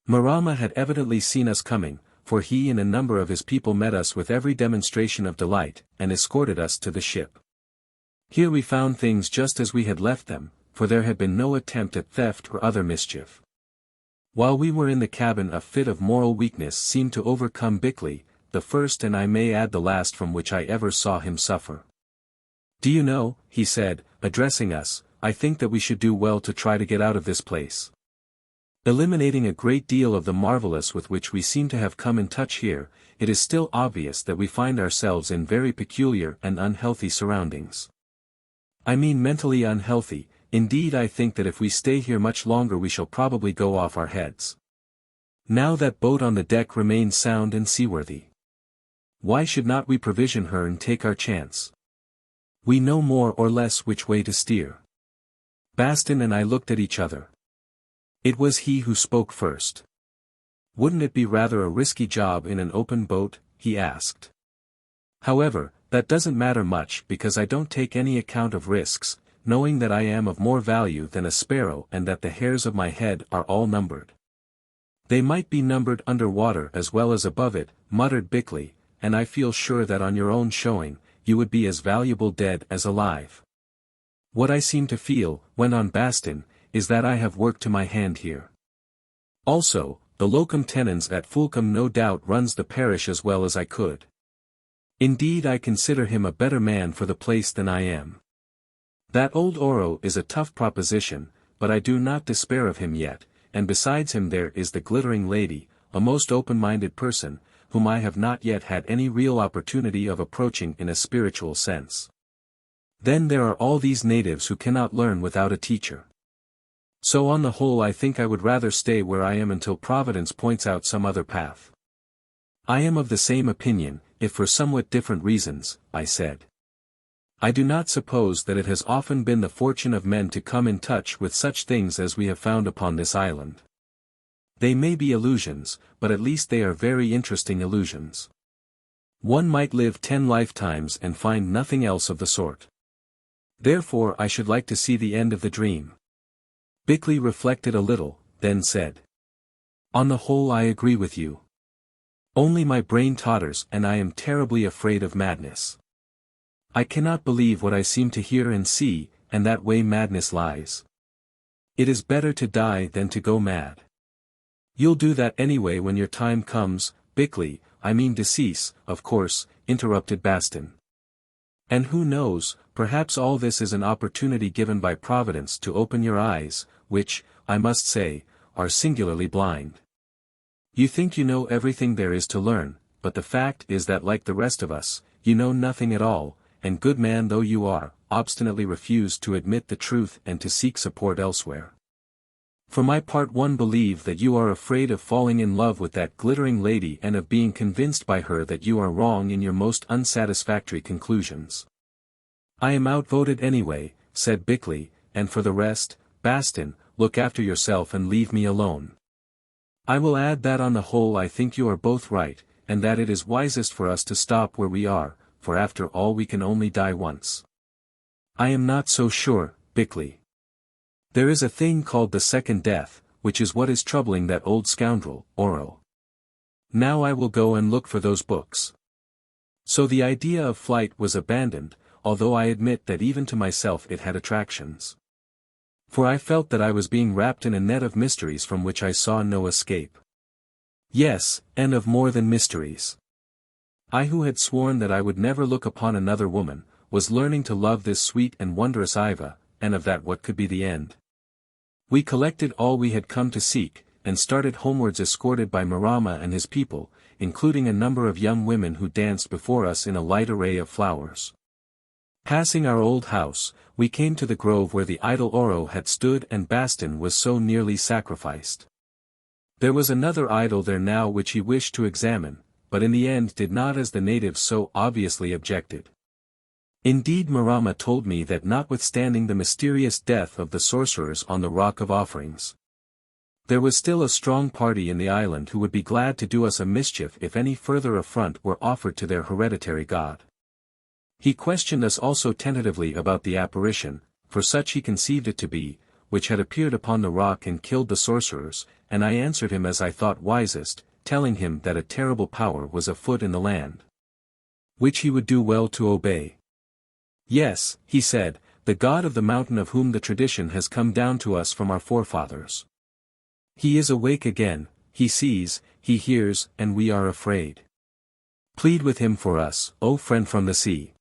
Marama had evidently seen us coming, for he and a number of his people met us with every demonstration of delight, and escorted us to the ship. Here we found things just as we had left them, for there had been no attempt at theft or other mischief. While we were in the cabin a fit of moral weakness seemed to overcome Bickley, the first and I may add the last from which I ever saw him suffer. "Do you know," he said, addressing us, "I think that we should do well to try to get out of this place. Eliminating a great deal of the marvelous with which we seem to have come in touch here, it is still obvious that we find ourselves in very peculiar and unhealthy surroundings. I mean mentally unhealthy. Indeed I think that if we stay here much longer we shall probably go off our heads. Now that boat on the deck remains sound and seaworthy. Why should not we provision her and take our chance? We know more or less which way to steer." Bastin and I looked at each other. It was he who spoke first. "Wouldn't it be rather a risky job in an open boat?" he asked. "However, that doesn't matter much because I don't take any account of risks, knowing that I am of more value than a sparrow and that the hairs of my head are all numbered." "They might be numbered under water as well as above it," muttered Bickley, "and I feel sure that on your own showing, you would be as valuable dead as alive." "What I seem to feel," went on Bastin, "is that I have work to my hand here. Also, the locum tenens at Fulcum no doubt runs the parish as well as I could. Indeed I consider him a better man for the place than I am. That old Oro is a tough proposition, but I do not despair of him yet, and besides him there is the glittering lady, a most open-minded person, whom I have not yet had any real opportunity of approaching in a spiritual sense. Then there are all these natives who cannot learn without a teacher. So on the whole I think I would rather stay where I am until Providence points out some other path." "I am of the same opinion, if for somewhat different reasons," I said. "I do not suppose that it has often been the fortune of men to come in touch with such things as we have found upon this island. They may be illusions, but at least they are very interesting illusions. One might live 10 lifetimes and find nothing else of the sort. Therefore I should like to see the end of the dream." Bickley reflected a little, then said, "On the whole I agree with you. Only my brain totters and I am terribly afraid of madness. I cannot believe what I seem to hear and see, and that way madness lies. It is better to die than to go mad." "You'll do that anyway when your time comes, Bickley, I mean decease, of course," interrupted Bastin. And who knows, perhaps all this is an opportunity given by Providence to open your eyes, which, I must say, are singularly blind. You think you know everything there is to learn, but the fact is that like the rest of us, you know nothing at all, and good man though you are, obstinately refuse to admit the truth and to seek support elsewhere. For my part, one believe that you are afraid of falling in love with that glittering lady and of being convinced by her that you are wrong in your most unsatisfactory conclusions. I am outvoted anyway, said Bickley, and for the rest, Bastin, look after yourself and leave me alone. I will add that on the whole I think you are both right, and that it is wisest for us to stop where we are, for after all we can only die once. I am not so sure, Bickley. There is a thing called the second death, which is what is troubling that old scoundrel, Oro. Now I will go and look for those books. So the idea of flight was abandoned, although I admit that even to myself it had attractions. For I felt that I was being wrapped in a net of mysteries from which I saw no escape. Yes, and of more than mysteries. I who had sworn that I would never look upon another woman, was learning to love this sweet and wondrous Yva, and of that what could be the end? We collected all we had come to seek, and started homewards escorted by Marama and his people, including a number of young women who danced before us in a light array of flowers. Passing our old house, we came to the grove where the idol Oro had stood and Bastin was so nearly sacrificed. There was another idol there now which he wished to examine, but in the end did not, as the natives so obviously objected. Indeed, Marama told me that notwithstanding the mysterious death of the sorcerers on the Rock of Offerings, there was still a strong party in the island who would be glad to do us a mischief if any further affront were offered to their hereditary god. He questioned us also tentatively about the apparition, for such he conceived it to be, which had appeared upon the rock and killed the sorcerers, and I answered him as I thought wisest, telling him that a terrible power was afoot in the land, which he would do well to obey. Yes, he said, the god of the mountain of whom the tradition has come down to us from our forefathers. He is awake again, he sees, he hears, and we are afraid. Plead with him for us, O friend from the sea.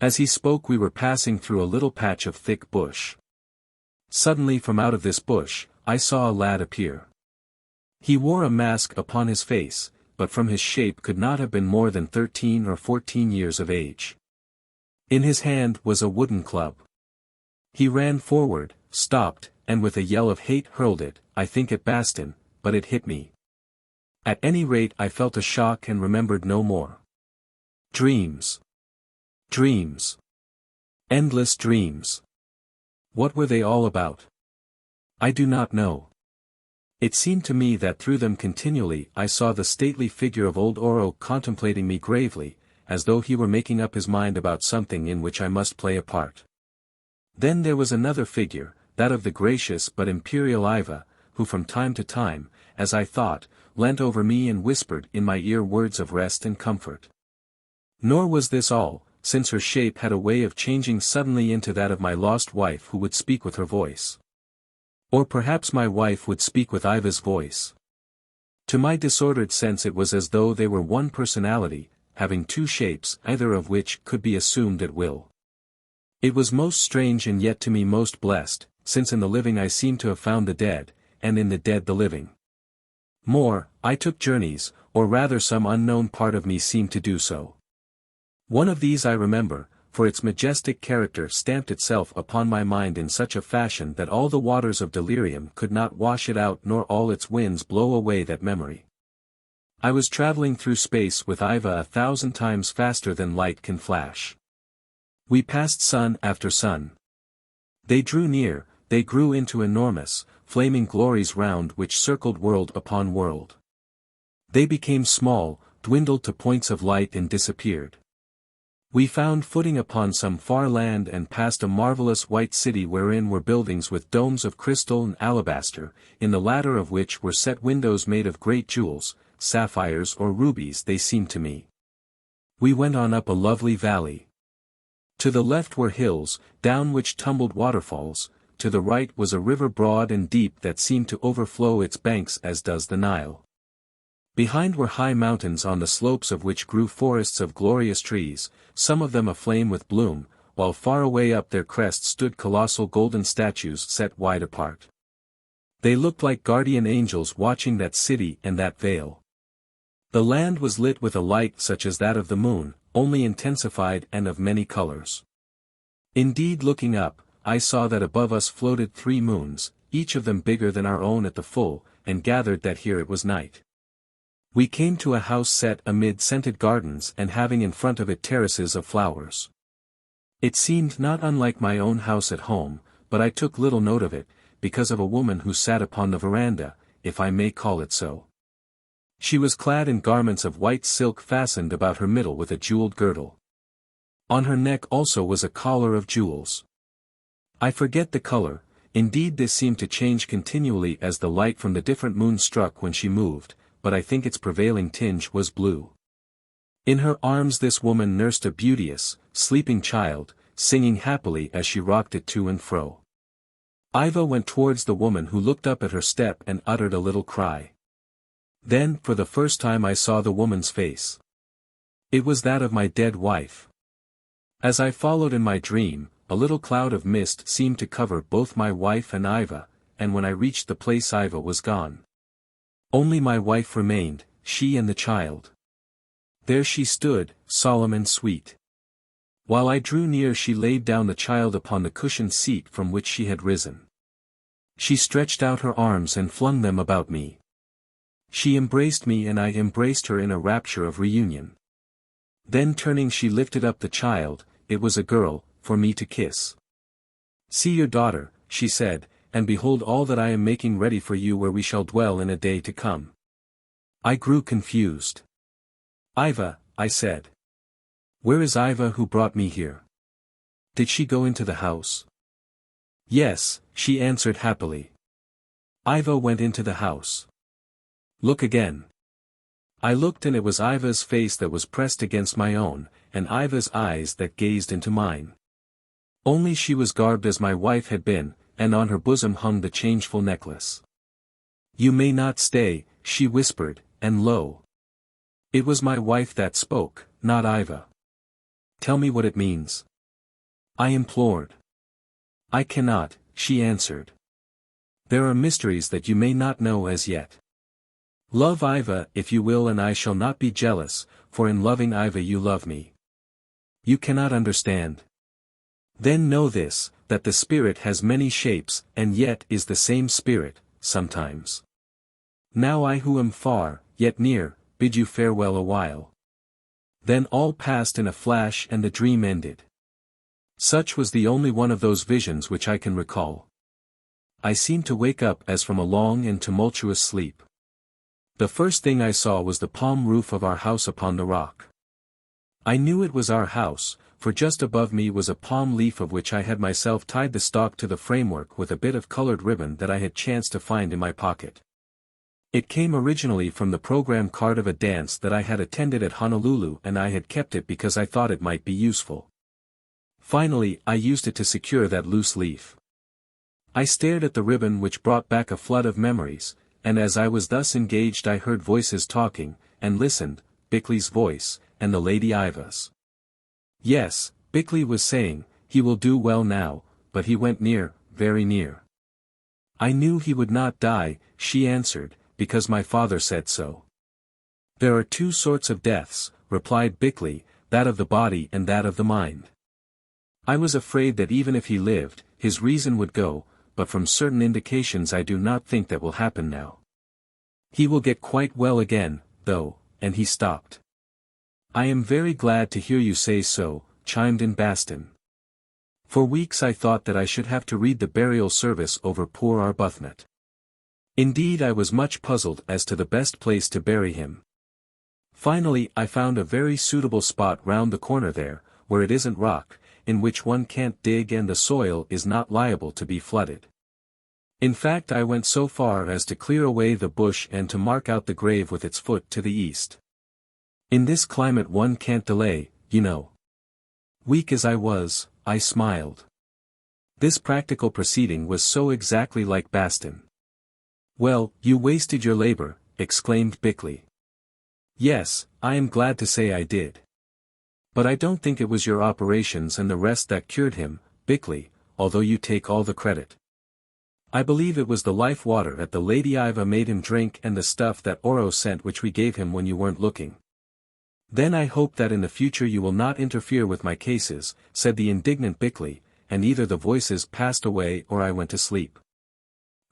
As he spoke we were passing through a little patch of thick bush. Suddenly from out of this bush, I saw a lad appear. He wore a mask upon his face, but from his shape could not have been more than 13 or 14 years of age. In his hand was a wooden club. He ran forward, stopped, and with a yell of hate hurled it, I think at Bastin, but it hit me. At any rate I felt a shock and remembered no more. Dreams. Dreams. Endless dreams. What were they all about? I do not know. It seemed to me that through them continually I saw the stately figure of old Oro contemplating me gravely, as though he were making up his mind about something in which I must play a part. Then there was another figure, that of the gracious but imperial Yva, who from time to time, as I thought, leant over me and whispered in my ear words of rest and comfort. Nor was this all, since her shape had a way of changing suddenly into that of my lost wife who would speak with her voice. Or perhaps my wife would speak with Yva's voice. To my disordered sense it was as though they were one personality, having two shapes, either of which could be assumed at will. It was most strange and yet to me most blessed, since in the living I seemed to have found the dead, and in the dead the living. More, I took journeys, or rather some unknown part of me seemed to do so. One of these I remember, for its majestic character stamped itself upon my mind in such a fashion that all the waters of delirium could not wash it out nor all its winds blow away that memory. I was traveling through space with Yva 1,000 times faster than light can flash. We passed sun after sun. They drew near, they grew into enormous, flaming glories round which circled world upon world. They became small, dwindled to points of light and disappeared. We found footing upon some far land and passed a marvelous white city wherein were buildings with domes of crystal and alabaster, in the latter of which were set windows made of great jewels, sapphires or rubies they seemed to me. We went on up a lovely valley. To the left were hills, down which tumbled waterfalls, to the right was a river broad and deep that seemed to overflow its banks as does the Nile. Behind were high mountains on the slopes of which grew forests of glorious trees, some of them aflame with bloom, while far away up their crests stood colossal golden statues set wide apart. They looked like guardian angels watching that city and that vale. The land was lit with a light such as that of the moon, only intensified and of many colors. Indeed, looking up, I saw that above us floated 3 moons, each of them bigger than our own at the full, and gathered that here it was night. We came to a house set amid scented gardens and having in front of it terraces of flowers. It seemed not unlike my own house at home, but I took little note of it, because of a woman who sat upon the veranda, if I may call it so. She was clad in garments of white silk fastened about her middle with a jeweled girdle. On her neck also was a collar of jewels. I forget the color, indeed this seemed to change continually as the light from the different moons struck when she moved, but I think its prevailing tinge was blue. In her arms this woman nursed a beauteous, sleeping child, singing happily as she rocked it to and fro. Yva went towards the woman who looked up at her step and uttered a little cry. Then, for the first time I saw the woman's face. It was that of my dead wife. As I followed in my dream, a little cloud of mist seemed to cover both my wife and Yva, and when I reached the place Yva was gone. Only my wife remained, she and the child. There she stood, solemn and sweet. While I drew near she laid down the child upon the cushioned seat from which she had risen. She stretched out her arms and flung them about me. She embraced me and I embraced her in a rapture of reunion. Then turning she lifted up the child, it was a girl, for me to kiss. "See your daughter," she said, "and behold all that I am making ready for you where we shall dwell in a day to come." I grew confused. "Yva," I said. "Where is Yva who brought me here? Did she go into the house?" "Yes," she answered happily. "Yva went into the house." "Look again." I looked and it was Yva's face that was pressed against my own, and Yva's eyes that gazed into mine. Only she was garbed as my wife had been, and on her bosom hung the changeful necklace. "You may not stay," she whispered, and lo! It was my wife that spoke, not Yva. "Tell me what it means," I implored. "I cannot," she answered. "There are mysteries that you may not know as yet. Love Yva if you will and I shall not be jealous, for in loving Yva you love me. You cannot understand. Then know this, that the spirit has many shapes and yet is the same spirit, sometimes. Now I who am far, yet near, bid you farewell a while." Then all passed in a flash and the dream ended. Such was the only one of those visions which I can recall. I seemed to wake up as from a long and tumultuous sleep. The first thing I saw was the palm roof of our house upon the rock. I knew it was our house, for just above me was a palm leaf of which I had myself tied the stalk to the framework with a bit of colored ribbon that I had chanced to find in my pocket. It came originally from the program card of a dance that I had attended at Honolulu and I had kept it because I thought it might be useful. Finally, I used it to secure that loose leaf. I stared at the ribbon which brought back a flood of memories, and as I was thus engaged I heard voices talking, and listened, Bickley's voice, and the Lady Yva's. Yes, Bickley was saying, "He will do well now," but he went near, very near. "I knew he would not die," she answered, "because my father said so." "There are 2 sorts of deaths," replied Bickley, "that of the body and that of the mind. I was afraid that even if he lived, his reason would go, but from certain indications I do not think that will happen now. He will get quite well again, though," and he stopped. "I am very glad to hear you say so," chimed in Bastin. "For weeks I thought that I should have to read the burial service over poor Arbuthnot. Indeed I was much puzzled as to the best place to bury him. Finally I found a very suitable spot round the corner there, where it isn't rock, in which one can't dig and the soil is not liable to be flooded. In fact I went so far as to clear away the bush and to mark out the grave with its foot to the east. In this climate one can't delay, you know." Weak as I was, I smiled. This practical proceeding was so exactly like Bastin. "Well, you wasted your labor," exclaimed Bickley. Yes, I am glad to say I did. But I don't think it was your operations and the rest that cured him, Bickley, although you take all the credit. I believe it was the life water that the Lady Yva made him drink and the stuff that Oro sent which we gave him when you weren't looking. Then I hope that in the future you will not interfere with my cases, said the indignant Bickley, and either the voices passed away or I went to sleep.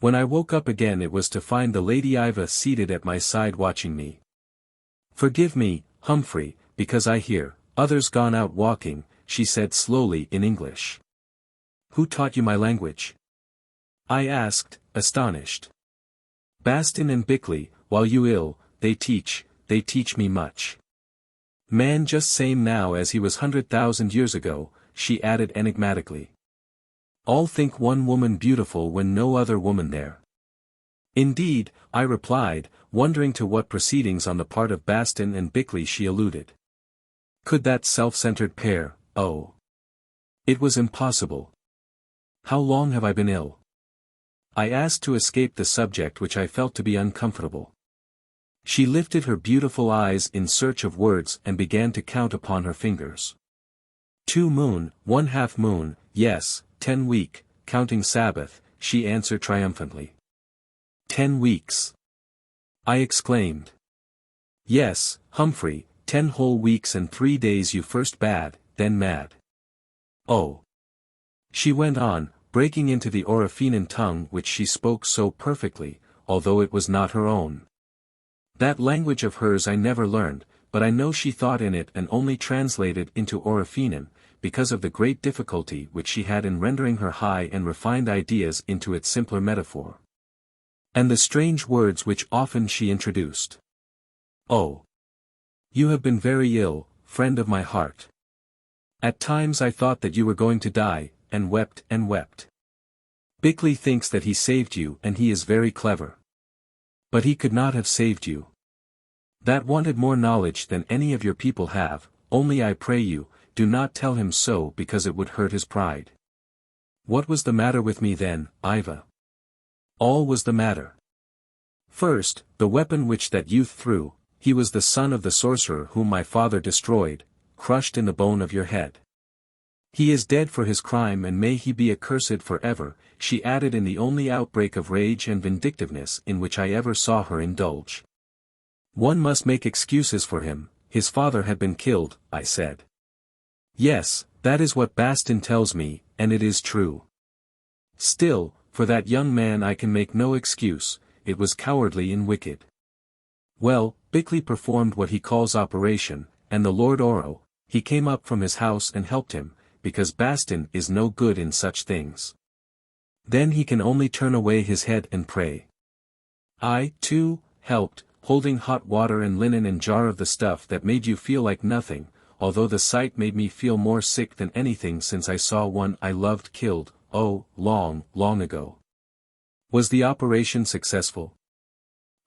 When I woke up again it was to find the Lady Yva seated at my side watching me. Forgive me, Humphrey, because I hear, others gone out walking, she said slowly in English. Who taught you my language? I asked, astonished. Bastin and Bickley, while you ill, they teach me much. Man just same now as he was 100,000 years ago, she added enigmatically. All think one woman beautiful when no other woman there. Indeed, I replied, wondering to what proceedings on the part of Bastin and Bickley she alluded. Could that self-centered pair, oh. It was impossible. How long have I been ill? I asked to escape the subject which I felt to be uncomfortable. She lifted her beautiful eyes in search of words and began to count upon her fingers. 2 moon, 1/2 moon, yes, 10 week, counting Sabbath, she answered triumphantly. 10 weeks. I exclaimed. Yes, Humphrey, 10 whole weeks and 3 days you first bad, then mad. Oh. She went on, breaking into the Orofenan tongue which she spoke so perfectly, although it was not her own. That language of hers I never learned, but I know she thought in it and only translated into Orofenan, because of the great difficulty which she had in rendering her high and refined ideas into its simpler metaphor. And the strange words which often she introduced. Oh! You have been very ill, friend of my heart. At times I thought that you were going to die, and wept and wept. Bickley thinks that he saved you and he is very clever. But he could not have saved you. That wanted more knowledge than any of your people have, only I pray you, do not tell him so because it would hurt his pride. What was the matter with me then, Yva? All was the matter. First, the weapon which that youth threw, he was the son of the sorcerer whom my father destroyed, crushed in the bone of your head. He is dead for his crime and may he be accursed forever, she added in the only outbreak of rage and vindictiveness in which I ever saw her indulge. One must make excuses for him, his father had been killed, I said. Yes, that is what Bastin tells me, and it is true. Still, for that young man I can make no excuse, it was cowardly and wicked. Well, Bickley performed what he calls operation, and the Lord Oro, he came up from his house and helped him, because Bastin is no good in such things. Then he can only turn away his head and pray. I, too, helped, holding hot water and linen and jar of the stuff that made you feel like nothing, although the sight made me feel more sick than anything since I saw one I loved killed, oh, long, long ago. Was the operation successful?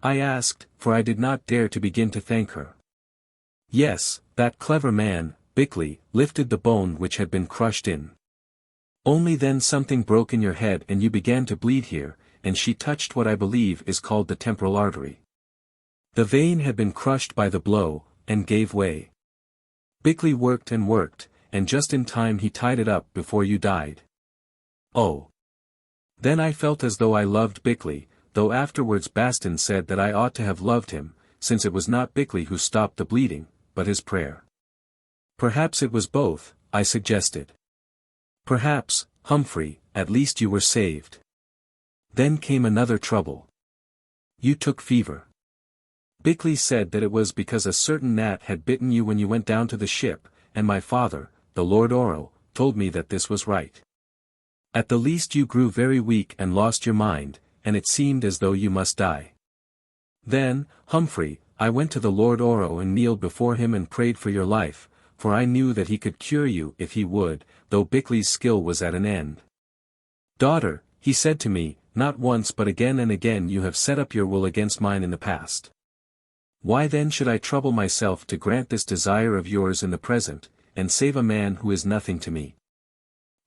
I asked, for I did not dare to begin to thank her. Yes, that clever man, Bickley, lifted the bone which had been crushed in. Only then something broke in your head and you began to bleed here, and she touched what I believe is called the temporal artery. The vein had been crushed by the blow, and gave way. Bickley worked, and just in time he tied it up before you died. Oh! Then I felt as though I loved Bickley, though afterwards Bastin said that I ought to have loved him, since it was not Bickley who stopped the bleeding, but his prayer. Perhaps it was both, I suggested. Perhaps, Humphrey, at least you were saved. Then came another trouble. You took fever. Bickley said that it was because a certain gnat had bitten you when you went down to the ship, and my father, the Lord Oro, told me that this was right. At the least you grew very weak and lost your mind, and it seemed as though you must die. Then, Humphrey, I went to the Lord Oro and kneeled before him and prayed for your life, for I knew that he could cure you if he would, though Bickley's skill was at an end. Daughter, he said to me, not once but again and again you have set up your will against mine in the past. Why then should I trouble myself to grant this desire of yours in the present, and save a man who is nothing to me?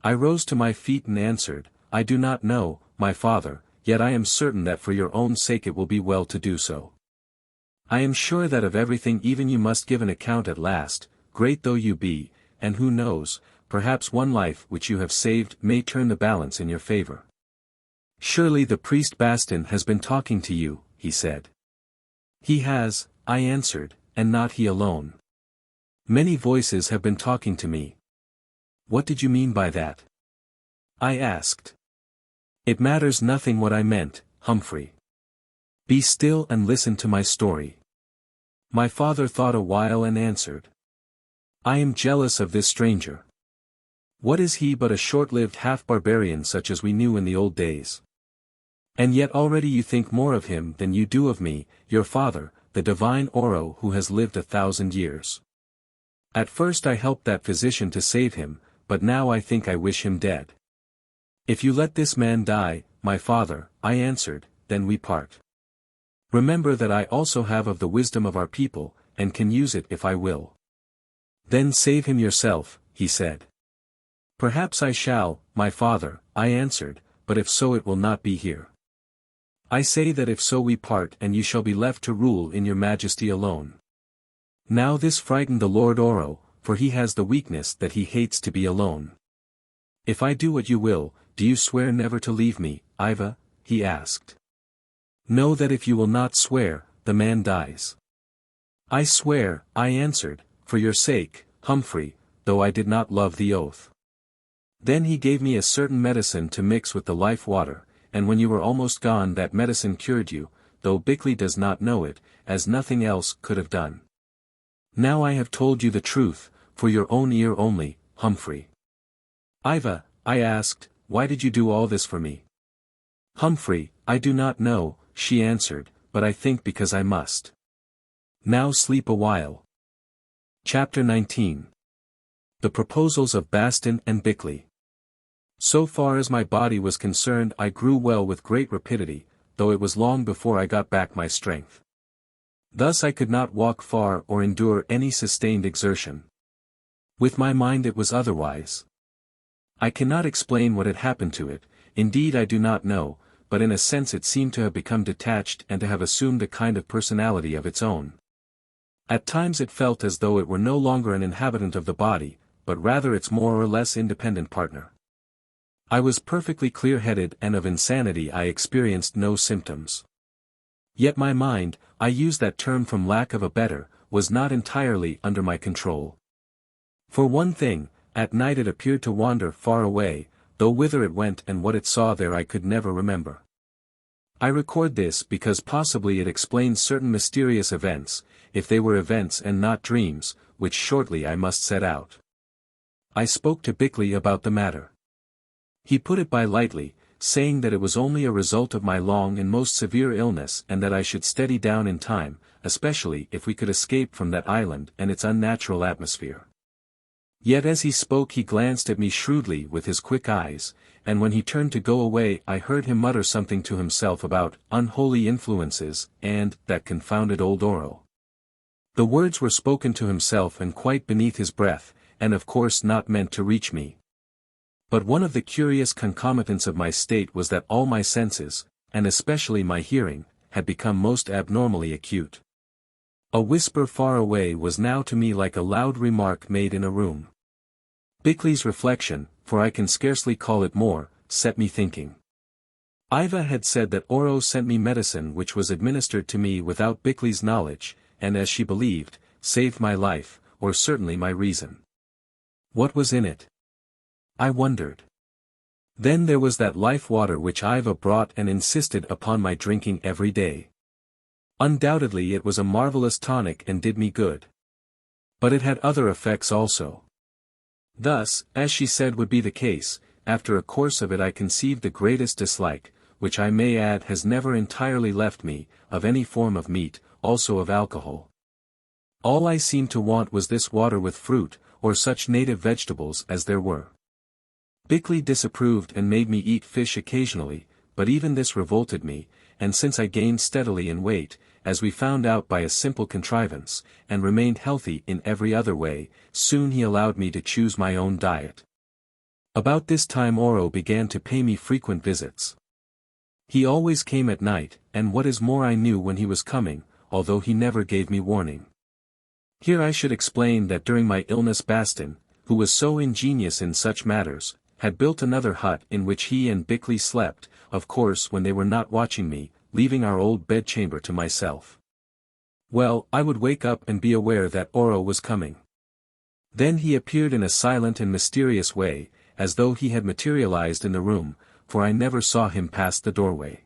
I rose to my feet and answered, I do not know, my father, yet I am certain that for your own sake it will be well to do so. I am sure that of everything even you must give an account at last, great though you be, and who knows, perhaps one life which you have saved may turn the balance in your favor. Surely the priest Bastin has been talking to you, he said. He has, I answered, and not he alone. Many voices have been talking to me. What did you mean by that? I asked. It matters nothing what I meant, Humphrey. Be still and listen to my story. My father thought a while and answered. I am jealous of this stranger. What is he but a short-lived half-barbarian such as we knew in the old days? And yet already you think more of him than you do of me, your father, the divine Oro who has lived 1,000 years. At first I helped that physician to save him, but now I think I wish him dead. If you let this man die, my father, I answered, then we part. Remember that I also have of the wisdom of our people, and can use it if I will. Then save him yourself, he said. Perhaps I shall, my father, I answered, but if so it will not be here. I say that if so we part and you shall be left to rule in your majesty alone. Now this frightened the Lord Oro, for he has the weakness that he hates to be alone. If I do what you will, do you swear never to leave me, Yva? He asked. Know that if you will not swear, the man dies. I swear, I answered, for your sake, Humphrey, though I did not love the oath. Then he gave me a certain medicine to mix with the life water, and when you were almost gone that medicine cured you, though Bickley does not know it, as nothing else could have done. Now I have told you the truth, for your own ear only, Humphrey. Yva, I asked, why did you do all this for me? Humphrey, I do not know, she answered, but I think because I must. Now sleep a while. Chapter 19. The Proposals of Bastin and Bickley. So far as my body was concerned I grew well with great rapidity, though it was long before I got back my strength. Thus I could not walk far or endure any sustained exertion. With my mind it was otherwise. I cannot explain what had happened to it, indeed I do not know, but in a sense it seemed to have become detached and to have assumed a kind of personality of its own. At times it felt as though it were no longer an inhabitant of the body, but rather its more or less independent partner. I was perfectly clear-headed and of insanity I experienced no symptoms. Yet my mind, I use that term from lack of a better, was not entirely under my control. For one thing, at night it appeared to wander far away, though whither it went and what it saw there I could never remember. I record this because possibly it explains certain mysterious events, if they were events and not dreams, which shortly I must set out. I spoke to Bickley about the matter. He put it by lightly, saying that it was only a result of my long and most severe illness and that I should steady down in time, especially if we could escape from that island and its unnatural atmosphere. Yet as he spoke he glanced at me shrewdly with his quick eyes, and when he turned to go away I heard him mutter something to himself about unholy influences and that confounded old Oro. The words were spoken to himself and quite beneath his breath, and of course not meant to reach me. But one of the curious concomitants of my state was that all my senses, and especially my hearing, had become most abnormally acute. A whisper far away was now to me like a loud remark made in a room. Bickley's reflection, for I can scarcely call it more, set me thinking. Yva had said that Oro sent me medicine which was administered to me without Bickley's knowledge, and as she believed, saved my life, or certainly my reason. What was in it? I wondered. Then there was that life water which Yva brought and insisted upon my drinking every day. Undoubtedly it was a marvelous tonic and did me good. But it had other effects also. Thus, as she said would be the case, after a course of it I conceived the greatest dislike, which I may add has never entirely left me, of any form of meat, also of alcohol. All I seemed to want was this water with fruit, or such native vegetables as there were. Bickley disapproved and made me eat fish occasionally, but even this revolted me, and since I gained steadily in weight, as we found out by a simple contrivance, and remained healthy in every other way, soon he allowed me to choose my own diet. About this time Oro began to pay me frequent visits. He always came at night, and what is more I knew when he was coming, although he never gave me warning. Here I should explain that during my illness Bastin, who was so ingenious in such matters, had built another hut in which he and Bickley slept, of course when they were not watching me, leaving our old bedchamber to myself. Well, I would wake up and be aware that Oro was coming. Then he appeared in a silent and mysterious way, as though he had materialized in the room, for I never saw him pass the doorway.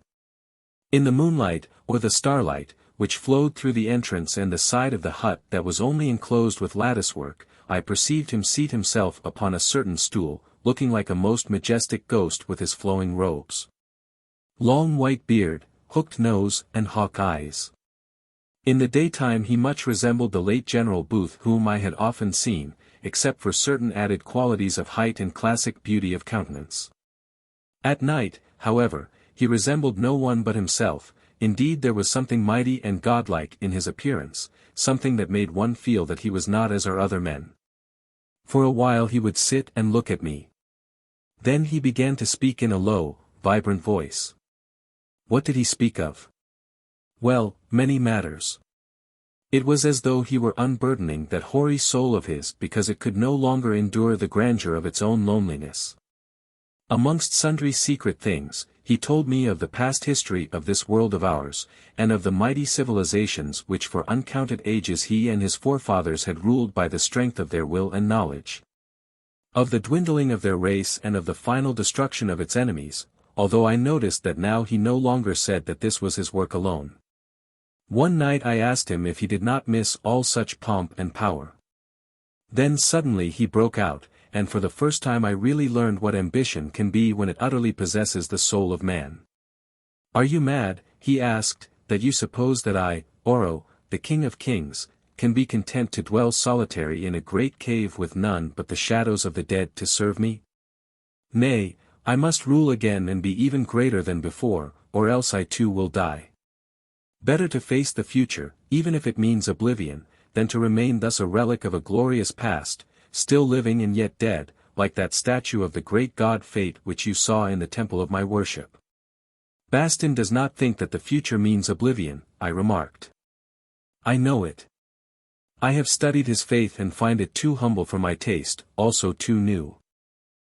In the moonlight, or the starlight, which flowed through the entrance and the side of the hut that was only enclosed with latticework, I perceived him seat himself upon a certain stool, looking like a most majestic ghost with his flowing robes. Long white beard, hooked nose, and hawk eyes. In the daytime he much resembled the late General Booth whom I had often seen, except for certain added qualities of height and classic beauty of countenance. At night, however, he resembled no one but himself. Indeed there was something mighty and godlike in his appearance, something that made one feel that he was not as are other men. For a while he would sit and look at me. Then he began to speak in a low, vibrant voice. What did he speak of? Well, many matters. It was as though he were unburdening that hoary soul of his because it could no longer endure the grandeur of its own loneliness. Amongst sundry secret things, he told me of the past history of this world of ours, and of the mighty civilizations which for uncounted ages he and his forefathers had ruled by the strength of their will and knowledge. Of the dwindling of their race and of the final destruction of its enemies, although I noticed that now he no longer said that this was his work alone. One night I asked him if he did not miss all such pomp and power. Then suddenly he broke out, and for the first time I really learned what ambition can be when it utterly possesses the soul of man. Are you mad, he asked, that you suppose that I, Oro, the King of Kings, can be content to dwell solitary in a great cave with none but the shadows of the dead to serve me? Nay, I must rule again and be even greater than before, or else I too will die. Better to face the future, even if it means oblivion, than to remain thus a relic of a glorious past, still living and yet dead, like that statue of the great god Fate which you saw in the temple of my worship. Bastin does not think that the future means oblivion, I remarked. I know it. I have studied his faith and find it too humble for my taste, also too new.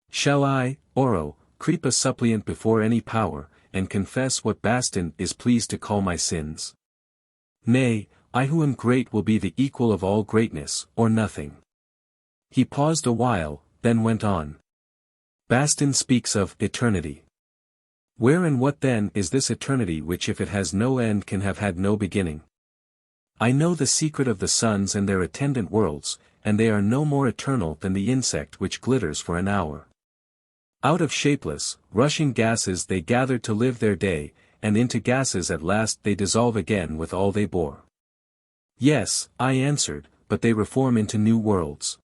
Shall I, Oro, creep a suppliant before any power, and confess what Bastin is pleased to call my sins? Nay, I who am great will be the equal of all greatness, or nothing. He paused a while, then went on. Bastin speaks of eternity. Where and what then is this eternity which if it has no end can have had no beginning? I know the secret of the suns and their attendant worlds, and they are no more eternal than the insect which glitters for an hour. Out of shapeless, rushing gases they gathered to live their day, and into gases at last they dissolve again with all they bore. Yes, I answered, but they reform into new worlds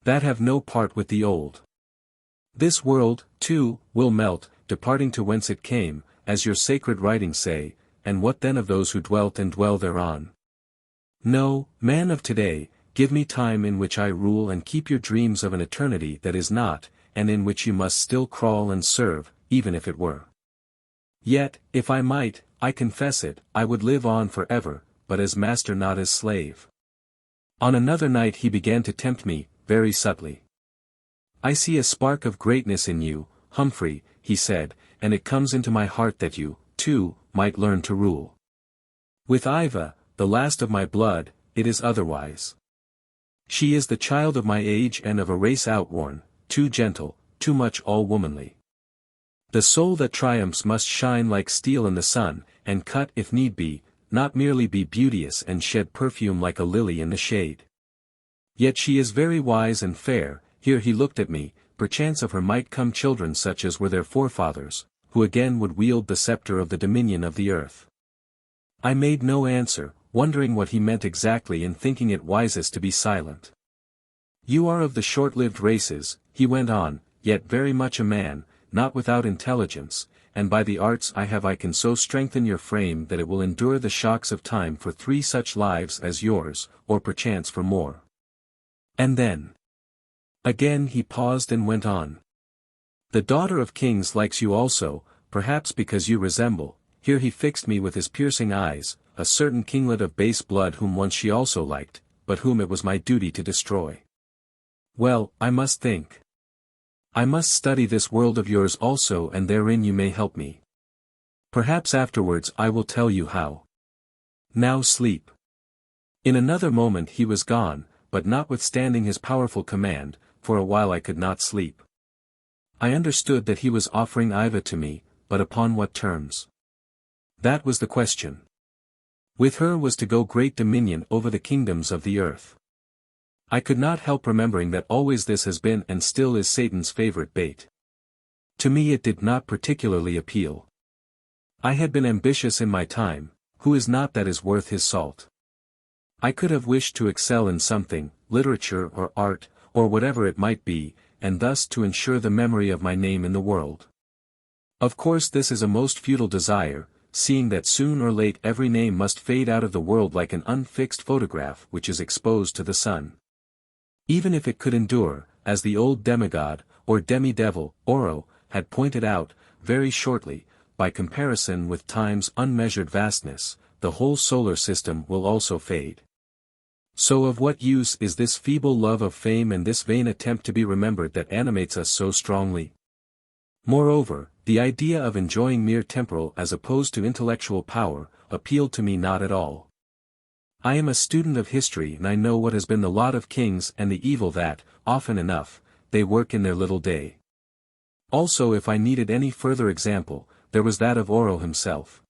that have no part with the old. This world, too, will melt, departing to whence it came, as your sacred writings say, and what then of those who dwelt and dwell thereon? No, man of today, give me time in which I rule and keep your dreams of an eternity that is not, and in which you must still crawl and serve, even if it were. Yet, if I might, I confess it, I would live on forever, but as master not as slave. On another night he began to tempt me, very subtly. I see a spark of greatness in you, Humphrey, he said, and it comes into my heart that you, too, might learn to rule. With Yva, the last of my blood, it is otherwise. She is the child of my age and of a race outworn, too gentle, too much all-womanly. The soul that triumphs must shine like steel in the sun, and cut if need be, not merely be beauteous and shed perfume like a lily in the shade. Yet she is very wise and fair, here he looked at me, perchance of her might come children such as were their forefathers, who again would wield the scepter of the dominion of the earth. I made no answer, wondering what he meant exactly and thinking it wisest to be silent. You are of the short-lived races, he went on, yet very much a man, not without intelligence, and by the arts I can so strengthen your frame that it will endure the shocks of time for 3 such lives as yours, or perchance for more. And then. Again he paused and went on. The daughter of kings likes you also, perhaps because you resemble, here he fixed me with his piercing eyes, a certain kinglet of base blood whom once she also liked, but whom it was my duty to destroy. Well, I must think. I must study this world of yours also, and therein you may help me. Perhaps afterwards I will tell you how. Now sleep. In another moment he was gone, but notwithstanding his powerful command, for a while I could not sleep. I understood that he was offering Yva to me, but upon what terms? That was the question. With her was to go great dominion over the kingdoms of the earth. I could not help remembering that always this has been and still is Satan's favorite bait. To me it did not particularly appeal. I had been ambitious in my time, who is not that is worth his salt? I could have wished to excel in something, literature or art, or whatever it might be, and thus to ensure the memory of my name in the world. Of course this is a most futile desire, seeing that soon or late every name must fade out of the world like an unfixed photograph which is exposed to the sun. Even if it could endure, as the old demigod, or demi-devil, Oro, had pointed out, very shortly, by comparison with time's unmeasured vastness, the whole solar system will also fade. So of what use is this feeble love of fame and this vain attempt to be remembered that animates us so strongly? Moreover, the idea of enjoying mere temporal as opposed to intellectual power, appealed to me not at all. I am a student of history and I know what has been the lot of kings and the evil that, often enough, they work in their little day. Also if I needed any further example, there was that of Oro himself.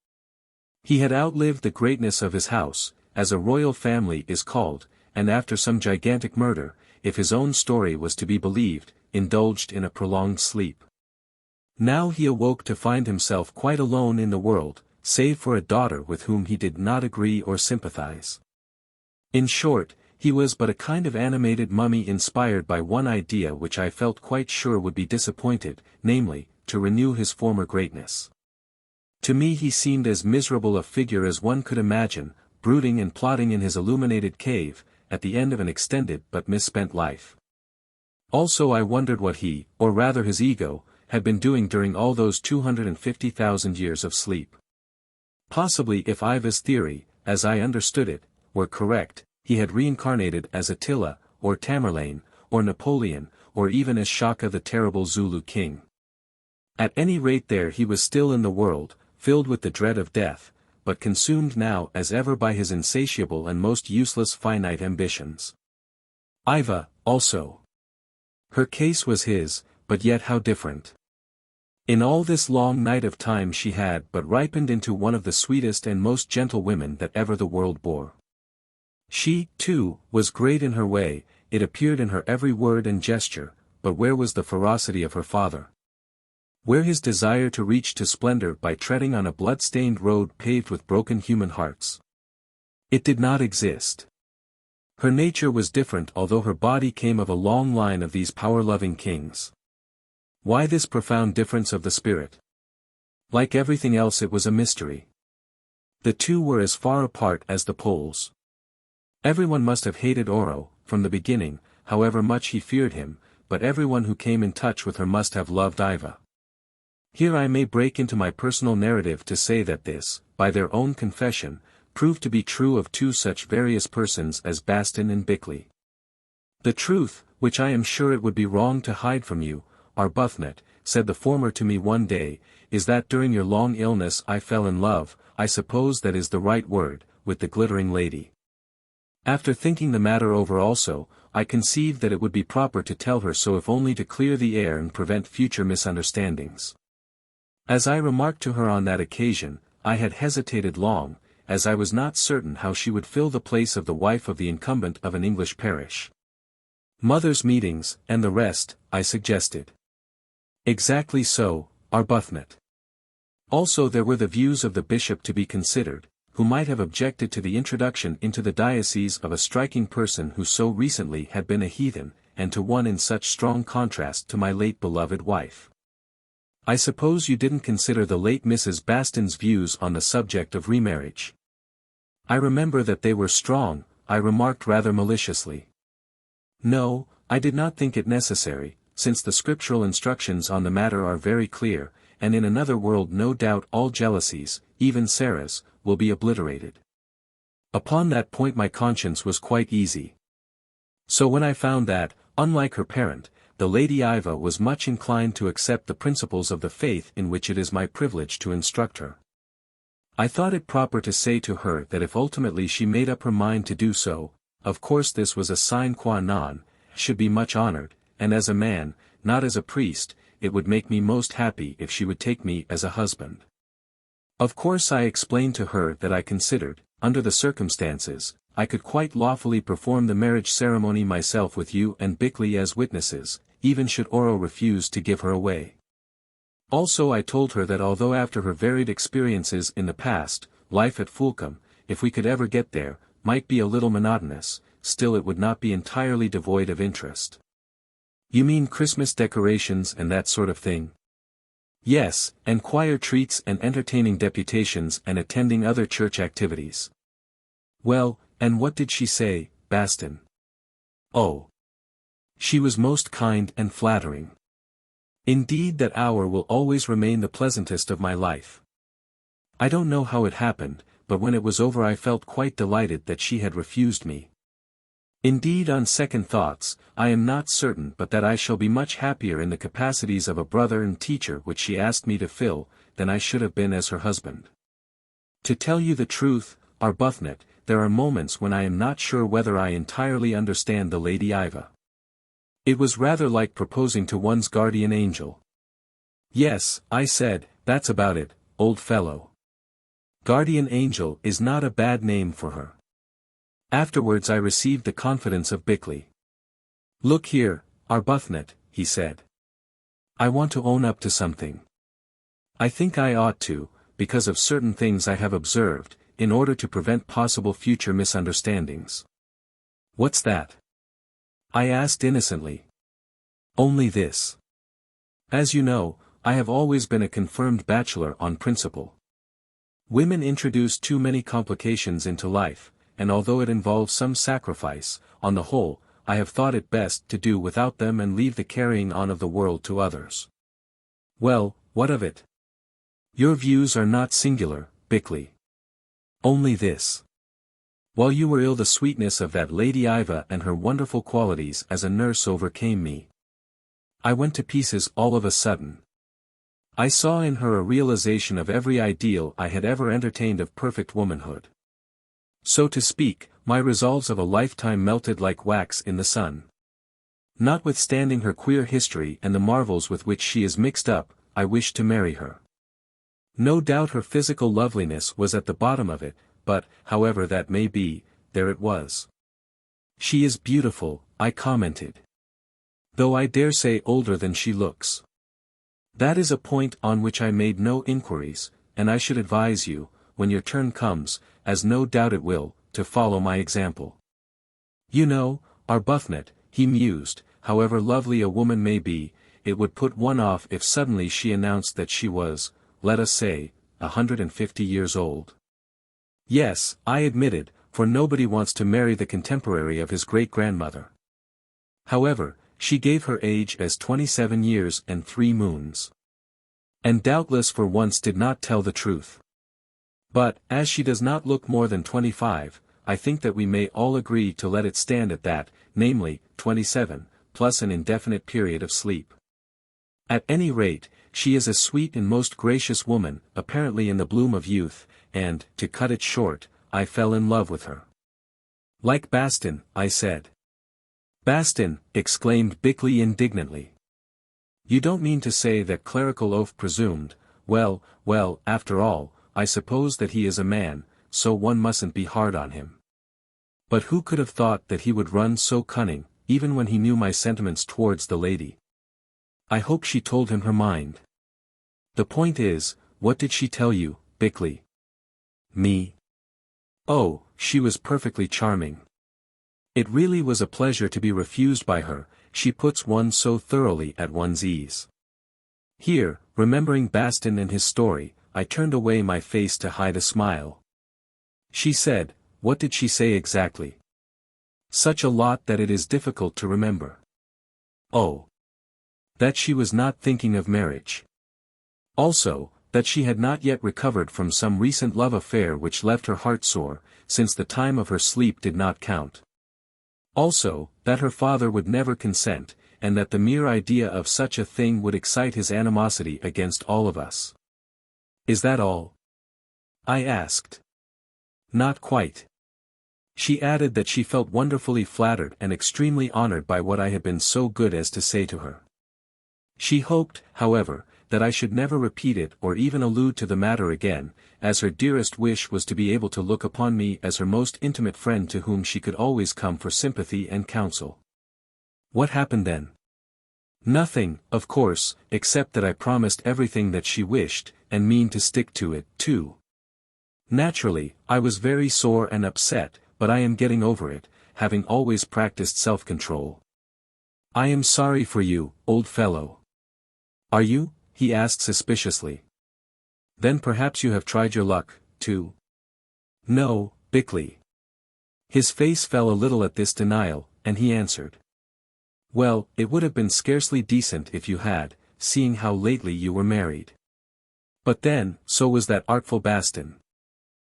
He had outlived the greatness of his house, as a royal family is called, and after some gigantic murder, if his own story was to be believed, indulged in a prolonged sleep. Now he awoke to find himself quite alone in the world, save for a daughter with whom he did not agree or sympathize. In short, he was but a kind of animated mummy inspired by one idea which I felt quite sure would be disappointed, namely, to renew his former greatness. To me he seemed as miserable a figure as one could imagine, brooding and plotting in his illuminated cave, at the end of an extended but misspent life. Also I wondered what he, or rather his ego, had been doing during all those 250,000 years of sleep. Possibly if Yva's theory, as I understood it, were correct, he had reincarnated as Attila, or Tamerlane, or Napoleon, or even as Shaka the terrible Zulu king. At any rate there he was still in the world, filled with the dread of death, but consumed now as ever by his insatiable and most useless finite ambitions. Yva, also. Her case was his, but yet how different. In all this long night of time she had but ripened into one of the sweetest and most gentle women that ever the world bore. She, too, was great in her way, it appeared in her every word and gesture, but where was the ferocity of her father? Where his desire to reach to splendor by treading on a blood-stained road paved with broken human hearts? It did not exist. Her nature was different although her body came of a long line of these power-loving kings. Why this profound difference of the spirit? Like everything else it was a mystery. The two were as far apart as the poles. Everyone must have hated Oro, from the beginning, however much he feared him, but everyone who came in touch with her must have loved Yva. Here I may break into my personal narrative to say that this, by their own confession, proved to be true of two such various persons as Bastin and Bickley. The truth, which I am sure it would be wrong to hide from you, Arbuthnot, said the former to me one day, is that during your long illness I fell in love, I suppose that is the right word, with the glittering lady. After thinking the matter over also, I conceived that it would be proper to tell her so if only to clear the air and prevent future misunderstandings. As I remarked to her on that occasion, I had hesitated long, as I was not certain how she would fill the place of the wife of the incumbent of an English parish. Mothers' meetings, and the rest, I suggested. Exactly so, Arbuthnot. Also there were the views of the bishop to be considered, who might have objected to the introduction into the diocese of a striking person who so recently had been a heathen, and to one in such strong contrast to my late beloved wife. I suppose you didn't consider the late Mrs. Bastin's views on the subject of remarriage. I remember that they were strong, I remarked rather maliciously. No, I did not think it necessary, since the scriptural instructions on the matter are very clear, and in another world no doubt all jealousies, even Sarah's, will be obliterated. Upon that point my conscience was quite easy. So when I found that, unlike her parent, the Lady Yva was much inclined to accept the principles of the faith in which it is my privilege to instruct her, I thought it proper to say to her that if ultimately she made up her mind to do so, of course this was a sine qua non, should be much honored, and as a man, not as a priest, it would make me most happy if she would take me as a husband. Of course I explained to her that I considered, under the circumstances, I could quite lawfully perform the marriage ceremony myself with you and Bickley as witnesses, even should Oro refuse to give her away. Also I told her that although after her varied experiences in the past, life at Fulcum, if we could ever get there, might be a little monotonous, still it would not be entirely devoid of interest. You mean Christmas decorations and that sort of thing? Yes, and choir treats and entertaining deputations and attending other church activities. Well, and what did she say, Bastin? Oh. She was most kind and flattering. Indeed that hour will always remain the pleasantest of my life. I don't know how it happened, but when it was over I felt quite delighted that she had refused me. Indeed on second thoughts, I am not certain but that I shall be much happier in the capacities of a brother and teacher which she asked me to fill, than I should have been as her husband. To tell you the truth, Arbuthnot, there are moments when I am not sure whether I entirely understand the Lady Yva. It was rather like proposing to one's guardian angel. Yes, I said, that's about it, old fellow. Guardian angel is not a bad name for her. Afterwards I received the confidence of Bickley. Look here, Arbuthnot, he said. I want to own up to something. I think I ought to, because of certain things I have observed, in order to prevent possible future misunderstandings. What's that? I asked innocently. Only this. As you know, I have always been a confirmed bachelor on principle. Women introduce too many complications into life, and although it involves some sacrifice, on the whole, I have thought it best to do without them and leave the carrying on of the world to others. Well, what of it? Your views are not singular, Bickley. Only this. While you were ill the sweetness of that Lady Yva and her wonderful qualities as a nurse overcame me. I went to pieces all of a sudden. I saw in her a realization of every ideal I had ever entertained of perfect womanhood. So to speak, my resolves of a lifetime melted like wax in the sun. Notwithstanding her queer history and the marvels with which she is mixed up, I wished to marry her. No doubt her physical loveliness was at the bottom of it, but, however that may be, there it was. She is beautiful, I commented. Though I dare say older than she looks. That is a point on which I made no inquiries, and I should advise you, when your turn comes, as no doubt it will, to follow my example. You know, Arbuthnot, he mused, however lovely a woman may be, it would put one off if suddenly she announced that she was, let us say, 150 years old. Yes, I admitted, for nobody wants to marry the contemporary of his great-grandmother. However, she gave her age as 27 years and 3 moons. And doubtless for once did not tell the truth. But, as she does not look more than 25, I think that we may all agree to let it stand at that, namely, 27, plus an indefinite period of sleep. At any rate, she is a sweet and most gracious woman, apparently in the bloom of youth, and, to cut it short, I fell in love with her. Like Bastin, I said. Bastin, exclaimed Bickley indignantly. You don't mean to say that clerical oaf presumed, well, after all, I suppose that he is a man, so one mustn't be hard on him. But who could have thought that he would run so cunning, even when he knew my sentiments towards the lady? I hope she told him her mind. The point is, what did she tell you, Bickley? Me? Oh, she was perfectly charming. It really was a pleasure to be refused by her, she puts one so thoroughly at one's ease. Here, remembering Bastin and his story, I turned away my face to hide a smile. She said, what did she say exactly? Such a lot that it is difficult to remember. Oh. That she was not thinking of marriage. Also, that she had not yet recovered from some recent love affair which left her heart sore, since the time of her sleep did not count. Also, that her father would never consent, and that the mere idea of such a thing would excite his animosity against all of us. "Is that all?" I asked. "Not quite." She added that she felt wonderfully flattered and extremely honored by what I had been so good as to say to her. She hoped, however, that I should never repeat it or even allude to the matter again, as her dearest wish was to be able to look upon me as her most intimate friend to whom she could always come for sympathy and counsel. What happened then? Nothing, of course, except that I promised everything that she wished, and mean to stick to it, too. Naturally, I was very sore and upset, but I am getting over it, having always practiced self-control. "I am sorry for you, old fellow." "Are you?" he asked suspiciously. "Then perhaps you have tried your luck, too." "No, Bickley." His face fell a little at this denial, and he answered. "Well, it would have been scarcely decent if you had, seeing how lately you were married. But then, so was that artful Bastin.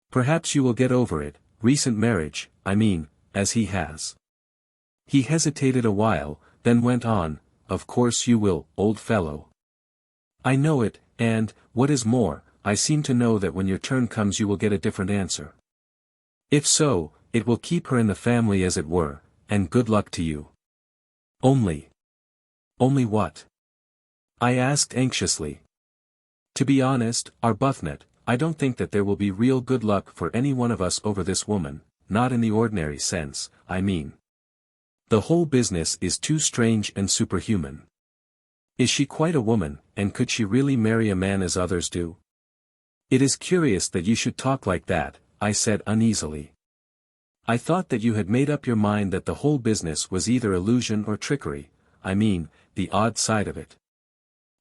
Perhaps you will get over it, recent marriage, I mean, as he has." He hesitated a while, then went on, "Of course you will, old fellow. I know it, and, what is more, I seem to know that when your turn comes you will get a different answer. If so, it will keep her in the family as it were, and good luck to you." Only what?" I asked anxiously. "To be honest, Arbuthnot, I don't think that there will be real good luck for any one of us over this woman, not in the ordinary sense, I mean. The whole business is too strange and superhuman. Is she quite a woman, and could she really marry a man as others do?" "It is curious that you should talk like that," I said uneasily. "I thought that you had made up your mind that the whole business was either illusion or trickery, I mean, the odd side of it.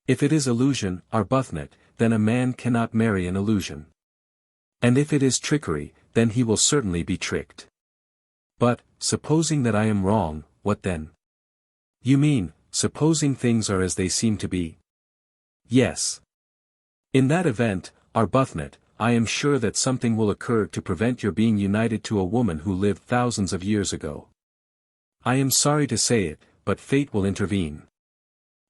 If it is illusion, Arbuthnot, then a man cannot marry an illusion. And if it is trickery, then he will certainly be tricked. But, supposing that I am wrong, what then?" "You mean, supposing things are as they seem to be?" "Yes. In that event, Arbuthnot, I am sure that something will occur to prevent your being united to a woman who lived thousands of years ago. I am sorry to say it, but fate will intervene.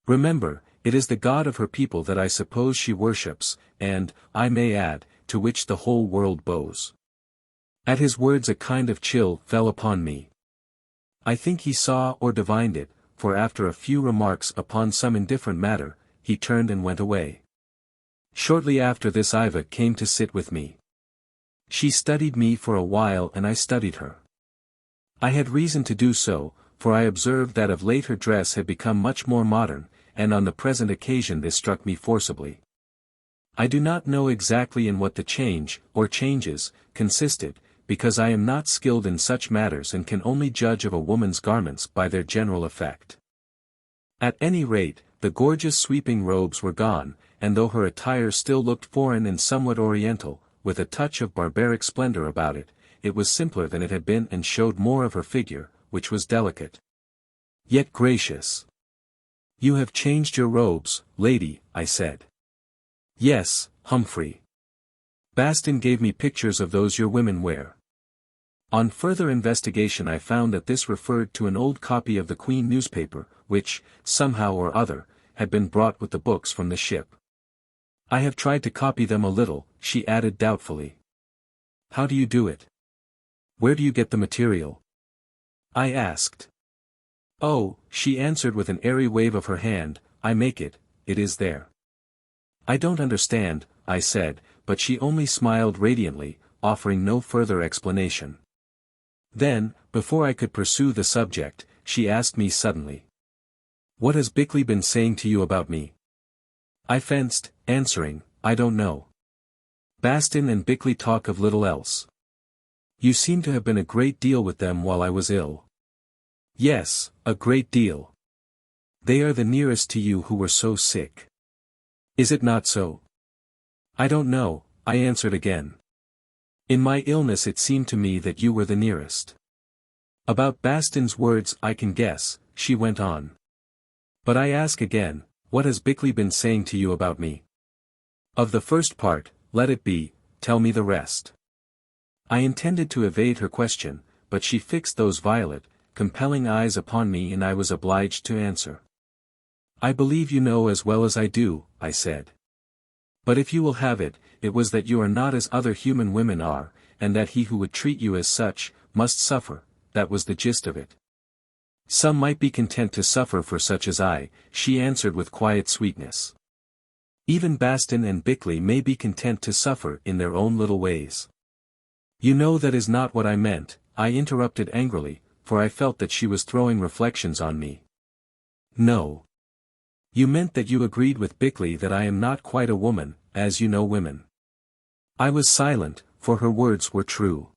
Remember, it is the God of her people that I suppose she worships, and, I may add, to which the whole world bows." At his words a kind of chill fell upon me. I think he saw or divined it, for after a few remarks upon some indifferent matter, he turned and went away. Shortly after this Yva came to sit with me. She studied me for a while and I studied her. I had reason to do so, for I observed that of late her dress had become much more modern, and on the present occasion this struck me forcibly. I do not know exactly in what the change, or changes, consisted, because I am not skilled in such matters and can only judge of a woman's garments by their general effect. At any rate, the gorgeous sweeping robes were gone, and though her attire still looked foreign and somewhat oriental, with a touch of barbaric splendor about it, it was simpler than it had been and showed more of her figure, which was delicate. Yet gracious. "You have changed your robes, lady," I said. "Yes, Humphrey. Bastin gave me pictures of those your women wear." On further investigation I found that this referred to an old copy of the Queen newspaper, which, somehow or other, had been brought with the books from the ship. "I have tried to copy them a little," she added doubtfully. "How do you do it? Where do you get the material?" I asked. "Oh," she answered with an airy wave of her hand, "I make it, it is there." "I don't understand," I said, but she only smiled radiantly, offering no further explanation. Then, before I could pursue the subject, she asked me suddenly. "What has Bickley been saying to you about me?" I fenced, answering, "I don't know. Bastin and Bickley talk of little else." "You seem to have been a great deal with them while I was ill." "Yes, a great deal. They are the nearest to you who were so sick. Is it not so?" "I don't know," I answered again. "In my illness it seemed to me that you were the nearest." "About Bastin's words I can guess," she went on. "But I ask again, what has Bickley been saying to you about me?" Of the first part, let it be, tell me the rest. I intended to evade her question, but she fixed those violet, compelling eyes upon me and I was obliged to answer. I believe you know as well as I do, I said. But if you will have it, it was that you are not as other human women are, and that he who would treat you as such, must suffer, that was the gist of it. Some might be content to suffer for such as I, she answered with quiet sweetness. Even Bastin and Bickley may be content to suffer in their own little ways. You know that is not what I meant, I interrupted angrily, for I felt that she was throwing reflections on me. No. You meant that you agreed with Bickley that I am not quite a woman, as you know women. I was silent, for her words were true.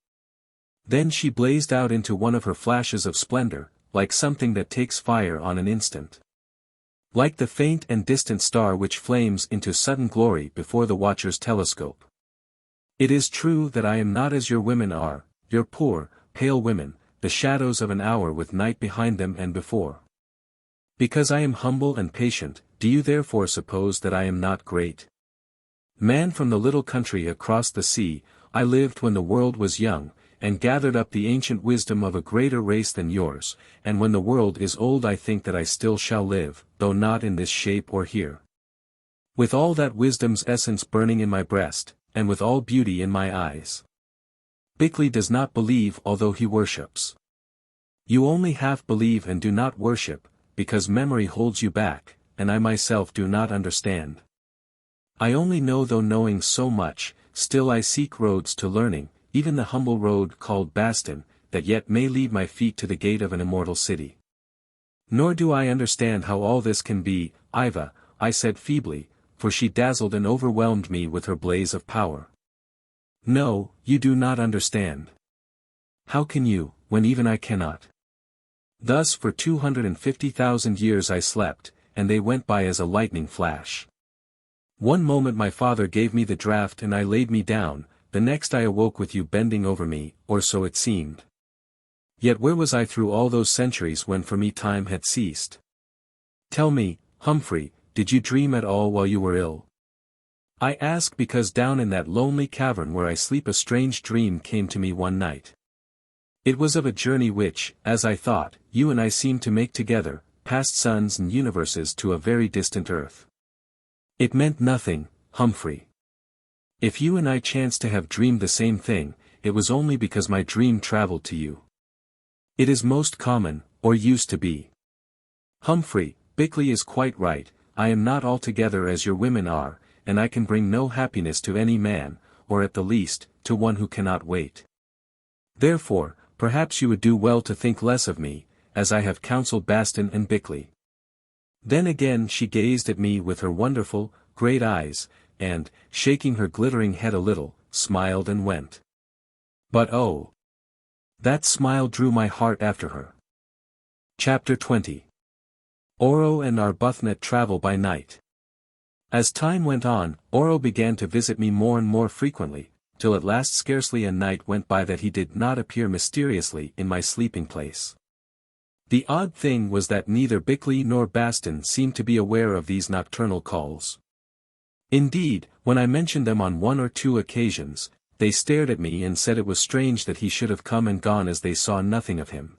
Then she blazed out into one of her flashes of splendor, like something that takes fire on an instant. Like the faint and distant star which flames into sudden glory before the watcher's telescope. It is true that I am not as your women are, your poor, pale women, the shadows of an hour with night behind them and before. Because I am humble and patient, do you therefore suppose that I am not great? Man from the little country across the sea, I lived when the world was young, and gathered up the ancient wisdom of a greater race than yours, and when the world is old I think that I still shall live, though not in this shape or here. With all that wisdom's essence burning in my breast, and with all beauty in my eyes. Bickley does not believe although he worships. You only half believe and do not worship, because memory holds you back, and I myself do not understand. I only know though knowing so much, still I seek roads to learning, even the humble road called Bastin, that yet may lead my feet to the gate of an immortal city. Nor do I understand how all this can be, Yva, I said feebly, for she dazzled and overwhelmed me with her blaze of power. No, you do not understand. How can you, when even I cannot? Thus for 250,000 years I slept, and they went by as a lightning flash. One moment my father gave me the draught and I laid me down, the next I awoke with you bending over me, or so it seemed. Yet where was I through all those centuries when for me time had ceased? Tell me, Humphrey, did you dream at all while you were ill? I ask because down in that lonely cavern where I sleep a strange dream came to me one night. It was of a journey which, as I thought, you and I seemed to make together, past suns and universes to a very distant earth. It meant nothing, Humphrey. If you and I chanced to have dreamed the same thing, it was only because my dream traveled to you. It is most common, or used to be. Humphrey, Bickley is quite right, I am not altogether as your women are, and I can bring no happiness to any man, or at the least, to one who cannot wait. Therefore, perhaps you would do well to think less of me, as I have counseled Bastin and Bickley. Then again she gazed at me with her wonderful, great eyes, and, shaking her glittering head a little, smiled and went. But oh! That smile drew my heart after her. Chapter 20. Oro and Arbuthnot travel by night. As time went on, Oro began to visit me more and more frequently, till at last scarcely a night went by that he did not appear mysteriously in my sleeping place. The odd thing was that neither Bickley nor Bastin seemed to be aware of these nocturnal calls. Indeed, when I mentioned them on one or two occasions, they stared at me and said it was strange that he should have come and gone as they saw nothing of him.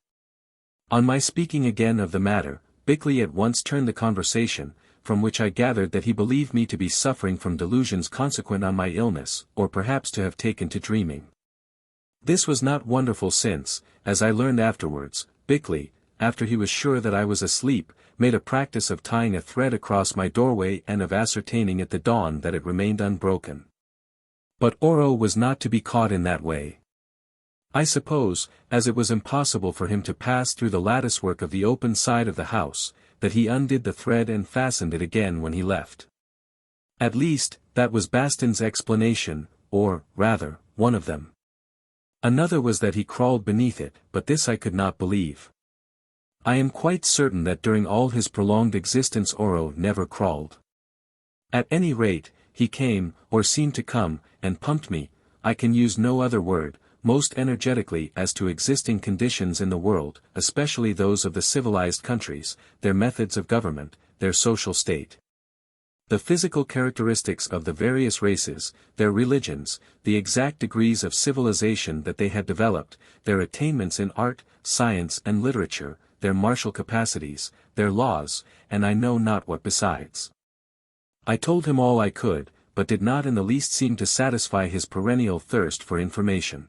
On my speaking again of the matter, Bickley at once turned the conversation, from which I gathered that he believed me to be suffering from delusions consequent on my illness, or perhaps to have taken to dreaming. This was not wonderful since, as I learned afterwards, Bickley, after he was sure that I was asleep, made a practice of tying a thread across my doorway and of ascertaining at the dawn that it remained unbroken. But Oro was not to be caught in that way. I suppose, as it was impossible for him to pass through the latticework of the open side of the house, that he undid the thread and fastened it again when he left. At least, that was Bastin's explanation, or, rather, one of them. Another was that he crawled beneath it, but this I could not believe. I am quite certain that during all his prolonged existence Oro never crawled. At any rate, he came, or seemed to come, and pumped me, I can use no other word, most energetically as to existing conditions in the world, especially those of the civilized countries, their methods of government, their social state. The physical characteristics of the various races, their religions, the exact degrees of civilization that they had developed, their attainments in art, science and literature, their martial capacities, their laws, and I know not what besides. I told him all I could, but did not in the least seem to satisfy his perennial thirst for information.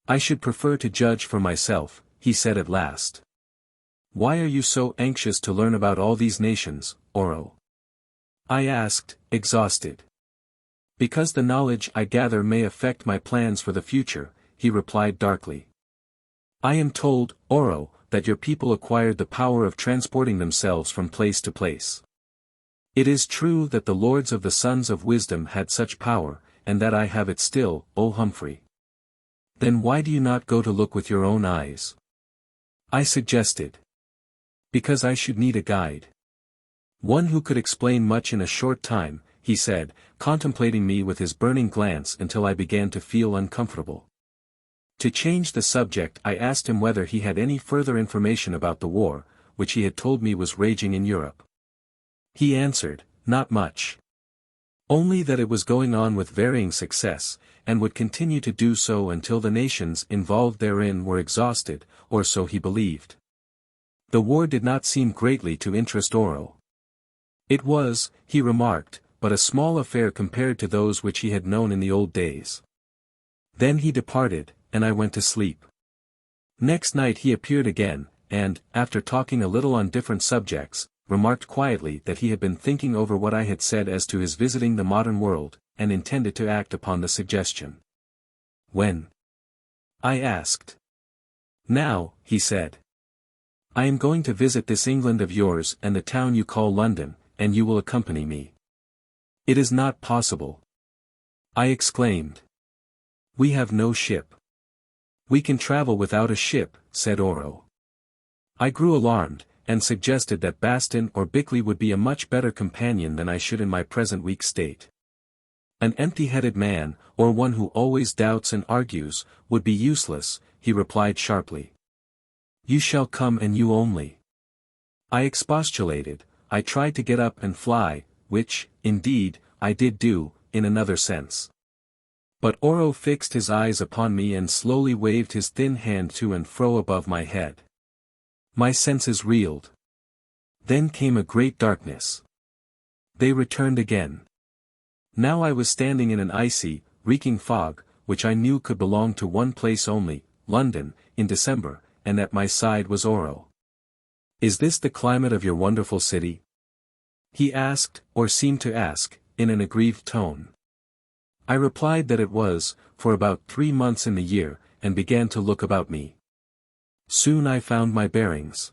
I should prefer to judge for myself, he said at last. Why are you so anxious to learn about all these nations, Oro? I asked, exhausted. Because the knowledge I gather may affect my plans for the future, he replied darkly. I am told, Oro, that your people acquired the power of transporting themselves from place to place. It is true that the lords of the Sons of Wisdom had such power, and that I have it still, O Humphrey. Then why do you not go to look with your own eyes? I suggested. Because I should need a guide. One who could explain much in a short time, he said, contemplating me with his burning glance until I began to feel uncomfortable. To change the subject I asked him whether he had any further information about the war, which he had told me was raging in Europe. He answered, not much. Only that it was going on with varying success, and would continue to do so until the nations involved therein were exhausted, or so he believed. The war did not seem greatly to interest Oro. It was, he remarked, but a small affair compared to those which he had known in the old days. Then he departed, and I went to sleep. Next night he appeared again, and, after talking a little on different subjects, remarked quietly that he had been thinking over what I had said as to his visiting the modern world, and intended to act upon the suggestion. When? I asked. Now, he said. I am going to visit this England of yours and the town you call London, and you will accompany me. It is not possible. I exclaimed. We have no ship. We can travel without a ship, said Oro. I grew alarmed, and suggested that Bastin or Bickley would be a much better companion than I should in my present weak state. An empty-headed man, or one who always doubts and argues, would be useless, he replied sharply. You shall come and you only. I expostulated. I tried to get up and fly, which, indeed, I did do, in another sense. But Oro fixed his eyes upon me and slowly waved his thin hand to and fro above my head. My senses reeled. Then came a great darkness. They returned again. Now I was standing in an icy, reeking fog, which I knew could belong to one place only, London, in December, and at my side was Oro. Is this the climate of your wonderful city? He asked, or seemed to ask, in an aggrieved tone. I replied that it was, for about 3 months in the year, and began to look about me. Soon I found my bearings.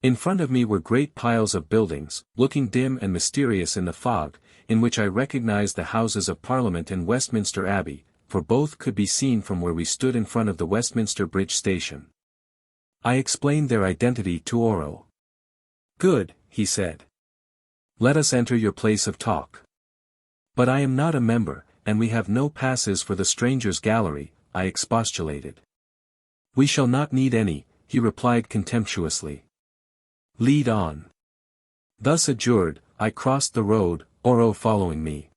In front of me were great piles of buildings, looking dim and mysterious in the fog, in which I recognized the Houses of Parliament and Westminster Abbey, for both could be seen from where we stood in front of the Westminster Bridge Station. I explained their identity to Oro. Good, he said. Let us enter your place of talk. But I am not a member, and we have no passes for the strangers' gallery, I expostulated. We shall not need any, he replied contemptuously. Lead on. Thus adjured, I crossed the road, Oro following me.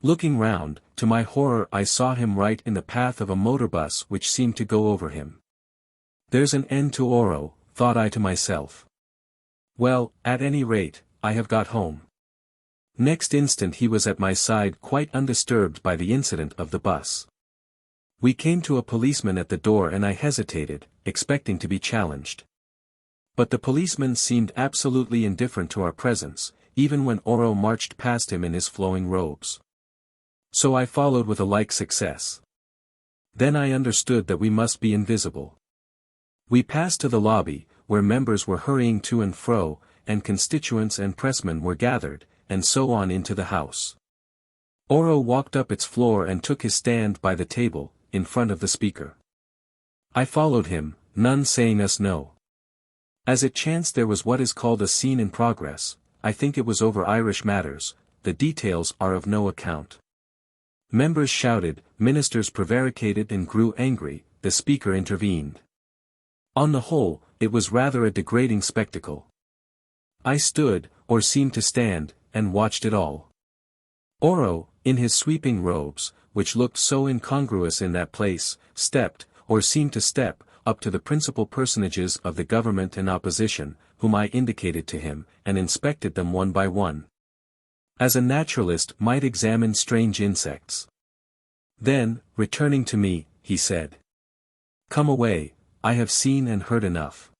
Looking round, to my horror I saw him right in the path of a motor bus which seemed to go over him. There's an end to Oro, thought I to myself. Well, at any rate, I have got home. Next instant he was at my side quite undisturbed by the incident of the bus. We came to a policeman at the door and I hesitated, expecting to be challenged. But the policeman seemed absolutely indifferent to our presence, even when Oro marched past him in his flowing robes. So I followed with a like success. Then I understood that we must be invisible. We passed to the lobby, where members were hurrying to and fro, and constituents and pressmen were gathered, and so on into the house. Oro walked up its floor and took his stand by the table, in front of the speaker. I followed him, none saying us no. As it chanced there was what is called a scene in progress, I think it was over Irish matters, the details are of no account. Members shouted, ministers prevaricated and grew angry, the speaker intervened. On the whole, it was rather a degrading spectacle. I stood, or seemed to stand, and watched it all. Oro, in his sweeping robes, which looked so incongruous in that place, stepped, or seemed to step, up to the principal personages of the government and opposition, whom I indicated to him, and inspected them one by one, as a naturalist might examine strange insects. Then, returning to me, he said, "Come away, I have seen and heard enough.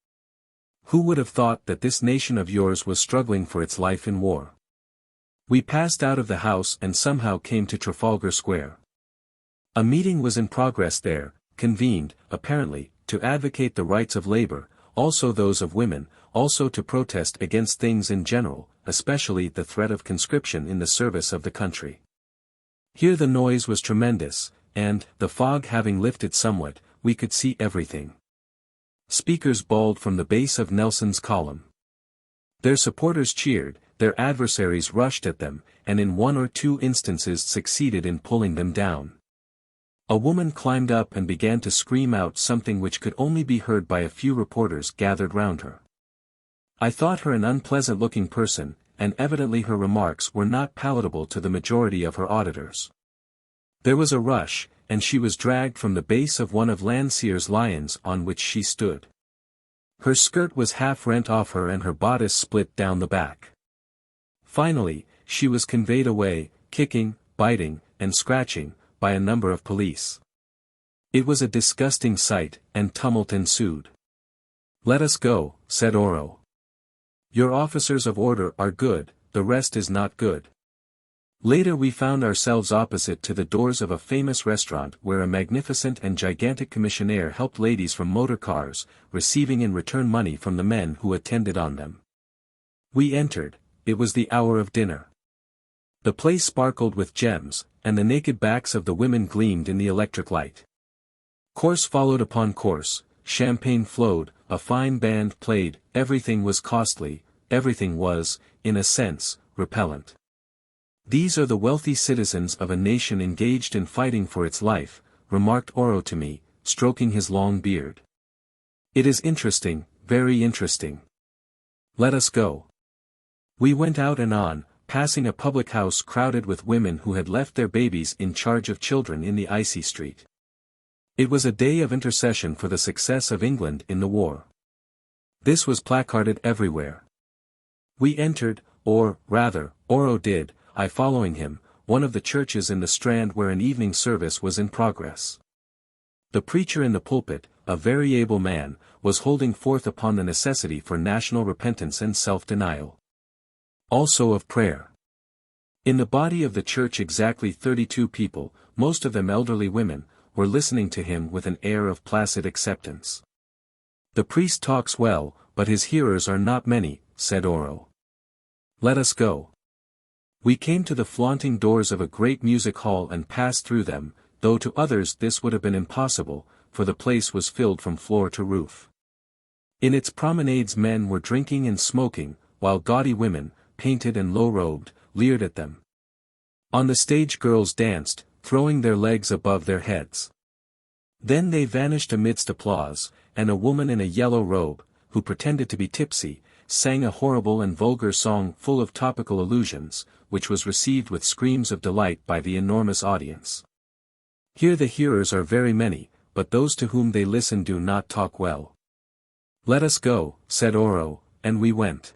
Who would have thought that this nation of yours was struggling for its life in war?" We passed out of the house and somehow came to Trafalgar Square. A meeting was in progress there, convened, apparently, to advocate the rights of labor, also those of women, also to protest against things in general, especially the threat of conscription in the service of the country. Here the noise was tremendous, and, the fog having lifted somewhat, we could see everything. Speakers bawled from the base of Nelson's column. Their supporters cheered, their adversaries rushed at them, and in one or two instances succeeded in pulling them down. A woman climbed up and began to scream out something which could only be heard by a few reporters gathered round her. I thought her an unpleasant-looking person, and evidently her remarks were not palatable to the majority of her auditors. There was a rush, and she was dragged from the base of one of Landseer's lions on which she stood. Her skirt was half rent off her and her bodice split down the back. Finally, she was conveyed away, kicking, biting, and scratching, by a number of police. It was a disgusting sight, and tumult ensued. "Let us go," said Oro. "Your officers of order are good, the rest is not good." Later we found ourselves opposite to the doors of a famous restaurant where a magnificent and gigantic commissionaire helped ladies from motor cars, receiving in return money from the men who attended on them. We entered. It was the hour of dinner. The place sparkled with gems, and the naked backs of the women gleamed in the electric light. Course followed upon course, champagne flowed, a fine band played, everything was costly, everything was, in a sense, repellent. "These are the wealthy citizens of a nation engaged in fighting for its life," remarked Oro to me, stroking his long beard. "It is interesting, very interesting. Let us go." We went out and on, passing a public house crowded with women who had left their babies in charge of children in the icy street. It was a day of intercession for the success of England in the war. This was placarded everywhere. We entered, or, rather, Oro did, I following him, one of the churches in the Strand where an evening service was in progress. The preacher in the pulpit, a very able man, was holding forth upon the necessity for national repentance and self-denial. Also of prayer. In the body of the church exactly 32 people, most of them elderly women, were listening to him with an air of placid acceptance. "The priest talks well, but his hearers are not many," said Oro. "Let us go." We came to the flaunting doors of a great music hall and passed through them, though to others this would have been impossible, for the place was filled from floor to roof. In its promenades men were drinking and smoking, while gaudy women, painted and low-robed, leered at them. On the stage girls danced, throwing their legs above their heads. Then they vanished amidst applause, and a woman in a yellow robe, who pretended to be tipsy, sang a horrible and vulgar song full of topical allusions, which was received with screams of delight by the enormous audience. Here the hearers are very many, but those to whom they listen do not talk well. "Let us go," said Oro, and we went.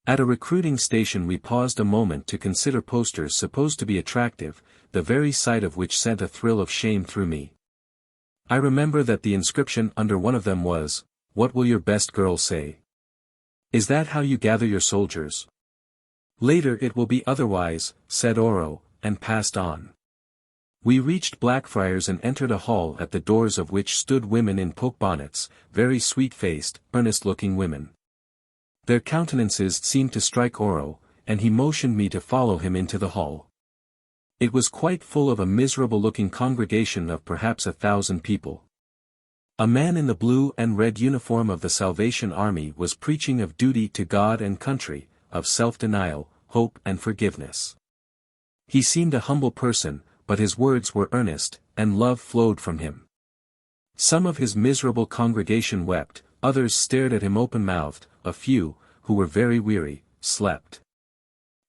At a recruiting station we paused a moment to consider posters supposed to be attractive, the very sight of which sent a thrill of shame through me. I remember that the inscription under one of them was, "What will your best girl say?" Is that how you gather your soldiers? "Later it will be otherwise," said Oro, and passed on. We reached Blackfriars and entered a hall at the doors of which stood women in poke bonnets, very sweet-faced, earnest-looking women. Their countenances seemed to strike Oro, and he motioned me to follow him into the hall. It was quite full of a miserable-looking congregation of perhaps 1,000 people. A man in the blue and red uniform of the Salvation Army was preaching of duty to God and country, of self-denial, hope and forgiveness. He seemed a humble person, but his words were earnest, and love flowed from him. Some of his miserable congregation wept, others stared at him open-mouthed, a few, who were very weary, slept.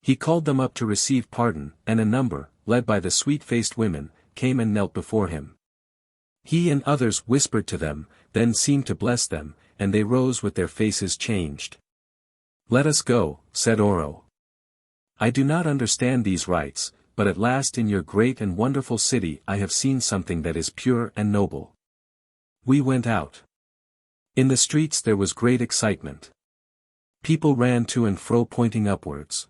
He called them up to receive pardon, and a number, led by the sweet-faced women, came and knelt before him. He and others whispered to them, then seemed to bless them, and they rose with their faces changed. "Let us go," said Oro. "I do not understand these rites, but at last in your great and wonderful city I have seen something that is pure and noble." We went out. In the streets there was great excitement. People ran to and fro pointing upwards.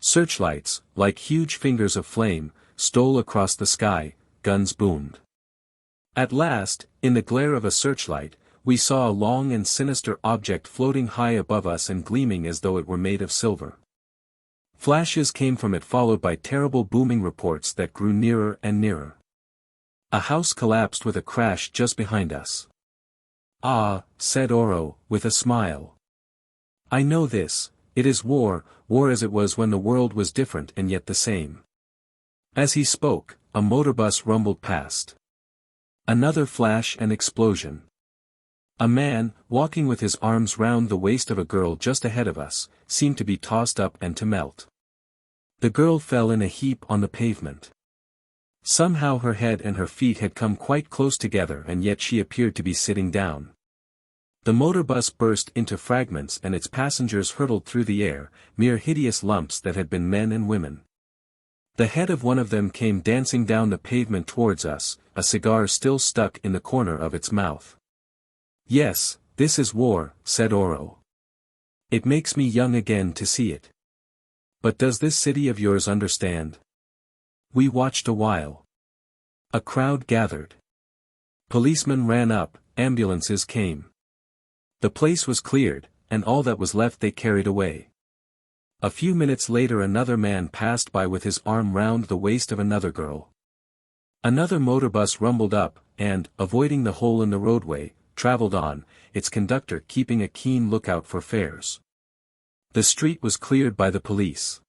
Searchlights, like huge fingers of flame, stole across the sky, guns boomed. At last, in the glare of a searchlight, we saw a long and sinister object floating high above us and gleaming as though it were made of silver. Flashes came from it followed by terrible booming reports that grew nearer and nearer. A house collapsed with a crash just behind us. "Ah," said Oro, with a smile. "I know this, it is war as it was when the world was different and yet the same." As he spoke, a motorbus rumbled past. Another flash and explosion. A man, walking with his arms round the waist of a girl just ahead of us, seemed to be tossed up and to melt. The girl fell in a heap on the pavement. Somehow her head and her feet had come quite close together and yet she appeared to be sitting down. The motorbus burst into fragments and its passengers hurtled through the air, mere hideous lumps that had been men and women. The head of one of them came dancing down the pavement towards us, a cigar still stuck in the corner of its mouth. "Yes, this is war," said Oro. "It makes me young again to see it. But does this city of yours understand?" We watched a while. A crowd gathered. Policemen ran up, ambulances came. The place was cleared, and all that was left they carried away. A few minutes later another man passed by with his arm round the waist of another girl. Another motorbus rumbled up, and, avoiding the hole in the roadway, traveled on, its conductor keeping a keen lookout for fares. The street was cleared by the police.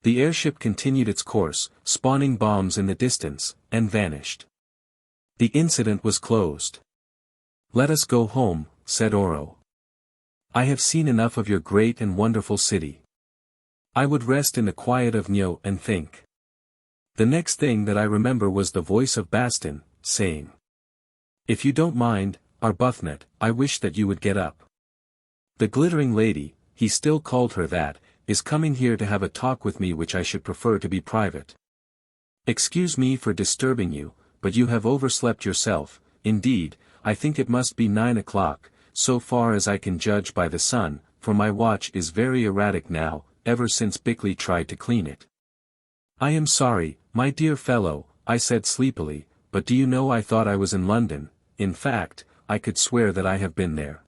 The airship continued its course, spawning bombs in the distance, and vanished. The incident was closed. "Let us go home," said Oro. "I have seen enough of your great and wonderful city. I would rest in the quiet of Nyo and think." The next thing that I remember was the voice of Bastin, saying, "If you don't mind, Arbuthnot, I wish that you would get up. The glittering lady," he still called her that, "is coming here to have a talk with me which I should prefer to be private. Excuse me for disturbing you, but you have overslept yourself. Indeed, I think it must be 9 o'clock, so far as I can judge by the sun, for my watch is very erratic now, ever since Bickley tried to clean it." "I am sorry, my dear fellow," I said sleepily, "but do you know I thought I was in London, in fact, I could swear that I have been there."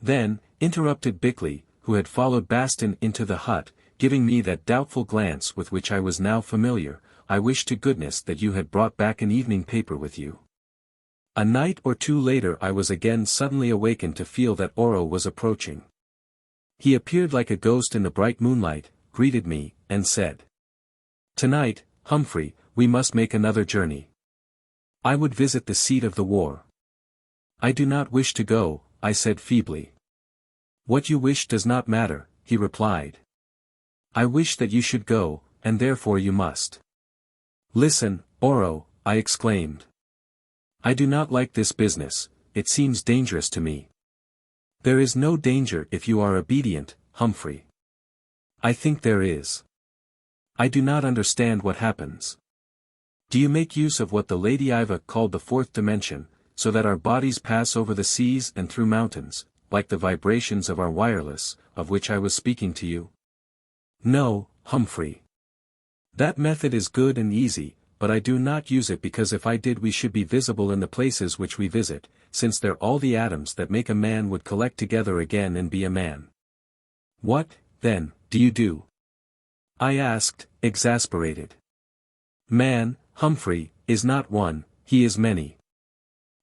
"Then," interrupted Bickley, who had followed Bastin into the hut, giving me that doubtful glance with which I was now familiar, "I wish to goodness that you had brought back an evening paper with you." A night or two later I was again suddenly awakened to feel that Oro was approaching. He appeared like a ghost in the bright moonlight, greeted me, and said, "Tonight, Humphrey, we must make another journey. I would visit the seat of the war." "I do not wish to go," I said feebly. "What you wish does not matter," he replied. "I wish that you should go, and therefore you must." "Listen, Oro," I exclaimed. "I do not like this business, it seems dangerous to me." "There is no danger if you are obedient, Humphrey." "I think there is. I do not understand what happens. Do you make use of what the Lady Yva called the fourth dimension, so that our bodies pass over the seas and through mountains, like the vibrations of our wireless, of which I was speaking to you?" "No, Humphrey. That method is good and easy, but I do not use it because if I did we should be visible in the places which we visit, since they're all the atoms that make a man would collect together again and be a man." "What, then, do you do?" I asked, exasperated. "Man, Humphrey, is not one, he is many.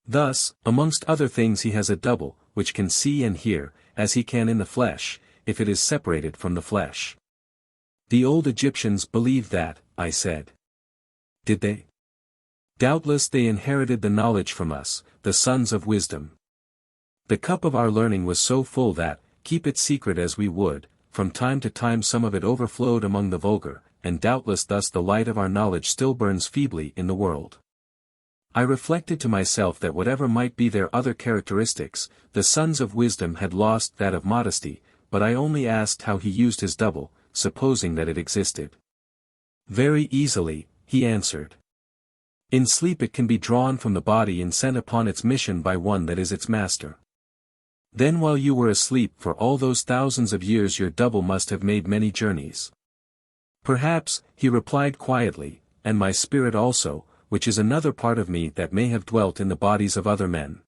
Thus, amongst other things he has a double, which can see and hear, as he can in the flesh, if it is separated from the flesh." "The old Egyptians believed that," I said. "Did they?" "Doubtless they inherited the knowledge from us, the sons of wisdom. The cup of our learning was so full that, keep it secret as we would, from time to time some of it overflowed among the vulgar, and doubtless thus the light of our knowledge still burns feebly in the world. I reflected to myself that whatever might be their other characteristics, the sons of wisdom had lost that of modesty, but I only asked how he used his double, supposing that it existed. Very easily, he answered. In sleep it can be drawn from the body and sent upon its mission by one that is its master. Then while you were asleep for all those thousands of years your double must have made many journeys. Perhaps, he replied quietly, and my spirit also, which is another part of me that may have dwelt in the bodies of other men.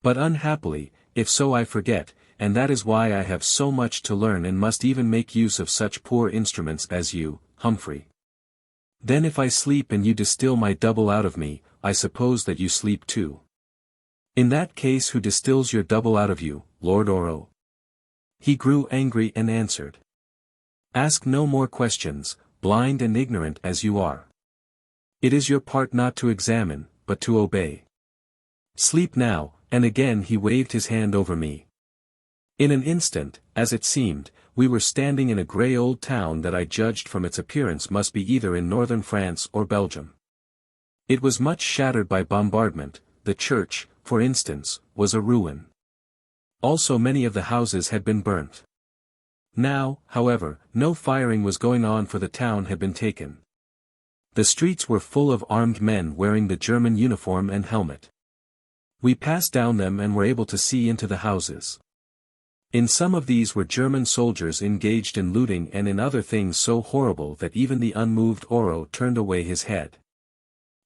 But unhappily, if so I forget, and that is why I have so much to learn and must even make use of such poor instruments as you, Humphrey. Then if I sleep and you distill my double out of me, I suppose that you sleep too. In that case who distills your double out of you, Lord Oro? He grew angry and answered. Ask no more questions, blind and ignorant as you are. It is your part not to examine, but to obey. Sleep now, and again he waved his hand over me. In an instant, as it seemed, we were standing in a grey old town that I judged from its appearance must be either in northern France or Belgium. It was much shattered by bombardment. The church, for instance, was a ruin. Also many of the houses had been burnt. Now, however, no firing was going on for the town had been taken. The streets were full of armed men wearing the German uniform and helmet. We passed down them and were able to see into the houses. In some of these were German soldiers engaged in looting and in other things so horrible that even the unmoved Oro turned away his head.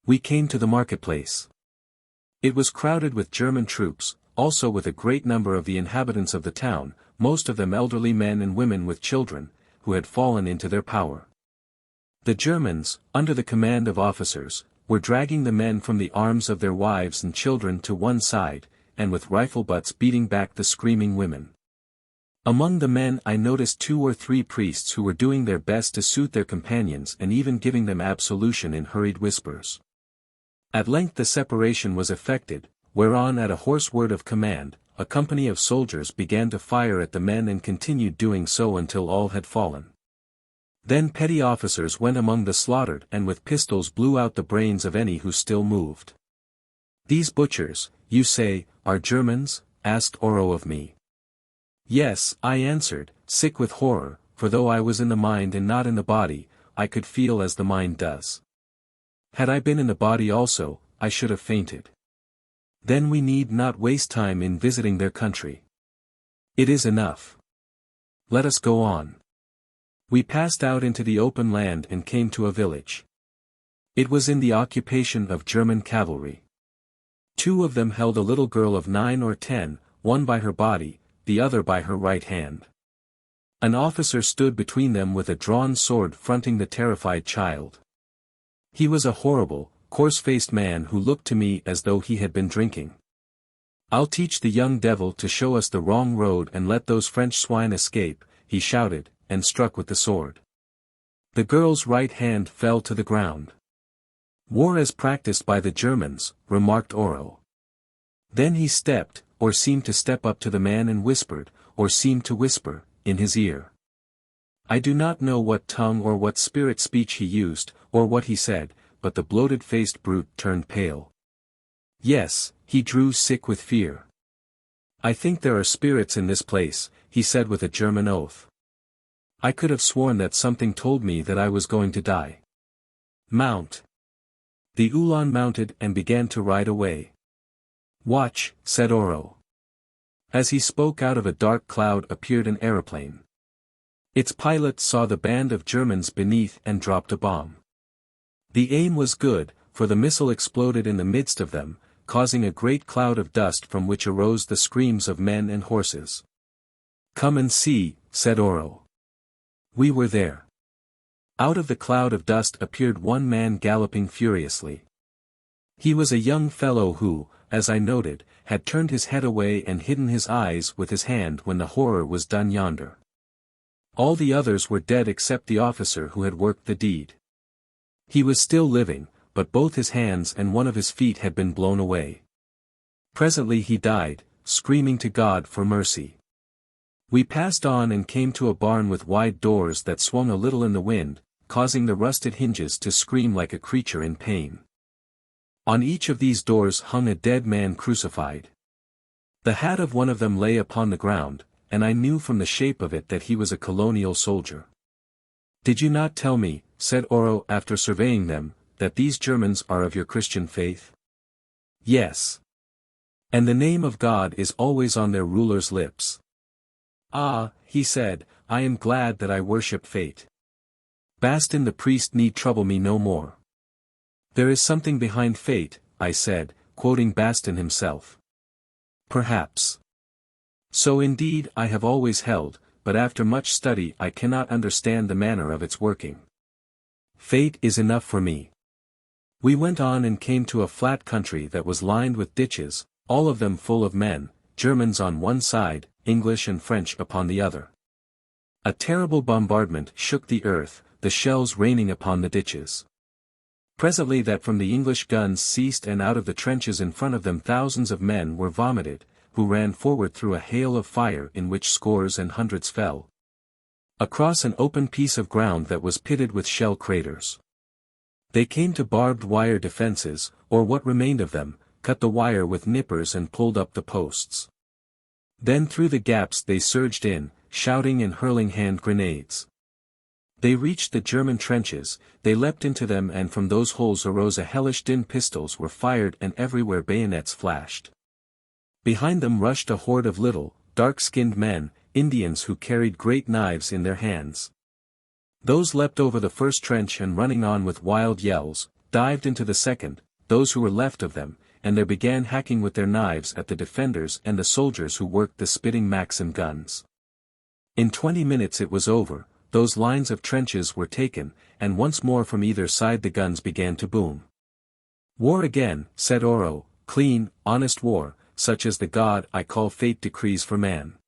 We came to the marketplace. It was crowded with German troops, also with a great number of the inhabitants of the town, most of them elderly men and women with children, who had fallen into their power. The Germans, under the command of officers, were dragging the men from the arms of their wives and children to one side, and with rifle butts beating back the screaming women. Among the men I noticed 2 or 3 priests who were doing their best to suit their companions and even giving them absolution in hurried whispers. At length the separation was effected, whereon at a hoarse word of command, a company of soldiers began to fire at the men and continued doing so until all had fallen. Then petty officers went among the slaughtered and with pistols blew out the brains of any who still moved. These butchers, you say, are Germans? Asked Oro of me. Yes, I answered, sick with horror, for though I was in the mind and not in the body, I could feel as the mind does. Had I been in the body also, I should have fainted. Then we need not waste time in visiting their country. It is enough. Let us go on. We passed out into the open land and came to a village. It was in the occupation of German cavalry. 2 of them held a little girl of 9 or 10, one by her body, the other by her right hand. An officer stood between them with a drawn sword fronting the terrified child. He was a horrible, coarse-faced man who looked to me as though he had been drinking. I'll teach the young devil to show us the wrong road and let those French swine escape, he shouted, and struck with the sword. The girl's right hand fell to the ground. War as practiced by the Germans, remarked Oro. Then he stepped, or seemed to step up to the man and whispered, or seemed to whisper, in his ear. I do not know what tongue or what spirit speech he used, or what he said, but the bloated-faced brute turned pale. Yes, he drew sick with fear. I think there are spirits in this place, he said with a German oath. I could have sworn that something told me that I was going to die. Mount. The Ulan mounted and began to ride away. Watch, said Oro. As he spoke out of a dark cloud appeared an aeroplane. Its pilot saw the band of Germans beneath and dropped a bomb. The aim was good, for the missile exploded in the midst of them, causing a great cloud of dust from which arose the screams of men and horses. Come and see, said Oro. We were there. Out of the cloud of dust appeared one man galloping furiously. He was a young fellow who, as I noted, had turned his head away and hidden his eyes with his hand when the horror was done yonder. All the others were dead except the officer who had worked the deed. He was still living, but both his hands and one of his feet had been blown away. Presently he died, screaming to God for mercy. We passed on and came to a barn with wide doors that swung a little in the wind, causing the rusted hinges to scream like a creature in pain. On each of these doors hung a dead man crucified. The hat of one of them lay upon the ground, and I knew from the shape of it that he was a colonial soldier. "Did you not tell me," said Oro after surveying them, "that these Germans are of your Christian faith?" "Yes. And the name of God is always on their rulers' lips." "Ah," he said, "I am glad that I worship fate. Bastin the priest need trouble me no more." "There is something behind fate," I said, quoting Bastin himself. "Perhaps. So indeed I have always held, but after much study I cannot understand the manner of its working. Fate is enough for me." We went on and came to a flat country that was lined with ditches, all of them full of men, Germans on one side, English and French upon the other. A terrible bombardment shook the earth, the shells raining upon the ditches. Presently that from the English guns ceased, and out of the trenches in front of them thousands of men were vomited, who ran forward through a hail of fire in which scores and hundreds fell. Across an open piece of ground that was pitted with shell craters. They came to barbed wire defenses, or what remained of them, cut the wire with nippers and pulled up the posts. Then through the gaps they surged in, shouting and hurling hand grenades. They reached the German trenches, they leapt into them, and from those holes arose a hellish din. Pistols were fired and everywhere bayonets flashed. Behind them rushed a horde of little, dark-skinned men, Indians who carried great knives in their hands. Those leapt over the first trench and running on with wild yells, dived into the second, those who were left of them, and there began hacking with their knives at the defenders and the soldiers who worked the spitting Maxim guns. In 20 minutes it was over, those lines of trenches were taken, and once more from either side the guns began to boom. "War again," said Oro, "clean, honest war, such as the God I call fate decrees for man.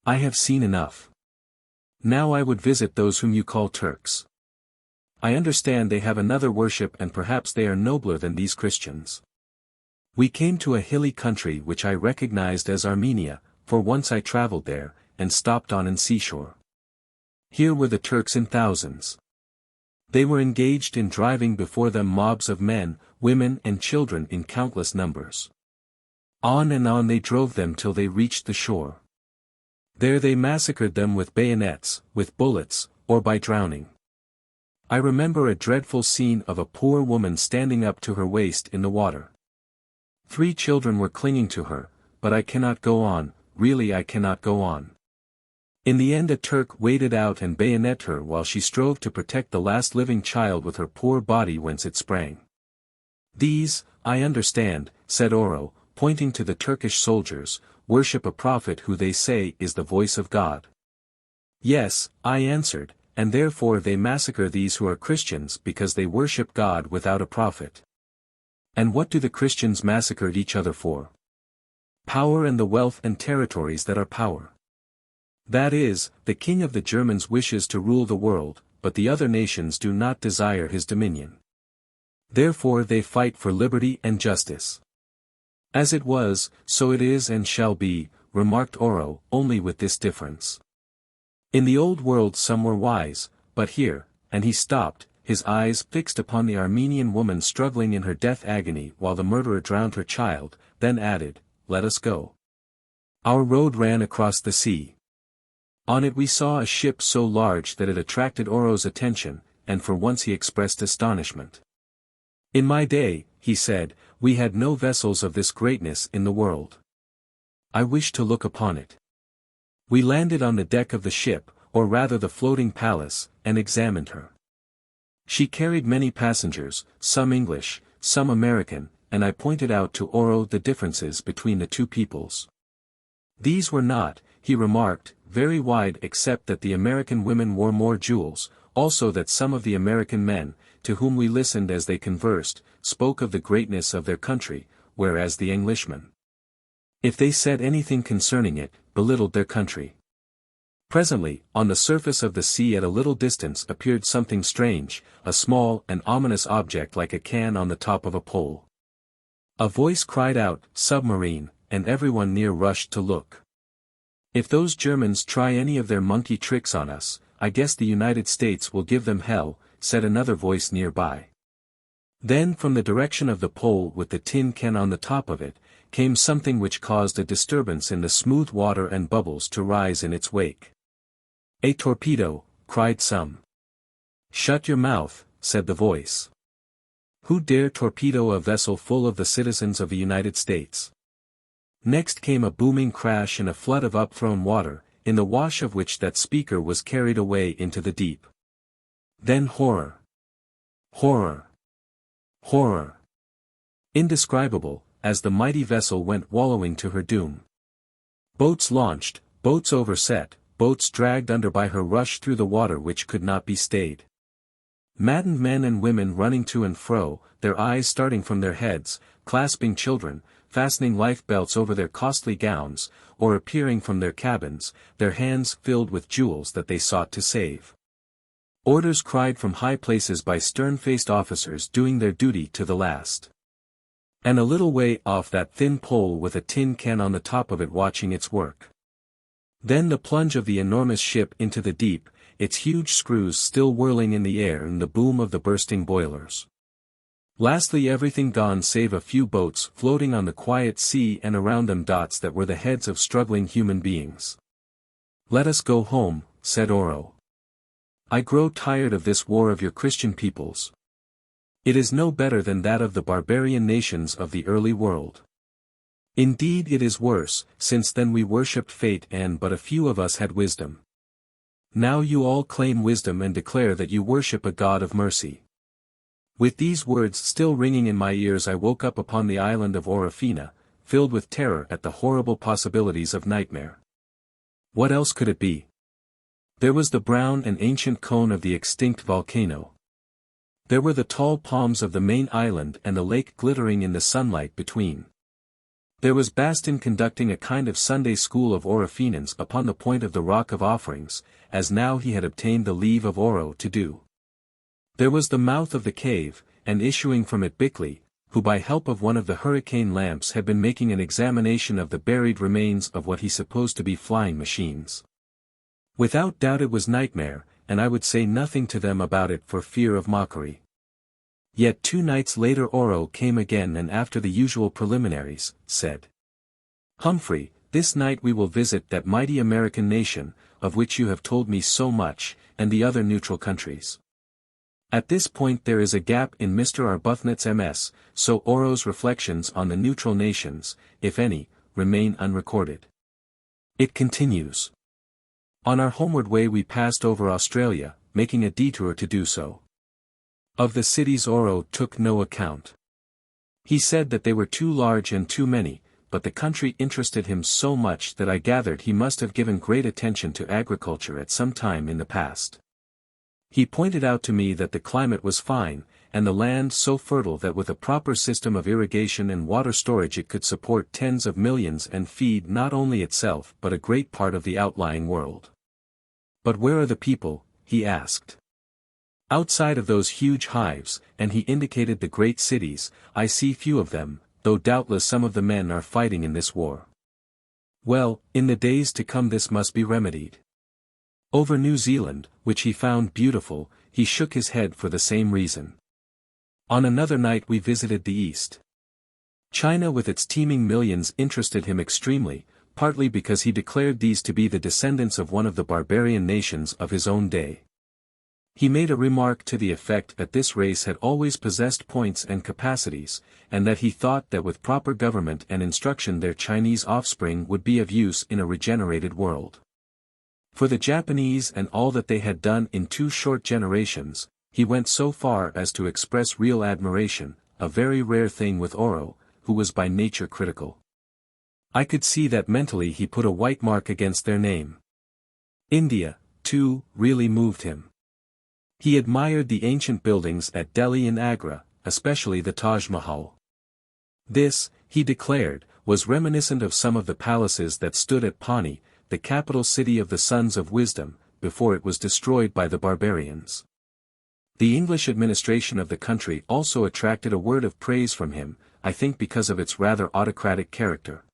I have seen enough. Now I would visit those whom you call Turks. I understand they have another worship, and perhaps they are nobler than these Christians." We came to a hilly country which I recognized as Armenia, for once I traveled there, and stopped on an seashore. Here were the Turks in thousands. They were engaged in driving before them mobs of men, women and children in countless numbers. On and on they drove them till they reached the shore. There they massacred them with bayonets, with bullets, or by drowning. I remember a dreadful scene of a poor woman standing up to her waist in the water. 3 children were clinging to her, but I cannot go on, really I cannot go on. In the end a Turk waded out and bayoneted her while she strove to protect the last living child with her poor body whence it sprang. "These, I understand," said Oro, pointing to the Turkish soldiers, "worship a prophet who they say is the voice of God." "Yes," I answered, "and therefore they massacre these who are Christians because they worship God without a prophet." "And what do the Christians massacre each other for?" "Power and the wealth and territories that are power. That is, the king of the Germans wishes to rule the world, but the other nations do not desire his dominion. Therefore they fight for liberty and justice." "As it was, so it is and shall be," remarked Oro, "only with this difference. In the old world some were wise, but here," and he stopped, his eyes fixed upon the Armenian woman struggling in her death agony while the murderer drowned her child, then added, "Let us go." Our road ran across the sea. On it we saw a ship so large that it attracted Oro's attention, and for once he expressed astonishment. "In my day," he said, "we had no vessels of this greatness in the world. I wish to look upon it." We landed on the deck of the ship, or rather the floating palace, and examined her. She carried many passengers, some English, some American, and I pointed out to Oro the differences between the two peoples. These were not, he remarked, very wide, except that the American women wore more jewels, also that some of the American men, to whom we listened as they conversed, spoke of the greatness of their country, whereas the Englishmen, if they said anything concerning it, belittled their country. Presently, on the surface of the sea at a little distance appeared something strange, a small and ominous object like a can on the top of a pole. A voice cried out, "Submarine," and everyone near rushed to look. If those Germans try any of their monkey tricks on us, I guess the United States will give them hell, said another voice nearby. Then from the direction of the pole with the tin can on the top of it, came something which caused a disturbance in the smooth water and bubbles to rise in its wake. "A torpedo," cried some. "Shut your mouth," said the voice. "Who dare torpedo a vessel full of the citizens of the United States?" Next came a booming crash and a flood of upthrown water, in the wash of which that speaker was carried away into the deep. Then horror. Horror. Horror. Indescribable, as the mighty vessel went wallowing to her doom. Boats launched, boats overset, boats dragged under by her rushed through the water which could not be stayed. Maddened men and women running to and fro, their eyes starting from their heads, clasping children, fastening life belts over their costly gowns, or appearing from their cabins, their hands filled with jewels that they sought to save. Orders cried from high places by stern-faced officers doing their duty to the last. And a little way off that thin pole with a tin can on the top of it watching its work. Then the plunge of the enormous ship into the deep, its huge screws still whirling in the air and the boom of the bursting boilers. Lastly everything gone save a few boats floating on the quiet sea and around them dots that were the heads of struggling human beings. "Let us go home," said Oro. "I grow tired of this war of your Christian peoples. It is no better than that of the barbarian nations of the early world. Indeed it is worse, since then we worshipped fate and but a few of us had wisdom. Now you all claim wisdom and declare that you worship a God of mercy." With these words still ringing in my ears I woke up upon the island of Orofena, filled with terror at the horrible possibilities of nightmare. What else could it be? There was the brown and ancient cone of the extinct volcano. There were the tall palms of the main island and the lake glittering in the sunlight between. There was Bastin conducting a kind of Sunday school of Orofenans upon the point of the Rock of Offerings, as now he had obtained the leave of Oro to do. There was the mouth of the cave, and issuing from it Bickley, who by help of one of the hurricane lamps had been making an examination of the buried remains of what he supposed to be flying machines. Without doubt it was nightmare, and I would say nothing to them about it for fear of mockery. Yet 2 nights later Oro came again and after the usual preliminaries, said, "Humphrey, this night we will visit that mighty American nation, of which you have told me so much, and the other neutral countries." At this point there is a gap in Mr. Arbuthnot's M.S., so Oro's reflections on the neutral nations, if any, remain unrecorded. It continues. On our homeward way we passed over Australia, making a detour to do so. Of the cities Oro took no account. He said that they were too large and too many, but the country interested him so much that I gathered he must have given great attention to agriculture at some time in the past. He pointed out to me that the climate was fine, and the land so fertile that with a proper system of irrigation and water storage it could support tens of millions and feed not only itself but a great part of the outlying world. "But where are the people?" he asked. "Outside of those huge hives," and he indicated the great cities, "I see few of them, though doubtless some of the men are fighting in this war. Well, in the days to come this must be remedied." Over New Zealand, which he found beautiful, he shook his head for the same reason. On another night we visited the East. China with its teeming millions interested him extremely, partly because he declared these to be the descendants of one of the barbarian nations of his own day. He made a remark to the effect that this race had always possessed points and capacities, and that he thought that with proper government and instruction their Chinese offspring would be of use in a regenerated world. For the Japanese and all that they had done in 2 short generations, he went so far as to express real admiration, a very rare thing with Oro, who was by nature critical. I could see that mentally he put a white mark against their name. India, too, really moved him. He admired the ancient buildings at Delhi and Agra, especially the Taj Mahal. This, he declared, was reminiscent of some of the palaces that stood at Pani, the capital city of the Sons of Wisdom, before it was destroyed by the barbarians. The English administration of the country also attracted a word of praise from him, I think because of its rather autocratic character.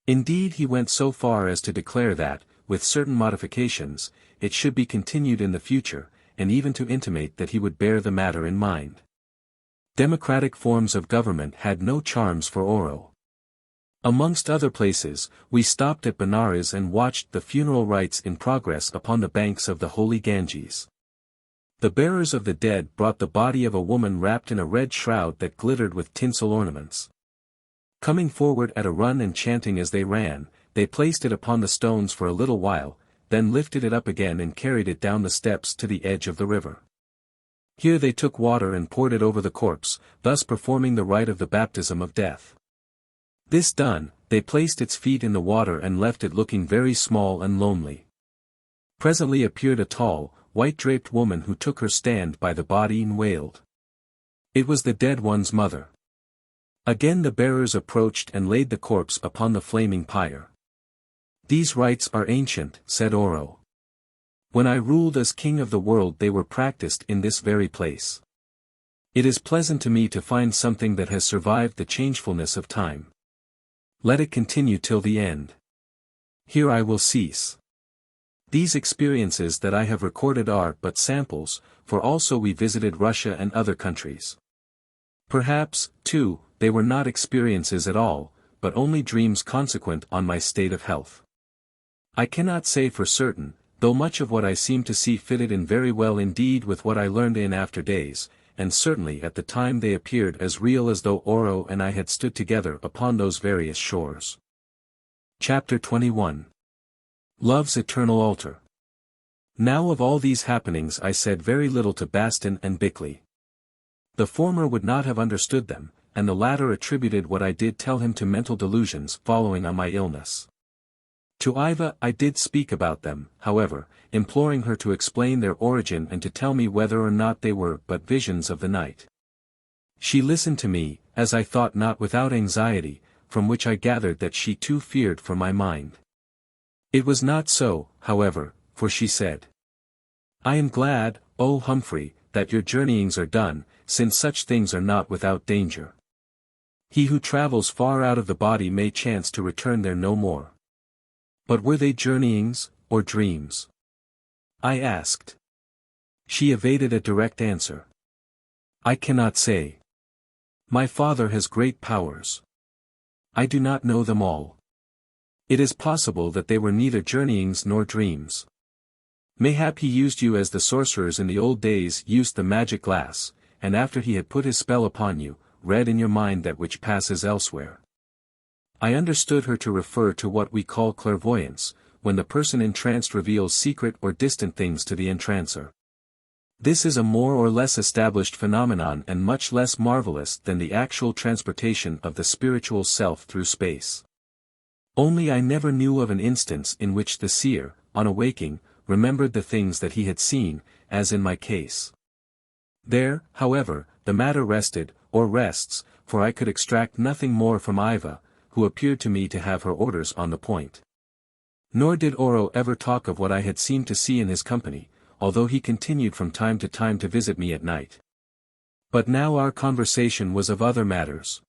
Indeed, he went so far as to declare that, with certain modifications, it should be continued in the future, and even to intimate that he would bear the matter in mind. Democratic forms of government had no charms for Oro. Amongst other places, we stopped at Benares and watched the funeral rites in progress upon the banks of the holy Ganges. The bearers of the dead brought the body of a woman wrapped in a red shroud that glittered with tinsel ornaments. Coming forward at a run and chanting as they ran, they placed it upon the stones for a little while, then lifted it up again and carried it down the steps to the edge of the river. Here they took water and poured it over the corpse, thus performing the rite of the baptism of death. This done, they placed its feet in the water and left it looking very small and lonely. Presently appeared a tall, white-draped woman who took her stand by the body and wailed. It was the dead one's mother. Again the bearers approached and laid the corpse upon the flaming pyre. These rites are ancient, said Oro. When I ruled as king of the world they were practiced in this very place. It is pleasant to me to find something that has survived the changefulness of time. Let it continue till the end. Here I will cease. These experiences that I have recorded are but samples, for also we visited Russia and other countries. Perhaps, too, they were not experiences at all, but only dreams consequent on my state of health. I cannot say for certain, though much of what I seem to see fitted in very well indeed with what I learned in after days, and certainly at the time they appeared as real as though Oro and I had stood together upon those various shores. Chapter 21. Love's Eternal Altar. Now of all these happenings I said very little to Bastin and Bickley. The former would not have understood them, and the latter attributed what I did tell him to mental delusions following on my illness. To Yva I did speak about them, however, imploring her to explain their origin and to tell me whether or not they were but visions of the night. She listened to me, as I thought not without anxiety, from which I gathered that she too feared for my mind. It was not so, however, for she said, I am glad, O Humphrey, that your journeyings are done, since such things are not without danger. He who travels far out of the body may chance to return there no more. But were they journeyings, or dreams? I asked. She evaded a direct answer. I cannot say. My father has great powers. I do not know them all. It is possible that they were neither journeyings nor dreams. Mayhap he used you as the sorcerers in the old days used the magic glass, and after he had put his spell upon you, read in your mind that which passes elsewhere. I understood her to refer to what we call clairvoyance, when the person entranced reveals secret or distant things to the entrancer. This is a more or less established phenomenon and much less marvelous than the actual transportation of the spiritual self through space. Only I never knew of an instance in which the seer, on awaking, remembered the things that he had seen, as in my case. There, however, the matter rested, or rests, for I could extract nothing more from Yva, who appeared to me to have her orders on the point. Nor did Oro ever talk of what I had seemed to see in his company, although he continued from time to time to visit me at night. But now our conversation was of other matters.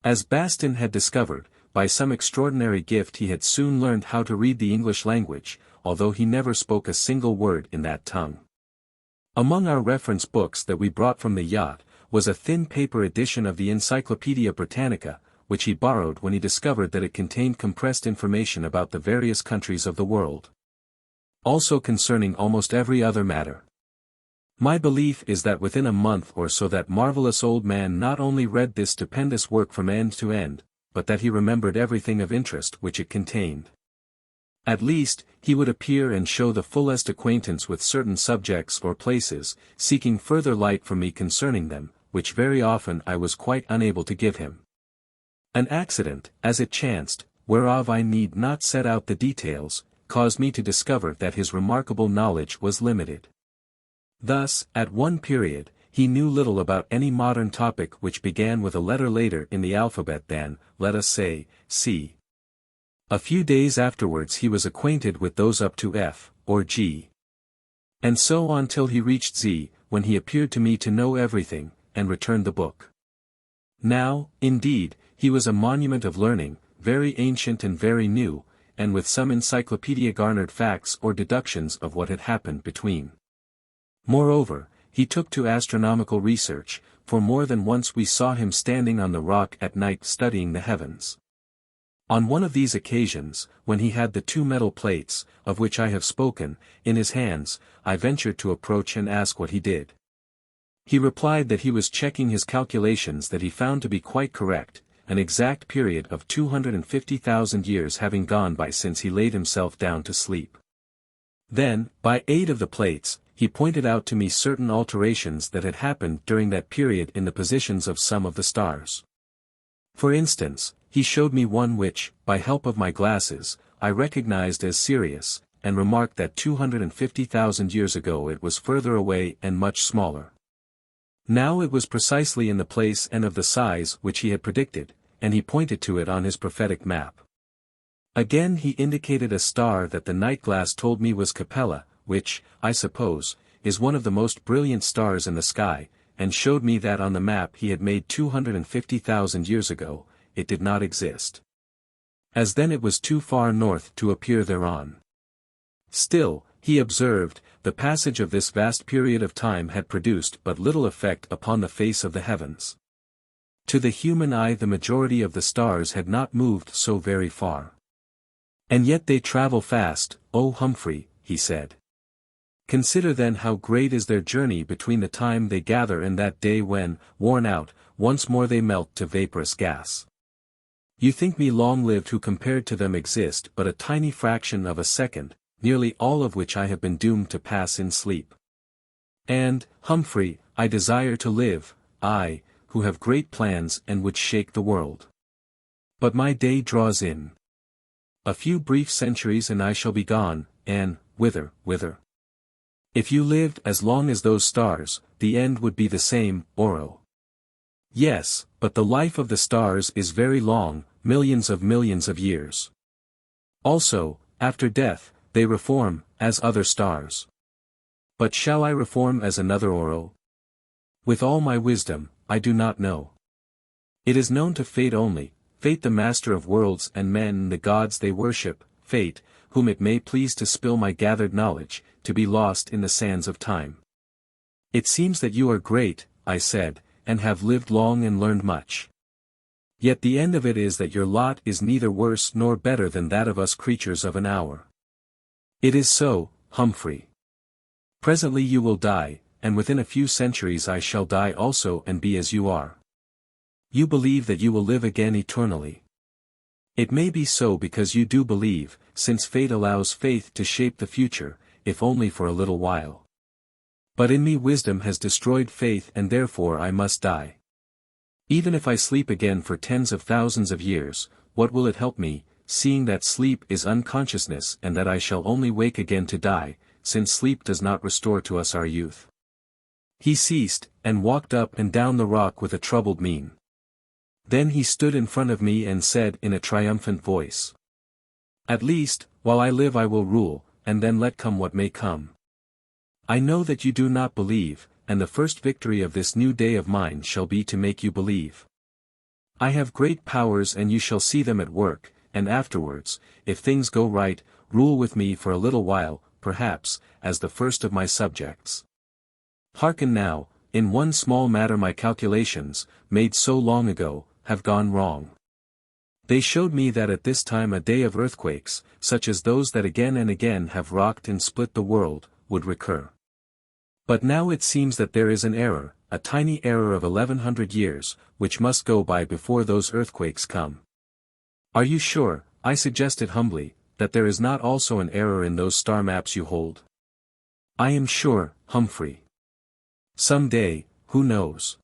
As Bastin had discovered, by some extraordinary gift he had soon learned how to read the English language, although he never spoke a single word in that tongue. Among our reference books that we brought from the yacht, was a thin paper edition of the Encyclopaedia Britannica, which he borrowed when he discovered that it contained compressed information about the various countries of the world. Also concerning almost every other matter. My belief is that within a month or so that marvelous old man not only read this stupendous work from end to end, but that he remembered everything of interest which it contained. At least, he would appear and show the fullest acquaintance with certain subjects or places, seeking further light from me concerning them, which very often I was quite unable to give him. An accident, as it chanced, whereof I need not set out the details, caused me to discover that his remarkable knowledge was limited. Thus, at one period, he knew little about any modern topic which began with a letter later in the alphabet than, let us say, C. A few days afterwards he was acquainted with those up to F, or G. And so on till he reached Z, when he appeared to me to know everything, and returned the book. Now, indeed, he was a monument of learning, very ancient and very new, and with some encyclopedia garnered facts or deductions of what had happened between. Moreover, he took to astronomical research, for more than once we saw him standing on the rock at night studying the heavens. On one of these occasions, when he had the two metal plates, of which I have spoken, in his hands, I ventured to approach and ask what he did. He replied that he was checking his calculations that he found to be quite correct, an exact period of 250,000 years having gone by since he laid himself down to sleep. Then, by aid of the plates, he pointed out to me certain alterations that had happened during that period in the positions of some of the stars. For instance, he showed me one which, by help of my glasses, I recognized as Sirius, and remarked that 250,000 years ago it was further away and much smaller. Now it was precisely in the place and of the size which he had predicted, and he pointed to it on his prophetic map. Again he indicated a star that the night glass told me was Capella, which, I suppose, is one of the most brilliant stars in the sky, and showed me that on the map he had made 250,000 years ago, it did not exist. As then it was too far north to appear thereon. Still, he observed, the passage of this vast period of time had produced but little effect upon the face of the heavens. To the human eye the majority of the stars had not moved so very far. And yet they travel fast, O Humphrey, he said. Consider then how great is their journey between the time they gather and that day when, worn out, once more they melt to vaporous gas. You think me long-lived who compared to them exist but a tiny fraction of a second, nearly all of which I have been doomed to pass in sleep. And, Humphrey, I desire to live, I, who have great plans and would shake the world. But my day draws in. A few brief centuries and I shall be gone, and, whither? If you lived as long as those stars, the end would be the same, Oro. Yes, but the life of the stars is very long, millions of years. Also, after death, they reform, as other stars. But shall I reform as another Oro? With all my wisdom, I do not know. It is known to Fate only, Fate the master of worlds and men and the gods they worship, Fate, whom it may please to spill my gathered knowledge, to be lost in the sands of time. It seems that you are great, I said, and have lived long and learned much. Yet the end of it is that your lot is neither worse nor better than that of us creatures of an hour. It is so, Humphrey. Presently you will die, and within a few centuries I shall die also and be as you are. You believe that you will live again eternally. It may be so because you do believe, since fate allows faith to shape the future, if only for a little while. But in me wisdom has destroyed faith and therefore I must die. Even if I sleep again for tens of thousands of years, what will it help me, seeing that sleep is unconsciousness and that I shall only wake again to die, since sleep does not restore to us our youth. He ceased, and walked up and down the rock with a troubled mien. Then he stood in front of me and said in a triumphant voice, "At least, while I live I will rule, and then let come what may come. I know that you do not believe, and the first victory of this new day of mine shall be to make you believe. I have great powers and you shall see them at work, and afterwards, if things go right, rule with me for a little while, perhaps, as the first of my subjects. Hearken now, in one small matter my calculations, made so long ago, have gone wrong. They showed me that at this time a day of earthquakes, such as those that again and again have rocked and split the world, would recur. But now it seems that there is an error, a tiny error of 1100 years, which must go by before those earthquakes come. Are you sure, I suggested humbly, that there is not also an error in those star maps you hold? I am sure, Humphrey. Some day, who knows?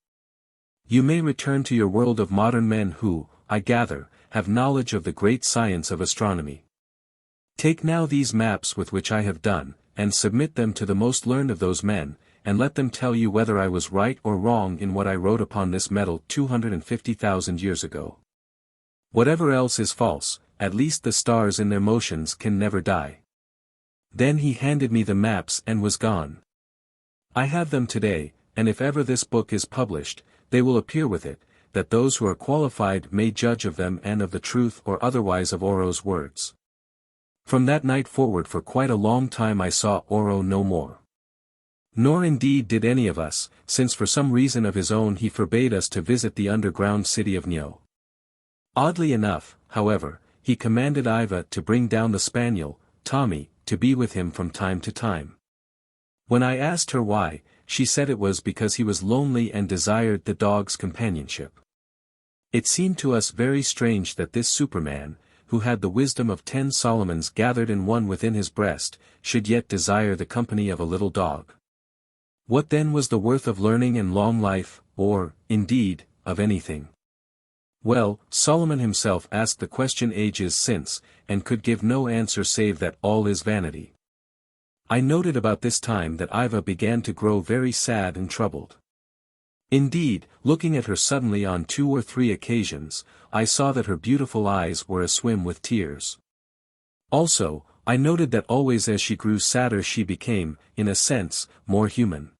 You may return to your world of modern men who, I gather, have knowledge of the great science of astronomy. Take now these maps with which I have done, and submit them to the most learned of those men, and let them tell you whether I was right or wrong in what I wrote upon this metal 250,000 years ago. Whatever else is false, at least the stars in their motions can never die." Then he handed me the maps and was gone. I have them today, and if ever this book is published, they will appear with it, that those who are qualified may judge of them and of the truth or otherwise of Oro's words. From that night forward for quite a long time I saw Oro no more. Nor indeed did any of us, since for some reason of his own he forbade us to visit the underground city of Nyo. Oddly enough, however, he commanded Yva to bring down the spaniel, Tommy, to be with him from time to time. When I asked her why, she said it was because he was lonely and desired the dog's companionship. It seemed to us very strange that this Superman, who had the wisdom of 10 Solomons gathered in one within his breast, should yet desire the company of a little dog. What then was the worth of learning and long life, or, indeed, of anything? Well, Solomon himself asked the question ages since, and could give no answer save that all is vanity. I noted about this time that Yva began to grow very sad and troubled. Indeed, looking at her suddenly on 2 or 3 occasions, I saw that her beautiful eyes were aswim with tears. Also, I noted that always as she grew sadder she became, in a sense, more human.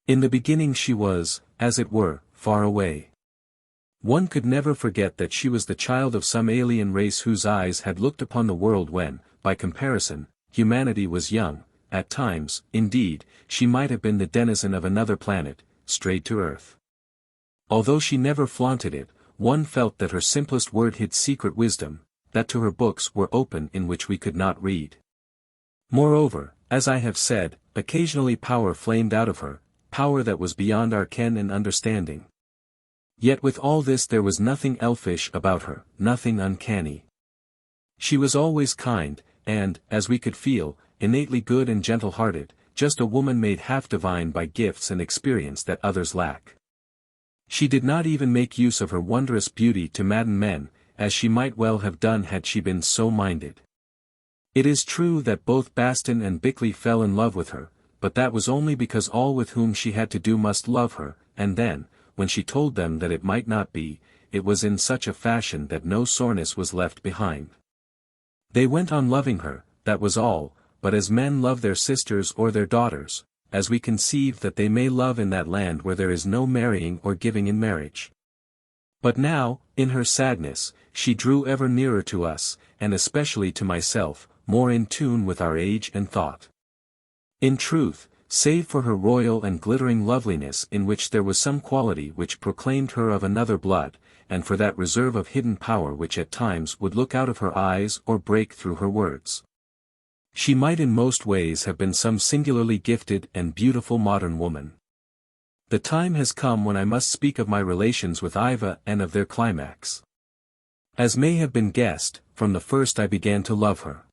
In the beginning she was, as it were, far away. One could never forget that she was the child of some alien race whose eyes had looked upon the world when, by comparison, humanity was young. At times, indeed, she might have been the denizen of another planet, strayed to Earth. Although she never flaunted it, one felt that her simplest word hid secret wisdom, that to her books were open in which we could not read. Moreover, as I have said, occasionally power flamed out of her, power that was beyond our ken and understanding. Yet with all this there was nothing elfish about her, nothing uncanny. She was always kind, and, as we could feel, innately good and gentle-hearted, just a woman made half divine by gifts and experience that others lack. She did not even make use of her wondrous beauty to madden men, as she might well have done had she been so minded. It is true that both Bastin and Bickley fell in love with her, but that was only because all with whom she had to do must love her, and then, when she told them that it might not be, it was in such a fashion that no soreness was left behind. They went on loving her, that was all, but as men love their sisters or their daughters, as we conceive that they may love in that land where there is no marrying or giving in marriage. But now, in her sadness, she drew ever nearer to us, and especially to myself, more in tune with our age and thought. In truth, save for her royal and glittering loveliness in which there was some quality which proclaimed her of another blood, and for that reserve of hidden power which at times would look out of her eyes or break through her words, she might in most ways have been some singularly gifted and beautiful modern woman. The time has come when I must speak of my relations with Yva and of their climax. As may have been guessed, from the first I began to love her.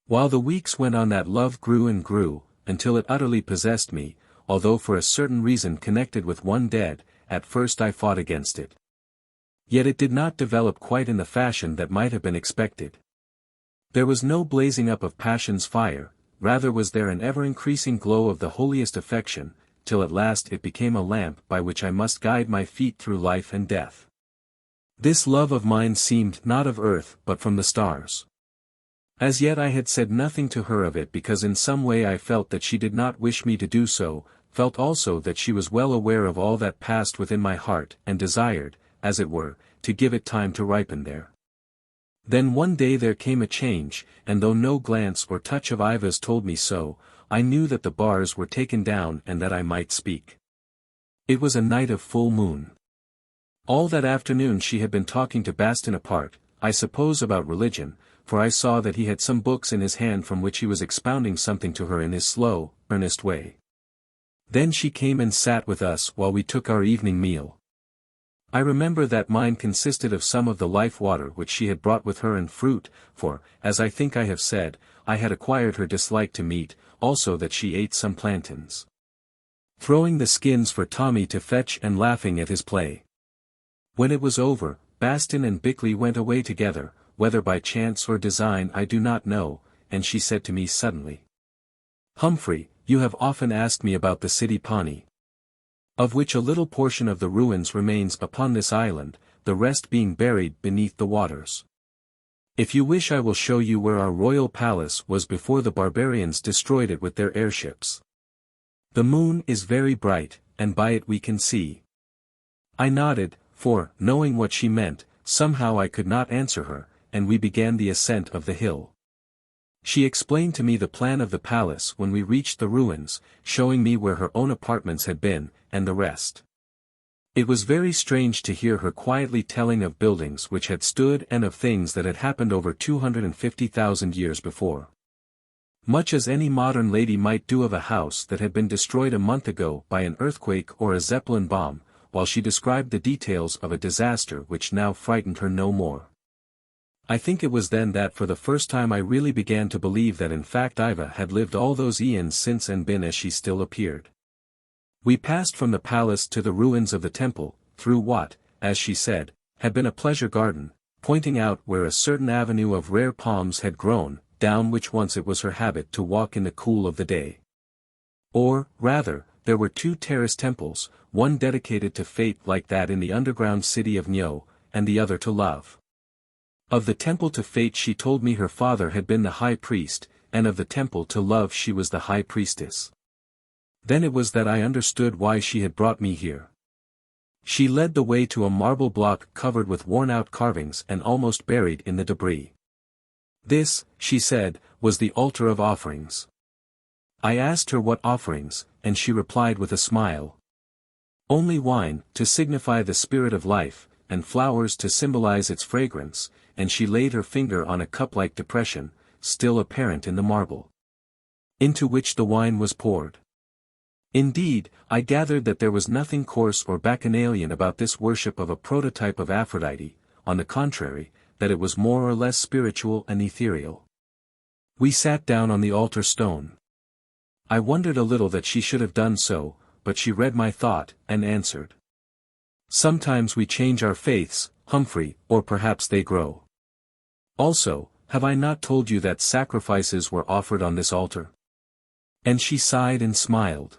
While the weeks went on that love grew and grew, until it utterly possessed me, although for a certain reason connected with one dead, at first I fought against it. Yet it did not develop quite in the fashion that might have been expected. There was no blazing up of passion's fire, rather was there an ever-increasing glow of the holiest affection, till at last it became a lamp by which I must guide my feet through life and death. This love of mine seemed not of earth but from the stars. As yet I had said nothing to her of it because in some way I felt that she did not wish me to do so, felt also that she was well aware of all that passed within my heart and desired, as it were, to give it time to ripen there. Then one day there came a change, and though no glance or touch of Yva's told me so, I knew that the bars were taken down and that I might speak. It was a night of full moon. All that afternoon she had been talking to Bastin apart, I suppose about religion, for I saw that he had some books in his hand from which he was expounding something to her in his slow, earnest way. Then she came and sat with us while we took our evening meal. I remember that mine consisted of some of the life water which she had brought with her and fruit, for, as I think I have said, I had acquired her dislike to meat, also that she ate some plantains. Throwing the skins for Tommy to fetch and laughing at his play. When it was over, Bastin and Bickley went away together, whether by chance or design I do not know, and she said to me suddenly, "Humphrey, you have often asked me about the city Pawnee, of which a little portion of the ruins remains upon this island, the rest being buried beneath the waters. If you wish I will show you where our royal palace was before the barbarians destroyed it with their airships. The moon is very bright, and by it we can see." I nodded, for, knowing what she meant, somehow I could not answer her, and we began the ascent of the hill. She explained to me the plan of the palace when we reached the ruins, showing me where her own apartments had been, and the rest. It was very strange to hear her quietly telling of buildings which had stood and of things that had happened over 250,000 years before. Much as any modern lady might do of a house that had been destroyed a month ago by an earthquake or a Zeppelin bomb, while she described the details of a disaster which now frightened her no more. I think it was then that for the first time I really began to believe that in fact Yva had lived all those eons since and been as she still appeared. We passed from the palace to the ruins of the temple, through what, as she said, had been a pleasure garden, pointing out where a certain avenue of rare palms had grown, down which once it was her habit to walk in the cool of the day. Or, rather, there were two terrace temples, one dedicated to fate like that in the underground city of Nyo, and the other to love. Of the temple to fate she told me her father had been the high priest, and of the temple to love she was the high priestess. Then it was that I understood why she had brought me here. She led the way to a marble block covered with worn-out carvings and almost buried in the debris. This, she said, was the altar of offerings. I asked her what offerings, and she replied with a smile. Only wine, to signify the spirit of life, and flowers to symbolize its fragrance, and she laid her finger on a cup-like depression, still apparent in the marble, into which the wine was poured. Indeed, I gathered that there was nothing coarse or bacchanalian about this worship of a prototype of Aphrodite, on the contrary, that it was more or less spiritual and ethereal. We sat down on the altar stone. I wondered a little that she should have done so, but she read my thought, and answered. Sometimes we change our faiths, Humphrey, or perhaps they grow. Also, have I not told you that sacrifices were offered on this altar? And she sighed and smiled.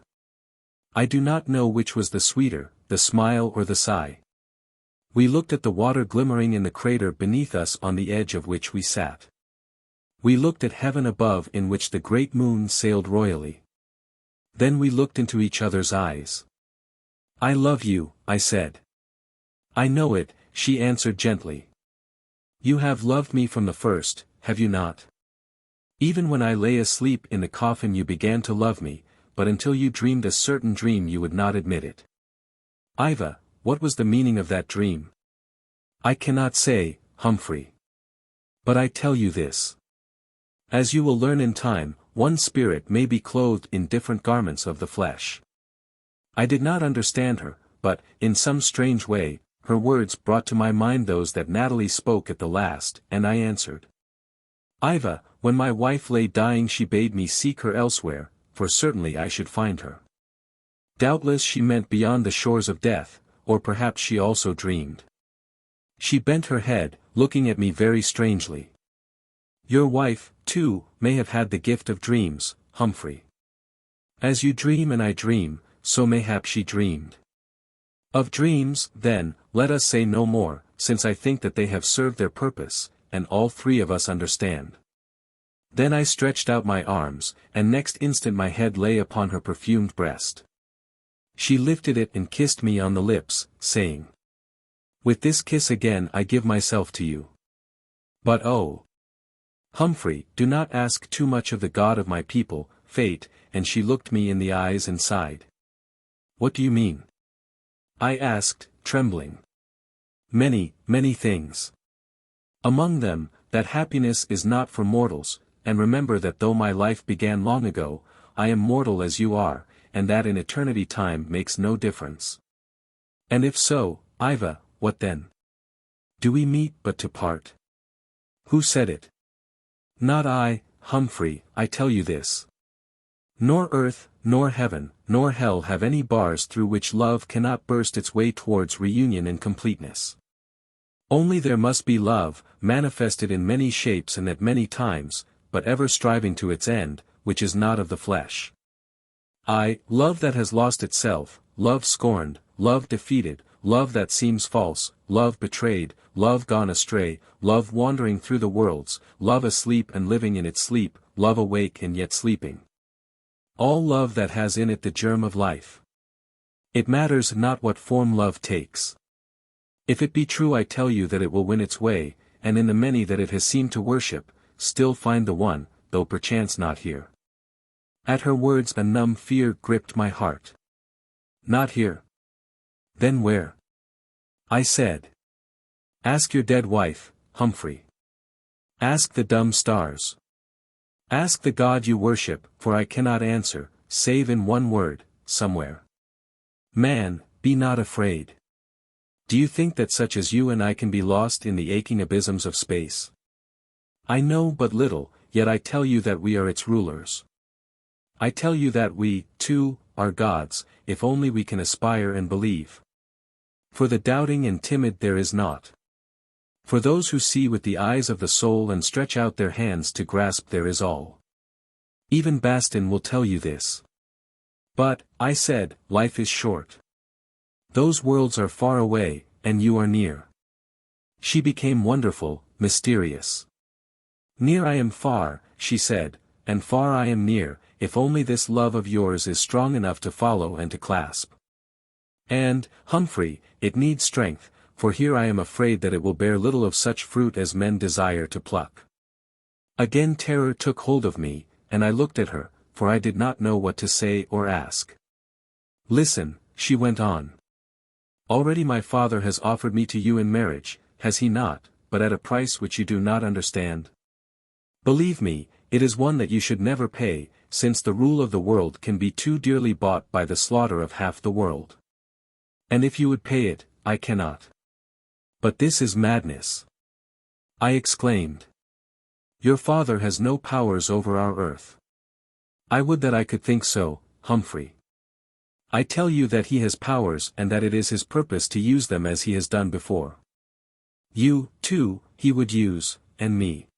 I do not know which was the sweeter, the smile or the sigh. We looked at the water glimmering in the crater beneath us on the edge of which we sat. We looked at heaven above in which the great moon sailed royally. Then we looked into each other's eyes. I love you, I said. I know it, she answered gently. You have loved me from the first, have you not? Even when I lay asleep in the coffin you began to love me, but until you dreamed a certain dream you would not admit it. Yva, what was the meaning of that dream? I cannot say, Humphrey. But I tell you this. As you will learn in time, one spirit may be clothed in different garments of the flesh. I did not understand her, but, in some strange way, her words brought to my mind those that Natalie spoke at the last, and I answered. Yva, when my wife lay dying she bade me seek her elsewhere, for certainly I should find her. Doubtless she meant beyond the shores of death, or perhaps she also dreamed. She bent her head, looking at me very strangely. Your wife, too, may have had the gift of dreams, Humphrey. As you dream and I dream, so mayhap she dreamed. Of dreams, then, let us say no more, since I think that they have served their purpose, and all three of us understand. Then I stretched out my arms, and next instant my head lay upon her perfumed breast. She lifted it and kissed me on the lips, saying, with this kiss again I give myself to you. But oh! Humphrey, do not ask too much of the God of my people, fate, and she looked me in the eyes and sighed. What do you mean? I asked, trembling. Many, many things. Among them, that happiness is not for mortals, and remember that though my life began long ago, I am mortal as you are, and that in eternity time makes no difference. And if so, Yva, what then? Do we meet but to part? Who said it? Not I, Humphrey, I tell you this. Nor earth, nor heaven, nor hell have any bars through which love cannot burst its way towards reunion and completeness. Only there must be love, manifested in many shapes and at many times, but ever striving to its end, which is not of the flesh. Love that has lost itself, love scorned, love defeated, love that seems false, love betrayed, love gone astray, love wandering through the worlds, love asleep and living in its sleep, love awake and yet sleeping. All love that has in it the germ of life. It matters not what form love takes. If it be true I tell you that it will win its way, and in the many that it has seemed to worship, still find the one, though perchance not here. At her words a numb fear gripped my heart. Not here. Then where? I said. Ask your dead wife, Humphrey. Ask the dumb stars. Ask the God you worship, for I cannot answer, save in one word, somewhere. Man, be not afraid. Do you think that such as you and I can be lost in the aching abysms of space? I know but little, yet I tell you that we are its rulers. I tell you that we, too, are gods, if only we can aspire and believe. For the doubting and timid there is naught. For those who see with the eyes of the soul and stretch out their hands to grasp there is all. Even Bastin will tell you this. But, I said, life is short. Those worlds are far away, and you are near. She became wonderful, mysterious. Near I am far, she said, and far I am near, if only this love of yours is strong enough to follow and to clasp. And, Humphrey, it needs strength, for here I am afraid that it will bear little of such fruit as men desire to pluck. Again terror took hold of me, and I looked at her, for I did not know what to say or ask. Listen, she went on. Already my father has offered me to you in marriage, has he not, but at a price which you do not understand? Believe me, it is one that you should never pay, since the rule of the world can be too dearly bought by the slaughter of half the world. And if you would pay it, I cannot. But this is madness. I exclaimed. Your father has no powers over our earth. I would that I could think so, Humphrey. I tell you that he has powers and that it is his purpose to use them as he has done before. You, too, he would use, and me.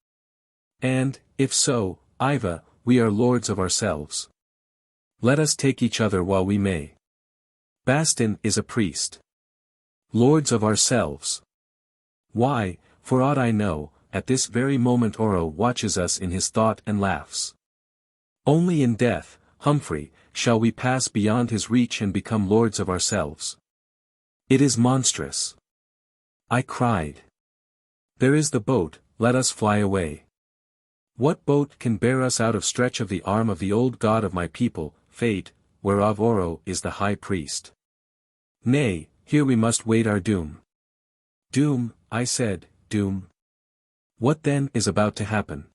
And, if so, Yva, we are lords of ourselves. Let us take each other while we may. Bastin is a priest. Lords of ourselves. Why, for aught I know, at this very moment Oro watches us in his thought and laughs. Only in death, Humphrey, shall we pass beyond his reach and become lords of ourselves. It is monstrous. I cried. There is the boat, let us fly away. What boat can bear us out of stretch of the arm of the old god of my people, fate, whereof Oro is the high priest? Nay, here we must wait our doom. Doom, I said, doom. What then is about to happen?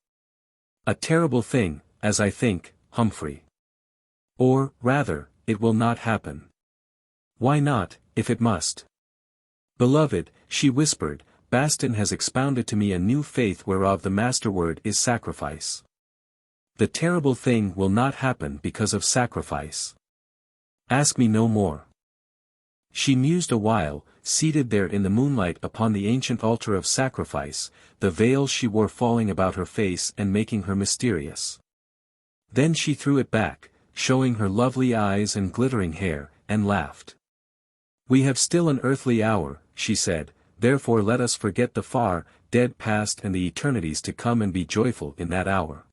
A terrible thing, as I think, Humphrey. Or, rather, it will not happen. Why not, if it must? Beloved, she whispered, Bastin has expounded to me a new faith whereof the master word is sacrifice. The terrible thing will not happen because of sacrifice. Ask me no more. She mused a while, seated there in the moonlight upon the ancient altar of sacrifice, the veil she wore falling about her face and making her mysterious. Then she threw it back, showing her lovely eyes and glittering hair, and laughed. We have still an earthly hour, she said, therefore let us forget the far, dead past and the eternities to come and be joyful in that hour.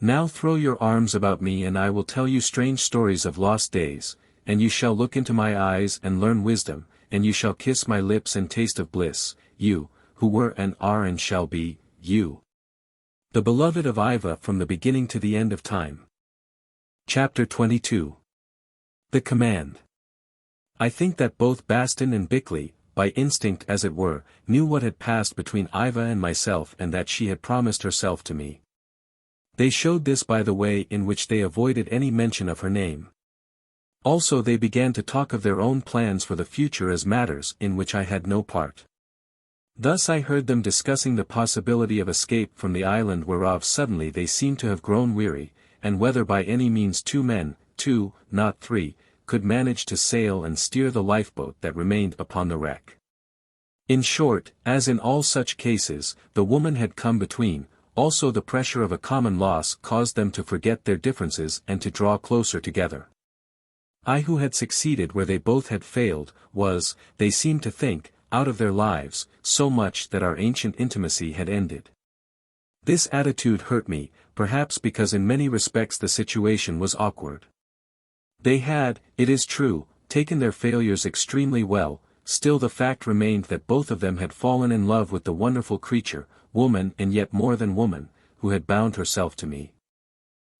Now throw your arms about me and I will tell you strange stories of lost days, and you shall look into my eyes and learn wisdom, and you shall kiss my lips and taste of bliss, you, who were and are and shall be, you. The beloved of Yva from the beginning to the end of time. Chapter 22. The Command. I think that both Bastin and Bickley, by instinct as it were, knew what had passed between Yva and myself and that she had promised herself to me. They showed this by the way in which they avoided any mention of her name. Also they began to talk of their own plans for the future as matters in which I had no part. Thus I heard them discussing the possibility of escape from the island whereof suddenly they seemed to have grown weary, and whether by any means 2 men, 2, not 3, could manage to sail and steer the lifeboat that remained upon the wreck. In short, as in all such cases, the woman had come between, also the pressure of a common loss caused them to forget their differences and to draw closer together. I who had succeeded where they both had failed, was, they seemed to think, out of their lives, so much that our ancient intimacy had ended. This attitude hurt me, perhaps because in many respects the situation was awkward. They had, it is true, taken their failures extremely well, still the fact remained that both of them had fallen in love with the wonderful creature, woman and yet more than woman, who had bound herself to me.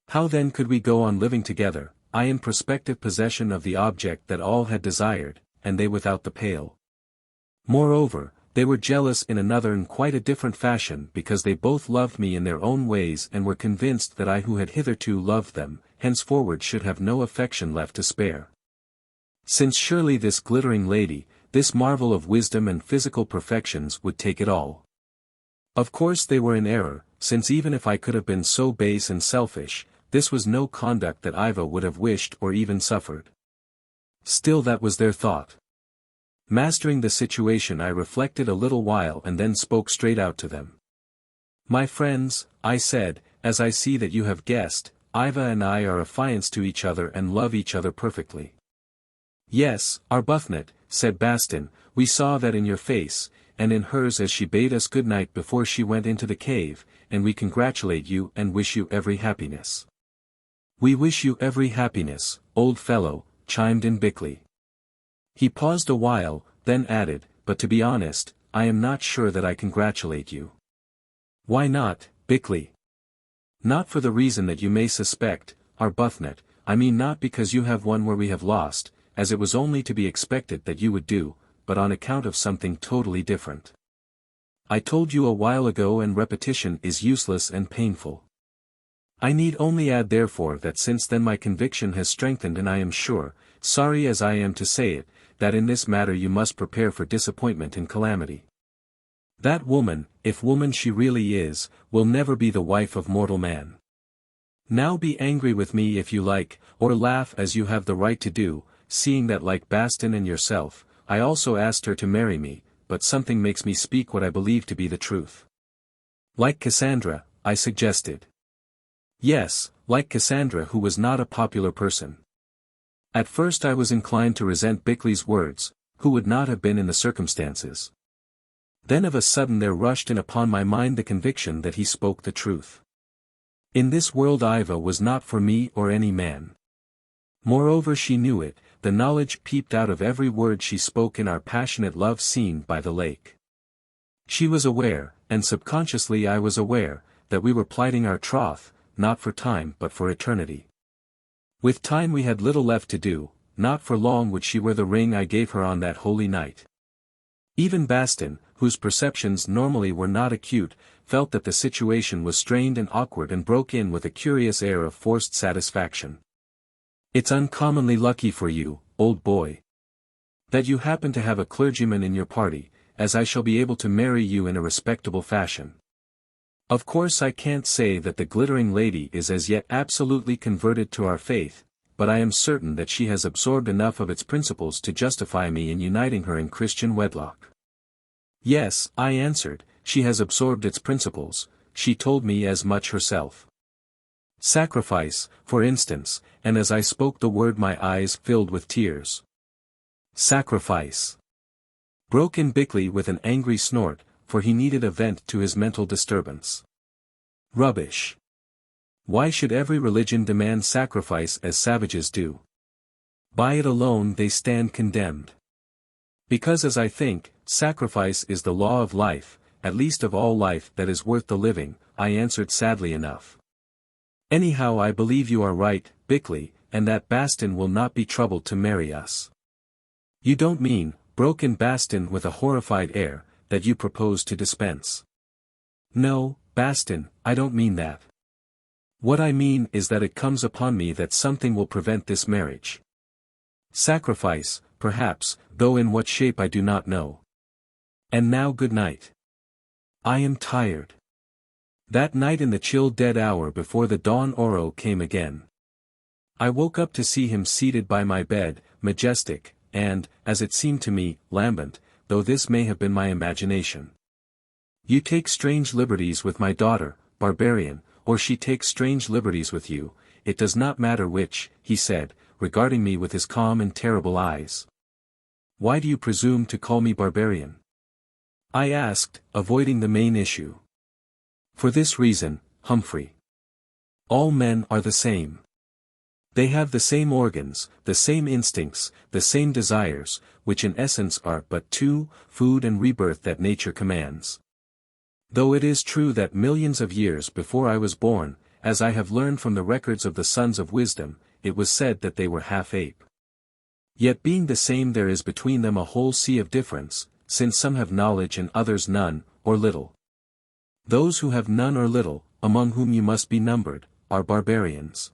How then could we go on living together, I in prospective possession of the object that all had desired, and they without the pale? Moreover, they were jealous in another and quite a different fashion because they both loved me in their own ways and were convinced that I who had hitherto loved them, henceforward should have no affection left to spare. Since surely this glittering lady, this marvel of wisdom and physical perfections would take it all. Of course they were in error, since even if I could have been so base and selfish, this was no conduct that Yva would have wished or even suffered. Still that was their thought. Mastering the situation, I reflected a little while and then spoke straight out to them. My friends, I said, as I see that you have guessed, Yva and I are affianced to each other and love each other perfectly. Yes, Arbuthnot, said Bastin, we saw that in your face, and in hers as she bade us good night before she went into the cave, and we congratulate you and wish you every happiness. We wish you every happiness, old fellow, chimed in Bickley. He paused a while, then added, but to be honest, I am not sure that I congratulate you. Why not, Bickley? Not for the reason that you may suspect, Arbuthnot, I mean not because you have won where we have lost, as it was only to be expected that you would do, but on account of something totally different. I told you a while ago and repetition is useless and painful. I need only add therefore that since then my conviction has strengthened and I am sure, sorry as I am to say it, that in this matter you must prepare for disappointment and calamity. That woman, if woman she really is, will never be the wife of mortal man. Now be angry with me if you like, or laugh as you have the right to do, seeing that like Bastin and yourself, I also asked her to marry me, but something makes me speak what I believe to be the truth. Like Cassandra, I suggested. Yes, like Cassandra, who was not a popular person. At first I was inclined to resent Bickley's words, who would not have been in the circumstances. Then of a sudden there rushed in upon my mind the conviction that he spoke the truth. In this world Yva was not for me or any man. Moreover she knew it, the knowledge peeped out of every word she spoke in our passionate love scene by the lake. She was aware, and subconsciously I was aware, that we were plighting our troth, not for time but for eternity. With time we had little left to do, not for long would she wear the ring I gave her on that holy night. Even Bastin, whose perceptions normally were not acute, felt that the situation was strained and awkward and broke in with a curious air of forced satisfaction. It's uncommonly lucky for you, old boy, that you happen to have a clergyman in your party, as I shall be able to marry you in a respectable fashion. Of course I can't say that the glittering lady is as yet absolutely converted to our faith, but I am certain that she has absorbed enough of its principles to justify me in uniting her in Christian wedlock. Yes, I answered, she has absorbed its principles, she told me as much herself. Sacrifice, for instance, and as I spoke the word my eyes filled with tears. Sacrifice! Broke in Bickley with an angry snort, for he needed a vent to his mental disturbance. Rubbish! Why should every religion demand sacrifice as savages do? By it alone they stand condemned. Because as I think, sacrifice is the law of life, at least of all life that is worth the living, I answered sadly enough. Anyhow I believe you are right, Bickley, and that Bastin will not be troubled to marry us. You don't mean, broke in Bastin with a horrified air, that you propose to dispense. No, Bastin, I don't mean that. What I mean is that it comes upon me that something will prevent this marriage. Sacrifice, perhaps, though in what shape I do not know. And now good night. I am tired. That night in the chill dead hour before the dawn Oro came again. I woke up to see him seated by my bed, majestic, and, as it seemed to me, lambent, though this may have been my imagination. You take strange liberties with my daughter, barbarian, or she takes strange liberties with you, it does not matter which, he said, regarding me with his calm and terrible eyes. Why do you presume to call me barbarian? I asked, avoiding the main issue. For this reason, Humphrey. All men are the same. They have the same organs, the same instincts, the same desires, which in essence are but two, food and rebirth that nature commands. Though it is true that millions of years before I was born, as I have learned from the records of the sons of wisdom, it was said that they were half ape. Yet being the same there is between them a whole sea of difference, since some have knowledge and others none, or little. Those who have none or little, among whom you must be numbered, are barbarians.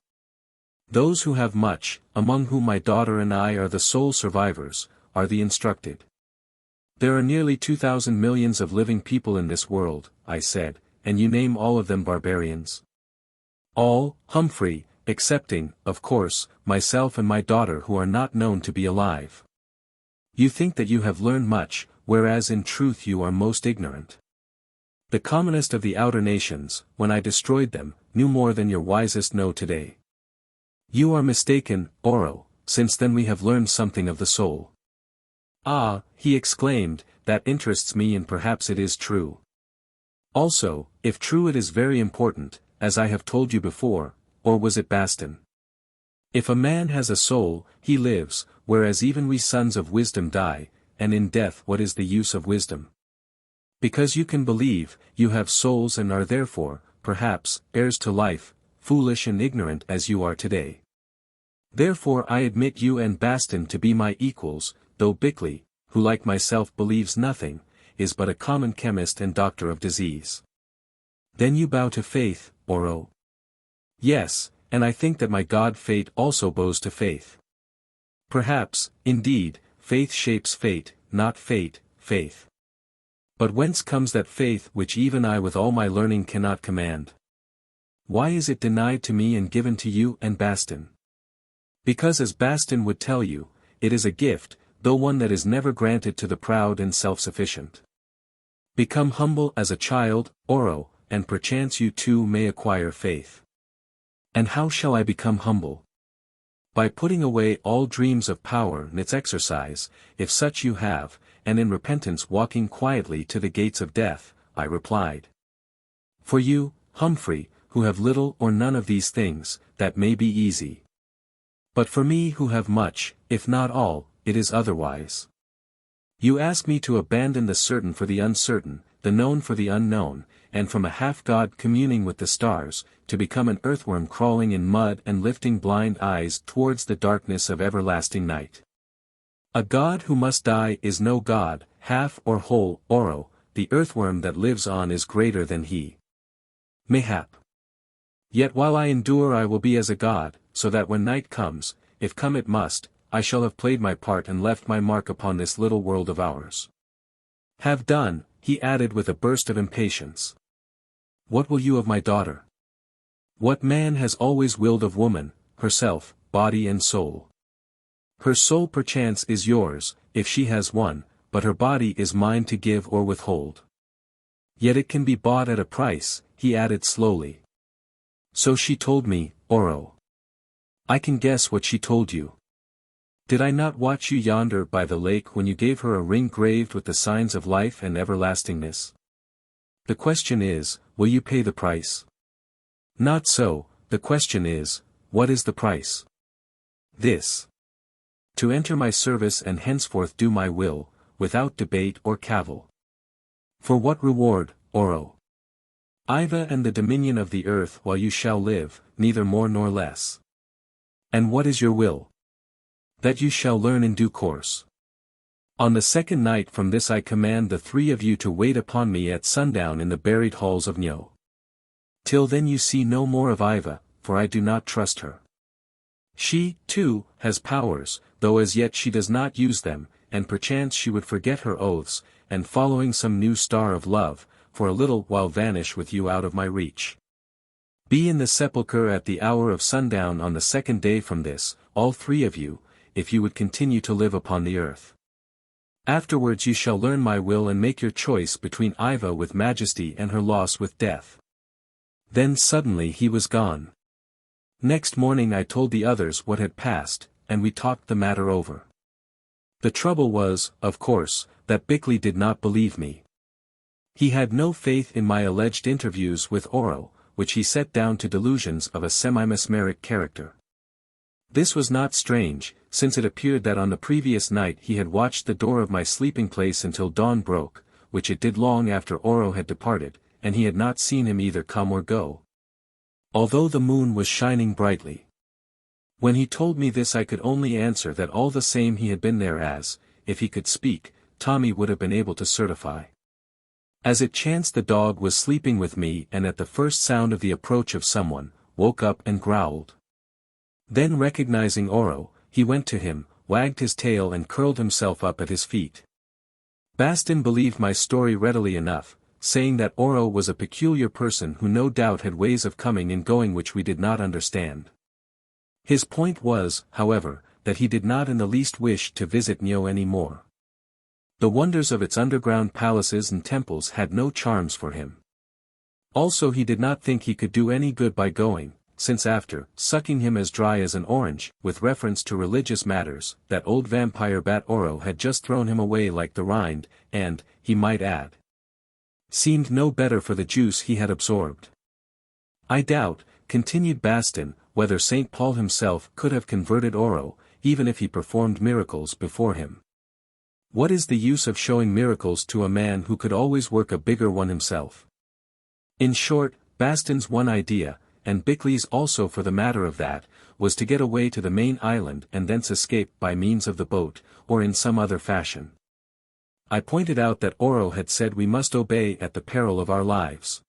Those who have much, among whom my daughter and I are the sole survivors, are the instructed. There are nearly 2,000 millions of living people in this world, I said, and you name all of them barbarians? All, Humphrey, excepting, of course, myself and my daughter who are not known to be alive. You think that you have learned much, whereas in truth you are most ignorant. The commonest of the outer nations, when I destroyed them, knew more than your wisest know today. You are mistaken, Oro, since then we have learned something of the soul. Ah, he exclaimed, that interests me and perhaps it is true. Also, if true it is very important, as I have told you before, or was it Bastin? If a man has a soul, he lives, whereas even we sons of wisdom die, and in death what is the use of wisdom? Because you can believe, you have souls and are therefore, perhaps, heirs to life, foolish and ignorant as you are today. Therefore I admit you and Bastin to be my equals, though Bickley, who like myself believes nothing, is but a common chemist and doctor of disease. Then you bow to faith, Oro? Yes, and I think that my god fate also bows to faith. Perhaps, indeed, faith shapes fate, not fate, faith. But whence comes that faith which even I with all my learning cannot command? Why is it denied to me and given to you and Bastin? Because as Bastin would tell you, it is a gift, though one that is never granted to the proud and self-sufficient. Become humble as a child, Oro, and perchance you too may acquire faith. And how shall I become humble? By putting away all dreams of power and its exercise, if such you have, and in repentance walking quietly to the gates of death, I replied. For you, Humphrey, who have little or none of these things, that may be easy. But for me who have much, if not all, it is otherwise. You ask me to abandon the certain for the uncertain, the known for the unknown, and from a half-god communing with the stars, to become an earthworm crawling in mud and lifting blind eyes towards the darkness of everlasting night. A god who must die is no god, half or whole, Oro, the earthworm that lives on is greater than he. Mayhap. Yet while I endure I will be as a god, so that when night comes, if come it must, I shall have played my part and left my mark upon this little world of ours. Have done, he added with a burst of impatience. What will you of my daughter? What man has always willed of woman, herself, body and soul? Her soul perchance is yours, if she has one, but her body is mine to give or withhold. Yet it can be bought at a price, he added slowly. So she told me, Oro. I can guess what she told you. Did I not watch you yonder by the lake when you gave her a ring graved with the signs of life and everlastingness? The question is, will you pay the price? Not so, the question is, what is the price? This. To enter my service and henceforth do my will, without debate or cavil. For what reward, Oro? Yva and the dominion of the earth while you shall live, neither more nor less. And what is your will? That you shall learn in due course. On the second night from this I command the three of you to wait upon me at sundown in the buried halls of Nyo. Till then you see no more of Yva, for I do not trust her. She, too, has powers, though as yet she does not use them, and perchance she would forget her oaths, and following some new star of love, for a little while vanish with you out of my reach. Be in the sepulchre at the hour of sundown on the second day from this, all three of you, if you would continue to live upon the earth. Afterwards you shall learn my will and make your choice between Yva with majesty and her loss with death. Then suddenly he was gone. Next morning I told the others what had passed, and we talked the matter over. The trouble was, of course, that Bickley did not believe me. He had no faith in my alleged interviews with Oro, which he set down to delusions of a semi-mesmeric character. This was not strange, since it appeared that on the previous night he had watched the door of my sleeping place until dawn broke, which it did long after Oro had departed, and he had not seen him either come or go. Although the moon was shining brightly. When he told me this I could only answer that all the same he had been there as, if he could speak, Tommy would have been able to certify. As it chanced the dog was sleeping with me and at the first sound of the approach of someone, woke up and growled. Then recognizing Oro, he went to him, wagged his tail and curled himself up at his feet. Bastin believed my story readily enough, saying that Oro was a peculiar person who no doubt had ways of coming and going which we did not understand. His point was, however, that he did not in the least wish to visit Nyo any more. The wonders of its underground palaces and temples had no charms for him. Also he did not think he could do any good by going, since after sucking him as dry as an orange, with reference to religious matters, that old vampire bat Oro had just thrown him away like the rind, and, he might add, seemed no better for the juice he had absorbed. I doubt, continued Bastin, whether St. Paul himself could have converted Oro, even if he performed miracles before him. What is the use of showing miracles to a man who could always work a bigger one himself? In short, Bastin's one idea, and Bickley's also for the matter of that, was to get away to the main island and thence escape by means of the boat, or in some other fashion. I pointed out that Oro had said we must obey at the peril of our lives.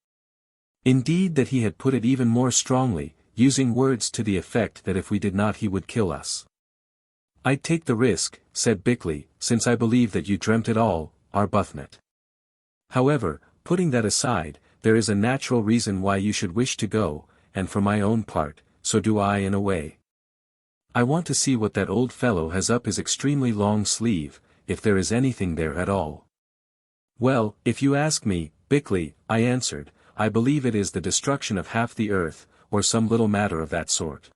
Indeed that he had put it even more strongly, using words to the effect that if we did not he would kill us. I'd take the risk, said Bickley, since I believe that you dreamt it all, Arbuthnot. However, putting that aside, there is a natural reason why you should wish to go, and for my own part, so do I in a way. I want to see what that old fellow has up his extremely long sleeve, if there is anything there at all. Well, if you ask me, Bickley, I answered, I believe it is the destruction of half the earth, or some little matter of that sort.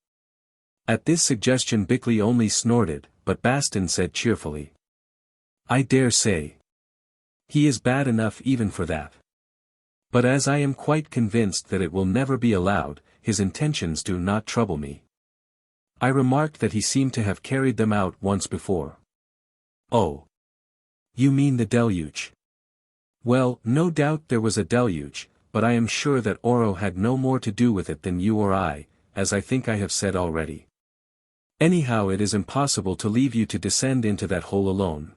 At this suggestion Bickley only snorted, but Bastin said cheerfully, I dare say. He is bad enough even for that. But as I am quite convinced that it will never be allowed, his intentions do not trouble me. I remarked that he seemed to have carried them out once before. Oh. You mean the deluge? Well, no doubt there was a deluge, but I am sure that Oro had no more to do with it than you or I, as I think I have said already. Anyhow it is impossible to leave you to descend into that hole alone.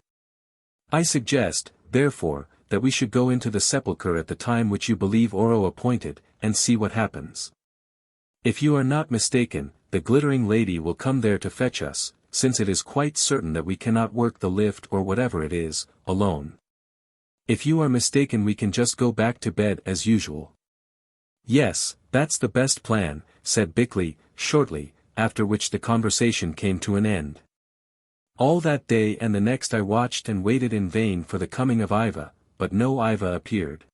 I suggest, therefore, that we should go into the sepulchre at the time which you believe Oro appointed, and see what happens. If you are not mistaken, the glittering lady will come there to fetch us, since it is quite certain that we cannot work the lift or whatever it is, alone. If you are mistaken we can just go back to bed as usual. Yes, that's the best plan, said Bickley, shortly, after which the conversation came to an end. All that day and the next I watched and waited in vain for the coming of Yva, but no Yva appeared.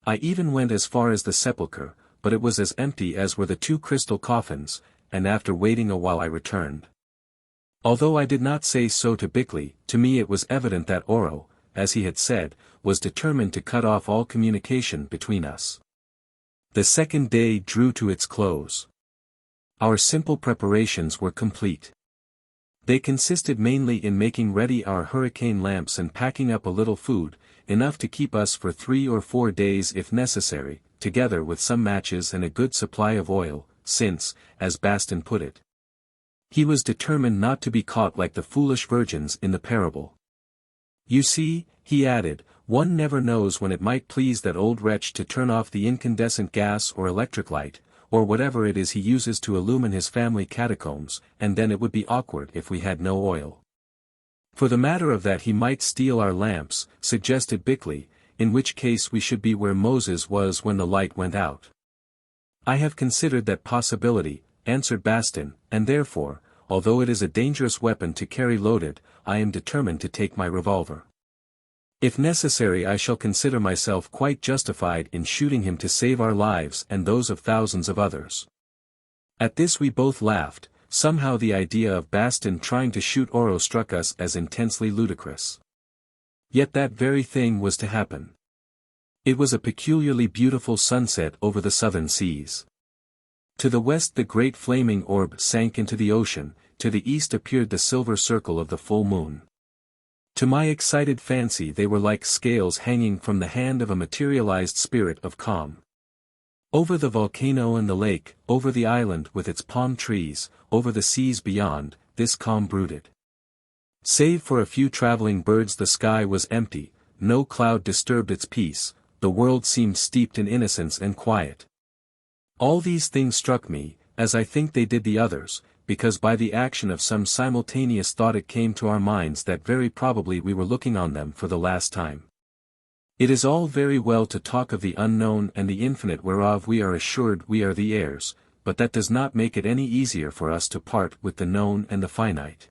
I even went as far as the sepulchre, but it was as empty as were the two crystal coffins, and after waiting a while I returned. Although I did not say so to Bickley, to me it was evident that Oro, as he had said, was determined to cut off all communication between us. The second day drew to its close. Our simple preparations were complete. They consisted mainly in making ready our hurricane lamps and packing up a little food, enough to keep us for 3 or 4 days if necessary, together with some matches and a good supply of oil, since, as Bastin put it, he was determined not to be caught like the foolish virgins in the parable. You see, he added, one never knows when it might please that old wretch to turn off the incandescent gas or electric light, or whatever it is he uses to illumine his family catacombs, and then it would be awkward if we had no oil. For the matter of that he might steal our lamps, suggested Bickley, in which case we should be where Moses was when the light went out. I have considered that possibility, answered Bastin, and therefore, although it is a dangerous weapon to carry loaded, I am determined to take my revolver. If necessary I shall consider myself quite justified in shooting him to save our lives and those of thousands of others. At this we both laughed. Somehow the idea of Bastin trying to shoot Oro struck us as intensely ludicrous. Yet that very thing was to happen. It was a peculiarly beautiful sunset over the southern seas. To the west the great flaming orb sank into the ocean, to the east appeared the silver circle of the full moon. To my excited fancy they were like scales hanging from the hand of a materialized spirit of calm. Over the volcano and the lake, over the island with its palm trees, over the seas beyond, this calm brooded. Save for a few traveling birds the sky was empty, no cloud disturbed its peace, the world seemed steeped in innocence and quiet. All these things struck me, as I think they did the others, because by the action of some simultaneous thought it came to our minds that very probably we were looking on them for the last time. It is all very well to talk of the unknown and the infinite whereof we are assured we are the heirs, but that does not make it any easier for us to part with the known and the finite.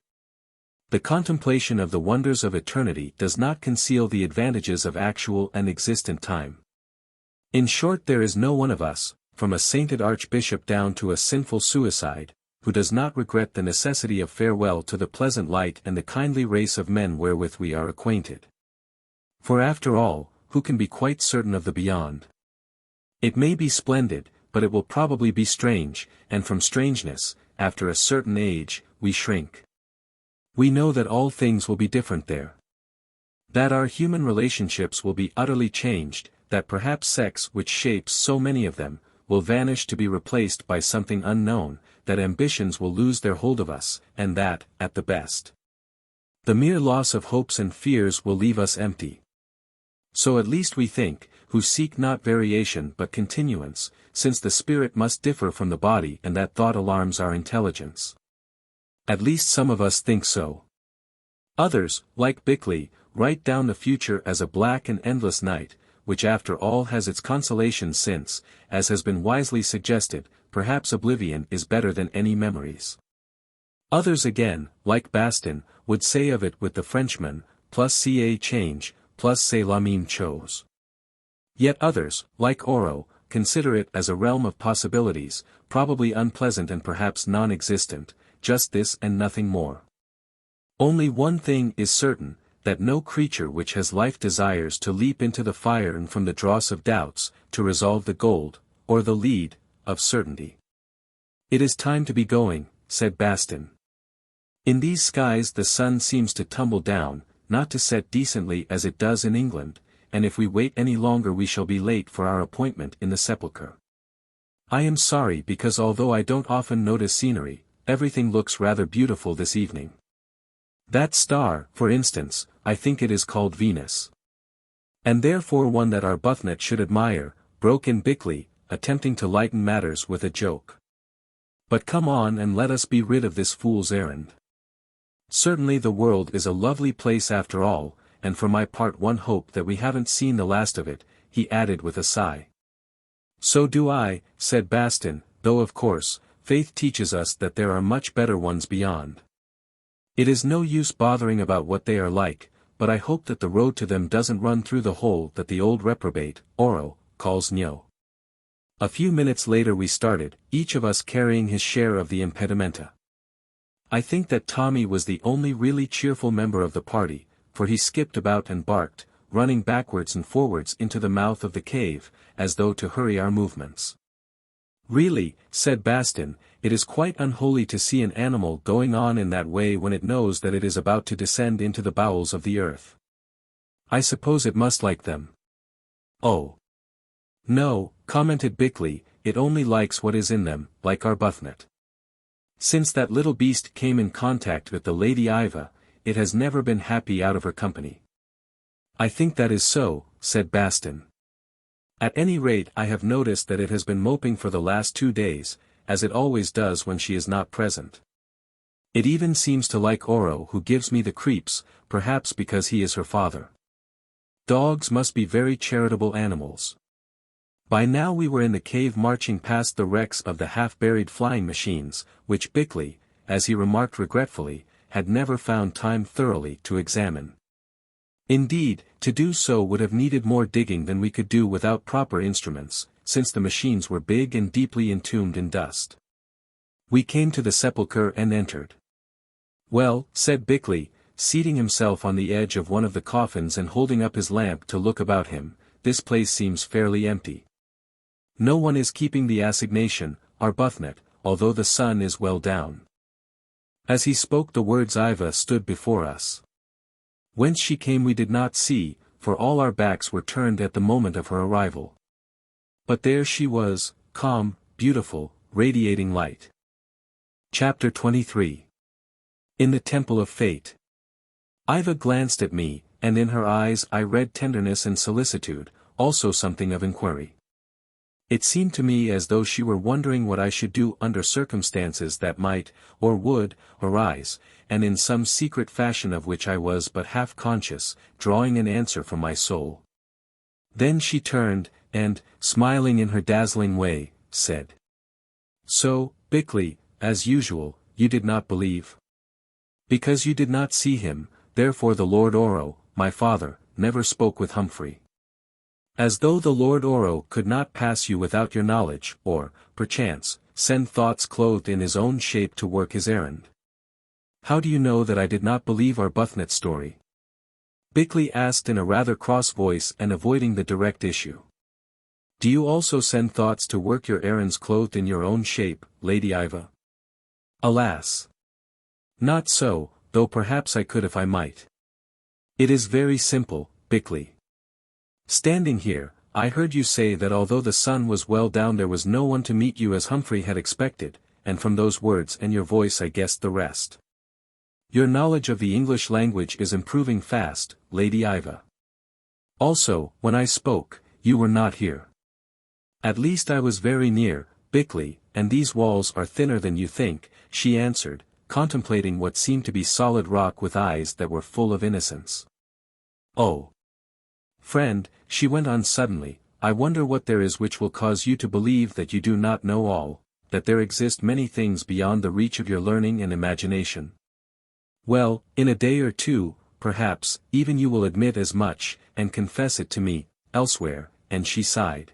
The contemplation of the wonders of eternity does not conceal the advantages of actual and existent time. In short, there is no one of us, from a sainted archbishop down to a sinful suicide, who does not regret the necessity of farewell to the pleasant light and the kindly race of men wherewith we are acquainted. For after all, who can be quite certain of the beyond? It may be splendid, but it will probably be strange, and from strangeness, after a certain age, we shrink. We know that all things will be different there. That our human relationships will be utterly changed, that perhaps sex which shapes so many of them, will vanish to be replaced by something unknown, that ambitions will lose their hold of us, and that, at the best, the mere loss of hopes and fears will leave us empty. So at least we think, who seek not variation but continuance, since the spirit must differ from the body and that thought alarms our intelligence. At least some of us think so. Others, like Bickley, write down the future as a black and endless night, which after all has its consolations since, as has been wisely suggested, perhaps oblivion is better than any memories. Others again, like Bastin, would say of it with the Frenchman, plus c'est change, plus c'est la même chose. Yet others, like Oro, consider it as a realm of possibilities, probably unpleasant and perhaps non-existent, just this and nothing more. Only one thing is certain, that no creature which has life desires to leap into the fire and from the dross of doubts, to resolve the gold, or the lead, of certainty. It is time to be going, said Bastin. In these skies the sun seems to tumble down, not to set decently as it does in England, and if we wait any longer we shall be late for our appointment in the sepulchre. I am sorry because although I don't often notice scenery, everything looks rather beautiful this evening. That star, for instance, I think it is called Venus. And therefore one that Arbuthnot should admire, broke in Bickley, attempting to lighten matters with a joke. But come on and let us be rid of this fool's errand. Certainly the world is a lovely place after all, and for my part one hope that we haven't seen the last of it, he added with a sigh. So do I, said Bastin, though of course, faith teaches us that there are much better ones beyond. It is no use bothering about what they are like, but I hope that the road to them doesn't run through the hole that the old reprobate, Oro, calls Nyo. A few minutes later we started, each of us carrying his share of the impedimenta. I think that Tommy was the only really cheerful member of the party, for he skipped about and barked, running backwards and forwards into the mouth of the cave, as though to hurry our movements. Really, said Bastin, it is quite unholy to see an animal going on in that way when it knows that it is about to descend into the bowels of the earth. I suppose it must like them. Oh. No, commented Bickley, it only likes what is in them, like Arbuthnot. Since that little beast came in contact with the Lady Yva, it has never been happy out of her company. I think that is so, said Bastin. At any rate I have noticed that it has been moping for the last 2 days, as it always does when she is not present. It even seems to like Oro, who gives me the creeps, perhaps because he is her father. Dogs must be very charitable animals. By now we were in the cave marching past the wrecks of the half-buried flying machines, which Bickley, as he remarked regretfully, had never found time thoroughly to examine. Indeed, to do so would have needed more digging than we could do without proper instruments, since the machines were big and deeply entombed in dust. We came to the sepulchre and entered. Well, said Bickley, seating himself on the edge of one of the coffins and holding up his lamp to look about him, this place seems fairly empty. No one is keeping the assignation, Arbuthnot, although the sun is well down. As he spoke the words Yva stood before us. Whence she came we did not see, for all our backs were turned at the moment of her arrival. But there she was, calm, beautiful, radiating light. Chapter 23. In the Temple of Fate. Yva glanced at me, and in her eyes I read tenderness and solicitude, also something of inquiry. It seemed to me as though she were wondering what I should do under circumstances that might, or would, arise, and in some secret fashion of which I was but half conscious, drawing an answer from my soul. Then she turned, and, smiling in her dazzling way, said, "So, Bickley, as usual, you did not believe? Because you did not see him, therefore the Lord Oro, my father, never spoke with Humphrey. As though the Lord Oro could not pass you without your knowledge, or, perchance, send thoughts clothed in his own shape to work his errand. How do you know that I did not believe Arbuthnot's story?" Bickley asked in a rather cross voice and avoiding the direct issue. "Do you also send thoughts to work your errands clothed in your own shape, Lady Yva?" "Alas! Not so, though perhaps I could if I might. It is very simple, Bickley. Standing here, I heard you say that although the sun was well down there was no one to meet you as Humphrey had expected, and from those words and your voice I guessed the rest. Your knowledge of the English language is improving fast, Lady Yva. Also, when I spoke, you were not here. At least I was very near, Bickley, and these walls are thinner than you think," she answered, contemplating what seemed to be solid rock with eyes that were full of innocence. "Oh! Friend," she went on suddenly, "I wonder what there is which will cause you to believe that you do not know all, that there exist many things beyond the reach of your learning and imagination. Well, in a day or two, perhaps, even you will admit as much, and confess it to me, elsewhere," and she sighed.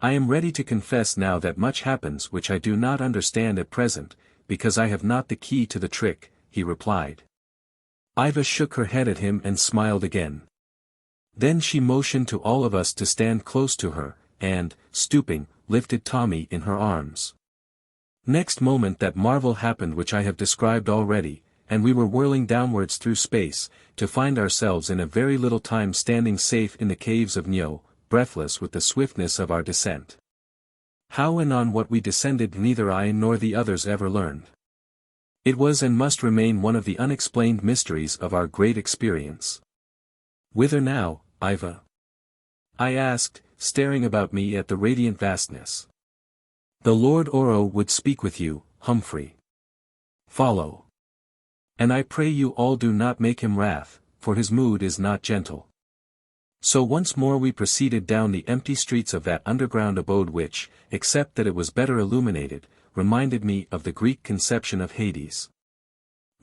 "I am ready to confess now that much happens which I do not understand at present, because I have not the key to the trick," he replied. Yva shook her head at him and smiled again. Then she motioned to all of us to stand close to her, and, stooping, lifted Tommy in her arms. Next moment that marvel happened which I have described already, and we were whirling downwards through space, to find ourselves in a very little time standing safe in the caves of Nyo, breathless with the swiftness of our descent. How and on what we descended neither I nor the others ever learned. It was and must remain one of the unexplained mysteries of our great experience. "Whither now, Yva?" I asked, staring about me at the radiant vastness. "The Lord Oro would speak with you, Humphrey. Follow. And I pray you all do not make him wrath, for his mood is not gentle." So once more we proceeded down the empty streets of that underground abode which, except that it was better illuminated, reminded me of the Greek conception of Hades.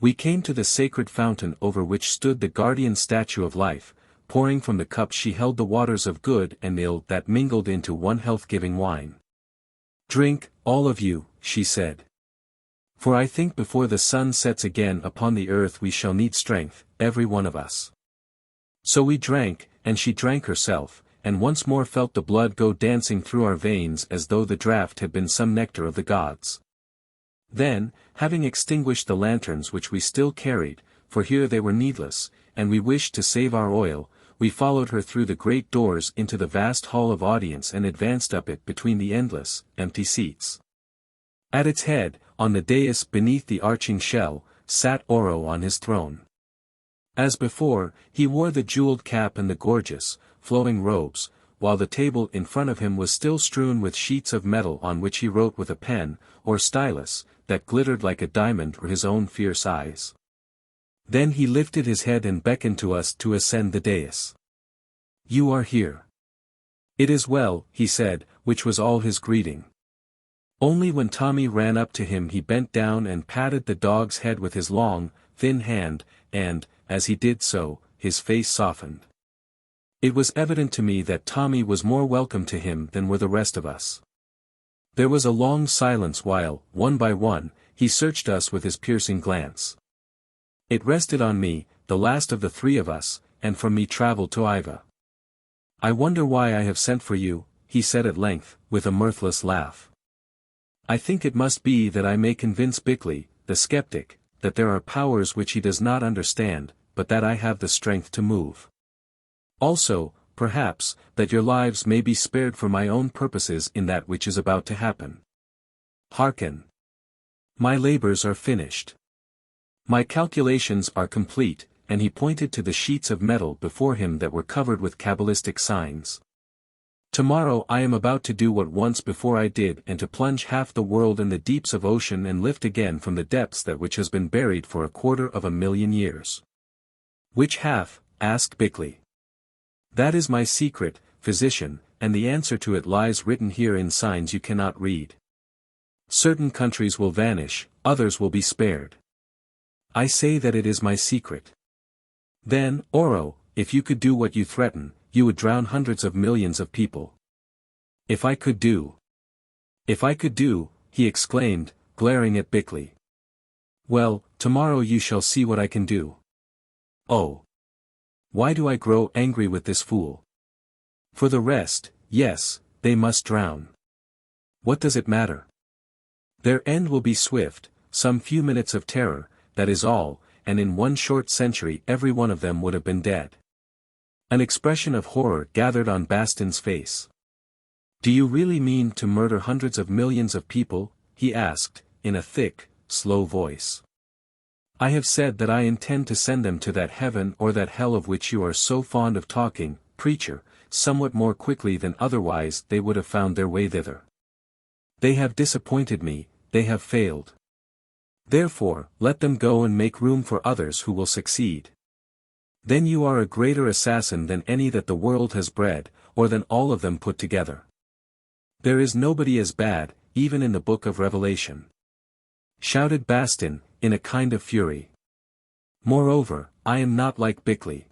We came to the sacred fountain over which stood the guardian statue of life, pouring from the cup she held the waters of good and ill that mingled into one health-giving wine. "Drink, all of you," she said. "For I think before the sun sets again upon the earth we shall need strength, every one of us." So we drank, and she drank herself, and once more felt the blood go dancing through our veins as though the draught had been some nectar of the gods. Then, having extinguished the lanterns which we still carried, for here they were needless, and we wished to save our oil, we followed her through the great doors into the vast hall of audience and advanced up it between the endless, empty seats. At its head, on the dais beneath the arching shell, sat Oro on his throne. As before, he wore the jeweled cap and the gorgeous, flowing robes, while the table in front of him was still strewn with sheets of metal on which he wrote with a pen, or stylus, that glittered like a diamond for his own fierce eyes. Then he lifted his head and beckoned to us to ascend the dais. "You are here. It is well," he said, which was all his greeting. Only when Tommy ran up to him he bent down and patted the dog's head with his long, thin hand, and, as he did so, his face softened. It was evident to me that Tommy was more welcome to him than were the rest of us. There was a long silence while, one by one, he searched us with his piercing glance. It rested on me, the last of the three of us, and from me travelled to Yva. "I wonder why I have sent for you," he said at length, with a mirthless laugh. I think it must be that I may convince Bickley, the skeptic, that there are powers which he does not understand, but that I have the strength to move. Also, perhaps, that your lives may be spared for my own purposes in that which is about to happen. Hearken. My labors are finished. My calculations are complete, and he pointed to the sheets of metal before him that were covered with Kabbalistic signs. Tomorrow I am about to do what once before I did, and to plunge half the world in the deeps of ocean and lift again from the depths that which has been buried for 250,000 years. Which half? Asked Bickley. That is my secret, physician, and the answer to it lies written here in signs you cannot read. Certain countries will vanish, others will be spared. I say that it is my secret. Then, Oro, if you could do what you threaten, you would drown hundreds of millions of people. If I could do, he exclaimed, glaring at Bickley. Well, tomorrow you shall see what I can do. Oh. Why do I grow angry with this fool? For the rest, yes, they must drown. What does it matter? Their end will be swift, some few minutes of terror, that is all, and in one short century every one of them would have been dead. An expression of horror gathered on Bastin's face. Do you really mean to murder hundreds of millions of people? He asked, in a thick, slow voice. I have said that I intend to send them to that heaven or that hell of which you are so fond of talking, preacher, somewhat more quickly than otherwise they would have found their way thither. They have disappointed me, they have failed. Therefore, let them go and make room for others who will succeed. Then you are a greater assassin than any that the world has bred, or than all of them put together. There is nobody as bad, even in the book of Revelation. Shouted Bastin, in a kind of fury. Moreover, I am not like Bickley.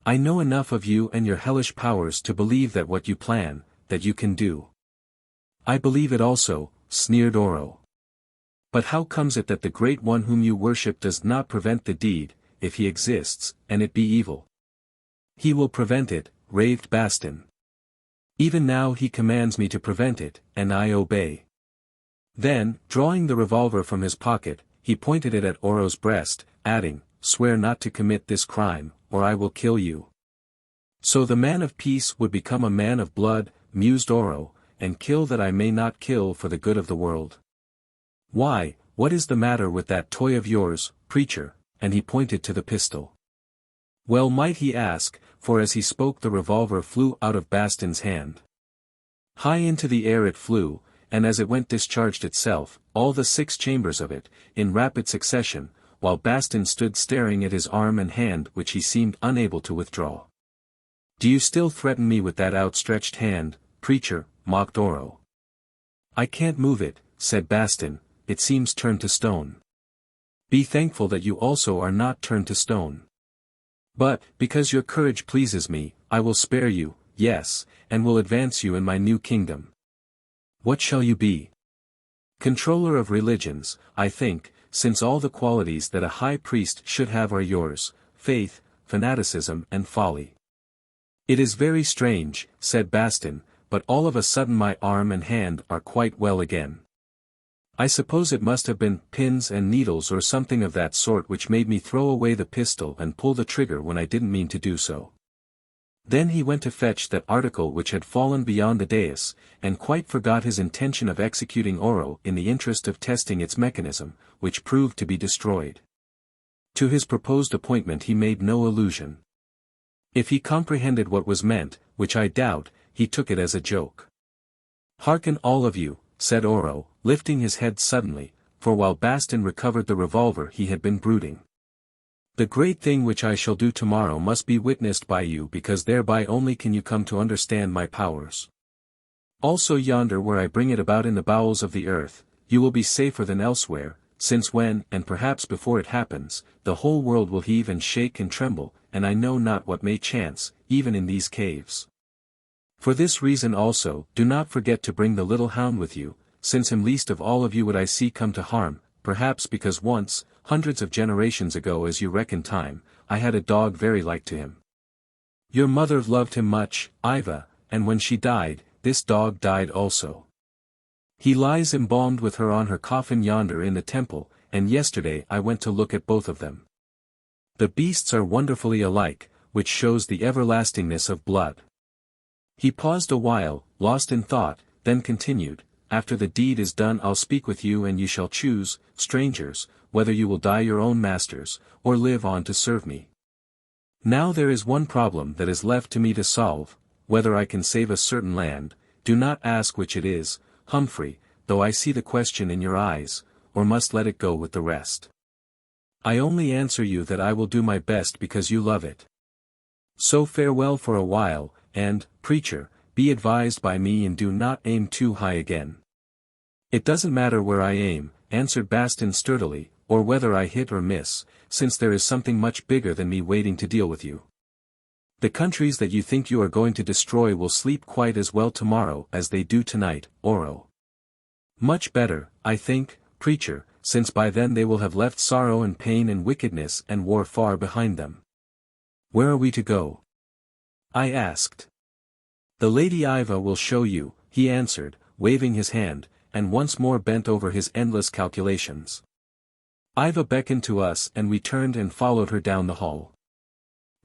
I know enough of you and your hellish powers to believe that what you plan, that you can do. I believe it also, sneered Oro. But how comes it that the Great One whom you worship does not prevent the deed, if he exists, and it be evil? He will prevent it, raved Bastin. Even now he commands me to prevent it, and I obey. Then, drawing the revolver from his pocket, he pointed it at Oro's breast, adding, Swear not to commit this crime, or I will kill you. So the man of peace would become a man of blood, mused Oro, and kill that I may not kill for the good of the world. Why, what is the matter with that toy of yours, preacher? And he pointed to the pistol. Well might he ask, for as he spoke the revolver flew out of Bastin's hand. High into the air it flew, and as it went discharged itself, all the 6 chambers of it, in rapid succession, while Bastin stood staring at his arm and hand which he seemed unable to withdraw. Do you still threaten me with that outstretched hand, preacher? Mocked Oro. I can't move it, said Bastin, it seems turned to stone. Be thankful that you also are not turned to stone. But, because your courage pleases me, I will spare you, yes, and will advance you in my new kingdom. What shall you be? Controller of religions, I think, since all the qualities that a high priest should have are yours, faith, fanaticism and folly. It is very strange, said Bastin, but all of a sudden my arm and hand are quite well again. I suppose it must have been pins and needles or something of that sort which made me throw away the pistol and pull the trigger when I didn't mean to do so. Then he went to fetch that article which had fallen beyond the dais, and quite forgot his intention of executing Oro in the interest of testing its mechanism, which proved to be destroyed. To his proposed appointment he made no allusion. If he comprehended what was meant, which I doubt, he took it as a joke. Hearken all of you, said Oro, lifting his head suddenly, for while Bastin recovered the revolver he had been brooding. The great thing which I shall do tomorrow must be witnessed by you because thereby only can you come to understand my powers. Also yonder where I bring it about in the bowels of the earth, you will be safer than elsewhere, since when, and perhaps before it happens, the whole world will heave and shake and tremble, and I know not what may chance, even in these caves. For this reason also, do not forget to bring the little hound with you, since him least of all of you would I see come to harm, perhaps because once, hundreds of generations ago as you reckon time, I had a dog very like to him. Your mother loved him much, Yva, and when she died, this dog died also. He lies embalmed with her on her coffin yonder in the temple, and yesterday I went to look at both of them. The beasts are wonderfully alike, which shows the everlastingness of blood." He paused a while, lost in thought, then continued, "After the deed is done I'll speak with you and you shall choose, strangers, whether you will die your own masters, or live on to serve me. Now there is one problem that is left to me to solve, whether I can save a certain land. Do not ask which it is, Humphrey, though I see the question in your eyes, or must let it go with the rest. I only answer you that I will do my best because you love it. So farewell for a while, and, preacher, be advised by me and do not aim too high again." "It doesn't matter where I aim," answered Bastin sturdily, "or whether I hit or miss, since there is something much bigger than me waiting to deal with you. The countries that you think you are going to destroy will sleep quite as well tomorrow as they do tonight, Oro. Much better, I think, preacher, since by then they will have left sorrow and pain and wickedness and war far behind them." "Where are we to go?" I asked. "The Lady Yva will show you," he answered, waving his hand, and once more bent over his endless calculations. Yva beckoned to us and we turned and followed her down the hall.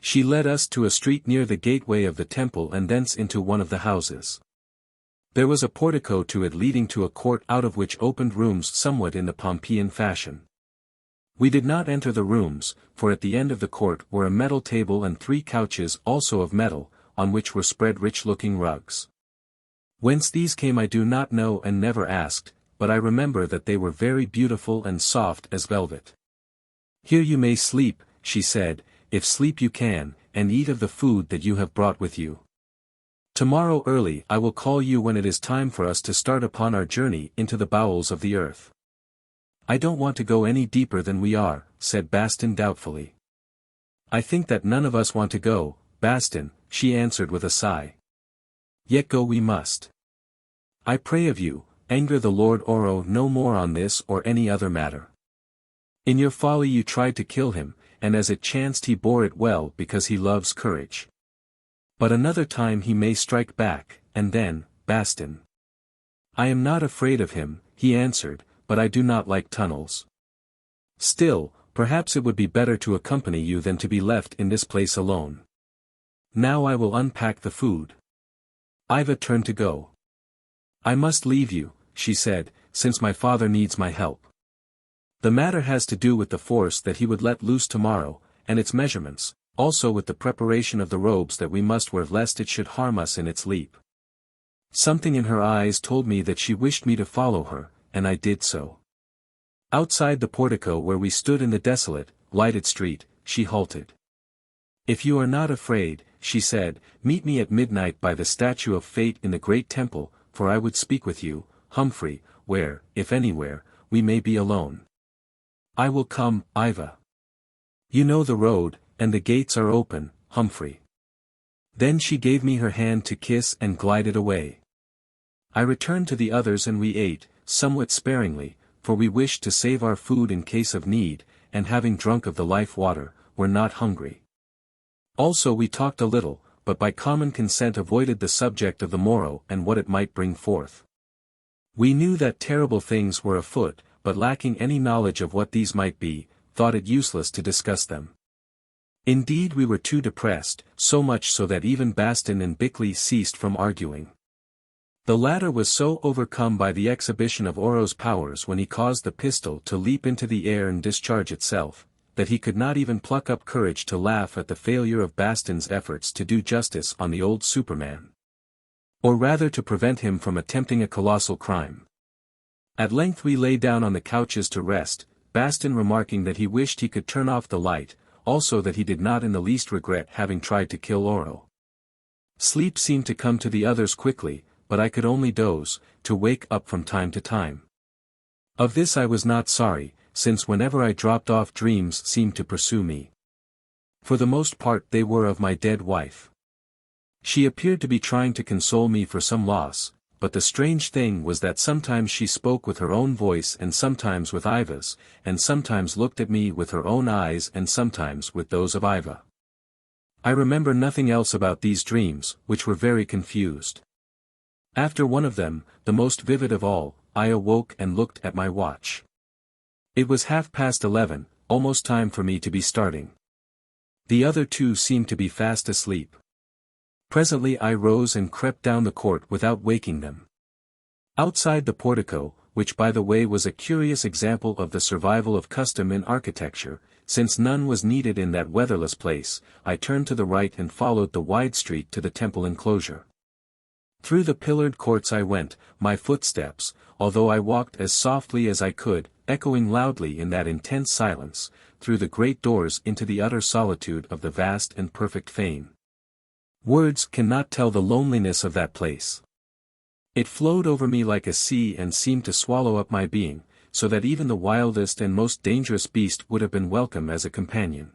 She led us to a street near the gateway of the temple and thence into one of the houses. There was a portico to it leading to a court out of which opened rooms somewhat in the Pompeian fashion. We did not enter the rooms, for at the end of the court were a metal table and 3 couches also of metal, on which were spread rich-looking rugs. Whence these came I do not know and never asked, but I remember that they were very beautiful and soft as velvet. "Here you may sleep," she said, "if sleep you can, and eat of the food that you have brought with you. Tomorrow early I will call you when it is time for us to start upon our journey into the bowels of the earth." "I don't want to go any deeper than we are," said Bastin doubtfully. "I think that none of us want to go, Bastin," she answered with a sigh. "Yet go we must. I pray of you, anger the Lord Oro no more on this or any other matter. In your folly you tried to kill him, and as it chanced he bore it well because he loves courage. But another time he may strike back, and then, Bastin." "I am not afraid of him," he answered, "but I do not like tunnels. Still, perhaps it would be better to accompany you than to be left in this place alone. Now I will unpack the food." Yva turned to go. "I must leave you," she said, "since my father needs my help. The matter has to do with the force that he would let loose tomorrow, and its measurements, also with the preparation of the robes that we must wear lest it should harm us in its leap." Something in her eyes told me that she wished me to follow her, and I did so. Outside the portico where we stood in the desolate, lighted street, she halted. "If you are not afraid," she said, "meet me at midnight by the statue of Fate in the great temple, for I would speak with you, Humphrey, where, if anywhere, we may be alone." "I will come, Yva. You know the road, and the gates are open, Humphrey." Then she gave me her hand to kiss and glided away. I returned to the others and we ate, somewhat sparingly, for we wished to save our food in case of need, and having drunk of the life water, were not hungry. Also we talked a little, but by common consent avoided the subject of the morrow and what it might bring forth. We knew that terrible things were afoot, but lacking any knowledge of what these might be, thought it useless to discuss them. Indeed we were too depressed, so much so that even Bastin and Bickley ceased from arguing. The latter was so overcome by the exhibition of Oro's powers when he caused the pistol to leap into the air and discharge itself, that he could not even pluck up courage to laugh at the failure of Bastin's efforts to do justice on the old Superman. Or rather to prevent him from attempting a colossal crime. At length we lay down on the couches to rest, Bastin remarking that he wished he could turn off the light, also that he did not in the least regret having tried to kill Oro. Sleep seemed to come to the others quickly, but I could only doze, to wake up from time to time. Of this I was not sorry, since whenever I dropped off dreams seemed to pursue me. For the most part they were of my dead wife. She appeared to be trying to console me for some loss, but the strange thing was that sometimes she spoke with her own voice and sometimes with Yva's, and sometimes looked at me with her own eyes and sometimes with those of Yva. I remember nothing else about these dreams, which were very confused. After one of them, the most vivid of all, I awoke and looked at my watch. It was 11:30, almost time for me to be starting. The other two seemed to be fast asleep. Presently I rose and crept down the court without waking them. Outside the portico, which by the way was a curious example of the survival of custom in architecture, since none was needed in that weatherless place, I turned to the right and followed the wide street to the temple enclosure. Through the pillared courts I went, my footsteps, although I walked as softly as I could, echoing loudly in that intense silence, through the great doors into the utter solitude of the vast and perfect fane. Words cannot tell the loneliness of that place. It flowed over me like a sea and seemed to swallow up my being, so that even the wildest and most dangerous beast would have been welcome as a companion.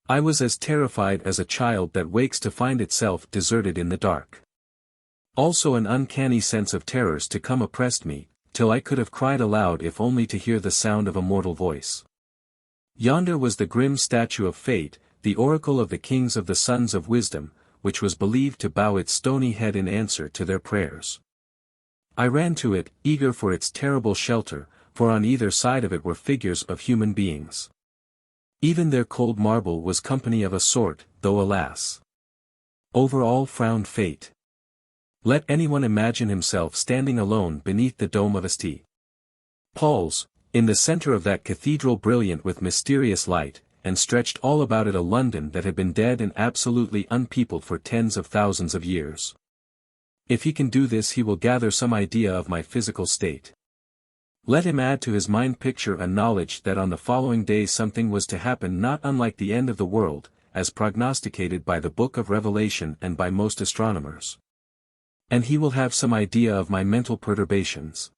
I was as terrified as a child that wakes to find itself deserted in the dark. Also an uncanny sense of terrors to come oppressed me, till I could have cried aloud if only to hear the sound of a mortal voice. Yonder was the grim statue of Fate, the oracle of the kings of the sons of wisdom, which was believed to bow its stony head in answer to their prayers. I ran to it, eager for its terrible shelter, for on either side of it were figures of human beings. Even their cold marble was company of a sort, though alas! Over all frowned Fate. Let anyone imagine himself standing alone beneath the dome of St. Paul's, in the center of that cathedral brilliant with mysterious light, and stretched all about it a London that had been dead and absolutely unpeopled for tens of thousands of years. If he can do this he will gather some idea of my physical state. Let him add to his mind picture a knowledge that on the following day something was to happen not unlike the end of the world, as prognosticated by the book of Revelation and by most astronomers. And he will have some idea of my mental perturbations.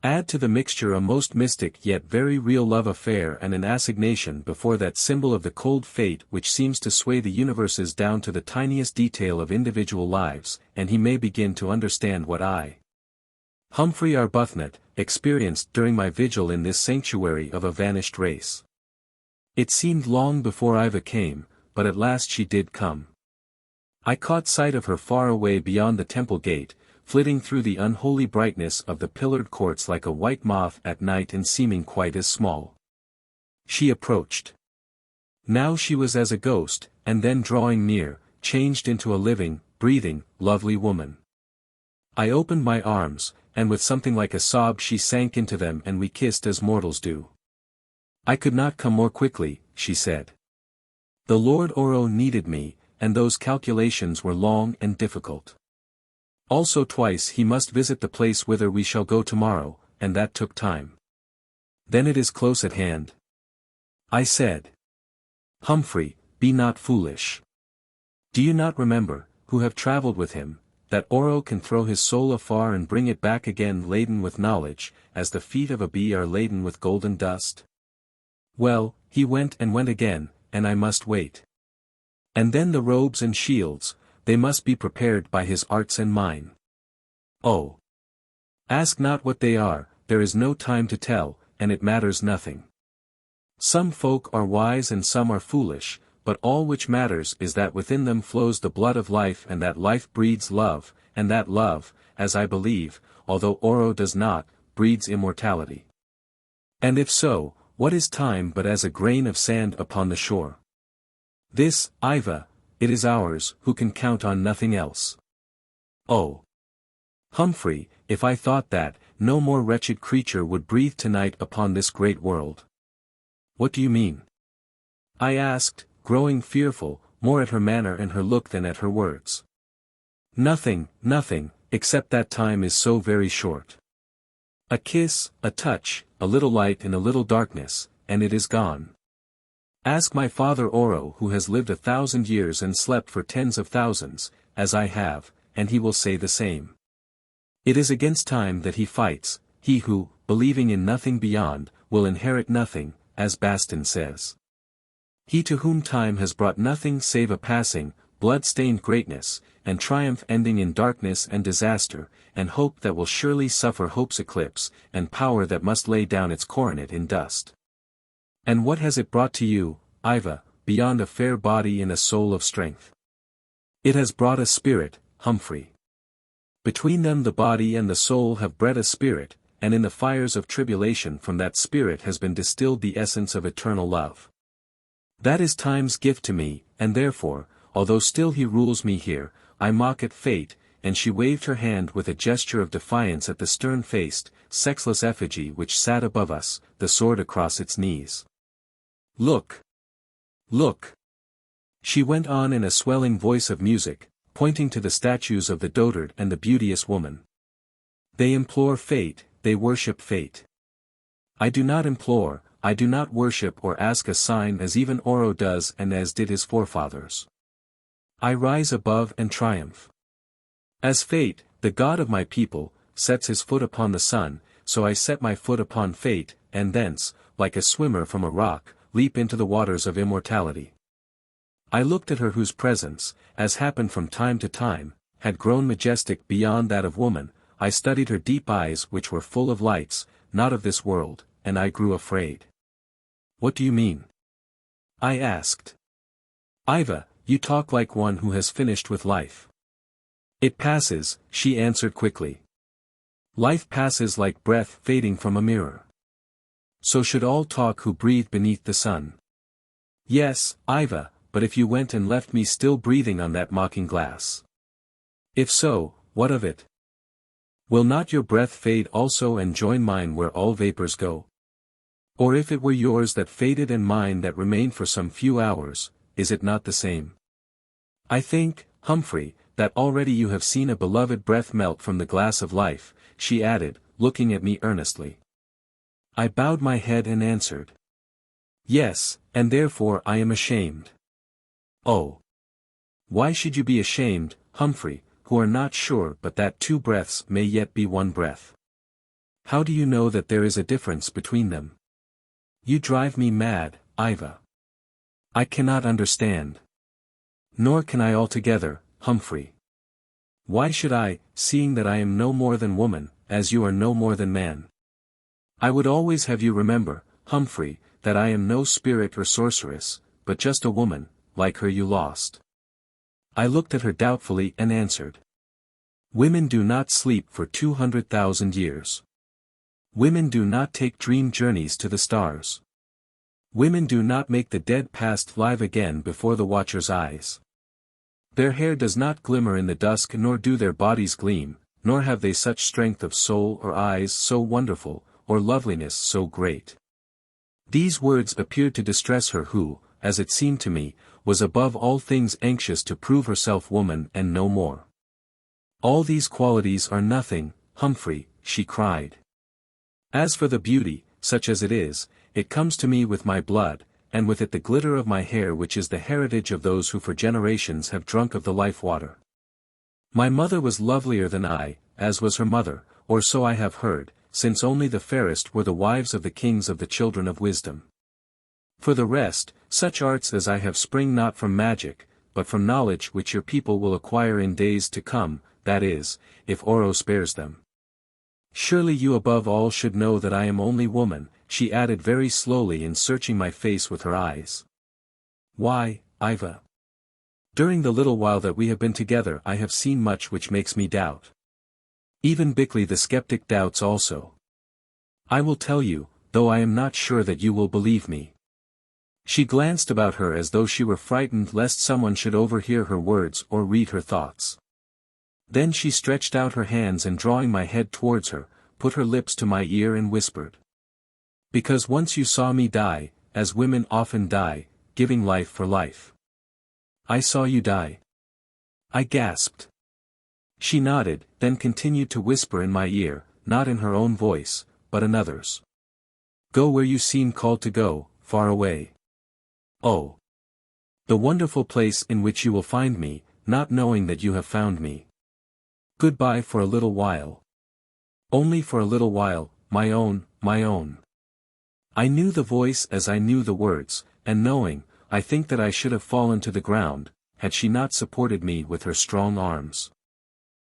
Add to the mixture a most mystic yet very real love affair and an assignation before that symbol of the cold fate which seems to sway the universes down to the tiniest detail of individual lives, and he may begin to understand what I, Humphrey Arbuthnot, experienced during my vigil in this sanctuary of a vanished race. It seemed long before Yva came, but at last she did come. I caught sight of her far away beyond the temple gate, flitting through the unholy brightness of the pillared courts like a white moth at night and seeming quite as small. She approached. Now she was as a ghost, and then drawing near, changed into a living, breathing, lovely woman. I opened my arms, and with something like a sob she sank into them and we kissed as mortals do. I could not come more quickly, she said. The Lord Oro needed me, and those calculations were long and difficult. Also twice he must visit the place whither we shall go tomorrow, and that took time. Then it is close at hand. I said. Humphrey, be not foolish. Do you not remember, who have travelled with him, that Oro can throw his soul afar and bring it back again laden with knowledge, as the feet of a bee are laden with golden dust? Well, he went and went again, and I must wait. And then the robes and shields, they must be prepared by his arts and mine. Oh! Ask not what they are, there is no time to tell, and it matters nothing. Some folk are wise and some are foolish, but all which matters is that within them flows the blood of life and that life breeds love, and that love, as I believe, although Oro does not, breeds immortality. And if so, what is time but as a grain of sand upon the shore? This, Yva, it is ours, who can count on nothing else. Oh! Humphrey, if I thought that, no more wretched creature would breathe tonight upon this great world. What do you mean? I asked, growing fearful, more at her manner and her look than at her words. Nothing, nothing, except that time is so very short. A kiss, a touch, a little light and a little darkness, and it is gone. Ask my father Oro who has lived 1,000 years and slept for tens of thousands, as I have, and he will say the same. It is against time that he fights, he who, believing in nothing beyond, will inherit nothing, as Bastin says. He to whom time has brought nothing save a passing, blood-stained greatness, and triumph ending in darkness and disaster, and hope that will surely suffer hope's eclipse, and power that must lay down its coronet in dust. And what has it brought to you, Yva, beyond a fair body and a soul of strength? It has brought a spirit, Humphrey. Between them the body and the soul have bred a spirit, and in the fires of tribulation from that spirit has been distilled the essence of eternal love. That is time's gift to me, and therefore, although still he rules me here, I mock at fate, and she waved her hand with a gesture of defiance at the stern-faced, sexless effigy which sat above us, the sword across its knees. Look! Look! She went on in a swelling voice of music, pointing to the statues of the dotard and the beauteous woman. They implore fate, they worship fate. I do not implore, I do not worship or ask a sign as even Oro does and as did his forefathers. I rise above and triumph. As fate, the god of my people, sets his foot upon the sun, so I set my foot upon fate, and thence, like a swimmer from a rock, leap into the waters of immortality. I looked at her whose presence, as happened from time to time, had grown majestic beyond that of woman. I studied her deep eyes which were full of lights, not of this world, and I grew afraid. What do you mean? I asked. Yva, you talk like one who has finished with life. It passes, she answered quickly. Life passes like breath fading from a mirror. So should all talk who breathe beneath the sun. Yes, Yva, but if you went and left me still breathing on that mocking glass. If so, what of it? Will not your breath fade also and join mine where all vapors go? Or if it were yours that faded and mine that remained for some few hours, is it not the same? I think, Humphrey, that already you have seen a beloved breath melt from the glass of life, she added, looking at me earnestly. I bowed my head and answered. Yes, and therefore I am ashamed. Oh! Why should you be ashamed, Humphrey, who are not sure but that two breaths may yet be one breath? How do you know that there is a difference between them? You drive me mad, Yva. I cannot understand. Nor can I altogether, Humphrey. Why should I, seeing that I am no more than woman, as you are no more than man? I would always have you remember, Humphrey, that I am no spirit or sorceress, but just a woman, like her you lost. I looked at her doubtfully and answered. Women do not sleep for 200,000 years. Women do not take dream journeys to the stars. Women do not make the dead past live again before the watcher's eyes. Their hair does not glimmer in the dusk nor do their bodies gleam, nor have they such strength of soul or eyes so wonderful, or loveliness so great. These words appeared to distress her who, as it seemed to me, was above all things anxious to prove herself woman and no more. All these qualities are nothing, Humphrey, she cried. As for the beauty, such as it is, it comes to me with my blood, and with it the glitter of my hair which is the heritage of those who for generations have drunk of the life water. My mother was lovelier than I, as was her mother, or so I have heard, since only the fairest were the wives of the kings of the children of wisdom. For the rest, such arts as I have spring not from magic, but from knowledge which your people will acquire in days to come, that is, if Oro spares them. Surely you above all should know that I am only woman, she added very slowly and searching my face with her eyes. Why, Yva? During the little while that we have been together I have seen much which makes me doubt. Even Bickley the skeptic doubts also. I will tell you, though I am not sure that you will believe me. She glanced about her as though she were frightened lest someone should overhear her words or read her thoughts. Then she stretched out her hands and drawing my head towards her, put her lips to my ear and whispered. Because once you saw me die, as women often die, giving life for life. I saw you die. I gasped. She nodded, then continued to whisper in my ear, not in her own voice, but another's. Go where you seem called to go, far away. Oh! The wonderful place in which you will find me, not knowing that you have found me. Goodbye for a little while. Only for a little while, my own, my own. I knew the voice as I knew the words, and knowing, I think that I should have fallen to the ground, had she not supported me with her strong arms.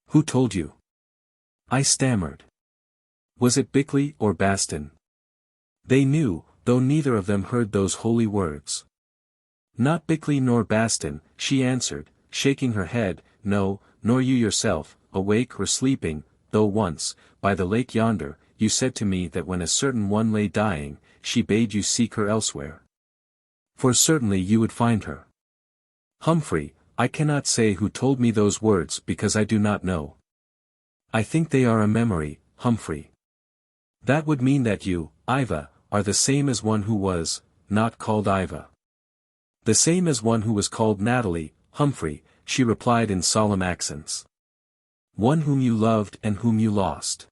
Who told you? I stammered. Was it Bickley or Bastin? They knew, though neither of them heard those holy words. Not Bickley nor Bastin, she answered, shaking her head, no, nor you yourself, awake or sleeping, though once, by the lake yonder, you said to me that when a certain one lay dying, she bade you seek her elsewhere. For certainly you would find her. Humphrey, I cannot say who told me those words because I do not know. I think they are a memory, Humphrey. That would mean that you, Yva, are the same as one who was, not called Yva. The same as one who was called Natalie, Humphrey, she replied in solemn accents. One whom you loved and whom you lost.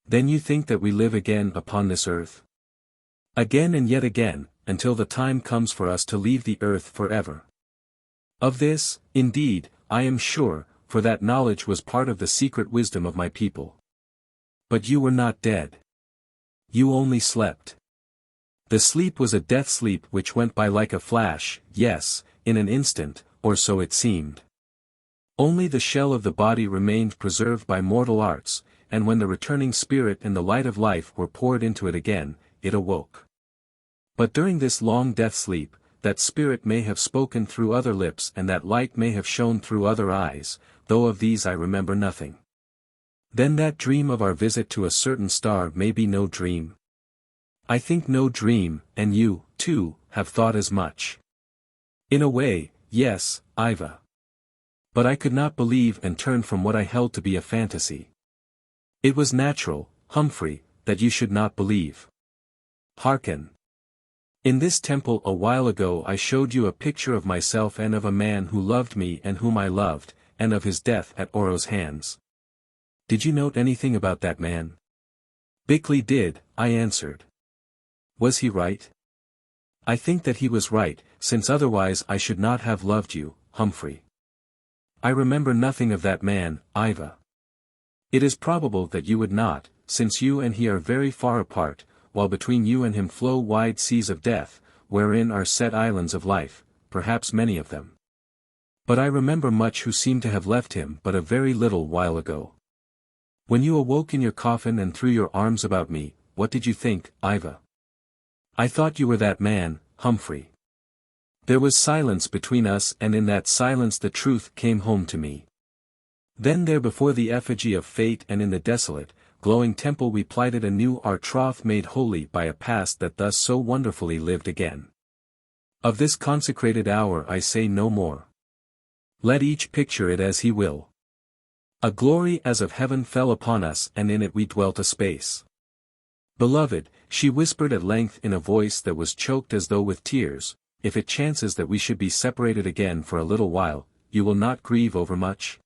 Then you think that we live again upon this earth? Again and yet again, until the time comes for us to leave the earth forever. Of this, indeed, I am sure, for that knowledge was part of the secret wisdom of my people. But you were not dead. You only slept. The sleep was a death sleep which went by like a flash, yes, in an instant, or so it seemed. Only the shell of the body remained preserved by mortal arts, and when the returning spirit and the light of life were poured into it again, it awoke. But during this long death sleep, that spirit may have spoken through other lips and that light may have shone through other eyes, though of these I remember nothing. Then that dream of our visit to a certain star may be no dream. I think no dream, and you, too, have thought as much. In a way, yes, Yva. But I could not believe and turned from what I held to be a fantasy. It was natural, Humphrey, that you should not believe. Hearken. In this temple a while ago I showed you a picture of myself and of a man who loved me and whom I loved, and of his death at Oro's hands. Did you note anything about that man? Bickley did, I answered. Was he right? I think that he was right, since otherwise I should not have loved you, Humphrey. I remember nothing of that man, Yva. It is probable that you would not, since you and he are very far apart, while between you and him flow wide seas of death, wherein are set islands of life, perhaps many of them. But I remember much who seem to have left him but a very little while ago. When you awoke in your coffin and threw your arms about me, what did you think, Yva? I thought you were that man, Humphrey. There was silence between us and in that silence the truth came home to me. Then there before the effigy of fate and in the desolate, glowing temple we plighted anew our troth made holy by a past that thus so wonderfully lived again. Of this consecrated hour I say no more. Let each picture it as he will. A glory as of heaven fell upon us and in it we dwelt a space. Beloved, she whispered at length in a voice that was choked as though with tears, if it chances that we should be separated again for a little while, you will not grieve over much?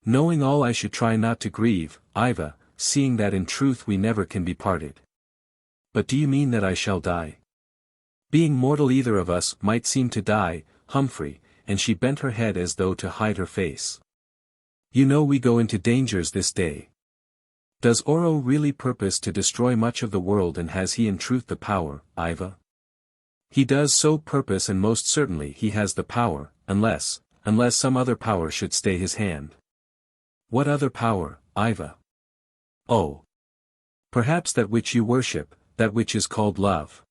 Knowing all I should try not to grieve, Yva, seeing that in truth we never can be parted. But do you mean that I shall die? Being mortal either of us might seem to die, Humphrey, and she bent her head as though to hide her face. You know we go into dangers this day. Does Oro really purpose to destroy much of the world and has he in truth the power, Yva? He does so purpose and most certainly he has the power, unless some other power should stay his hand. What other power, Yva? Oh. Perhaps that which you worship, that which is called love.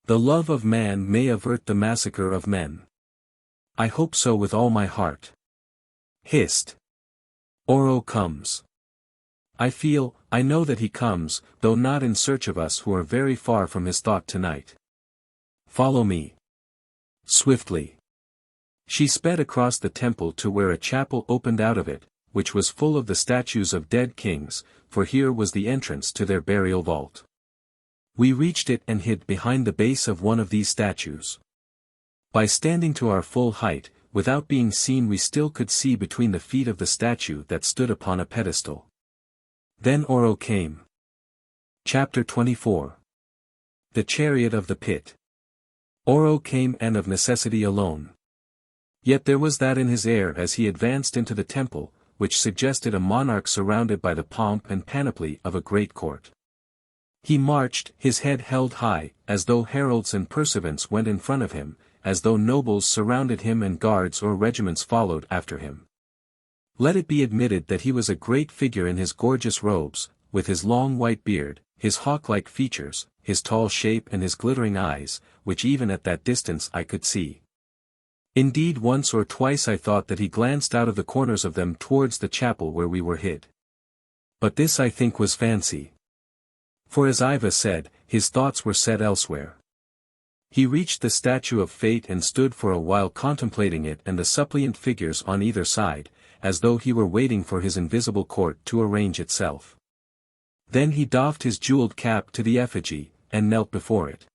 The love of man may avert the massacre of men. I hope so with all my heart. Hist. Oro comes. I know that he comes, though not in search of us who are very far from his thought tonight. Follow me. Swiftly. She sped across the temple to where a chapel opened out of it, which was full of the statues of dead kings, for here was the entrance to their burial vault. We reached it and hid behind the base of one of these statues. By standing to our full height, without being seen we still could see between the feet of the statue that stood upon a pedestal. Then Oro came. Chapter 24. The Chariot of the Pit. Oro came and of necessity alone. Yet there was that in his air as he advanced into the temple, which suggested a monarch surrounded by the pomp and panoply of a great court. He marched, his head held high, as though heralds and pursuivants went in front of him, as though nobles surrounded him and guards or regiments followed after him. Let it be admitted that he was a great figure in his gorgeous robes, with his long white beard, his hawk-like features, his tall shape and his glittering eyes, which even at that distance I could see. Indeed, once or twice I thought that he glanced out of the corners of them towards the chapel where we were hid. But this I think was fancy. For as Yva said, his thoughts were set elsewhere. He reached the statue of Fate and stood for a while contemplating it and the suppliant figures on either side, as though he were waiting for his invisible court to arrange itself. Then he doffed his jeweled cap to the effigy, and knelt before it.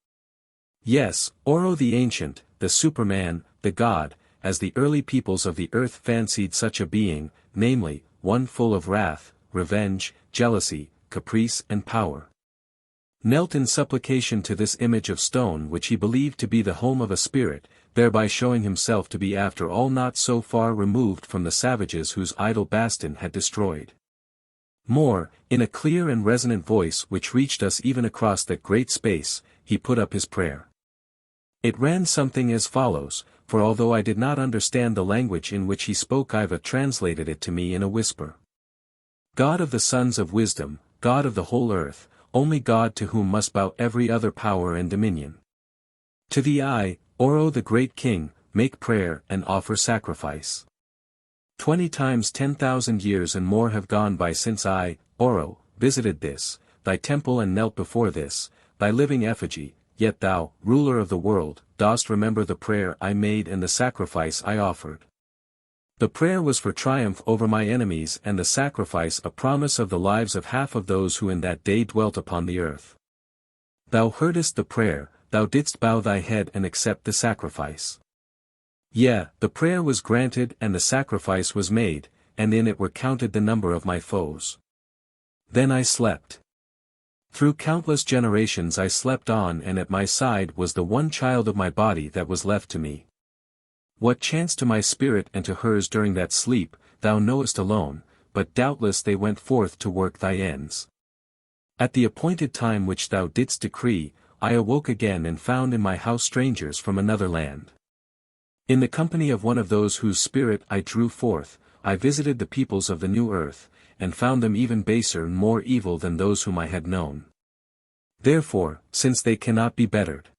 Yes, Oro the Ancient, the Superman, the God, as the early peoples of the earth fancied such a being, namely, one full of wrath, revenge, jealousy, caprice and power. Knelt in supplication to this image of stone which he believed to be the home of a spirit, thereby showing himself to be after all not so far removed from the savages whose idol Bastin had destroyed. More, in a clear and resonant voice which reached us even across that great space, he put up his prayer. It ran something as follows, for although I did not understand the language in which he spoke, Yva translated it to me in a whisper. God of the sons of wisdom, God of the whole earth, only God to whom must bow every other power and dominion. To thee I, Oro the great king, make prayer and offer sacrifice. 20 times 10,000 years and more have gone by since I, Oro, visited this, thy temple and knelt before this, thy living effigy, yet thou, ruler of the world, dost remember the prayer I made and the sacrifice I offered. The prayer was for triumph over my enemies and the sacrifice a promise of the lives of half of those who in that day dwelt upon the earth. Thou heardest the prayer, thou didst bow thy head and accept the sacrifice. Yea, the prayer was granted and the sacrifice was made, and in it were counted the number of my foes. Then I slept. Through countless generations I slept on, and at my side was the one child of my body that was left to me. What chanced to my spirit and to hers during that sleep, thou knowest alone, but doubtless they went forth to work thy ends. At the appointed time which thou didst decree, I awoke again and found in my house strangers from another land. In the company of one of those whose spirit I drew forth, I visited the peoples of the new earth, and found them even baser and more evil than those whom I had known. Therefore, since they cannot be bettered,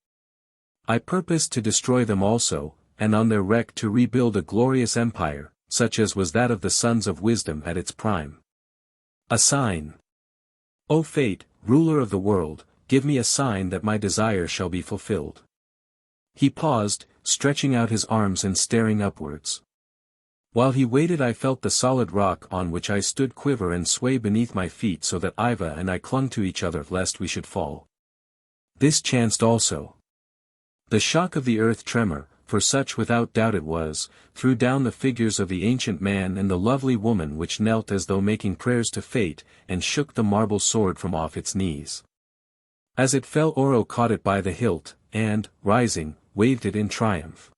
I purposed to destroy them also, and on their wreck to rebuild a glorious empire, such as was that of the sons of wisdom at its prime. A sign. O Fate, ruler of the world, give me a sign that my desire shall be fulfilled. He paused, stretching out his arms and staring upwards. While he waited, I felt the solid rock on which I stood quiver and sway beneath my feet, so that Yva and I clung to each other lest we should fall. This chanced also. The shock of the earth tremor, for such without doubt it was, threw down the figures of the ancient man and the lovely woman which knelt as though making prayers to fate, and shook the marble sword from off its knees. As it fell, Oro caught it by the hilt, and, rising, waved it in triumph.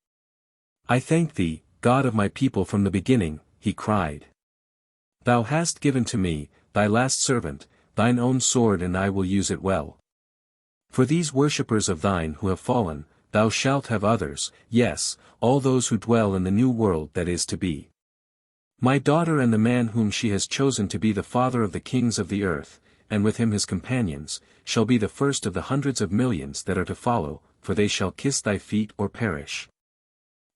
I thank thee, God of my people from the beginning, he cried. Thou hast given to me, thy last servant, thine own sword, and I will use it well. For these worshippers of thine who have fallen, thou shalt have others, yes, all those who dwell in the new world that is to be. My daughter and the man whom she has chosen to be the father of the kings of the earth, and with him his companions, shall be the first of the hundreds of millions that are to follow, for they shall kiss thy feet or perish.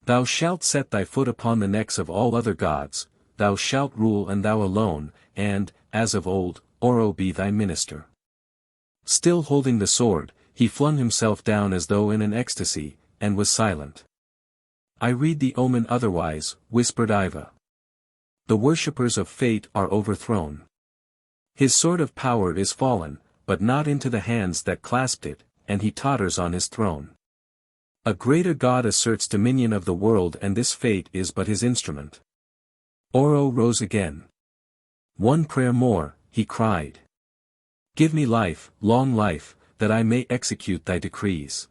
Thou shalt set thy foot upon the necks of all other gods, thou shalt rule and thou alone, and, as of old, Oro be thy minister. Still holding the sword, he flung himself down as though in an ecstasy, and was silent. I read the omen otherwise, whispered Yva. The worshippers of fate are overthrown. His sword of power is fallen, but not into the hands that clasped it, and he totters on his throne. A greater God asserts dominion of the world, and this fate is but his instrument. Oro rose again. One prayer more, he cried. Give me life, long life, that I may execute thy decrees.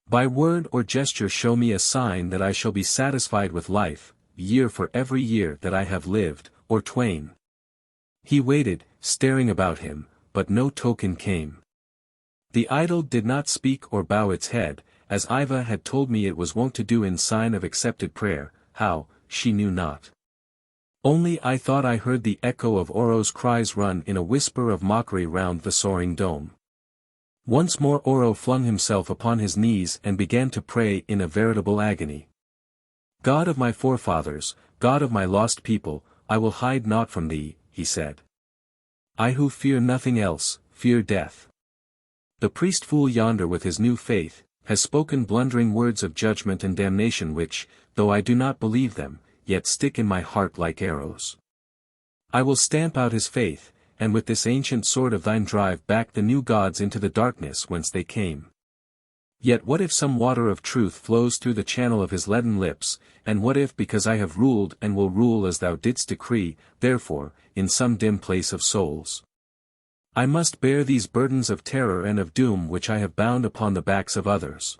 By word or gesture show me a sign that I shall be satisfied with life, year for every year that I have lived, or twain. He waited, staring about him, but no token came. The idol did not speak or bow its head, as Yva had told me it was wont to do in sign of accepted prayer, how, she knew not. Only I thought I heard the echo of Oro's cries run in a whisper of mockery round the soaring dome. Once more Oro flung himself upon his knees and began to pray in a veritable agony. God of my forefathers, God of my lost people, I will hide naught from thee, he said. I who fear nothing else, fear death. The priest fool yonder with his new faith, has spoken blundering words of judgment and damnation which, though I do not believe them, yet stick in my heart like arrows. I will stamp out his faith, and with this ancient sword of thine drive back the new gods into the darkness whence they came. Yet what if some water of truth flows through the channel of his leaden lips, and what if because I have ruled and will rule as thou didst decree, therefore, in some dim place of souls, I must bear these burdens of terror and of doom which I have bound upon the backs of others?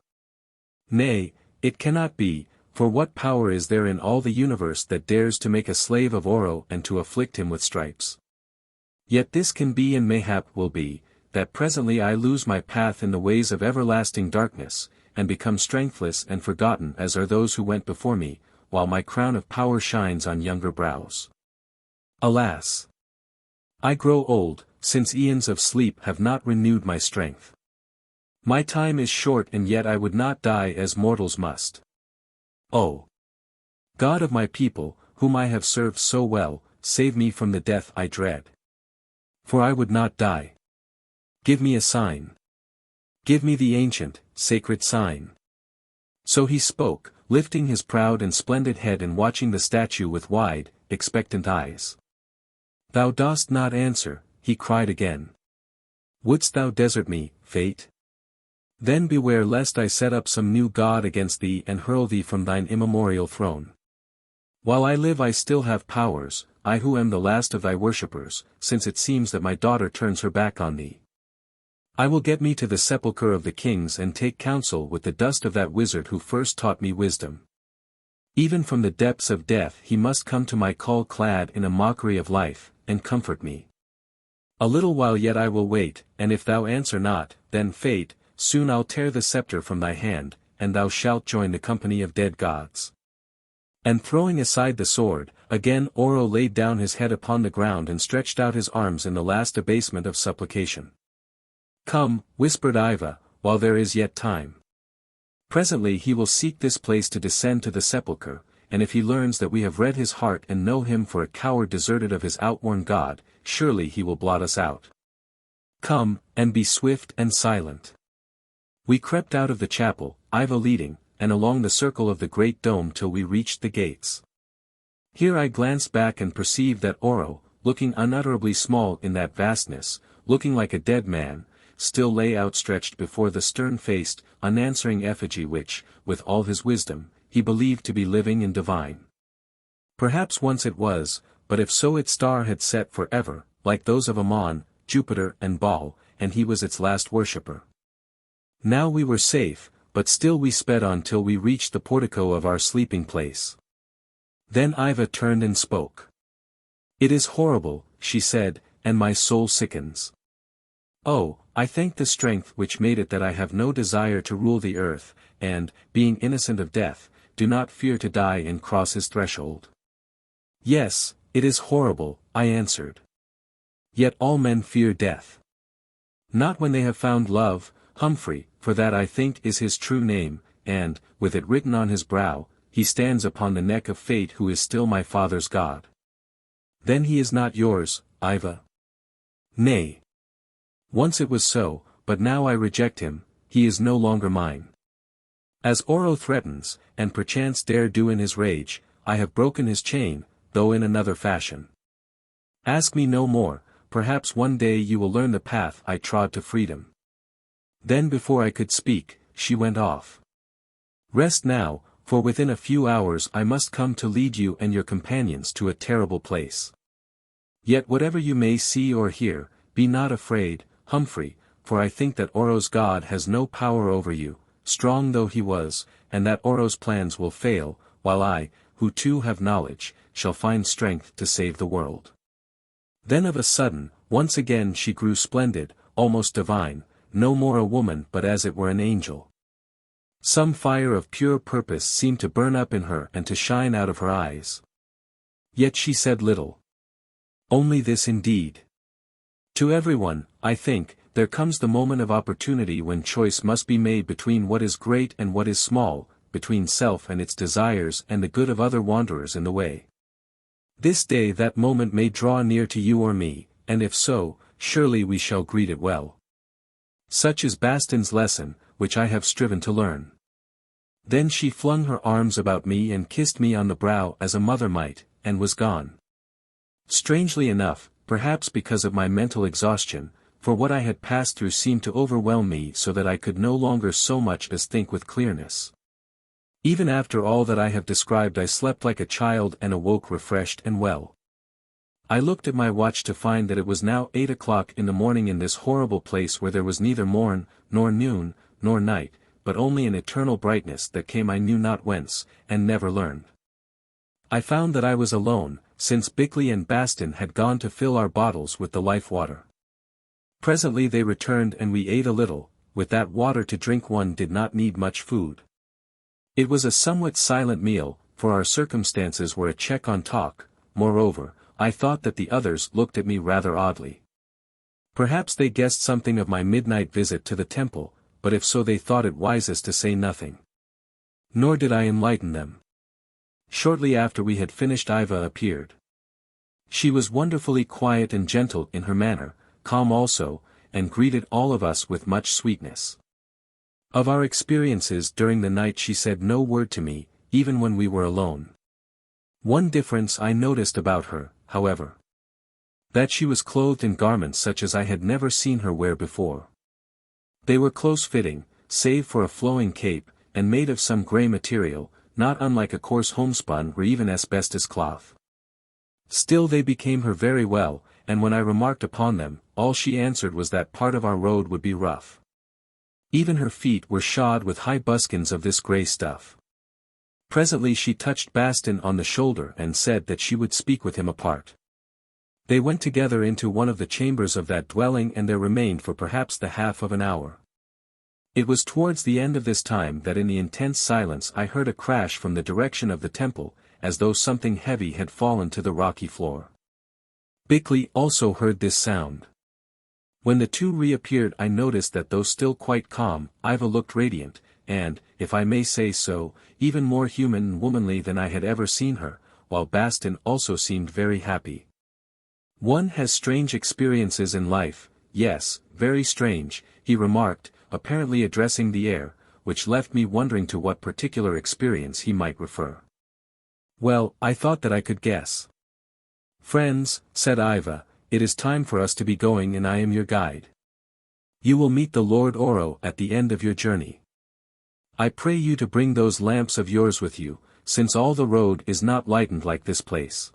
Nay, it cannot be, for what power is there in all the universe that dares to make a slave of Oro and to afflict him with stripes? Yet this can be and mayhap will be, that presently I lose my path in the ways of everlasting darkness, and become strengthless and forgotten as are those who went before me, while my crown of power shines on younger brows. Alas! I grow old, since eons of sleep have not renewed my strength. My time is short and yet I would not die as mortals must. Oh! God of my people, whom I have served so well, save me from the death I dread. For I would not die. Give me a sign. Give me the ancient, sacred sign. So he spoke, lifting his proud and splendid head and watching the statue with wide, expectant eyes. Thou dost not answer, he cried again. Wouldst thou desert me, fate? Then beware lest I set up some new god against thee and hurl thee from thine immemorial throne. While I live I still have powers, I who am the last of thy worshippers, since it seems that my daughter turns her back on thee. I will get me to the sepulchre of the kings and take counsel with the dust of that wizard who first taught me wisdom. Even from the depths of death he must come to my call clad in a mockery of life, and comfort me. A little while yet I will wait, and if thou answer not, then fate, soon I'll tear the scepter from thy hand, and thou shalt join the company of dead gods. And throwing aside the sword, again Oro laid down his head upon the ground and stretched out his arms in the last abasement of supplication. Come, whispered Yva, while there is yet time. Presently he will seek this place to descend to the sepulchre, and if he learns that we have read his heart and know him for a coward deserted of his outworn god, surely he will blot us out. Come, and be swift and silent. We crept out of the chapel, Yva leading, and along the circle of the great dome till we reached the gates. Here I glanced back and perceived that Oro, looking unutterably small in that vastness, looking like a dead man, still lay outstretched before the stern-faced, unanswering effigy which, with all his wisdom, he believed to be living and divine. Perhaps once it was, but if so its star had set for ever, like those of Ammon, Jupiter and Baal, and he was its last worshipper. Now we were safe, but still we sped on till we reached the portico of our sleeping place. Then Yva turned and spoke. It is horrible, she said, and my soul sickens. Oh, I thank the strength which made it that I have no desire to rule the earth, and, being innocent of death, do not fear to die and cross his threshold. Yes, it is horrible, I answered. Yet all men fear death. Not when they have found love, Humphrey, for that I think is his true name, and, with it written on his brow, he stands upon the neck of fate who is still my father's god. Then he is not yours, Yva. Nay. Once it was so, but now I reject him, he is no longer mine. As Oro threatens, and perchance dare do in his rage, I have broken his chain, though in another fashion. Ask me no more, perhaps one day you will learn the path I trod to freedom. Then before I could speak, she went off. Rest now, for within a few hours I must come to lead you and your companions to a terrible place. Yet whatever you may see or hear, be not afraid, Humphrey, for I think that Oro's god has no power over you, strong though he was, and that Oro's plans will fail, while I, who too have knowledge, shall find strength to save the world. Then of a sudden, once again she grew splendid, almost divine, no more a woman but as it were an angel. Some fire of pure purpose seemed to burn up in her and to shine out of her eyes. Yet she said little. Only this indeed. To everyone, I think, there comes the moment of opportunity when choice must be made between what is great and what is small, between self and its desires and the good of other wanderers in the way. This day that moment may draw near to you or me, and if so, surely we shall greet it well. Such is Bastin's lesson, which I have striven to learn. Then she flung her arms about me and kissed me on the brow as a mother might, and was gone. Strangely enough, perhaps because of my mental exhaustion, for what I had passed through seemed to overwhelm me so that I could no longer so much as think with clearness. Even after all that I have described, I slept like a child and awoke refreshed and well. I looked at my watch to find that it was now 8 o'clock in the morning in this horrible place where there was neither morn, nor noon, nor night, but only an eternal brightness that came I knew not whence, and never learned. I found that I was alone, since Bickley and Bastin had gone to fill our bottles with the life water. Presently they returned and we ate a little. With that water to drink one did not need much food. It was a somewhat silent meal, for our circumstances were a check on talk. Moreover, I thought that the others looked at me rather oddly. Perhaps they guessed something of my midnight visit to the temple, but if so they thought it wisest to say nothing. Nor did I enlighten them. Shortly after we had finished Yva appeared. She was wonderfully quiet and gentle in her manner, calm also, and greeted all of us with much sweetness. Of our experiences during the night she said no word to me, even when we were alone. One difference I noticed about her, however. That she was clothed in garments such as I had never seen her wear before. They were close-fitting, save for a flowing cape, and made of some grey material, not unlike a coarse homespun or even asbestos cloth. Still they became her very well, and when I remarked upon them, all she answered was that part of our road would be rough. Even her feet were shod with high buskins of this grey stuff. Presently she touched Bastin on the shoulder and said that she would speak with him apart. They went together into one of the chambers of that dwelling and there remained for perhaps the half of an hour. It was towards the end of this time that in the intense silence I heard a crash from the direction of the temple, as though something heavy had fallen to the rocky floor. Bickley also heard this sound. When the two reappeared I noticed that though still quite calm, Yva looked radiant, and, if I may say so, even more human and womanly than I had ever seen her, while Bastin also seemed very happy. One has strange experiences in life, yes, very strange, he remarked, apparently addressing the air, which left me wondering to what particular experience he might refer. Well, I thought that I could guess. Friends, said Yva, it is time for us to be going and I am your guide. You will meet the Lord Oro at the end of your journey. I pray you to bring those lamps of yours with you, since all the road is not lightened like this place.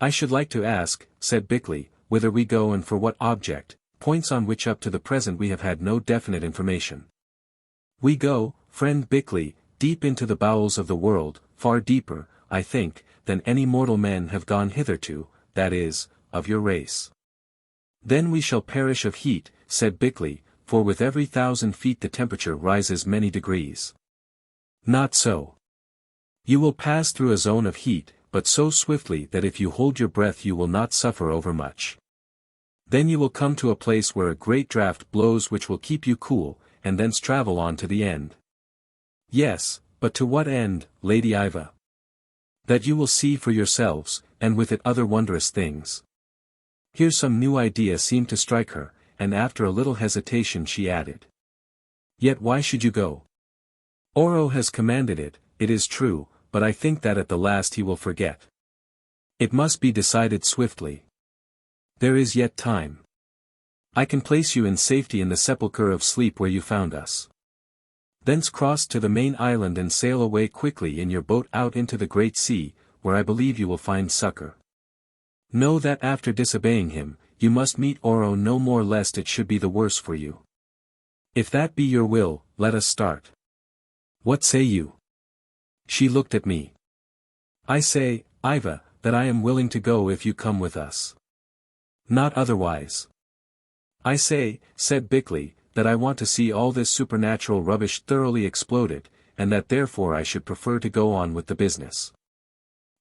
I should like to ask, said Bickley, whither we go and for what object, points on which up to the present we have had no definite information. We go, friend Bickley, deep into the bowels of the world, far deeper, I think, than any mortal men have gone hitherto, that is, of your race. Then we shall perish of heat, said Bickley, for with every 1,000 feet the temperature rises many degrees. Not so. You will pass through a zone of heat, but so swiftly that if you hold your breath you will not suffer overmuch. Then you will come to a place where a great draught blows which will keep you cool, and thence travel on to the end. Yes, but to what end, Lady Yva? That you will see for yourselves, and with it other wondrous things. Here some new idea seemed to strike her, and after a little hesitation she added. Yet why should you go? Oro has commanded it, it is true, but I think that at the last he will forget. It must be decided swiftly. There is yet time. I can place you in safety in the sepulchre of sleep where you found us. Thence cross to the main island and sail away quickly in your boat out into the great sea, where I believe you will find succor. Know that after disobeying him, you must meet Oro no more lest it should be the worse for you. If that be your will, let us start. What say you? She looked at me. I say, Yva, that I am willing to go if you come with us. Not otherwise. I say, said Bickley, that I want to see all this supernatural rubbish thoroughly exploded, and that therefore I should prefer to go on with the business.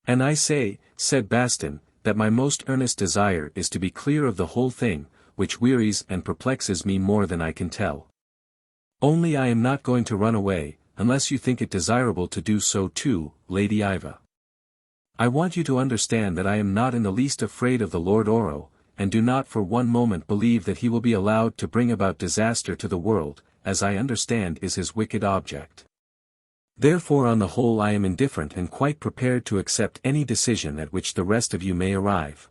And I say, said Bastin, that my most earnest desire is to be clear of the whole thing, which wearies and perplexes me more than I can tell. Only I am not going to run away, unless you think it desirable to do so too, Lady Yva. I want you to understand that I am not in the least afraid of the Lord Oro, and do not for one moment believe that he will be allowed to bring about disaster to the world, as I understand is his wicked object. Therefore on the whole I am indifferent and quite prepared to accept any decision at which the rest of you may arrive.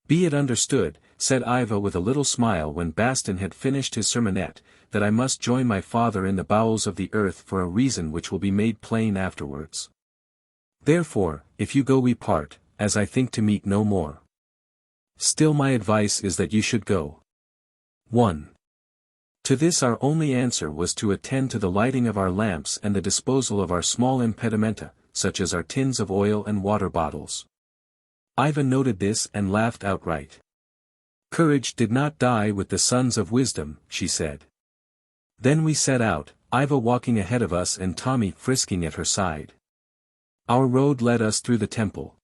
Be it understood, said Yva with a little smile when Bastin had finished his sermonette, that I must join my father in the bowels of the earth for a reason which will be made plain afterwards. Therefore, if you go we part, as I think to meet no more. Still my advice is that you should go. 1. To this our only answer was to attend to the lighting of our lamps and the disposal of our small impedimenta, such as our tins of oil and water bottles. Yva noted this and laughed outright. Courage did not die with the sons of wisdom, she said. Then we set out, Yva walking ahead of us and Tommy frisking at her side. Our road led us through the temple.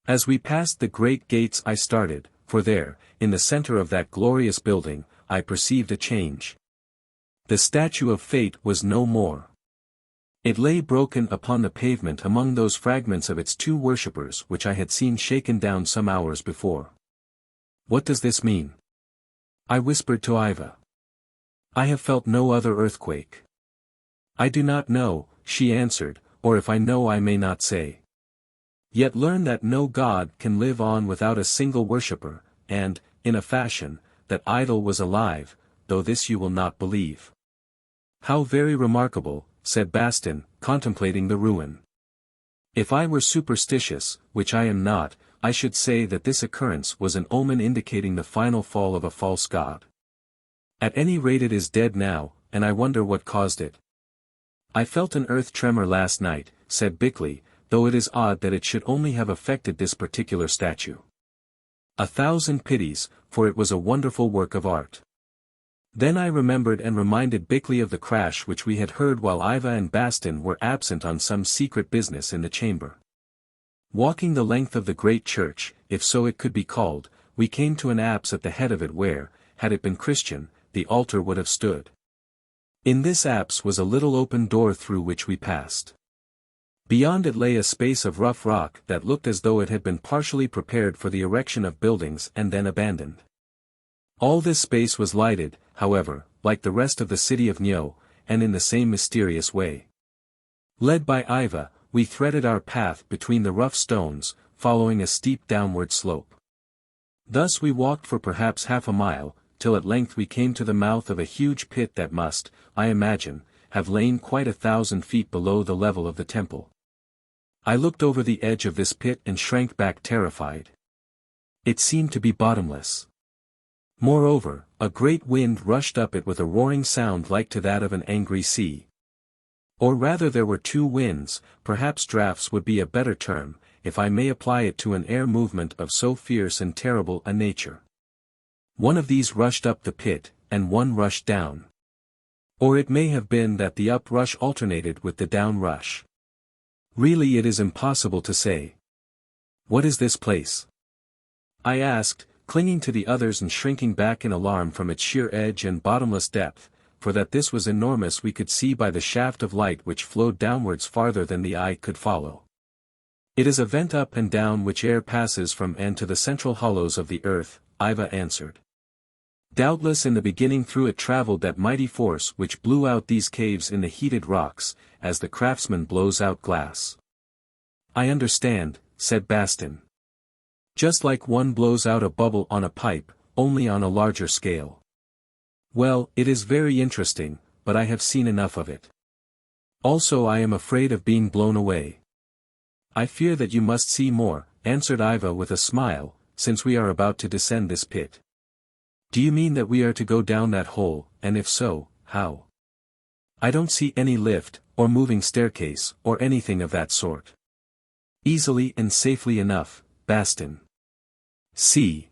As we passed the great gates I started, for there, in the center of that glorious building, I perceived a change. The statue of fate was no more. It lay broken upon the pavement among those fragments of its two worshippers which I had seen shaken down some hours before. What does this mean? I whispered to Yva. I have felt no other earthquake. I do not know, she answered, or if I know I may not say. Yet learn that no god can live on without a single worshipper, and, in a fashion, that idol was alive, though this you will not believe. How very remarkable, said Bastin, contemplating the ruin. If I were superstitious, which I am not, I should say that this occurrence was an omen indicating the final fall of a false god. At any rate it is dead now, and I wonder what caused it. I felt an earth tremor last night, said Bickley, though it is odd that it should only have affected this particular statue. 1,000 pities, for it was a wonderful work of art. Then I remembered and reminded Bickley of the crash which we had heard while Yva and Bastin were absent on some secret business in the chamber. Walking the length of the great church, if so it could be called, we came to an apse at the head of it where, had it been Christian, the altar would have stood. In this apse was a little open door through which we passed. Beyond it lay a space of rough rock that looked as though it had been partially prepared for the erection of buildings and then abandoned. All this space was lighted, however, like the rest of the city of Nyo, and in the same mysterious way. Led by Yva, we threaded our path between the rough stones, following a steep downward slope. Thus we walked for perhaps half a mile, till at length we came to the mouth of a huge pit that must, I imagine, have lain quite 1,000 feet below the level of the temple. I looked over the edge of this pit and shrank back terrified. It seemed to be bottomless. Moreover, a great wind rushed up it with a roaring sound like to that of an angry sea. Or rather there were two winds, perhaps draughts would be a better term, if I may apply it to an air movement of so fierce and terrible a nature. One of these rushed up the pit, and one rushed down. Or it may have been that the up-rush alternated with the down-rush. Really it is impossible to say. What is this place? I asked, clinging to the others and shrinking back in alarm from its sheer edge and bottomless depth, for that this was enormous we could see by the shaft of light which flowed downwards farther than the eye could follow. It is a vent up and down which air passes from and to the central hollows of the earth, Yva answered. Doubtless in the beginning through it travelled that mighty force which blew out these caves in the heated rocks, as the craftsman blows out glass. I understand, said Bastin. Just like one blows out a bubble on a pipe, only on a larger scale. Well, it is very interesting, but I have seen enough of it. Also I am afraid of being blown away. I fear that you must see more, answered Yva with a smile, since we are about to descend this pit. Do you mean that we are to go down that hole, and if so, how? I don't see any lift, or moving staircase, or anything of that sort. Easily and safely enough, Bastin. See.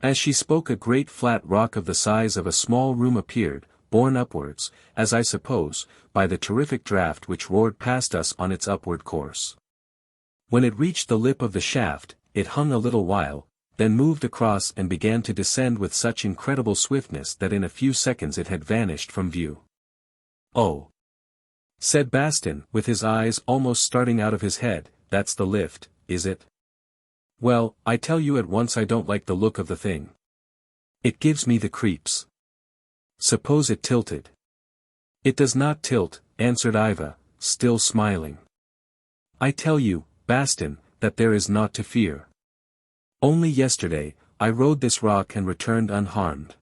As she spoke a great flat rock of the size of a small room appeared, borne upwards, as I suppose, by the terrific draught which roared past us on its upward course. When it reached the lip of the shaft, it hung a little while, then moved across and began to descend with such incredible swiftness that in a few seconds it had vanished from view. Oh! said Bastin, with his eyes almost starting out of his head. That's the lift, is it? Well, I tell you at once I don't like the look of the thing. It gives me the creeps. Suppose it tilted. It does not tilt, answered Yva, still smiling. I tell you, Bastin, that there is naught to fear. Only yesterday, I rode this rock and returned unharmed.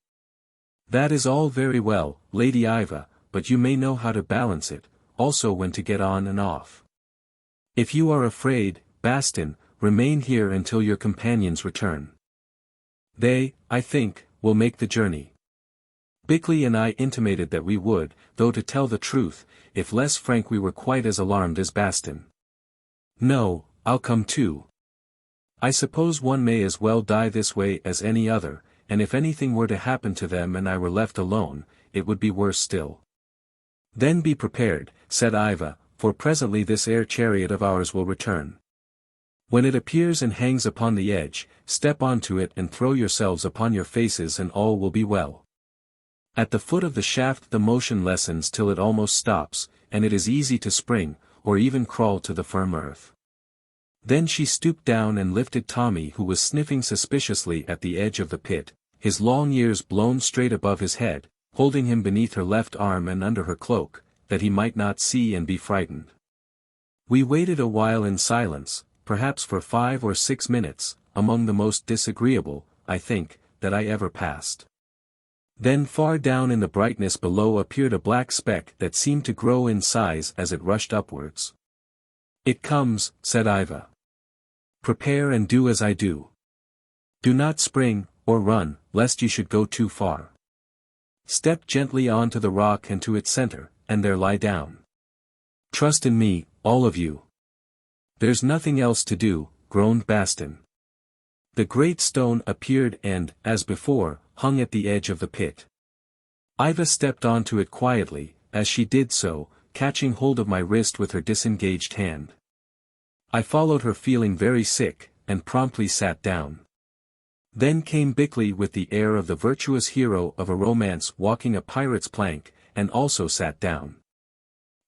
That is all very well, Lady Yva, but you may know how to balance it, also when to get on and off. If you are afraid, Bastin, remain here until your companions return. They, I think, will make the journey. Bickley and I intimated that we would, though to tell the truth, if less frank we were quite as alarmed as Bastin. No, I'll come too. I suppose one may as well die this way as any other, and if anything were to happen to them and I were left alone, it would be worse still. Then be prepared, said Yva, for presently this air chariot of ours will return. When it appears and hangs upon the edge, step onto it and throw yourselves upon your faces and all will be well. At the foot of the shaft the motion lessens till it almost stops, and it is easy to spring, or even crawl to the firm earth. Then she stooped down and lifted Tommy, who was sniffing suspiciously at the edge of the pit, his long ears blown straight above his head, holding him beneath her left arm and under her cloak, that he might not see and be frightened. We waited a while in silence, perhaps for 5 or 6 minutes, among the most disagreeable, I think, that I ever passed. Then far down in the brightness below appeared a black speck that seemed to grow in size as it rushed upwards. It comes, said Yva. Prepare and do as I do. Do not spring, or run, lest you should go too far. Step gently onto the rock and to its center, and there lie down. Trust in me, all of you. There's nothing else to do, groaned Bastin. The great stone appeared and, as before, hung at the edge of the pit. Yva stepped onto it quietly, as she did so, catching hold of my wrist with her disengaged hand. I followed her feeling very sick, and promptly sat down. Then came Bickley with the air of the virtuous hero of a romance walking a pirate's plank, and also sat down.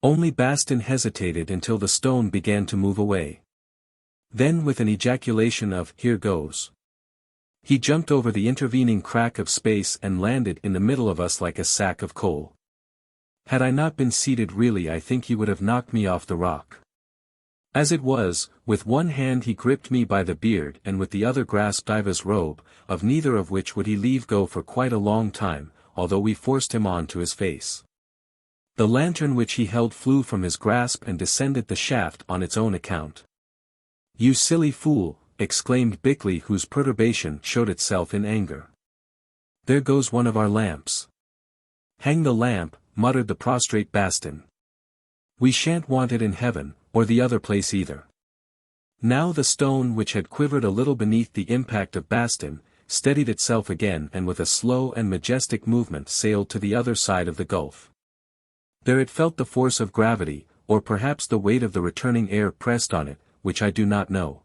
Only Bastin hesitated until the stone began to move away. Then with an ejaculation of, "Here goes," he jumped over the intervening crack of space and landed in the middle of us like a sack of coal. Had I not been seated really I think he would have knocked me off the rock. As it was, with one hand he gripped me by the beard and with the other grasped Yva's robe, of neither of which would he leave go for quite a long time, although we forced him on to his face. The lantern which he held flew from his grasp and descended the shaft on its own account. "You silly fool," exclaimed Bickley, whose perturbation showed itself in anger. "There goes one of our lamps." "Hang the lamp," muttered the prostrate Bastin. "We shan't want it in heaven, or the other place either." Now the stone, which had quivered a little beneath the impact of Bastin, steadied itself again and with a slow and majestic movement sailed to the other side of the gulf. There it felt the force of gravity, or perhaps the weight of the returning air pressed on it, which I do not know.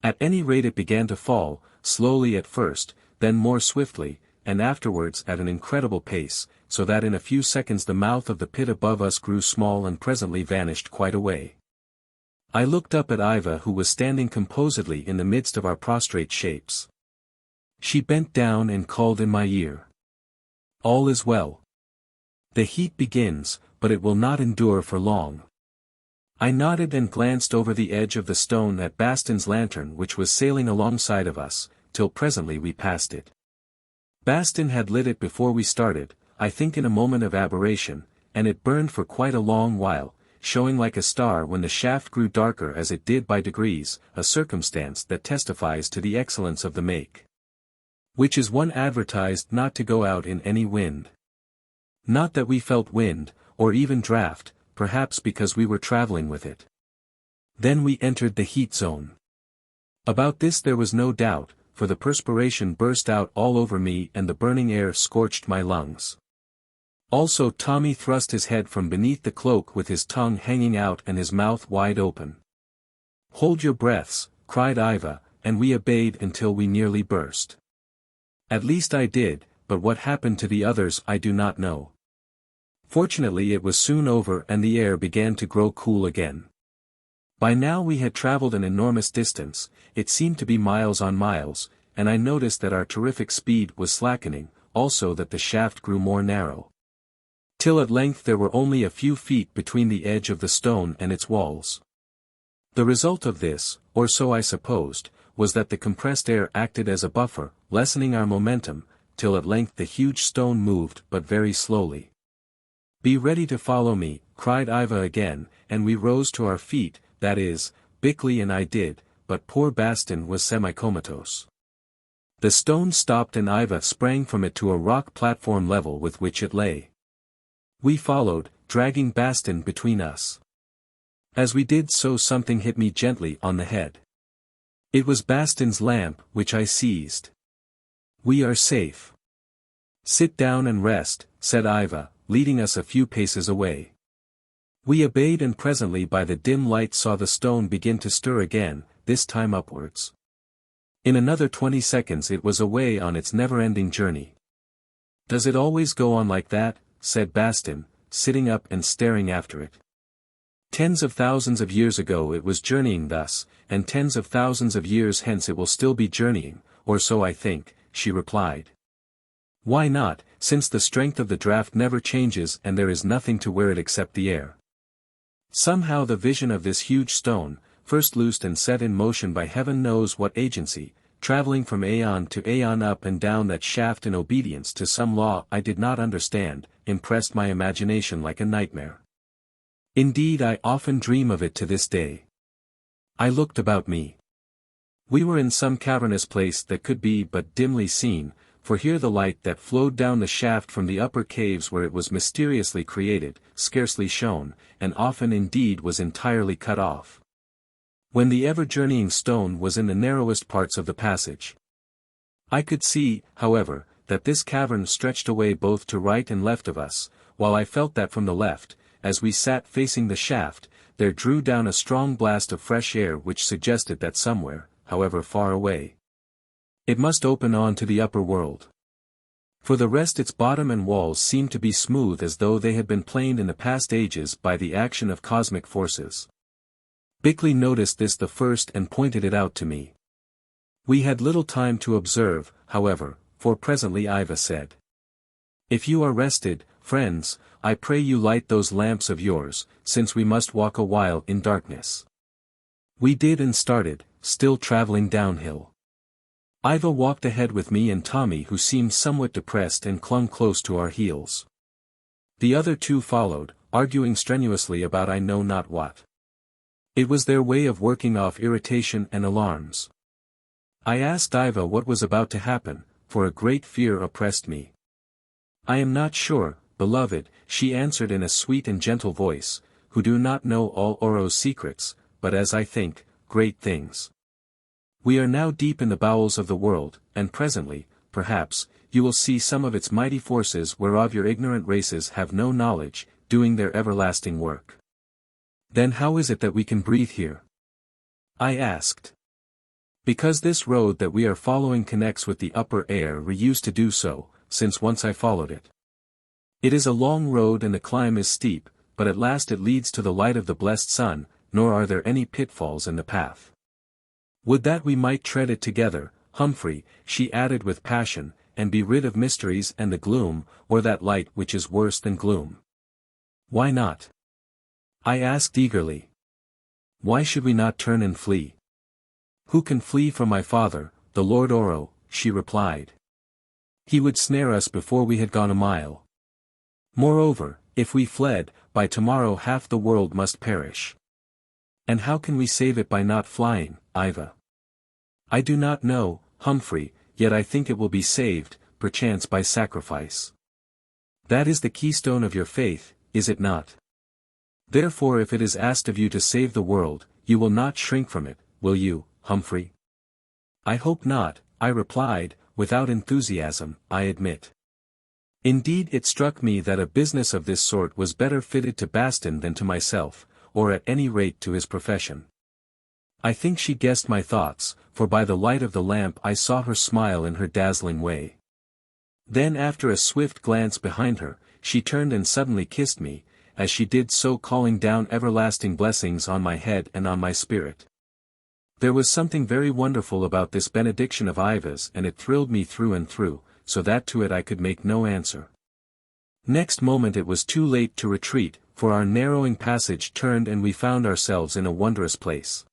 At any rate it began to fall, slowly at first, then more swiftly, and afterwards at an incredible pace, so that in a few seconds the mouth of the pit above us grew small and presently vanished quite away. I looked up at Yva, who was standing composedly in the midst of our prostrate shapes. She bent down and called in my ear. "All is well. The heat begins, but it will not endure for long." I nodded and glanced over the edge of the stone at Bastin's lantern, which was sailing alongside of us, till presently we passed it. Bastin had lit it before we started, I think in a moment of aberration, and it burned for quite a long while, showing like a star when the shaft grew darker as it did by degrees, a circumstance that testifies to the excellence of the make. Which is one advertised not to go out in any wind. Not that we felt wind, or even draught, perhaps because we were traveling with it. Then we entered the heat zone. About this there was no doubt, for the perspiration burst out all over me and the burning air scorched my lungs. Also Tommy thrust his head from beneath the cloak with his tongue hanging out and his mouth wide open. "Hold your breaths," cried Yva, and we obeyed until we nearly burst. At least I did, but what happened to the others I do not know. Fortunately it was soon over and the air began to grow cool again. By now we had traveled an enormous distance, it seemed to be miles on miles, and I noticed that our terrific speed was slackening, also that the shaft grew more narrow. Till at length there were only a few feet between the edge of the stone and its walls. The result of this, or so I supposed, was that the compressed air acted as a buffer, lessening our momentum, till at length the huge stone moved but very slowly. "Be ready to follow me," cried Yva again, and we rose to our feet, that is, Bickley and I did, but poor Bastin was semi-comatose. The stone stopped and Yva sprang from it to a rock platform level with which it lay. We followed, dragging Bastin between us. As we did so something hit me gently on the head. It was Bastin's lamp, which I seized. "We are safe. Sit down and rest," said Yva, leading us a few paces away. We obeyed and presently by the dim light saw the stone begin to stir again, this time upwards. In another 20 seconds it was away on its never-ending journey. "Does it always go on like that?" said Bastin, sitting up and staring after it. "Tens of thousands of years ago it was journeying thus, and tens of thousands of years hence it will still be journeying, or so I think," she replied. "Why not, since the strength of the draft never changes and there is nothing to wear it except the air?" Somehow the vision of this huge stone, first loosed and set in motion by heaven knows what agency, traveling from aeon to aeon up and down that shaft in obedience to some law I did not understand, impressed my imagination like a nightmare. Indeed I often dream of it to this day. I looked about me. We were in some cavernous place that could be but dimly seen, for here the light that flowed down the shaft from the upper caves where it was mysteriously created, scarcely shone, and often indeed was entirely cut off. When the ever-journeying stone was in the narrowest parts of the passage. I could see, however, that this cavern stretched away both to right and left of us, while I felt that from the left, as we sat facing the shaft, there drew down a strong blast of fresh air which suggested that somewhere, however far away, it must open on to the upper world. For the rest its bottom and walls seemed to be smooth as though they had been planed in the past ages by the action of cosmic forces. Bickley noticed this the first and pointed it out to me. We had little time to observe, however, for presently Yva said, "If you are rested, friends, I pray you light those lamps of yours, since we must walk a while in darkness." We did and started, still traveling downhill. Yva walked ahead with me and Tommy who seemed somewhat depressed and clung close to our heels. The other two followed, arguing strenuously about I know not what. It was their way of working off irritation and alarms. I asked Yva what was about to happen, for a great fear oppressed me. "I am not sure, beloved," she answered in a sweet and gentle voice, "who do not know all Oro's secrets, but as I think, great things. We are now deep in the bowels of the world, and presently, perhaps, you will see some of its mighty forces whereof your ignorant races have no knowledge, doing their everlasting work." "Then how is it that we can breathe here?" I asked. "Because this road that we are following connects with the upper air we used to do so, since once I followed it. It is a long road and the climb is steep, but at last it leads to the light of the blessed sun, nor are there any pitfalls in the path. Would that we might tread it together, Humphrey," she added with passion, "and be rid of mysteries and the gloom, or that light which is worse than gloom." "Why not?" I asked eagerly. "Why should we not turn and flee?" "Who can flee from my father, the Lord Oro?" she replied. "He would snare us before we had gone a mile. Moreover, if we fled, by tomorrow half the world must perish. And how can we save it by not flying, Yva?" "I do not know, Humphrey, yet I think it will be saved, perchance by sacrifice. That is the keystone of your faith, is it not? Therefore if it is asked of you to save the world, you will not shrink from it, will you, Humphrey?" "I hope not," I replied, without enthusiasm, I admit. Indeed it struck me that a business of this sort was better fitted to Bastin than to myself, or at any rate to his profession. I think she guessed my thoughts, for by the light of the lamp I saw her smile in her dazzling way. Then after a swift glance behind her, she turned and suddenly kissed me, as she did so calling down everlasting blessings on my head and on my spirit. There was something very wonderful about this benediction of Yva's, and it thrilled me through and through, so that to it I could make no answer. Next moment it was too late to retreat, for our narrowing passage turned and we found ourselves in a wondrous place.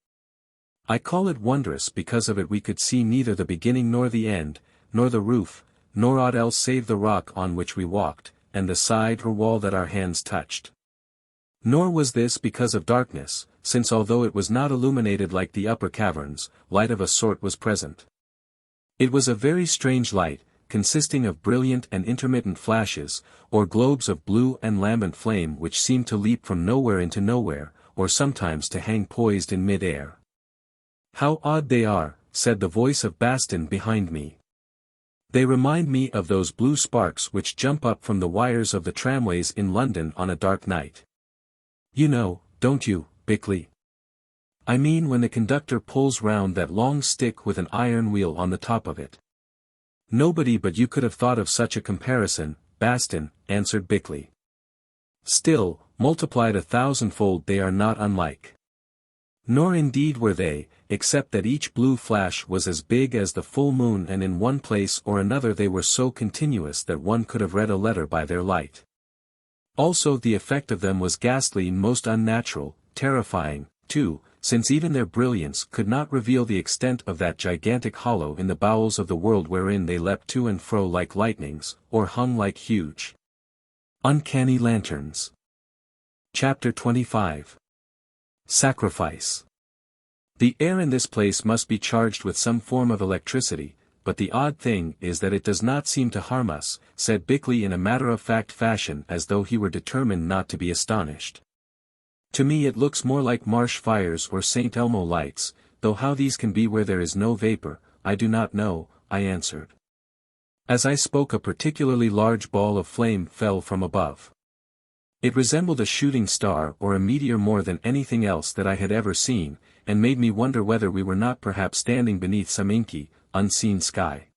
I call it wondrous because of it we could see neither the beginning nor the end, nor the roof, nor aught else save the rock on which we walked, and the side or wall that our hands touched. Nor was this because of darkness, since although it was not illuminated like the upper caverns, light of a sort was present. It was a very strange light, consisting of brilliant and intermittent flashes, or globes of blue and lambent flame which seemed to leap from nowhere into nowhere, or sometimes to hang poised in mid-air. "How odd they are," said the voice of Bastin behind me. "They remind me of those blue sparks which jump up from the wires of the tramways in London on a dark night. You know, don't you, Bickley? I mean when the conductor pulls round that long stick with an iron wheel on the top of it." "Nobody but you could have thought of such a comparison, Bastin," answered Bickley. "Still, multiplied 1,000-fold they are not unlike." Nor indeed were they, except that each blue flash was as big as the full moon, and in one place or another they were so continuous that one could have read a letter by their light. Also the effect of them was ghastly, most unnatural, terrifying, too, since even their brilliance could not reveal the extent of that gigantic hollow in the bowels of the world wherein they leapt to and fro like lightnings, or hung like huge, uncanny lanterns. Chapter 25. Sacrifice. The air in this place must be charged with some form of electricity, but the odd thing is that it does not seem to harm us, said Bickley in a matter-of-fact fashion, as though he were determined not to be astonished. "To me it looks more like marsh fires or St. Elmo lights, though how these can be where there is no vapor, I do not know," I answered. As I spoke a particularly large ball of flame fell from above. It resembled a shooting star or a meteor more than anything else that I had ever seen, and made me wonder whether we were not perhaps standing beneath some inky, unseen sky.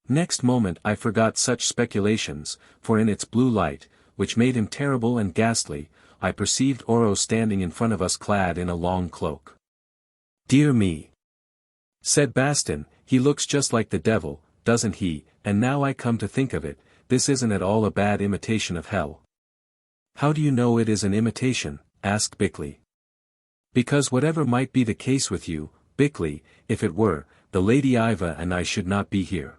Next moment I forgot such speculations, for in its blue light, which made him terrible and ghastly, I perceived Oro standing in front of us clad in a long cloak. "Dear me," said Bastin, "he looks just like the devil, doesn't he? And now I come to think of it, this isn't at all a bad imitation of hell." "How do you know it is an imitation?" asked Bickley. "Because whatever might be the case with you, Bickley, if it were, the Lady Yva and I should not be here."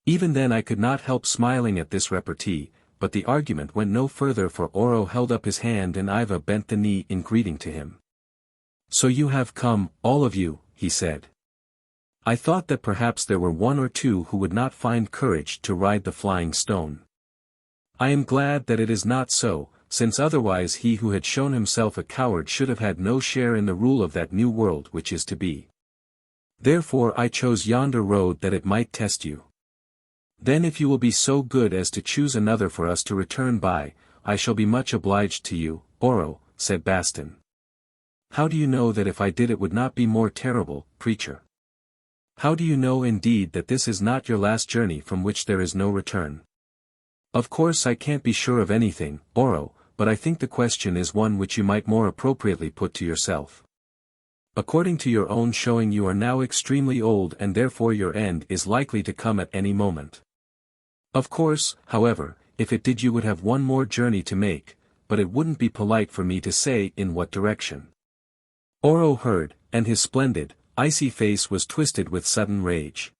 Even then I could not help smiling at this repartee, but the argument went no further, for Oro held up his hand and Yva bent the knee in greeting to him. "So you have come, all of you," he said. "I thought that perhaps there were one or two who would not find courage to ride the flying stone. I am glad that it is not so, since otherwise he who had shown himself a coward should have had no share in the rule of that new world which is to be. Therefore I chose yonder road that it might test you. Then if you will be so good as to choose another for us to return by, I shall be much obliged to you, Oro," said Bastin. "How do you know that if I did it would not be more terrible, preacher? How do you know indeed that this is not your last journey from which there is no return?" "Of course I can't be sure of anything, Oro, but I think the question is one which you might more appropriately put to yourself. According to your own showing you are now extremely old, and therefore your end is likely to come at any moment. Of course, however, if it did you would have one more journey to make, but it wouldn't be polite for me to say in what direction." Oro heard, and his splendid, icy face was twisted with sudden rage.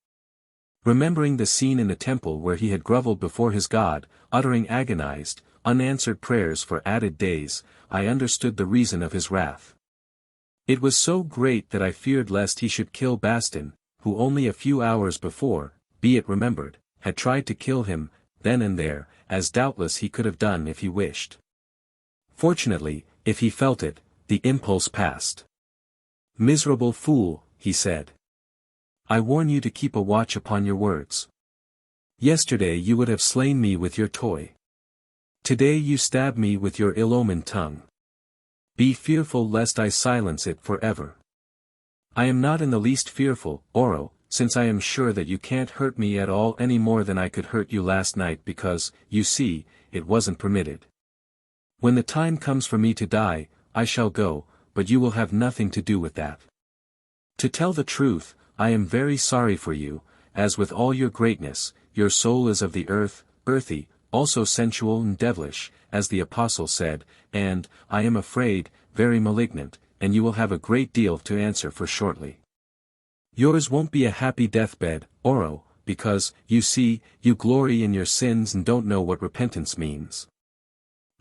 Remembering the scene in the temple where he had grovelled before his god, uttering agonized, unanswered prayers for added days, I understood the reason of his wrath. It was so great that I feared lest he should kill Bastin, who only a few hours before, be it remembered, had tried to kill him, then and there, as doubtless he could have done if he wished. Fortunately, if he felt it, the impulse passed. "Miserable fool," he said. "I warn you to keep a watch upon your words. Yesterday you would have slain me with your toy. Today you stab me with your ill-omened tongue. Be fearful lest I silence it forever." "I am not in the least fearful, Oro, since I am sure that you can't hurt me at all any more than I could hurt you last night, because, you see, it wasn't permitted. When the time comes for me to die, I shall go, but you will have nothing to do with that. To tell the truth, I am very sorry for you, as with all your greatness, your soul is of the earth, earthy, also sensual and devilish, as the apostle said, and, I am afraid, very malignant, and you will have a great deal to answer for shortly. Yours won't be a happy deathbed, Oro, because, you see, you glory in your sins and don't know what repentance means.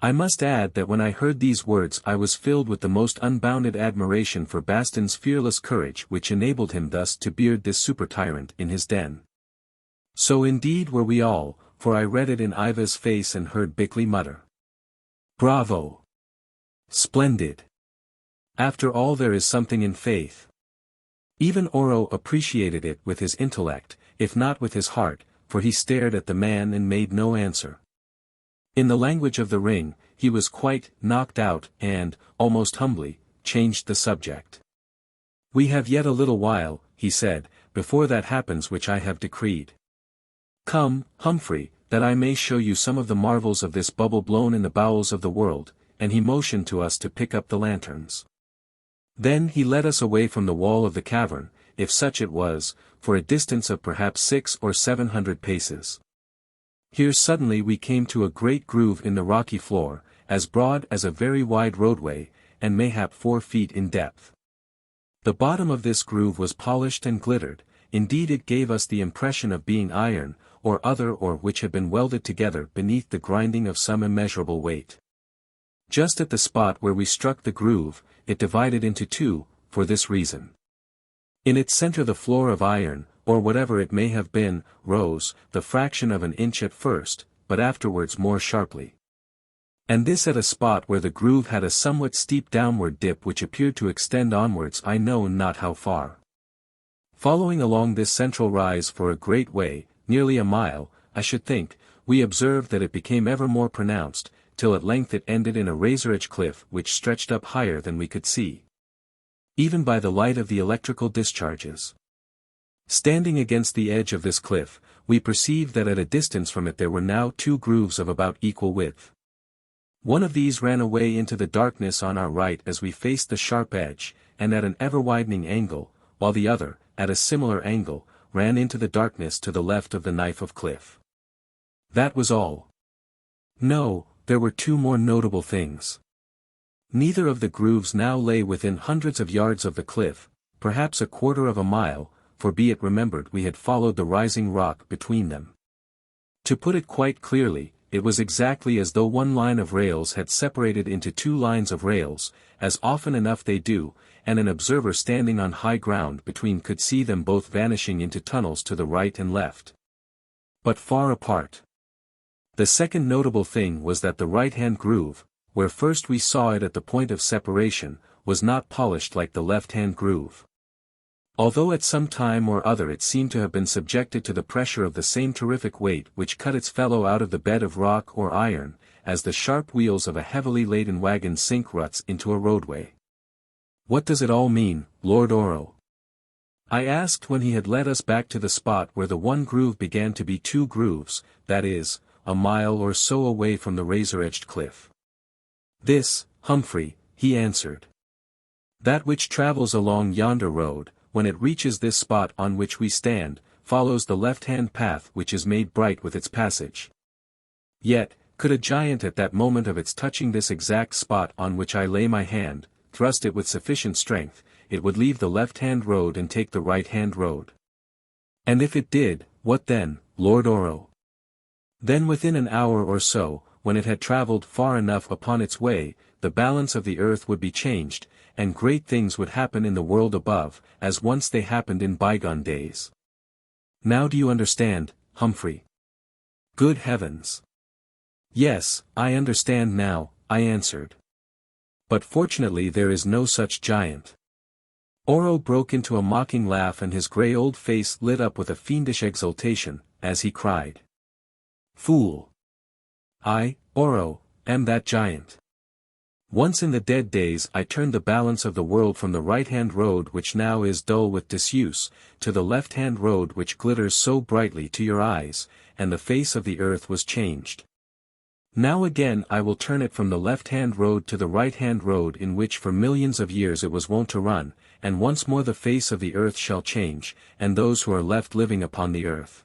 I must add that when I heard these words I was filled with the most unbounded admiration for Bastin's fearless courage which enabled him thus to beard this super-tyrant in his den. So indeed were we all, for I read it in Yva's face and heard Bickley mutter. Bravo! Splendid! After all there is something in faith. Even Oro appreciated it with his intellect, if not with his heart, for he stared at the man and made no answer. In the language of the ring, he was quite knocked out and, almost humbly, changed the subject. We have yet a little while, he said, before that happens which I have decreed. Come, Humphrey, that I may show you some of the marvels of this bubble blown in the bowels of the world, and he motioned to us to pick up the lanterns. Then he led us away from the wall of the cavern, if such it was, for a distance of perhaps 600 or 700 paces. Here suddenly we came to a great groove in the rocky floor, as broad as a very wide roadway, and mayhap 4 feet in depth. The bottom of this groove was polished and glittered, indeed it gave us the impression of being iron, or other or which had been welded together beneath the grinding of some immeasurable weight. Just at the spot where we struck the groove, it divided into 2, for this reason. In its center the floor of iron, or whatever it may have been, rose, the fraction of an inch at first, but afterwards more sharply. And this at a spot where the groove had a somewhat steep downward dip which appeared to extend onwards I know not how far. Following along this central rise for a great way, nearly a mile, I should think, we observed that it became ever more pronounced, till at length it ended in a razor-edge cliff which stretched up higher than we could see, even by the light of the electrical discharges. Standing against the edge of this cliff, we perceived that at a distance from it there were now 2 grooves of about equal width. One of these ran away into the darkness on our right as we faced the sharp edge, and at an ever-widening angle, while the other, at a similar angle, ran into the darkness to the left of the knife of cliff. That was all. No, there were 2 more notable things. Neither of the grooves now lay within hundreds of yards of the cliff, perhaps a quarter of a mile, for be it remembered we had followed the rising rock between them. To put it quite clearly, it was exactly as though one line of rails had separated into 2 lines of rails, as often enough they do, and an observer standing on high ground between could see them both vanishing into tunnels to the right and left, but far apart. The second notable thing was that the right-hand groove, where first we saw it at the point of separation, was not polished like the left-hand groove. Although at some time or other it seemed to have been subjected to the pressure of the same terrific weight which cut its fellow out of the bed of rock or iron, as the sharp wheels of a heavily laden wagon sink ruts into a roadway. What does it all mean, Lord Oro? I asked when he had led us back to the spot where the one groove began to be 2 grooves, that is, a mile or so away from the razor-edged cliff. This, Humphrey, he answered. That which travels along yonder road, when it reaches this spot on which we stand, follows the left-hand path which is made bright with its passage. Yet, could a giant at that moment of its touching this exact spot on which I lay my hand, thrust it with sufficient strength, it would leave the left-hand road and take the right-hand road. And if it did, what then, Lord Oro? Then within an hour or so, when it had travelled far enough upon its way, the balance of the earth would be changed, and great things would happen in the world above, as once they happened in bygone days. Now do you understand, Humphrey? Good heavens! Yes, I understand now, I answered. But fortunately there is no such giant. Oro broke into a mocking laugh and his grey old face lit up with a fiendish exultation, as he cried. Fool! I, Oro, am that giant. Once in the dead days I turned the balance of the world from the right-hand road which now is dull with disuse, to the left-hand road which glitters so brightly to your eyes, and the face of the earth was changed. Now again I will turn it from the left-hand road to the right-hand road in which for millions of years it was wont to run, and once more the face of the earth shall change, and those who are left living upon the earth,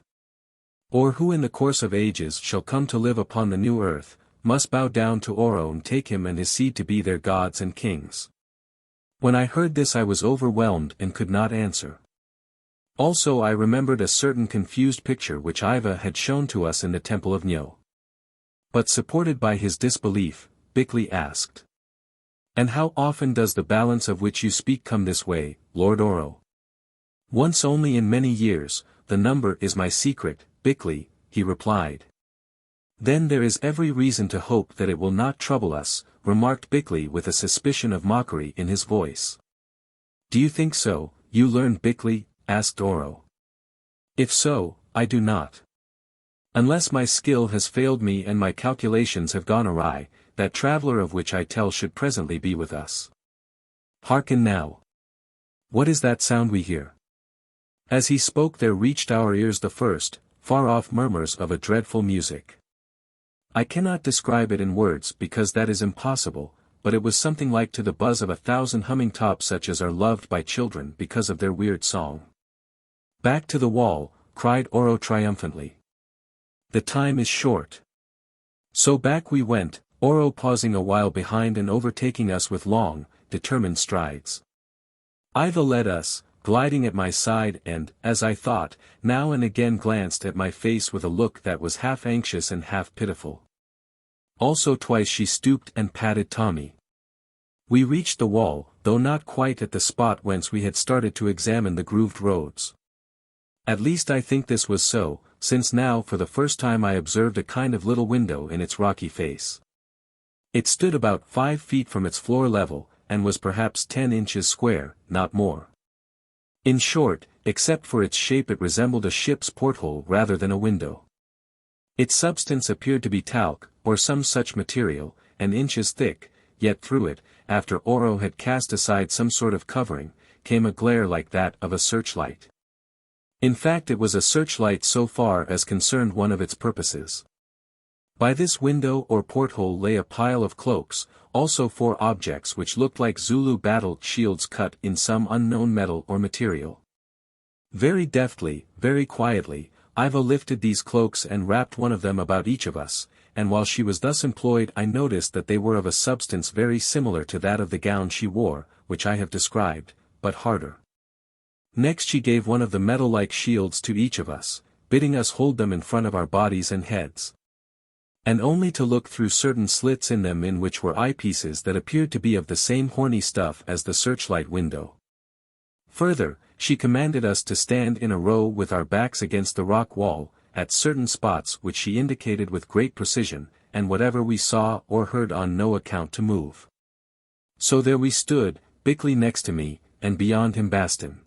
or who in the course of ages shall come to live upon the new earth, must bow down to Oro and take him and his seed to be their gods and kings. When I heard this I was overwhelmed and could not answer. Also I remembered a certain confused picture which Yva had shown to us in the temple of Nyo. But supported by his disbelief, Bickley asked, "And how often does the balance of which you speak come this way, Lord Oro?" "Once only in many years, the number is my secret, Bickley," he replied. "Then there is every reason to hope that it will not trouble us," remarked Bickley with a suspicion of mockery in his voice. "Do you think so, you learned Bickley?" asked Oro. "If so, I do not. Unless my skill has failed me and my calculations have gone awry, that traveler of which I tell should presently be with us. Hearken now. What is that sound we hear?" As he spoke there reached our ears the first, far-off murmurs of a dreadful music. I cannot describe it in words because that is impossible, but it was something like to the buzz of 1,000 humming tops such as are loved by children because of their weird song. "Back to the wall," cried Oro triumphantly. "The time is short." So back we went, Oro pausing a while behind and overtaking us with long, determined strides. Yva led us, gliding at my side and, as I thought, now and again glanced at my face with a look that was half anxious and half pitiful. Also twice she stooped and patted Tommy. We reached the wall, though not quite at the spot whence we had started to examine the grooved roads. At least I think this was so, since now for the first time I observed a kind of little window in its rocky face. It stood about 5 feet from its floor level, and was perhaps 10 inches square, not more. In short, except for its shape it resembled a ship's porthole rather than a window. Its substance appeared to be talc, or some such material, an inches thick, yet through it, after Oro had cast aside some sort of covering, came a glare like that of a searchlight. In fact it was a searchlight so far as concerned one of its purposes. By this window or porthole lay a pile of cloaks, also 4 objects which looked like Zulu battle shields cut in some unknown metal or material. Very deftly, very quietly, Yva lifted these cloaks and wrapped one of them about each of us, and while she was thus employed I noticed that they were of a substance very similar to that of the gown she wore, which I have described, but harder. Next she gave one of the metal-like shields to each of us, bidding us hold them in front of our bodies and heads. And only to look through certain slits in them in which were eyepieces that appeared to be of the same horny stuff as the searchlight window. Further, she commanded us to stand in a row with our backs against the rock wall, at certain spots which she indicated with great precision, and whatever we saw or heard on no account to move. So there we stood, Bickley next to me, and beyond him Bastin.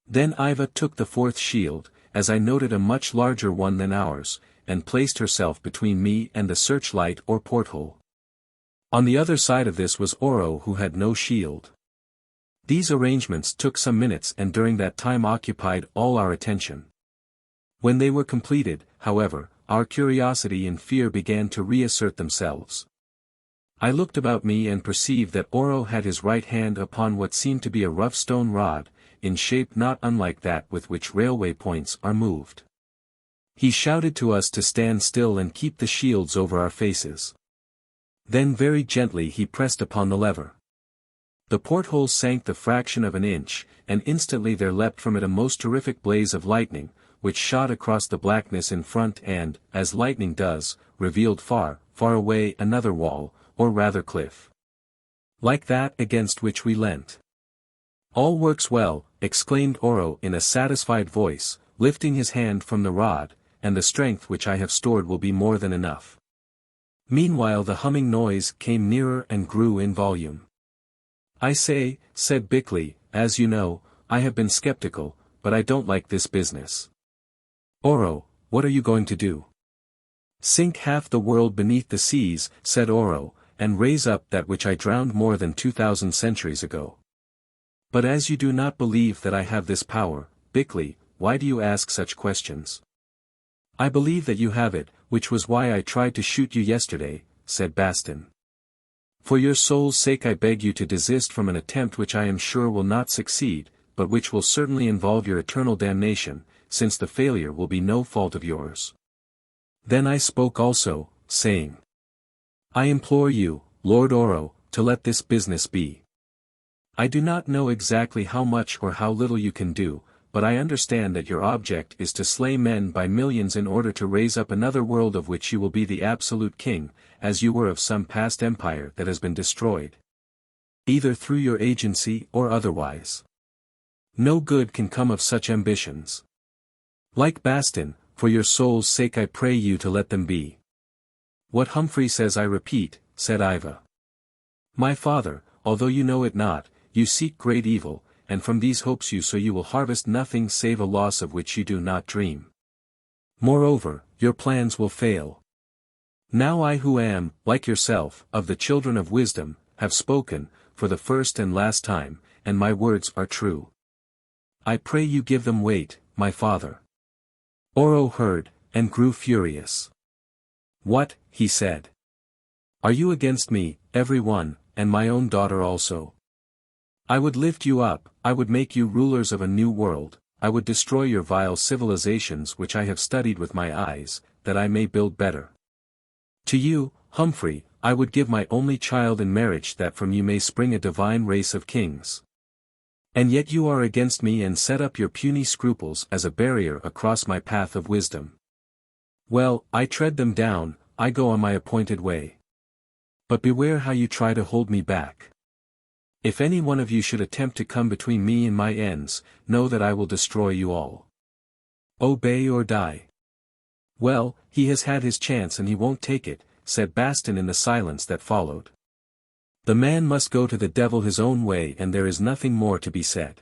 Then Yva took the 4th shield, as I noted a much larger one than ours, and placed herself between me and the searchlight or porthole. On the other side of this was Oro who had no shield. These arrangements took some minutes and during that time occupied all our attention. When they were completed, however, our curiosity and fear began to reassert themselves. I looked about me and perceived that Oro had his right hand upon what seemed to be a rough stone rod, in shape not unlike that with which railway points are moved. He shouted to us to stand still and keep the shields over our faces. Then very gently he pressed upon the lever. The porthole sank the fraction of an inch, and instantly there leapt from it a most terrific blaze of lightning, which shot across the blackness in front and, as lightning does, revealed far, far away another wall, or rather cliff, like that against which we leant. "All works well," exclaimed Oro in a satisfied voice, lifting his hand from the rod, "and the strength which I have stored will be more than enough." Meanwhile the humming noise came nearer and grew in volume. "I say," said Bickley, "as you know, I have been skeptical, but I don't like this business." "Oro, what are you going to do?" "Sink half the world beneath the seas," said Oro, "and raise up that which I drowned more than 2,000 centuries ago." "But as you do not believe that I have this power, Bickley, why do you ask such questions?" I believe that you have it, which was why I tried to shoot you yesterday, said Bastin. For your soul's sake I beg you to desist from an attempt which I am sure will not succeed, but which will certainly involve your eternal damnation, since the failure will be no fault of yours. Then I spoke also, saying, I implore you, Lord Oro, to let this business be. I do not know exactly how much or how little you can do, but I understand that your object is to slay men by millions in order to raise up another world of which you will be the absolute king, as you were of some past empire that has been destroyed. Either through your agency or otherwise. No good can come of such ambitions. Like Bastin, for your soul's sake I pray you to let them be. What Humphrey says I repeat, said Yva. My father, although you know it not, you seek great evil, and from these hopes you will harvest nothing save a loss of which you do not dream. Moreover, your plans will fail. Now I who am, like yourself, of the children of wisdom, have spoken, for the first and last time, and my words are true. I pray you give them weight, my father. Oro heard, and grew furious. What, he said. Are you against me, every one, and my own daughter also? I would lift you up, I would make you rulers of a new world, I would destroy your vile civilizations which I have studied with my eyes, that I may build better. To you, Humphrey, I would give my only child in marriage that from you may spring a divine race of kings. And yet you are against me and set up your puny scruples as a barrier across my path of wisdom. Well, I tread them down, I go on my appointed way. But beware how you try to hold me back. If any one of you should attempt to come between me and my ends, know that I will destroy you all. Obey or die. Well, he has had his chance and he won't take it, said Bastin in the silence that followed. The man must go to the devil his own way and there is nothing more to be said.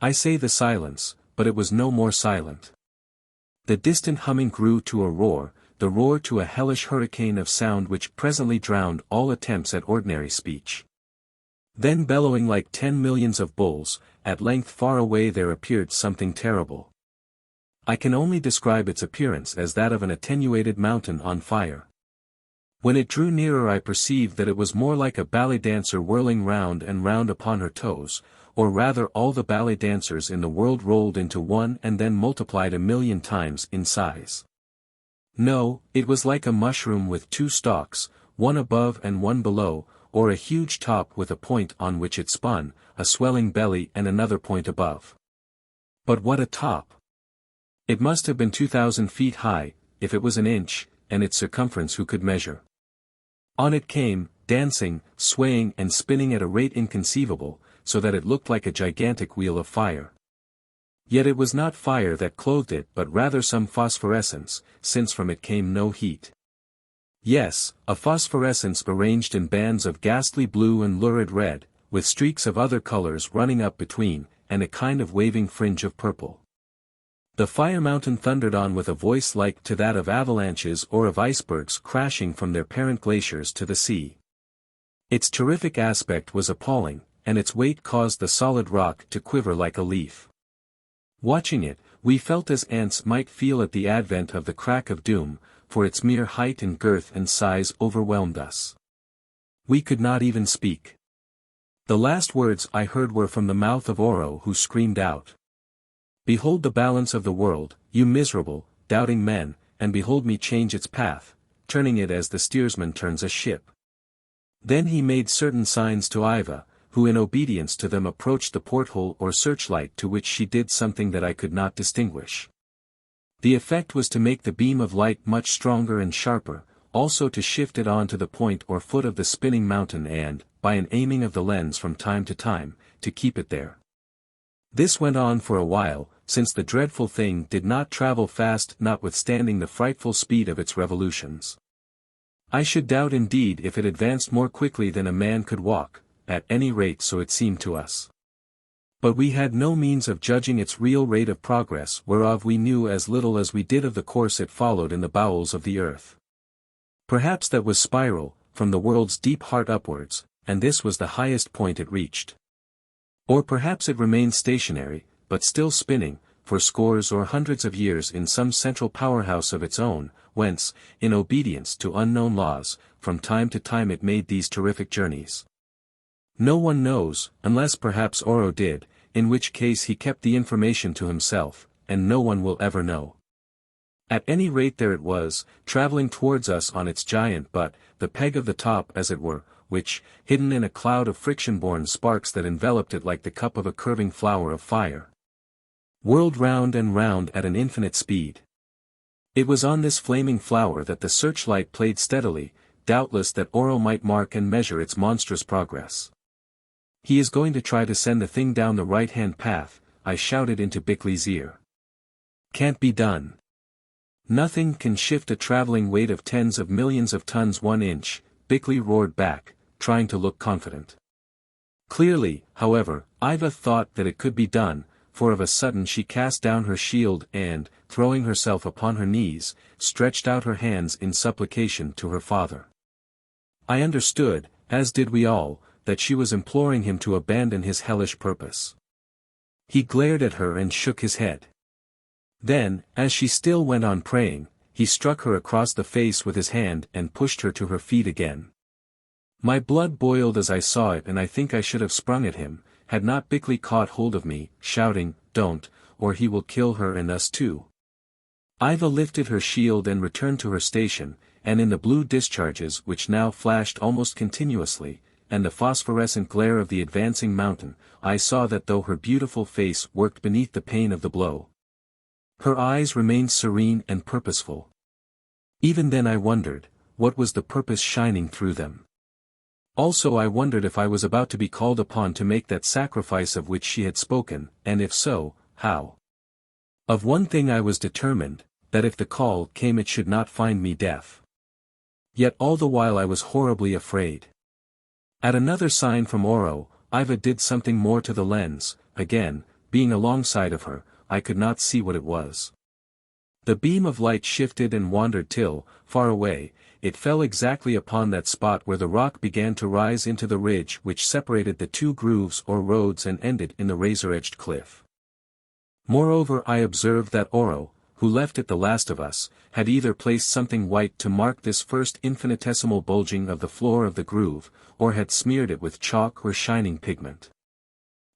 I say the silence, but it was no more silent. The distant humming grew to a roar, the roar to a hellish hurricane of sound which presently drowned all attempts at ordinary speech. Then bellowing like 10 millions of bulls, at length far away there appeared something terrible. I can only describe its appearance as that of an attenuated mountain on fire. When it drew nearer I perceived that it was more like a ballet dancer whirling round and round upon her toes, or rather all the ballet dancers in the world rolled into one and then multiplied 1,000,000 times in size. No, it was like a mushroom with two stalks, one above and one below, or a huge top with a point on which it spun, a swelling belly and another point above. But what a top! It must have been 2,000 feet high, if it was an inch, and its circumference who could measure. On it came, dancing, swaying and spinning at a rate inconceivable, so that it looked like a gigantic wheel of fire. Yet it was not fire that clothed it but rather some phosphorescence, since from it came no heat. Yes, a phosphorescence arranged in bands of ghastly blue and lurid red, with streaks of other colors running up between, and a kind of waving fringe of purple. The fire mountain thundered on with a voice like to that of avalanches or of icebergs crashing from their parent glaciers to the sea. Its terrific aspect was appalling, and its weight caused the solid rock to quiver like a leaf. Watching it, we felt as ants might feel at the advent of the crack of doom, for its mere height and girth and size overwhelmed us. We could not even speak. The last words I heard were from the mouth of Oro, who screamed out, "Behold the balance of the world, you miserable, doubting men, and behold me change its path, turning it as the steersman turns a ship." Then he made certain signs to Yva, who in obedience to them approached the porthole or searchlight, to which she did something that I could not distinguish. The effect was to make the beam of light much stronger and sharper, also to shift it on to the point or foot of the spinning mountain and, by an aiming of the lens from time to time, to keep it there. This went on for a while, since the dreadful thing did not travel fast notwithstanding the frightful speed of its revolutions. I should doubt indeed if it advanced more quickly than a man could walk, at any rate so it seemed to us. But we had no means of judging its real rate of progress, whereof we knew as little as we did of the course it followed in the bowels of the earth. Perhaps that was spiral, from the world's deep heart upwards, and this was the highest point it reached. Or perhaps it remained stationary, but still spinning, for scores or hundreds of years in some central powerhouse of its own, whence, in obedience to unknown laws, from time to time it made these terrific journeys. No one knows, unless perhaps Oro did, in which case he kept the information to himself, and no one will ever know. At any rate there it was, traveling towards us on its giant butt, the peg of the top as it were, which, hidden in a cloud of friction-born sparks that enveloped it like the cup of a curving flower of fire, whirled round and round at an infinite speed. It was on this flaming flower that the searchlight played steadily, doubtless that Oro might mark and measure its monstrous progress. "He is going to try to send the thing down the right-hand path," I shouted into Bickley's ear. "Can't be done. Nothing can shift a traveling weight of tens of millions of tons 1 inch, Bickley roared back, trying to look confident. Clearly, however, Yva thought that it could be done, for of a sudden she cast down her shield and, throwing herself upon her knees, stretched out her hands in supplication to her father. I understood, as did we all, that she was imploring him to abandon his hellish purpose. He glared at her and shook his head. Then, as she still went on praying, he struck her across the face with his hand and pushed her to her feet again. My blood boiled as I saw it, and I think I should have sprung at him, had not Bickley caught hold of me, shouting, "Don't, or he will kill her and us too." Yva lifted her shield and returned to her station, and in the blue discharges which now flashed almost continuously, and the phosphorescent glare of the advancing mountain, I saw that though her beautiful face worked beneath the pain of the blow, her eyes remained serene and purposeful. Even then I wondered, what was the purpose shining through them? Also I wondered if I was about to be called upon to make that sacrifice of which she had spoken, and if so, how? Of one thing I was determined, that if the call came it should not find me deaf. Yet all the while I was horribly afraid. At another sign from Oro, Yva did something more to the lens. Again, being alongside of her, I could not see what it was. The beam of light shifted and wandered till, far away, it fell exactly upon that spot where the rock began to rise into the ridge which separated the two grooves or roads and ended in the razor-edged cliff. Moreover I observed that Oro, who left it the last of us, had either placed something white to mark this first infinitesimal bulging of the floor of the groove, or had smeared it with chalk or shining pigment.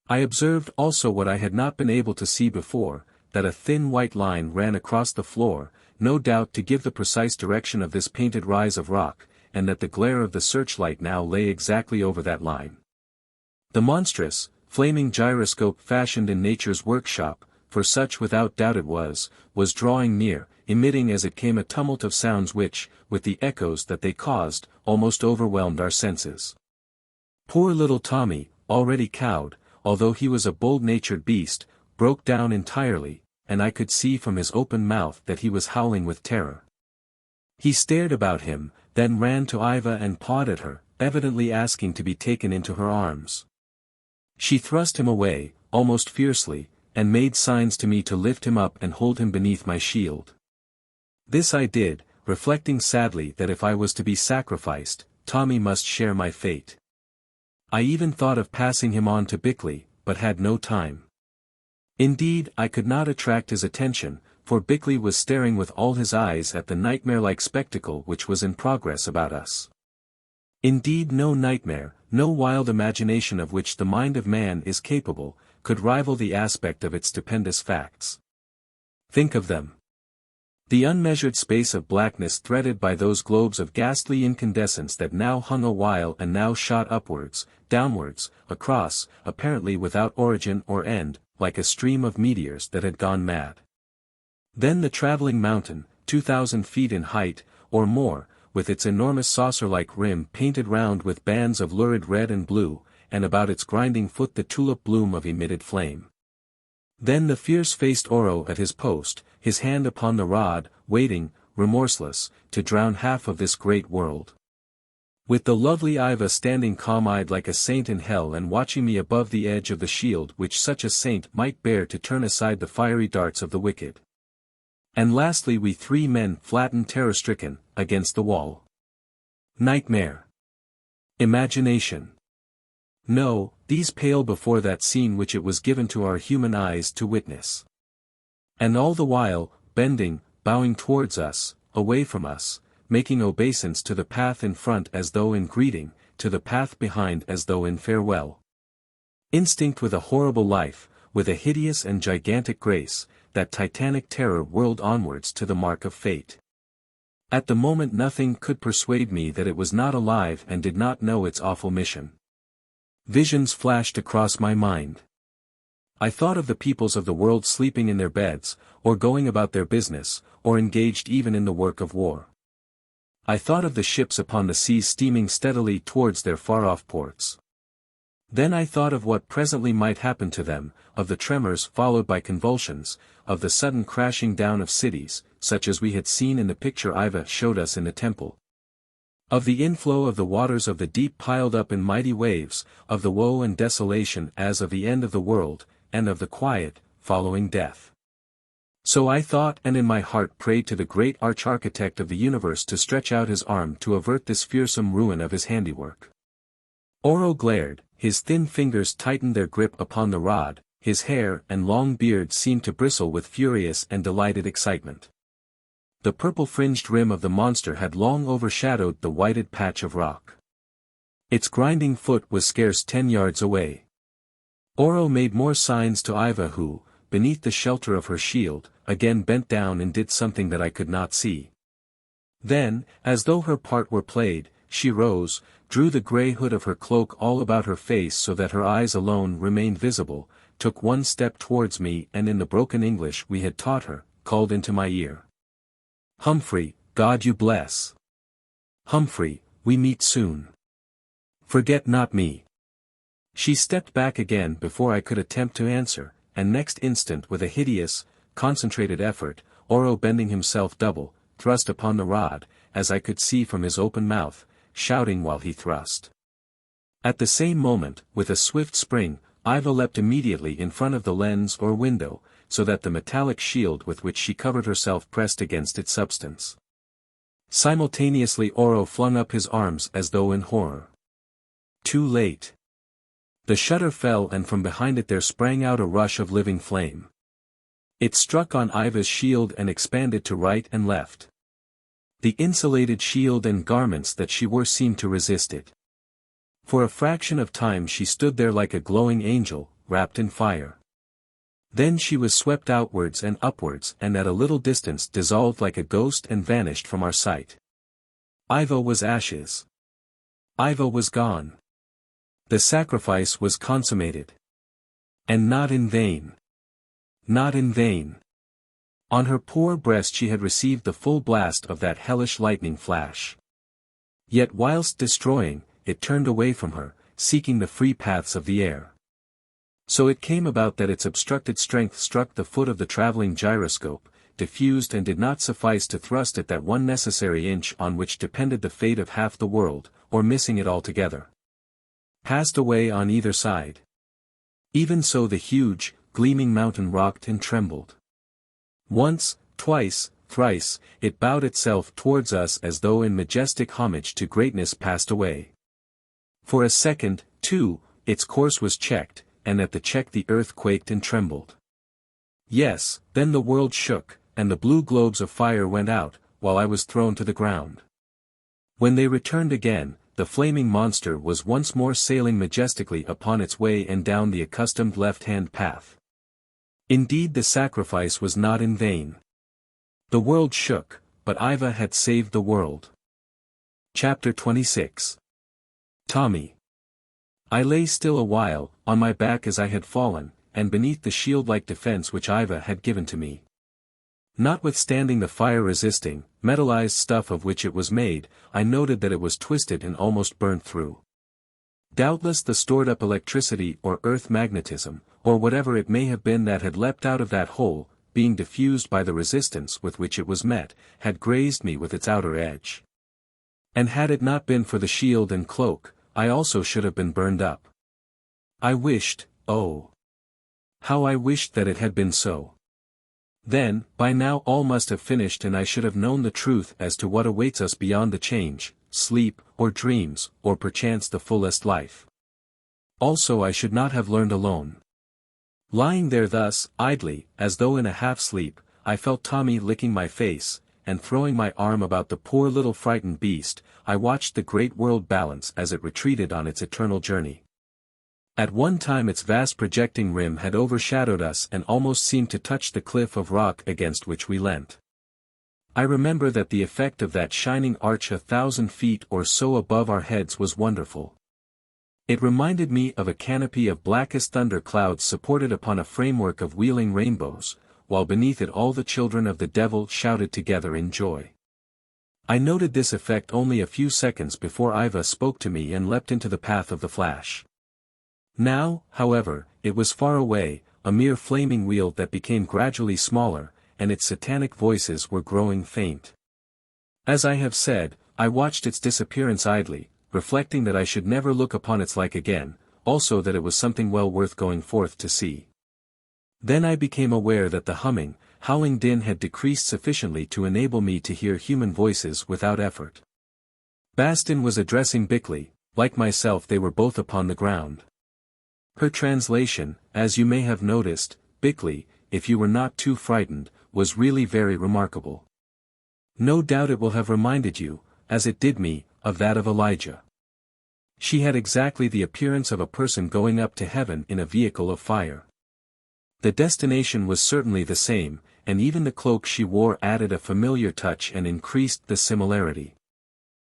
I observed also what I had not been able to see before, that a thin white line ran across the floor, no doubt to give the precise direction of this painted rise of rock, and that the glare of the searchlight now lay exactly over that line. The monstrous, flaming gyroscope fashioned in nature's workshop, for such without doubt it was drawing near, emitting as it came a tumult of sounds which, with the echoes that they caused, almost overwhelmed our senses. Poor little Tommy, already cowed, although he was a bold-natured beast, broke down entirely, and I could see from his open mouth that he was howling with terror. He stared about him, then ran to Yva and pawed at her, evidently asking to be taken into her arms. She thrust him away, almost fiercely, and made signs to me to lift him up and hold him beneath my shield. This I did, reflecting sadly that if I was to be sacrificed, Tommy must share my fate. I even thought of passing him on to Bickley, but had no time. Indeed, I could not attract his attention, for Bickley was staring with all his eyes at the nightmare-like spectacle which was in progress about us. Indeed, no nightmare, no wild imagination of which the mind of man is capable, could rival the aspect of its stupendous facts. Think of them. The unmeasured space of blackness threaded by those globes of ghastly incandescence that now hung a while and now shot upwards, downwards, across, apparently without origin or end, like a stream of meteors that had gone mad. Then the traveling mountain, 2,000 feet in height, or more, with its enormous saucer-like rim painted round with bands of lurid red and blue, and about its grinding foot the tulip bloom of emitted flame. Then the fierce-faced Oro at his post, his hand upon the rod, waiting, remorseless, to drown half of this great world. With the lovely Yva standing calm-eyed like a saint in hell and watching me above the edge of the shield which such a saint might bear to turn aside the fiery darts of the wicked. And lastly we three men flattened terror-stricken, against the wall. Nightmare. Imagination. No, these pale before that scene which it was given to our human eyes to witness. And all the while, bending, bowing towards us, away from us, making obeisance to the path in front as though in greeting, to the path behind as though in farewell. Instinct with a horrible life, with a hideous and gigantic grace, that titanic terror whirled onwards to the mark of fate. At the moment nothing could persuade me that it was not alive and did not know its awful mission. Visions flashed across my mind. I thought of the peoples of the world sleeping in their beds, or going about their business, or engaged even in the work of war. I thought of the ships upon the seas steaming steadily towards their far-off ports. Then I thought of what presently might happen to them, of the tremors followed by convulsions, of the sudden crashing down of cities, such as we had seen in the picture Yva showed us in the temple. Of the inflow of the waters of the deep piled up in mighty waves, of the woe and desolation as of the end of the world, and of the quiet, following death. So I thought and in my heart prayed to the great arch-architect of the universe to stretch out his arm to avert this fearsome ruin of his handiwork. Oro glared, his thin fingers tightened their grip upon the rod, his hair and long beard seemed to bristle with furious and delighted excitement. The purple-fringed rim of the monster had long overshadowed the whited patch of rock. Its grinding foot was scarce 10 yards away. Oro made more signs to Yva who, beneath the shelter of her shield, again bent down and did something that I could not see. Then, as though her part were played, she rose, drew the grey hood of her cloak all about her face so that her eyes alone remained visible, took one step towards me and in the broken English we had taught her, called into my ear. "Humphrey, God you bless. Humphrey, we meet soon. Forget not me." She stepped back again before I could attempt to answer, and next instant with a hideous, concentrated effort, Oro bending himself double, thrust upon the rod, as I could see from his open mouth, shouting while he thrust. At the same moment, with a swift spring, Yva leapt immediately in front of the lens or window, so that the metallic shield with which she covered herself pressed against its substance. Simultaneously Oro flung up his arms as though in horror. Too late. The shutter fell and from behind it there sprang out a rush of living flame. It struck on Yva's shield and expanded to right and left. The insulated shield and garments that she wore seemed to resist it. For a fraction of time she stood there like a glowing angel, wrapped in fire. Then she was swept outwards and upwards and at a little distance dissolved like a ghost and vanished from our sight. Yva was ashes. Yva was gone. The sacrifice was consummated. And not in vain. Not in vain. On her poor breast she had received the full blast of that hellish lightning flash. Yet whilst destroying, it turned away from her, seeking the free paths of the air. So it came about that its obstructed strength struck the foot of the travelling gyroscope, diffused and did not suffice to thrust it that one necessary inch on which depended the fate of half the world, or missing it altogether. Passed away on either side. Even so the huge, gleaming mountain rocked and trembled. Once, twice, thrice, it bowed itself towards us as though in majestic homage to greatness passed away. For a second, too, its course was checked, and at the check the earth quaked and trembled. Yes, then the world shook, and the blue globes of fire went out, while I was thrown to the ground. When they returned again, the flaming monster was once more sailing majestically upon its way and down the accustomed left-hand path. Indeed the sacrifice was not in vain. The world shook, but Yva had saved the world. Chapter 26. Tommy. I lay still a while, on my back as I had fallen, and beneath the shield-like defense which Yva had given to me. Notwithstanding the fire-resisting, metallized stuff of which it was made, I noted that it was twisted and almost burnt through. Doubtless the stored-up electricity or earth magnetism, or whatever it may have been that had leapt out of that hole, being diffused by the resistance with which it was met, had grazed me with its outer edge. And had it not been for the shield and cloak, I also should have been burned up. I wished, oh! How I wished that it had been so. Then, by now all must have finished and I should have known the truth as to what awaits us beyond the change, sleep, or dreams, or perchance the fullest life. Also I should not have learned alone. Lying there thus, idly, as though in a half-sleep, I felt Tommy licking my face, and throwing my arm about the poor little frightened beast, I watched the great world balance as it retreated on its eternal journey. At one time its vast projecting rim had overshadowed us and almost seemed to touch the cliff of rock against which we leant. I remember that the effect of that shining arch 1,000 feet or so above our heads was wonderful. It reminded me of a canopy of blackest thunder clouds supported upon a framework of wheeling rainbows, while beneath it all the children of the devil shouted together in joy. I noted this effect only a few seconds before Yva spoke to me and leapt into the path of the flash. Now, however, it was far away, a mere flaming wheel that became gradually smaller, and its satanic voices were growing faint. As I have said, I watched its disappearance idly, reflecting that I should never look upon its like again, also that it was something well worth going forth to see. Then I became aware that the howling din had decreased sufficiently to enable me to hear human voices without effort. Bastin was addressing Bickley, like myself they were both upon the ground. Her translation, as you may have noticed, Bickley, if you were not too frightened, was really very remarkable. No doubt it will have reminded you, as it did me, of that of Elijah. She had exactly the appearance of a person going up to heaven in a vehicle of fire. The destination was certainly the same, and even the cloak she wore added a familiar touch and increased the similarity.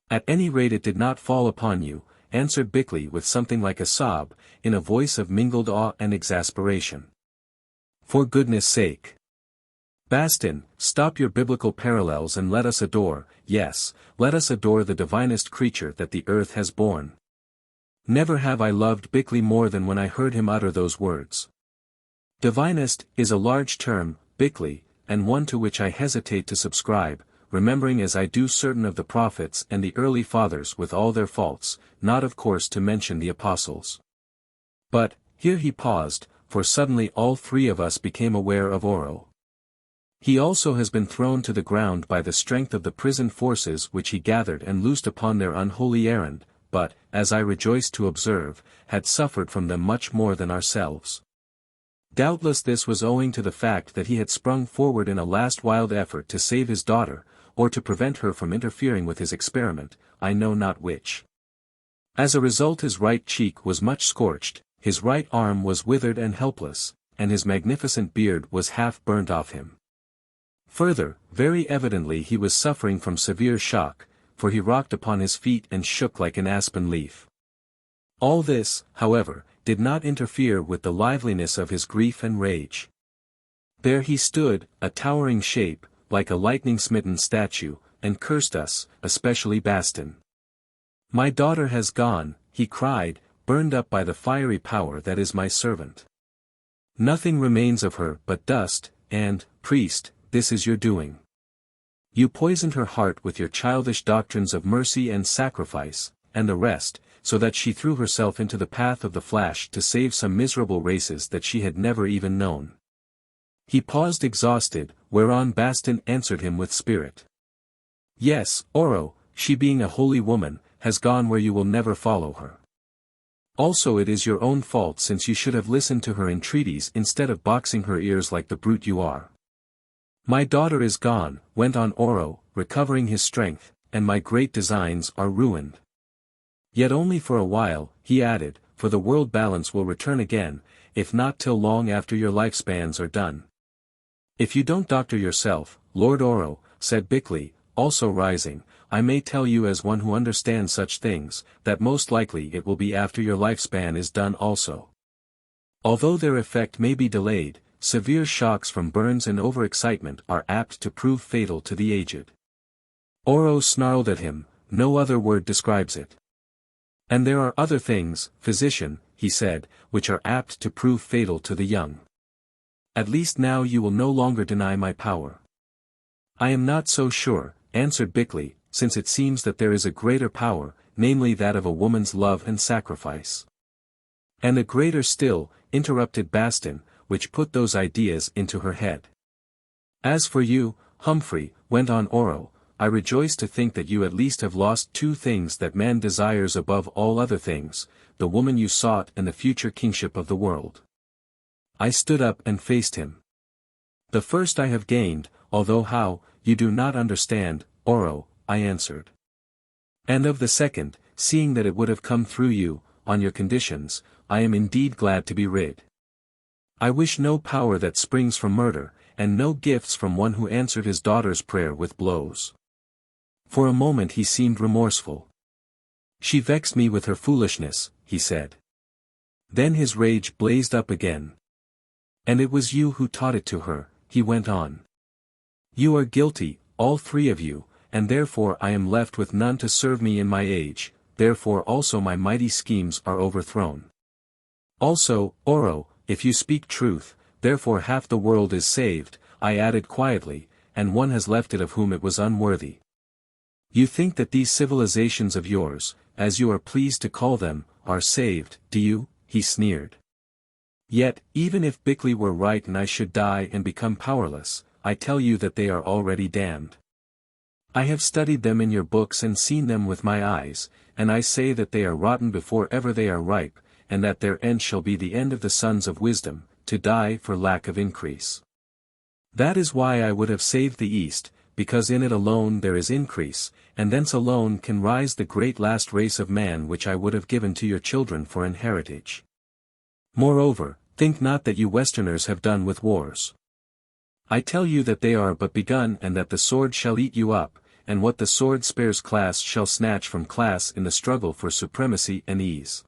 At any rate it did not fall upon you, answered Bickley with something like a sob, in a voice of mingled awe and exasperation. For goodness sake. Bastin, stop your biblical parallels and let us adore, yes, let us adore the divinest creature that the earth has borne. Never have I loved Bickley more than when I heard him utter those words. Divinest is a large term, Bickley, and one to which I hesitate to subscribe, remembering as I do certain of the prophets and the early fathers with all their faults, not of course to mention the apostles. But, here he paused, for suddenly all three of us became aware of Oro. He also has been thrown to the ground by the strength of the prison forces which he gathered and loosed upon their unholy errand, but, as I rejoice to observe, had suffered from them much more than ourselves. Doubtless this was owing to the fact that he had sprung forward in a last wild effort to save his daughter, or to prevent her from interfering with his experiment, I know not which. As a result his right cheek was much scorched, his right arm was withered and helpless, and his magnificent beard was half burnt off him. Further, very evidently he was suffering from severe shock, for he rocked upon his feet and shook like an aspen leaf. All this, however, did not interfere with the liveliness of his grief and rage. There he stood, a towering shape, like a lightning-smitten statue, and cursed us, especially Bastin. My daughter has gone, he cried, burned up by the fiery power that is my servant. Nothing remains of her but dust, and, priest, this is your doing. You poisoned her heart with your childish doctrines of mercy and sacrifice, and the rest, so that she threw herself into the path of the flash to save some miserable races that she had never even known. He paused exhausted, whereon Bastin answered him with spirit. Yes, Oro, she being a holy woman, has gone where you will never follow her. Also it is your own fault since you should have listened to her entreaties instead of boxing her ears like the brute you are. My daughter is gone, went on Oro, recovering his strength, and my great designs are ruined. Yet only for a while, he added, for the world balance will return again, if not till long after your lifespans are done. If you don't doctor yourself, Lord Oro, said Bickley, also rising, I may tell you as one who understands such things, that most likely it will be after your lifespan is done also. Although their effect may be delayed, severe shocks from burns and overexcitement are apt to prove fatal to the aged. Oro snarled at him, no other word describes it. And there are other things, physician, he said, which are apt to prove fatal to the young. At least now you will no longer deny my power. I am not so sure, answered Bickley, since it seems that there is a greater power, namely that of a woman's love and sacrifice. And a greater still, interrupted Bastin, which put those ideas into her head. As for you, Humphrey, went on Oro, I rejoice to think that you at least have lost two things that man desires above all other things, the woman you sought and the future kingship of the world. I stood up and faced him. The first I have gained, although how, you do not understand, Oro, I answered. And of the second, seeing that it would have come through you, on your conditions, I am indeed glad to be rid. I wish no power that springs from murder, and no gifts from one who answered his daughter's prayer with blows. For a moment he seemed remorseful. She vexed me with her foolishness, he said. Then his rage blazed up again. And it was you who taught it to her, he went on. You are guilty, all three of you, and therefore I am left with none to serve me in my age, therefore also my mighty schemes are overthrown. Also, Oro, if you speak truth, therefore half the world is saved, I added quietly, and one has left it of whom it was unworthy. You think that these civilizations of yours, as you are pleased to call them, are saved, do you? He sneered. Yet, even if Bickley were right and I should die and become powerless, I tell you that they are already damned. I have studied them in your books and seen them with my eyes, and I say that they are rotten before ever they are ripe, and that their end shall be the end of the sons of wisdom, to die for lack of increase. That is why I would have saved the East, because in it alone there is increase, and thence alone can rise the great last race of man which I would have given to your children for an heritage. Moreover, think not that you Westerners have done with wars. I tell you that they are but begun and that the sword shall eat you up, and what the sword spares class shall snatch from class in the struggle for supremacy and ease.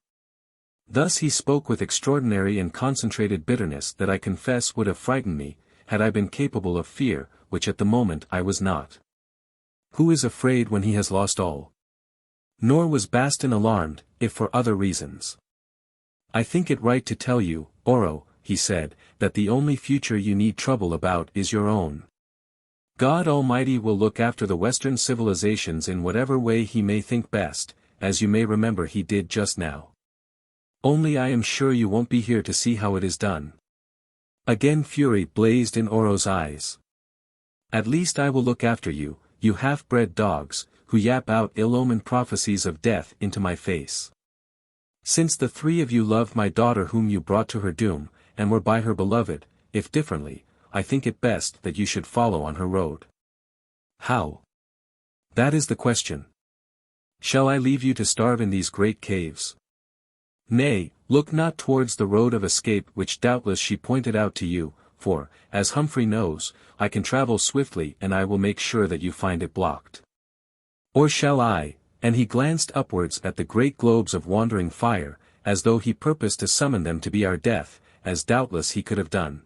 Thus he spoke with extraordinary and concentrated bitterness that I confess would have frightened me, had I been capable of fear, which at the moment I was not. Who is afraid when he has lost all? Nor was Bastin alarmed, if for other reasons. I think it right to tell you, Oro, he said, that the only future you need trouble about is your own. God Almighty will look after the Western civilizations in whatever way he may think best, as you may remember he did just now. Only I am sure you won't be here to see how it is done. Again fury blazed in Oro's eyes. At least I will look after you, you half-bred dogs, who yap out ill-omened prophecies of death into my face. Since the three of you loved my daughter whom you brought to her doom, and were by her beloved, if differently, I think it best that you should follow on her road. How? That is the question. Shall I leave you to starve in these great caves? Nay, look not towards the road of escape which doubtless she pointed out to you, for, as Humphrey knows, I can travel swiftly and I will make sure that you find it blocked. Or shall I, and he glanced upwards at the great globes of wandering fire, as though he purposed to summon them to be our death, as doubtless he could have done.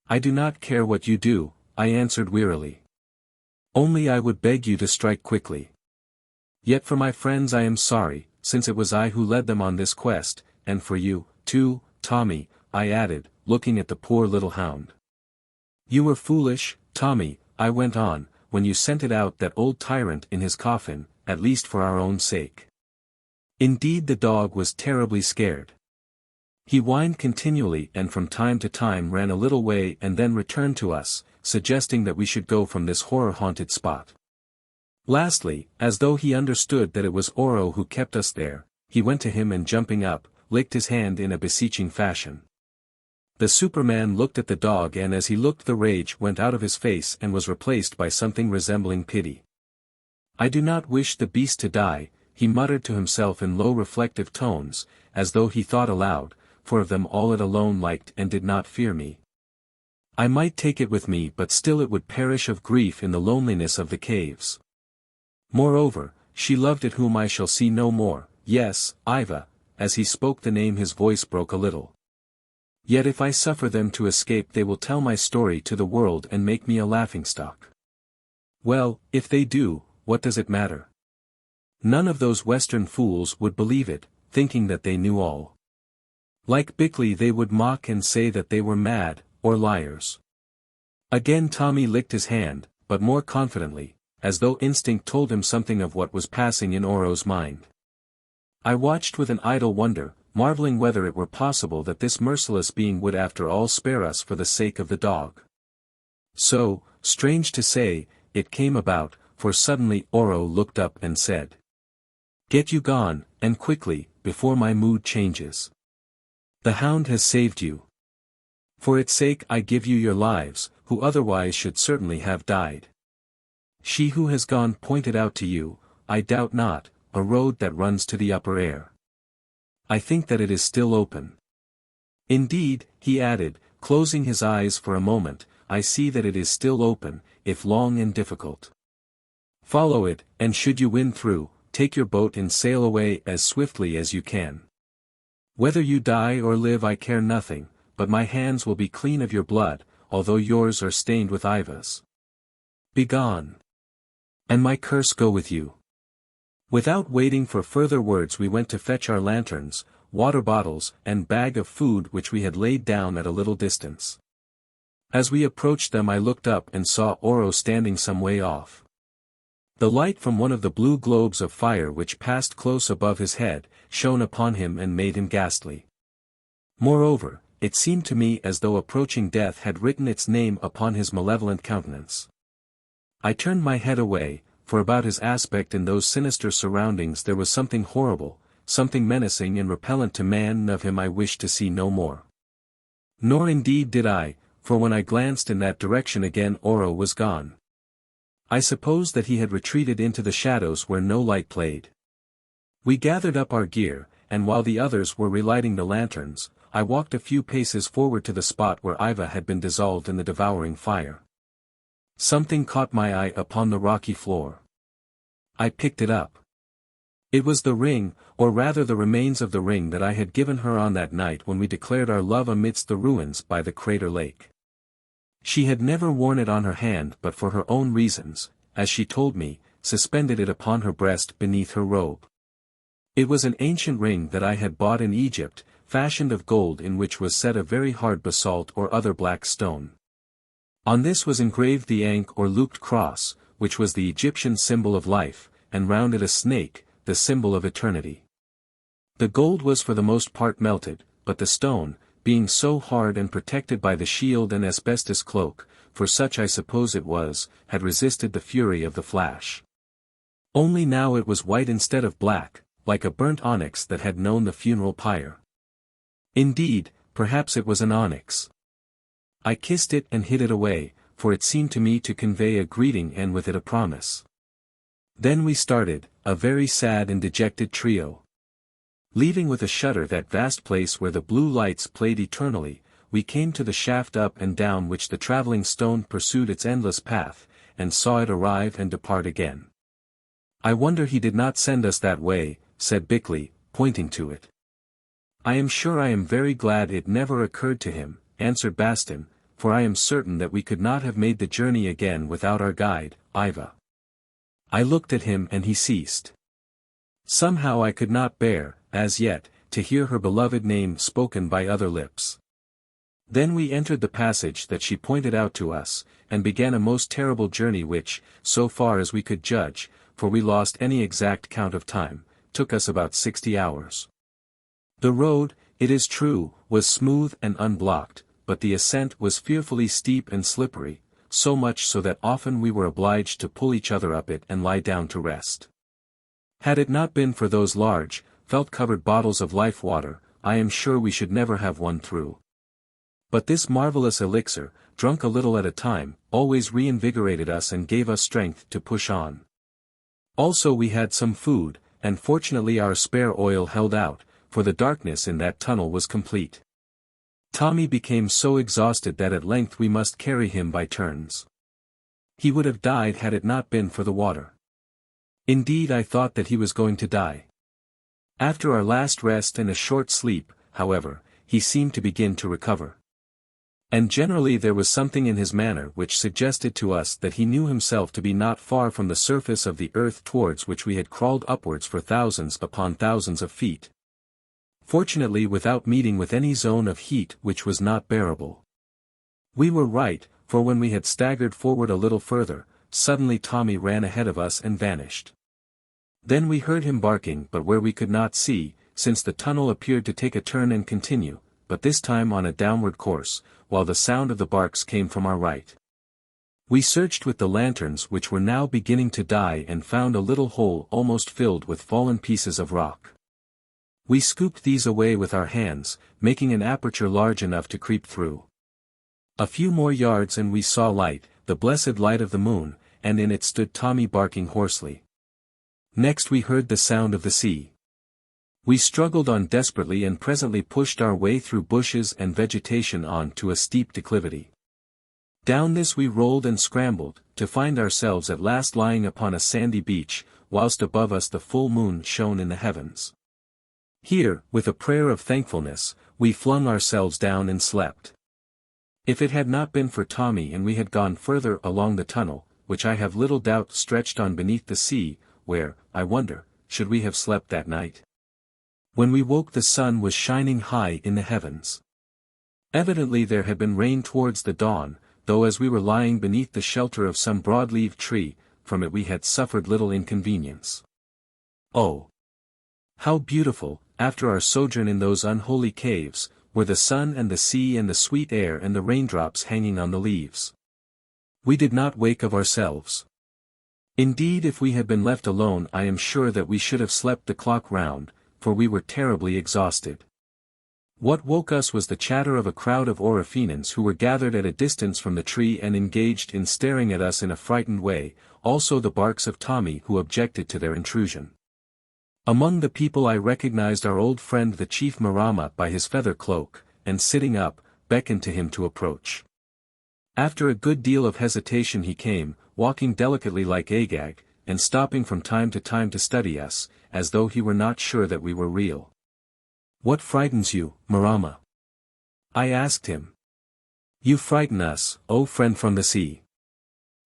I do not care what you do, I answered wearily. Only I would beg you to strike quickly. Yet for my friends I am sorry, since it was I who led them on this quest, and for you, too, Tommy, I added, looking at the poor little hound. You were foolish, Tommy, I went on, when you sent it out that old tyrant in his coffin, at least for our own sake. Indeed the dog was terribly scared. He whined continually and from time to time ran a little way and then returned to us, suggesting that we should go from this horror-haunted spot. Lastly, as though he understood that it was Oro who kept us there, he went to him and jumping up, licked his hand in a beseeching fashion. The Superman looked at the dog and as he looked the rage went out of his face and was replaced by something resembling pity. I do not wish the beast to die, he muttered to himself in low reflective tones, as though he thought aloud, for of them all it alone liked and did not fear me. I might take it with me but still it would perish of grief in the loneliness of the caves. Moreover, she loved it whom I shall see no more, yes, Yva, as he spoke the name his voice broke a little. Yet if I suffer them to escape they will tell my story to the world and make me a laughingstock. Well, if they do, what does it matter? None of those Western fools would believe it, thinking that they knew all. Like Bickley they would mock and say that they were mad, or liars. Again Tommy licked his hand, but more confidently, as though instinct told him something of what was passing in Oro's mind. I watched with an idle wonder, marveling whether it were possible that this merciless being would after all spare us for the sake of the dog. So, strange to say, it came about, for suddenly Oro looked up and said, "Get you gone, and quickly, before my mood changes. The hound has saved you." For its sake I give you your lives, who otherwise should certainly have died. She who has gone pointed out to you, I doubt not, a road that runs to the upper air. I think that it is still open. Indeed, he added, closing his eyes for a moment, I see that it is still open, if long and difficult. Follow it, and should you win through, take your boat and sail away as swiftly as you can. Whether you die or live I care nothing, but my hands will be clean of your blood, although yours are stained with Yva's. Begone. And my curse go with you. Without waiting for further words we went to fetch our lanterns, water bottles and bag of food which we had laid down at a little distance. As we approached them I looked up and saw Oro standing some way off. The light from one of the blue globes of fire which passed close above his head, shone upon him and made him ghastly. Moreover, it seemed to me as though approaching death had written its name upon his malevolent countenance. I turned my head away, for about his aspect in those sinister surroundings there was something horrible, something menacing and repellent to man, and of him I wished to see no more. Nor indeed did I, for when I glanced in that direction again Oro was gone. I supposed that he had retreated into the shadows where no light played. We gathered up our gear, and while the others were relighting the lanterns, I walked a few paces forward to the spot where Yva had been dissolved in the devouring fire. Something caught my eye upon the rocky floor. I picked it up. It was the ring, or rather the remains of the ring that I had given her on that night when we declared our love amidst the ruins by the crater lake. She had never worn it on her hand but for her own reasons, as she told me, suspended it upon her breast beneath her robe. It was an ancient ring that I had bought in Egypt, fashioned of gold in which was set a very hard basalt or other black stone. On this was engraved the ankh or looped cross, which was the Egyptian symbol of life, and round it a snake, the symbol of eternity. The gold was for the most part melted, but the stone, being so hard and protected by the shield and asbestos cloak, for such I suppose it was, had resisted the fury of the flash. Only now it was white instead of black, like a burnt onyx that had known the funeral pyre. Indeed, perhaps it was an onyx. I kissed it and hid it away, for it seemed to me to convey a greeting and with it a promise. Then we started, a very sad and dejected trio. Leaving with a shudder that vast place where the blue lights played eternally, we came to the shaft up and down which the travelling stone pursued its endless path, and saw it arrive and depart again. I wonder he did not send us that way, said Bickley, pointing to it. I am sure I am very glad it never occurred to him, answered Bastin, for I am certain that we could not have made the journey again without our guide, Yva. I looked at him and he ceased. Somehow I could not bear, as yet, to hear her beloved name spoken by other lips. Then we entered the passage that she pointed out to us, and began a most terrible journey which, so far as we could judge, for we lost any exact count of time, took us about 60 hours. The road, it is true, was smooth and unblocked, but the ascent was fearfully steep and slippery, so much so that often we were obliged to pull each other up it and lie down to rest. Had it not been for those large, felt-covered bottles of life water, I am sure we should never have won through. But this marvelous elixir, drunk a little at a time, always reinvigorated us and gave us strength to push on. Also we had some food, and fortunately our spare oil held out, for the darkness in that tunnel was complete. Tommy became so exhausted that at length we must carry him by turns. He would have died had it not been for the water. Indeed I thought that he was going to die. After our last rest and a short sleep, however, he seemed to begin to recover. And generally there was something in his manner which suggested to us that he knew himself to be not far from the surface of the earth towards which we had crawled upwards for thousands upon thousands of feet. Fortunately without meeting with any zone of heat which was not bearable. We were right, for when we had staggered forward a little further, suddenly Tommy ran ahead of us and vanished. Then we heard him barking but where we could not see, since the tunnel appeared to take a turn and continue, but this time on a downward course, while the sound of the barks came from our right. We searched with the lanterns which were now beginning to die and found a little hole almost filled with fallen pieces of rock. We scooped these away with our hands, making an aperture large enough to creep through. A few more yards and we saw light, the blessed light of the moon, and in it stood Tommy barking hoarsely. Next we heard the sound of the sea. We struggled on desperately and presently pushed our way through bushes and vegetation on to a steep declivity. Down this we rolled and scrambled, to find ourselves at last lying upon a sandy beach, whilst above us the full moon shone in the heavens. Here, with a prayer of thankfulness, we flung ourselves down and slept. If it had not been for Tommy and we had gone further along the tunnel, which I have little doubt stretched on beneath the sea, where, I wonder, should we have slept that night? When we woke the sun was shining high in the heavens. Evidently there had been rain towards the dawn, though as we were lying beneath the shelter of some broad-leaved tree, from it we had suffered little inconvenience. Oh! How beautiful, after our sojourn in those unholy caves, were the sun and the sea and the sweet air and the raindrops hanging on the leaves. We did not wake of ourselves. Indeed, if we had been left alone, I am sure that we should have slept the clock round, for we were terribly exhausted. What woke us was the chatter of a crowd of Orofenans who were gathered at a distance from the tree and engaged in staring at us in a frightened way, also the barks of Tommy who objected to their intrusion. Among the people I recognized our old friend the chief Marama by his feather cloak, and sitting up, beckoned to him to approach. After a good deal of hesitation he came, walking delicately like Agag, and stopping from time to study us, as though he were not sure that we were real. "What frightens you, Marama?" I asked him. "You frighten us, O friend from the sea.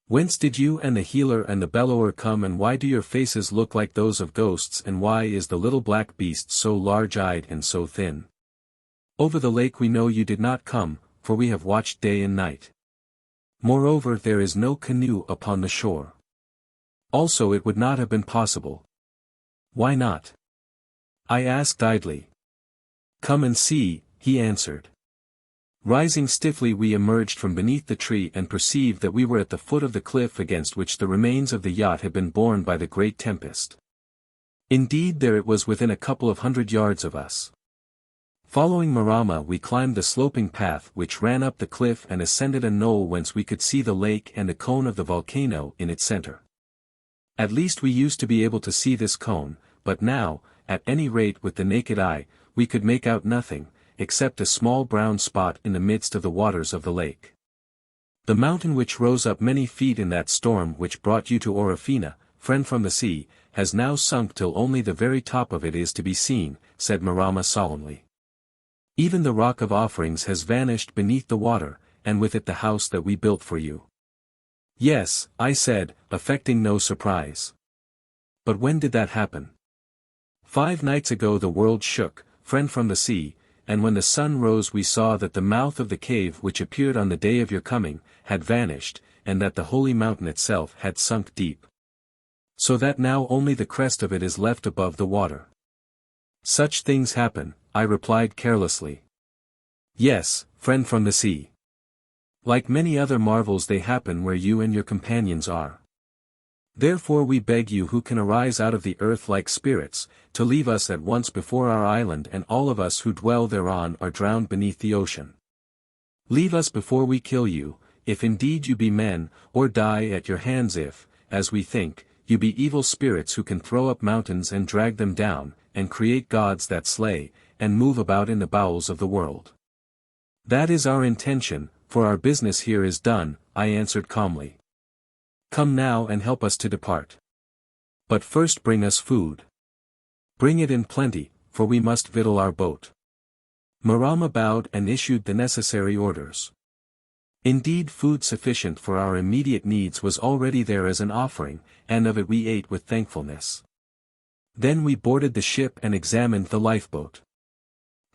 Whence did you and the healer and the bellower come, and why do your faces look like those of ghosts, and why is the little black beast so large-eyed and so thin? Over the lake we know you did not come, for we have watched day and night. Moreover, there is no canoe upon the shore. Also it would not have been possible." "Why not?" I asked idly. "Come and see," he answered. Rising stiffly we emerged from beneath the tree and perceived that we were at the foot of the cliff against which the remains of the yacht had been borne by the great tempest. Indeed, there it was within a couple of 100 yards of us. Following Marama we climbed the sloping path which ran up the cliff and ascended a knoll whence we could see the lake and the cone of the volcano in its center. At least we used to be able to see this cone, but now, at any rate with the naked eye, we could make out nothing, except a small brown spot in the midst of the waters of the lake. "The mountain which rose up many feet in that storm which brought you to Orofena, friend from the sea, has now sunk till only the very top of it is to be seen," said Marama solemnly. "Even the rock of offerings has vanished beneath the water, and with it the house that we built for you." "Yes," I said, affecting no surprise. "But when did that happen?" "5 nights ago the world shook, friend from the sea, and when the sun rose we saw that the mouth of the cave which appeared on the day of your coming, had vanished, and that the holy mountain itself had sunk deep. So that now only the crest of it is left above the water." "Such things happen," I replied carelessly. "Yes, friend from the sea. Like many other marvels they happen where you and your companions are. Therefore we beg you who can arise out of the earth like spirits, to leave us at once before our island, and all of us who dwell thereon are drowned beneath the ocean. Leave us before we kill you, if indeed you be men, or die at your hands if, as we think, you be evil spirits who can throw up mountains and drag them down, and create gods that slay, and move about in the bowels of the world. That is our intention, for our business here is done," I answered calmly. "Come now and help us to depart. But first bring us food. Bring it in plenty, for we must victual our boat." Marama bowed and issued the necessary orders. Indeed, food sufficient for our immediate needs was already there as an offering, and of it we ate with thankfulness. Then we boarded the ship and examined the lifeboat.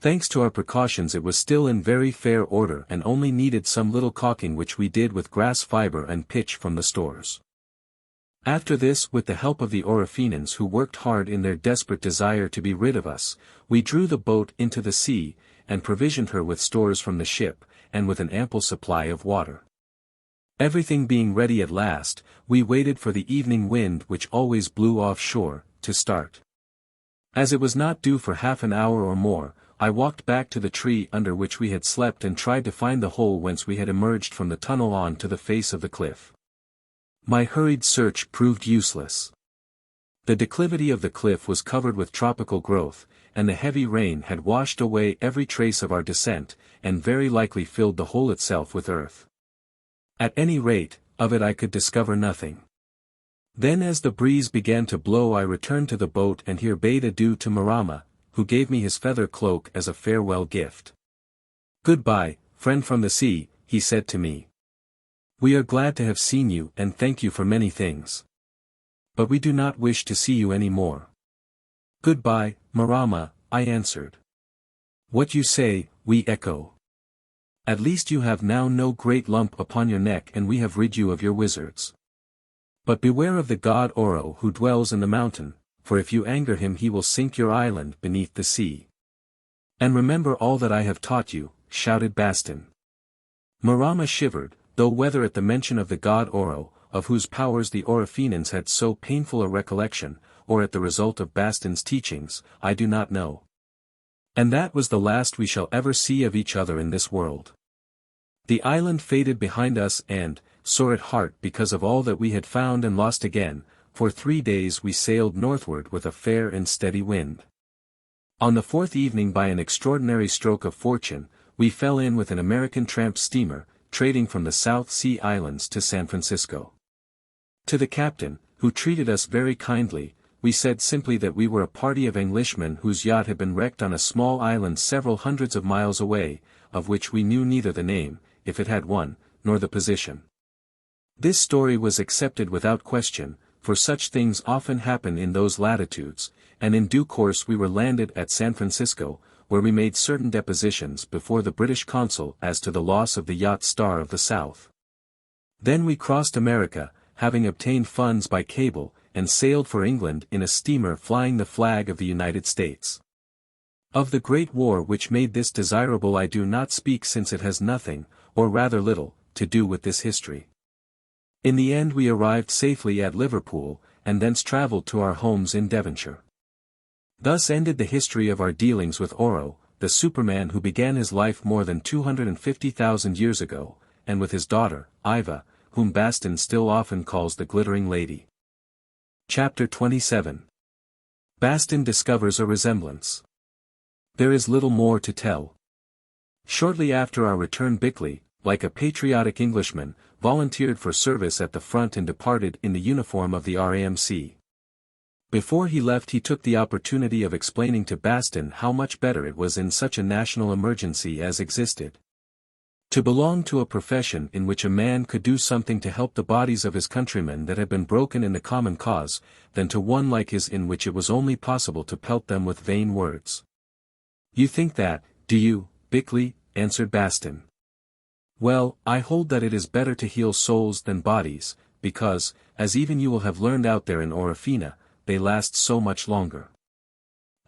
Thanks to our precautions it was still in very fair order and only needed some little caulking, which we did with grass fiber and pitch from the stores. After this, with the help of the Orofenans who worked hard in their desperate desire to be rid of us, we drew the boat into the sea, and provisioned her with stores from the ship, and with an ample supply of water. Everything being ready at last, we waited for the evening wind, which always blew off shore, to start. As it was not due for half an hour or more, I walked back to the tree under which we had slept and tried to find the hole whence we had emerged from the tunnel on to the face of the cliff. My hurried search proved useless. The declivity of the cliff was covered with tropical growth, and the heavy rain had washed away every trace of our descent, and very likely filled the hole itself with earth. At any rate, of it I could discover nothing. Then as the breeze began to blow I returned to the boat and here bade adieu to Marama, who gave me his feather cloak as a farewell gift. "Goodbye, friend from the sea," he said to me. "We are glad to have seen you and thank you for many things. But we do not wish to see you any more." "Goodbye, Marama," I answered. "What you say, we echo. At least you have now no great lump upon your neck and we have rid you of your wizards. But beware of the god Oro who dwells in the mountain, for if you anger him he will sink your island beneath the sea." "And remember all that I have taught you," shouted Bastin. Marama shivered, though whether at the mention of the god Oro, of whose powers the Orofenans had so painful a recollection, or at the result of Bastin's teachings, I do not know. And that was the last we shall ever see of each other in this world. The island faded behind us and, sore at heart because of all that we had found and lost again, for 3 days we sailed northward with a fair and steady wind. On the 4th evening by an extraordinary stroke of fortune, we fell in with an American tramp steamer, trading from the South Sea Islands to San Francisco. To the captain, who treated us very kindly, we said simply that we were a party of Englishmen whose yacht had been wrecked on a small island several hundreds of miles away, of which we knew neither the name, if it had one, nor the position. This story was accepted without question, for such things often happen in those latitudes, and in due course we were landed at San Francisco, where we made certain depositions before the British consul as to the loss of the yacht Star of the South. Then we crossed America, having obtained funds by cable, and sailed for England in a steamer flying the flag of the United States. Of the Great War which made this desirable I do not speak since it has nothing, or rather little, to do with this history. In the end we arrived safely at Liverpool, and thence travelled to our homes in Devonshire. Thus ended the history of our dealings with Oro, the Superman who began his life more than 250,000 years ago, and with his daughter, Yva, whom Bastin still often calls the Glittering Lady. Chapter 27. Bastin discovers a resemblance. There is little more to tell. Shortly after our return Bickley, like a patriotic Englishman, volunteered for service at the front and departed in the uniform of the R.A.M.C. Before he left he took the opportunity of explaining to Bastin how much better it was in such a national emergency as existed to belong to a profession in which a man could do something to help the bodies of his countrymen that had been broken in the common cause, than to one like his in which it was only possible to pelt them with vain words. "You think that, do you, Bickley?" answered Bastin. "Well, I hold that it is better to heal souls than bodies, because, as even you will have learned out there in Orofena, they last so much longer."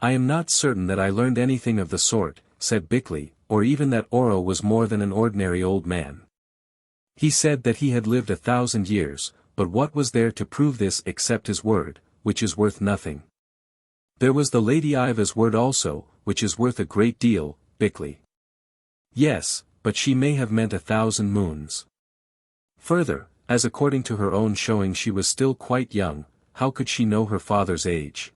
"I am not certain that I learned anything of the sort," said Bickley, "or even that Oro was more than an ordinary old man. He said that he had lived 1,000 years, but what was there to prove this except his word, which is worth nothing?" "There was the Lady Yva's word also, which is worth a great deal, Bickley." "Yes, but she may have meant 1,000 moons. Further, as according to her own showing she was still quite young, how could she know her father's age?"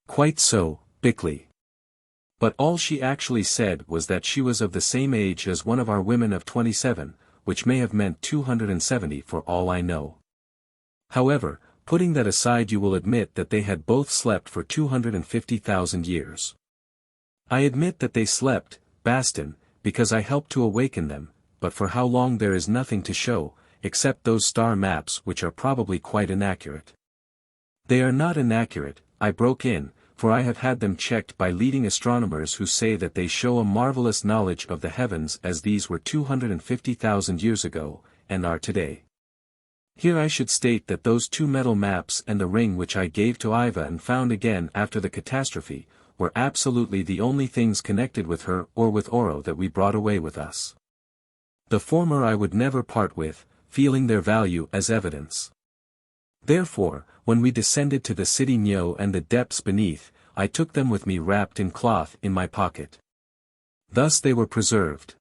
"Quite so, Bickley. But all she actually said was that she was of the same age as one of our women of 27, which may have meant 270 for all I know. However, putting that aside you will admit that they had both slept for 250,000 years. "I admit that they slept, Bastin, because I helped to awaken them, but for how long there is nothing to show, except those star maps which are probably quite inaccurate." "They are not inaccurate," I broke in, "for I have had them checked by leading astronomers who say that they show a marvelous knowledge of the heavens as these were 250,000 years ago, and are today. Here I should state that those 2 metal maps and the ring which I gave to Yva and found again after the catastrophe, were absolutely the only things connected with her or with Oro that we brought away with us. The former I would never part with, feeling their value as evidence. Therefore, when we descended to the city Nyo and the depths beneath, I took them with me wrapped in cloth in my pocket. Thus they were preserved.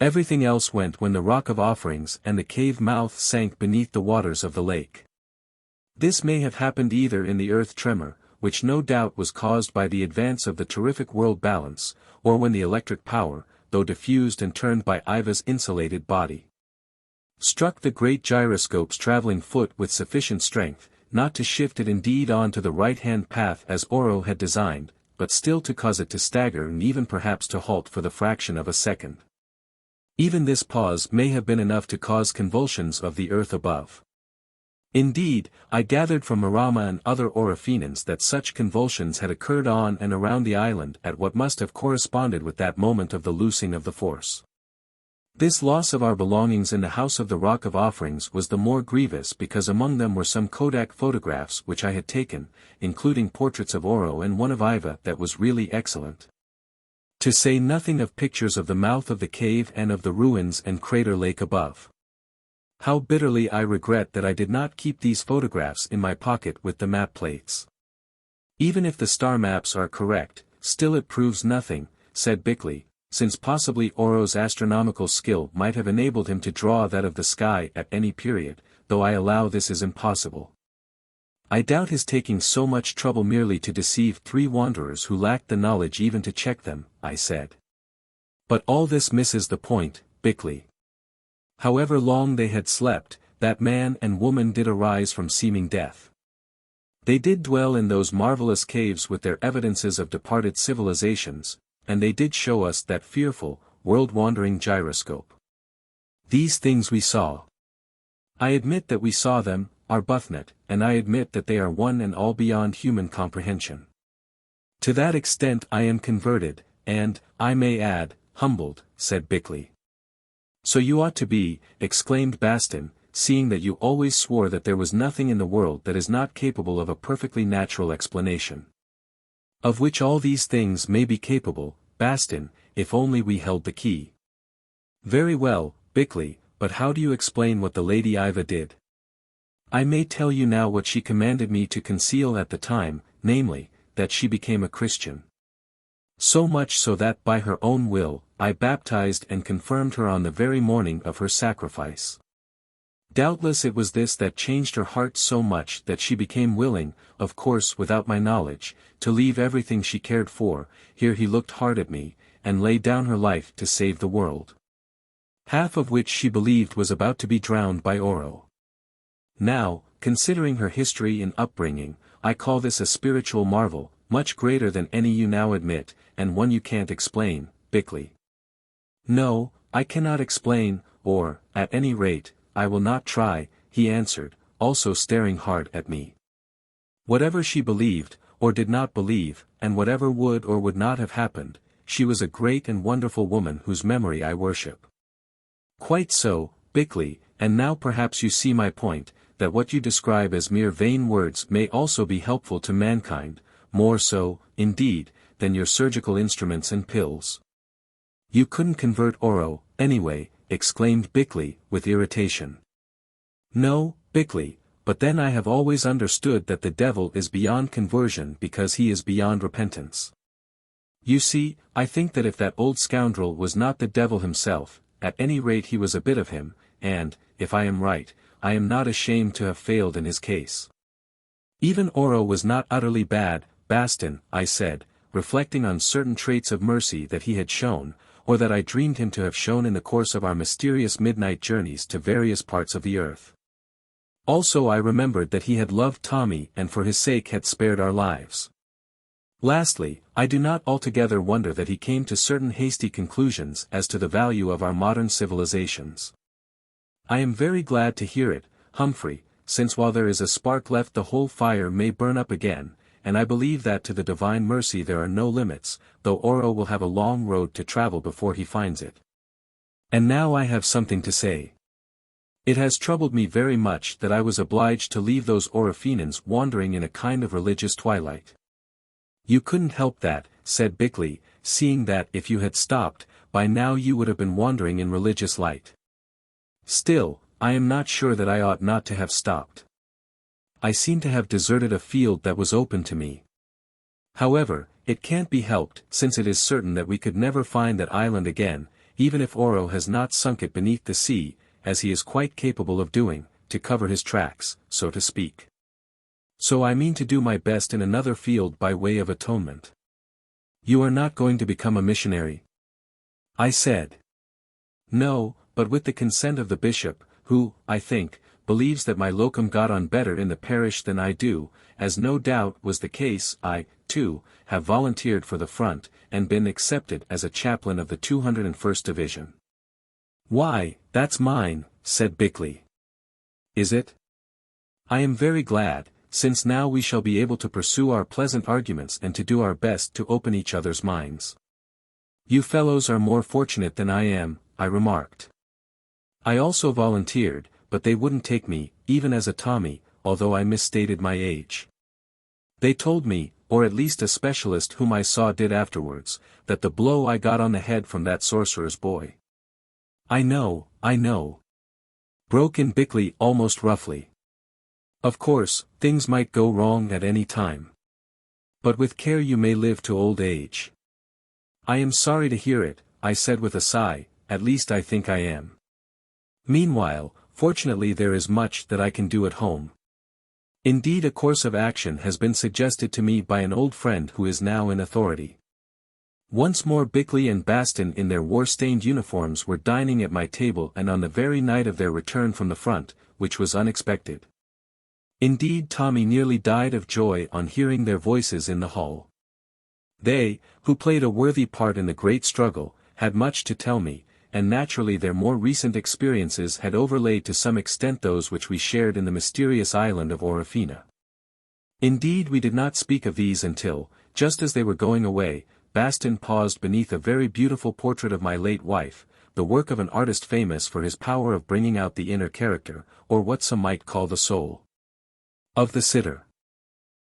Everything else went when the rock of offerings and the cave mouth sank beneath the waters of the lake. This may have happened either in the earth tremor, which no doubt was caused by the advance of the terrific world balance, or when the electric power, though diffused and turned by Yva's insulated body, struck the great gyroscope's traveling foot with sufficient strength, not to shift it indeed on to the right-hand path as Oro had designed, but still to cause it to stagger and even perhaps to halt for the fraction of a second. Even this pause may have been enough to cause convulsions of the earth above. Indeed, I gathered from Marama and other Orofenans that such convulsions had occurred on and around the island at what must have corresponded with that moment of the loosing of the force. This loss of our belongings in the house of the Rock of Offerings was the more grievous because among them were some Kodak photographs which I had taken, including portraits of Oro and one of Yva that was really excellent. To say nothing of pictures of the mouth of the cave and of the ruins and crater lake above. How bitterly I regret that I did not keep these photographs in my pocket with the map plates. Even if the star maps are correct, still it proves nothing, said Bickley, since possibly Oro's astronomical skill might have enabled him to draw that of the sky at any period, though I allow this is impossible. I doubt his taking so much trouble merely to deceive 3 wanderers who lacked the knowledge even to check them, I said. But all this misses the point, Bickley. However long they had slept, that man and woman did arise from seeming death. They did dwell in those marvelous caves with their evidences of departed civilizations, and they did show us that fearful, world-wandering gyroscope. These things we saw. I admit that we saw them, Arbuthnot, and I admit that they are one and all beyond human comprehension. To that extent I am converted, and, I may add, humbled, said Bickley. So you ought to be, exclaimed Bastin, seeing that you always swore that there was nothing in the world that is not capable of a perfectly natural explanation. Of which all these things may be capable, Bastin, if only we held the key. Very well, Bickley, but how do you explain what the Lady Yva did? I may tell you now what she commanded me to conceal at the time, namely, that she became a Christian. So much so that by her own will, I baptized and confirmed her on the very morning of her sacrifice. Doubtless it was this that changed her heart so much that she became willing, of course without my knowledge, to leave everything she cared for, here he looked hard at me, and lay down her life to save the world. Half of which she believed was about to be drowned by Oro. Now, considering her history and upbringing, I call this a spiritual marvel, much greater than any you now admit, and one you can't explain, Bickley. No, I cannot explain, or, at any rate, I will not try, he answered, also staring hard at me. Whatever she believed, or did not believe, and whatever would or would not have happened, she was a great and wonderful woman whose memory I worship. Quite so, Bickley, and now perhaps you see my point, that what you describe as mere vain words may also be helpful to mankind, more so, indeed, than your surgical instruments and pills. You couldn't convert Oro, anyway, exclaimed Bickley, with irritation. No, Bickley, but then I have always understood that the devil is beyond conversion because he is beyond repentance. You see, I think that if that old scoundrel was not the devil himself, at any rate he was a bit of him, and, if I am right, I am not ashamed to have failed in his case. Even Oro was not utterly bad, Bastin, I said, reflecting on certain traits of mercy that he had shown, or that I dreamed him to have shown in the course of our mysterious midnight journeys to various parts of the earth. Also I remembered that he had loved Tommy and for his sake had spared our lives. Lastly, I do not altogether wonder that he came to certain hasty conclusions as to the value of our modern civilizations. I am very glad to hear it, Humphrey, since while there is a spark left the whole fire may burn up again, and I believe that to the divine mercy there are no limits, though Oro will have a long road to travel before he finds it. And now I have something to say. It has troubled me very much that I was obliged to leave those Orofenans wandering in a kind of religious twilight. You couldn't help that, said Bickley, seeing that if you had stopped, by now you would have been wandering in religious light. Still, I am not sure that I ought not to have stopped. I seem to have deserted a field that was open to me. However, it can't be helped, since it is certain that we could never find that island again, even if Oro has not sunk it beneath the sea, as he is quite capable of doing, to cover his tracks, so to speak. So I mean to do my best in another field by way of atonement. You are not going to become a missionary? I said. No, but with the consent of the bishop, who, I think, believes that my locum got on better in the parish than I do, as no doubt was the case. I, too, have volunteered for the front, and been accepted as a chaplain of the 201st Division. Why, that's mine, said Bickley. Is it? I am very glad, since now we shall be able to pursue our pleasant arguments and to do our best to open each other's minds. You fellows are more fortunate than I am, I remarked. I also volunteered, but they wouldn't take me, even as a Tommy, although I misstated my age. They told me, or at least a specialist whom I saw did afterwards, that the blow I got on the head from that sorcerer's boy. I know, broke in Bickley almost roughly. Of course, things might go wrong at any time. But with care you may live to old age. I am sorry to hear it, I said with a sigh, at least I think I am. Meanwhile, fortunately there is much that I can do at home. Indeed, a course of action has been suggested to me by an old friend who is now in authority. Once more Bickley and Bastin in their war-stained uniforms were dining at my table, and on the very night of their return from the front, which was unexpected. Indeed, Tommy nearly died of joy on hearing their voices in the hall. They, who played a worthy part in the great struggle, had much to tell me, and naturally their more recent experiences had overlaid to some extent those which we shared in the mysterious island of Orofena. Indeed, we did not speak of these until, just as they were going away, Bastin paused beneath a very beautiful portrait of my late wife, the work of an artist famous for his power of bringing out the inner character, or what some might call the soul, of the sitter.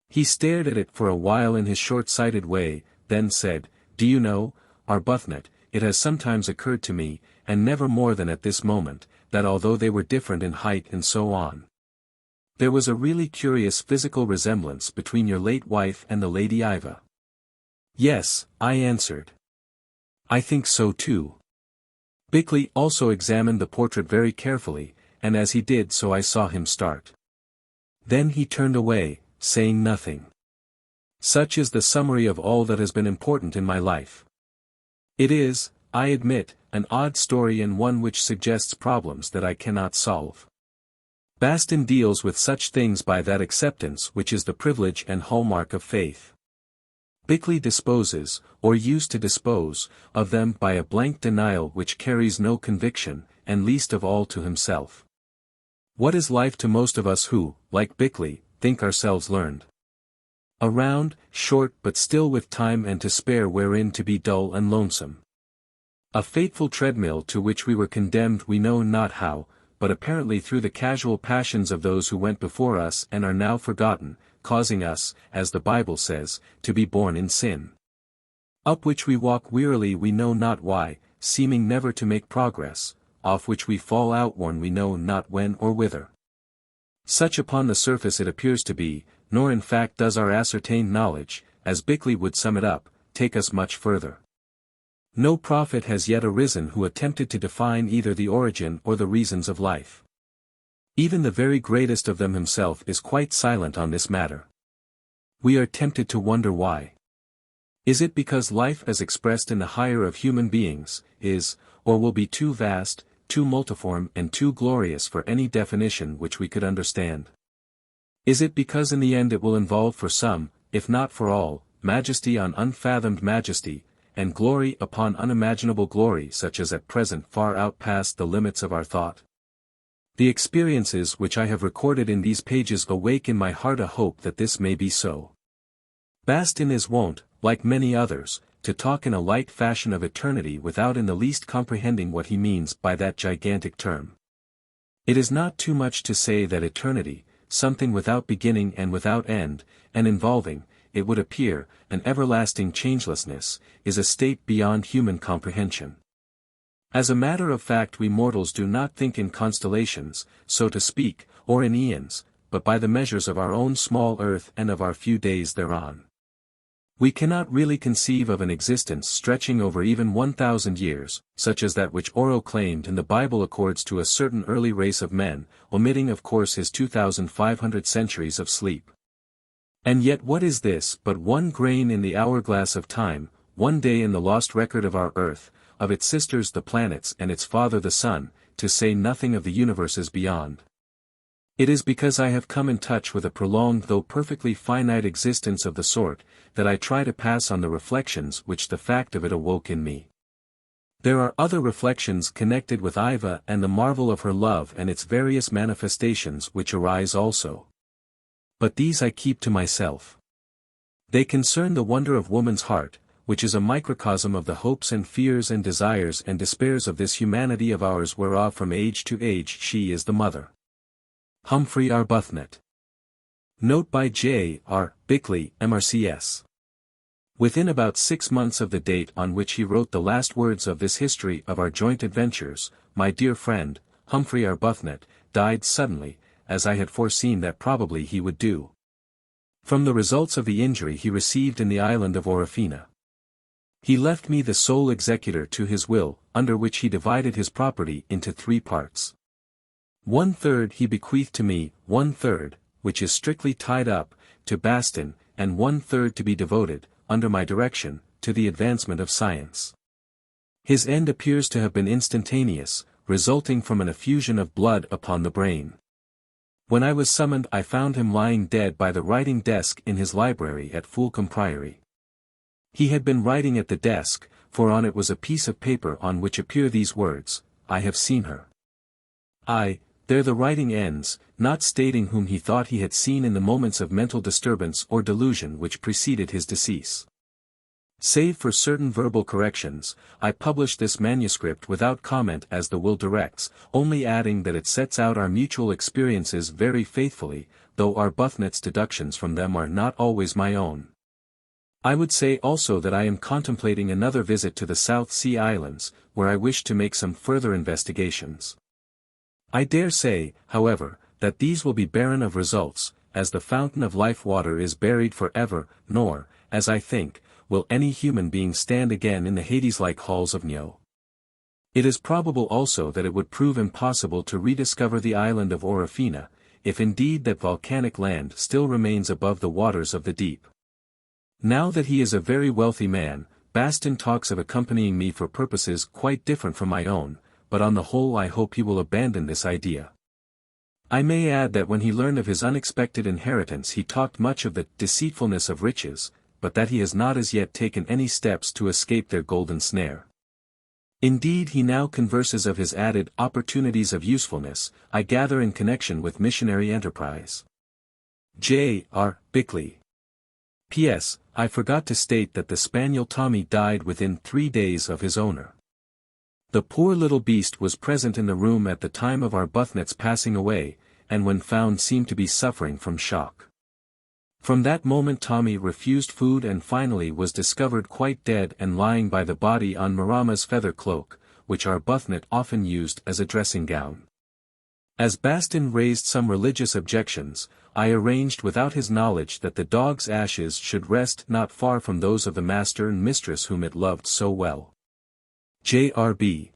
He stared at it for a while in his short-sighted way, then said, "Do you know, Arbuthnot, it has sometimes occurred to me, and never more than at this moment, that although they were different in height and so on, there was a really curious physical resemblance between your late wife and the Lady Yva." "Yes," I answered. "I think so too." Bickley also examined the portrait very carefully, and as he did so I saw him start. Then he turned away, saying nothing. Such is the summary of all that has been important in my life. It is, I admit, an odd story and one which suggests problems that I cannot solve. Bastin deals with such things by that acceptance which is the privilege and hallmark of faith. Bickley disposes, or used to dispose, of them by a blank denial which carries no conviction, and least of all to himself. What is life to most of us who, like Bickley, think ourselves learned? A round, short but still with time and to spare wherein to be dull and lonesome. A fateful treadmill to which we were condemned we know not how, but apparently through the casual passions of those who went before us and are now forgotten, causing us, as the Bible says, to be born in sin. Up which we walk wearily we know not why, seeming never to make progress, off which we fall outworn we know not when or whither. Such upon the surface it appears to be, nor in fact does our ascertained knowledge, as Bickley would sum it up, take us much further. No prophet has yet arisen who attempted to define either the origin or the reasons of life. Even the very greatest of them himself is quite silent on this matter. We are tempted to wonder why. Is it because life as expressed in the higher of human beings, is, or will be too vast, too multiform and too glorious for any definition which we could understand? Is it because in the end it will involve for some, if not for all, majesty on unfathomed majesty, and glory upon unimaginable glory such as at present far outpass the limits of our thought? The experiences which I have recorded in these pages awake in my heart a hope that this may be so. Bastin is wont, like many others, to talk in a light fashion of eternity without in the least comprehending what he means by that gigantic term. It is not too much to say that eternity, something without beginning and without end, and involving, it would appear, an everlasting changelessness, is a state beyond human comprehension. As a matter of fact we mortals do not think in constellations, so to speak, or in eons, but by the measures of our own small earth and of our few days thereon. We cannot really conceive of an existence stretching over even 1,000 years, such as that which Oro claimed in the Bible accords to a certain early race of men, omitting of course his 2,500 centuries of sleep. And yet what is this but one grain in the hourglass of time, one day in the lost record of our earth, of its sisters the planets and its father the sun, to say nothing of the universes beyond? It is because I have come in touch with a prolonged though perfectly finite existence of the sort, that I try to pass on the reflections which the fact of it awoke in me. There are other reflections connected with Yva and the marvel of her love and its various manifestations which arise also. But these I keep to myself. They concern the wonder of woman's heart, which is a microcosm of the hopes and fears and desires and despairs of this humanity of ours whereof from age to age she is the mother. Humphrey Arbuthnot. Note by J. R. Bickley, M.R.C.S. Within about 6 months of the date on which he wrote the last words of this history of our joint adventures, my dear friend, Humphrey Arbuthnot, died suddenly, as I had foreseen that probably he would do. From the results of the injury he received in the island of Orofena. He left me the sole executor to his will, under which he divided his property into 3 parts. 1/3 he bequeathed to me, 1/3, which is strictly tied up, to Bastin, and 1/3 to be devoted, under my direction, to the advancement of science. His end appears to have been instantaneous, resulting from an effusion of blood upon the brain. When I was summoned I found him lying dead by the writing desk in his library at Fulham Priory. He had been writing at the desk, for on it was a piece of paper on which appear these words, "I have seen her." There the writing ends, not stating whom he thought he had seen in the moments of mental disturbance or delusion which preceded his decease. Save for certain verbal corrections, I published this manuscript without comment as the will directs, only adding that it sets out our mutual experiences very faithfully, though Arbuthnot's deductions from them are not always my own. I would say also that I am contemplating another visit to the South Sea Islands, where I wish to make some further investigations. I dare say, however, that these will be barren of results, as the fountain of life water is buried for ever, nor, as I think, will any human being stand again in the Hades-like halls of Nyo. It is probable also that it would prove impossible to rediscover the island of Orofena, if indeed that volcanic land still remains above the waters of the deep. Now that he is a very wealthy man, Bastin talks of accompanying me for purposes quite different from my own, but on the whole I hope he will abandon this idea. I may add that when he learned of his unexpected inheritance he talked much of the deceitfulness of riches, but that he has not as yet taken any steps to escape their golden snare. Indeed he now converses of his added opportunities of usefulness, I gather in connection with missionary enterprise. J. R. Bickley. P.S. I forgot to state that the spaniel Tommy died within 3 days of his owner. The poor little beast was present in the room at the time of Arbuthnot's passing away, and when found seemed to be suffering from shock. From that moment Tommy refused food and finally was discovered quite dead and lying by the body on Marama's feather cloak, which Arbuthnot often used as a dressing gown. As Bastin raised some religious objections, I arranged without his knowledge that the dog's ashes should rest not far from those of the master and mistress whom it loved so well. J.R.B.